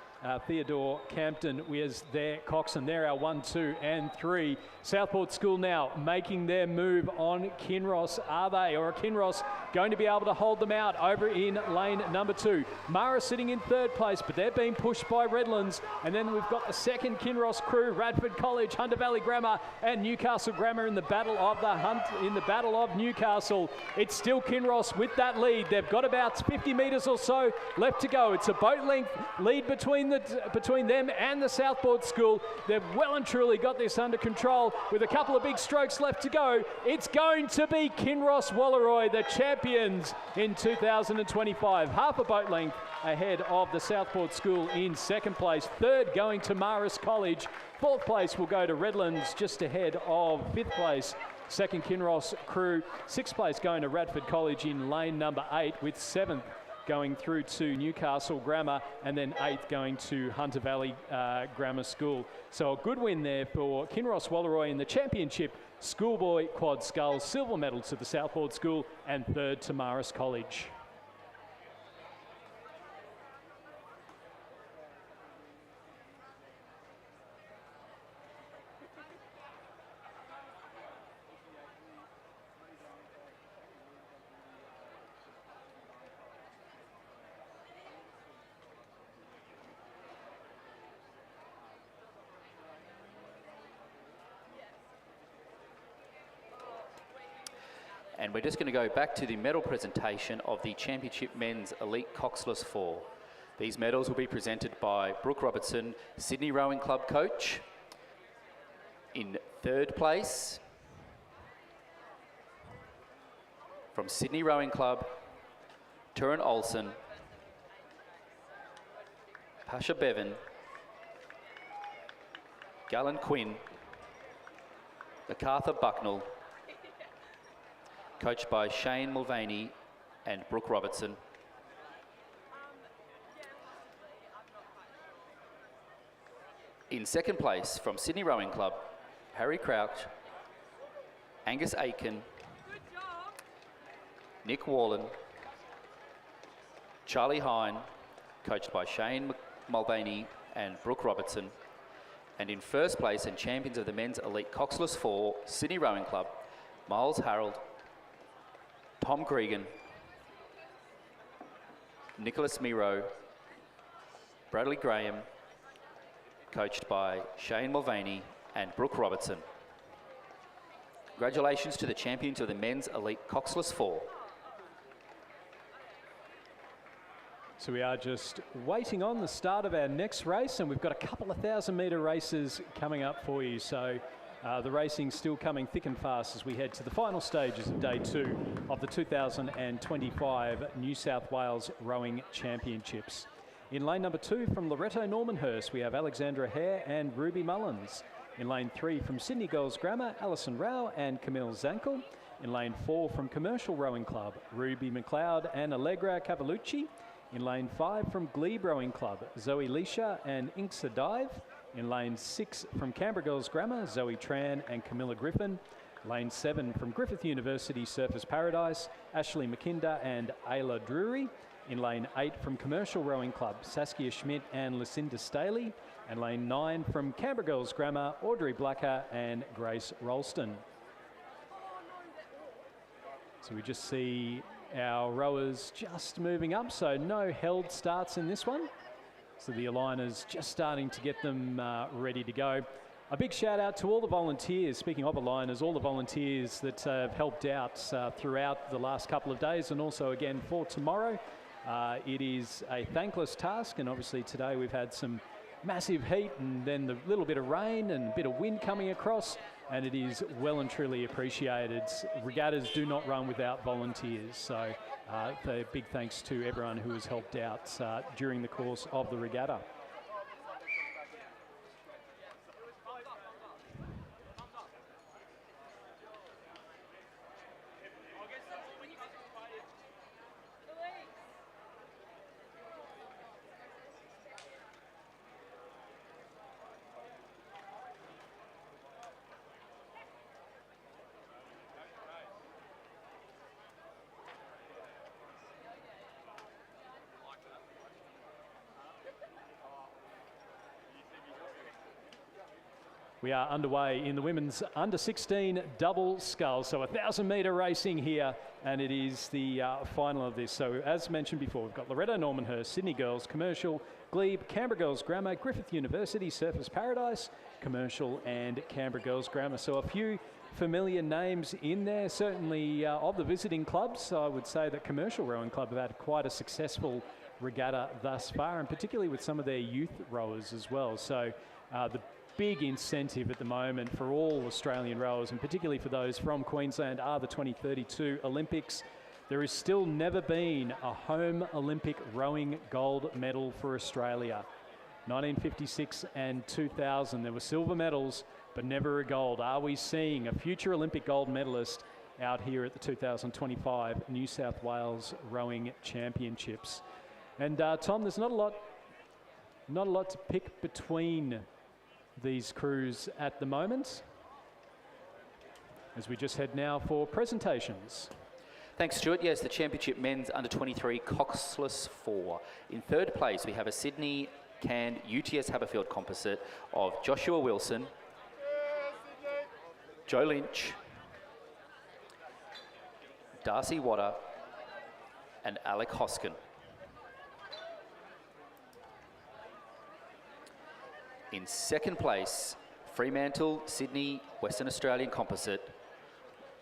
Theodore Campton was their coxswain. They're our 1, 2 and 3. Southport School now making their move on Kinross. Are they, or are Kinross going to be able to hold them out over in lane number 2? Mara sitting in 3rd place, but they're being pushed by Redlands. And then we've got the second Kinross crew, Radford College, Hunter Valley Grammar and Newcastle Grammar in the battle of Newcastle. It's still Kinross with that lead. They've got about 50 metres or so left to go. It's a boat length lead between them and the Southport School. They've well and truly got this under control with a couple of big strokes left to go. It's going to be Kinross Walleroy, the champions in 2025. Half a boat length ahead of the Southport School in 2nd place. 3rd going to Marist College. 4th place will go to Redlands, just ahead of 5th place. 2nd Kinross crew. 6th place going to Radford College in lane number 8, with 7th going through to Newcastle Grammar, and then 8th going to Hunter Valley Grammar School. So a good win there for Kinross Walleroy in the championship. Schoolboy Quad Sculls, silver medal to the Southport School, and 3rd to Marist College. And we're just going to go back to the medal presentation of the Championship Men's Elite Coxless 4. These medals will be presented by Brooke Robertson, Sydney Rowing Club coach. In 3rd place, from Sydney Rowing Club, Turin Olsen, Pasha Bevan, Gallen Quinn, MacArthur Bucknell, coached by Shane Mulvaney and Brooke Robertson. In 2nd place, from Sydney Rowing Club, Harry Crouch, Angus Aitken, Nick Wallen, Charlie Hine, coached by Shane Mulvaney and Brooke Robertson. And in 1st place and champions of the Men's Elite Coxless 4, Sydney Rowing Club, Miles Harold, Tom Cregan, Nicholas Miro, Bradley Graham, coached by Shane Mulvaney and Brooke Robertson. Congratulations to the champions of the Men's Elite Coxless 4. So we are just waiting on the start of our next race, and we've got a couple of 1,000-metre races coming up for you. So the racing's still coming thick and fast as we head to the final stages of day 2 of the 2025 New South Wales Rowing Championships. In lane number 2 from Loretto Normanhurst, we have Alexandra Hare and Ruby Mullins. In lane 3 from Sydney Girls Grammar, Alison Rao and Camille Zankel. In lane 4 from Commercial Rowing Club, Ruby McLeod and Allegra Cavalucci. In lane 5 from Glebe Rowing Club, Zoe Leisha and Inksa Dive. In lane 6 from Canberra Girls Grammar, Zoe Tran and Camilla Griffin. Lane 7 from Griffith University Surfers Paradise, Ashley McKinder and Ayla Drury. In lane 8 from Commercial Rowing Club, Saskia Schmidt and Lucinda Staley. And lane 9 from Canberra Girls Grammar, Audrey Blacker and Grace Rolston. So we just see our rowers just moving up, so no held starts in this one. So the aligners just starting to get them ready to go. A big shout out to all the volunteers, speaking of aligners, all the volunteers that have helped out throughout the last couple of days, and also again for tomorrow. It is a thankless task, and obviously today we've had some massive heat and then the little bit of rain and a bit of wind coming across, and it is well and truly appreciated. Regattas do not run without volunteers, so a big thanks to everyone who has helped out during the course of the regatta. We are underway in the women's under 16 double sculls. So 1,000 metre racing here, and it is the final of this. So as mentioned before, we've got Loretto Normanhurst, Sydney Girls, Commercial, Glebe, Canberra Girls Grammar, Griffith University, Surfers Paradise, Commercial and Canberra Girls Grammar. So a few familiar names in there. Certainly of the visiting clubs, I would say that Commercial Rowing Club have had quite a successful regatta thus far, and particularly with some of their youth rowers as well. So the big incentive at the moment for all Australian rowers, and particularly for those from Queensland, are the 2032 Olympics. There has still never been a home Olympic rowing gold medal for Australia. 1956 and 2000, there were silver medals, but never a gold. Are we seeing a future Olympic gold medalist out here at the 2025 New South Wales Rowing Championships? And Tom, there's not a lot to pick between these crews at the moment, as we just head now for presentations. Thanks, Stuart. Yes, the Championship Men's Under-23 Coxless 4. In third place, we have a Sydney canned UTS Haberfield composite of Joshua Wilson, Joe Lynch, Darcy Watter, and Alec Hoskin. In second place, Fremantle, Sydney, Western Australian composite,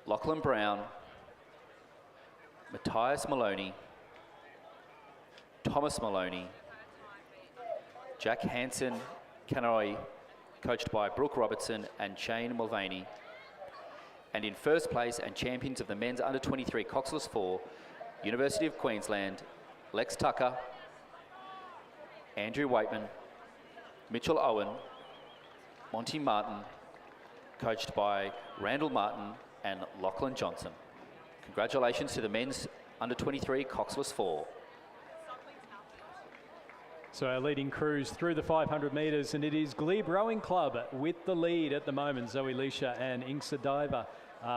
Lachlan Brown, Matthias Maloney, Thomas Maloney, Jack Hansen Canoi, coached by Brooke Robertson and Shane Mulvaney. And in first place and champions of the men's under-23 Coxless 4, University of Queensland, Lex Tucker, Andrew Waitman, Mitchell Owen, Monty Martin, coached by Randall Martin and Lachlan Johnson. Congratulations to the men's under-23 Coxless 4. So our leading crews through the 500 metres, and it is Glebe Rowing Club with the lead at the moment. Zoe Leisha and Inksa Diver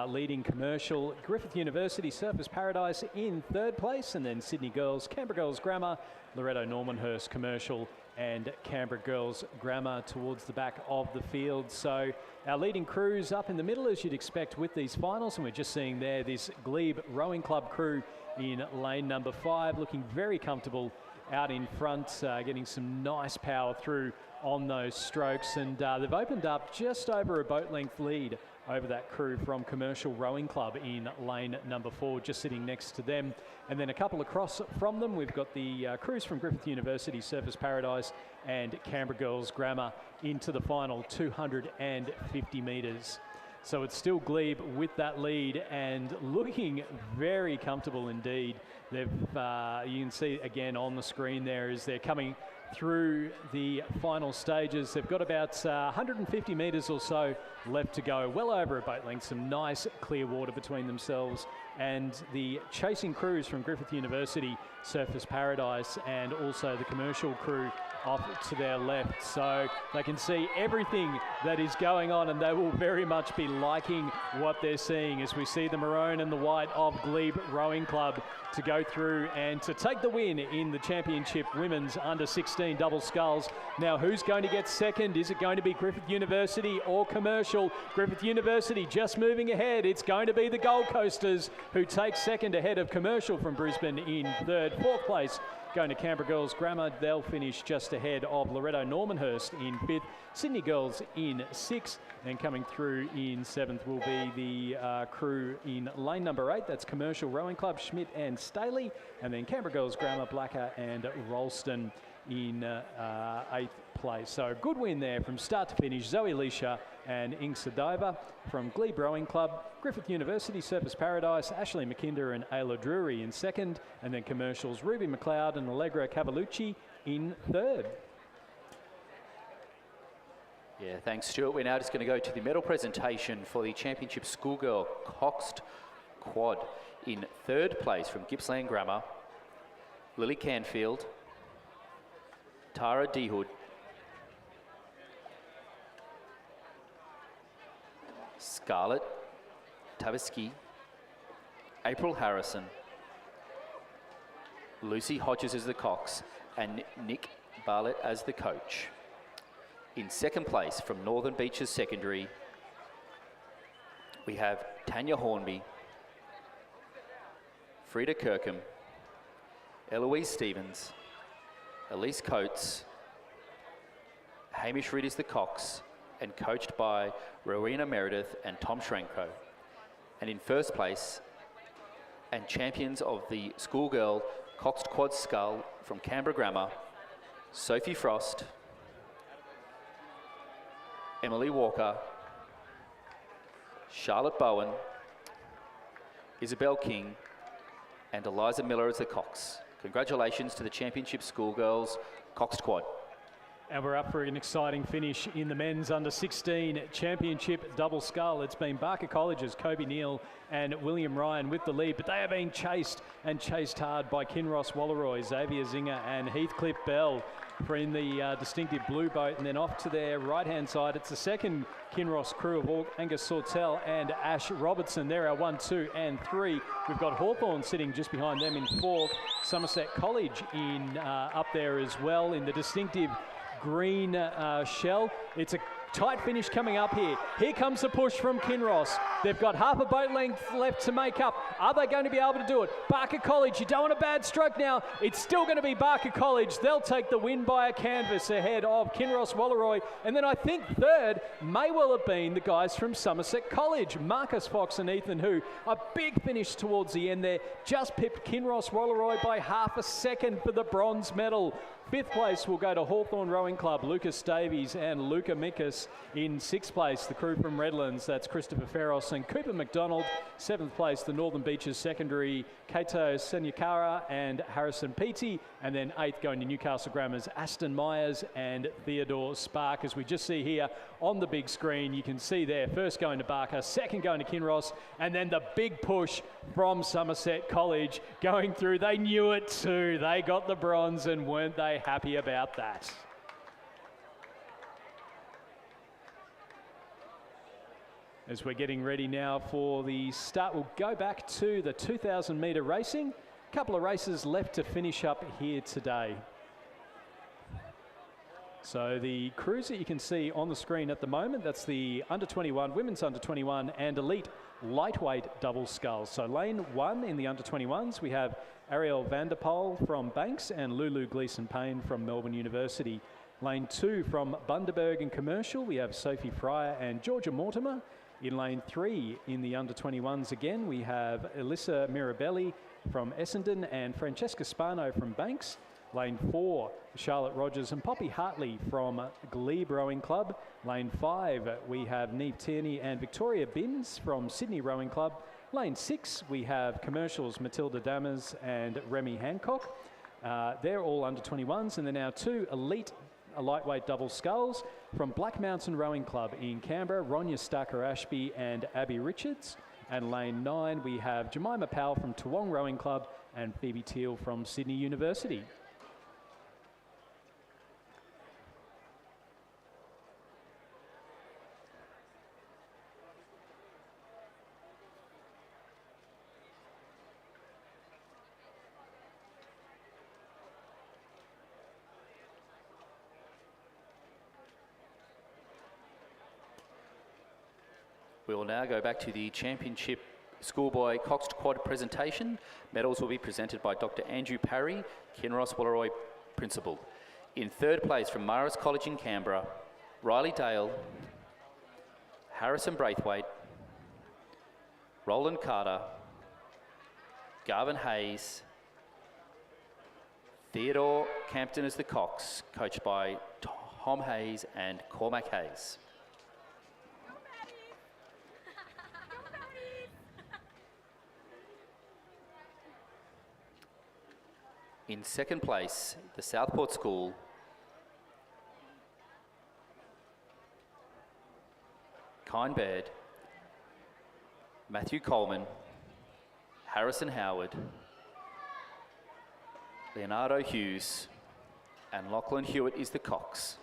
leading Commercial. Griffith University, Surfers Paradise in third place, and then Sydney Girls, Canberra Girls Grammar, Loretto Normanhurst Commercial, and Canberra Girls Grammar towards the back of the field. So our leading crews up in the middle, as you'd expect with these finals, and we're just seeing there this Glebe Rowing Club crew in lane number 5, looking very comfortable out in front, getting some nice power through on those strokes, and they've opened up just over a boat length lead over that crew from Commercial Rowing Club in lane number 4, just sitting next to them. And then a couple across from them, we've got the crews from Griffith University, Surfers Paradise and Canberra Girls Grammar into the final 250 metres. So it's still Glebe with that lead and looking very comfortable indeed. They've, you can see again on the screen there as they're coming through the final stages. They've got about 150 metres or so left to go, well over a boat length, some nice clear water between themselves and the chasing crews from Griffith University, Surfers Paradise, and also the Commercial crew off to their left. So they can see everything that is going on, and they will very much be liking what they're seeing as we see the maroon and the white of Glebe Rowing Club to go through and to take the win in the Championship Women's Under-16 double sculls. Now, who's going to get second? Is it going to be Griffith University or Commercial? Griffith University just moving ahead. It's going to be the Gold Coasters who take second ahead of Commercial from Brisbane in third. Fourth place going to Canberra Girls Grammar. They'll finish just ahead of Loretto Normanhurst in 5th. Sydney Girls in 6th. And coming through in 7th will be the crew in lane number 8. That's Commercial Rowing Club, Schmidt and Staley. And then Canberra Girls Grammar, Blacker and Ralston in 8th place. So good win there from start to finish. Zoe Leisha and Inksa Diver from Glebe Rowing Club. Griffith University, Surfers Paradise, Ashley McKinder and Ayla Drury in 2nd. And then Commercials, Ruby McLeod and Allegra Cavalucci in 3rd. Yeah, thanks, Stuart. We're now just going to go to the medal presentation for the Championship Schoolgirl Coxed Quad. In 3rd place from Gippsland Grammar, Lily Canfield, Tara Dehood, Scarlett Taviski, April Harrison, Lucy Hodges as the cox, and Nick Barlett as the coach. In second place from Northern Beaches Secondary, we have Tanya Hornby, Frida Kirkham, Eloise Stevens, Elise Coates, Hamish Reid is the Cox, and coached by Rowena Meredith and Tom Schranko. And in first place, and champions of the schoolgirl Coxed Quad Scull from Canberra Grammar, Sophie Frost, Emily Walker, Charlotte Bowen, Isabel King, and Eliza Miller as the Cox. Congratulations to the championship schoolgirls Coxed Quad. And we're up for an exciting finish in the men's under-16 championship double scull. It's been Barker College's Kobe Neal and William Ryan with the lead, but they are being chased hard by Kinross Walleroy, Xavier Zinger and Heathcliff Bell in the distinctive blue boat. And then off to their right-hand side, it's the second Kinross crew of Angus Sortel and Ash Robertson. They're our 1, 2 and 3. We've got Hawthorn sitting just behind them in fourth. Somerset College in up there as well in the distinctive green shell. It's a tight finish coming up here. Here comes the push from Kinross. They've got half a boat length left to make up. Are they going to be able to do it? Barker College, you don't want a bad stroke now. It's still going to be Barker College. They'll take the win by a canvas ahead of Kinross Walleroy. And then I think third may well have been the guys from Somerset College, Marcus Fox and Ethan Hu. A big finish towards the end there. Just pipped Kinross Walleroy by half a second for the bronze medal. Fifth place will go to Hawthorn Rowing Club, Lucas Davies and Luca Mikas. In sixth place, the crew from Redlands, that's Christopher Ferros and Cooper McDonald. Seventh place, the Northern Beaches Secondary, Kato Senyakara and Harrison Peaty. And then eighth going to Newcastle Grammar's Aston Myers and Theodore Spark. As we just see here on the big screen, you can see there, first going to Barker, second going to Kinross, and then the big push from Somerset College going through. They knew it too. They got the bronze, and weren't they happy about that? As we're getting ready now for the start, we'll go back to the 2,000 metre racing. A couple of races left to finish up here today. So the crews that you can see on the screen at the moment, that's the under-21, women's under-21 and elite lightweight double sculls. So lane 1 in the under-21s, we have Ariel Vanderpoel from Banks and Lulu Gleeson-Payne from Melbourne University. Lane 2 from Bundaberg and Commercial, we have Sophie Fryer and Georgia Mortimer. In lane 3 in the under-21s again, we have Alyssa Mirabelli from Essendon and Francesca Spano from Banks. Lane 4, Charlotte Rogers and Poppy Hartley from Glebe Rowing Club. Lane 5, we have Neve Tierney and Victoria Binns from Sydney Rowing Club. Lane 6, we have Commercials Matilda Dammers and Remy Hancock. They're all under-21s, and they're now 2 elite lightweight double sculls from Black Mountain Rowing Club in Canberra, Ronya Starker-Ashby and Abby Richards. And lane 9, we have Jemima Powell from Toowong Rowing Club and Phoebe Teal from Sydney University. We will now go back to the championship schoolboy Coxed Quad presentation. Medals will be presented by Dr. Andrew Parry, Kinross Walleroy Principal. In third place from Marist College in Canberra, Riley Dale, Harrison Braithwaite, Roland Carter, Garvin Hayes, Theodore Campton as the Cox, coached by Tom Hayes and Cormac Hayes. In second place, the Southport School, Kine Baird, Matthew Coleman, Harrison Howard, Leonardo Hughes, and Lachlan Hewitt is the Cox.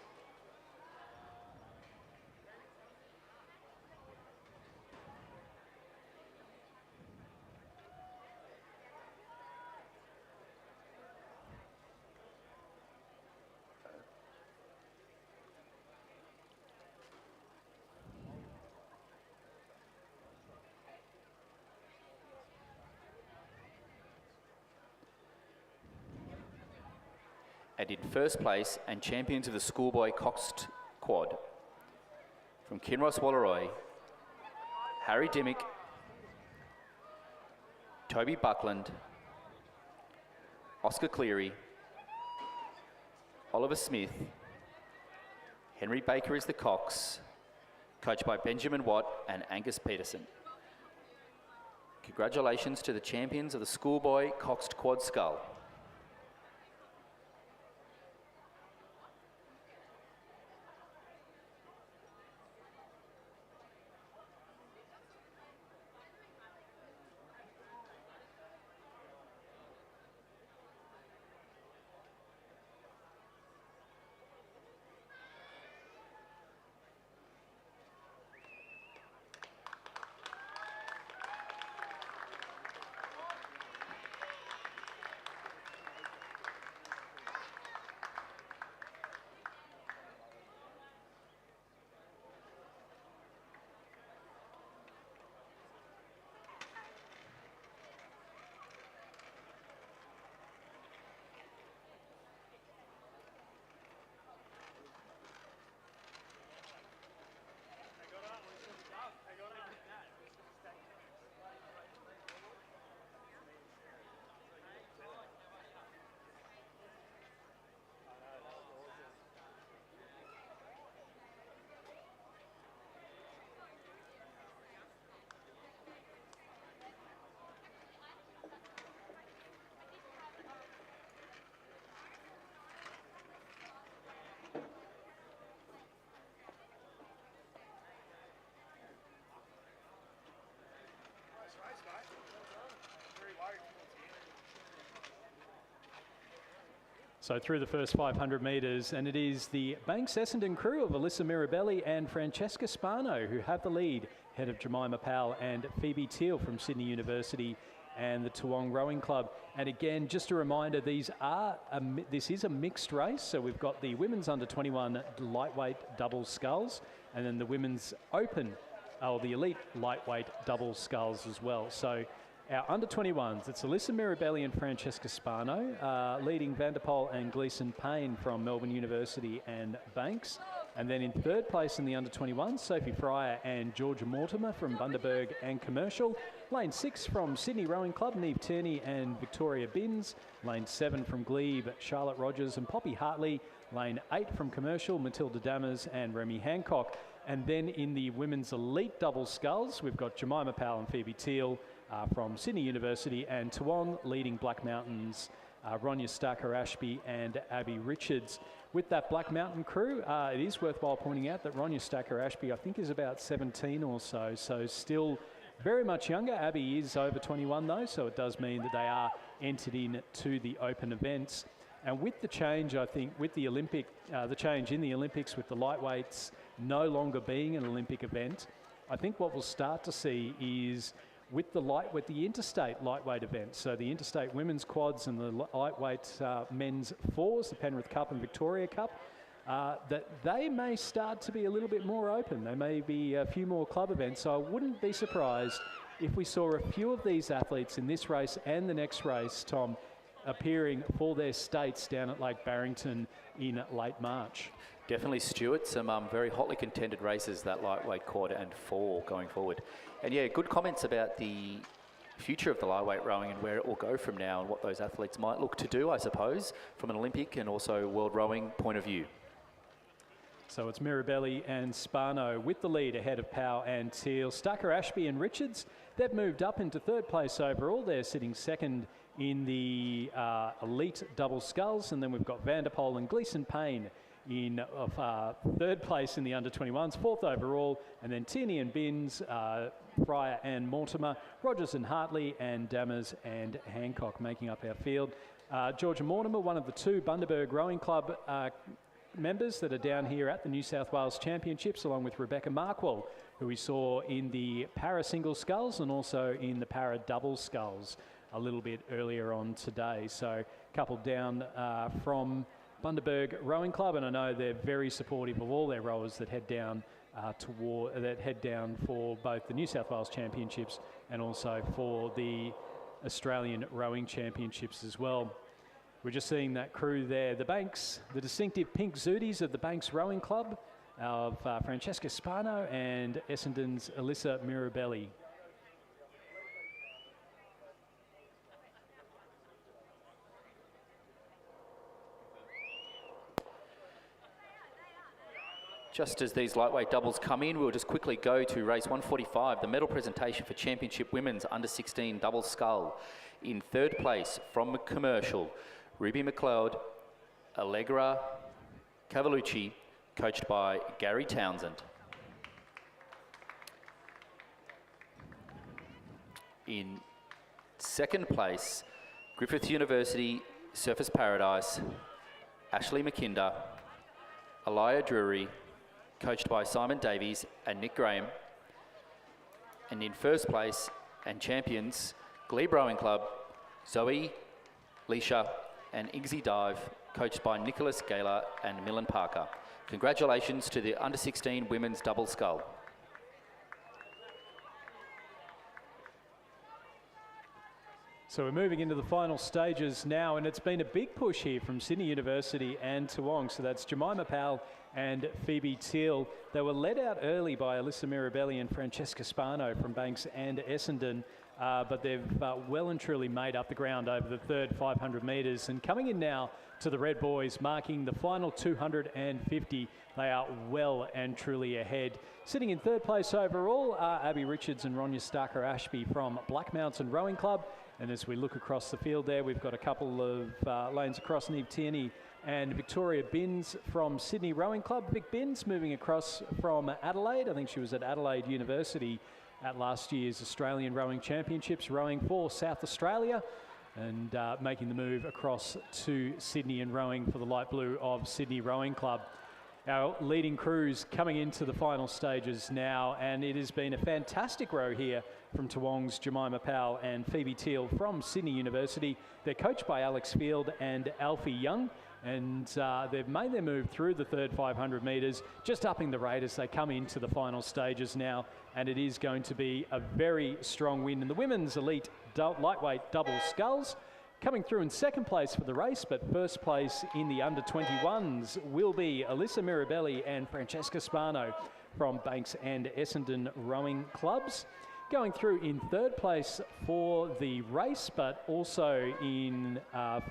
And in first place, and champions of the schoolboy coxed quad, from Kinross Wallaroi, Harry Dimmick, Toby Buckland, Oscar Cleary, Oliver Smith, Henry Baker is the cox, coached by Benjamin Watt and Angus Peterson. Congratulations to the champions of the schoolboy coxed quad scull. So through the first 500 metres, and it is the Banks Essendon crew of Alyssa Mirabelli and Francesca Spano who have the lead, ahead of Jemima Powell and Phoebe Teal from Sydney University and the Toowong Rowing Club. And again, just a reminder, this is a mixed race. So we've got the women's under 21 lightweight double sculls, and then the women's open, or the elite lightweight double sculls as well. So our under 21s, it's Alyssa Mirabelli and Francesca Spano, leading Vanderpoel and Gleeson Payne from Melbourne University and Banks. And then in third place in the under 21s, Sophie Fryer and Georgia Mortimer from Bundaberg and Commercial. Lane 6 from Sydney Rowing Club, Neve Tierney and Victoria Binns. Lane 7 from Glebe, Charlotte Rogers and Poppy Hartley. Lane 8 from Commercial, Matilda Dammers and Remy Hancock. And then in the women's elite double sculls, we've got Jemima Powell and Phoebe Teal from Sydney University, and Toowong leading Black Mountains, Ronya Stacker-Ashby and Abby Richards. With that Black Mountain crew, it is worthwhile pointing out that Ronya Stacker-Ashby, I think, is about 17 or so, so still very much younger. Abby is over 21 though, so it does mean that they are entered in to the open events. And with the change, I think, with the the change in the Olympics, with the lightweights no longer being an Olympic event, I think what we'll start to see is with the interstate lightweight events, so the interstate women's quads and the lightweight men's fours, the Penrith Cup and Victoria Cup, that they may start to be a little bit more open. There may be a few more club events, so I wouldn't be surprised if we saw a few of these athletes in this race and the next race, Tom, appearing for their states down at Lake Barrington in late March. Definitely, Stuart. Some very hotly contended races, that lightweight quad and four going forward. And yeah, good comments about the future of the lightweight rowing and where it will go from now and what those athletes might look to do, I suppose, from an Olympic and also world rowing point of view. So it's Mirabelli and Spano with the lead ahead of Powell and Teal. Stacker-Ashby and Richards, they've moved up into third place overall. They're sitting second in the elite double sculls. And then we've got Vanderpoel and Gleeson Payne in third place in the under-21s, fourth overall, and then Tierney and Binns, Fryer and Mortimer, Rogers and Hartley, and Dammers and Hancock making up our field. Georgia Mortimer, one of the two Bundaberg Rowing Club members that are down here at the New South Wales Championships, along with Rebecca Markwell, who we saw in the para-single sculls and also in the para-double sculls a little bit earlier on today. So coupled down from Bundaberg Rowing Club, and I know they're very supportive of all their rowers that head down for both the New South Wales Championships and also for the Australian Rowing Championships as well. we're just seeing that crew there. The Banks, the distinctive pink Zooties of the Banks Rowing Club of Francesca Spano and Essendon's Alyssa Mirabelli. Just as these lightweight doubles come in, we'll just quickly go to race 145, the medal presentation for Championship Women's Under-16 Double Scull. In third place from Commercial, Ruby McLeod, Allegra Cavalucci, coached by Gary Townsend. In second place, Griffith University Surface Paradise, Ashley McKinder, Elia Drury, coached by Simon Davies and Nick Graham. And in first place and champions, Glebe Rowing Club, Zoe, Leisha and Igsy Dive, coached by Nicholas Gaylor and Millen Parker. Congratulations to the Under-16 Women's Double Scull. So we're moving into the final stages now, and it's been a big push here from Sydney University and Toowong. So that's Jemima Powell and Phoebe Teal. They were led out early by Alyssa Mirabelli and Francesca Spano from Banks and Essendon, but they've well and truly made up the ground over the third 500 metres. And coming in now to the Red Boys, marking the final 250, they are well and truly ahead. Sitting in third place overall are Abby Richards and Ronya Starker-Ashby from Black Mountain Rowing Club. And as we look across the field there, we've got a couple of lanes across, Neve Tierney and Victoria Binns from Sydney Rowing Club. Vic Binns moving across from Adelaide. I think she was at Adelaide University at last year's Australian Rowing Championships, rowing for South Australia, and making the move across to Sydney and rowing for the light blue of Sydney Rowing Club. Our leading crews coming into the final stages now, and it has been a fantastic row here from Toowong's Jemima Powell and Phoebe Teal from Sydney University. They're coached by Alex Field and Alfie Young, and they've made their move through the third 500 metres, just upping the rate as they come into the final stages now, and it is going to be a very strong win in the women's elite lightweight double sculls. Coming through in second place for the race, but first place in the under-21s will be Alyssa Mirabelli and Francesca Spano from Banks and Essendon Rowing Clubs. Going through in third place for the race, but also in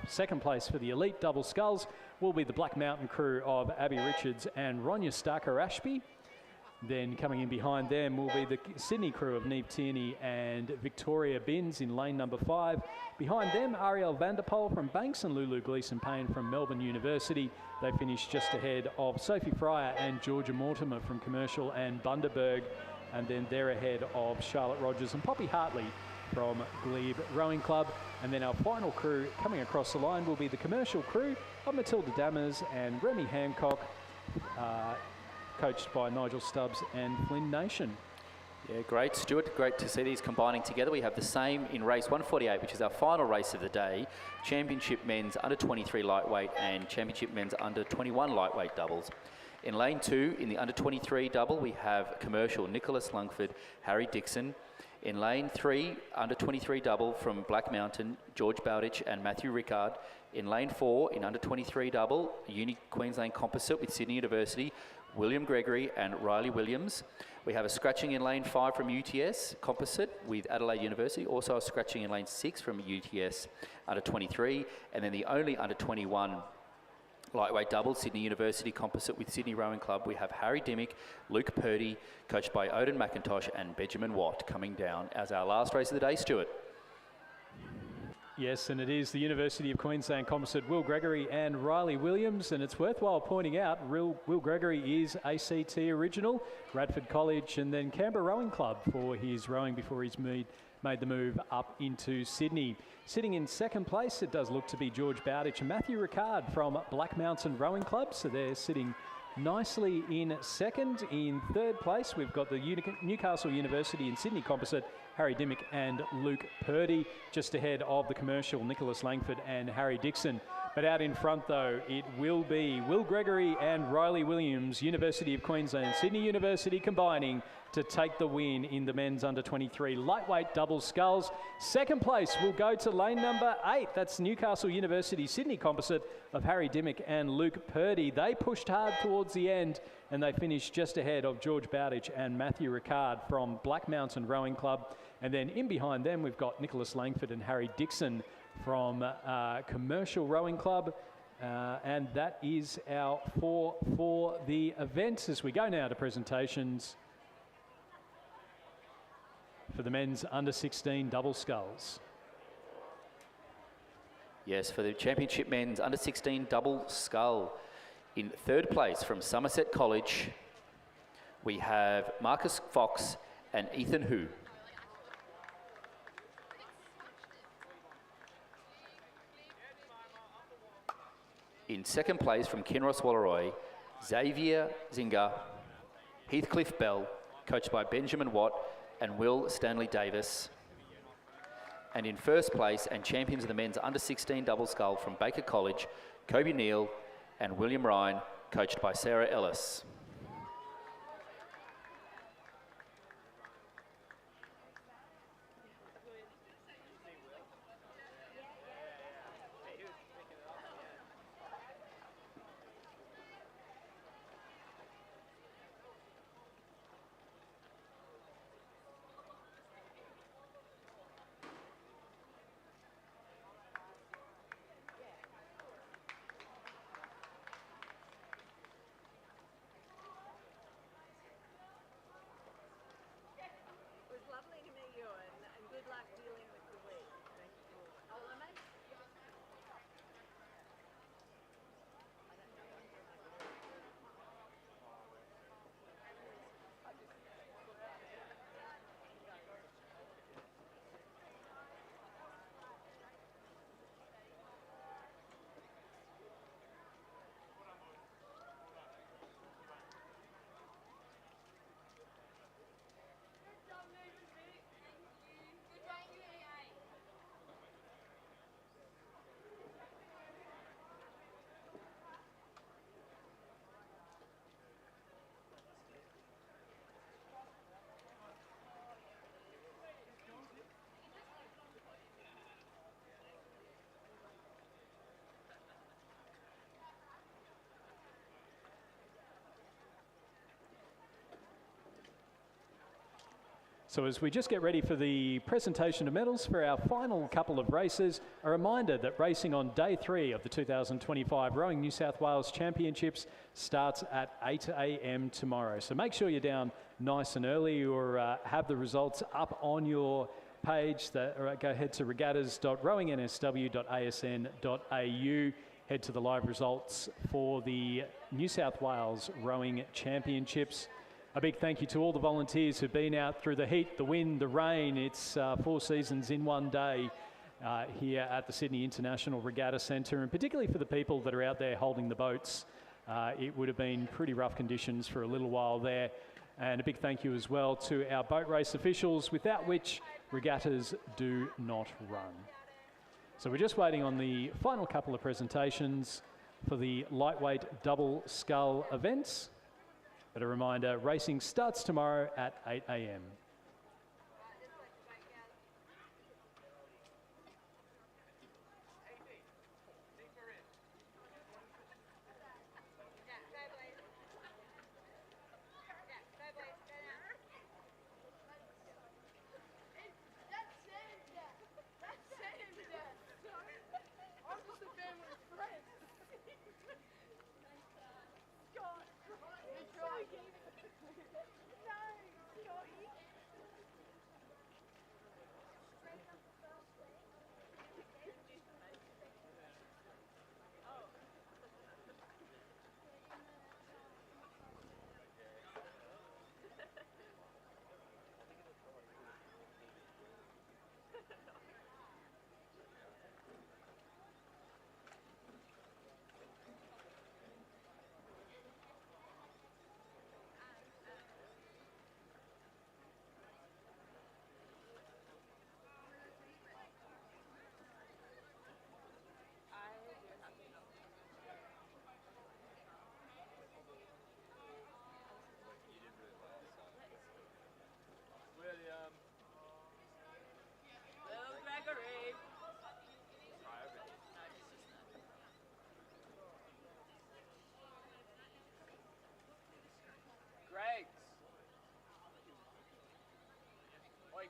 second place for the elite double sculls will be the Black Mountain crew of Abby Richards and Ronya Starker-Ashby. Then coming in behind them will be the Sydney crew of Neve Tierney and Victoria Binns in lane number 5. Behind them, Ariel Vanderpoel from Banks and Lulu Gleeson-Payne from Melbourne University. They finished just ahead of Sophie Fryer and Georgia Mortimer from Commercial and Bundaberg. And then they're ahead of Charlotte Rogers and Poppy Hartley from Glebe Rowing Club. And then our final crew coming across the line will be the Commercial crew of Matilda Dammers and Remy Hancock, coached by Nigel Stubbs and Flynn Nation. Yeah, great, Stuart. Great to see these combining together. We have the same in race 148, which is our final race of the day. Championship men's under-23 lightweight and Championship men's under-21 lightweight doubles. In lane 2, in the under-23 double, we have Commercial Nicholas Lungford, Harry Dixon. In lane 3, under-23 double from Black Mountain, George Bowditch and Matthew Rickard. In lane 4, in under-23 double, Uni Queensland Composite with Sydney University, William Gregory and Riley Williams. We have a scratching in lane 5 from UTS Composite with Adelaide University. Also a scratching in lane 6 from UTS under-23. And then the only under-21 lightweight double, Sydney University Composite with Sydney Rowing Club. We have Harry Dimmick, Luke Purdy, coached by Odin McIntosh and Benjamin Watt, coming down as our last race of the day, Stuart. Yes, and it is the University of Queensland Composite, Will Gregory and Riley Williams. And it's worthwhile pointing out, Will Gregory is ACT original, Radford College and then Canberra Rowing Club for his rowing before he's made the move up into Sydney. Sitting in second place, it does look to be George Bowditch and Matthew Rickard from Black Mountain Rowing Club. So they're sitting nicely in second. In third place, we've got the Newcastle University and Sydney Composite, Harry Dimmick and Luke Purdy, just ahead of the Commercial Nicholas Langford and Harry Dixon. But out in front, though, it will be Will Gregory and Riley Williams, University of Queensland, Sydney University combining to take the win in the men's under-23 lightweight double sculls. Second place will go to lane number 8. That's Newcastle University Sydney composite of Harry Dimmock and Luke Purdy. They pushed hard towards the end and they finished just ahead of George Bowditch and Matthew Ricard from Black Mountain Rowing Club. And then in behind them, we've got Nicholas Langford and Harry Dixon from Commercial Rowing Club. And that is our 4 for the event. As we go now to presentations for the men's under-16 double sculls. Yes, for the championship men's under-16 double scull. In third place from Somerset College, we have Marcus Fox and Ethan Hu. In second place from Kinross Wallaroi, Xavier Zinga, Heathcliff Bell, coached by Benjamin Watt and Will Stanley Davis. And in first place and champions of the men's under-16 double scull from Baker College, Kobe Neal and William Ryan, coached by Sarah Ellis. So as we just get ready for the presentation of medals for our final couple of races, a reminder that racing on day 3 of the 2025 Rowing New South Wales Championships starts at 8 a.m. tomorrow. So make sure you're down nice and early or have the results up on your page. Go ahead to regattas.rowingnsw.asn.au. Head to the live results for the New South Wales Rowing Championships. A big thank you to all the volunteers who've been out through the heat, the wind, the rain. It's 4 seasons in one day here at the Sydney International Regatta Centre, and particularly for the people that are out there holding the boats. It would have been pretty rough conditions for a little while there. And a big thank you as well to our boat race officials, without which regattas do not run. So we're just waiting on the final couple of presentations for the lightweight double scull events. But a reminder, racing starts tomorrow at 8 a.m.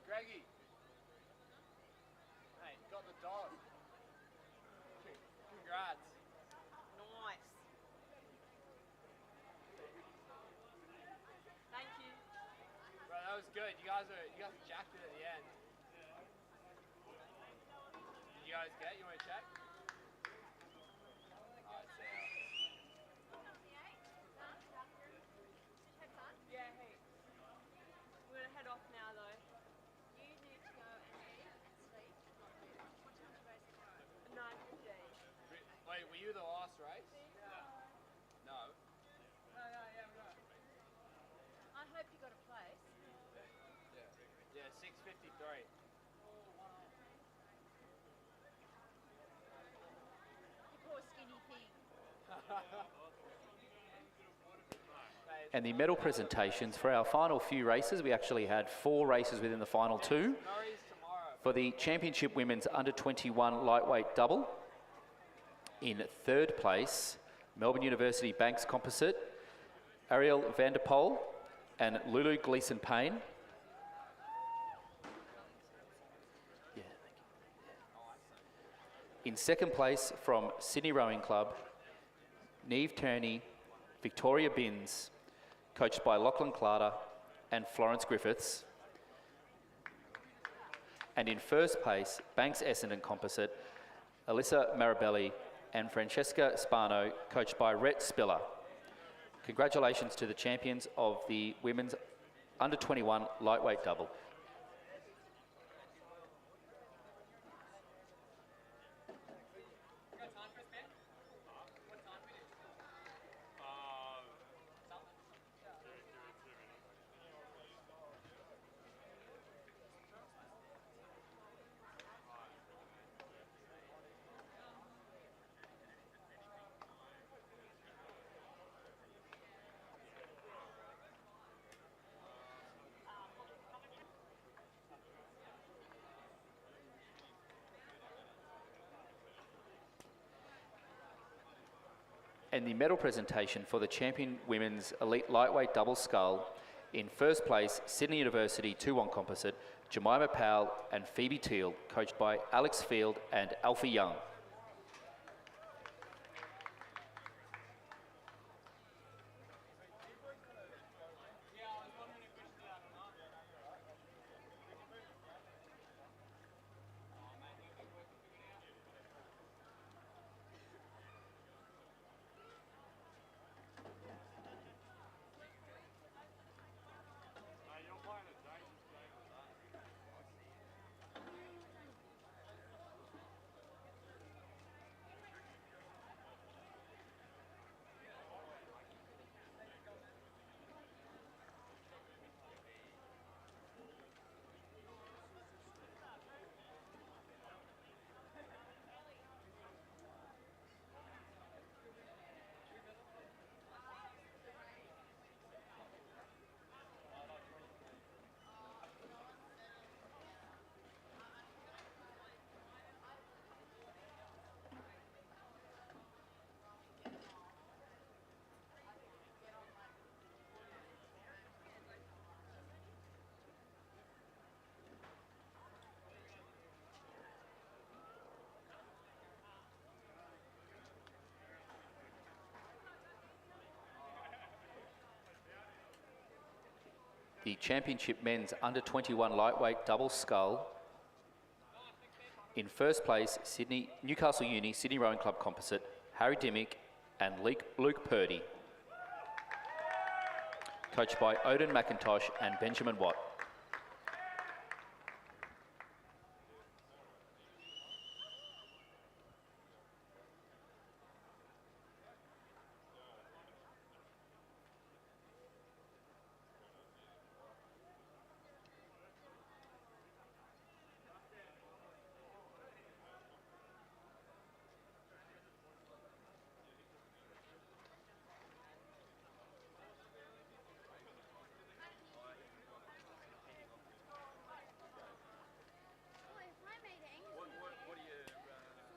Greggy. Hey, got the dog. Congrats. Nice. Thank you. Bro, that was good. You guys jacked it at the end. Did you guys get? You want to check? Yeah, hey. We're gonna head off now though. You need to go and eat and sleep. What time did you race tomorrow? 9:15. Wait, were you the last race? No. I hope you got a place. Yeah, 6:53. You poor skinny thing. And the medal presentations for our final few races, we actually had 4 races within the final 2. For the Championship Women's Under-21 Lightweight Double, in 3rd place, Melbourne University Banks Composite, Ariel Vanderpoel and Lulu Gleeson-Payne. In 2nd place from Sydney Rowing Club, Neve Turney, Victoria Binns, coached by Lachlan Clarter and Florence Griffiths. And in 1st place, Banks Essendon Composite, Alyssa Marabelli and Francesca Spano, coached by Rhett Spiller. Congratulations to the champions of the women's under-21 lightweight double. And the medal presentation for the champion women's elite lightweight double scull. In 1st place, Sydney University 2-1 composite, Jemima Powell and Phoebe Teal, coached by Alex Field and Alfie Young. The Championship Men's Under-21 Lightweight Double Scull. In 1st place, Newcastle Uni Sydney Rowing Club Composite, Harry Dimmick and Luke Purdy. Coached by Odin McIntosh and Benjamin Watt.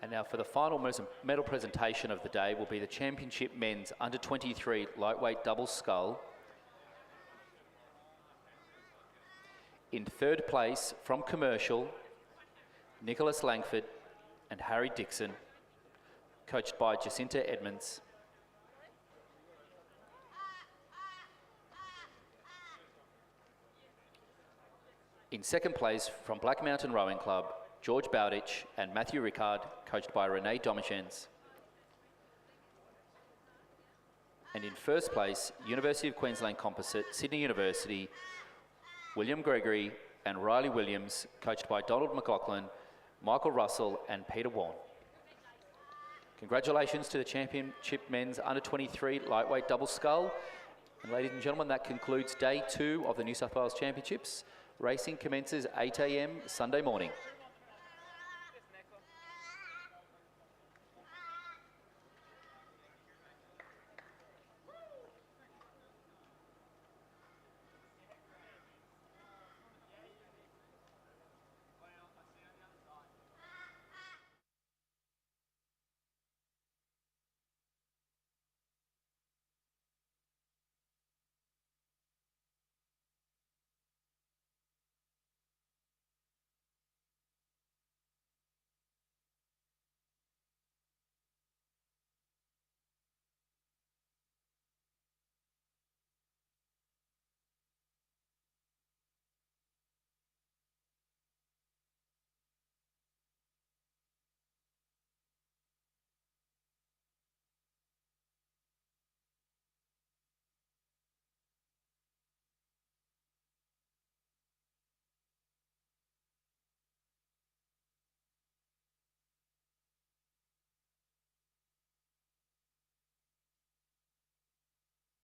And now for the final medal presentation of the day will be the Championship Men's Under-23 Lightweight Double Scull. In third place from Commercial, Nicholas Langford and Harry Dixon, coached by Jacinta Edmonds. In second place from Black Mountain Rowing Club, George Bowditch and Matthew Rickard, coached by Renee Domichens. And in first place, University of Queensland Composite, Sydney University, William Gregory and Riley Williams, coached by Donald McLaughlin, Michael Russell and Peter Warren. Congratulations to the championship men's under-23 lightweight double scull. And ladies and gentlemen, that concludes day 2 of the New South Wales Championships. Racing commences 8 a.m. Sunday morning.